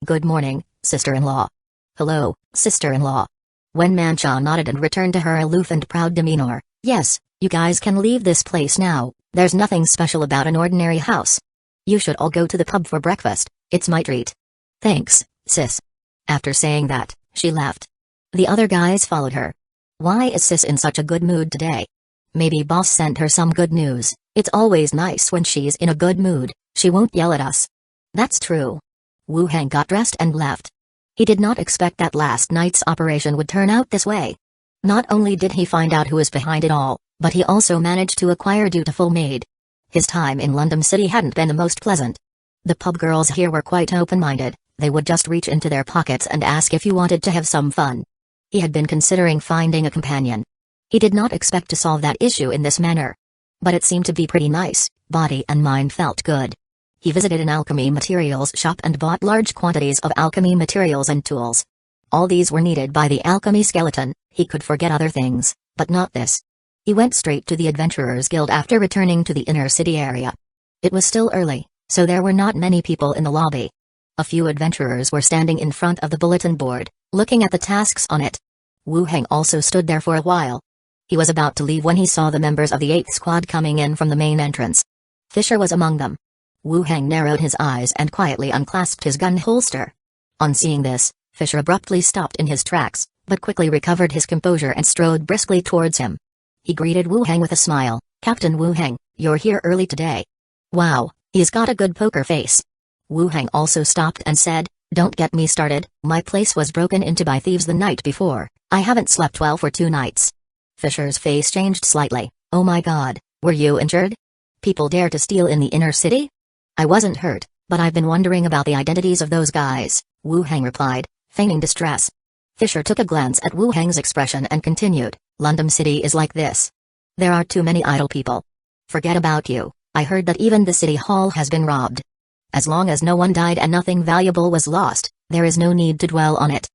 Good morning, sister-in-law. Hello, sister-in-law. When Manshaw nodded and returned to her aloof and proud demeanor, yes, you guys can leave this place now, there's nothing special about an ordinary house. You should all go to the pub for breakfast, it's my treat. Thanks, sis. After saying that, she left. The other guys followed her. Why is sis in such a good mood today? Maybe boss sent her some good news. It's always nice when she's in a good mood, she won't yell at us. That's true. Wu Heng got dressed and left. He did not expect that last night's operation would turn out this way. Not only did he find out who was behind it all, but he also managed to acquire a dutiful maid. His time in London City hadn't been the most pleasant. The pub girls here were quite open-minded, they would just reach into their pockets and ask if you wanted to have some fun. He had been considering finding a companion. He did not expect to solve that issue in this manner. But it seemed to be pretty nice, body and mind felt good. He visited an alchemy materials shop and bought large quantities of alchemy materials and tools. All these were needed by the alchemy skeleton, he could forget other things, but not this. He went straight to the Adventurers Guild after returning to the inner city area. It was still early, so there were not many people in the lobby. A few adventurers were standing in front of the bulletin board, looking at the tasks on it. Wu Heng also stood there for a while. He was about to leave when he saw the members of the 8th squad coming in from the main entrance. Fisher was among them. Wu Heng narrowed his eyes and quietly unclasped his gun holster. On seeing this, Fisher abruptly stopped in his tracks, but quickly recovered his composure and strode briskly towards him. He greeted Wu Heng with a smile. Captain Wu Heng, you're here early today. Wow, he's got a good poker face. Wu Heng also stopped and said, Don't get me started, my place was broken into by thieves the night before, I haven't slept well for 2 nights. Fisher's face changed slightly. Oh my god, were you injured? People dare to steal in the inner city? I wasn't hurt, but I've been wondering about the identities of those guys, Wu Heng replied, feigning distress. Fisher took a glance at Wu Heng's expression and continued, London City is like this. There are too many idle people. Forget about you, I heard that even the city hall has been robbed. As long as no one died and nothing valuable was lost, there is no need to dwell on it.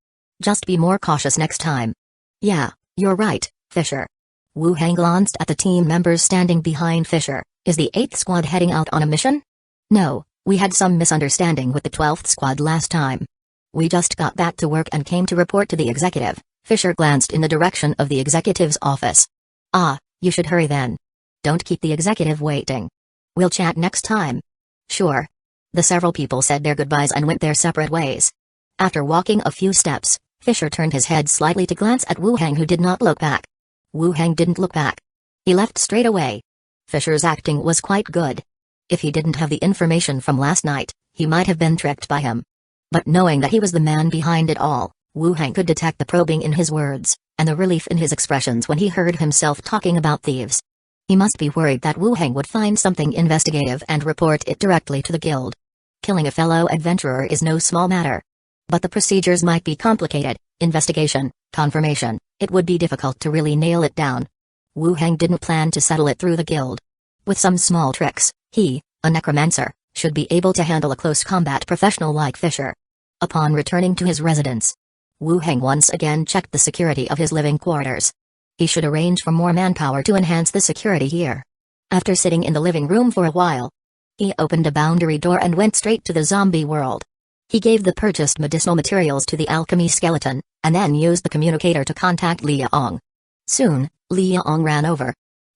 Just be more cautious next time. Yeah, you're right, Fisher. Wu Heng glanced at the team members standing behind Fisher. Is the 8th squad heading out on a mission? No, we had some misunderstanding with the 12th squad last time. We just got back to work and came to report to the executive. Fisher glanced in the direction of the executive's office. Ah, you should hurry then. Don't keep the executive waiting. We'll chat next time. Sure. The several people said their goodbyes and went their separate ways. After walking a few steps, Fisher turned his head slightly to glance at Wu Heng, who did not look back. Wu Heng didn't look back. He left straight away. Fisher's acting was quite good. If he didn't have the information from last night, he might have been tricked by him. But knowing that he was the man behind it all, Wu Heng could detect the probing in his words, and the relief in his expressions when he heard himself talking about thieves. He must be worried that Wu Heng would find something investigative and report it directly to the guild. Killing a fellow adventurer is no small matter. But the procedures might be complicated: investigation, confirmation. It would be difficult to really nail it down. Wu Heng didn't plan to settle it through the guild. With some small tricks, he, a necromancer, should be able to handle a close combat professional like Fisher. Upon returning to his residence, Wu Heng once again checked the security of his living quarters. He should arrange for more manpower to enhance the security here. After sitting in the living room for a while, he opened a boundary door and went straight to the zombie world. He gave the purchased medicinal materials to the alchemy skeleton, and then used the communicator to contact Liaong. Soon, Liaong ran over.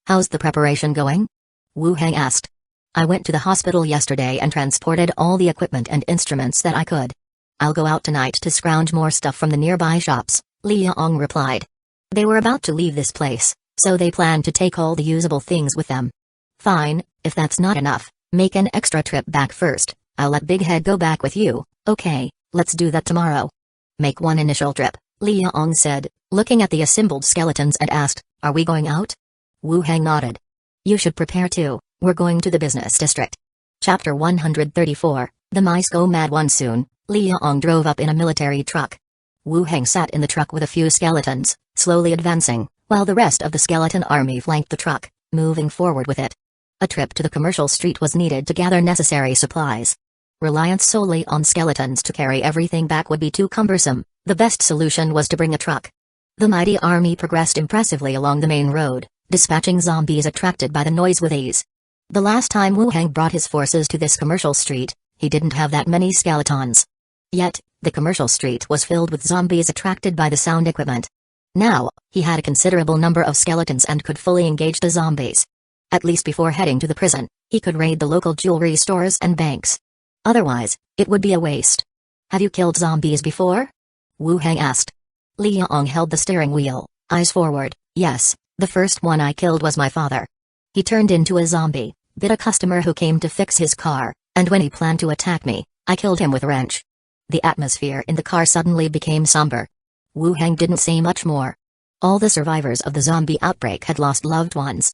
"How's the preparation going?" Wu Heng asked. "I went to the hospital yesterday and transported all the equipment and instruments that I could. I'll go out tonight to scrounge more stuff from the nearby shops," Liaong replied. They were about to leave this place, so they planned to take all the usable things with them. "Fine, if that's not enough, make an extra trip back first. I'll let Big Head go back with you." "Okay, let's do that tomorrow." "Make one initial trip," Liaong said, looking at the assembled skeletons and asked, "Are we going out?" Wu Heng nodded. "You should prepare too, we're going to the business district." Chapter 134, The Mice Go Mad. One soon, Liaong drove up in a military truck. Wu Heng sat in the truck with a few skeletons, slowly advancing, while the rest of the skeleton army flanked the truck, moving forward with it. A trip to the commercial street was needed to gather necessary supplies. Reliance solely on skeletons to carry everything back would be too cumbersome. The best solution was to bring a truck. The mighty army progressed impressively along the main road, dispatching zombies attracted by the noise with ease. The last time Wu Heng brought his forces to this commercial street, he didn't have that many skeletons. Yet, the commercial street was filled with zombies attracted by the sound equipment. Now, he had a considerable number of skeletons and could fully engage the zombies. At least before heading to the prison, he could raid the local jewelry stores and banks. Otherwise, it would be a waste. "Have you killed zombies before?" Wu Heng asked. Liaong held the steering wheel, eyes forward. "Yes, the first one I killed was my father. He turned into a zombie, bit a customer who came to fix his car, and when he planned to attack me, I killed him with a wrench." The atmosphere in the car suddenly became somber. Wu Heng didn't say much more. All the survivors of the zombie outbreak had lost loved ones.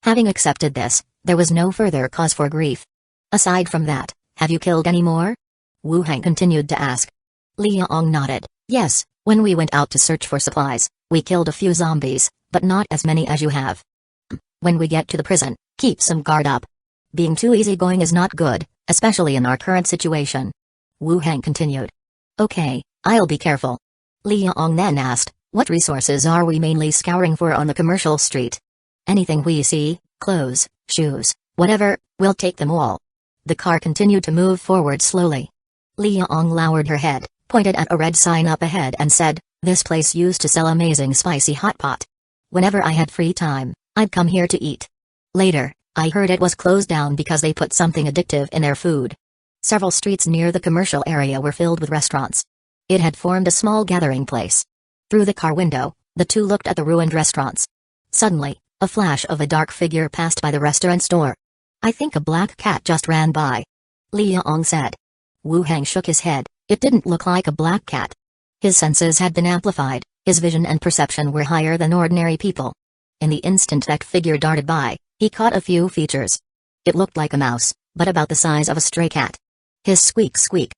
Having accepted this, there was no further cause for grief. "Aside from that, have you killed any more?" Wu Heng continued to ask. Liaong nodded. "Yes, when we went out to search for supplies, we killed a few zombies, but not as many as you have. When we get to the prison, keep some guard up. Being too easygoing is not good, especially in our current situation." Wu Heng continued. "Okay, I'll be careful." Liaong then asked, "What resources are we mainly scouring for on the commercial street?" "Anything we see, clothes, shoes, whatever, we'll take them all." The car continued to move forward slowly. Liaong lowered her head, pointed at a red sign up ahead and said, "This place used to sell amazing spicy hot pot. Whenever I had free time, I'd come here to eat. Later, I heard it was closed down because they put something addictive in their food." Several streets near the commercial area were filled with restaurants. It had formed a small gathering place. Through the car window, the two looked at the ruined restaurants. Suddenly, a flash of a dark figure passed by the restaurant's door. "I think a black cat just ran by," Liaong said. Wu Heng shook his head. It didn't look like a black cat. His senses had been amplified, his vision and perception were higher than ordinary people. In the instant that figure darted by, he caught a few features. It looked like a mouse, but about the size of a stray cat. His squeak.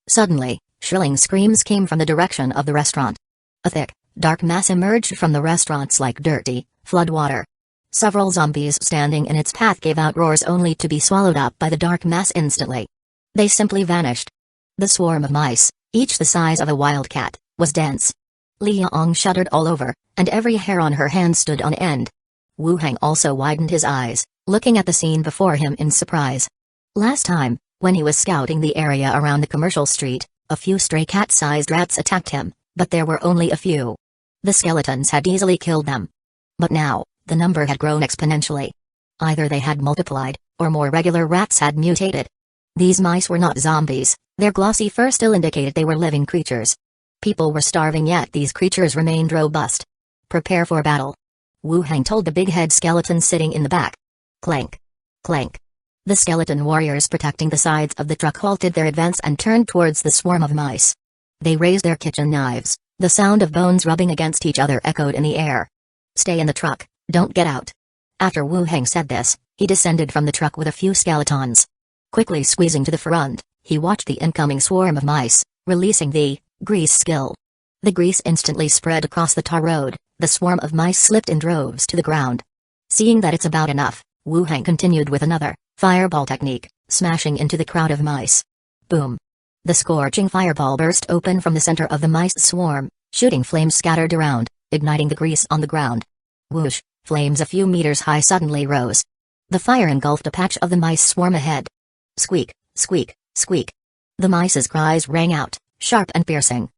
Suddenly, shrilling screams came from the direction of the restaurant. A thick, dark mass emerged from the restaurants like dirty flood water. Several zombies standing in its path gave out roars only to be swallowed up by the dark mass instantly. They simply vanished. The swarm of mice, each the size of a wildcat, was dense. Liaong shuddered all over, and every hair on her hand stood on end. Wu Heng also widened his eyes, looking at the scene before him in surprise. Last time, when he was scouting the area around the commercial street, a few stray cat-sized rats attacked him, but there were only a few. The skeletons had easily killed them. But now, the number had grown exponentially. Either they had multiplied, or more regular rats had mutated. These mice were not zombies, their glossy fur still indicated they were living creatures. People were starving, yet these creatures remained robust. "Prepare for battle," Wu Heng told the big-head skeleton sitting in the back. Clank. Clank. The skeleton warriors protecting the sides of the truck halted their advance and turned towards the swarm of mice. They raised their kitchen knives, the sound of bones rubbing against each other echoed in the air. "Stay in the truck, don't get out." After Wu Heng said this, he descended from the truck with a few skeletons. Quickly squeezing to the front, he watched the incoming swarm of mice, releasing the Grease skill. The grease instantly spread across the tar road, the swarm of mice slipped in droves to the ground. Seeing that it's about enough, Wu Heng continued with another, fireball technique, smashing into the crowd of mice. Boom. The scorching fireball burst open from the center of the mice swarm, shooting flames scattered around, igniting the grease on the ground. Whoosh, flames a few meters high suddenly rose. The fire engulfed a patch of the mice swarm ahead. Squeak, squeak, squeak. The mice's cries rang out, sharp and piercing.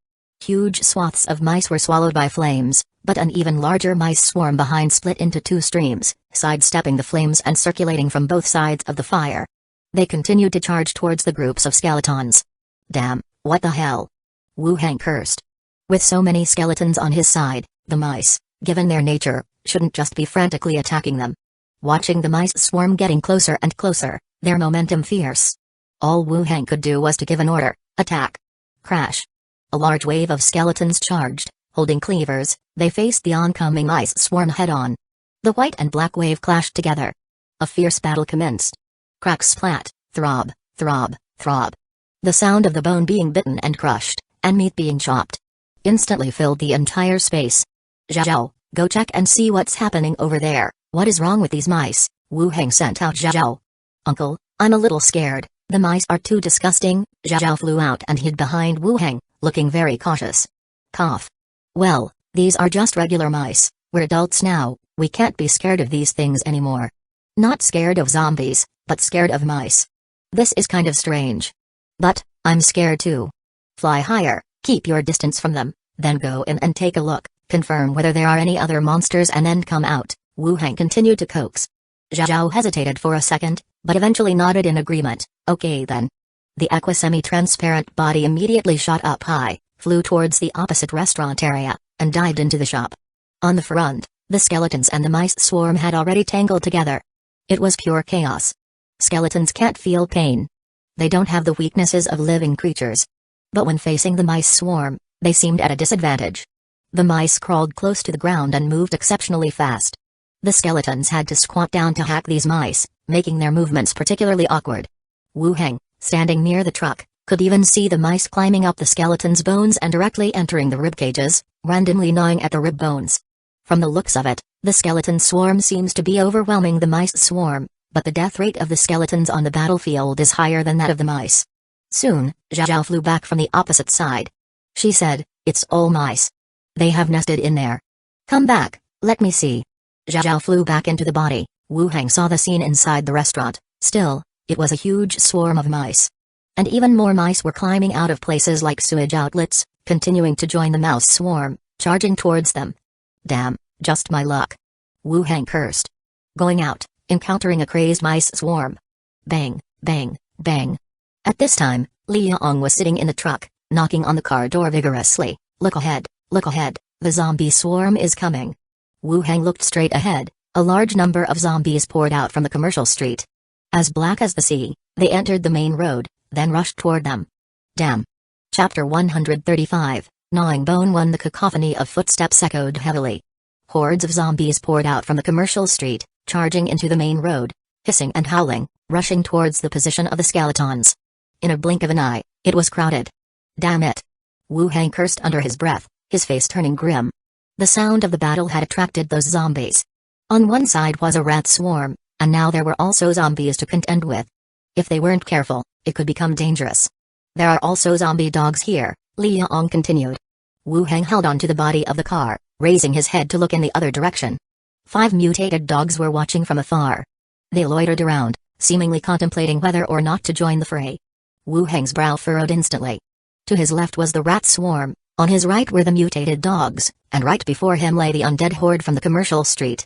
Huge swaths of mice were swallowed by flames, but an even larger mice swarm behind split into two streams, sidestepping the flames and circulating from both sides of the fire. They continued to charge towards the groups of skeletons. Damn, what the hell? Wu Heng cursed. With so many skeletons on his side, the mice, given their nature, shouldn't just be frantically attacking them. Watching the mice swarm getting closer and closer, their momentum fierce. All Wu Heng could do was to give an order, attack. Crash. A large wave of skeletons charged, holding cleavers, they faced the oncoming mice swarm head-on. The white and black wave clashed together. A fierce battle commenced. Crack splat, throb, throb, throb. The sound of the bone being bitten and crushed, and meat being chopped, instantly filled the entire space. Zhao, go check and see what's happening over there. What is wrong with these mice? Wu Heng sent out Zhao. Uncle, I'm a little scared, the mice are too disgusting. Zhao flew out and hid behind Wu Heng, looking very cautious. Cough. Well, these are just regular mice, we're adults now, we can't be scared of these things anymore. Not scared of zombies, but scared of mice. This is kind of strange. But, I'm scared too. Fly higher, keep your distance from them, then go in and take a look, confirm whether there are any other monsters and then come out. Wu Heng continued to coax. Zhao hesitated for a second, but eventually nodded in agreement. Okay then. The aqua semi-transparent body immediately shot up high, flew towards the opposite restaurant area, and dived into the shop. On the front, the skeletons and the mice swarm had already tangled together. It was pure chaos. Skeletons can't feel pain. They don't have the weaknesses of living creatures. But when facing the mice swarm, they seemed at a disadvantage. The mice crawled close to the ground and moved exceptionally fast. The skeletons had to squat down to hack these mice, making their movements particularly awkward. Wu Heng, standing near the truck, could even see the mice climbing up the skeleton's bones and directly entering the rib cages, randomly gnawing at the rib bones. From the looks of it, the skeleton swarm seems to be overwhelming the mice swarm, but the death rate of the skeletons on the battlefield is higher than that of the mice. Soon, Zhao flew back from the opposite side. She said, "It's all mice. They have nested in there. Come back, let me see." Zhao flew back into the body. Wu Heng saw the scene inside the restaurant. Still, it was a huge swarm of mice. And even more mice were climbing out of places like sewage outlets, continuing to join the mouse swarm, charging towards them. Damn, just my luck. Wu Heng cursed. Going out, encountering a crazed mice swarm. Bang, bang, bang. At this time, Li Yong was sitting in the truck, knocking on the car door vigorously. Look ahead, the zombie swarm is coming. Wu Heng looked straight ahead. A large number of zombies poured out from the commercial street. As black as the sea, they entered the main road, then rushed toward them. Damn. Chapter 135, Gnawing Bone 1. The cacophony of footsteps echoed heavily. Hordes of zombies poured out from the commercial street, charging into the main road, hissing and howling, rushing towards the position of the skeletons. In a blink of an eye, it was crowded. Damn it. Wu Heng cursed under his breath, his face turning grim. The sound of the battle had attracted those zombies. On one side was a rat swarm, and now there were also zombies to contend with. If they weren't careful, it could become dangerous. There are also zombie dogs here, Li Yong continued. Wu Heng held onto the body of the car, raising his head to look in the other direction. 5 mutated dogs were watching from afar. They loitered around, seemingly contemplating whether or not to join the fray. Wu Heng's brow furrowed instantly. To his left was the rat swarm, on his right were the mutated dogs, and right before him lay the undead horde from the commercial street.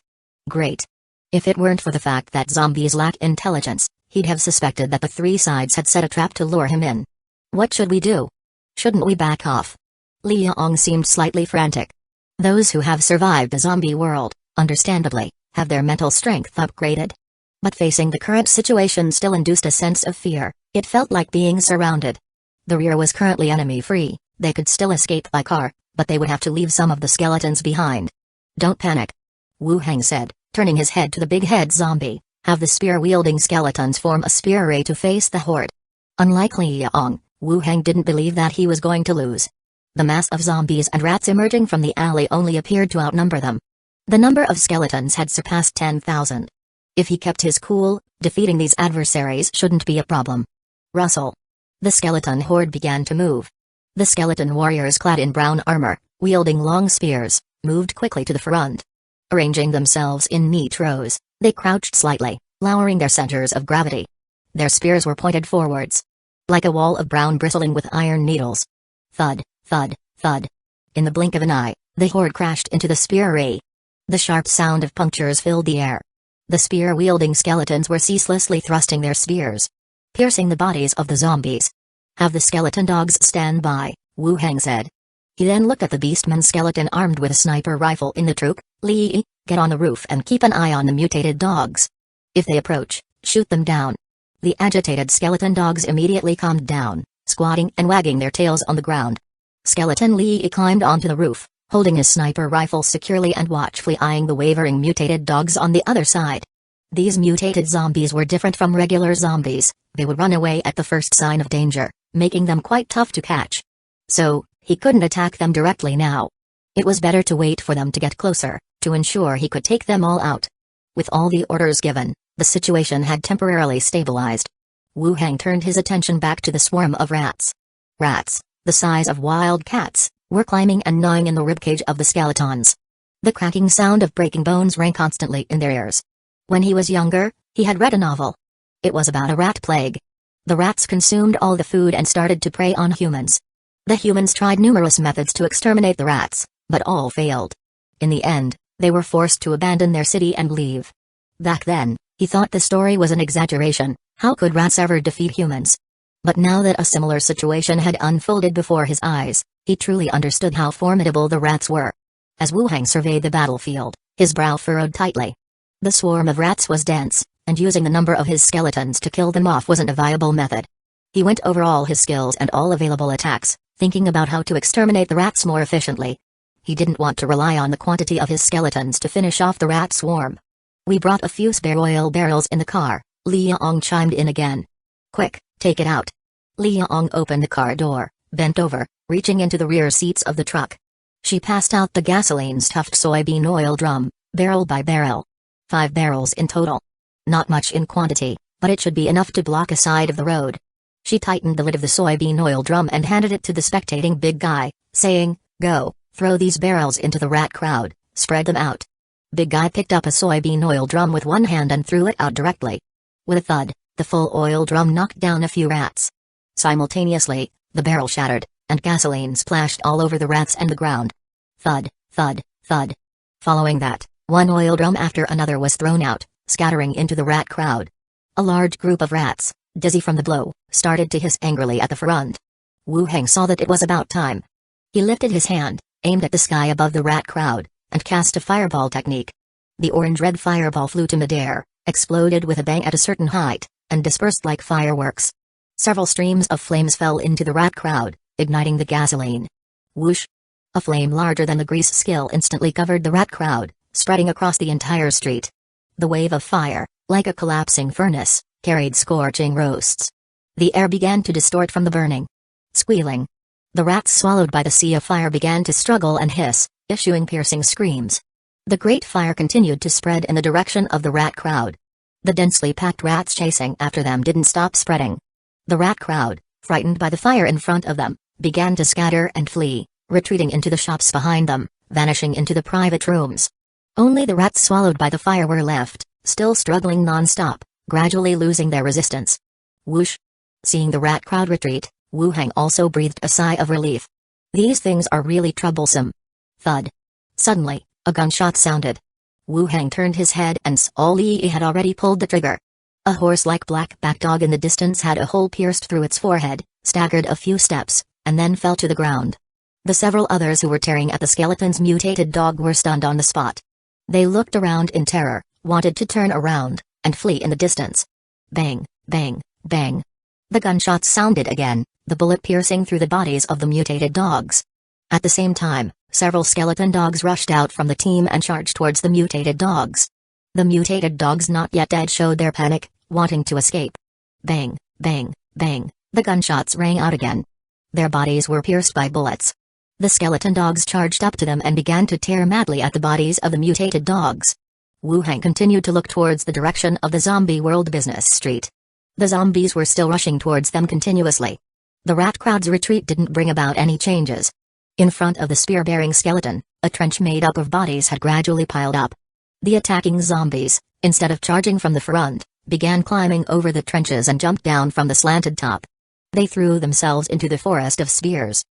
Great. If it weren't for the fact that zombies lack intelligence, he'd have suspected that the 3 sides had set a trap to lure him in. What should we do? Shouldn't we back off? Li Yong seemed slightly frantic. Those who have survived the zombie world, understandably, have their mental strength upgraded. But facing the current situation still induced a sense of fear. It felt like being surrounded. The rear was currently enemy-free, they could still escape by car, but they would have to leave some of the skeletons behind. Don't panic. Wu Heng said, turning his head to the big head zombie. Have the spear-wielding skeletons form a spear array to face the horde. Unlike Li Yong, Wu Heng didn't believe that he was going to lose. The mass of zombies and rats emerging from the alley only appeared to outnumber them. The number of skeletons had surpassed 10,000. If he kept his cool, defeating these adversaries shouldn't be a problem. Rustle. The skeleton horde began to move. The skeleton warriors clad in brown armor, wielding long spears, moved quickly to the front. Arranging themselves in neat rows, they crouched slightly, lowering their centers of gravity. Their spears were pointed forwards, like a wall of brown bristling with iron needles. Thud, thud, thud. In the blink of an eye, the horde crashed into the spear array. The sharp sound of punctures filled the air. The spear-wielding skeletons were ceaselessly thrusting their spears, piercing the bodies of the zombies. "Have the skeleton dogs stand by," Wu Hang said. He then looked at the beastman skeleton armed with a sniper rifle in the troop. "Li, get on the roof and keep an eye on the mutated dogs. If they approach, shoot them down." The agitated skeleton dogs immediately calmed down, squatting and wagging their tails on the ground. Skeleton Li climbed onto the roof, holding his sniper rifle securely and watchfully eyeing the wavering mutated dogs on the other side. These mutated zombies were different from regular zombies. They would run away at the first sign of danger, making them quite tough to catch. So, he couldn't attack them directly now. It was better to wait for them to get closer, to ensure he could take them all out. With all the orders given, the situation had temporarily stabilized. Wu Hang turned his attention back to the swarm of rats. Rats, the size of wild cats, were climbing and gnawing in the ribcage of the skeletons. The cracking sound of breaking bones rang constantly in their ears. When he was younger, he had read a novel. It was about a rat plague. The rats consumed all the food and started to prey on humans. The humans tried numerous methods to exterminate the rats, but all failed. In the end, they were forced to abandon their city and leave. Back then, he thought the story was an exaggeration. How could rats ever defeat humans? But now that a similar situation had unfolded before his eyes, he truly understood how formidable the rats were. As Wu Hang surveyed the battlefield, his brow furrowed tightly. The swarm of rats was dense, and using the number of his skeletons to kill them off wasn't a viable method. He went over all his skills and all available attacks, thinking about how to exterminate the rats more efficiently. He didn't want to rely on the quantity of his skeletons to finish off the rat swarm. "We brought a few spare oil barrels in the car," Liang chimed in again. "Quick, take it out." Liang opened the car door, bent over, reaching into the rear seats of the truck. She passed out the gasoline-stuffed soybean oil drum, barrel by barrel. 5 barrels in total. Not much in quantity, but it should be enough to block a side of the road. She tightened the lid of the soybean oil drum and handed it to the spectating big guy, saying, "Go, throw these barrels into the rat crowd, spread them out." Big guy picked up a soybean oil drum with one hand and threw it out directly. With a thud, the full oil drum knocked down a few rats. Simultaneously, the barrel shattered, and gasoline splashed all over the rats and the ground. Thud, thud, thud. Following that, one oil drum after another was thrown out, scattering into the rat crowd. A large group of rats, dizzy from the blow, started to hiss angrily at the front. Wu Hang saw that it was about time. He lifted his hand, aimed at the sky above the rat crowd, and cast a fireball technique. The orange-red fireball flew to midair, exploded with a bang at a certain height, and dispersed like fireworks. Several streams of flames fell into the rat crowd, igniting the gasoline. Whoosh! A flame larger than the grease skill instantly covered the rat crowd, spreading across the entire street. The wave of fire, like a collapsing furnace, carried scorching roasts. The air began to distort from the burning. Squealing. The rats swallowed by the sea of fire began to struggle and hiss, issuing piercing screams. The great fire continued to spread in the direction of the rat crowd. The densely packed rats chasing after them didn't stop spreading. The rat crowd, frightened by the fire in front of them, began to scatter and flee, retreating into the shops behind them, vanishing into the private rooms. Only the rats swallowed by the fire were left, still struggling non-stop, gradually losing their resistance. Whoosh! Seeing the rat crowd retreat, Wu Hang also breathed a sigh of relief. These things are really troublesome. Thud. Suddenly, a gunshot sounded. Wu Hang turned his head and saw Li had already pulled the trigger. A horse-like black-backed dog in the distance had a hole pierced through its forehead, staggered a few steps, and then fell to the ground. The several others who were tearing at the skeleton's mutated dog were stunned on the spot. They looked around in terror, wanted to turn around, and flee in the distance. Bang, bang, bang. The gunshots sounded again, the bullet piercing through the bodies of the mutated dogs. At the same time, several skeleton dogs rushed out from the team and charged towards the mutated dogs. The mutated dogs not yet dead showed their panic, wanting to escape. Bang, bang, bang, the gunshots rang out again. Their bodies were pierced by bullets. The skeleton dogs charged up to them and began to tear madly at the bodies of the mutated dogs. Wu Hang continued to look towards the direction of the zombie world business street. The zombies were still rushing towards them continuously. The rat crowd's retreat didn't bring about any changes. In front of the spear-bearing skeleton, a trench made up of bodies had gradually piled up. The attacking zombies, instead of charging from the front, began climbing over the trenches and jumped down from the slanted top. They threw themselves into the forest of spears.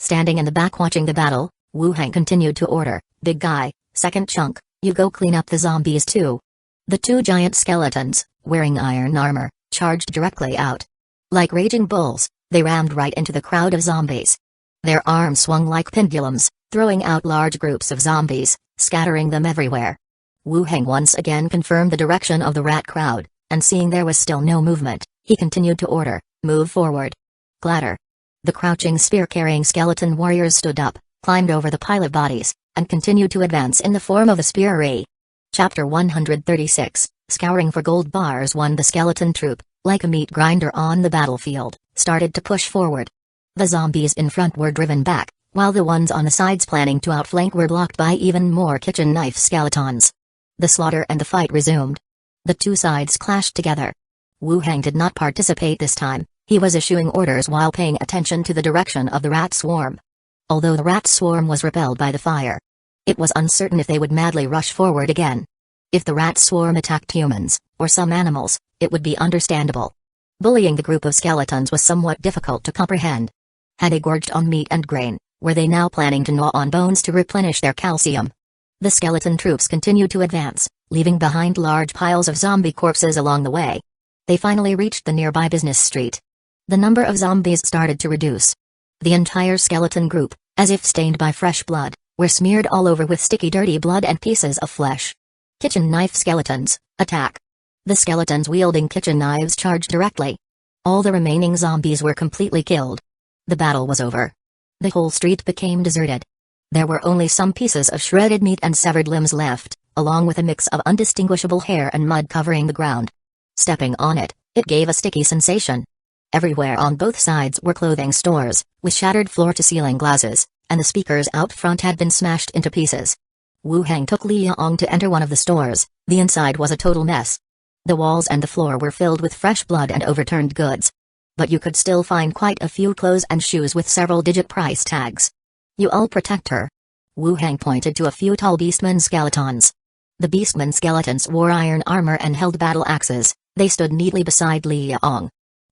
Standing in the back watching the battle, Wu Hang continued to order, "Big guy, second chunk, you go clean up the zombies too." The two giant skeletons, wearing iron armor, charged directly out. Like raging bulls, they rammed right into the crowd of zombies. Their arms swung like pendulums, throwing out large groups of zombies, scattering them everywhere. Wu Hang once again confirmed the direction of the rat crowd, and seeing there was still no movement, he continued to order, "Move forward." Clatter. The crouching spear-carrying skeleton warriors stood up, climbed over the pile of bodies, and continued to advance in the form of a spear array. Chapter 136, Scouring for Gold Bars. 1. The skeleton troop, like a meat grinder on the battlefield, started to push forward. The zombies in front were driven back, while the ones on the sides planning to outflank were blocked by even more kitchen knife skeletons. The slaughter and the fight resumed. The two sides clashed together. Wu Hang did not participate this time. He was issuing orders while paying attention to the direction of the rat swarm. Although the rat swarm was repelled by the fire, it was uncertain if they would madly rush forward again. If the rat swarm attacked humans, or some animals, it would be understandable. Bullying the group of skeletons was somewhat difficult to comprehend. Had they gorged on meat and grain, were they now planning to gnaw on bones to replenish their calcium? The skeleton troops continued to advance, leaving behind large piles of zombie corpses along the way. They finally reached the nearby business street. The number of zombies started to reduce. The entire skeleton group, as if stained by fresh blood, were smeared all over with sticky dirty blood and pieces of flesh. Kitchen knife skeletons, attack. The skeletons wielding kitchen knives charged directly. All the remaining zombies were completely killed. The battle was over. The whole street became deserted. There were only some pieces of shredded meat and severed limbs left, along with a mix of undistinguishable hair and mud covering the ground. Stepping on it, it gave a sticky sensation. Everywhere on both sides were clothing stores, with shattered floor-to-ceiling glasses, and the speakers out front had been smashed into pieces. Wu Hang took Liang to enter one of the stores. The inside was a total mess. The walls and the floor were filled with fresh blood and overturned goods. But you could still find quite a few clothes and shoes with several-digit price tags. "You all protect her." Wu Hang pointed to a few tall beastmen skeletons. The beastmen skeletons wore iron armor and held battle axes. They stood neatly beside Liang.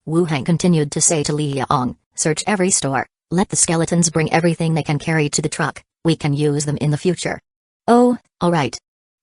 Wu Hang continued to say to Liang, "Search every store, let the skeletons bring everything they can carry to the truck, we can use them in the future." "Oh, all right."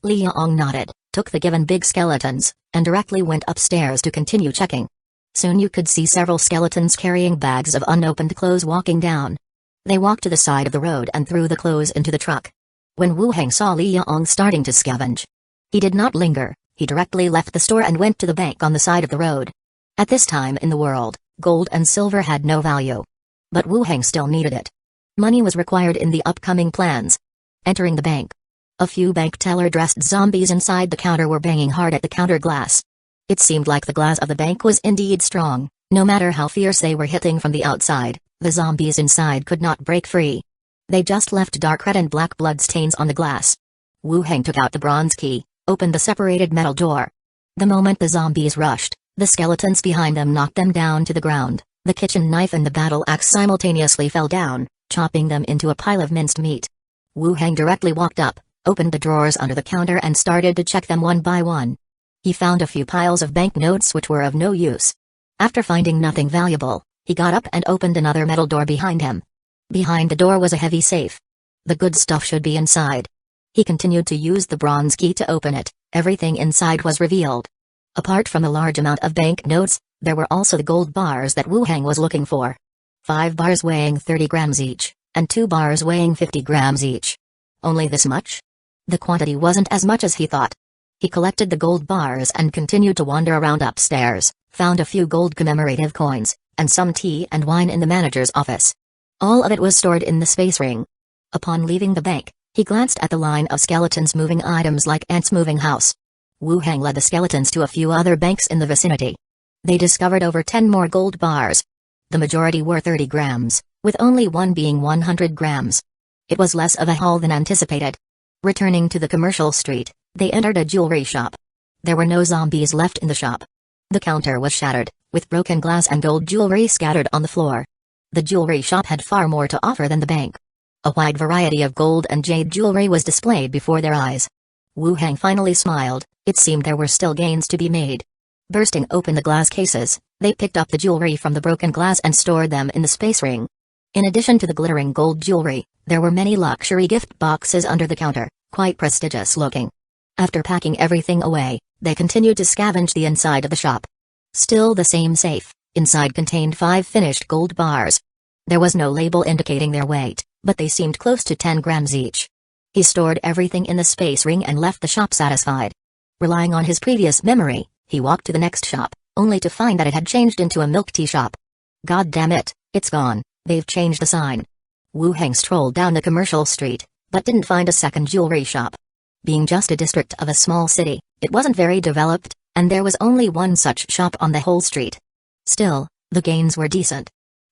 Liang nodded, took the given big skeletons, and directly went upstairs to continue checking. Soon you could see several skeletons carrying bags of unopened clothes walking down. They walked to the side of the road and threw the clothes into the truck. When Wu Hang saw Liang starting to scavenge, he did not linger, he directly left the store and went to the bank on the side of the road. At this time in the world, gold and silver had no value. But Wu Hang still needed it. Money was required in the upcoming plans. Entering the bank, a few bank teller-dressed zombies inside the counter were banging hard at the counter glass. It seemed like the glass of the bank was indeed strong. No matter how fierce they were hitting from the outside, the zombies inside could not break free. They just left dark red and black blood stains on the glass. Wu Hang took out the bronze key, opened the separated metal door. The moment the zombies rushed, the skeletons behind them knocked them down to the ground. The kitchen knife and the battle axe simultaneously fell down, chopping them into a pile of minced meat. Wu Hang directly walked up, opened the drawers under the counter and started to check them one by one. He found a few piles of banknotes which were of no use. After finding nothing valuable, he got up and opened another metal door behind him. Behind the door was a heavy safe. The good stuff should be inside. He continued to use the bronze key to open it. Everything inside was revealed. Apart from a large amount of banknotes, there were also the gold bars that Wu Hang was looking for. 5 bars weighing 30 grams each, and 2 bars weighing 50 grams each. Only this much? The quantity wasn't as much as he thought. He collected the gold bars and continued to wander around upstairs, found a few gold commemorative coins, and some tea and wine in the manager's office. All of it was stored in the space ring. Upon leaving the bank, he glanced at the line of skeletons moving items like ants moving house. Wu Hang led the skeletons to a few other banks in the vicinity. They discovered over 10 more gold bars. The majority were 30 grams, with only one being 100 grams. It was less of a haul than anticipated. Returning to the commercial street, they entered a jewelry shop. There were no zombies left in the shop. The counter was shattered, with broken glass and gold jewelry scattered on the floor. The jewelry shop had far more to offer than the bank. A wide variety of gold and jade jewelry was displayed before their eyes. Wu Hang finally smiled. It seemed there were still gains to be made. Bursting open the glass cases, they picked up the jewelry from the broken glass and stored them in the space ring. In addition to the glittering gold jewelry, there were many luxury gift boxes under the counter, quite prestigious looking. After packing everything away, they continued to scavenge the inside of the shop. Still the same safe, inside contained 5 finished gold bars. There was no label indicating their weight, but they seemed close to 10 grams each. He stored everything in the space ring and left the shop satisfied. Relying on his previous memory, he walked to the next shop, only to find that it had changed into a milk tea shop. God damn it, it's gone, they've changed the sign. Wu Hang strolled down the commercial street, but didn't find a second jewelry shop. Being just a district of a small city, it wasn't very developed, and there was only one such shop on the whole street. Still, the gains were decent.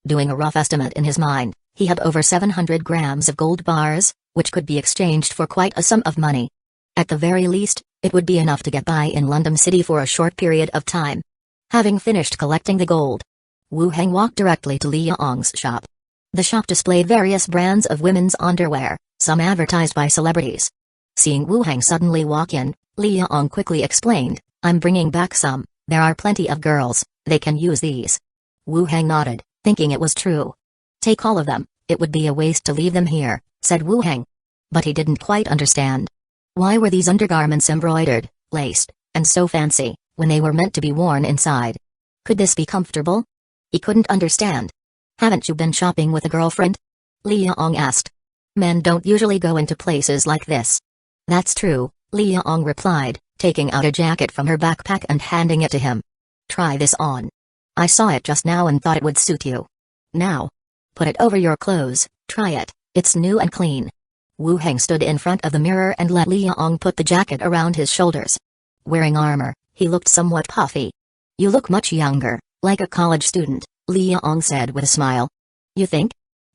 Doing a rough estimate in his mind, he had over 700 grams of gold bars, which could be exchanged for quite a sum of money. At the very least, it would be enough to get by in London City for a short period of time. Having finished collecting the gold, Wu Hang walked directly to Li Yong's shop. The shop displayed various brands of women's underwear, some advertised by celebrities. Seeing Wu Hang suddenly walk in, Li Yong quickly explained, "I'm bringing back some, there are plenty of girls, they can use these." Wu Hang nodded, thinking it was true. "Take all of them, it would be a waste to leave them here," said Wu Hang. But he didn't quite understand. Why were these undergarments embroidered, laced, and so fancy, when they were meant to be worn inside? Could this be comfortable? He couldn't understand. "Haven't you been shopping with a girlfriend?" Li Yong asked. "Men don't usually go into places like this." "That's true," Li Yong replied, taking out a jacket from her backpack and handing it to him. "Try this on. I saw it just now and thought it would suit you. Now, put it over your clothes, try it, it's new and clean." Wu Hang stood in front of the mirror and let Li Yong put the jacket around his shoulders. Wearing armor, he looked somewhat puffy. "You look much younger, like a college student," Li Yong said with a smile. "You think?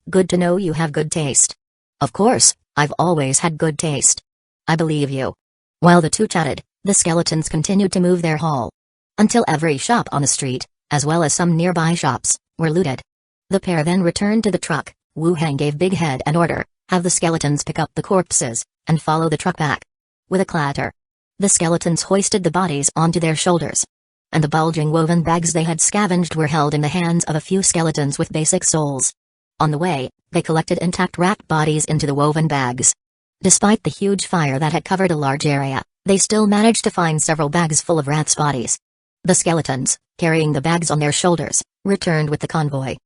Good to know you have good taste." "Of course, I've always had good taste." "I believe you." While the two chatted, the skeletons continued to move their haul. Until every shop on the street, as well as some nearby shops, were looted. The pair then returned to the truck. Wu Hang gave Big Head an order, have the skeletons pick up the corpses, and follow the truck back. With a clatter, the skeletons hoisted the bodies onto their shoulders. And the bulging woven bags they had scavenged were held in the hands of a few skeletons with basic souls. On the way, they collected intact rat bodies into the woven bags. Despite the huge fire that had covered a large area, they still managed to find several bags full of rats' bodies. The skeletons, carrying the bags on their shoulders, returned with the convoy.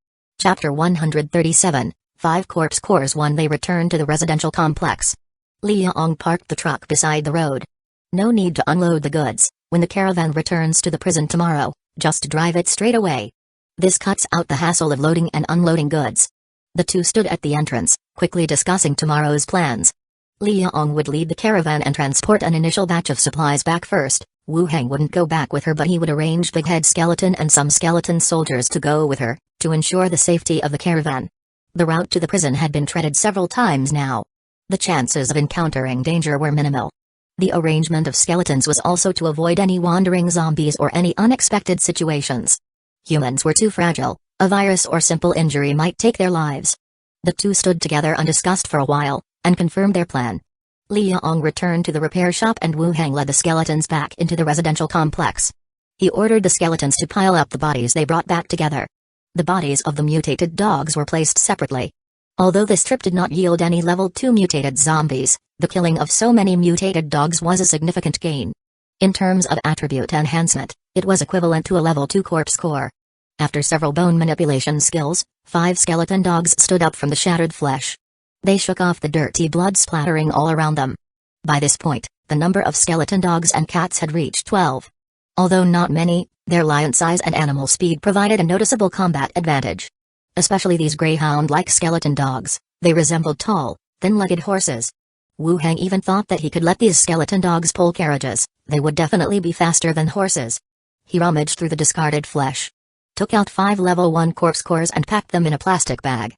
Chapter 137, 5 Corpse Cores. 1. They returned to the residential complex. Li Yong parked the truck beside the road. "No need to unload the goods. When the caravan returns to the prison tomorrow, just drive it straight away. This cuts out the hassle of loading and unloading goods." The two stood at the entrance, quickly discussing tomorrow's plans. Li Yong would lead the caravan and transport an initial batch of supplies back first. Wu Hang wouldn't go back with her, but he would arrange Big Head Skeleton and some skeleton soldiers to go with her, to ensure the safety of the caravan. The route to the prison had been treaded several times now. The chances of encountering danger were minimal. The arrangement of skeletons was also to avoid any wandering zombies or any unexpected situations. Humans were too fragile, a virus or simple injury might take their lives. The two stood together and discussed for a while, and confirmed their plan. Li Yong returned to the repair shop and Wu Hang led the skeletons back into the residential complex. He ordered the skeletons to pile up the bodies they brought back together. The bodies of the mutated dogs were placed separately. Although this trip did not yield any level 2 mutated zombies, the killing of so many mutated dogs was a significant gain. In terms of attribute enhancement, it was equivalent to a level 2 corpse core. After several bone manipulation skills, 5 skeleton dogs stood up from the shattered flesh. They shook off the dirty blood splattering all around them. By this point, the number of skeleton dogs and cats had reached 12. Although not many, their lion size and animal speed provided a noticeable combat advantage. Especially these greyhound-like skeleton dogs, they resembled tall, thin-legged horses. Wu Hang even thought that he could let these skeleton dogs pull carriages, they would definitely be faster than horses. He rummaged through the discarded flesh, took out 5 level 1 corpse cores and packed them in a plastic bag.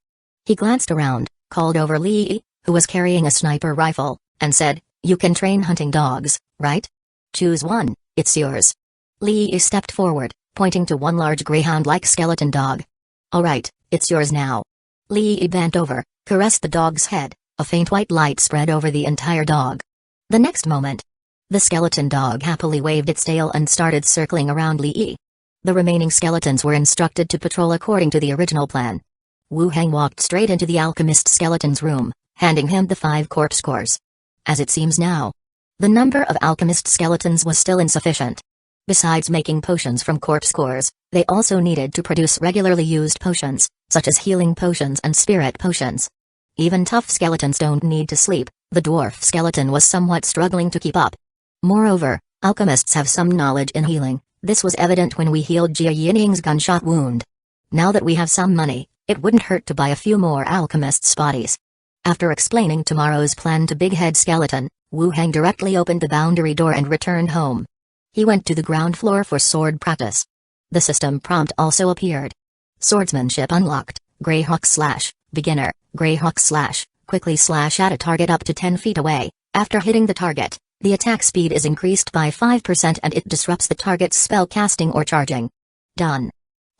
He glanced around, called over Lee, who was carrying a sniper rifle, and said, "You can train hunting dogs, right? Choose one, it's yours." Lee stepped forward, pointing to one large greyhound-like skeleton dog. "All right, it's yours now." Lee bent over, caressed the dog's head. A faint white light spread over the entire dog. The next moment, the skeleton dog happily waved its tail and started circling around Lee. The remaining skeletons were instructed to patrol according to the original plan. Wu Heng walked straight into the alchemist skeleton's room, handing him the 5 corpse cores. As it seems now, the number of alchemist skeletons was still insufficient. Besides making potions from corpse cores, they also needed to produce regularly used potions, such as healing potions and spirit potions. Even tough skeletons don't need to sleep. The dwarf skeleton was somewhat struggling to keep up. Moreover, alchemists have some knowledge in healing. This was evident when we healed Jia Yining's gunshot wound. Now that we have some money, it wouldn't hurt to buy a few more alchemists' bodies. After explaining tomorrow's plan to Big Head Skeleton, Wu Heng directly opened the boundary door and returned home. He went to the ground floor for sword practice. The system prompt also appeared. Swordsmanship unlocked, Greyhawk slash, beginner, Greyhawk slash, quickly slash at a target up to 10 feet away. After hitting the target, the attack speed is increased by 5% and it disrupts the target's spell casting or charging. Done.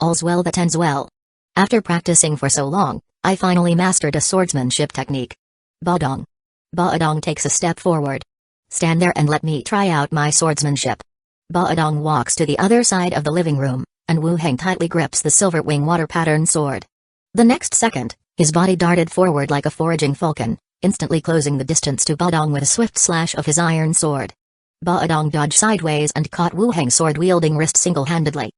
All's well that ends well. After practicing for so long, I finally mastered a swordsmanship technique. Baodong. Baodong takes a step forward. Stand there and let me try out my swordsmanship. Baodong walks to the other side of the living room, and Wu Heng tightly grips the silver wing water pattern sword. The next second, his body darted forward like a foraging falcon, instantly closing the distance to Baodong with a swift slash of his iron sword. Baodong dodged sideways and caught Wu Heng's sword-wielding wrist single-handedly.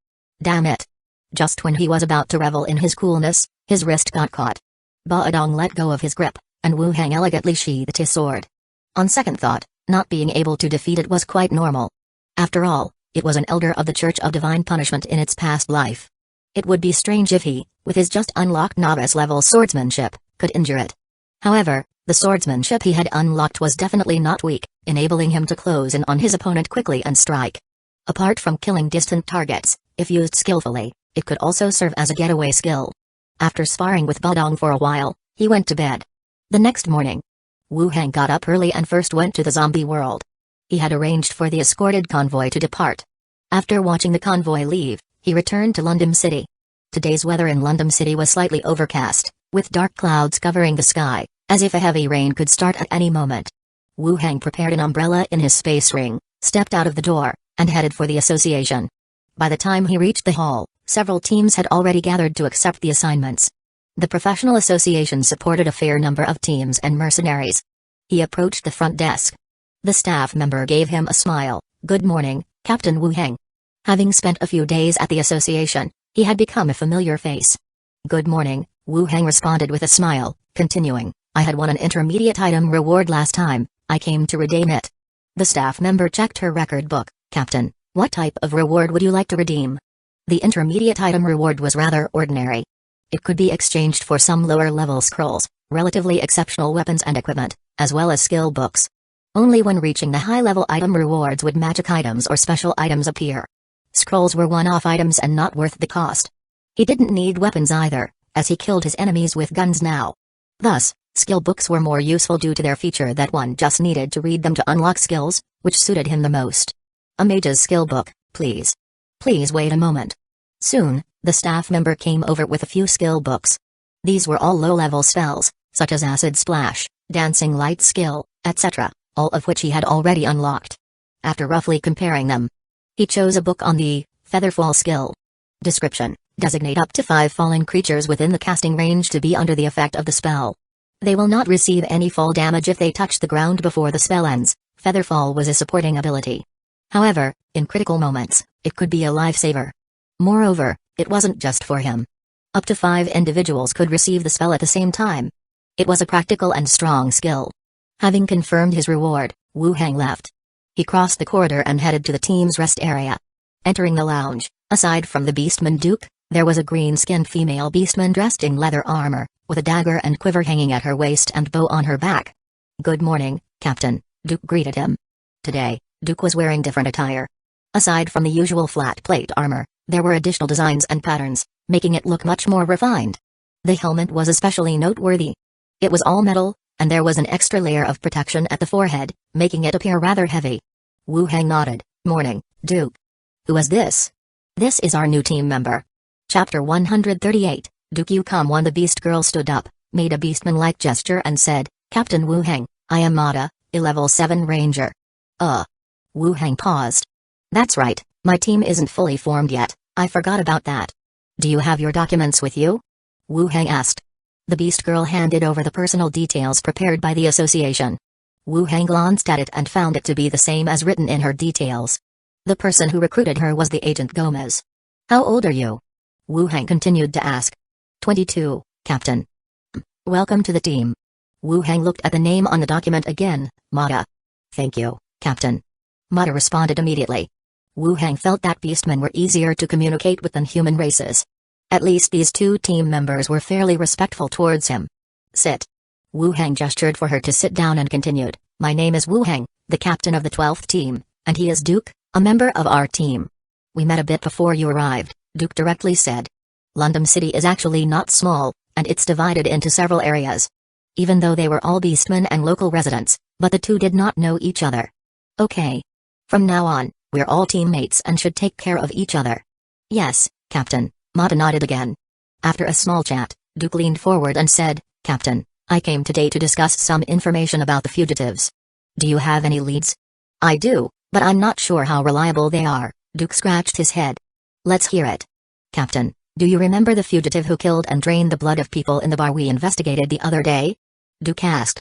Damn it! Just when he was about to revel in his coolness, his wrist got caught. Baodong let go of his grip, and Wu Heng elegantly sheathed his sword. On second thought, not being able to defeat it was quite normal. After all, it was an elder of the Church of Divine Punishment in its past life. It would be strange if he, with his just unlocked novice-level swordsmanship, could injure it. However, the swordsmanship he had unlocked was definitely not weak, enabling him to close in on his opponent quickly and strike. Apart from killing distant targets, if used skillfully, it could also serve as a getaway skill. After sparring with Baodong for a while, he went to bed. The next morning, Wu Heng got up early and first went to the zombie world. He had arranged for the escorted convoy to depart. After watching the convoy leave, he returned to London City. Today's weather in London City was slightly overcast, with dark clouds covering the sky, as if a heavy rain could start at any moment. Wu Heng prepared an umbrella in his space ring, stepped out of the door, and headed for the association. By the time he reached the hall, several teams had already gathered to accept the assignments. The professional association supported a fair number of teams and mercenaries. He approached the front desk. The staff member gave him a smile. "Good morning, Captain Wu Heng." Having spent a few days at the association, he had become a familiar face. "Good morning," Wu Heng responded with a smile, continuing, "I had won an intermediate item reward last time, I came to redeem it." The staff member checked her record book. "Captain, what type of reward would you like to redeem?" The intermediate item reward was rather ordinary. It could be exchanged for some lower-level scrolls, relatively exceptional weapons and equipment, as well as skill books. Only when reaching the high-level item rewards would magic items or special items appear. Scrolls were one-off items and not worth the cost. He didn't need weapons either, as he killed his enemies with guns now. Thus, skill books were more useful due to their feature that one just needed to read them to unlock skills, which suited him the most. "A mage's skill book, please." "Please wait a moment." Soon, the staff member came over with a few skill books. These were all low-level spells, such as Acid Splash, Dancing Light Skill, etc., all of which he had already unlocked. After roughly comparing them, he chose a book on the Featherfall skill. Description: designate up to 5 fallen creatures within the casting range to be under the effect of the spell. They will not receive any fall damage if they touch the ground before the spell ends. Featherfall was a supporting ability. However, in critical moments, it could be a lifesaver. Moreover, it wasn't just for him. Up to 5 individuals could receive the spell at the same time. It was a practical and strong skill. Having confirmed his reward, Wu Heng left. He crossed the corridor and headed to the team's rest area. Entering the lounge, aside from the beastman Duke, there was a green-skinned female beastman dressed in leather armor, with a dagger and quiver hanging at her waist and bow on her back. "Good morning, Captain," Duke greeted him. Today, Duke was wearing different attire. Aside from the usual flat plate armor, there were additional designs and patterns, making it look much more refined. The helmet was especially noteworthy. It was all metal, and there was an extra layer of protection at the forehead, making it appear rather heavy. Wu Heng nodded. Morning, Duke. Who is this? This is our new team member. Chapter 138, Duke Yukam One. The beast girl stood up, made a beastman-like gesture and said, Captain Wu Heng, I am Mada, a level 7 ranger. Wu Heng paused. That's right, my team isn't fully formed yet, I forgot about that. Do you have your documents with you? Wu Heng asked. The beast girl handed over the personal details prepared by the association. Wu Heng glanced at it and found it to be the same as written in her details. The person who recruited her was the agent Gomez. How old are you? Wu Heng continued to ask. 22, Captain. Welcome to the team. Wu Heng looked at the name on the document again, Mada. Thank you, Captain. Mada responded immediately. Wu Heng felt that beastmen were easier to communicate with than human races. At least these two team members were fairly respectful towards him. Sit. Wu Heng gestured for her to sit down and continued, My name is Wu Heng, the captain of the 12th team, and he is Duke, a member of our team. We met a bit before you arrived, Duke directly said. London City is actually not small, and it's divided into several areas. Even though they were all beastmen and local residents, but the two did not know each other. Okay. From now on, we're all teammates and should take care of each other. Yes, Captain, Mada nodded again. After a small chat, Duke leaned forward and said, Captain, I came today to discuss some information about the fugitives. Do you have any leads? I do, but I'm not sure how reliable they are, Duke scratched his head. Let's hear it. Captain, do you remember the fugitive who killed and drained the blood of people in the bar we investigated the other day? Duke asked.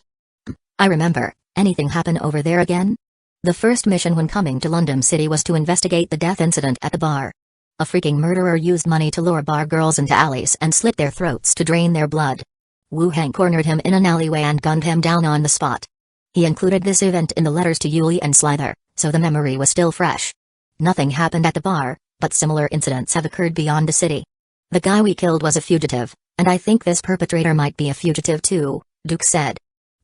I remember. Anything happen over there again? The first mission when coming to London City was to investigate the death incident at the bar. A freaking murderer used money to lure bar girls into alleys and slit their throats to drain their blood. Wu Heng cornered him in an alleyway and gunned him down on the spot. He included this event in the letters to Yuli and Slither, so the memory was still fresh. Nothing happened at the bar, but similar incidents have occurred beyond the city. The guy we killed was a fugitive, and I think this perpetrator might be a fugitive too, Duke said.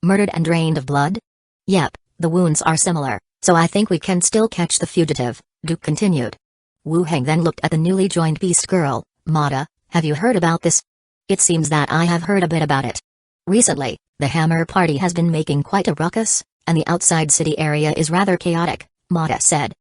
Murdered and drained of blood? Yep, the wounds are similar, so I think we can still catch the fugitive, Duke continued. Wu Heng then looked at the newly joined beast girl. Mada, have you heard about this? It seems that I have heard a bit about it. Recently, the Hammer Party has been making quite a ruckus, and the outside city area is rather chaotic, Mada said.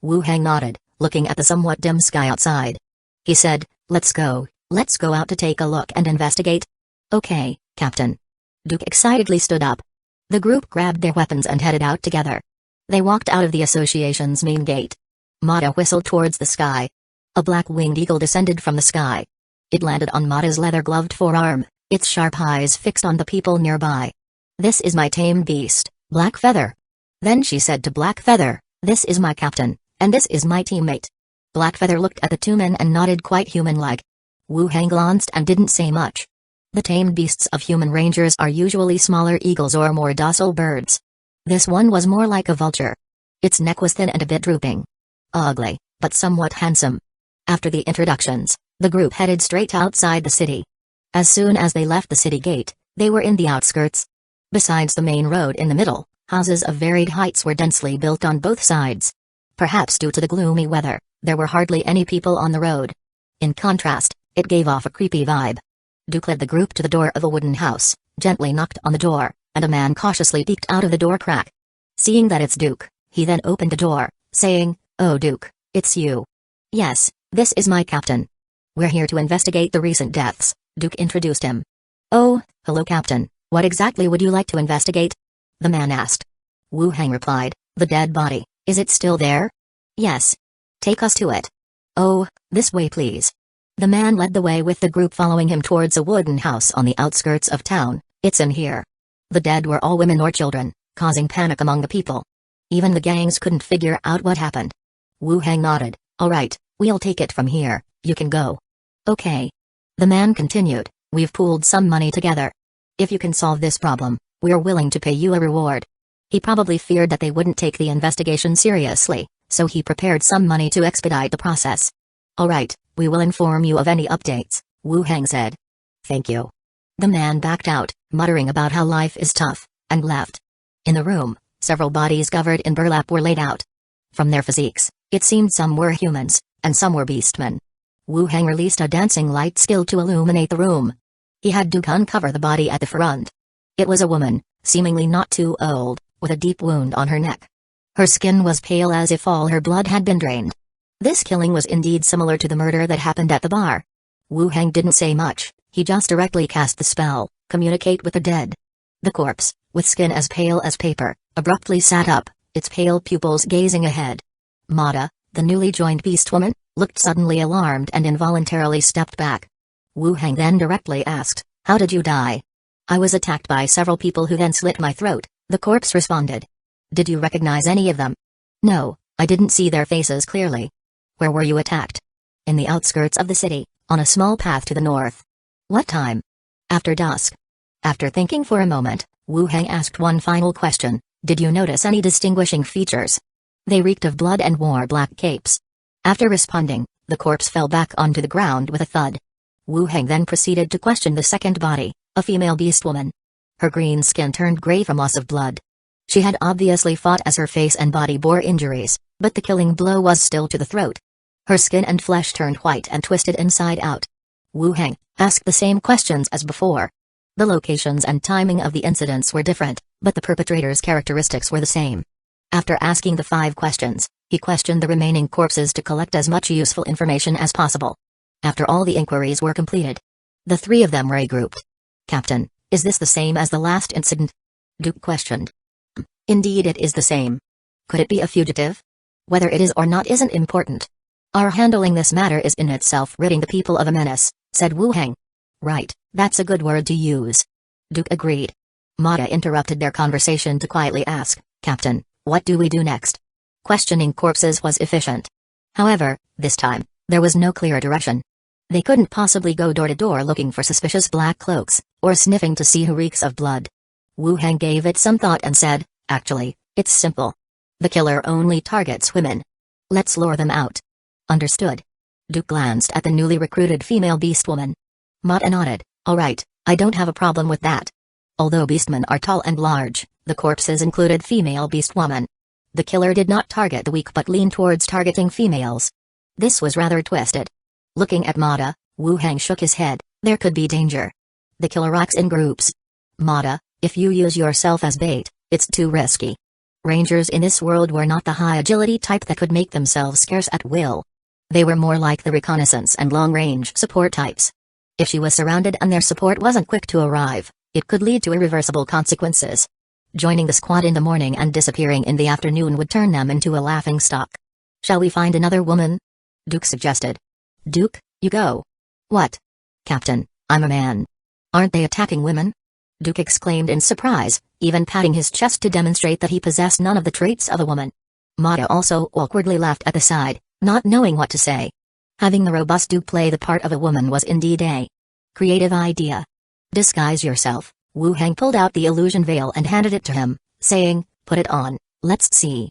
Wu Heng nodded, looking at the somewhat dim sky outside. He said, let's go out to take a look and investigate. Okay, Captain. Duke excitedly stood up. The group grabbed their weapons and headed out together. They walked out of the association's main gate. Mada whistled towards the sky. A black-winged eagle descended from the sky. It landed on Mada's leather-gloved forearm, its sharp eyes fixed on the people nearby. This is my tame beast, Black Feather. Then she said to Black Feather, this is my captain, and this is my teammate. Black Feather looked at the two men and nodded quite human-like. Wu Heng glanced and didn't say much. The tamed beasts of human rangers are usually smaller eagles or more docile birds. This one was more like a vulture. Its neck was thin and a bit drooping. Ugly, but somewhat handsome. After the introductions, the group headed straight outside the city. As soon as they left the city gate, they were in the outskirts. Besides the main road in the middle, houses of varied heights were densely built on both sides. Perhaps due to the gloomy weather, there were hardly any people on the road. In contrast, it gave off a creepy vibe. Duke led the group to the door of a wooden house, gently knocked on the door, and a man cautiously peeked out of the door crack. Seeing that it's Duke, he then opened the door, saying, Oh Duke, it's you. Yes, this is my captain. We're here to investigate the recent deaths, Duke introduced him. Oh, hello Captain, what exactly would you like to investigate? The man asked. Wu Heng replied, the dead body, is it still there? Yes. Take us to it. Oh, this way please. The man led the way with the group following him towards a wooden house on the outskirts of town. It's in here. The dead were all women or children, causing panic among the people. Even the gangs couldn't figure out what happened. Wu Heng nodded, alright, we'll take it from here, you can go. Okay. The man continued, we've pooled some money together. If you can solve this problem, we're willing to pay you a reward. He probably feared that they wouldn't take the investigation seriously, so he prepared some money to expedite the process. Alright, we will inform you of any updates, Wu Heng said. Thank you. The man backed out, muttering about how life is tough, and left. In the room, several bodies covered in burlap were laid out. From their physiques, it seemed some were humans, and some were beastmen. Wu Heng released a dancing light skill to illuminate the room. He had Duke uncover the body at the front. It was a woman, seemingly not too old, with a deep wound on her neck. Her skin was pale as if all her blood had been drained. This killing was indeed similar to the murder that happened at the bar. Wu Heng didn't say much, he just directly cast the spell, communicate with the dead. The corpse, with skin as pale as paper, abruptly sat up, its pale pupils gazing ahead. Mada, the newly joined beast woman, looked suddenly alarmed and involuntarily stepped back. Wu Heng then directly asked, "How did you die?" "I was attacked by several people who then slit my throat," the corpse responded. "Did you recognize any of them?" "No, I didn't see their faces clearly." "Where were you attacked?" "In the outskirts of the city, on a small path to the north." "What time?" "After dusk." After thinking for a moment, Wu Heng asked one final question, "Did you notice any distinguishing features?" "They reeked of blood and wore black capes." After responding, the corpse fell back onto the ground with a thud. Wu Heng then proceeded to question the second body, a female beast woman. Her green skin turned gray from loss of blood. She had obviously fought as her face and body bore injuries, but the killing blow was still to the throat. Her skin and flesh turned white and twisted inside out. Wu Heng asked the same questions as before. The locations and timing of the incidents were different, but the perpetrator's characteristics were the same. After asking the 5 questions, he questioned the remaining corpses to collect as much useful information as possible. After all the inquiries were completed, the 3 of them regrouped. "Captain, is this the same as the last incident?" Duke questioned. "Indeed it is the same. Could it be a fugitive? Whether it is or not isn't important. Our handling this matter is in itself ridding the people of a menace," said Wu Heng. "Right, that's a good word to use." Duke agreed. Mada interrupted their conversation to quietly ask, "Captain, what do we do next?" Questioning corpses was efficient. However, this time, there was no clear direction. They couldn't possibly go door to door looking for suspicious black cloaks, or sniffing to see who reeks of blood. Wu Heng gave it some thought and said, "Actually, it's simple. The killer only targets women. Let's lure them out." "Understood." Duke glanced at the newly recruited female beast woman. Mata nodded, "All right, I don't have a problem with that." Although beastmen are tall and large, the corpses included female beast woman. The killer did not target the weak but leaned towards targeting females. This was rather twisted. Looking at Mada, Wu Heng shook his head, there could be danger. The killer acts in groups. Mada, if you use yourself as bait, it's too risky. Rangers in this world were not the high agility type that could make themselves scarce at will. They were more like the reconnaissance and long-range support types. If she was surrounded and their support wasn't quick to arrive, it could lead to irreversible consequences. Joining the squad in the morning and disappearing in the afternoon would turn them into a laughingstock. "Shall we find another woman?" Duke suggested. "Duke, you go." "What?" "Captain, I'm a man." "Aren't they attacking women?" Duke exclaimed in surprise, even patting his chest to demonstrate that he possessed none of the traits of a woman. Mada also awkwardly laughed at the side, not knowing what to say. Having the robust Duke play the part of a woman was indeed a creative idea. "Disguise yourself." Wu Heng pulled out the illusion veil and handed it to him, saying, "Put it on, let's see."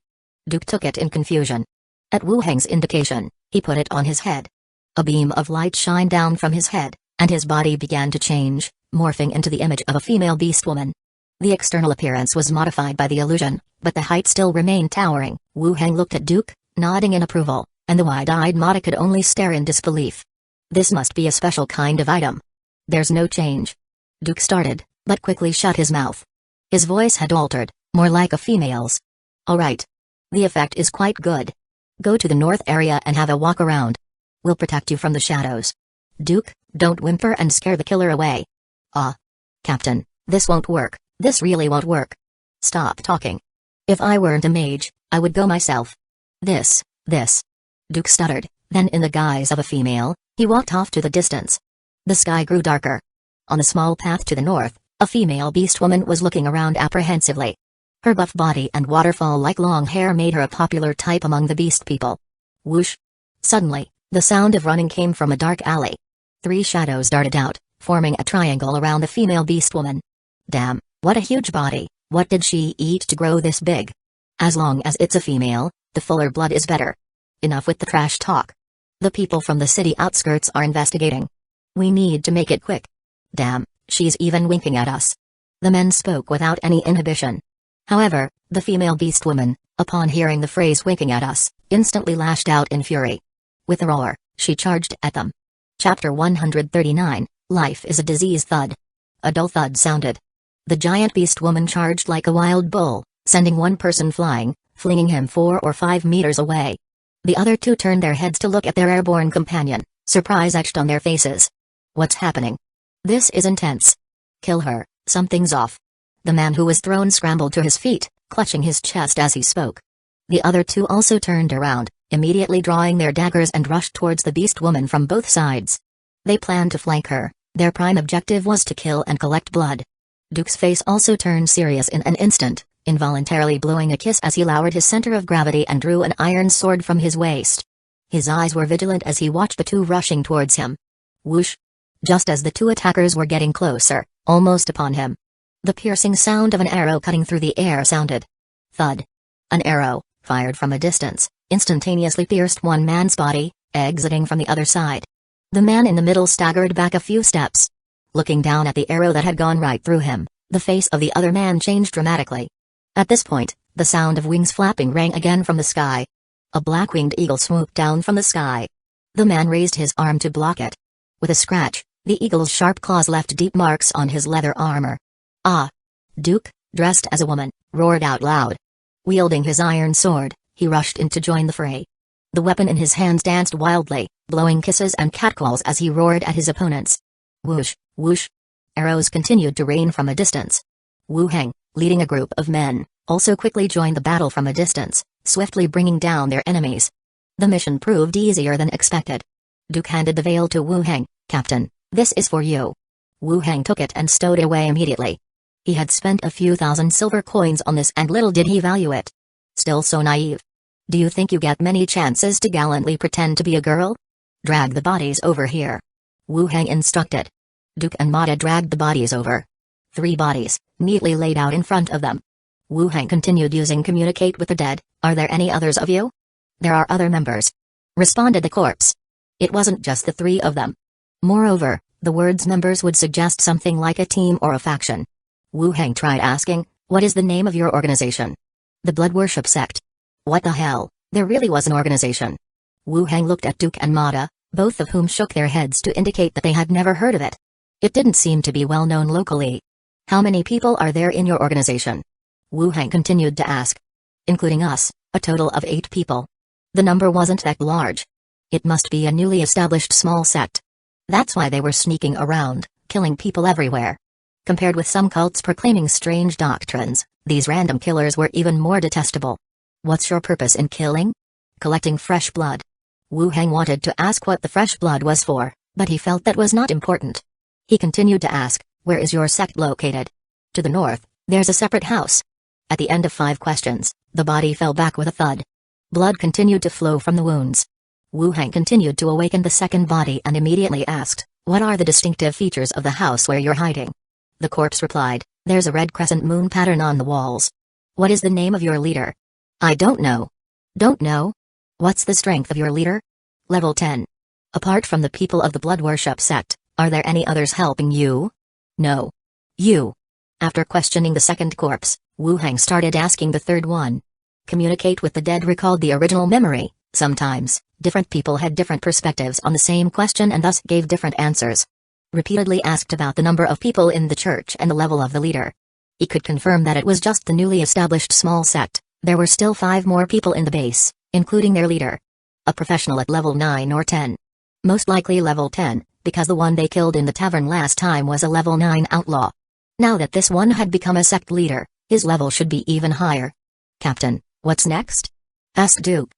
Duke took it in confusion. At Wu Heng's indication, he put it on his head. A beam of light shined down from his head, and his body began to change, morphing into the image of a female beast woman. The external appearance was modified by the illusion, but the height still remained towering. Wu Heng looked at Duke, nodding in approval, and the wide-eyed Mada could only stare in disbelief. This must be a special kind of item. "There's no change." Duke started, but quickly shut his mouth. His voice had altered, more like a female's. "All right. The effect is quite good. Go to the north area and have a walk around. We'll protect you from the shadows. Duke, don't whimper and scare the killer away." "Ah. Captain, this won't work, this really won't work." "Stop talking. If I weren't a mage, I would go myself." This. Duke stuttered, then in the guise of a female, he walked off to the distance. The sky grew darker. On the small path to the north, a female beast woman was looking around apprehensively. Her buff body and waterfall-like long hair made her a popular type among the beast people. Whoosh! Suddenly, the sound of running came from a dark alley. 3 shadows darted out, forming a triangle around the female beast woman. Damn, what a huge body, what did she eat to grow this big? As long as it's a female, the fuller blood is better. Enough with the trash talk. The people from the city outskirts are investigating. We need to make it quick. Damn, she's even winking at us. The men spoke without any inhibition. However, the female beast woman, upon hearing the phrase winking at us, instantly lashed out in fury. With a roar, she charged at them. Chapter 139, Life is a disease. Thud. A dull thud sounded. The giant beast woman charged like a wild bull, sending one person flying, flinging him 4 or 5 meters away. The other two turned their heads to look at their airborne companion, surprise etched on their faces. What's happening? This is intense. Kill her, something's off. The man who was thrown scrambled to his feet, clutching his chest as he spoke. The other two also turned around, immediately drawing their daggers and rushed towards the beast woman from both sides. They planned to flank her. Their prime objective was to kill and collect blood. Duke's face also turned serious in an instant, involuntarily blowing a kiss as he lowered his center of gravity and drew an iron sword from his waist. His eyes were vigilant as he watched the two rushing towards him. Whoosh! Just as the two attackers were getting closer, almost upon him, the piercing sound of an arrow cutting through the air sounded. Thud. An arrow, fired from a distance, instantaneously pierced one man's body, exiting from the other side. The man in the middle staggered back a few steps. Looking down at the arrow that had gone right through him, the face of the other man changed dramatically. At this point, the sound of wings flapping rang again from the sky. A black-winged eagle swooped down from the sky. The man raised his arm to block it. With a scratch, the eagle's sharp claws left deep marks on his leather armor. Ah! Duke, dressed as a woman, roared out loud. Wielding his iron sword, he rushed in to join the fray. The weapon in his hands danced wildly, blowing kisses and catcalls as he roared at his opponents. Whoosh, whoosh. Arrows continued to rain from a distance. Wu Heng, leading a group of men, also quickly joined the battle from a distance, swiftly bringing down their enemies. The mission proved easier than expected. Duke handed the veil to Wu Heng. Captain, this is for you. Wu Heng took it and stowed it away immediately. He had spent a few thousand silver coins on this and little did he value it. Still so naive. Do you think you get many chances to gallantly pretend to be a girl? Drag the bodies over here. Wu Heng instructed. Duke and Mata dragged the bodies over. 3 bodies, neatly laid out in front of them. Wu Heng continued using communicate with the dead. Are there any others of you? There are other members. Responded the corpse. It wasn't just the 3 of them. Moreover, the words members would suggest something like a team or a faction. Wu Heng tried asking, what is the name of your organization? The Blood Worship Sect. What the hell, there really was an organization. Wu Heng looked at Duke and Mata, both of whom shook their heads to indicate that they had never heard of it. It didn't seem to be well known locally. How many people are there in your organization? Wu Heng continued to ask. Including us, a total of 8 people. The number wasn't that large. It must be a newly established small sect. That's why they were sneaking around, killing people everywhere. Compared with some cults proclaiming strange doctrines, these random killers were even more detestable. What's your purpose in killing? Collecting fresh blood. Wu Heng wanted to ask what the fresh blood was for, but he felt that was not important. He continued to ask, where is your sect located? To the north, there's a separate house. At the end of 5 questions, the body fell back with a thud. Blood continued to flow from the wounds. Wu Heng continued to awaken the second body and immediately asked, what are the distinctive features of the house where you're hiding? The corpse replied, there's a red crescent moon pattern on the walls. What is the name of your leader? I don't know. Don't know? What's the strength of your leader? Level 10. Apart from the people of the Blood Worship Sect, are there any others helping you? No. You. After questioning the second corpse, Wu Heng started asking the third one. Communicate with the dead recalled the original memory. Sometimes, different people had different perspectives on the same question and thus gave different answers. Repeatedly asked about the number of people in the church and the level of the leader. He could confirm that it was just the newly established small sect. There were still 5 more people in the base, including their leader. A professional at level 9 or 10. Most likely level 10, because the one they killed in the tavern last time was a level 9 outlaw. Now that this one had become a sect leader, his level should be even higher. Captain, what's next? Asked Duke.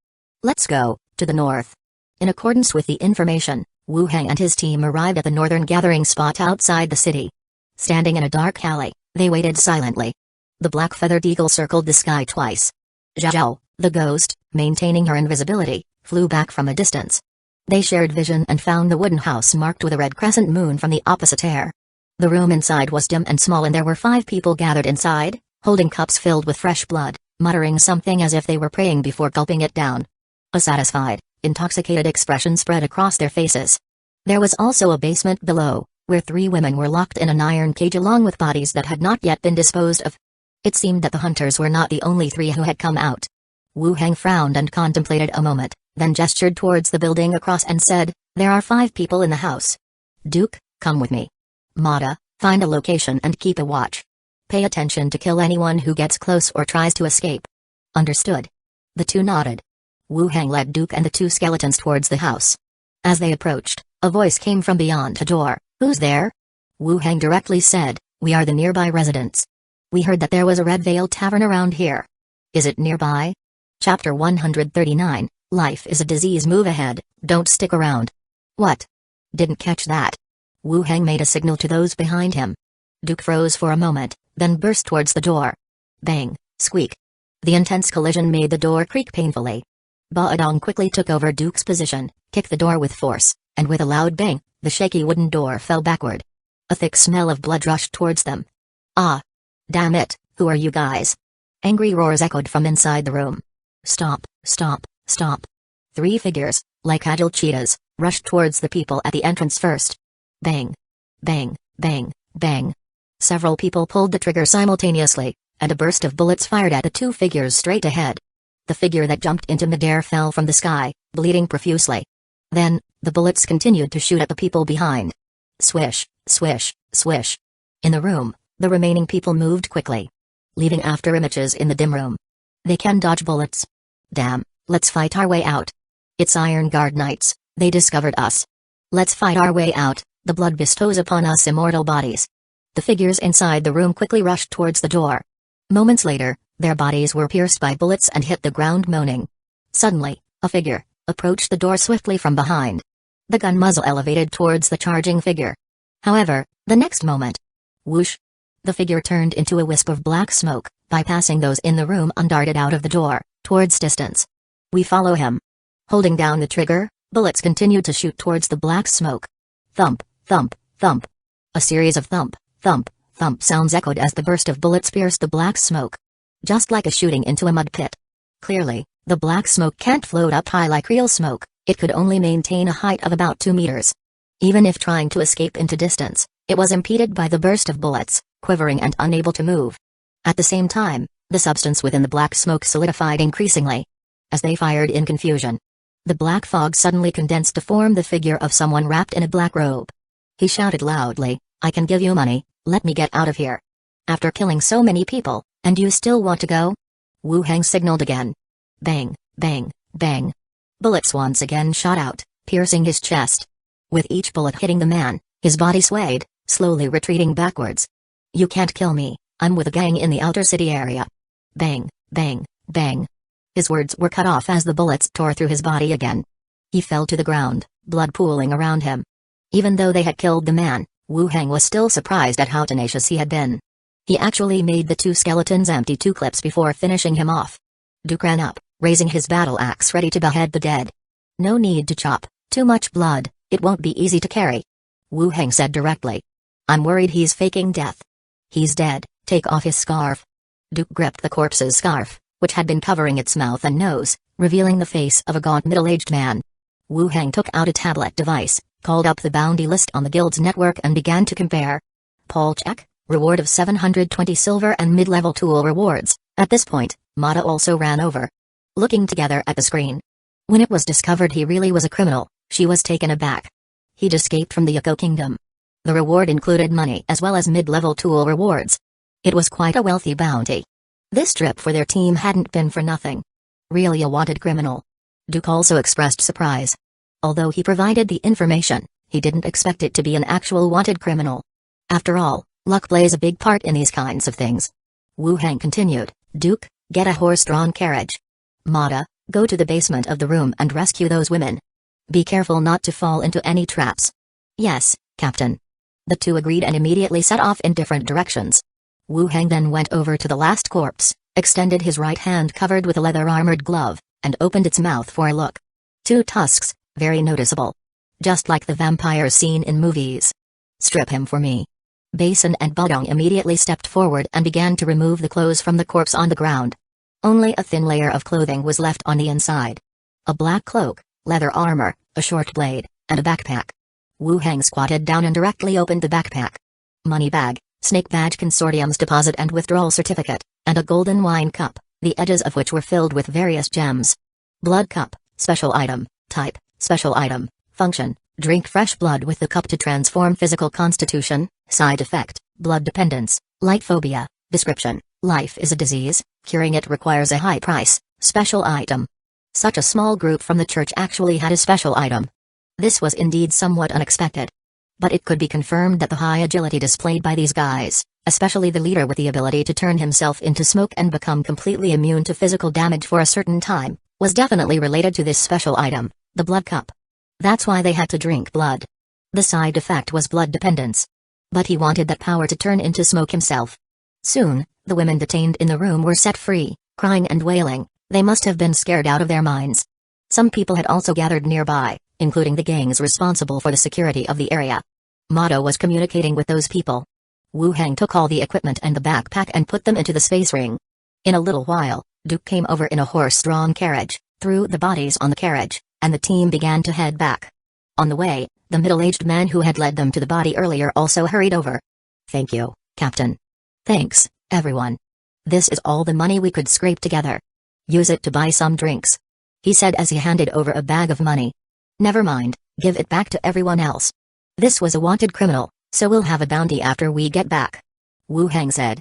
Let's go, to the north. In accordance with the information, Wu Heng and his team arrived at the northern gathering spot outside the city. Standing in a dark alley, they waited silently. The black-feathered eagle circled the sky twice. Zhao, the ghost, maintaining her invisibility, flew back from a distance. They shared vision and found the wooden house marked with a red crescent moon from the opposite air. The room inside was dim and small and there were 5 people gathered inside, holding cups filled with fresh blood, muttering something as if they were praying before gulping it down. A satisfied, intoxicated expression spread across their faces. There was also a basement below, where 3 women were locked in an iron cage along with bodies that had not yet been disposed of. It seemed that the hunters were not the only 3 who had come out. Wu Heng frowned and contemplated a moment, then gestured towards the building across and said, there are 5 people in the house. Duke, Come with me. Mada, find a location and keep a watch. Pay attention to kill anyone who gets close or tries to escape. Understood. The two nodded. Wu Hang led Duke and the two skeletons towards the house. As they approached, a voice came from beyond a door. Who's there? Wu Hang directly said, we are the nearby residents. We heard that there was a Red Veil Tavern around here. Is it nearby? Chapter 139, Life is a Disease. Move ahead, don't stick around. What? Didn't catch that. Wu Hang made a signal to those behind him. Duke froze for a moment, then burst towards the door. Bang, squeak. The intense collision made the door creak painfully. Baodong quickly took over Duke's position, kicked the door with force, and with a loud bang, the shaky wooden door fell backward. A thick smell of blood rushed towards them. Ah! Damn it, who are you guys? Angry roars echoed from inside the room. Stop, stop, stop. Three figures, like agile cheetahs, rushed towards the people at the entrance first. Bang! Bang, bang, bang. Several people pulled the trigger simultaneously, and a burst of bullets fired at the two figures straight ahead. The figure that jumped into midair fell from the sky, bleeding profusely. Then, the bullets continued to shoot at the people behind. Swish, swish, swish. In the room, the remaining people moved quickly, leaving after images in the dim room. They can dodge bullets. Damn, let's fight our way out. It's Iron Guard Knights, they discovered us. Let's fight our way out, the blood bestows upon us immortal bodies. The figures inside the room quickly rushed towards the door. Moments later, their bodies were pierced by bullets and hit the ground moaning. Suddenly, a figure approached the door swiftly from behind. The gun muzzle elevated towards the charging figure. However, the next moment, whoosh! The figure turned into a wisp of black smoke, bypassing those in the room and darted out of the door, towards distance. We follow him. Holding down the trigger, bullets continued to shoot towards the black smoke. Thump, thump, thump. A series of thump, thump, thump sounds echoed as the burst of bullets pierced the black smoke. Just like a shooting into a mud pit. Clearly, the black smoke can't float up high like real smoke, it could only maintain a height of about 2 meters. Even if trying to escape into distance, it was impeded by the burst of bullets, quivering and unable to move. At the same time, the substance within the black smoke solidified increasingly. As they fired in confusion, the black fog suddenly condensed to form the figure of someone wrapped in a black robe. He shouted loudly, I can give you money, let me get out of here. After killing so many people, and you still want to go? Wu Hang signaled again. Bang, bang, bang. Bullets once again shot out, piercing his chest. With each bullet hitting the man, his body swayed, slowly retreating backwards. You can't kill me, I'm with a gang in the outer city area. Bang, bang, bang. His words were cut off as the bullets tore through his body again. He fell to the ground, blood pooling around him. Even though they had killed the man, Wu Hang was still surprised at how tenacious he had been. He actually made the two skeletons empty 2 clips before finishing him off. Duke ran up, raising his battle axe ready to behead the dead. No need to chop, too much blood, it won't be easy to carry. Wu Hang said directly. I'm worried he's faking death. He's dead, take off his scarf. Duke gripped the corpse's scarf, which had been covering its mouth and nose, revealing the face of a gaunt middle-aged man. Wu Hang took out a tablet device, called up the bounty list on the guild's network and began to compare. Paul check, reward of 720 silver and mid-level tool rewards. At this point, Mada also ran over. Looking together at the screen. When it was discovered he really was a criminal, she was taken aback. He'd escaped from the Yoko Kingdom. The reward included money as well as mid-level tool rewards. It was quite a wealthy bounty. This trip for their team hadn't been for nothing. Really a wanted criminal. Duke also expressed surprise. Although he provided the information, he didn't expect it to be an actual wanted criminal. After all, luck plays a big part in these kinds of things. Wu Hang continued, Duke, get a horse-drawn carriage. Mada, go to the basement of the room and rescue those women. Be careful not to fall into any traps. Yes, Captain. The two agreed and immediately set off in different directions. Wu Hang then went over to the last corpse, extended his right hand covered with a leather-armored glove, and opened its mouth for a look. 2 tusks, very noticeable. Just like the vampires seen in movies. Strip him for me. Basin and Baodong immediately stepped forward and began to remove the clothes from the corpse on the ground. Only a thin layer of clothing was left on the inside. A black cloak, leather armor, a short blade, and a backpack. Wu Hang squatted down and directly opened the backpack. Money bag, snake badge consortium's deposit and withdrawal certificate, and a golden wine cup, the edges of which were filled with various gems. Blood cup, special item, type, special item, function, Drink fresh blood with the cup to transform physical constitution. Side effect, blood dependence, light phobia. Description, life is a disease, curing it requires a high price. Special item. Such a small group from the church actually had a special item. This was indeed somewhat unexpected. But it could be confirmed that the high agility displayed by these guys, especially the leader with the ability to turn himself into smoke and become completely immune to physical damage for a certain time, was definitely related to this special item, the blood cup. That's why they had to drink blood. The side effect was blood dependence. But he wanted that power to turn into smoke himself. Soon, the women detained in the room were set free, crying and wailing. They must have been scared out of their minds. Some people had also gathered nearby, including the gangs responsible for the security of the area. Mado was communicating with those people. Wu Heng took all the equipment and the backpack and put them into the space ring. In a little while, Duke came over in a horse-drawn carriage, threw the bodies on the carriage, and the team began to head back. On the way, the middle-aged man who had led them to the body earlier also hurried over. "Thank you, Captain." "Thanks, everyone. This is all the money we could scrape together. Use it to buy some drinks," he said as he handed over a bag of money. "Never mind, give it back to everyone else. This was a wanted criminal, so we'll have a bounty after we get back." Wu Heng said.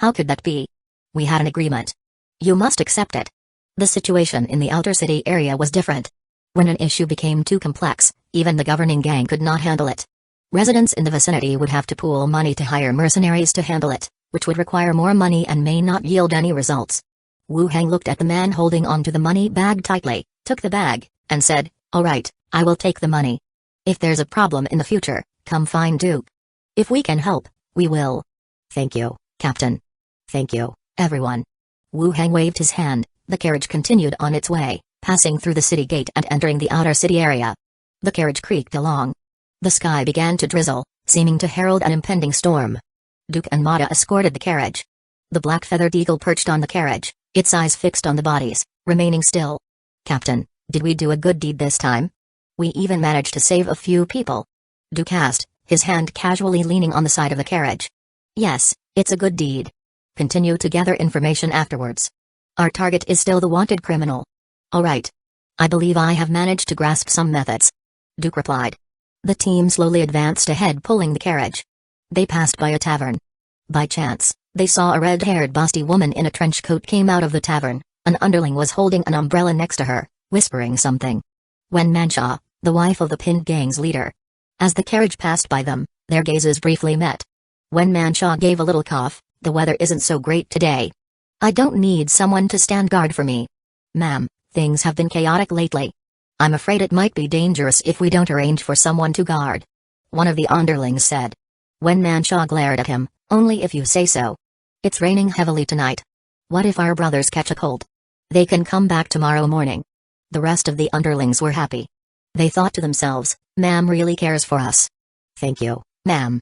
"How could that be? We had an agreement. You must accept it." The situation in the outer city area was different. When an issue became too complex, even the governing gang could not handle it. Residents in the vicinity would have to pool money to hire mercenaries to handle it, which would require more money and may not yield any results. Wu Heng looked at the man holding onto the money bag tightly, took the bag, and said, "All right, I will take the money. If there's a problem in the future, come find Duke. If we can help, we will." "Thank you, Captain." "Thank you, everyone." Wu Heng waved his hand. The carriage continued on its way, passing through the city gate and entering the outer city area. The carriage creaked along. The sky began to drizzle, seeming to herald an impending storm. Duke and Mada escorted the carriage. The black-feathered eagle perched on the carriage, its eyes fixed on the bodies, remaining still. "Captain, did we do a good deed this time? We even managed to save a few people." Duke asked, his hand casually leaning on the side of the carriage. "Yes, it's a good deed. Continue to gather information afterwards. Our target is still the wanted criminal." "All right. I believe I have managed to grasp some methods," Duke replied. The team slowly advanced ahead pulling the carriage. They passed by a tavern. By chance, they saw a red-haired busty woman in a trench coat came out of the tavern. An underling was holding an umbrella next to her, whispering something. Wen Mansha, the wife of the Pinned Gang's leader. As the carriage passed by them, their gazes briefly met. Wen Mansha gave a little cough. "The weather isn't so great today. I don't need someone to stand guard for me. Ma'am, things have been chaotic lately. I'm afraid it might be dangerous if we don't arrange for someone to guard," one of the underlings said. Wen Mansha glared at him. "Only if you say so. It's raining heavily tonight. What if our brothers catch a cold? They can come back tomorrow morning." The rest of the underlings were happy. They thought to themselves, "Ma'am really cares for us. Thank you, ma'am.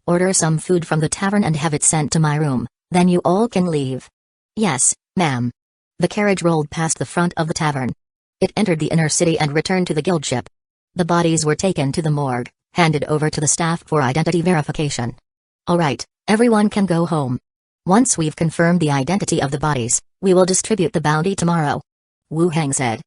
Order some food from the tavern and have it sent to my room, then you all can leave." "Yes, ma'am." The carriage rolled past the front of the tavern. It entered the inner city and returned to the guild ship. The bodies were taken to the morgue, handed over to the staff for identity verification. "All right, everyone can go home. Once we've confirmed the identity of the bodies, we will distribute the bounty tomorrow," Wu Heng said.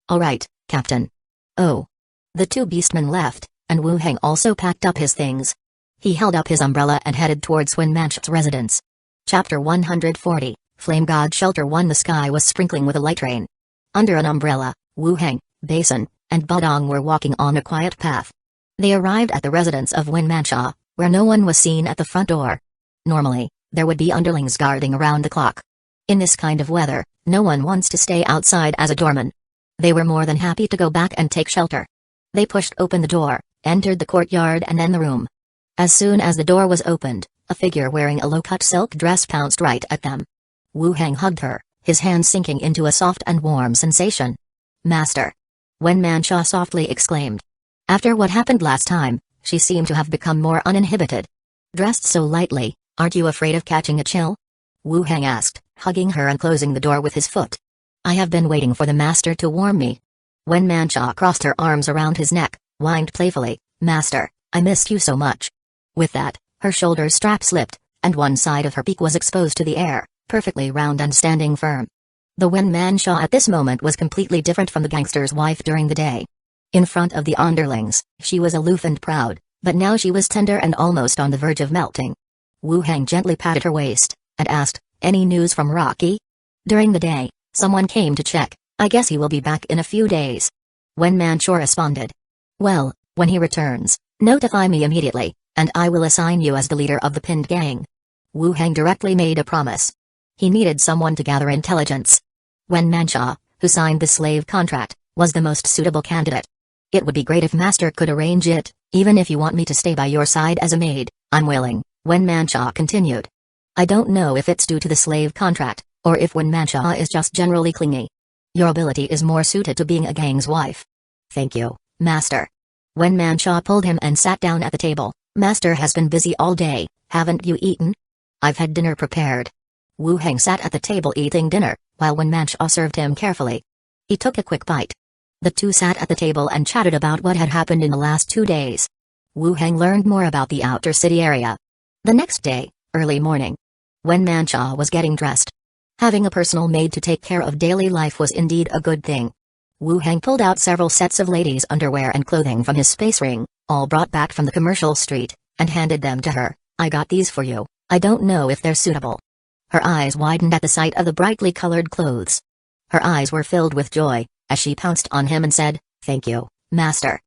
"All right, Captain." "Oh." The two beastmen left, and Wu Heng also packed up his things. He held up his umbrella and headed towards Wen Mancha's residence. Chapter 140, Flame God Shelter 1. The sky was sprinkling with a light rain. Under an umbrella, Wu Heng, Basin, and Badong were walking on a quiet path. They arrived at the residence of Wen Mancha, where no one was seen at the front door. Normally, there would be underlings guarding around the clock. In this kind of weather, no one wants to stay outside as a doorman. They were more than happy to go back and take shelter. They pushed open the door, entered the courtyard and then the room. As soon as the door was opened, a figure wearing a low-cut silk dress pounced right at them. Wu Heng hugged her, his hand sinking into a soft and warm sensation. "Master!" Wen Mancha softly exclaimed. After what happened last time, she seemed to have become more uninhibited. "Dressed so lightly, aren't you afraid of catching a chill?" Wu Heng asked, hugging her and closing the door with his foot. "I have been waiting for the master to warm me." Wen Mancha crossed her arms around his neck, whined playfully, "Master, I missed you so much." With that, her shoulder strap slipped, and one side of her peak was exposed to the air, perfectly round and standing firm. The Wen Mancha at this moment was completely different from the gangster's wife during the day. In front of the underlings, she was aloof and proud, but now she was tender and almost on the verge of melting. Wu Heng gently patted her waist, and asked, "Any news from Rocky?" During the day, someone came to check. "I guess he will be back in a few days." Wen Manchu responded. "Well, when he returns, notify me immediately, and I will assign you as the leader of the pinned gang." Wu Heng directly made a promise. He needed someone to gather intelligence. Wen Manchu, who signed the slave contract, was the most suitable candidate. "It would be great if Master could arrange it, even if you want me to stay by your side as a maid, I'm willing," Wen Manchu continued. "I don't know if it's due to the slave contract, or if Wen Manchu is just generally clingy. Your ability is more suited to being a gang's wife." "Thank you, Master." Wen Manchu pulled him and sat down at the table. "Master has been busy all day, haven't you eaten?" "I've had dinner prepared." Wu Heng sat at the table eating dinner, while Wen Manchu served him carefully. He took a quick bite. The two sat at the table and chatted about what had happened in the last 2 days. Wu Heng learned more about the outer city area. The next day, early morning, Wen Manchu was getting dressed. Having a personal maid to take care of daily life was indeed a good thing. Wu Heng pulled out several sets of ladies' underwear and clothing from his space ring, all brought back from the commercial street, and handed them to her. "I got these for you, I don't know if they're suitable." Her eyes widened at the sight of the brightly colored clothes. Her eyes were filled with joy, as she pounced on him and said, "Thank you, Master."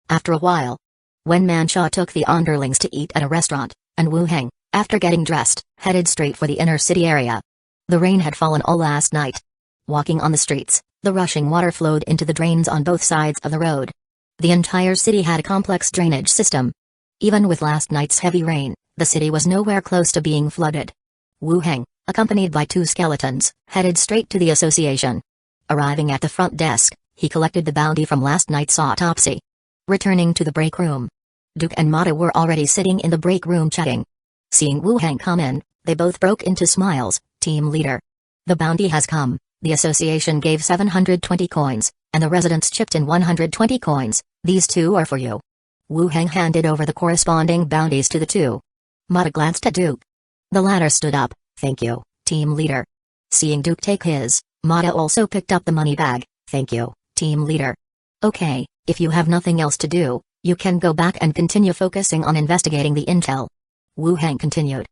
After a while, Wen Manchu took the underlings to eat at a restaurant, and Wu Heng, after getting dressed, headed straight for the inner city area. The rain had fallen all last night. Walking on the streets, the rushing water flowed into the drains on both sides of the road. The entire city had a complex drainage system. Even with last night's heavy rain, the city was nowhere close to being flooded. Wu Heng, accompanied by 2 skeletons, headed straight to the association. Arriving at the front desk, he collected the bounty from last night's autopsy. Returning to the break room, Duke and Mata were already sitting in the break room chatting. Seeing Wu Heng come in, they both broke into smiles. "Team leader. The bounty has come." The association gave 720 coins, and the residents chipped in 120 coins. "These 2 are for you." Wu Heng handed over the corresponding bounties to the 2. Mata glanced at Duke. The latter stood up. "Thank you, team leader." Seeing Duke take his, Mata also picked up the money bag. "Thank you, team leader." "Okay, if you have nothing else to do, you can go back and continue focusing on investigating the intel." Wu Heng continued.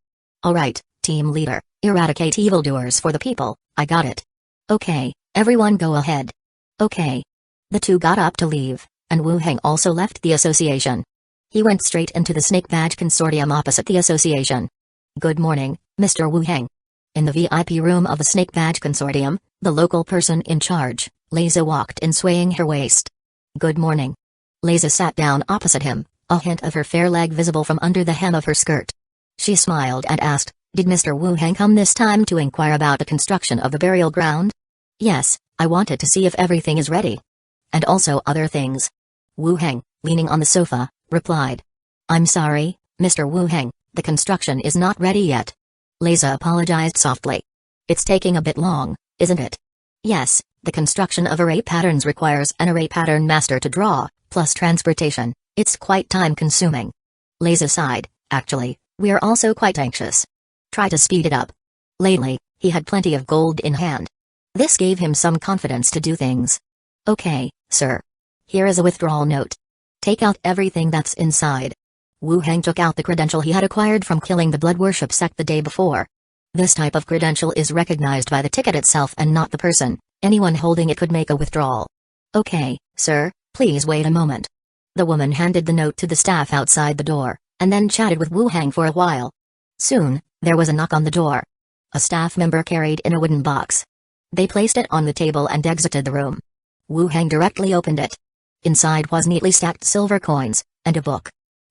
"Alright, team leader, eradicate evildoers for the people, I got it." "Okay, everyone go ahead." "Okay." The 2 got up to leave, and Wu Heng also left the association. He went straight into the Snake Badge Consortium opposite the association. "Good morning, Mr. Wu Heng." In the VIP room of the Snake Badge Consortium, the local person in charge, Liza, walked in swaying her waist. "Good morning." Liza sat down opposite him, a hint of her fair leg visible from under the hem of her skirt. She smiled and asked, "Did Mr. Wu Heng come this time to inquire about the construction of the burial ground?" "Yes, I wanted to see if everything is ready. And also other things." Wu Heng, leaning on the sofa, replied. "I'm sorry, Mr. Wu Heng, the construction is not ready yet." Liza apologized softly. "It's taking a bit long, isn't it?" "Yes, the construction of array patterns requires an array pattern master to draw, plus transportation. It's quite time-consuming." Liza sighed. "Actually, we're also quite anxious. Try to speed it up." Lately, he had plenty of gold in hand. This gave him some confidence to do things. "Okay, sir. Here is a withdrawal note. Take out everything that's inside." Wu Heng took out the credential he had acquired from killing the blood worship sect the day before. This type of credential is recognized by the ticket itself and not the person. Anyone holding it could make a withdrawal. "Okay, sir, please wait a moment." The woman handed the note to the staff outside the door, and then chatted with Wu Heng for a while. Soon, there was a knock on the door. A staff member carried in a wooden box. They placed it on the table and exited the room. Wu Heng directly opened it. Inside was neatly stacked silver coins, and a book.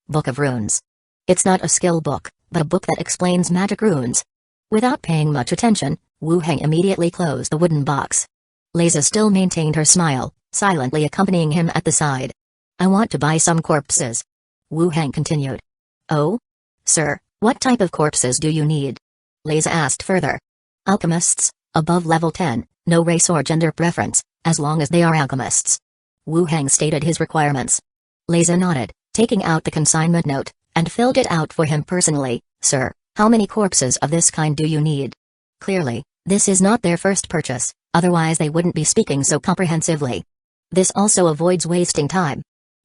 Book of Runes. It's not a skill book, but a book that explains magic runes. Without paying much attention, Wu Heng immediately closed the wooden box. Liza still maintained her smile, silently accompanying him at the side. "I want to buy some corpses." Wu Heng continued. "Oh? Sir, what type of corpses do you need?" Liza asked further. "Alchemists, above level 10, no race or gender preference, as long as they are alchemists." Wu Heng stated his requirements. Liza nodded, taking out the consignment note, and filled it out for him personally. "Sir, how many corpses of this kind do you need?" Clearly, this is not their first purchase, otherwise they wouldn't be speaking so comprehensively. This also avoids wasting time.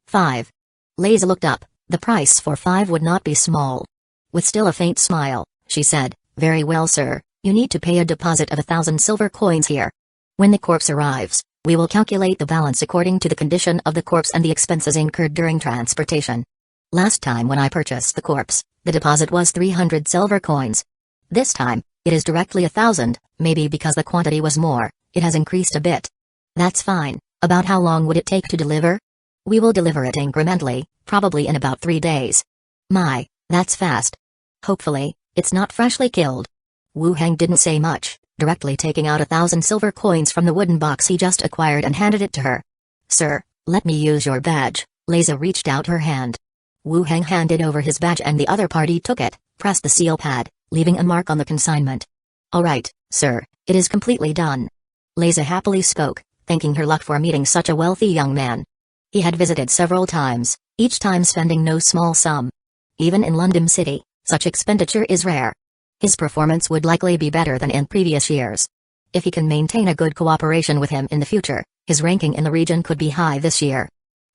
5. Liza looked up. The price for 5 would not be small. With still a faint smile, she said, "Very well, sir, you need to pay a deposit of 1,000 silver coins here. When the corpse arrives, we will calculate the balance according to the condition of the corpse and the expenses incurred during transportation. Last time when I purchased the corpse, the deposit was 300 silver coins. This time, it is directly 1,000, maybe because the quantity was more, it has increased a bit." "That's fine. About how long would it take to deliver?" "We will deliver it incrementally, probably in about 3 days." "My, that's fast. Hopefully, it's not freshly killed." Wu Heng didn't say much, directly taking out 1,000 silver coins from the wooden box he just acquired and handed it to her. "Sir, let me use your badge." Liza reached out her hand. Wu Heng handed over his badge and the other party took it, pressed the seal pad, leaving a mark on the consignment. "All right, sir, it is completely done." Liza happily spoke, thanking her luck for meeting such a wealthy young man. He had visited several times, each time spending no small sum. Even in London City, such expenditure is rare. His performance would likely be better than in previous years. If he can maintain a good cooperation with him in the future, his ranking in the region could be high this year.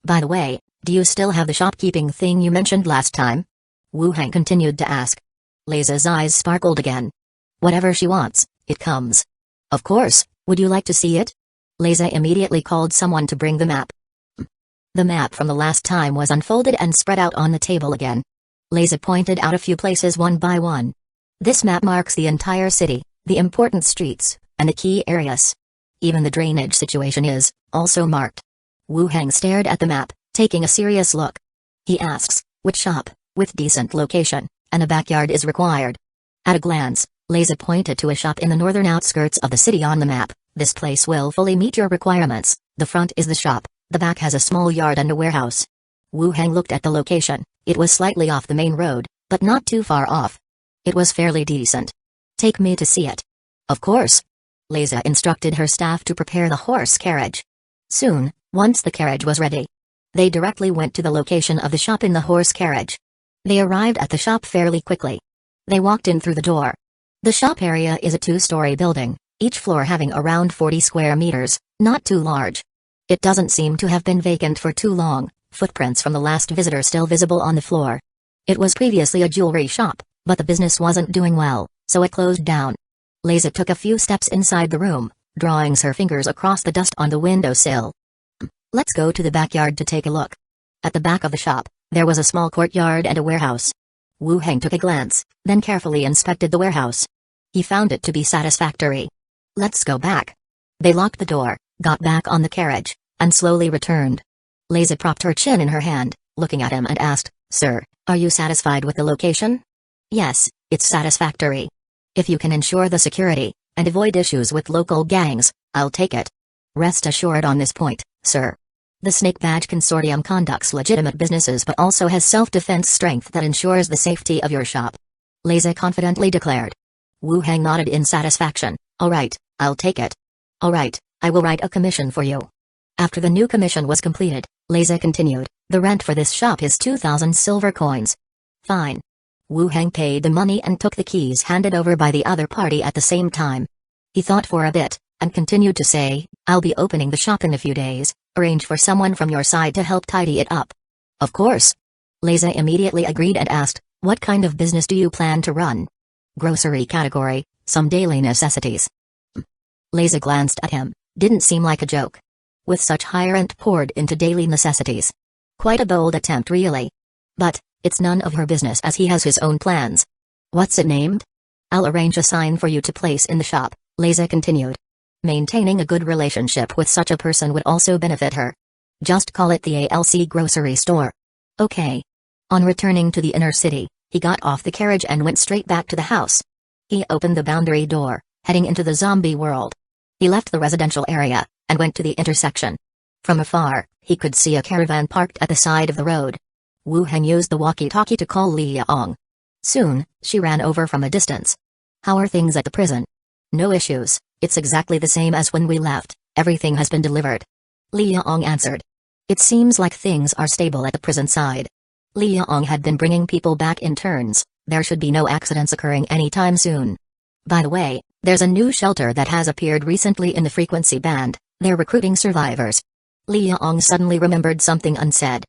"By the way, do you still have the shopkeeping thing you mentioned last time?" Wu Heng continued to ask. Liza's eyes sparkled again. "Whatever she wants, it comes." "Of course, would you like to see it?" Liza immediately called someone to bring the map. The map from the last time was unfolded and spread out on the table again. Liza pointed out a few places one by one. "This map marks the entire city, the important streets, and the key areas. Even the drainage situation is also marked." Wu Heng stared at the map, taking a serious look. He asks, "Which shop, with decent location, and a backyard is required?" At a glance, Liza pointed to a shop in the northern outskirts of the city on the map. "This place will fully meet your requirements. The front is the shop, the back has a small yard and a warehouse." Wu Heng looked at the location. It was slightly off the main road, but not too far off. It was fairly decent. "Take me to see it." "Of course." Liza instructed her staff to prepare the horse carriage. Soon, once the carriage was ready, they directly went to the location of the shop in the horse carriage. They arrived at the shop fairly quickly. They walked in through the door. The shop area is a 2-story building, each floor having around 40 square meters, not too large. It doesn't seem to have been vacant for too long, footprints from the last visitor still visible on the floor. It was previously a jewelry shop, but the business wasn't doing well, so it closed down. Liza took a few steps inside the room, drawing her fingers across the dust on the windowsill. "Let's go to the backyard to take a look." At the back of the shop, there was a small courtyard and a warehouse. Wu Heng took a glance, then carefully inspected the warehouse. He found it to be satisfactory. "Let's go back." They locked the door, got back on the carriage, and slowly returned. Liza propped her chin in her hand, looking at him and asked, "Sir, are you satisfied with the location?" "Yes, it's satisfactory. If you can ensure the security, and avoid issues with local gangs, I'll take it." "Rest assured on this point, sir. The Snake Badge Consortium conducts legitimate businesses but also has self-defense strength that ensures the safety of your shop," Liza confidently declared. Wu Heng nodded in satisfaction. "All right, I'll take it." "All right, I will write a commission for you." After the new commission was completed, Liza continued, "The rent for this shop is 2,000 silver coins." "Fine." Wu Heng paid the money and took the keys handed over by the other party at the same time. He thought for a bit, and continued to say, "I'll be opening the shop in a few days, arrange for someone from your side to help tidy it up." "Of course." Liza immediately agreed and asked, "What kind of business do you plan to run?" "Grocery category, some daily necessities." Liza glanced at him, didn't seem like a joke. With such high rent poured into daily necessities. Quite a bold attempt really. But, it's none of her business as he has his own plans. "What's it named?" "I'll arrange a sign for you to place in the shop," Liza continued. Maintaining a good relationship with such a person would also benefit her. "Just call it the ALC grocery store." "Okay." On returning to the inner city, he got off the carriage and went straight back to the house. He opened the boundary door, heading into the zombie world. He left the residential area, and went to the intersection. From afar, he could see a caravan parked at the side of the road. Wu Heng used the walkie-talkie to call Li Yong. Soon, she ran over from a distance. "How are things at the prison?" "No issues, it's exactly the same as when we left, everything has been delivered." Li Yong answered. "It seems like things are stable at the prison side." Li Yong had been bringing people back in turns, there should be no accidents occurring anytime soon. "By the way, there's a new shelter that has appeared recently in the frequency band, they're recruiting survivors." Li Yong suddenly remembered something unsaid.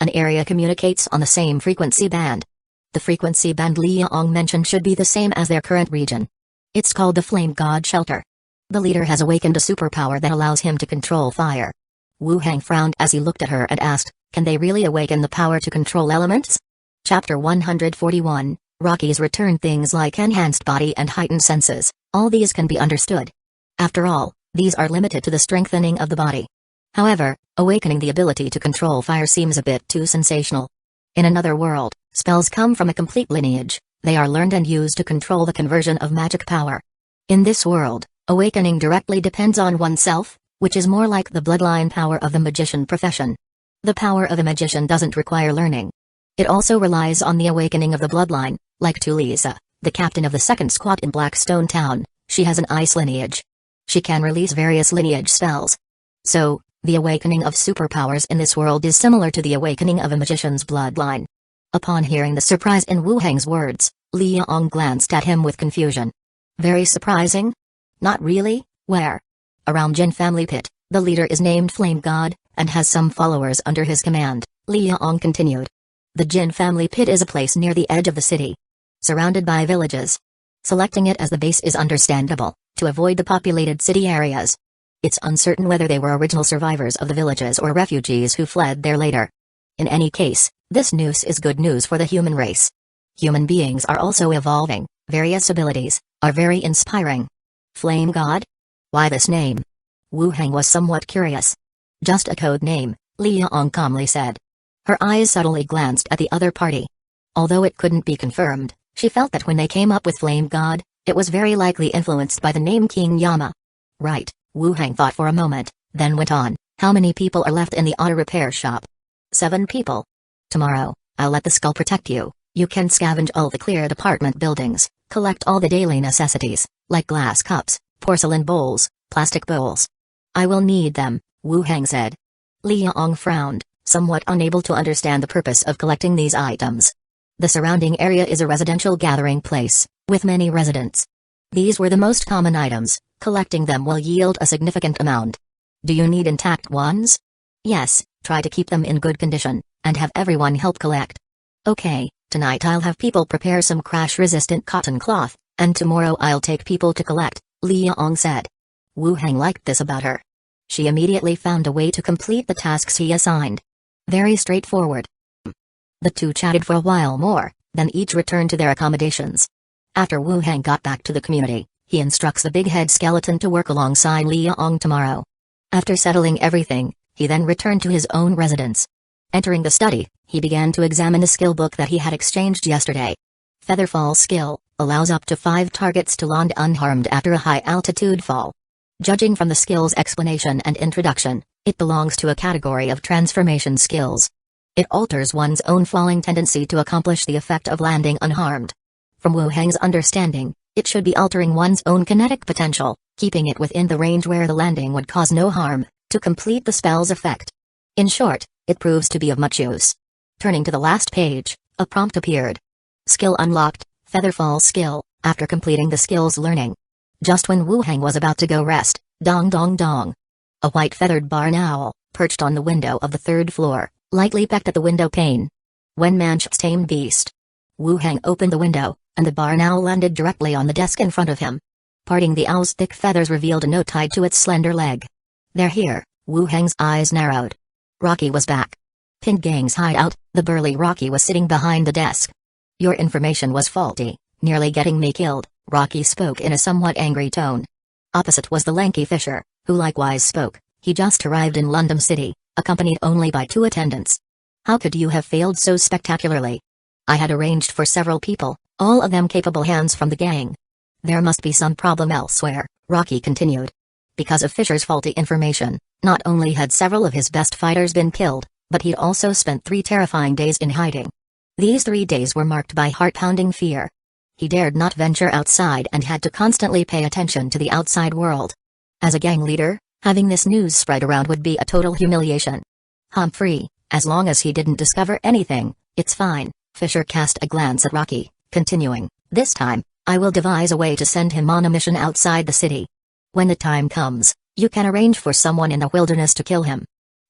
An area communicates on the same frequency band. The frequency band Li Yong mentioned should be the same as their current region. It's called the Flame God Shelter. The leader has awakened a superpower that allows him to control fire. Wu Hang frowned as he looked at her and asked, can they really awaken the power to control elements? Chapter 141, Rocky's return. Things like enhanced body and heightened senses, all these can be understood. After all, these are limited to the strengthening of the body. However, awakening the ability to control fire seems a bit too sensational. In another world, spells come from a complete lineage, they are learned and used to control the conversion of magic power. In this world, awakening directly depends on oneself, which is more like the bloodline power of the magician profession. The power of a magician doesn't require learning. It also relies on the awakening of the bloodline, like Tulisa, the captain of the second squad in Blackstone Town. She has an ice lineage. She can release various lineage spells. So, the awakening of superpowers in this world is similar to the awakening of a magician's bloodline. Upon hearing the surprise in Wu Hang's words, Li Yong glanced at him with confusion. Very surprising? Not really, where? Around Jin family pit, the leader is named Flame God, and has some followers under his command, Li Yong continued. The Jin family pit is a place near the edge of the city, surrounded by villages. Selecting it as the base is understandable, to avoid the populated city areas. It's uncertain whether they were original survivors of the villages or refugees who fled there later. In any case, this news is good news for the human race. Human beings are also evolving, various abilities, are very inspiring. Flame God? Why this name? Wu Hang was somewhat curious. Just a code name, Li Yong calmly said. Her eyes subtly glanced at the other party. Although it couldn't be confirmed, she felt that when they came up with Flame God, it was very likely influenced by the name King Yama. Right, Wu Hang thought for a moment, then went on, how many people are left in the auto repair shop? 7 people. Tomorrow, I'll let the skull protect you. You can scavenge all the cleared apartment buildings, collect all the daily necessities, like glass cups, porcelain bowls, plastic bowls. I will need them, Wu Hang said. Li Yong frowned, somewhat unable to understand the purpose of collecting these items. The surrounding area is a residential gathering place, with many residents. These were the most common items, collecting them will yield a significant amount. Do you need intact ones? Yes, try to keep them in good condition, and have everyone help collect. Okay, tonight I'll have people prepare some crash-resistant cotton cloth, and tomorrow I'll take people to collect, Li Yong said. Wu Hang liked this about her. She immediately found a way to complete the tasks he assigned. Very straightforward. The two chatted for a while more, then each returned to their accommodations. After Wu Hang got back to the community, he instructs the big head skeleton to work alongside Li Yong tomorrow. After settling everything, he then returned to his own residence. Entering the study, he began to examine the skill book that he had exchanged yesterday. Featherfall skill allows up to 5 targets to land unharmed after a high-altitude fall. Judging from the skill's explanation and introduction, it belongs to a category of transformation skills. It alters one's own falling tendency to accomplish the effect of landing unharmed. From Wu Hang's understanding, it should be altering one's own kinetic potential, keeping it within the range where the landing would cause no harm, to complete the spell's effect. In short, it proves to be of much use. Turning to the last page, a prompt appeared. Skill unlocked, Featherfall skill, after completing the skill's learning. Just when Wu Hang was about to go rest, dong dong dong. A white feathered barn owl, perched on the window of the 3rd floor, lightly pecked at the window pane. When Manch's tamed beast. Wu Hang opened the window, and the barn owl landed directly on the desk in front of him. Parting the owl's thick feathers revealed a note tied to its slender leg. They're here, Wu Hang's eyes narrowed. Rocky was back. Pin Gang's hideout, the burly Rocky was sitting behind the desk. Your information was faulty, nearly getting me killed, Rocky spoke in a somewhat angry tone. Opposite was the lanky Fisher, who likewise spoke. He just arrived in London City, accompanied only by 2 attendants. How could you have failed so spectacularly? I had arranged for several people, all of them capable hands from the gang. There must be some problem elsewhere, Rocky continued. Because of Fisher's faulty information, not only had several of his best fighters been killed, but he'd also spent 3 terrifying days in hiding. These 3 days were marked by heart-pounding fear. He dared not venture outside and had to constantly pay attention to the outside world. As a gang leader, having this news spread around would be a total humiliation. Humphrey, as long as he didn't discover anything, it's fine, Fisher cast a glance at Rocky, continuing, this time, I will devise a way to send him on a mission outside the city. When the time comes, you can arrange for someone in the wilderness to kill him.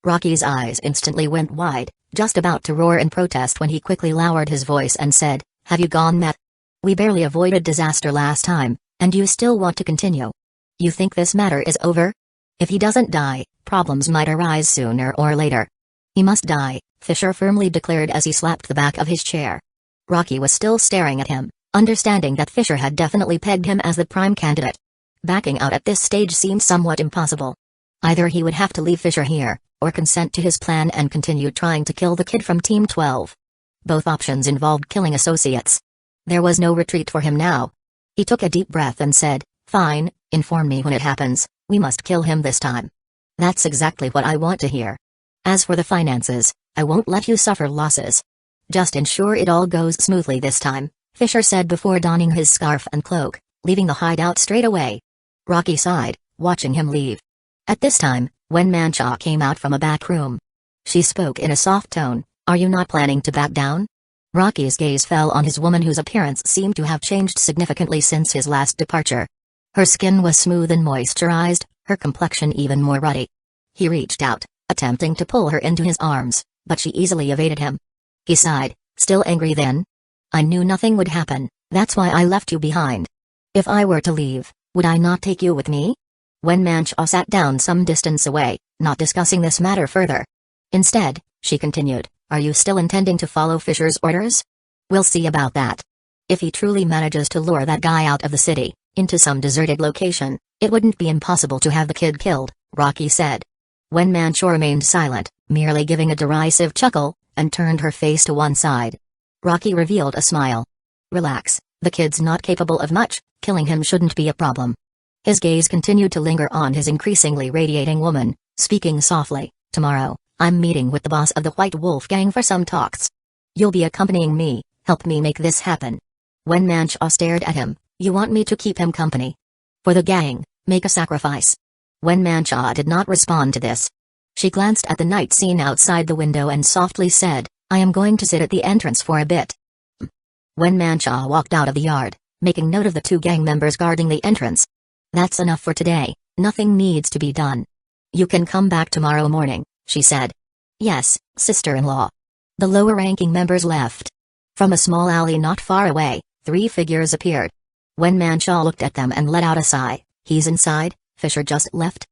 Rocky's eyes instantly went wide, just about to roar in protest when he quickly lowered his voice and said, "Have you gone mad? We barely avoided disaster last time, and you still want to continue? You think this matter is over? If he doesn't die, problems might arise sooner or later." "He must die," Fisher firmly declared as he slapped the back of his chair. Rocky was still staring at him, understanding that Fisher had definitely pegged him as the prime candidate. Backing out at this stage seemed somewhat impossible. Either he would have to leave Fisher here, or consent to his plan and continue trying to kill the kid from Team 12. Both options involved killing associates. There was no retreat for him now. He took a deep breath and said, "Fine, inform me when it happens. We must kill him this time." "That's exactly what I want to hear. As for the finances, I won't let you suffer losses. Just ensure it all goes smoothly this time," Fisher said before donning his scarf and cloak, leaving the hideout straight away. Rocky sighed, watching him leave. At this time, Wen Mancha came out from a back room. She spoke in a soft tone, "Are you not planning to back down?" Rocky's gaze fell on his woman, whose appearance seemed to have changed significantly since his last departure. Her skin was smooth and moisturized, her complexion even more ruddy. He reached out, attempting to pull her into his arms, but she easily evaded him. He sighed, still angry then. "I knew nothing would happen, that's why I left you behind. If I were to leave, would I not take you with me?" Wen Mancha sat down some distance away, not discussing this matter further. Instead, she continued, "Are you still intending to follow Fisher's orders? We'll see about that. If he truly manages to lure that guy out of the city, into some deserted location, it wouldn't be impossible to have the kid killed," Rocky said. Wen Mancha remained silent, merely giving a derisive chuckle, and turned her face to one side. Rocky revealed a smile. "Relax, the kid's not capable of much, killing him shouldn't be a problem." His gaze continued to linger on his increasingly radiating woman, speaking softly, "Tomorrow, I'm meeting with the boss of the White Wolf gang for some talks. You'll be accompanying me, help me make this happen." Wen Mancha stared at him, "You want me to keep him company? For the gang, make a sacrifice." Wen Mancha did not respond to this. She glanced at the night scene outside the window and softly said, "I am going to sit at the entrance for a bit." Wen Mancha walked out of the yard, making note of the two gang members guarding the entrance. "That's enough for today, nothing needs to be done. You can come back tomorrow morning," she said. "Yes, sister-in-law." The lower-ranking members left. From a small alley not far away, three figures appeared. Wen Mancha looked at them and let out a sigh. "He's inside, Fisher just left?"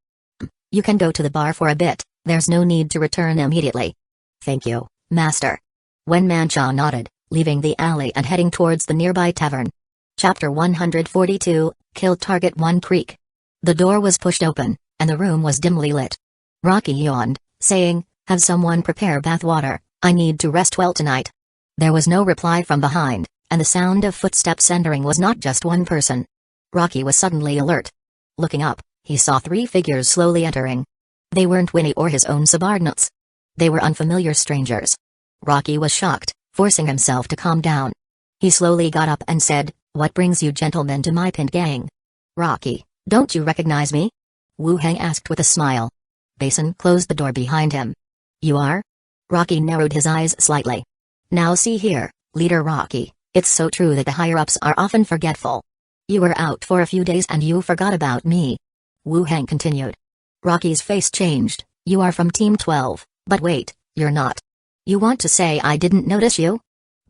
"You can go to the bar for a bit, there's no need to return immediately." "Thank you, master." Wen Mancha nodded, leaving the alley and heading towards the nearby tavern. Chapter 142, Kill Target 1 Creek. The door was pushed open, and the room was dimly lit. Rocky yawned, saying, "Have someone prepare bath water, I need to rest well tonight." There was no reply from behind, and the sound of footsteps entering was not just one person. Rocky was suddenly alert. Looking up, he saw three figures slowly entering. They weren't Winnie or his own subordinates. They were unfamiliar strangers. Rocky was shocked, forcing himself to calm down. He slowly got up and said, "What brings you gentlemen to my pinned gang?" "Rocky, don't you recognize me?" Wu Heng asked with a smile. Basin closed the door behind him. "You are?" Rocky narrowed his eyes slightly. "Now see here, Leader Rocky, it's so true that the higher-ups are often forgetful. You were out for a few days and you forgot about me." Wu Heng continued. Rocky's face changed. "You are from Team 12, but wait, you're not. You want to say I didn't notice you?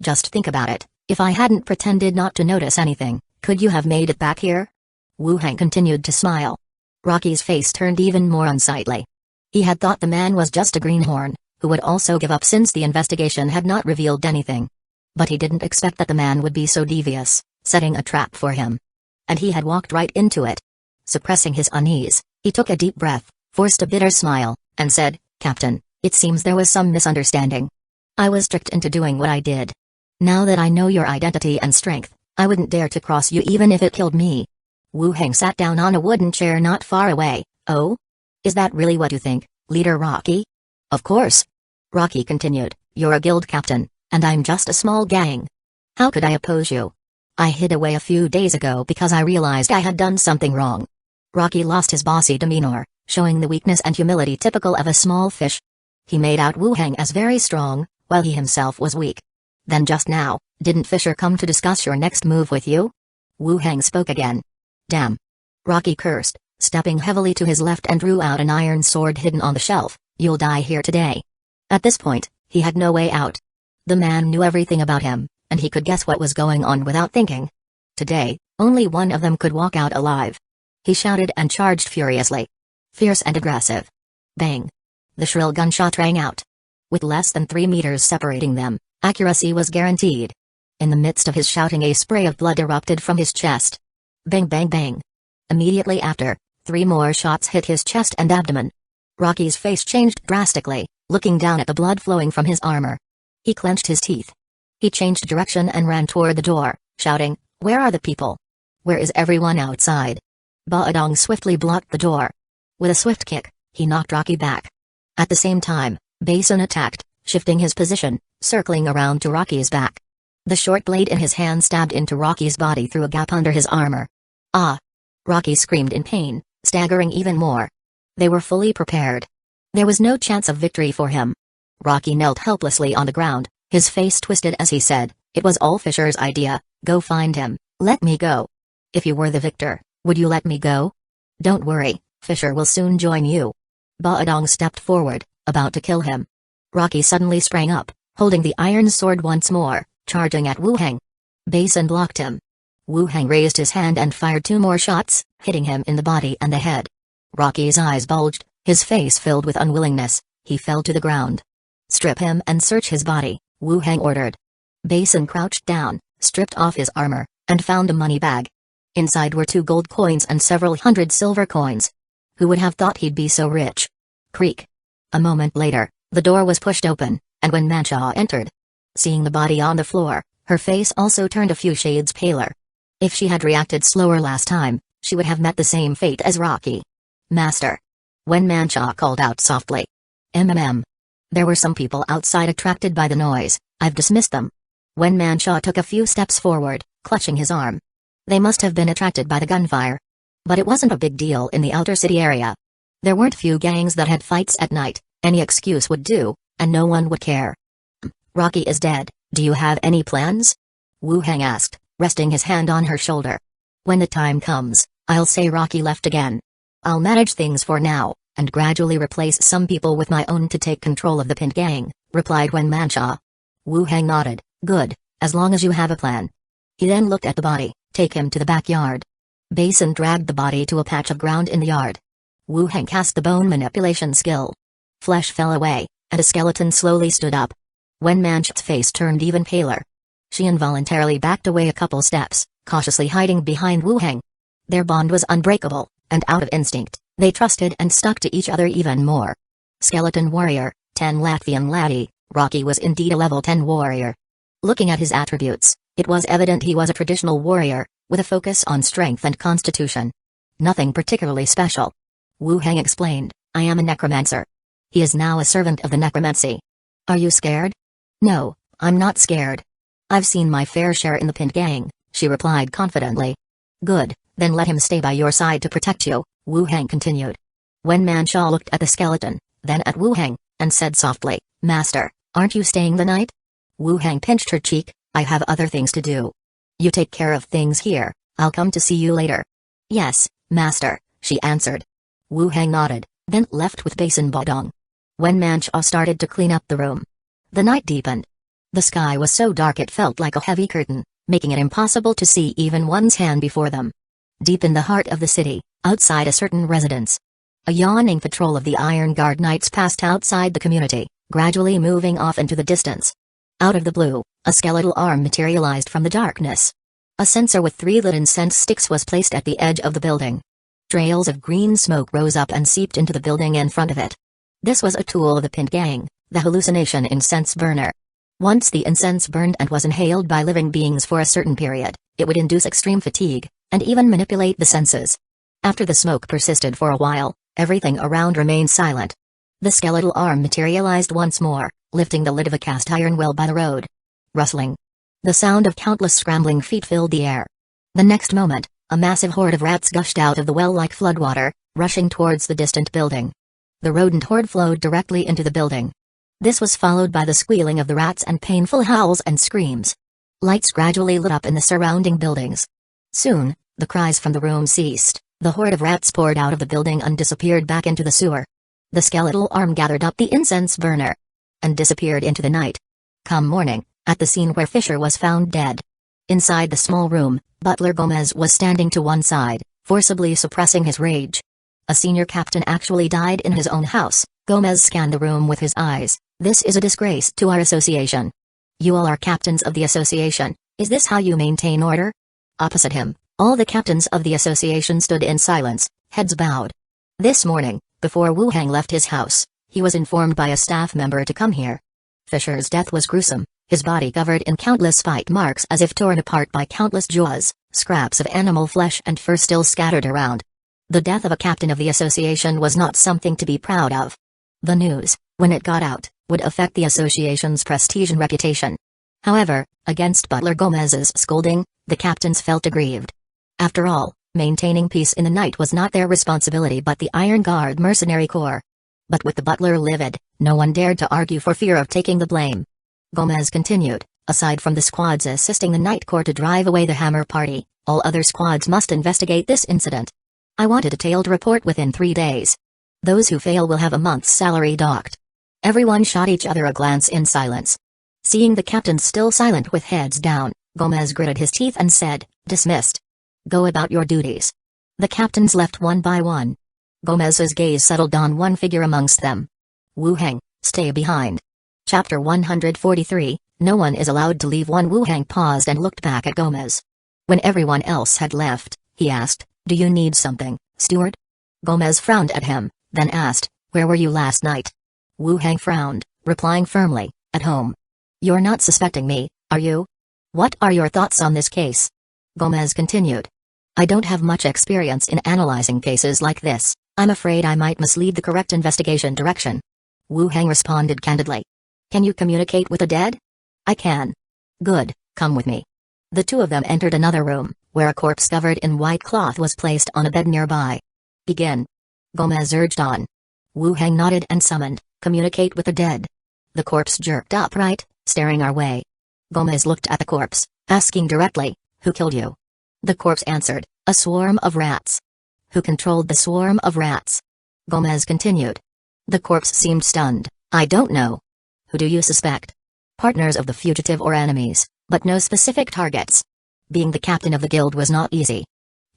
Just think about it, if I hadn't pretended not to notice anything, could you have made it back here?" Wu Heng continued to smile. Rocky's face turned even more unsightly. He had thought the man was just a greenhorn, who would also give up since the investigation had not revealed anything. But he didn't expect that the man would be so devious, setting a trap for him. And he had walked right into it. Suppressing his unease, he took a deep breath, forced a bitter smile, and said, "Captain, it seems there was some misunderstanding. I was tricked into doing what I did. Now that I know your identity and strength, I wouldn't dare to cross you even if it killed me." Wu Heng sat down on a wooden chair not far away. "Oh? Is that really what you think, Leader Rocky?" "Of course." Rocky continued, "You're a guild captain, and I'm just a small gang. How could I oppose you? I hid away a few days ago because I realized I had done something wrong." Rocky lost his bossy demeanor, showing the weakness and humility typical of a small fish. He made out Wu Heng as very strong, while he himself was weak. "Then just now, didn't Fisher come to discuss your next move with you?" Wu Heng spoke again. "Damn." Rocky cursed, stepping heavily to his left and drew out an iron sword hidden on the shelf, You'll die here today. At this point, he had no way out. The man knew everything about him, and he could guess what was going on without thinking. Today, only one of them could walk out alive. He shouted and charged furiously. Fierce and aggressive. Bang! The shrill gunshot rang out. With less than 3 meters separating them, accuracy was guaranteed. In the midst of his shouting, a spray of blood erupted from his chest. Bang bang bang. Immediately after, 3 more shots hit his chest and abdomen. Rocky's face changed drastically, looking down at the blood flowing from his armor. He clenched his teeth. He changed direction and ran toward the door, shouting, "Where are the people? Where is everyone outside?" Baodong swiftly blocked the door. With a swift kick, he knocked Rocky back. At the same time, Basin attacked, shifting his position, circling around to Rocky's back. The short blade in his hand stabbed into Rocky's body through a gap under his armor. Ah! Rocky screamed in pain, staggering even more. They were fully prepared. There was no chance of victory for him. Rocky knelt helplessly on the ground, his face twisted as he said, "It was all Fisher's idea, go find him, let me go. If you were the victor, would you let me go? Don't worry, Fisher will soon join you." Baodong stepped forward, about to kill him. Rocky suddenly sprang up, holding the iron sword once more, charging at Wu Heng. Basin blocked him. Wu Heng raised his hand and fired 2 more shots, hitting him in the body and the head. Rocky's eyes bulged, his face filled with unwillingness. He fell to the ground. "Strip him and search his body," Wu Heng ordered. Basin crouched down, stripped off his armor, and found a money bag. Inside were 2 gold coins and several hundred silver coins. Who would have thought he'd be so rich? Creak. A moment later, the door was pushed open, and when Mancha entered, seeing the body on the floor, her face also turned a few shades paler. If she had reacted slower last time, she would have met the same fate as Rocky. "Master." When Mancha called out softly. There were some people outside attracted by the noise, I've dismissed them. When Mancha took a few steps forward, clutching his arm. They must have been attracted by the gunfire. But it wasn't a big deal in the outer city area. There weren't few gangs that had fights at night, any excuse would do, and no one would care. "Rocky is dead, do you have any plans?" Wu Heng asked, resting his hand on her shoulder. "When the time comes, I'll say Rocky left again. I'll manage things for now, and gradually replace some people with my own to take control of the Pint gang," replied Wen Mancha. Wu Heng nodded, "Good, as long as you have a plan." He then looked at the body, "Take him to the backyard." Basin dragged the body to a patch of ground in the yard. Wu Heng cast the bone manipulation skill. Flesh fell away, and a skeleton slowly stood up. Wen Mancha's face turned even paler. She involuntarily backed away a couple steps, cautiously hiding behind Wu Heng. Their bond was unbreakable, and out of instinct, they trusted and stuck to each other even more. Skeleton warrior, 10 Latvian laddie, Rocky was indeed a level 10 warrior. Looking at his attributes, it was evident he was a traditional warrior, with a focus on strength and constitution. Nothing particularly special. Wu Heng explained, "I am a necromancer." He is now a servant of the necromancy. "Are you scared?" "No, I'm not scared. I've seen my fair share in the Pint gang," she replied confidently. "Good, then let him stay by your side to protect you," Wu Heng continued. Wen Mancha looked at the skeleton, then at Wu Heng, and said softly, "Master, aren't you staying the night?" Wu Heng pinched her cheek, "I have other things to do. You take care of things here, I'll come to see you later." "Yes, master," she answered. Wu Heng nodded, then left with Basin Baodong. Wen Mancha started to clean up the room. The night deepened. The sky was so dark it felt like a heavy curtain, making it impossible to see even one's hand before them. Deep in the heart of the city, outside a certain residence, a yawning patrol of the Iron Guard Knights passed outside the community, gradually moving off into the distance. Out of the blue, a skeletal arm materialized from the darkness. A censer with 3 lit incense sticks was placed at the edge of the building. Trails of green smoke rose up and seeped into the building in front of it. This was a tool of the Pint gang, the hallucination incense burner. Once the incense burned and was inhaled by living beings for a certain period, it would induce extreme fatigue, and even manipulate the senses. After the smoke persisted for a while, everything around remained silent. The skeletal arm materialized once more, lifting the lid of a cast iron well by the road. Rustling. The sound of countless scrambling feet filled the air. The next moment, a massive horde of rats gushed out of the well like floodwater, rushing towards the distant building. The rodent horde flowed directly into the building. This was followed by the squealing of the rats and painful howls and screams. Lights gradually lit up in the surrounding buildings. Soon, the cries from the room ceased, the horde of rats poured out of the building and disappeared back into the sewer. The skeletal arm gathered up the incense burner and disappeared into the night. Come morning, at the scene where Fisher was found dead. Inside the small room, Butler Gomez was standing to one side, forcibly suppressing his rage. A senior captain actually died in his own house. Gomez scanned the room with his eyes. This is a disgrace to our association. You all are captains of the association. Is this how you maintain order? Opposite him, all the captains of the association stood in silence, heads bowed. This morning, before Wu Hang left his house, he was informed by a staff member to come here. Fisher's death was gruesome, his body covered in countless bite marks as if torn apart by countless jaws, scraps of animal flesh and fur still scattered around. The death of a captain of the association was not something to be proud of. The news, when it got out, would affect the association's prestige and reputation. However, against Butler Gomez's scolding, the captains felt aggrieved. After all, maintaining peace in the night was not their responsibility but the Iron Guard mercenary corps. But with the butler livid, no one dared to argue for fear of taking the blame. Gomez continued, aside from the squads assisting the Night Corps to drive away the Hammer Party, all other squads must investigate this incident. I want a detailed report within 3 days. Those who fail will have a month's salary docked. Everyone shot each other a glance in silence. Seeing the captains still silent with heads down, Gomez gritted his teeth and said, "Dismissed. Go about your duties." The captains left one by one. Gomez's gaze settled on one figure amongst them. Wu Hang, stay behind. Chapter 143, No one is allowed to leave. Wu Hang paused and looked back at Gomez. When everyone else had left, he asked, "Do you need something, steward?" Gomez frowned at him, then asked, "Where were you last night?" Wu Hang frowned, replying firmly, "At home." "You're not suspecting me, are you? What are your thoughts on this case?" Gomez continued. "I don't have much experience in analyzing cases like this. I'm afraid I might mislead the correct investigation direction." Wu Hang responded candidly. "Can you communicate with the dead?" "I can." "Good, come with me." The two of them entered another room, where a corpse covered in white cloth was placed on a bed nearby. "Begin." Gomez urged on. Wu Hang nodded and summoned, "Communicate with the dead." The corpse jerked upright, staring our way. Gomez looked at the corpse, asking directly, "Who killed you?" The corpse answered, "A swarm of rats." "Who controlled the swarm of rats?" Gomez continued. The corpse seemed stunned. "I don't know." "Who do you suspect?" "Partners of the fugitive or enemies, but no specific targets." Being the captain of the guild was not easy.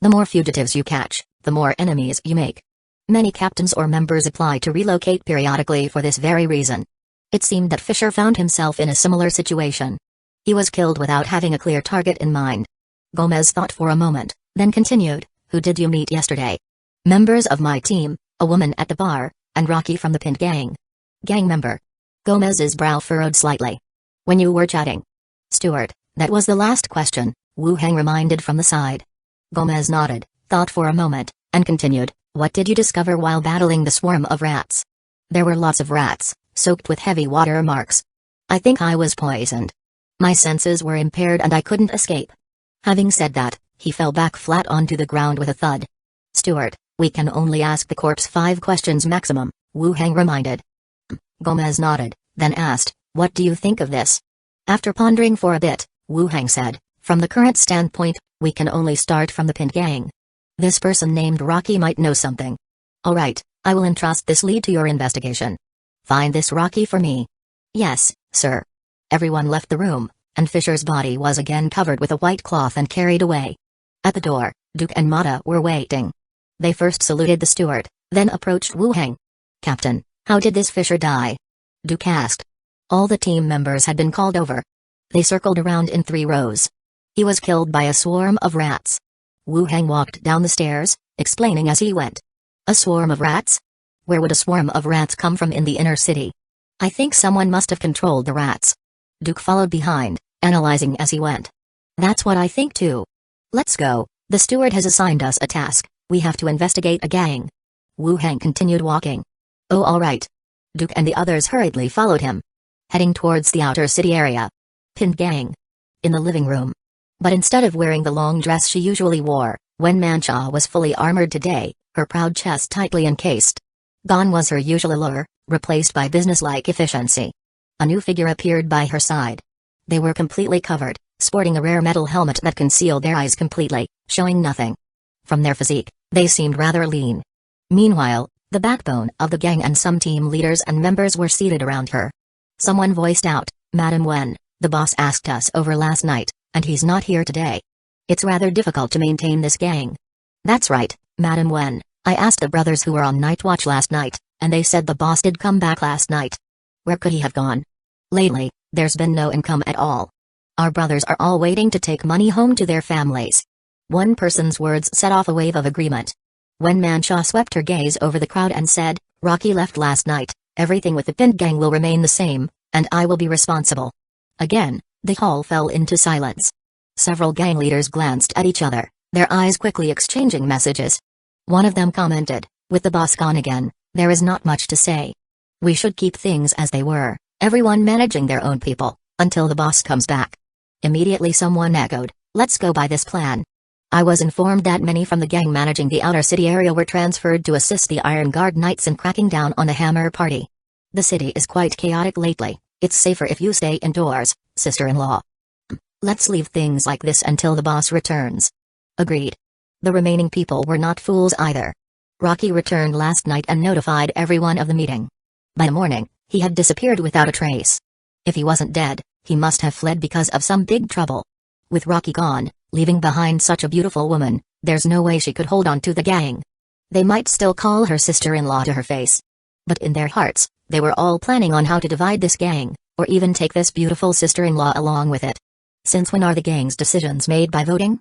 The more fugitives you catch, the more enemies you make. Many captains or members apply to relocate periodically for this very reason. It seemed that Fisher found himself in a similar situation. He was killed without having a clear target in mind. Gomez thought for a moment, then continued, "Who did you meet yesterday?" "Members of my team, a woman at the bar, and Rocky from the Pint gang." "Gang member?" Gomez's brow furrowed slightly. "When you were chatting?" "Steward, that was the last question," Wu Hang reminded from the side. Gomez nodded, thought for a moment, and continued, "What did you discover while battling the swarm of rats?" "There were lots of rats, soaked with heavy water marks. I think I was poisoned. My senses were impaired and I couldn't escape." Having said that, he fell back flat onto the ground with a thud. "Steward, we can only ask the corpse 5 questions maximum," Wu Hang reminded. Gomez nodded, then asked, "What do you think of this?" After pondering for a bit, Wu Hang said, "From the current standpoint, we can only start from the Pint gang. This person named Rocky might know something. All right, I will entrust this lead to your investigation. Find this Rocky for me." "Yes, sir." Everyone left the room, and Fisher's body was again covered with a white cloth and carried away. At the door, Duke and Mata were waiting. They first saluted the steward, then approached Wu Hang. "Captain, how did this Fisher die?" Duke asked. All the team members had been called over. They circled around in 3 rows. "He was killed by a swarm of rats." Wu Hang walked down the stairs, explaining as he went. "A swarm of rats? Where would a swarm of rats come from in the inner city? I think someone must have controlled the rats." Duke followed behind, analyzing as he went. "That's what I think too. Let's go, the steward has assigned us a task, we have to investigate a gang." Wu Hang continued walking. "Oh, all right." Duke and the others hurriedly followed him. Heading towards the outer city area. Pint gang. In the living room. But instead of wearing the long dress she usually wore, when Mancha was fully armored today, her proud chest tightly encased. Gone was her usual allure, replaced by businesslike efficiency. A new figure appeared by her side. They were completely covered, sporting a rare metal helmet that concealed their eyes completely, showing nothing. From their physique, they seemed rather lean. Meanwhile, The backbone of the gang and some team leaders and members were seated around her. Someone voiced out, "Madam Wen, the boss asked us over last night, and he's not here today. It's rather difficult to maintain this gang." "That's right, Madam Wen. I asked the brothers who were on night watch last night, and they said the boss did come back last night. Where could he have gone? Lately, there's been no income at all. Our brothers are all waiting to take money home to their families." One person's words set off a wave of agreement. When Manshaw swept her gaze over the crowd and said, "Rocky left last night, everything with the Pin gang will remain the same, and I will be responsible." Again, the hall fell into silence. Several gang leaders glanced at each other, their eyes quickly exchanging messages. One of them commented, "With the boss gone again, there is not much to say. We should keep things as they were, everyone managing their own people, until the boss comes back." Immediately someone echoed, "Let's go by this plan." I was informed that many from the gang managing the outer city area were transferred to assist the Iron Guard Knights in cracking down on the Hammer Party. The city is quite chaotic lately. It's safer if you stay indoors, sister-in-law. Let's leave things like this until the boss returns. Agreed. The remaining people were not fools either. Rocky returned last night and notified everyone of the meeting. By morning, he had disappeared without a trace. If he wasn't dead, he must have fled because of some big trouble. With Rocky gone, leaving behind such a beautiful woman, there's no way she could hold on to the gang. They might still call her sister-in-law to her face. But in their hearts, they were all planning on how to divide this gang, or even take this beautiful sister-in-law along with it. Since when are the gang's decisions made by voting?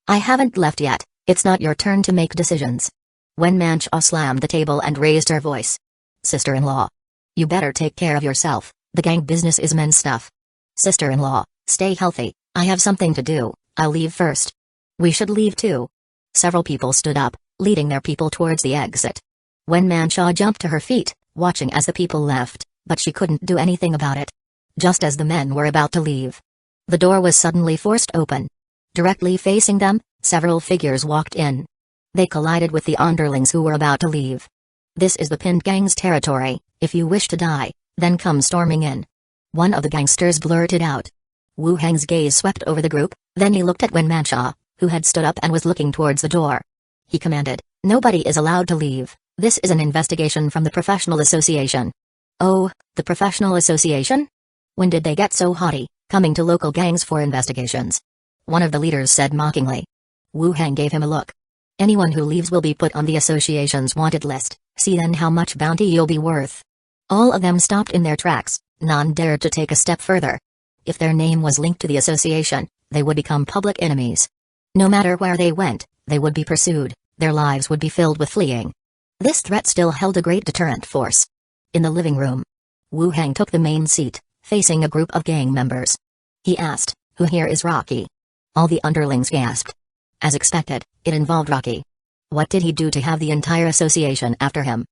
I haven't left yet, it's not your turn to make decisions. When Manshaw slammed the table and raised her voice. Sister-in-law. You better take care of yourself, the gang business is men's stuff. Sister-in-law, stay healthy, I have something to do, I'll leave first. We should leave too. Several people stood up, leading their people towards the exit. When Manshaw jumped to her feet, watching as the people left, but she couldn't do anything about it. Just as the men were about to leave, the door was suddenly forced open. Directly facing them, several figures walked in. They collided with the underlings who were about to leave. "This is the Pinned Gang's territory, if you wish to die, then come storming in." One of the gangsters blurted out. Wu Heng's gaze swept over the group, then he looked at Wen Manshaw, who had stood up and was looking towards the door. He commanded, "Nobody is allowed to leave, this is an investigation from the Professional Association." "Oh, the Professional Association? When did they get so haughty, coming to local gangs for investigations?" One of the leaders said mockingly. Wu Heng gave him a look. "Anyone who leaves will be put on the association's wanted list, see then how much bounty you'll be worth." All of them stopped in their tracks, none dared to take a step further. If their name was linked to the association, they would become public enemies. No matter where they went, they would be pursued, their lives would be filled with fleeing. This threat still held a great deterrent force. In the living room, Wu Heng took the main seat, facing a group of gang members. He asked, "Who here is Rocky?" All the underlings gasped. As expected, it involved Rocky. What did he do to have the entire association after him?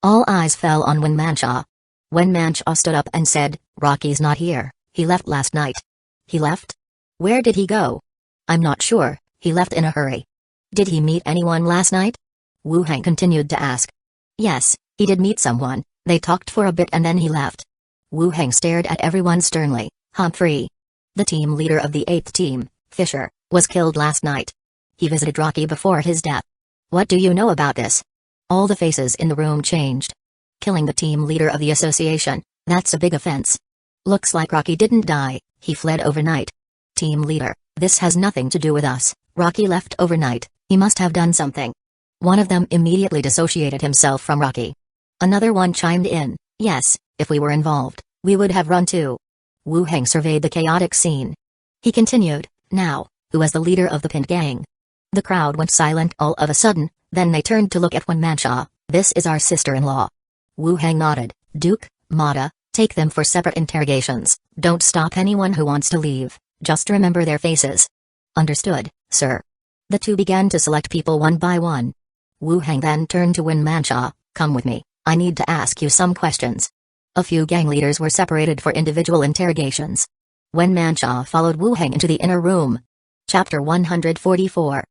All eyes fell on Wen Manshaw. Wen Manshaw stood up and said, "Rocky's not here, he left last night." "He left? Where did he go?" "I'm not sure, he left in a hurry." "Did he meet anyone last night?" Wu Heng continued to ask. "Yes, he did meet someone, they talked for a bit and then he left." Wu Heng stared at everyone sternly. "Humphrey, the team leader of the 8th team, Fisher, was killed last night. He visited Rocky before his death. What do you know about this?" All the faces in the room changed. Killing the team leader of the association, that's a big offense. Looks like Rocky didn't die, he fled overnight. Team leader, this has nothing to do with us, Rocky left overnight, he must have done something. One of them immediately dissociated himself from Rocky. Another one chimed in, "Yes, if we were involved, we would have run too." Wu Heng surveyed the chaotic scene. He continued, "Now, who was the leader of the Pinned Gang?" The crowd went silent all of a sudden, then they turned to look at Wen Manshaw. "This is our sister-in-law." Wu Heng nodded. "Duke, Mata, take them for separate interrogations, don't stop anyone who wants to leave, just remember their faces." "Understood, sir." The two began to select people one by one. Wu Heng then turned to Wen Manshaw, "Come with me, I need to ask you some questions." A few gang leaders were separated for individual interrogations. Wen Manshaw followed Wu Heng into the inner room. Chapter 144.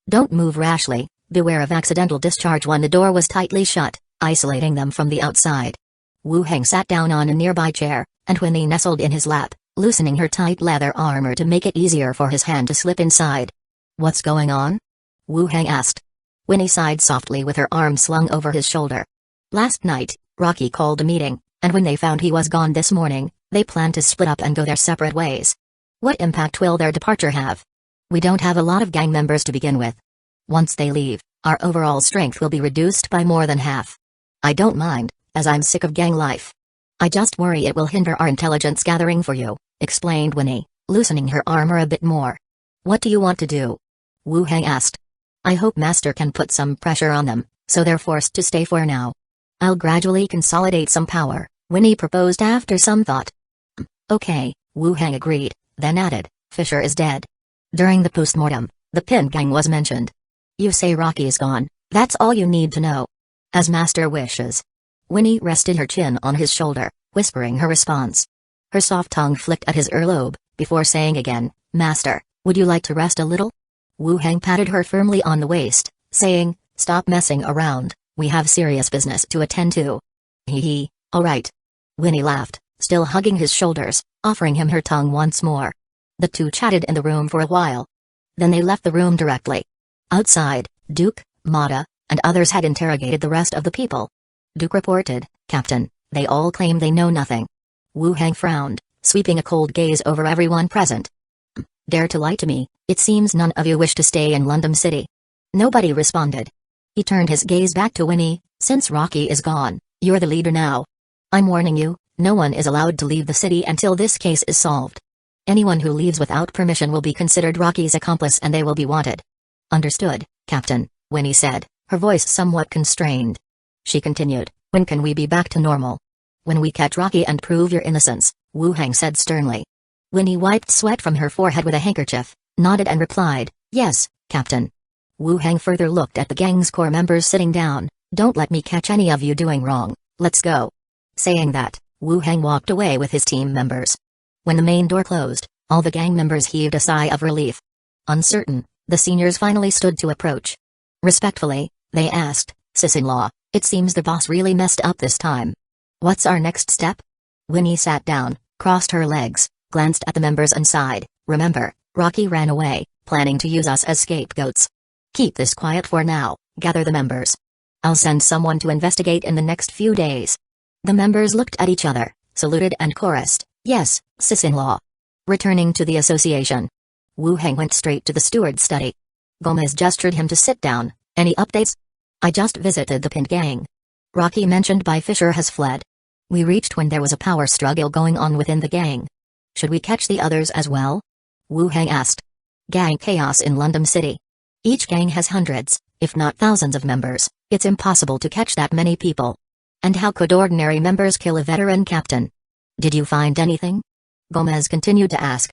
Don't move rashly, beware of accidental discharge. When the door was tightly shut, isolating them from the outside, Wu Heng sat down on a nearby chair, and Winnie nestled in his lap, loosening her tight leather armor to make it easier for his hand to slip inside. "What's going on?" Wu Heng asked. Winnie sighed softly with her arm slung over his shoulder. Last night, Rocky called a meeting, and when they found he was gone this morning, they planned to split up and go their separate ways. What impact will their departure have? We don't have a lot of gang members to begin with. Once they leave, our overall strength will be reduced by more than half. I don't mind, as I'm sick of gang life. I just worry it will hinder our intelligence gathering for you, explained Winnie, loosening her armor a bit more. What do you want to do? Wu Hang asked. I hope Master can put some pressure on them, so they're forced to stay for now. I'll gradually consolidate some power, Winnie proposed after some thought. Okay, Wu Hang agreed, then added, Fisher is dead. During the postmortem, the Pin Gang was mentioned. You say Rocky is gone, that's all you need to know. As Master wishes. Winnie rested her chin on his shoulder, whispering her response. Her soft tongue flicked at his earlobe, before saying again, Master, would you like to rest a little? Wu Hang patted her firmly on the waist, saying, Stop messing around, we have serious business to attend to. Hee, alright. Winnie laughed, still hugging his shoulders, offering him her tongue once more. The two chatted in the room for a while. Then they left the room directly. Outside, Duke, Mata, and others had interrogated the rest of the people. Duke reported, Captain, they all claim they know nothing. Wu Hang frowned, sweeping a cold gaze over everyone present. Dare to lie to me, it seems none of you wish to stay in London City. Nobody responded. He turned his gaze back to Winnie, since Rocky is gone, you're the leader now. I'm warning you, no one is allowed to leave the city until this case is solved. Anyone who leaves without permission will be considered Rocky's accomplice and they will be wanted. Understood, Captain, Winnie said, her voice somewhat constrained. She continued, when can we be back to normal? When we catch Rocky and prove your innocence, Wu Hang said sternly. Winnie wiped sweat from her forehead with a handkerchief, nodded and replied, Yes, Captain. Wu Hang further looked at the gang's core members sitting down, Don't let me catch any of you doing wrong, let's go. Saying that, Wu Hang walked away with his team members. When the main door closed, all the gang members heaved a sigh of relief. Uncertain, the seniors finally stood to approach. Respectfully, they asked, Sis-in-law, it seems the boss really messed up this time. What's our next step? Winnie sat down, crossed her legs, glanced at the members and sighed, Remember, Rocky ran away, planning to use us as scapegoats. Keep this quiet for now, gather the members. I'll send someone to investigate in the next few days. The members looked at each other, saluted and chorused, Yes, sis-in-law. Returning to the association. Wu Hang went straight to the steward's study. Gomez gestured him to sit down. Any updates? I just visited the Pin Gang. Rocky mentioned by Fisher has fled. We reached when there was a power struggle going on within the gang. Should we catch the others as well? Wu Hang asked. Gang chaos in London City. Each gang has hundreds, if not thousands of members. It's impossible to catch that many people. And how could ordinary members kill a veteran captain? Did you find anything? Gomez continued to ask.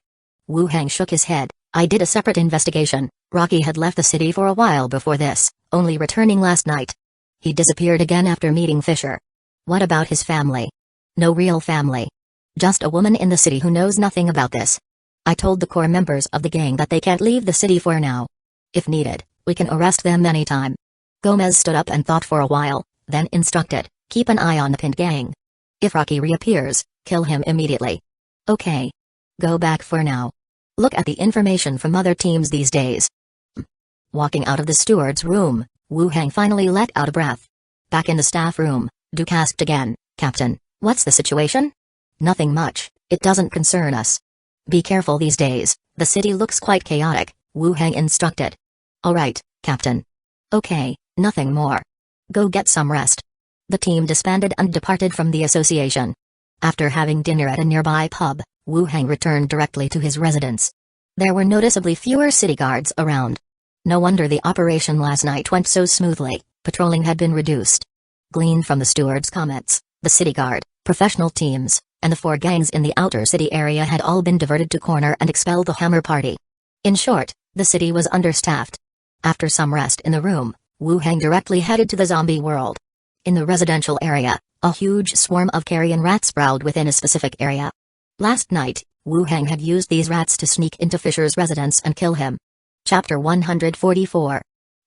Wu Hang shook his head. I did a separate investigation. Rocky had left the city for a while before this, only returning last night. He disappeared again after meeting Fisher. What about his family? No real family. Just a woman in the city who knows nothing about this. I told the core members of the gang that they can't leave the city for now. If needed, we can arrest them anytime. Gomez stood up and thought for a while, then instructed, keep an eye on the Pin Gang. If Rocky reappears, kill him immediately. Okay. Go back for now. Look at the information from other teams these days. Walking out of the steward's room, Wu Hang finally let out a breath. Back in the staff room, Duke asked again, Captain, what's the situation? Nothing much, it doesn't concern us. Be careful these days, the city looks quite chaotic, Wu Hang instructed. Alright, Captain. Okay, nothing more. Go get some rest. The team disbanded and departed from the association. After having dinner at a nearby pub, Wu Hang returned directly to his residence. There were noticeably fewer city guards around. No wonder the operation last night went so smoothly, patrolling had been reduced. Gleaned from the steward's comments, the city guard, professional teams, and the 4 gangs in the outer city area had all been diverted to corner and expel the Hammer Party. In short, the city was understaffed. After some rest in the room, Wu Hang directly headed to the zombie world. In the residential area, a huge swarm of carrion rats prowled within a specific area. Last night, Wu Hang had used these rats to sneak into Fisher's residence and kill him. Chapter 144.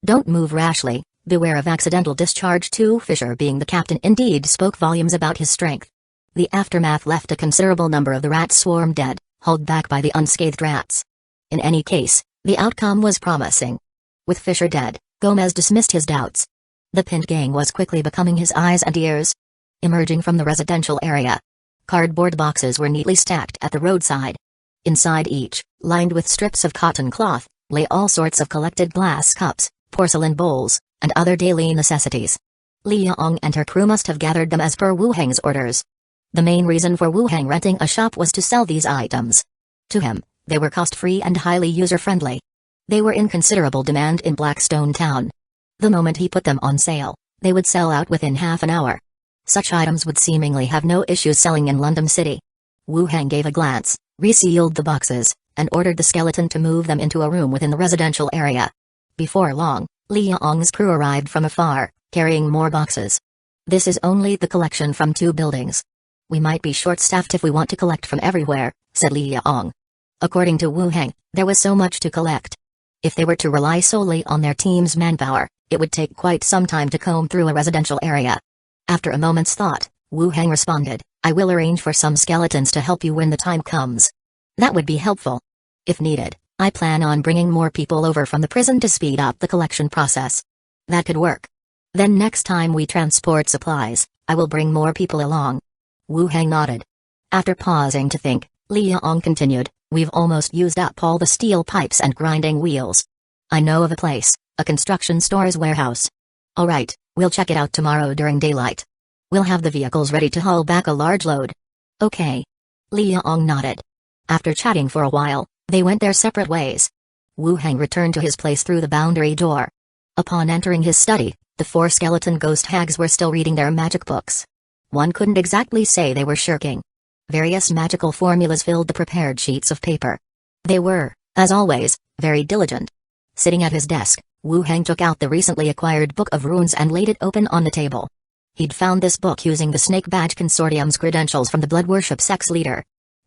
Don't move rashly, beware of accidental discharge too. Fisher being the captain indeed spoke volumes about his strength. The aftermath left a considerable number of the rat swarm dead, hauled back by the unscathed rats. In any case, the outcome was promising. With Fisher dead, Gomez dismissed his doubts. The pinned gang was quickly becoming his eyes and ears. Emerging from the residential area, cardboard boxes were neatly stacked at the roadside. Inside each, lined with strips of cotton cloth, lay all sorts of collected glass cups, porcelain bowls, and other daily necessities. Li Yong and her crew must have gathered them as per Wu Heng's orders. The main reason for Wu Heng renting a shop was to sell these items. To him, they were cost-free and highly user-friendly. They were in considerable demand in Blackstone Town. The moment he put them on sale, they would sell out within half an hour. Such items would seemingly have no issues selling in London City. Wu Heng gave a glance, resealed the boxes, and ordered the skeleton to move them into a room within the residential area. Before long, Li Yong's crew arrived from afar, carrying more boxes. This is only the collection from 2 buildings. We might be short-staffed if we want to collect from everywhere, said Li Yong. According to Wu Heng, there was so much to collect. If they were to rely solely on their team's manpower, it would take quite some time to comb through a residential area. After a moment's thought, Wu Heng responded, I will arrange for some skeletons to help you when the time comes. That would be helpful. If needed, I plan on bringing more people over from the prison to speed up the collection process. That could work. Then next time we transport supplies, I will bring more people along. Wu Heng nodded. After pausing to think, Li Yong continued, we've almost used up all the steel pipes and grinding wheels. I know of a place, a construction store's warehouse. Alright, we'll check it out tomorrow during daylight. We'll have the vehicles ready to haul back a large load. Okay. Li Yong nodded. After chatting for a while, they went their separate ways. Wu Heng returned to his place through the boundary door. Upon entering his study, the 4 skeleton ghost hags were still reading their magic books. One couldn't exactly say they were shirking. Various magical formulas filled the prepared sheets of paper. They were, as always, very diligent. Sitting at his desk, Wu Heng took out the recently acquired Book of Runes and laid it open on the table. He'd found this book using the Snake Badge Consortium's credentials from the Blood Worship Sect's leader.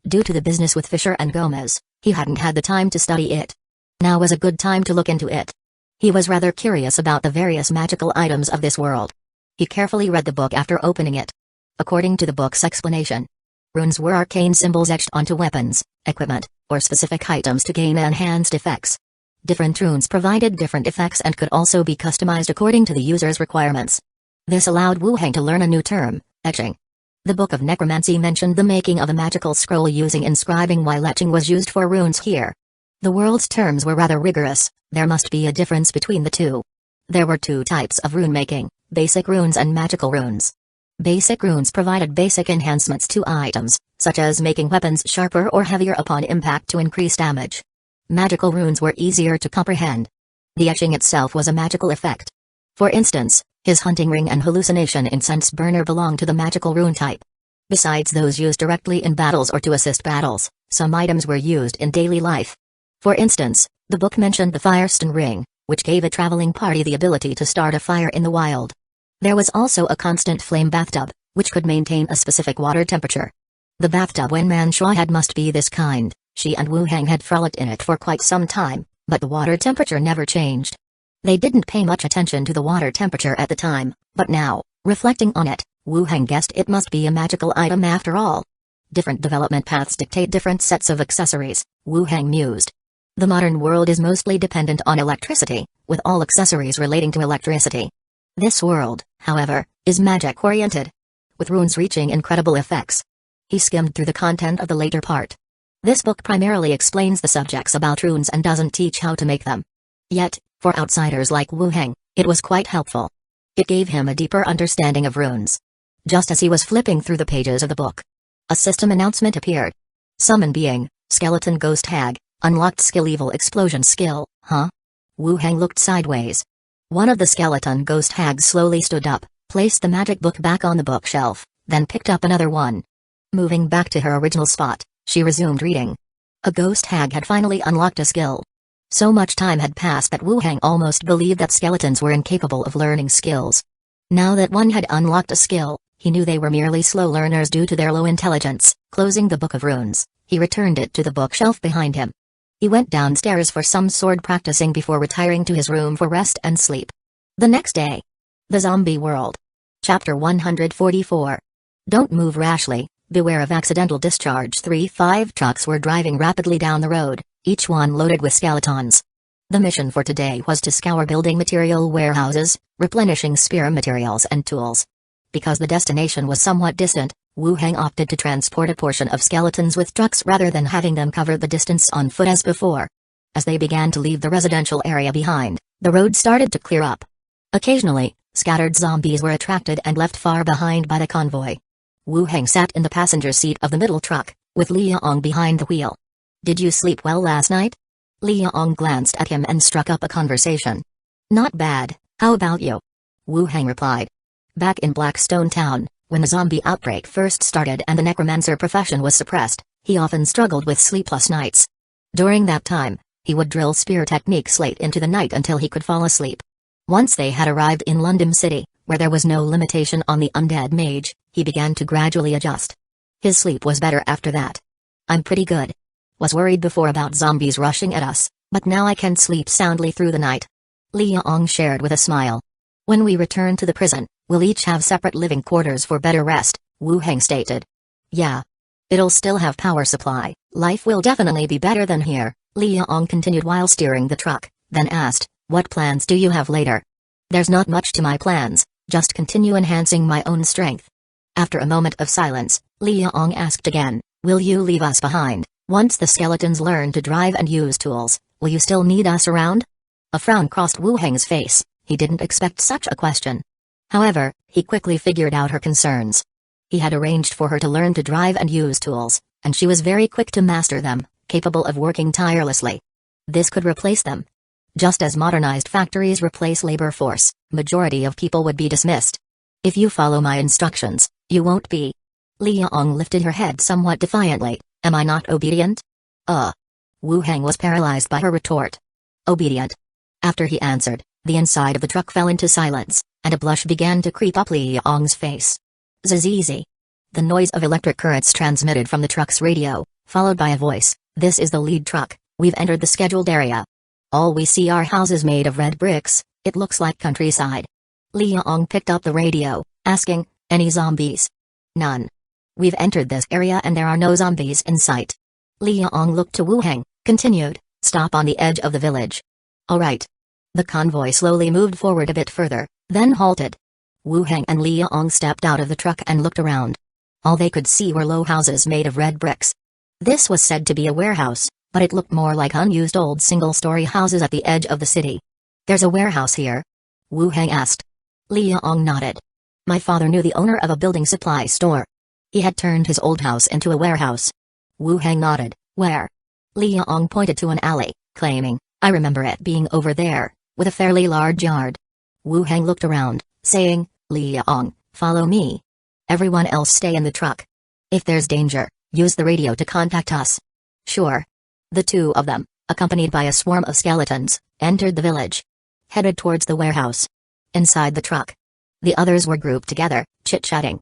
Due to the business with Fisher and Gomez, he hadn't had the time to study it. Now was a good time to look into it. He was rather curious about the various magical items of this world. He carefully read the book after opening it. According to the book's explanation, runes were arcane symbols etched onto weapons, equipment, or specific items to gain enhanced effects. Different runes provided different effects and could also be customized according to the user's requirements. This allowed Wu Heng to learn a new term, etching. The Book of Necromancy mentioned the making of a magical scroll using inscribing, while etching was used for runes here. The world's terms were rather rigorous. There must be a difference between the two. There were 2 types of rune making, basic runes and magical runes. Basic runes provided basic enhancements to items, such as making weapons sharper or heavier upon impact to increase damage. Magical runes were easier to comprehend. The etching itself was a magical effect. For instance, his hunting ring and hallucination incense burner belonged to the magical rune type. Besides those used directly in battles or to assist battles, some items were used in daily life. For instance, the book mentioned the Firestone ring, which gave a traveling party the ability to start a fire in the wild. There was also a constant flame bathtub, which could maintain a specific water temperature. The bathtub when Manshua had must be this kind. She and Wu Heng had frolicked in it for quite some time, but the water temperature never changed. They didn't pay much attention to the water temperature at the time, but now, reflecting on it, Wu Heng guessed it must be a magical item after all. Different development paths dictate different sets of accessories, Wu Heng mused. The modern world is mostly dependent on electricity, with all accessories relating to electricity. This world, however, is magic-oriented, with runes reaching incredible effects. He skimmed through the content of the later part. This book primarily explains the subjects about runes and doesn't teach how to make them. Yet, for outsiders like Wu Heng, it was quite helpful. It gave him a deeper understanding of runes. Just as he was flipping through the pages of the book, a system announcement appeared. Summon being, skeleton ghost hag, unlocked skill evil explosion skill, huh? Wu Heng looked sideways. One of the skeleton ghost hags slowly stood up, placed the magic book back on the bookshelf, then picked up another one. Moving back to her original spot, she resumed reading. A ghost hag had finally unlocked a skill. So much time had passed that Wu Heng almost believed that skeletons were incapable of learning skills. Now that one had unlocked a skill, he knew they were merely slow learners due to their low intelligence. Closing the Book of Runes, he returned it to the bookshelf behind him. He went downstairs for some sword practicing before retiring to his room for rest and sleep. The next day. The Zombie World. Chapter 144. Don't move rashly, beware of accidental discharge. 5 trucks were driving rapidly down the road, each one loaded with skeletons. The mission for today was to scour building material warehouses, replenishing spare materials and tools. Because the destination was somewhat distant, Wu Heng opted to transport a portion of skeletons with trucks rather than having them cover the distance on foot as before. As they began to leave the residential area behind, the road started to clear up. Occasionally, scattered zombies were attracted and left far behind by the convoy. Wu Heng sat in the passenger seat of the middle truck, with Li Yong behind the wheel. "Did you sleep well last night?" Li Yong glanced at him and struck up a conversation. "Not bad, how about you?" Wu Heng replied. Back in Blackstone Town, when the zombie outbreak first started and the necromancer profession was suppressed, he often struggled with sleepless nights. During that time, he would drill spear techniques late into the night until he could fall asleep. Once they had arrived in London City, where there was no limitation on the undead mage, he began to gradually adjust. His sleep was better after that. "I'm pretty good. Was worried before about zombies rushing at us, but now I can sleep soundly through the night." Li Yong shared with a smile. "When we return to the prison, we'll each have separate living quarters for better rest," Wu Heng stated. "Yeah. It'll still have power supply, life will definitely be better than here," Li Yong continued while steering the truck, then asked, "What plans do you have later?" "There's not much to my plans, just continue enhancing my own strength." After a moment of silence, Li Yong asked again, "Will you leave us behind? Once the skeletons learn to drive and use tools, will you still need us around?" A frown crossed Wu Heng's face. He didn't expect such a question. However, he quickly figured out her concerns. He had arranged for her to learn to drive and use tools, and she was very quick to master them, capable of working tirelessly. This could replace them. Just as modernized factories replace labor force, majority of people would be dismissed. "If you follow my instructions, you won't be." Li Yong lifted her head somewhat defiantly. "Am I not obedient?" Wu Heng was paralyzed by her retort. "Obedient?" After he answered, the inside of the truck fell into silence, and a blush began to creep up Li Yong's face. Zzz. The noise of electric currents transmitted from the truck's radio, followed by a voice. "This is the lead truck, we've entered the scheduled area. All we see are houses made of red bricks, it looks like countryside." Li Yong picked up the radio, asking, "Any zombies?" "None. We've entered this area and there are no zombies in sight." Li Yong looked to Wu Heng, continued, "Stop on the edge of the village." "All right." The convoy slowly moved forward a bit further, then halted. Wu Heng and Li Yong stepped out of the truck and looked around. All they could see were low houses made of red bricks. This was said to be a warehouse, but it looked more like unused old single-story houses at the edge of the city. "There's a warehouse here?" Wu Heng asked. Li Yong nodded. "My father knew the owner of a building supply store. He had turned his old house into a warehouse." Wu Heng nodded. "Where?" Li Yong pointed to an alley, claiming, "I remember it being over there, with a fairly large yard." Wu Heng looked around, saying, "Li Yong, follow me. Everyone else stay in the truck. If there's danger, use the radio to contact us." "Sure." The two of them, accompanied by a swarm of skeletons, entered the village. Headed towards the warehouse. Inside the truck, the others were grouped together, chit-chatting.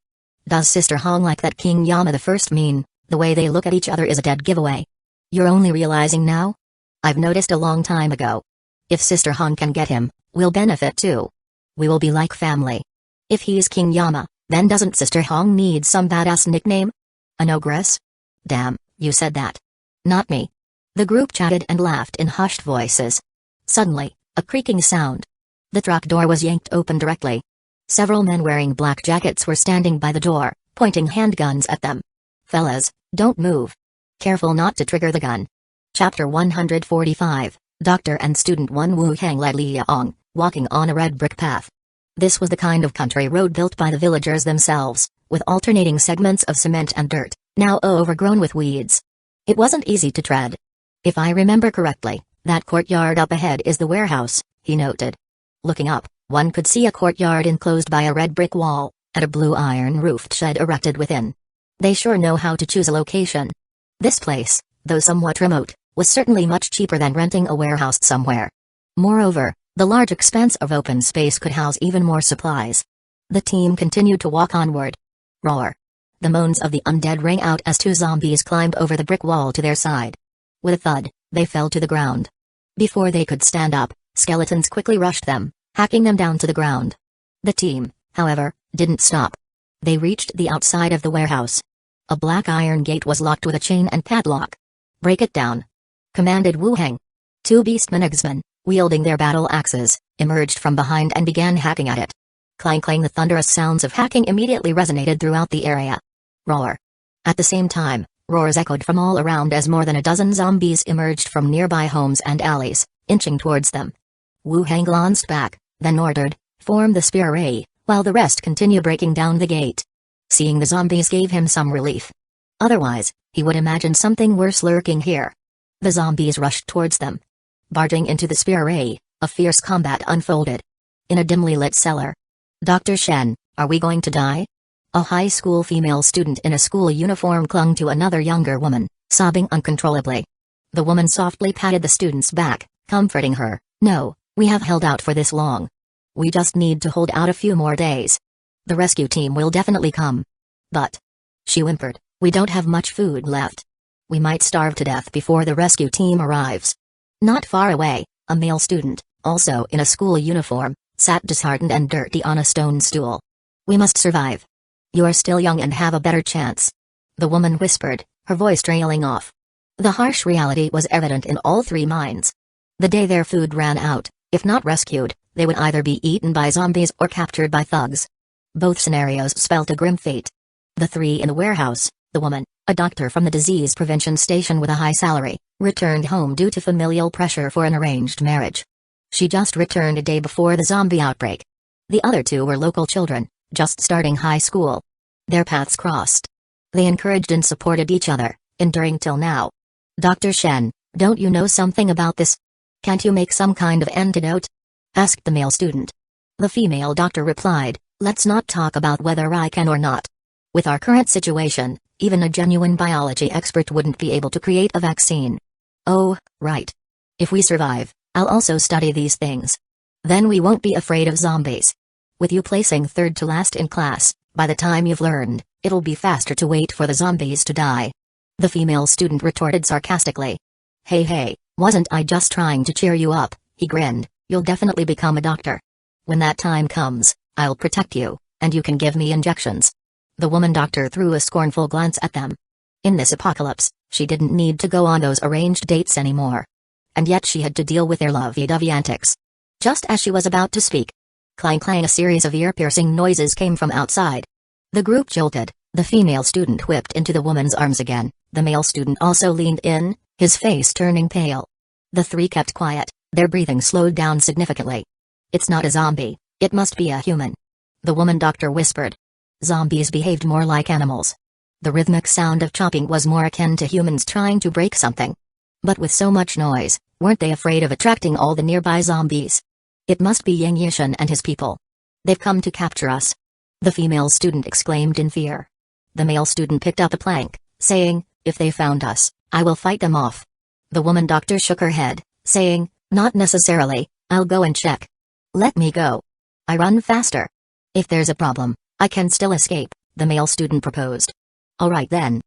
"Does Sister Hong like that King Yama the First mean? The way they look at each other is a dead giveaway." "You're only realizing now?" "I've noticed a long time ago. If Sister Hong can get him, we'll benefit too. We will be like family. If he's King Yama, then doesn't Sister Hong need some badass nickname? An ogress?" "Damn, you said that." "Not me." The group chatted and laughed in hushed voices. Suddenly, a creaking sound. The truck door was yanked open directly. Several men wearing black jackets were standing by the door, pointing handguns at them. "Fellas, don't move. Careful not to trigger the gun." Chapter 145, Doctor and Student 1. Wu Heng led Li Yong, walking on a red brick path. This was the kind of country road built by the villagers themselves, with alternating segments of cement and dirt, now overgrown with weeds. It wasn't easy to tread. "If I remember correctly, that courtyard up ahead is the warehouse," he noted. Looking up, one could see a courtyard enclosed by a red brick wall, and a blue iron-roofed shed erected within. They sure know how to choose a location. This place, though somewhat remote, was certainly much cheaper than renting a warehouse somewhere. Moreover, the large expanse of open space could house even more supplies. The team continued to walk onward. Roar! The moans of the undead rang out as two zombies climbed over the brick wall to their side. With a thud, they fell to the ground. Before they could stand up, skeletons quickly rushed them, hacking them down to the ground. The team, however, didn't stop. They reached the outside of the warehouse. A black iron gate was locked with a chain and padlock. "Break it down," commanded Wu Heng. Two beastmen X-men, wielding their battle axes, emerged from behind and began hacking at it. Clang clang, the thunderous sounds of hacking immediately resonated throughout the area. Roar. At the same time, roars echoed from all around as more than a dozen zombies emerged from nearby homes and alleys, inching towards them. Wu Hang glanced back, then ordered, "Form the spear array," while the rest continued breaking down the gate. Seeing the zombies gave him some relief. Otherwise, he would imagine something worse lurking here. The zombies rushed towards them. Barging into the spear array, a fierce combat unfolded. In a dimly lit cellar. "Dr. Shen, are we going to die?" A high school female student in a school uniform clung to another younger woman, sobbing uncontrollably. The woman softly patted the student's back, comforting her. "No, we have held out for this long. We just need to hold out a few more days. The rescue team will definitely come." "But," she whimpered, "we don't have much food left. We might starve to death before the rescue team arrives." Not far away, a male student, also in a school uniform, sat disheartened and dirty on a stone stool. "We must survive. You are still young and have a better chance," the woman whispered, her voice trailing off. The harsh reality was evident in all three minds. The day their food ran out, if not rescued, they would either be eaten by zombies or captured by thugs. Both scenarios spelt a grim fate. The three in the warehouse, the woman, a doctor from the disease prevention station with a high salary, returned home due to familial pressure for an arranged marriage. She just returned a day before the zombie outbreak. The other two were local children, just starting high school. Their paths crossed. They encouraged and supported each other, enduring till now. "Dr. Shen, don't you know something about this? Can't you make some kind of antidote?" asked the male student. The female doctor replied, "Let's not talk about whether I can or not. With our current situation, even a genuine biology expert wouldn't be able to create a vaccine." "Oh, right. If we survive, I'll also study these things. Then we won't be afraid of zombies. With you placing third to last in class, by the time you've learned, it'll be faster to wait for the zombies to die," the female student retorted sarcastically. Hey, wasn't I just trying to cheer you up?" he grinned. "You'll definitely become a doctor. When that time comes, I'll protect you, and you can give me injections." The woman doctor threw a scornful glance at them. In this apocalypse, she didn't need to go on those arranged dates anymore. And yet she had to deal with their lovey-dovey antics. Just as she was about to speak, clang clang, a series of ear-piercing noises came from outside. The group jolted, the female student whipped into the woman's arms again, the male student also leaned in, his face turning pale. The three kept quiet, their breathing slowed down significantly. "It's not a zombie, it must be a human," the woman doctor whispered. Zombies behaved more like animals. The rhythmic sound of chopping was more akin to humans trying to break something. But with so much noise, weren't they afraid of attracting all the nearby zombies? "It must be Yang Yishan and his people. They've come to capture us," the female student exclaimed in fear. The male student picked up a plank, saying, "If they found us, I will fight them off." The woman doctor shook her head, saying, "Not necessarily, I'll go and check. Let me go. I run faster. If there's a problem, I can still escape," the male student proposed. "All right then.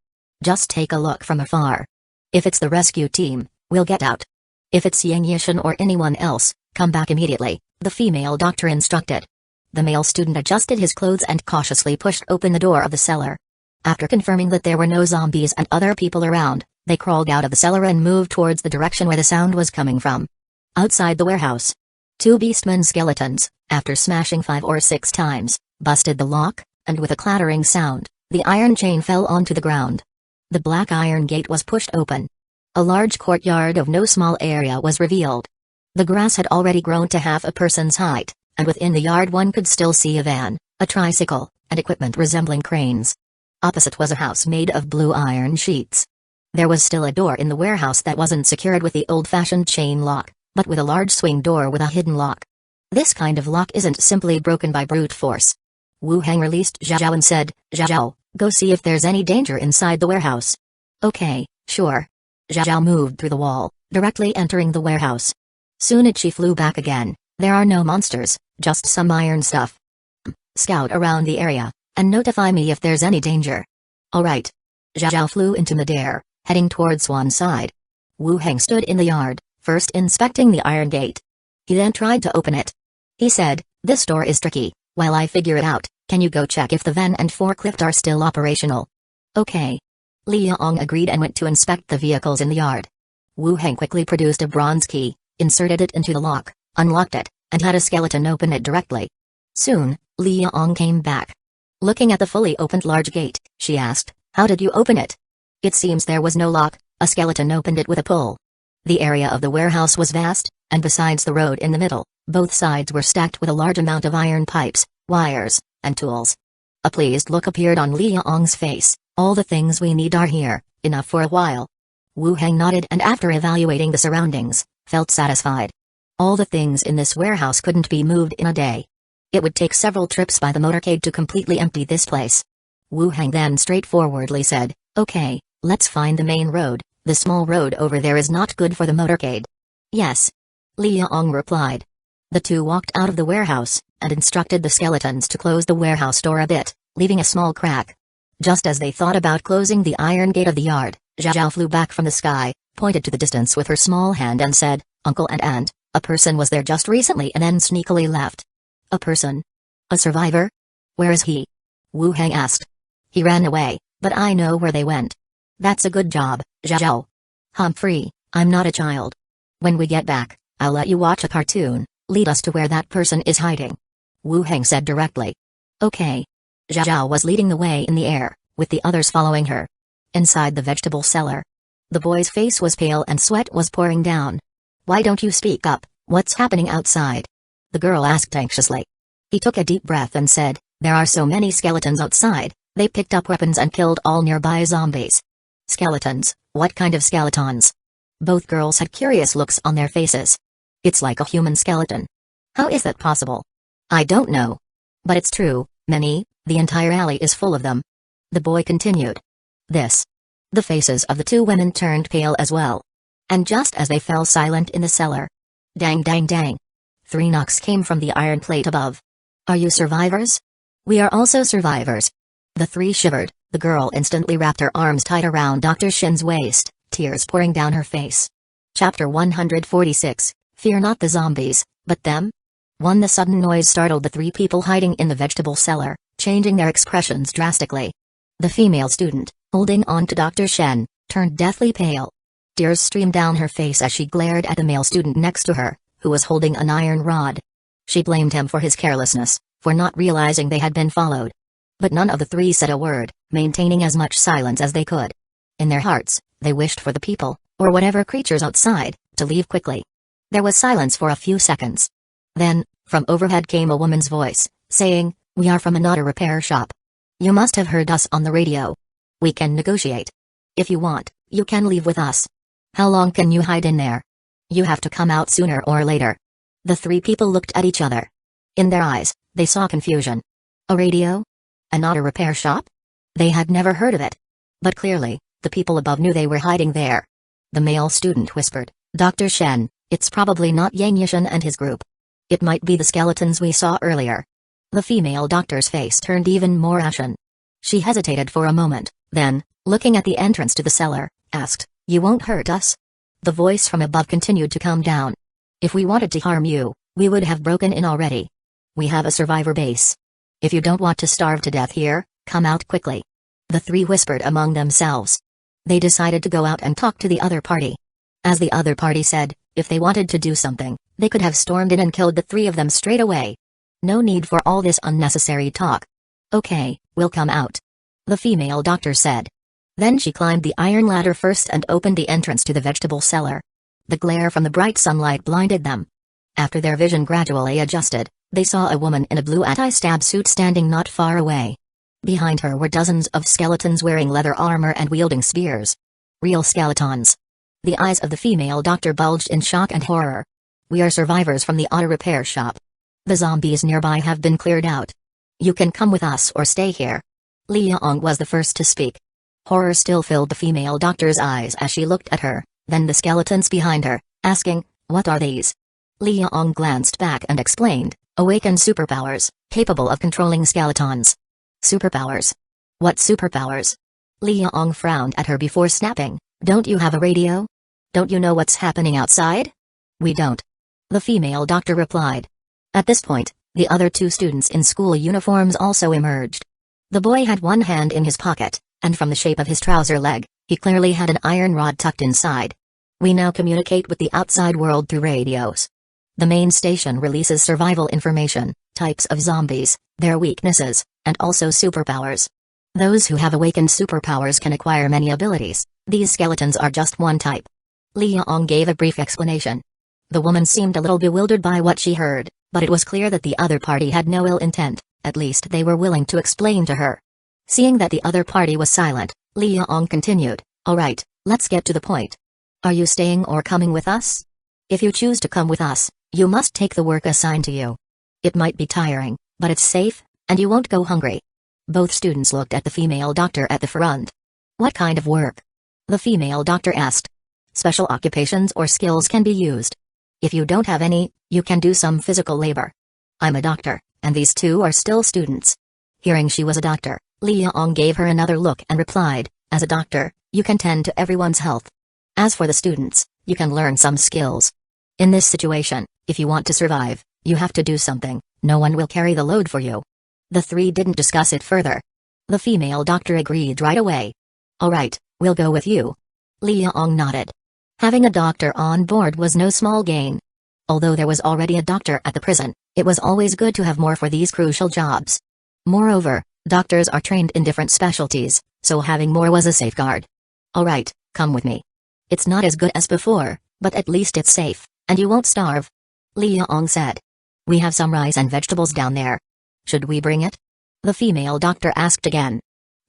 Just take a look from afar. If it's the rescue team, we'll get out. If it's Yang Yishan or anyone else, come back immediately," the female doctor instructed. The male student adjusted his clothes and cautiously pushed open the door of the cellar. After confirming that there were no zombies and other people around, they crawled out of the cellar and moved towards the direction where the sound was coming from. Outside the warehouse, two beastmen skeletons, after smashing 5 or 6 times, busted the lock, and with a clattering sound, the iron chain fell onto the ground. The black iron gate was pushed open. A large courtyard of no small area was revealed. The grass had already grown to half a person's height, and within the yard one could still see a van, a tricycle, and equipment resembling cranes. Opposite was a house made of blue iron sheets. There was still a door in the warehouse that wasn't secured with the old-fashioned chain lock, but with a large swing door with a hidden lock. This kind of lock isn't simply broken by brute force. Wu Hang released Zhao and said, "Zhao, go see if there's any danger inside the warehouse." "Okay, sure." Zhao moved through the wall, directly entering the warehouse. Soon as she flew back again. "There are no monsters, just some iron stuff. Scout around the area, and notify me if there's any danger." "All right." Zhao flew into midair, heading towards one side. Wu Hang stood in the yard, first inspecting the iron gate. He then tried to open it. He said, "This door is tricky. While I figure it out, can you go check if the van and forklift are still operational?" "Okay." Li Yong agreed and went to inspect the vehicles in the yard. Wu Heng quickly produced a bronze key, inserted it into the lock, unlocked it, and had a skeleton open it directly. Soon, Li Yong came back. Looking at the fully opened large gate, she asked, "How did you open it?" It seems there was no lock, a skeleton opened it with a pull. The area of the warehouse was vast, and besides the road in the middle, both sides were stacked with a large amount of iron pipes, wires, and tools. A pleased look appeared on Li Yong's face. "All the things we need are here, enough for a while." Wu Heng nodded and after evaluating the surroundings, felt satisfied. All the things in this warehouse couldn't be moved in a day. It would take several trips by the motorcade to completely empty this place. Wu Heng then straightforwardly said, "Okay, let's find the main road. The small road over there is not good for the motorcade." "Yes," Li Yong replied. The two walked out of the warehouse, and instructed the skeletons to close the warehouse door a bit, leaving a small crack. Just as they thought about closing the iron gate of the yard, Zhao flew back from the sky, pointed to the distance with her small hand and said, "Uncle and Aunt, a person was there just recently and then sneakily left." "A person? A survivor? Where is he?" Wu Heng asked. "He ran away, but I know where they went." "That's a good job, Zhao. Humphrey, I'm not a child. When we get back, I'll let you watch a cartoon, lead us to where that person is hiding," Wu Heng said directly. "Okay." Zhao was leading the way in the air, with the others following her. Inside the vegetable cellar, the boy's face was pale and sweat was pouring down. "Why don't you speak up? What's happening outside?" the girl asked anxiously. He took a deep breath and said, "There are so many skeletons outside, they picked up weapons and killed all nearby zombies." "Skeletons? What kind of skeletons?" Both girls had curious looks on their faces. "It's like a human skeleton." "How is that possible?" "I don't know. But it's true, many, the entire alley is full of them," the boy continued. The faces of the two women turned pale as well. And just as they fell silent in the cellar, dang dang dang, 3 knocks came from the iron plate above. "Are you survivors?" "We are also survivors." The 3 shivered. The girl instantly wrapped her arms tight around Dr. Shin's waist, tears pouring down her face. Chapter 146, Fear not the zombies, but them? The sudden noise startled the 3 people hiding in the vegetable cellar, changing their expressions drastically. The female student, holding on to Dr. Shen, turned deathly pale. Tears streamed down her face as she glared at the male student next to her, who was holding an iron rod. She blamed him for his carelessness, for not realizing they had been followed. But none of the 3 said a word, maintaining as much silence as they could. In their hearts, they wished for the people, or whatever creatures outside, to leave quickly. There was silence for a few seconds. Then, from overhead came a woman's voice, saying, "We are from an auto repair shop. You must have heard us on the radio. We can negotiate. If you want, you can leave with us. How long can you hide in there? You have to come out sooner or later." The 3 people looked at each other. In their eyes, they saw confusion. A radio? An auto repair shop? They had never heard of it. But clearly, the people above knew they were hiding there. The male student whispered, "Dr. Shen, it's probably not Yang Yishan and his group. It might be the skeletons we saw earlier." The female doctor's face turned even more ashen. She hesitated for a moment, then, looking at the entrance to the cellar, asked, "You won't hurt us?" The voice from above continued to come down. "If we wanted to harm you, we would have broken in already. We have a survivor base. If you don't want to starve to death here, come out quickly." The 3 whispered among themselves. They decided to go out and talk to the other party. As the other party said, if they wanted to do something, they could have stormed in and killed the 3 of them straight away. No need for all this unnecessary talk. "Okay, we'll come out," the female doctor said. Then she climbed the iron ladder first and opened the entrance to the vegetable cellar. The glare from the bright sunlight blinded them. After their vision gradually adjusted, they saw a woman in a blue anti-stab suit standing not far away. Behind her were dozens of skeletons wearing leather armor and wielding spears. Real skeletons. The eyes of the female doctor bulged in shock and horror. "We are survivors from the auto repair shop. The zombies nearby have been cleared out. You can come with us or stay here." Li Yong was the first to speak. Horror still filled the female doctor's eyes as she looked at her, then the skeletons behind her, asking, "What are these?" Li Yong glanced back and explained, "Awakened superpowers, capable of controlling skeletons." "Superpowers? What superpowers?" Li Yong frowned at her before snapping, "Don't you have a radio? Don't you know what's happening outside?" "We don't," the female doctor replied. At this point, the other 2 students in school uniforms also emerged. The boy had one hand in his pocket, and from the shape of his trouser leg, he clearly had an iron rod tucked inside. We now communicate with the outside world through radios. The main station releases survival information, types of zombies, their weaknesses, and also superpowers. Those who have awakened superpowers can acquire many abilities. These skeletons are just one type. Liang gave a brief explanation. The woman seemed a little bewildered by what she heard, but it was clear that the other party had no ill intent, at least they were willing to explain to her. Seeing that the other party was silent, Liang continued, "Alright, let's get to the point. Are you staying or coming with us? If you choose to come with us, you must take the work assigned to you. It might be tiring, but it's safe, and you won't go hungry." Both students looked at the female doctor at the front. "What kind of work?" the female doctor asked. "Special occupations or skills can be used. If you don't have any, you can do some physical labor. I'm a doctor, and these two are still students." Hearing she was a doctor, Liang gave her another look and replied, "As a doctor, you can tend to everyone's health. As for the students, you can learn some skills. In this situation, if you want to survive, you have to do something, no one will carry the load for you." The three didn't discuss it further. The female doctor agreed right away. "Alright, we'll go with you." Liang nodded. Having a doctor on board was no small gain. Although there was already a doctor at the prison, it was always good to have more for these crucial jobs. Moreover, doctors are trained in different specialties, so having more was a safeguard. "Alright, come with me. It's not as good as before, but at least it's safe, and you won't starve," Liang said. "We have some rice and vegetables down there. Should we bring it?" the female doctor asked again.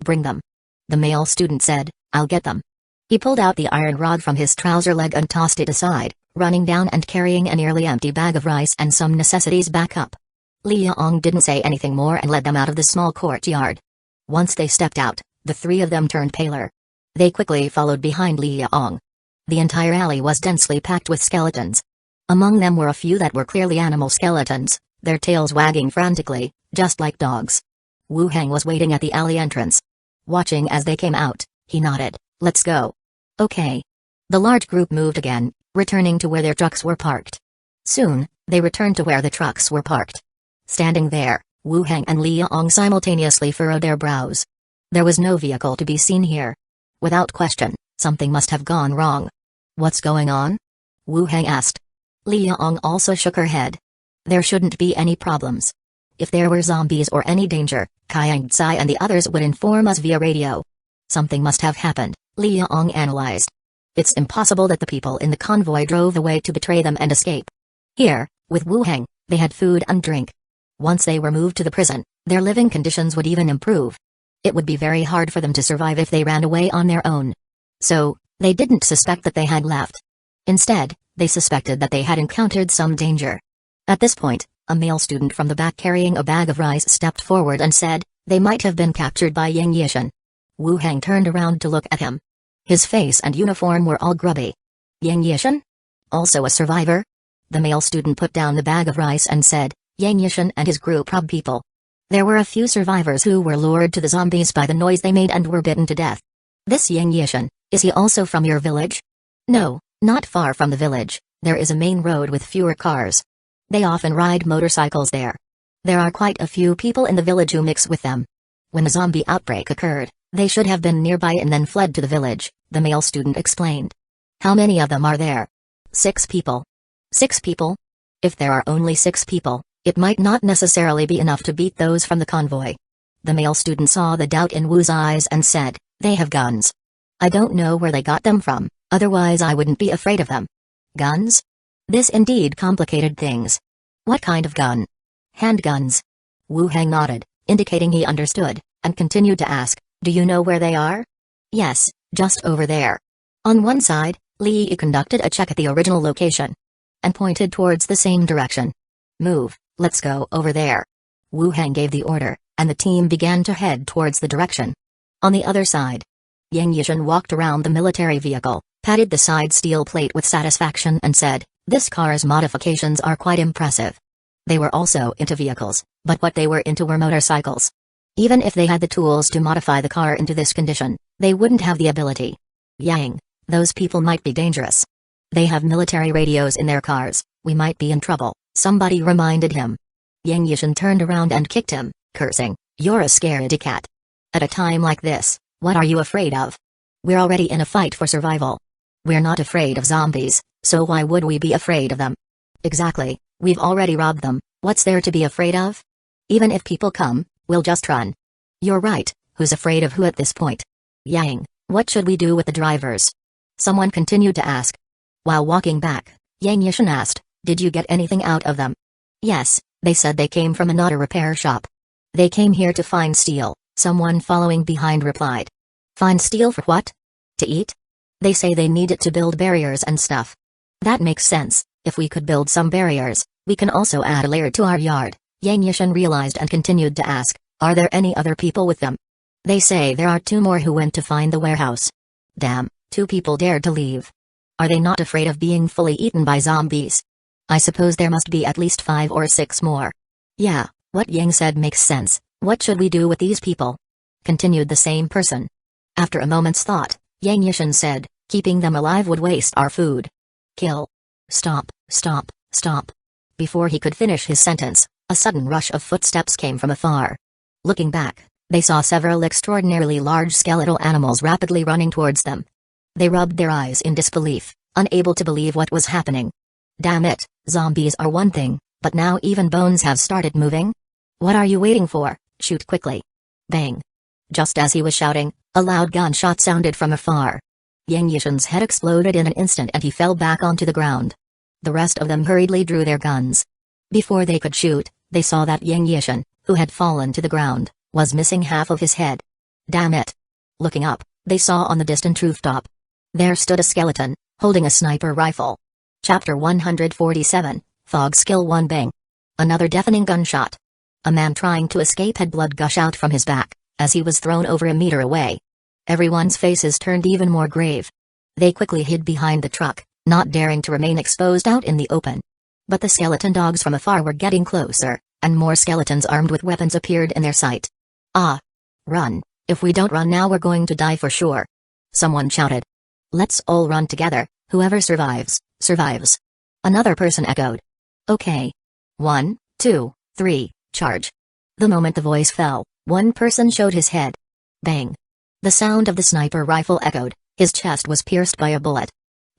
"Bring them." The male student said, "I'll get them." He pulled out the iron rod from his trouser leg and tossed it aside, running down and carrying a nearly empty bag of rice and some necessities back up. Liang didn't say anything more and led them out of the small courtyard. Once they stepped out, the three of them turned paler. They quickly followed behind Liang. The entire alley was densely packed with skeletons. Among them were a few that were clearly animal skeletons, their tails wagging frantically, just like dogs. Wu Heng was waiting at the alley entrance. Watching as they came out, he nodded, "Let's go." "Okay." The large group moved again, returning to where their trucks were parked. Soon, they returned to where the trucks were parked. Standing there, Wu Heng and Liang simultaneously furrowed their brows. There was no vehicle to be seen here. Without question, something must have gone wrong. "What's going on?" Wu Heng asked. Liang also shook her head. There shouldn't be any problems. If there were zombies or any danger, Kaiang Tsai and the others would inform us via radio. Something must have happened, Liang analyzed. It's impossible that the people in the convoy drove away to betray them and escape. Here, with Wu Heng, they had food and drink. Once they were moved to the prison, their living conditions would even improve. It would be very hard for them to survive if they ran away on their own. So, they didn't suspect that they had left. Instead, they suspected that they had encountered some danger. At this point, a male student from the back carrying a bag of rice stepped forward and said, "They might have been captured by Yang Yishan." Wu Heng turned around to look at him. His face and uniform were all grubby. "Yang Yishan? Also a survivor?" The male student put down the bag of rice and said, "Yang Yishan and his group robbed people. There were a few survivors who were lured to the zombies by the noise they made and were bitten to death. This Yang Yishan, is he also from your village?" "No, not far from the village, there is a main road with fewer cars. They often ride motorcycles there. There are quite a few people in the village who mix with them. When the zombie outbreak occurred, they should have been nearby and then fled to the village," the male student explained. "How many of them are there?" 6 people. 6 people? If there are only 6 people, it might not necessarily be enough to beat those from the convoy. The male student saw the doubt in Wu's eyes and said, "They have guns. I don't know where they got them from, otherwise I wouldn't be afraid of them." "Guns?" This indeed complicated things. "What kind of gun?" "Handguns." Wu Heng nodded, indicating he understood, and continued to ask, "Do you know where they are?" "Yes, just over there." On one side, Li conducted a check at the original location and pointed towards the same direction. "Move, let's go over there." Wu Heng gave the order, and the team began to head towards the direction. On the other side, Yang Yishan walked around the military vehicle, patted the side steel plate with satisfaction and said, "This car's modifications are quite impressive." They were also into vehicles, but what they were into were motorcycles. Even if they had the tools to modify the car into this condition, they wouldn't have the ability. "Yang, those people might be dangerous. They have military radios in their cars, we might be in trouble," somebody reminded him. Yang Yishan turned around and kicked him, cursing, "You're a scaredy cat. At a time like this, what are you afraid of? We're already in a fight for survival." We're not afraid of zombies, so why would we be afraid of them? Exactly, we've already robbed them, what's there to be afraid of? Even if people come, we'll just run. You're right, who's afraid of who at this point? Yang, what should we do with the drivers? Someone continued to ask. While walking back, Yang Yishan asked, did you get anything out of them? Yes, they said they came from an auto repair shop. They came here to find steel, someone following behind replied. Find steel for what? To eat? They say they need it to build barriers and stuff. That makes sense, if we could build some barriers, we can also add a layer to our yard, Yang Yishan realized and continued to ask, are there any other people with them? They say there are 2 more who went to find the warehouse. Damn, 2 people dared to leave. Are they not afraid of being fully eaten by zombies? I suppose there must be at least 5 or 6 more. Yeah, what Yang said makes sense, what should we do with these people? Continued the same person. After a moment's thought, Yang Yishan said, keeping them alive would waste our food. Kill. Stop, stop, stop. Before he could finish his sentence, a sudden rush of footsteps came from afar. Looking back, they saw several extraordinarily large skeletal animals rapidly running towards them. They rubbed their eyes in disbelief, unable to believe what was happening. Damn it, zombies are one thing, but now even bones have started moving? What are you waiting for? Shoot quickly. Bang. Just as he was shouting, a loud gunshot sounded from afar. Yang Yishan's head exploded in an instant and he fell back onto the ground. The rest of them hurriedly drew their guns. Before they could shoot, they saw that Yang Yishan, who had fallen to the ground, was missing half of his head. Damn it. Looking up, they saw on the distant rooftop. There stood a skeleton, holding a sniper rifle. Chapter 147, Fog Skill 1 Bang. Another deafening gunshot. A man trying to escape had blood gush out from his back, as he was thrown over a meter away. Everyone's faces turned even more grave. They quickly hid behind the truck, not daring to remain exposed out in the open. But the skeleton dogs from afar were getting closer, and more skeletons armed with weapons appeared in their sight. Ah! Run, if we don't run now we're going to die for sure. Someone shouted. Let's all run together, whoever survives, survives. Another person echoed. Okay. 1, 2, 3, charge. The moment the voice fell, one person showed his head. Bang. The sound of the sniper rifle echoed, his chest was pierced by a bullet.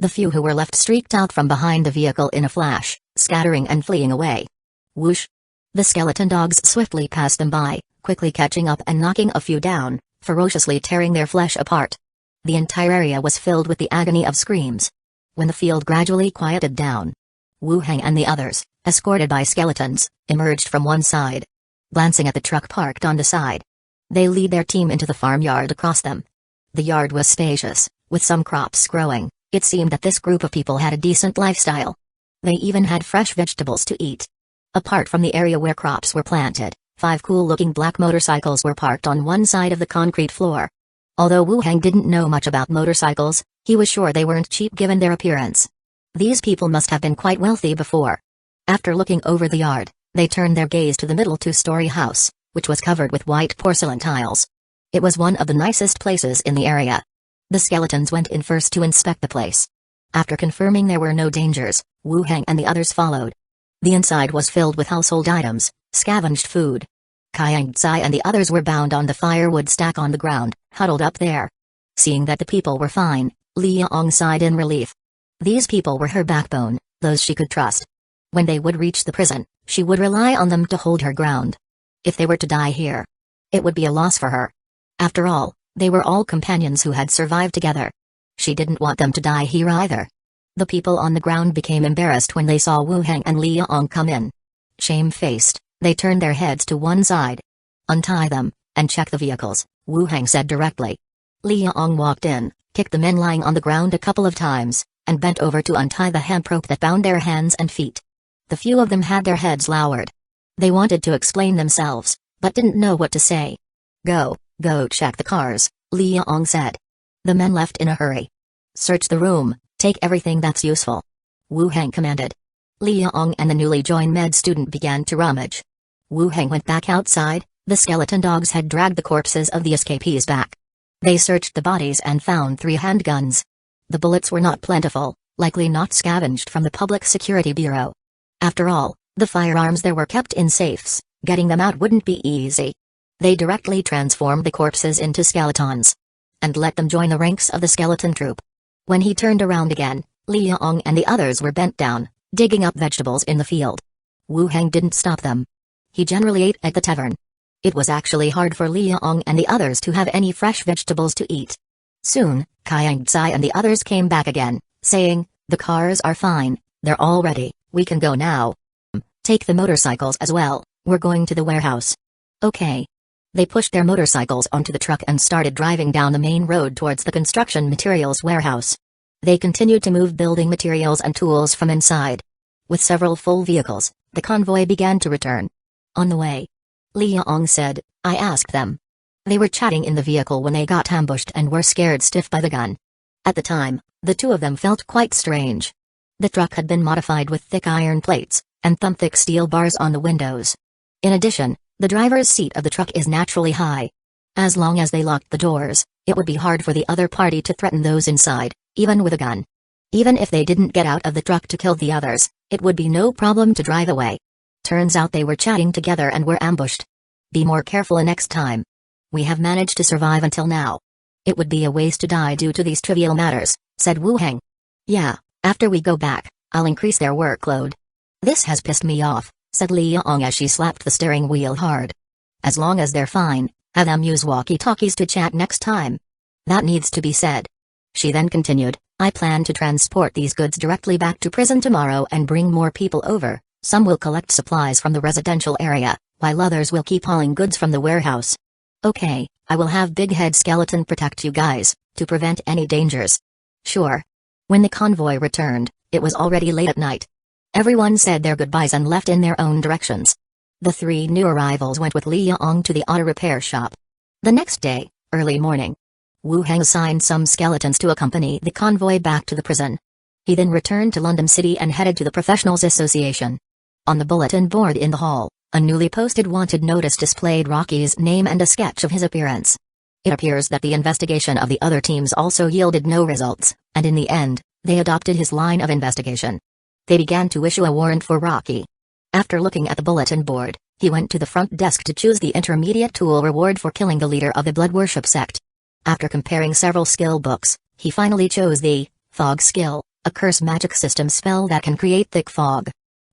The few who were left streaked out from behind the vehicle in a flash, scattering and fleeing away. Whoosh. The skeleton dogs swiftly passed them by, quickly catching up and knocking a few down, ferociously tearing their flesh apart. The entire area was filled with the agony of screams. When the field gradually quieted down, Wu Heng and the others, escorted by skeletons, emerged from one side. Glancing at the truck parked on the side, they lead their team into the farmyard across them. The yard was spacious, with some crops growing. It seemed that this group of people had a decent lifestyle. They even had fresh vegetables to eat. Apart from the area where crops were planted, 5 cool-looking black motorcycles were parked on one side of the concrete floor. Although Wu Heng didn't know much about motorcycles, he was sure they weren't cheap given their appearance. These people must have been quite wealthy before. After looking over the yard, they turned their gaze to the middle 2-story house, which was covered with white porcelain tiles. It was one of the nicest places in the area. The skeletons went in first to inspect the place. After confirming there were no dangers, Wu Heng and the others followed. The inside was filled with household items, scavenged food. Kayang Tsai and the others were bound on the firewood stack on the ground, huddled up there. Seeing that the people were fine, Li Yong sighed in relief. These people were her backbone, those she could trust. When they would reach the prison, she would rely on them to hold her ground. If they were to die here, it would be a loss for her. After all, they were all companions who had survived together. She didn't want them to die here either. The people on the ground became embarrassed when they saw Wu Heng and Li Yong come in. Shamefaced, they turned their heads to one side. Untie them, and check the vehicles, Wu Heng said directly. Li Yong walked in, kicked the men lying on the ground a couple of times, and bent over to untie the hemp rope that bound their hands and feet. The few of them had their heads lowered. They wanted to explain themselves, but didn't know what to say. Go check the cars, Li Yong said. The men left in a hurry. Search the room, take everything that's useful, Wu Heng commanded. Li Yong and the newly joined med student began to rummage. Wu Heng went back outside. The skeleton dogs had dragged the corpses of the escapees back. They searched the bodies and found 3 handguns. The bullets were not plentiful, likely not scavenged from the Public Security Bureau. After all, the firearms there were kept in safes, getting them out wouldn't be easy. They directly transformed the corpses into skeletons and let them join the ranks of the skeleton troop. When he turned around again, Liang and the others were bent down, digging up vegetables in the field. Wu Heng didn't stop them. He generally ate at the tavern. It was actually hard for Liang and the others to have any fresh vegetables to eat. Soon, Kang Tsai and the others came back again, saying, "The cars are fine, they're all ready, we can go now. Take the motorcycles as well, we're going to the warehouse." Okay. They pushed their motorcycles onto the truck and started driving down the main road towards the construction materials warehouse. They continued to move building materials and tools from inside. With several full vehicles, the convoy began to return. On the way, Liang said, "I asked them." They were chatting in the vehicle when they got ambushed and were scared stiff by the gun. At the time, the two of them felt quite strange. The truck had been modified with thick iron plates, and thumb-thick steel bars on the windows. In addition, the driver's seat of the truck is naturally high. As long as they locked the doors, it would be hard for the other party to threaten those inside, even with a gun. Even if they didn't get out of the truck to kill the others, it would be no problem to drive away. Turns out they were chatting together and were ambushed. Be more careful next time. We have managed to survive until now. It would be a waste to die due to these trivial matters, said Wu Heng. Yeah, after we go back, I'll increase their workload. This has pissed me off, said Liang as she slapped the steering wheel hard. As long as they're fine, have them use walkie-talkies to chat next time. That needs to be said. She then continued, I plan to transport these goods directly back to prison tomorrow and bring more people over. Some will collect supplies from the residential area, while others will keep hauling goods from the warehouse. Okay, I will have Big Head Skeleton protect you guys, to prevent any dangers. Sure. When the convoy returned, it was already late at night. Everyone said their goodbyes and left in their own directions. The three new arrivals went with Liang to the auto repair shop. The next day, early morning, Wu Heng assigned some skeletons to accompany the convoy back to the prison. He then returned to London City and headed to the Professionals Association. On the bulletin board in the hall, a newly posted wanted notice displayed Rocky's name and a sketch of his appearance. It appears that the investigation of the other teams also yielded no results, and in the end, they adopted his line of investigation. They began to issue a warrant for Rocky. After looking at the bulletin board, he went to the front desk to choose the intermediate tool reward for killing the leader of the blood worship sect. After comparing several skill books, he finally chose the Fog skill, a curse magic system spell that can create thick fog.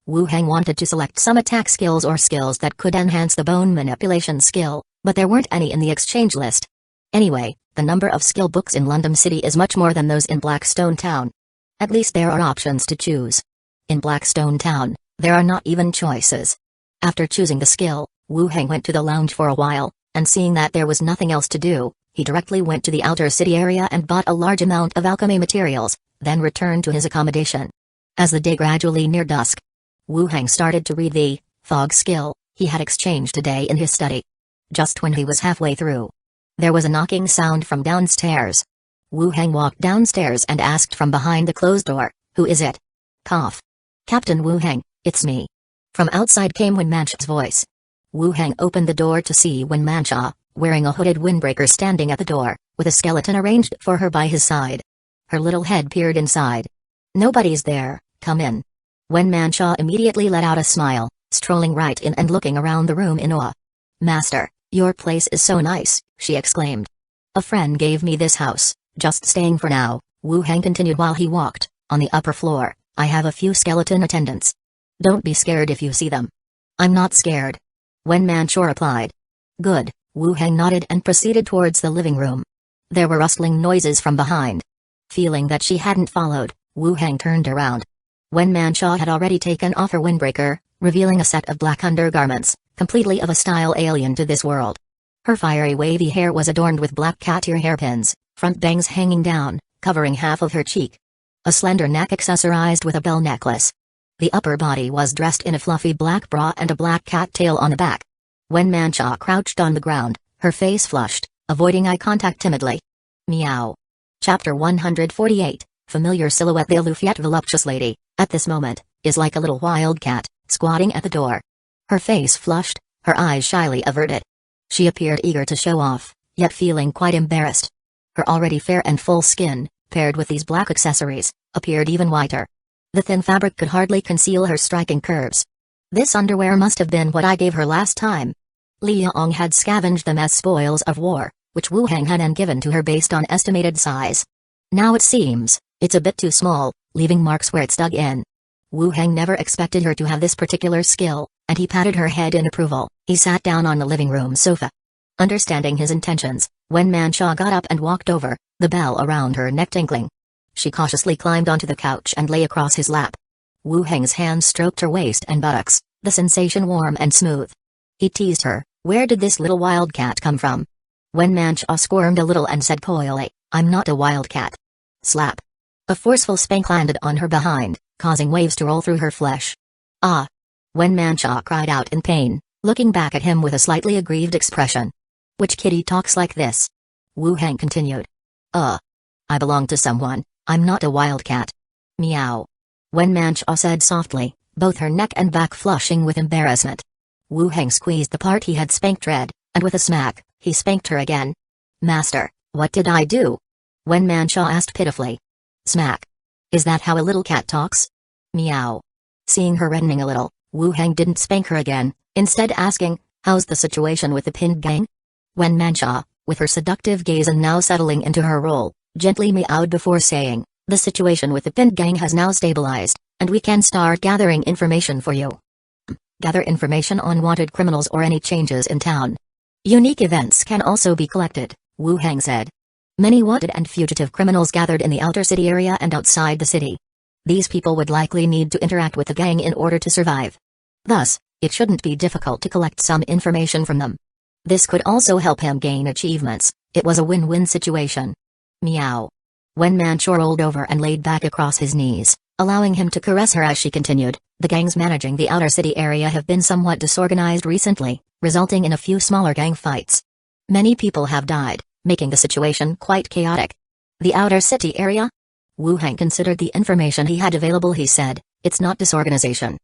Wu Heng wanted to select some attack skills or skills that could enhance the bone manipulation skill, but there weren't any in the exchange list. Anyway, the number of skill books in London City is much more than those in Blackstone Town. At least there are options to choose. In Blackstone Town, there are not even choices. After choosing the skill, Wu Heng went to the lounge for a while, and seeing that there was nothing else to do, he directly went to the outer city area and bought a large amount of alchemy materials, then returned to his accommodation. As the day gradually neared dusk, Wu Heng started to read the Fog skill he had exchanged today in his study. Just when he was halfway through, there was a knocking sound from downstairs. Wu Heng walked downstairs and asked from behind the closed door, "Who is it?" Cough. "Captain Wu Heng, it's me." From outside came Wen Mancha's voice. Wu Heng opened the door to see Wen Mancha, wearing a hooded windbreaker standing at the door, with a skeleton arranged for her by his side. Her little head peered inside. "Nobody's there, come in." Wen Mancha immediately let out a smile, strolling right in and looking around the room in awe. "Master, your place is so nice," she exclaimed. "A friend gave me this house, just staying for now," Wu Heng continued while he walked. "On the upper floor, I have a few skeleton attendants. Don't be scared if you see them." "I'm not scared," Wen Mancha replied. "Good," Wu Heng nodded and proceeded towards the living room. There were rustling noises from behind. Feeling that she hadn't followed, Wu Heng turned around. Wen Mancha had already taken off her windbreaker, revealing a set of black undergarments, completely of a style alien to this world. Her fiery wavy hair was adorned with black cat ear hairpins, front bangs hanging down, covering half of her cheek. A slender neck accessorized with a bell necklace. The upper body was dressed in a fluffy black bra and a black cat tail on the back. Wen Mancha crouched on the ground, her face flushed, avoiding eye contact timidly. Meow. Chapter 148, Familiar silhouette. The aloof yet voluptuous lady, at this moment, is like a little wild cat, squatting at the door. Her face flushed, her eyes shyly averted. She appeared eager to show off, yet feeling quite embarrassed. Her already fair and full skin, paired with these black accessories, appeared even whiter. The thin fabric could hardly conceal her striking curves. "This underwear must have been what I gave her last time." Liang had scavenged them as spoils of war, which Wu Heng had then given to her based on estimated size. Now it seems, it's a bit too small, leaving marks where it's dug in. Wu Heng never expected her to have this particular skill, and he patted her head in approval. He sat down on the living room sofa. Understanding his intentions, when Mancha got up and walked over, the bell around her neck tinkling. She cautiously climbed onto the couch and lay across his lap. Wu Heng's hand stroked her waist and buttocks, the sensation warm and smooth. He teased her, "Where did this little wildcat come from?" When Mancha squirmed a little and said coyly, "I'm not a wildcat." Slap. A forceful spank landed on her behind, causing waves to roll through her flesh. "Ah!" When Mancha cried out in pain, looking back at him with a slightly aggrieved expression. "Which kitty talks like this?" Wu Heng continued. I belong to someone, I'm not a wildcat." Meow. When Mancha said softly, both her neck and back flushing with embarrassment. Wu Heng squeezed the part he had spanked red, and with a smack, he spanked her again. "Master, what did I do?" When Mancha asked pitifully. Smack. "Is that how a little cat talks?" Meow. Seeing her reddening a little, Wu Heng didn't spank her again, instead asking, "How's the situation with the pinned gang?" When Mancha, with her seductive gaze and now settling into her role, gently meowed before saying, "The situation with the pinned gang has now stabilized, and we can start gathering information for you." Gather information on wanted criminals or any changes in town. Unique events can also be collected, Wu Heng said. Many wanted and fugitive criminals gathered in the outer city area and outside the city. These people would likely need to interact with the gang in order to survive. Thus, it shouldn't be difficult to collect some information from them. This could also help him gain achievements. It was a win-win situation. Meow. When Mancha rolled over and laid back across his knees, allowing him to caress her as she continued, "The gangs managing the outer city area have been somewhat disorganized recently, resulting in a few smaller gang fights. Many people have died, making the situation quite chaotic." "The outer city area?" Wu Heng considered the information he had available. He said, "It's not disorganization.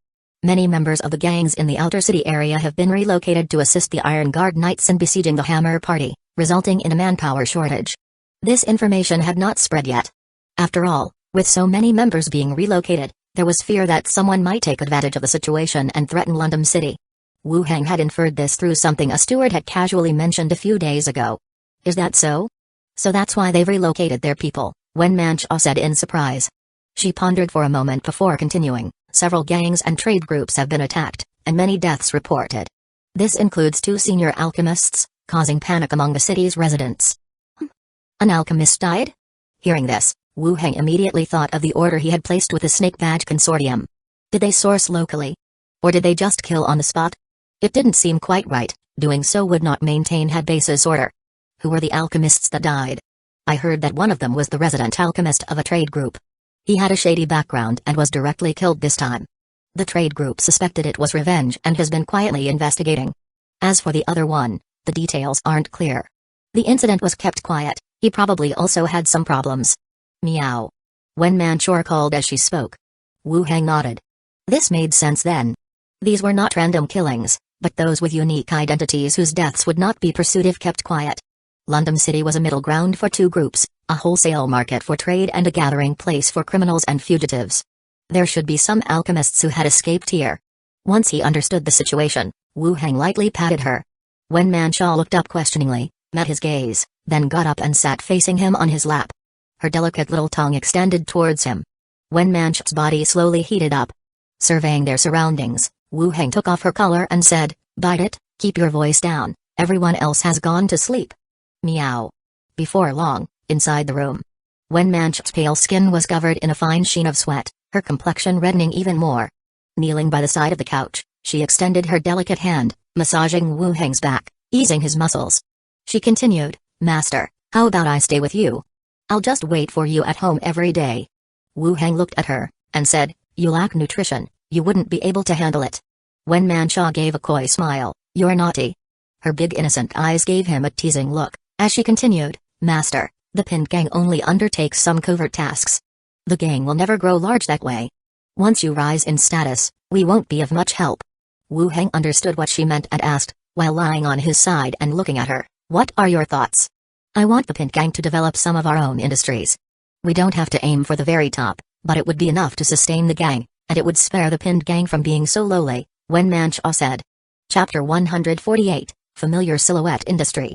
Many members of the gangs in the outer city area have been relocated to assist the Iron Guard Knights in besieging the Hammer Party, resulting in a manpower shortage." This information had not spread yet. After all, with so many members being relocated, there was fear that someone might take advantage of the situation and threaten London City. Wu Heng had inferred this through something a steward had casually mentioned a few days ago. "Is that so?" "So that's why they've relocated their people," When Mancha said in surprise. She pondered for a moment before continuing, "Several gangs and trade groups have been attacked, and many deaths reported. This includes 2 senior alchemists, causing panic among the city's residents." "An alchemist died?" Hearing this, Wu Heng immediately thought of the order he had placed with the Snake Badge Consortium. Did they source locally? Or did they just kill on the spot? It didn't seem quite right. Doing so would not maintain head base's order. "Who were the alchemists that died?" "I heard that one of them was the resident alchemist of a trade group. He had a shady background and was directly killed this time. The trade group suspected it was revenge and has been quietly investigating. As for the other one, the details aren't clear. The incident was kept quiet. He probably also had some problems." Meow. When Mancha called as she spoke. Wu Heng nodded. This made sense then. These were not random killings, but those with unique identities whose deaths would not be pursued if kept quiet. London City was a middle ground for 2 groups, a wholesale market for trade and a gathering place for criminals and fugitives. There should be some alchemists who had escaped here. Once he understood the situation, Wu Heng lightly patted her. When Mancha looked up questioningly, met his gaze, then got up and sat facing him on his lap. Her delicate little tongue extended towards him. When Mancha's body slowly heated up. Surveying their surroundings, Wu Heng took off her collar and said, "Bite it, keep your voice down, everyone else has gone to sleep." Meow. Before long, inside the room. When Mancha's pale skin was covered in a fine sheen of sweat, her complexion reddening even more. Kneeling by the side of the couch, she extended her delicate hand, massaging Wu Heng's back, easing his muscles. She continued, "Master, how about I stay with you? I'll just wait for you at home every day." Wu Heng looked at her, and said, "You lack nutrition, you wouldn't be able to handle it." When Mancha gave a coy smile, "You're naughty." Her big innocent eyes gave him a teasing look, as she continued, "Master, the pinned gang only undertakes some covert tasks. The gang will never grow large that way. Once you rise in status, we won't be of much help." Wu Heng understood what she meant and asked, while lying on his side and looking at her, "What are your thoughts?" "I want the pinned gang to develop some of our own industries. We don't have to aim for the very top, but it would be enough to sustain the gang, and it would spare the pinned gang from being so lowly," When Mancha said. Chapter 148, Familiar Silhouette Industry.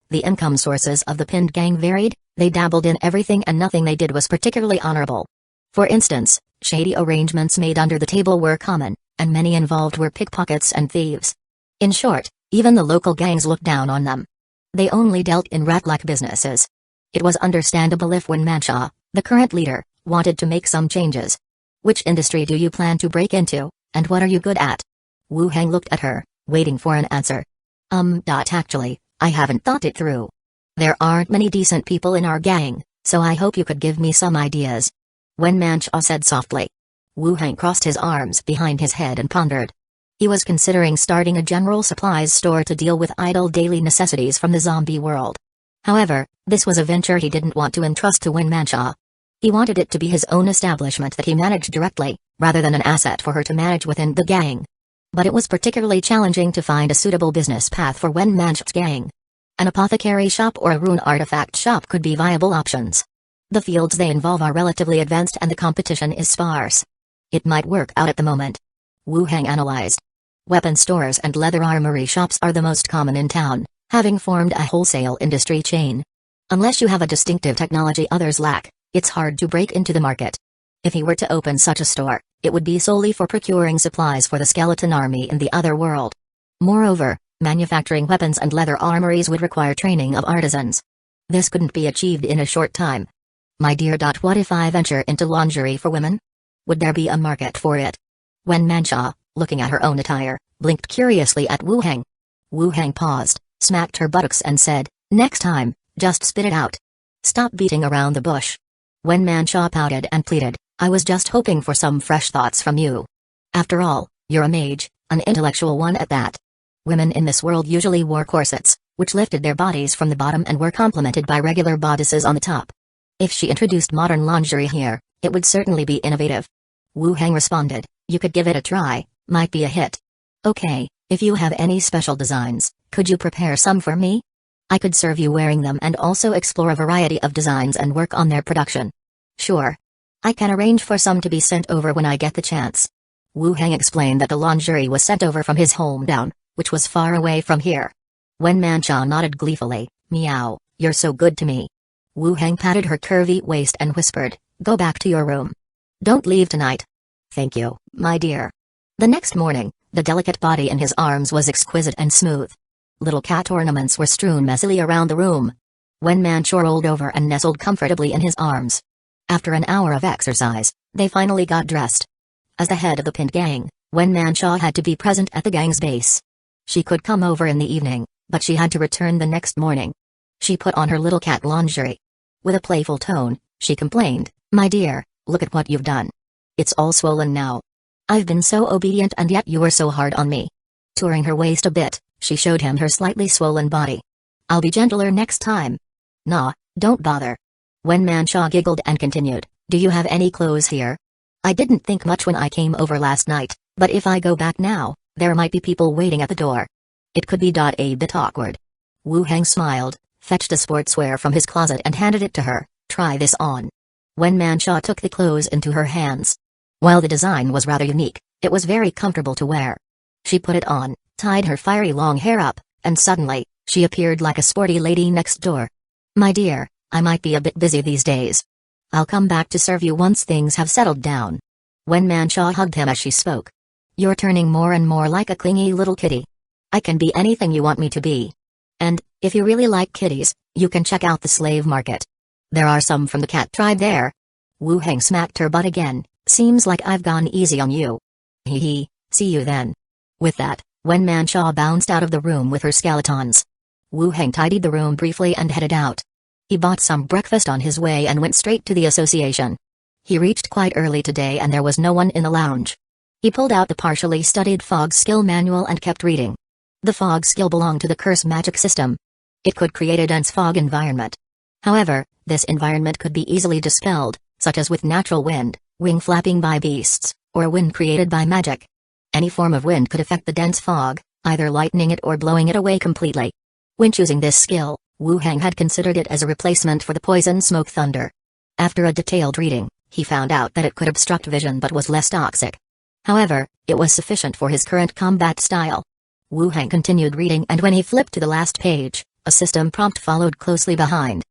The income sources of the pinned gang varied, They dabbled in everything and nothing they did was particularly honorable. For instance, shady arrangements made under the table were common, and many involved were pickpockets and thieves. In short, even the local gangs looked down on them. They only dealt in rat-like businesses. It was understandable if Wanmansha, the current leader, wanted to make some changes. Which industry do you plan to break into, and what are you good at? Wu Heng looked at her, waiting for an answer. Actually, I haven't thought it through. There aren't many decent people in our gang, so I hope you could give me some ideas. Wanmansha said softly. Wu Heng crossed his arms behind his head and pondered. He was considering starting a general supplies store to deal with idle daily necessities from the zombie world. However, this was a venture he didn't want to entrust to Wanmansha. He wanted it to be his own establishment that he managed directly, rather than an asset for her to manage within the gang. But it was particularly challenging to find a suitable business path for Wanmansha's gang. An apothecary shop or a rune artifact shop could be viable options. The fields they involve are relatively advanced and the competition is sparse. It might work out at the moment. Wu Heng analyzed. Weapon stores and leather armory shops are the most common in town, having formed a wholesale industry chain. Unless you have a distinctive technology others lack, it's hard to break into the market. If he were to open such a store, it would be solely for procuring supplies for the skeleton army in the other world. Moreover, manufacturing weapons and leather armories would require training of artisans. This couldn't be achieved in a short time. My dear. What if I venture into lingerie for women? Would there be a market for it? Wanmansha, looking at her own attire, blinked curiously at Wu Heng. Wu Heng paused, smacked her buttocks and said, "Next time, just spit it out. Stop beating around the bush." Wanmansha pouted and pleaded, "I was just hoping for some fresh thoughts from you. After all, you're a mage, an intellectual one at that." Women in this world usually wore corsets, which lifted their bodies from the bottom and were complemented by regular bodices on the top. If she introduced modern lingerie here, it would certainly be innovative. Wu Heng responded, "You could give it a try, might be a hit." "Okay, if you have any special designs, could you prepare some for me? I could serve you wearing them and also explore a variety of designs and work on their production." "Sure. I can arrange for some to be sent over when I get the chance." Wu Heng explained that the lingerie was sent over from his hometown, which was far away from here. Wanmansha nodded gleefully, "Meow, you're so good to me." Wu Heng patted her curvy waist and whispered, "Go back to your room. Don't leave tonight." "Thank you, my dear." The next morning, the delicate body in his arms was exquisite and smooth. Little cat ornaments were strewn messily around the room. Wanmansha rolled over and nestled comfortably in his arms. After an hour of exercise, they finally got dressed. As the head of the pinned gang, Wanmansha had to be present at the gang's base. She could come over in the evening, but she had to return the next morning. She put on her little cat lingerie. With a playful tone, she complained, "My dear, look at what you've done. It's all swollen now. I've been so obedient and yet you were so hard on me." Touring her waist a bit, she showed him her slightly swollen body. "I'll be gentler next time." "Nah, don't bother." Wanmansha giggled and continued, "Do you have any clothes here? I didn't think much when I came over last night, but if I go back now, there might be people waiting at the door. It could be a bit awkward." Wu Heng smiled, fetched a sportswear from his closet and handed it to her. "Try this on." Wanmansha took the clothes into her hands. While the design was rather unique, it was very comfortable to wear. She put it on, tied her fiery long hair up, and suddenly, she appeared like a sporty lady next door. "My dear, I might be a bit busy these days. I'll come back to serve you once things have settled down." Wanmansha hugged him as she spoke. "You're turning more and more like a clingy little kitty. I can be anything you want me to be. And, if you really like kitties, you can check out the slave market. There are some from the cat tribe there." Wu Heng smacked her butt again, "Seems like I've gone easy on you." "Hee hee, see you then." With that, Wanmansha bounced out of the room with her skeletons. Wu Heng tidied the room briefly and headed out. He bought some breakfast on his way and went straight to the association. He reached quite early today and there was no one in the lounge. He pulled out the partially studied fog skill manual and kept reading. The fog skill belonged to the curse magic system. It could create a dense fog environment. However, this environment could be easily dispelled, such as with natural wind, wing flapping by beasts, or wind created by magic. Any form of wind could affect the dense fog, either lightening it or blowing it away completely. When choosing this skill, Wu Heng had considered it as a replacement for the poison smoke thunder. After a detailed reading, he found out that it could obstruct vision but was less toxic. However, it was sufficient for his current combat style. Wu Heng continued reading and when he flipped to the last page, a system prompt followed closely behind.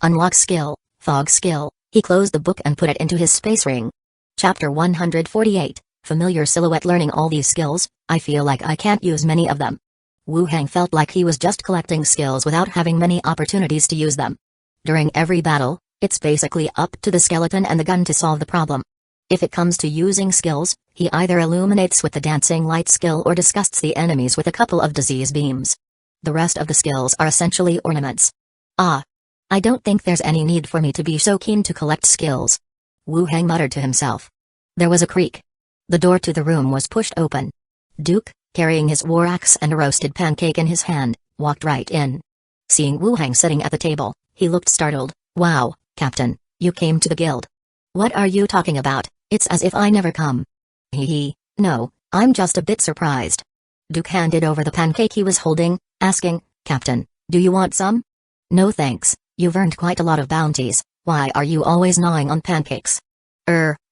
Unlock skill, fog skill. He closed the book and put it into his space ring. Chapter 148, Familiar Silhouette. Learning all these skills, I feel like I can't use many of them. Wu Hang felt like he was just collecting skills without having many opportunities to use them. During every battle, it's basically up to the skeleton and the gun to solve the problem. If it comes to using skills, he either illuminates with the dancing light skill or disgusts the enemies with a couple of disease beams. The rest of the skills are essentially ornaments. I don't think there's any need for me to be so keen to collect skills. Wu Hang muttered to himself. There was a creak. The door to the room was pushed open. Duke, carrying his war axe and a roasted pancake in his hand, walked right in. Seeing Wu Hang sitting at the table, he looked startled. Wow, Captain, you came to the guild. What are you talking about? It's as if I never come. No, I'm just a bit surprised. Duke handed over the pancake he was holding, asking, Captain, do you want some? No thanks, you've earned quite a lot of bounties. Why are you always gnawing on pancakes?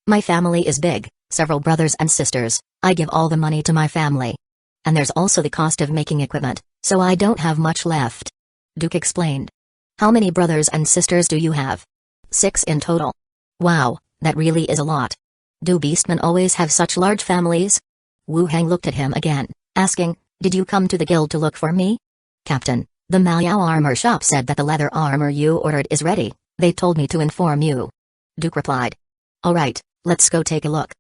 My family is big, several brothers and sisters. I give all the money to my family. And there's also the cost of making equipment, so I don't have much left. Duke explained. How many brothers and sisters do you have? 6 in total. Wow, that really is a lot. Do beastmen always have such large families? Wu Hang looked at him again, asking, did you come to the guild to look for me? Captain, the Maoyao armor shop said that the leather armor you ordered is ready. They told me to inform you. Duke replied. Alright, let's go take a look.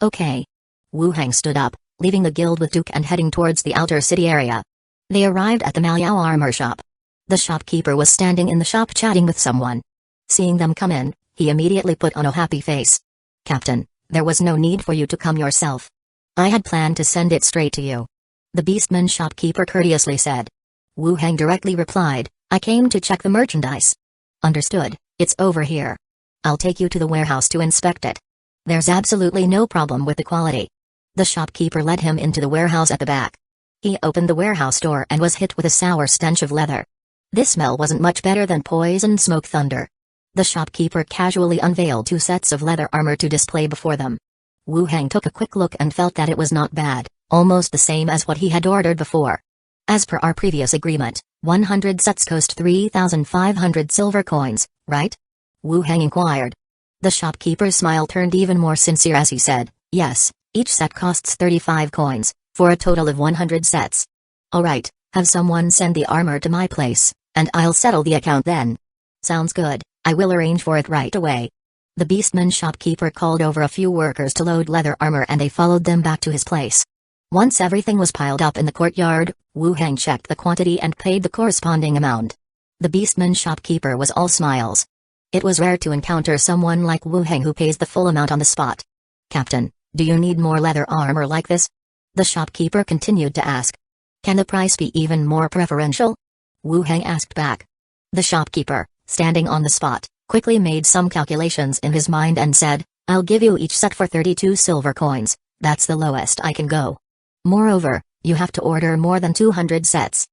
Okay. Wu Hang stood up, leaving the guild with Duke and heading towards the outer city area. They arrived at the Maoyao armor shop. The shopkeeper was standing in the shop chatting with someone. Seeing them come in, he immediately put on a happy face. Captain, there was no need for you to come yourself. I had planned to send it straight to you. The beastman shopkeeper courteously said. Wu Hang directly replied, I came to check the merchandise. Understood, it's over here. I'll take you to the warehouse to inspect it. There's absolutely no problem with the quality. The shopkeeper led him into the warehouse at the back. He opened the warehouse door and was hit with a sour stench of leather. This smell wasn't much better than poison smoke thunder. The shopkeeper casually unveiled 2 sets of leather armor to display before them. Wu Hang took a quick look and felt that it was not bad, almost the same as what he had ordered before. As per our previous agreement, 100 sets cost 3,500 silver coins, right? Wu Hang inquired. The shopkeeper's smile turned even more sincere as he said, yes, each set costs 35 coins, for a total of 100 sets. Alright, have someone send the armor to my place, and I'll settle the account then. Sounds good, I will arrange for it right away. The beastman shopkeeper called over a few workers to load leather armor and they followed them back to his place. Once everything was piled up in the courtyard, Wu Hang checked the quantity and paid the corresponding amount. The beastman shopkeeper was all smiles. It was rare to encounter someone like Wu Hang who pays the full amount on the spot. Captain, do you need more leather armor like this? The shopkeeper continued to ask. Can the price be even more preferential? Wu Hang asked back. The shopkeeper, standing on the spot, quickly made some calculations in his mind and said, I'll give you each set for 32 silver coins, that's the lowest I can go. Moreover, you have to order more than 200 sets.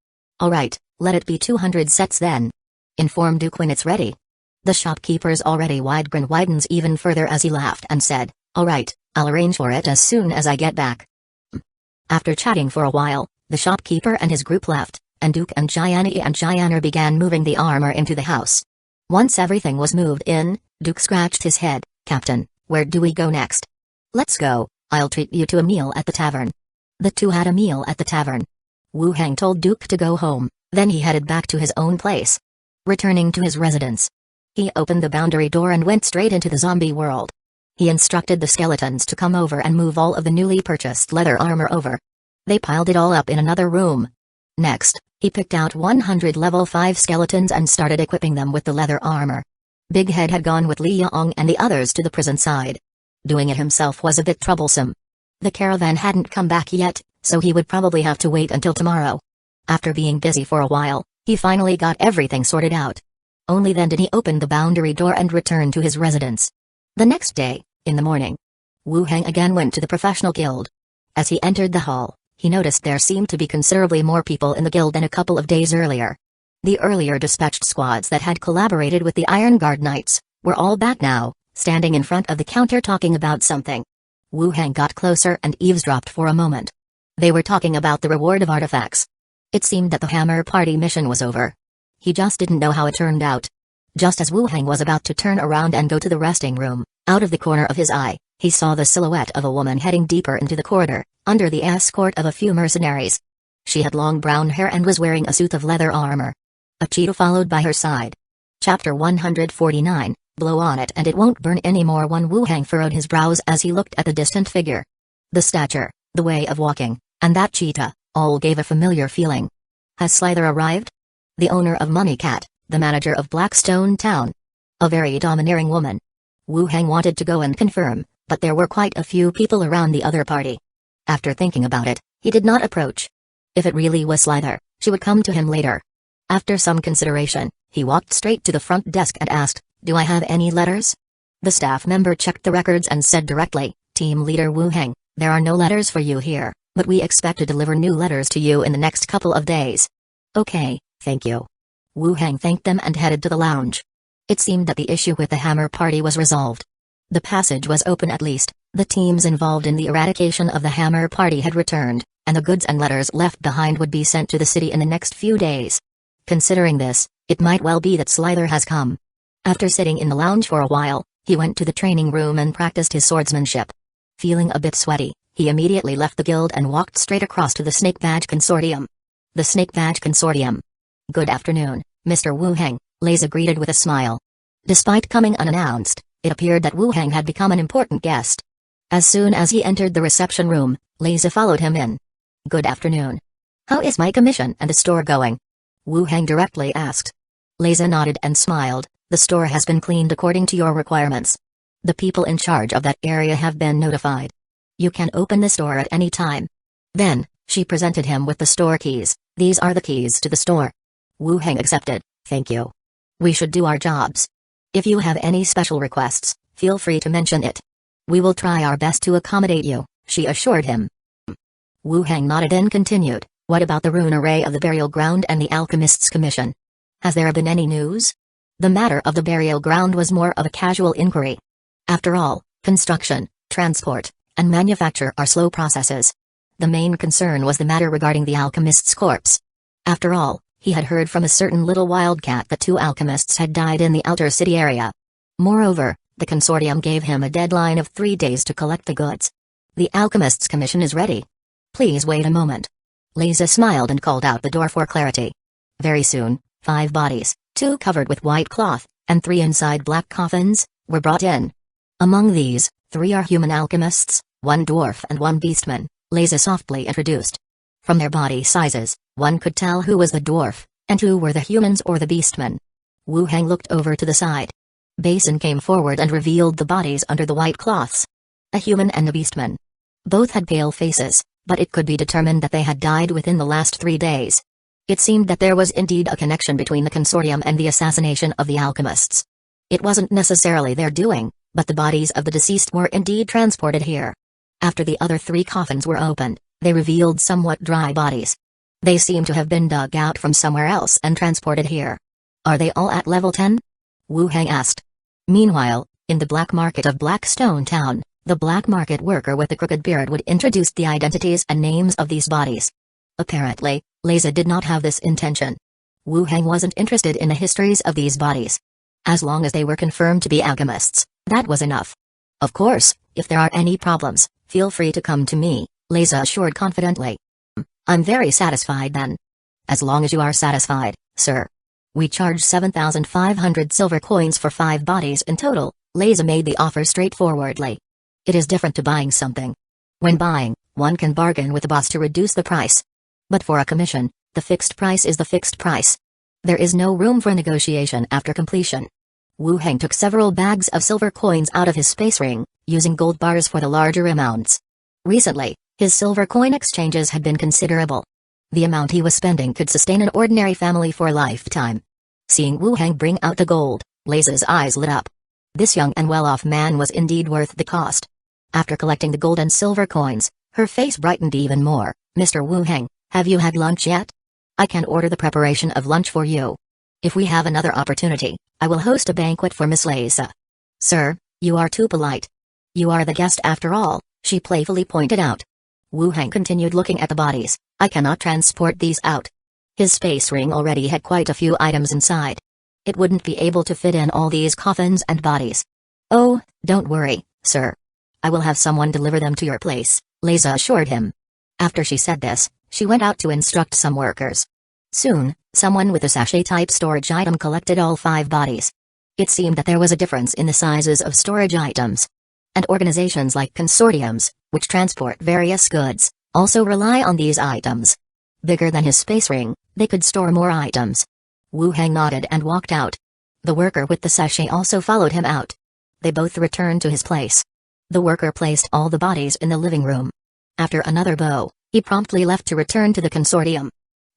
Alright, let it be 200 sets then. Inform Duke when it's ready. The shopkeeper's already wide grin widens even further as he laughed and said, Alright, I'll arrange for it as soon as I get back. After chatting for a while, the shopkeeper and his group left, and Duke and Gianna began moving the armor into the house. Once everything was moved in, Duke scratched his head. Captain, where do we go next? Let's go, I'll treat you to a meal at the tavern. The two had a meal at the tavern. Wu Hang told Duke to go home, then he headed back to his own place. Returning to his residence, he opened the boundary door and went straight into the zombie world. He instructed the skeletons to come over and move all of the newly purchased leather armor over. They piled it all up in another room. Next, he picked out 100 level 5 skeletons and started equipping them with the leather armor. Big Head had gone with Li Yong and the others to the prison side. Doing it himself was a bit troublesome. The caravan hadn't come back yet, so he would probably have to wait until tomorrow. After being busy for a while, he finally got everything sorted out. Only then did he open the boundary door and return to his residence. The next day, in the morning, Wu Hang again went to the professional guild. As he entered the hall, he noticed there seemed to be considerably more people in the guild than a couple of days earlier. The earlier dispatched squads that had collaborated with the Iron Guard Knights were all back now, standing in front of the counter talking about something. Wu Hang got closer and eavesdropped for a moment. They were talking about the reward of artifacts. It seemed that the Hammer Party mission was over. He just didn't know how it turned out. Just as Wu Hang was about to turn around and go to the resting room, out of the corner of his eye, he saw the silhouette of a woman heading deeper into the corridor, under the escort of a few mercenaries. She had long brown hair and was wearing a suit of leather armor. A cheetah followed by her side. Chapter 149, Blow on it and it won't burn anymore. Wu Hang furrowed his brows as he looked at the distant figure. The stature, the way of walking, and that cheetah, all gave a familiar feeling. Has Slither arrived? The owner of Money Cat, the manager of Blackstone Town. A very domineering woman. Wu Hang wanted to go and confirm, but there were quite a few people around the other party. After thinking about it, he did not approach. If it really was Slither, she would come to him later. After some consideration, he walked straight to the front desk and asked, "Do I have any letters?" The staff member checked the records and said directly, "Team Leader Wu Hang, there are no letters for you here, but we expect to deliver new letters to you in the next couple of days." "Okay, thank you." Wu Hang thanked them and headed to the lounge. It seemed that the issue with the Hammer Party was resolved. The passage was open at least, the teams involved in the eradication of the Hammer Party had returned, and the goods and letters left behind would be sent to the city in the next few days. Considering this, it might well be that Slither has come. After sitting in the lounge for a while, he went to the training room and practiced his swordsmanship. Feeling a bit sweaty, he immediately left the guild and walked straight across to the Snake Badge Consortium. The Snake Badge Consortium. "Good afternoon, Mr. Wu Hang," Leza greeted with a smile. Despite coming unannounced, it appeared that Wu Hang had become an important guest. As soon as he entered the reception room, Leza followed him in. "Good afternoon. How is my commission and the store going?" Wu Hang directly asked. Leza nodded and smiled. "The store has been cleaned according to your requirements. The people in charge of that area have been notified. You can open the store at any time." Then, she presented him with the store keys. "These are the keys to the store." Wu Hang accepted. "Thank you. We should do our jobs. If you have any special requests, feel free to mention it. We will try our best to accommodate you," she assured him. Wu Hang nodded and continued, "What about the rune array of the burial ground and the alchemist's commission? Has there been any news?" The matter of the burial ground was more of a casual inquiry. After all, construction, transport, and manufacture are slow processes. The main concern was the matter regarding the alchemist's corpse. After all, he had heard from a certain little wildcat that 2 alchemists had died in the outer city area. Moreover, the consortium gave him a deadline of 3 days to collect the goods. "The alchemist's commission is ready. Please wait a moment." Leza smiled and called out the door for clarity. Very soon, 5 bodies, 2 covered with white cloth, and 3 inside black coffins, were brought in. Among these, 3 are human alchemists, 1 dwarf and 1 beastman, Leza softly introduced. From their body sizes, one could tell who was the dwarf, and who were the humans or the beastmen. Wu Hang looked over to the side. Basin came forward and revealed the bodies under the white cloths. A human and a beastman. Both had pale faces, but it could be determined that they had died within the last 3 days. It seemed that there was indeed a connection between the consortium and the assassination of the alchemists. It wasn't necessarily their doing, but the bodies of the deceased were indeed transported here. After the other 3 coffins were opened, they revealed somewhat dry bodies. They seem to have been dug out from somewhere else and transported here. "Are they all at level 10? Wu Hang asked. Meanwhile, in the black market of Blackstone Town, the black market worker with the crooked beard would introduce the identities and names of these bodies. Apparently, Leza did not have this intention. Wu Hang wasn't interested in the histories of these bodies. As long as they were confirmed to be alchemists, that was enough. "Of course, if there are any problems, feel free to come to me," Leza assured confidently. "I'm very satisfied then." "As long as you are satisfied, sir. We charge 7,500 silver coins for 5 bodies in total," Leza made the offer straightforwardly. It is different to buying something. When buying, one can bargain with the boss to reduce the price. But for a commission, the fixed price is the fixed price. There is no room for negotiation after completion. Wu Hang took several bags of silver coins out of his space ring, using gold bars for the larger amounts. Recently, his silver coin exchanges had been considerable. The amount he was spending could sustain an ordinary family for a lifetime. Seeing Wu Hang bring out the gold, Leza's eyes lit up. This young and well-off man was indeed worth the cost. After collecting the gold and silver coins, her face brightened even more. "Mr. Wu Hang, have you had lunch yet? I can order the preparation of lunch for you. If we have another opportunity, I will host a banquet for Miss Leza." "Sir, you are too polite. You are the guest after all," she playfully pointed out. Wu Hang continued looking at the bodies. "I cannot transport these out." His space ring already had quite a few items inside. It wouldn't be able to fit in all these coffins and bodies. Oh, don't worry, sir. I will have someone deliver them to your place, Liza assured him. After she said this, she went out to instruct some workers. Soon, someone with a sachet-type storage item collected all 5 bodies. It seemed that there was a difference in the sizes of storage items. And organizations like consortiums, which transport various goods, also rely on these items. Bigger than his space ring, they could store more items. Wu Hang nodded and walked out. The worker with the sachet also followed him out. They both returned to his place. The worker placed all the bodies in the living room. After another bow, he promptly left to return to the consortium.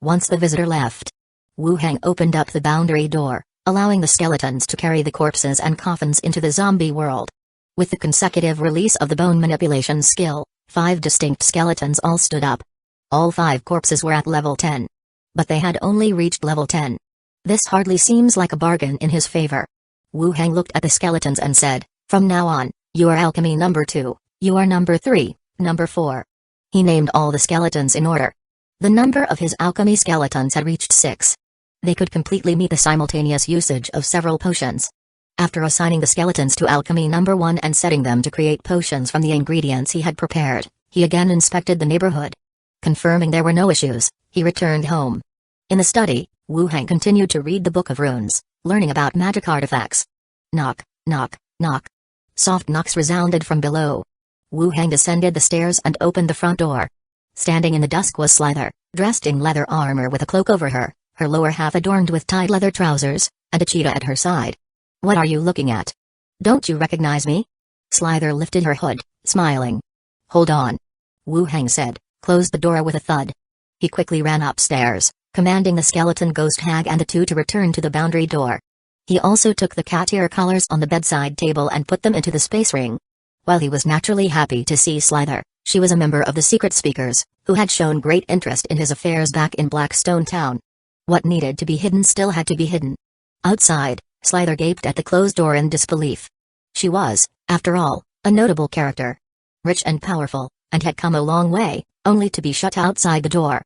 Once the visitor left, Wu Hang opened up the boundary door, allowing the skeletons to carry the corpses and coffins into the zombie world. With the consecutive release of the bone manipulation skill, 5 distinct skeletons all stood up. All 5 corpses were at level 10. But they had only reached level 10. This hardly seems like a bargain in his favor. Wu Hang looked at the skeletons and said, "From now on, you are alchemy number 2, you are number 3, number 4. He named all the skeletons in order. The number of his alchemy skeletons had reached 6. They could completely meet the simultaneous usage of several potions. After assigning the skeletons to alchemy number 1 and setting them to create potions from the ingredients he had prepared, he again inspected the neighborhood. Confirming there were no issues, he returned home. In the study, Wu Hang continued to read the Book of Runes, learning about magic artifacts. Knock, knock, knock. Soft knocks resounded from below. Wu Hang descended the stairs and opened the front door. Standing in the dusk was Slither, dressed in leather armor with a cloak over her, her lower half adorned with tied leather trousers, and a cheetah at her side. "What are you looking at? Don't you recognize me?" Slither lifted her hood, smiling. "Hold on," Wu Hang said, closed the door with a thud. He quickly ran upstairs, commanding the skeleton ghost hag and the 2 to return to the boundary door. He also took the cat ear collars on the bedside table and put them into the space ring. While he was naturally happy to see Slither, she was a member of the Secret Speakers, who had shown great interest in his affairs back in Blackstone Town. What needed to be hidden still had to be hidden. Outside, Slither gaped at the closed door in disbelief. She was, after all, a notable character. Rich and powerful, and had come a long way, only to be shut outside the door.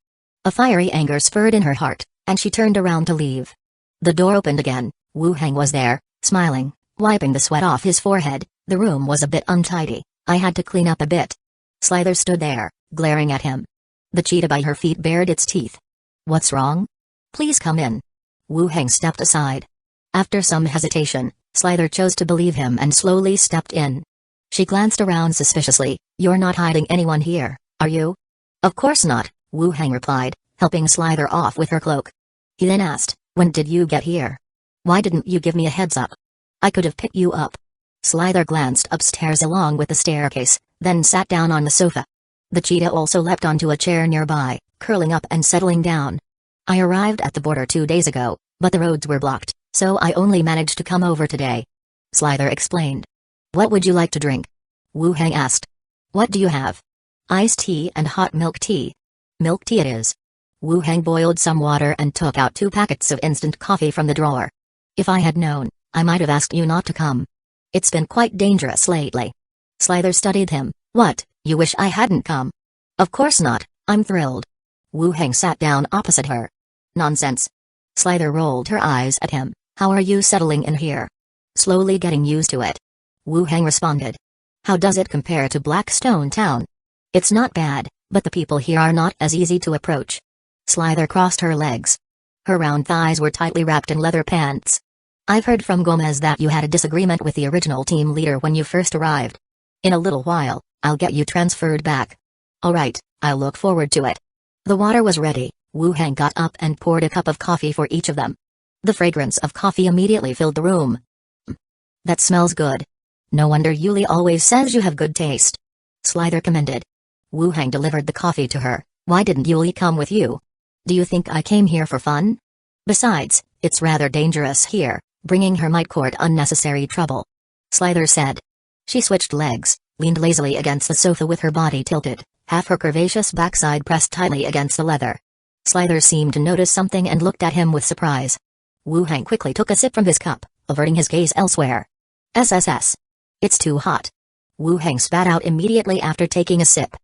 A fiery anger spurred in her heart, and she turned around to leave. The door opened again. Wu Hang was there, smiling, wiping the sweat off his forehead. "The room was a bit untidy, I had to clean up a bit." Slither stood there, glaring at him. The cheetah by her feet bared its teeth. "What's wrong? Please come in." Wu Hang stepped aside. After some hesitation, Slither chose to believe him and slowly stepped in. She glanced around suspiciously. "You're not hiding anyone here, are you?" "Of course not," Wu Hang replied, helping Slither off with her cloak. He then asked, "When did you get here? Why didn't you give me a heads up? I could have picked you up." Slither glanced upstairs along with the staircase, then sat down on the sofa. The cheetah also leapt onto a chair nearby, curling up and settling down. "I arrived at the border 2 days ago, but the roads were blocked, so I only managed to come over today," Slither explained. "What would you like to drink?" Wu Hang asked. "What do you have?" "Iced tea and hot milk tea." "Milk tea it is." Wu Hang boiled some water and took out 2 packets of instant coffee from the drawer. "If I had known, I might have asked you not to come. It's been quite dangerous lately." Slither studied him. "What, you wish I hadn't come?" "Of course not, I'm thrilled." Wu Hang sat down opposite her. "Nonsense." Slither rolled her eyes at him. "How are you settling in here?" "Slowly getting used to it." Wu Hang responded. "How does it compare to Blackstone Town?" "It's not bad, but the people here are not as easy to approach." Slither crossed her legs. Her round thighs were tightly wrapped in leather pants. "I've heard from Gomez that you had a disagreement with the original team leader when you first arrived. In a little while, I'll get you transferred back." "All right, I'll look forward to it." The water was ready. Wu Hang got up and poured a cup of coffee for each of them. The fragrance of coffee immediately filled the room. "That smells good. No wonder Yuli always says you have good taste," Slither commended. Wu Hang delivered the coffee to her. "Why didn't Yuli come with you? Do you think I came here for fun? Besides, it's rather dangerous here. Bringing her might court unnecessary trouble," Slither said. She switched legs, leaned lazily against the sofa with her body tilted, half her curvaceous backside pressed tightly against the leather. Slither seemed to notice something and looked at him with surprise. Wu Hang quickly took a sip from his cup, averting his gaze elsewhere. "SSS. It's too hot." Wu Hang spat out immediately after taking a sip.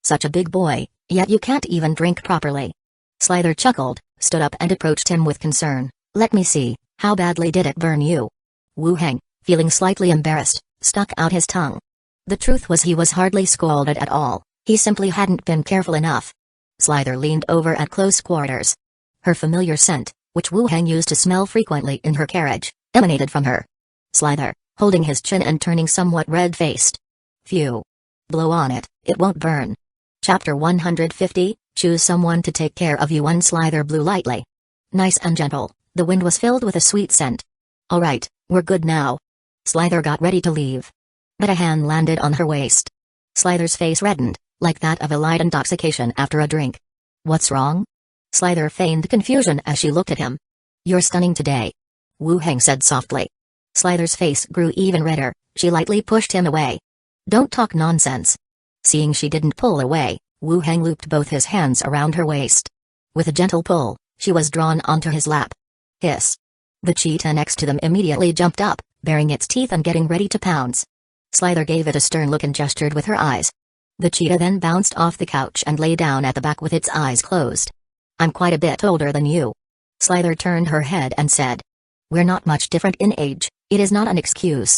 "Such a big boy, yet you can't even drink properly." Slither chuckled, stood up and approached him with concern. "Let me see, How badly did it burn you? Wu Heng, feeling slightly embarrassed, stuck out his tongue. The truth was he was hardly scolded at all, he simply hadn't been careful enough. Slither leaned over at close quarters. Her familiar scent, which Wu Heng used to smell frequently in her carriage, emanated from her. Slither, holding his chin and turning somewhat red-faced. Phew. Blow on it, it won't burn. Chapter 150, Choose someone to take care of you. Slither blew lightly. Nice and gentle, the wind was filled with a sweet scent. Alright, we're good now. Slither got ready to leave. But a hand landed on her waist. Slither's face reddened, like that of a light intoxication after a drink. What's wrong? Slither feigned confusion as she looked at him. You're stunning today. Wu Heng said softly. Slither's face grew even redder, she lightly pushed him away. Don't talk nonsense. Seeing she didn't pull away, Wu Heng looped both his hands around her waist. With a gentle pull, she was drawn onto his lap. Hiss. The cheetah next to them immediately jumped up, baring its teeth and getting ready to pounce. Slither gave it a stern look and gestured with her eyes. The cheetah then bounced off the couch and lay down at the back with its eyes closed. I'm quite a bit older than you. Slither turned her head and said. We're not much different in age, it is not an excuse.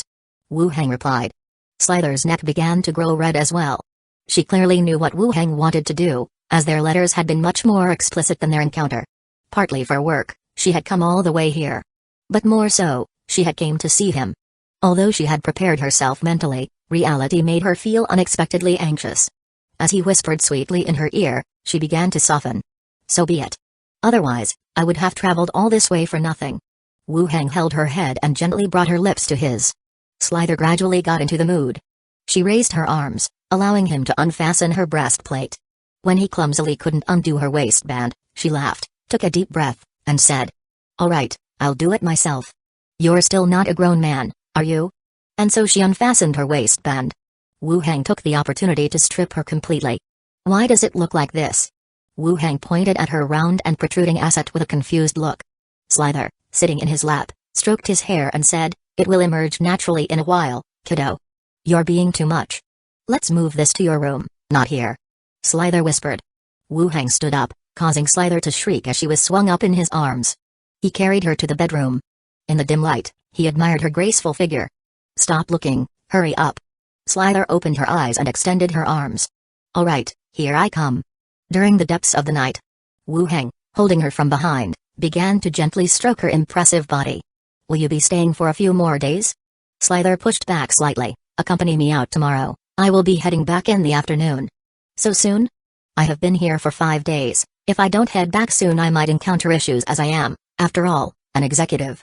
Wu Heng replied. Slither's neck began to grow red as well. She clearly knew what Wu Heng wanted to do, as their letters had been much more explicit than their encounter. Partly for work, she had come all the way here. But more so, she had came to see him. Although she had prepared herself mentally, reality made her feel unexpectedly anxious. As he whispered sweetly in her ear, she began to soften. So be it. Otherwise, I would have traveled all this way for nothing. Wu Heng held her head and gently brought her lips to his. Slither gradually got into the mood. She raised her arms, allowing him to unfasten her breastplate. When he clumsily couldn't undo her waistband, she laughed, took a deep breath, and said. All right, I'll do it myself. You're still not a grown man, are you? And so she unfastened her waistband. Wu Heng took the opportunity to strip her completely. Why does it look like this? Wu Heng pointed at her round and protruding asset with a confused look. Slither, sitting in his lap, stroked his hair and said, It will emerge naturally in a while, kiddo. You're being too much. Let's move this to your room, not here. Slither whispered. Wu Heng stood up, causing Slither to shriek as she was swung up in his arms. He carried her to the bedroom. In the dim light, he admired her graceful figure. Stop looking, hurry up. Slither opened her eyes and extended her arms. All right, here I come. During the depths of the night, Wu Heng, holding her from behind, began to gently stroke her impressive body. Will you be staying for a few more days? Slither pushed back slightly. Accompany me out tomorrow, I will be heading back in the afternoon. So soon? I have been here for 5 days, if I don't head back soon I might encounter issues as I am, after all, an executive.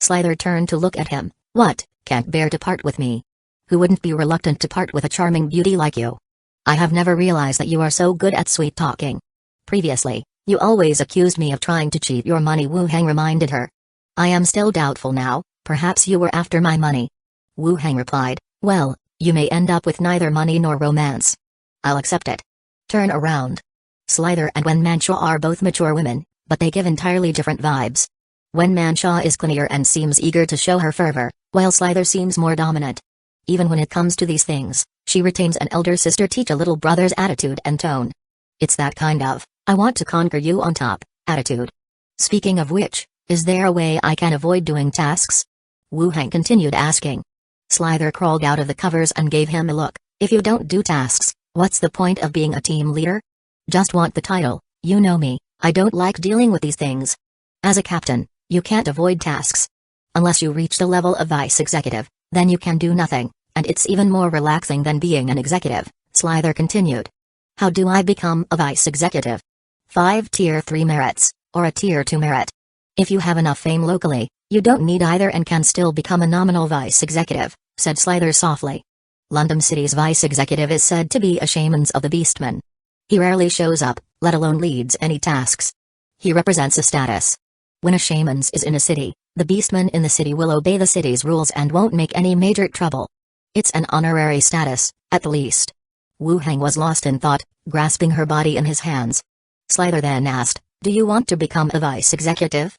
Slither turned to look at him. What, can't bear to part with me? Who wouldn't be reluctant to part with a charming beauty like you? I have never realized that you are so good at sweet talking. Previously, you always accused me of trying to cheat your money, Wu Heng reminded her. I am still doubtful now, perhaps you were after my money. Wu Heng replied, well, you may end up with neither money nor romance. I'll accept it. Turn around. Slither and Wen Manshaw are both mature women, but they give entirely different vibes. Wen Manshaw is clingier and seems eager to show her fervor, while Slither seems more dominant. Even when it comes to these things, she retains an elder sister teach a little brother's attitude and tone. It's that kind of, I want to conquer you on top, attitude. Speaking of which, is there a way I can avoid doing tasks? Wu Heng continued asking. Slither crawled out of the covers and gave him a look. If you don't do tasks, what's the point of being a team leader? Just want the title, you know me, I don't like dealing with these things. As a captain, you can't avoid tasks. Unless you reach the level of vice executive, then you can do nothing, and it's even more relaxing than being an executive, Slither continued. How do I become a vice executive? 5 tier 3 merits, or a tier 2 merit. If you have enough fame locally, you don't need either and can still become a nominal vice executive, said Slither softly. London City's vice executive is said to be a shaman of the Beastman. He rarely shows up, let alone leads any tasks. He represents a status. When a shaman is in a city, the Beastman in the city will obey the city's rules and won't make any major trouble. It's an honorary status, at the least. Wu Heng was lost in thought, grasping her body in his hands. Slither then asked, do you want to become a vice executive?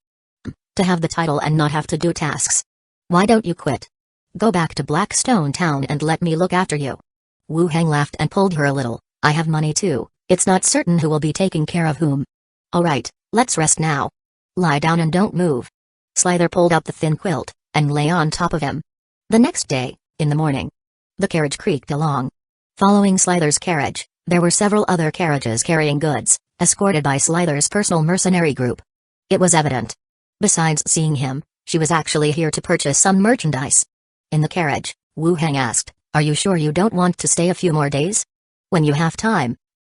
To have the title and not have to do tasks. Why don't you quit? Go back to Blackstone Town and let me look after you. Wu Heng laughed and pulled her a little. I have money too, it's not certain who will be taking care of whom. Alright, let's rest now. Lie down and don't move. Slither pulled up the thin quilt, and lay on top of him. The next day, in the morning, the carriage creaked along. Following Slither's carriage, there were several other carriages carrying goods, escorted by Slither's personal mercenary group. It was evident. Besides seeing him, she was actually here to purchase some merchandise. In the carriage, Wu Heng asked, "Are you sure you don't want to stay a few more days? When you have time,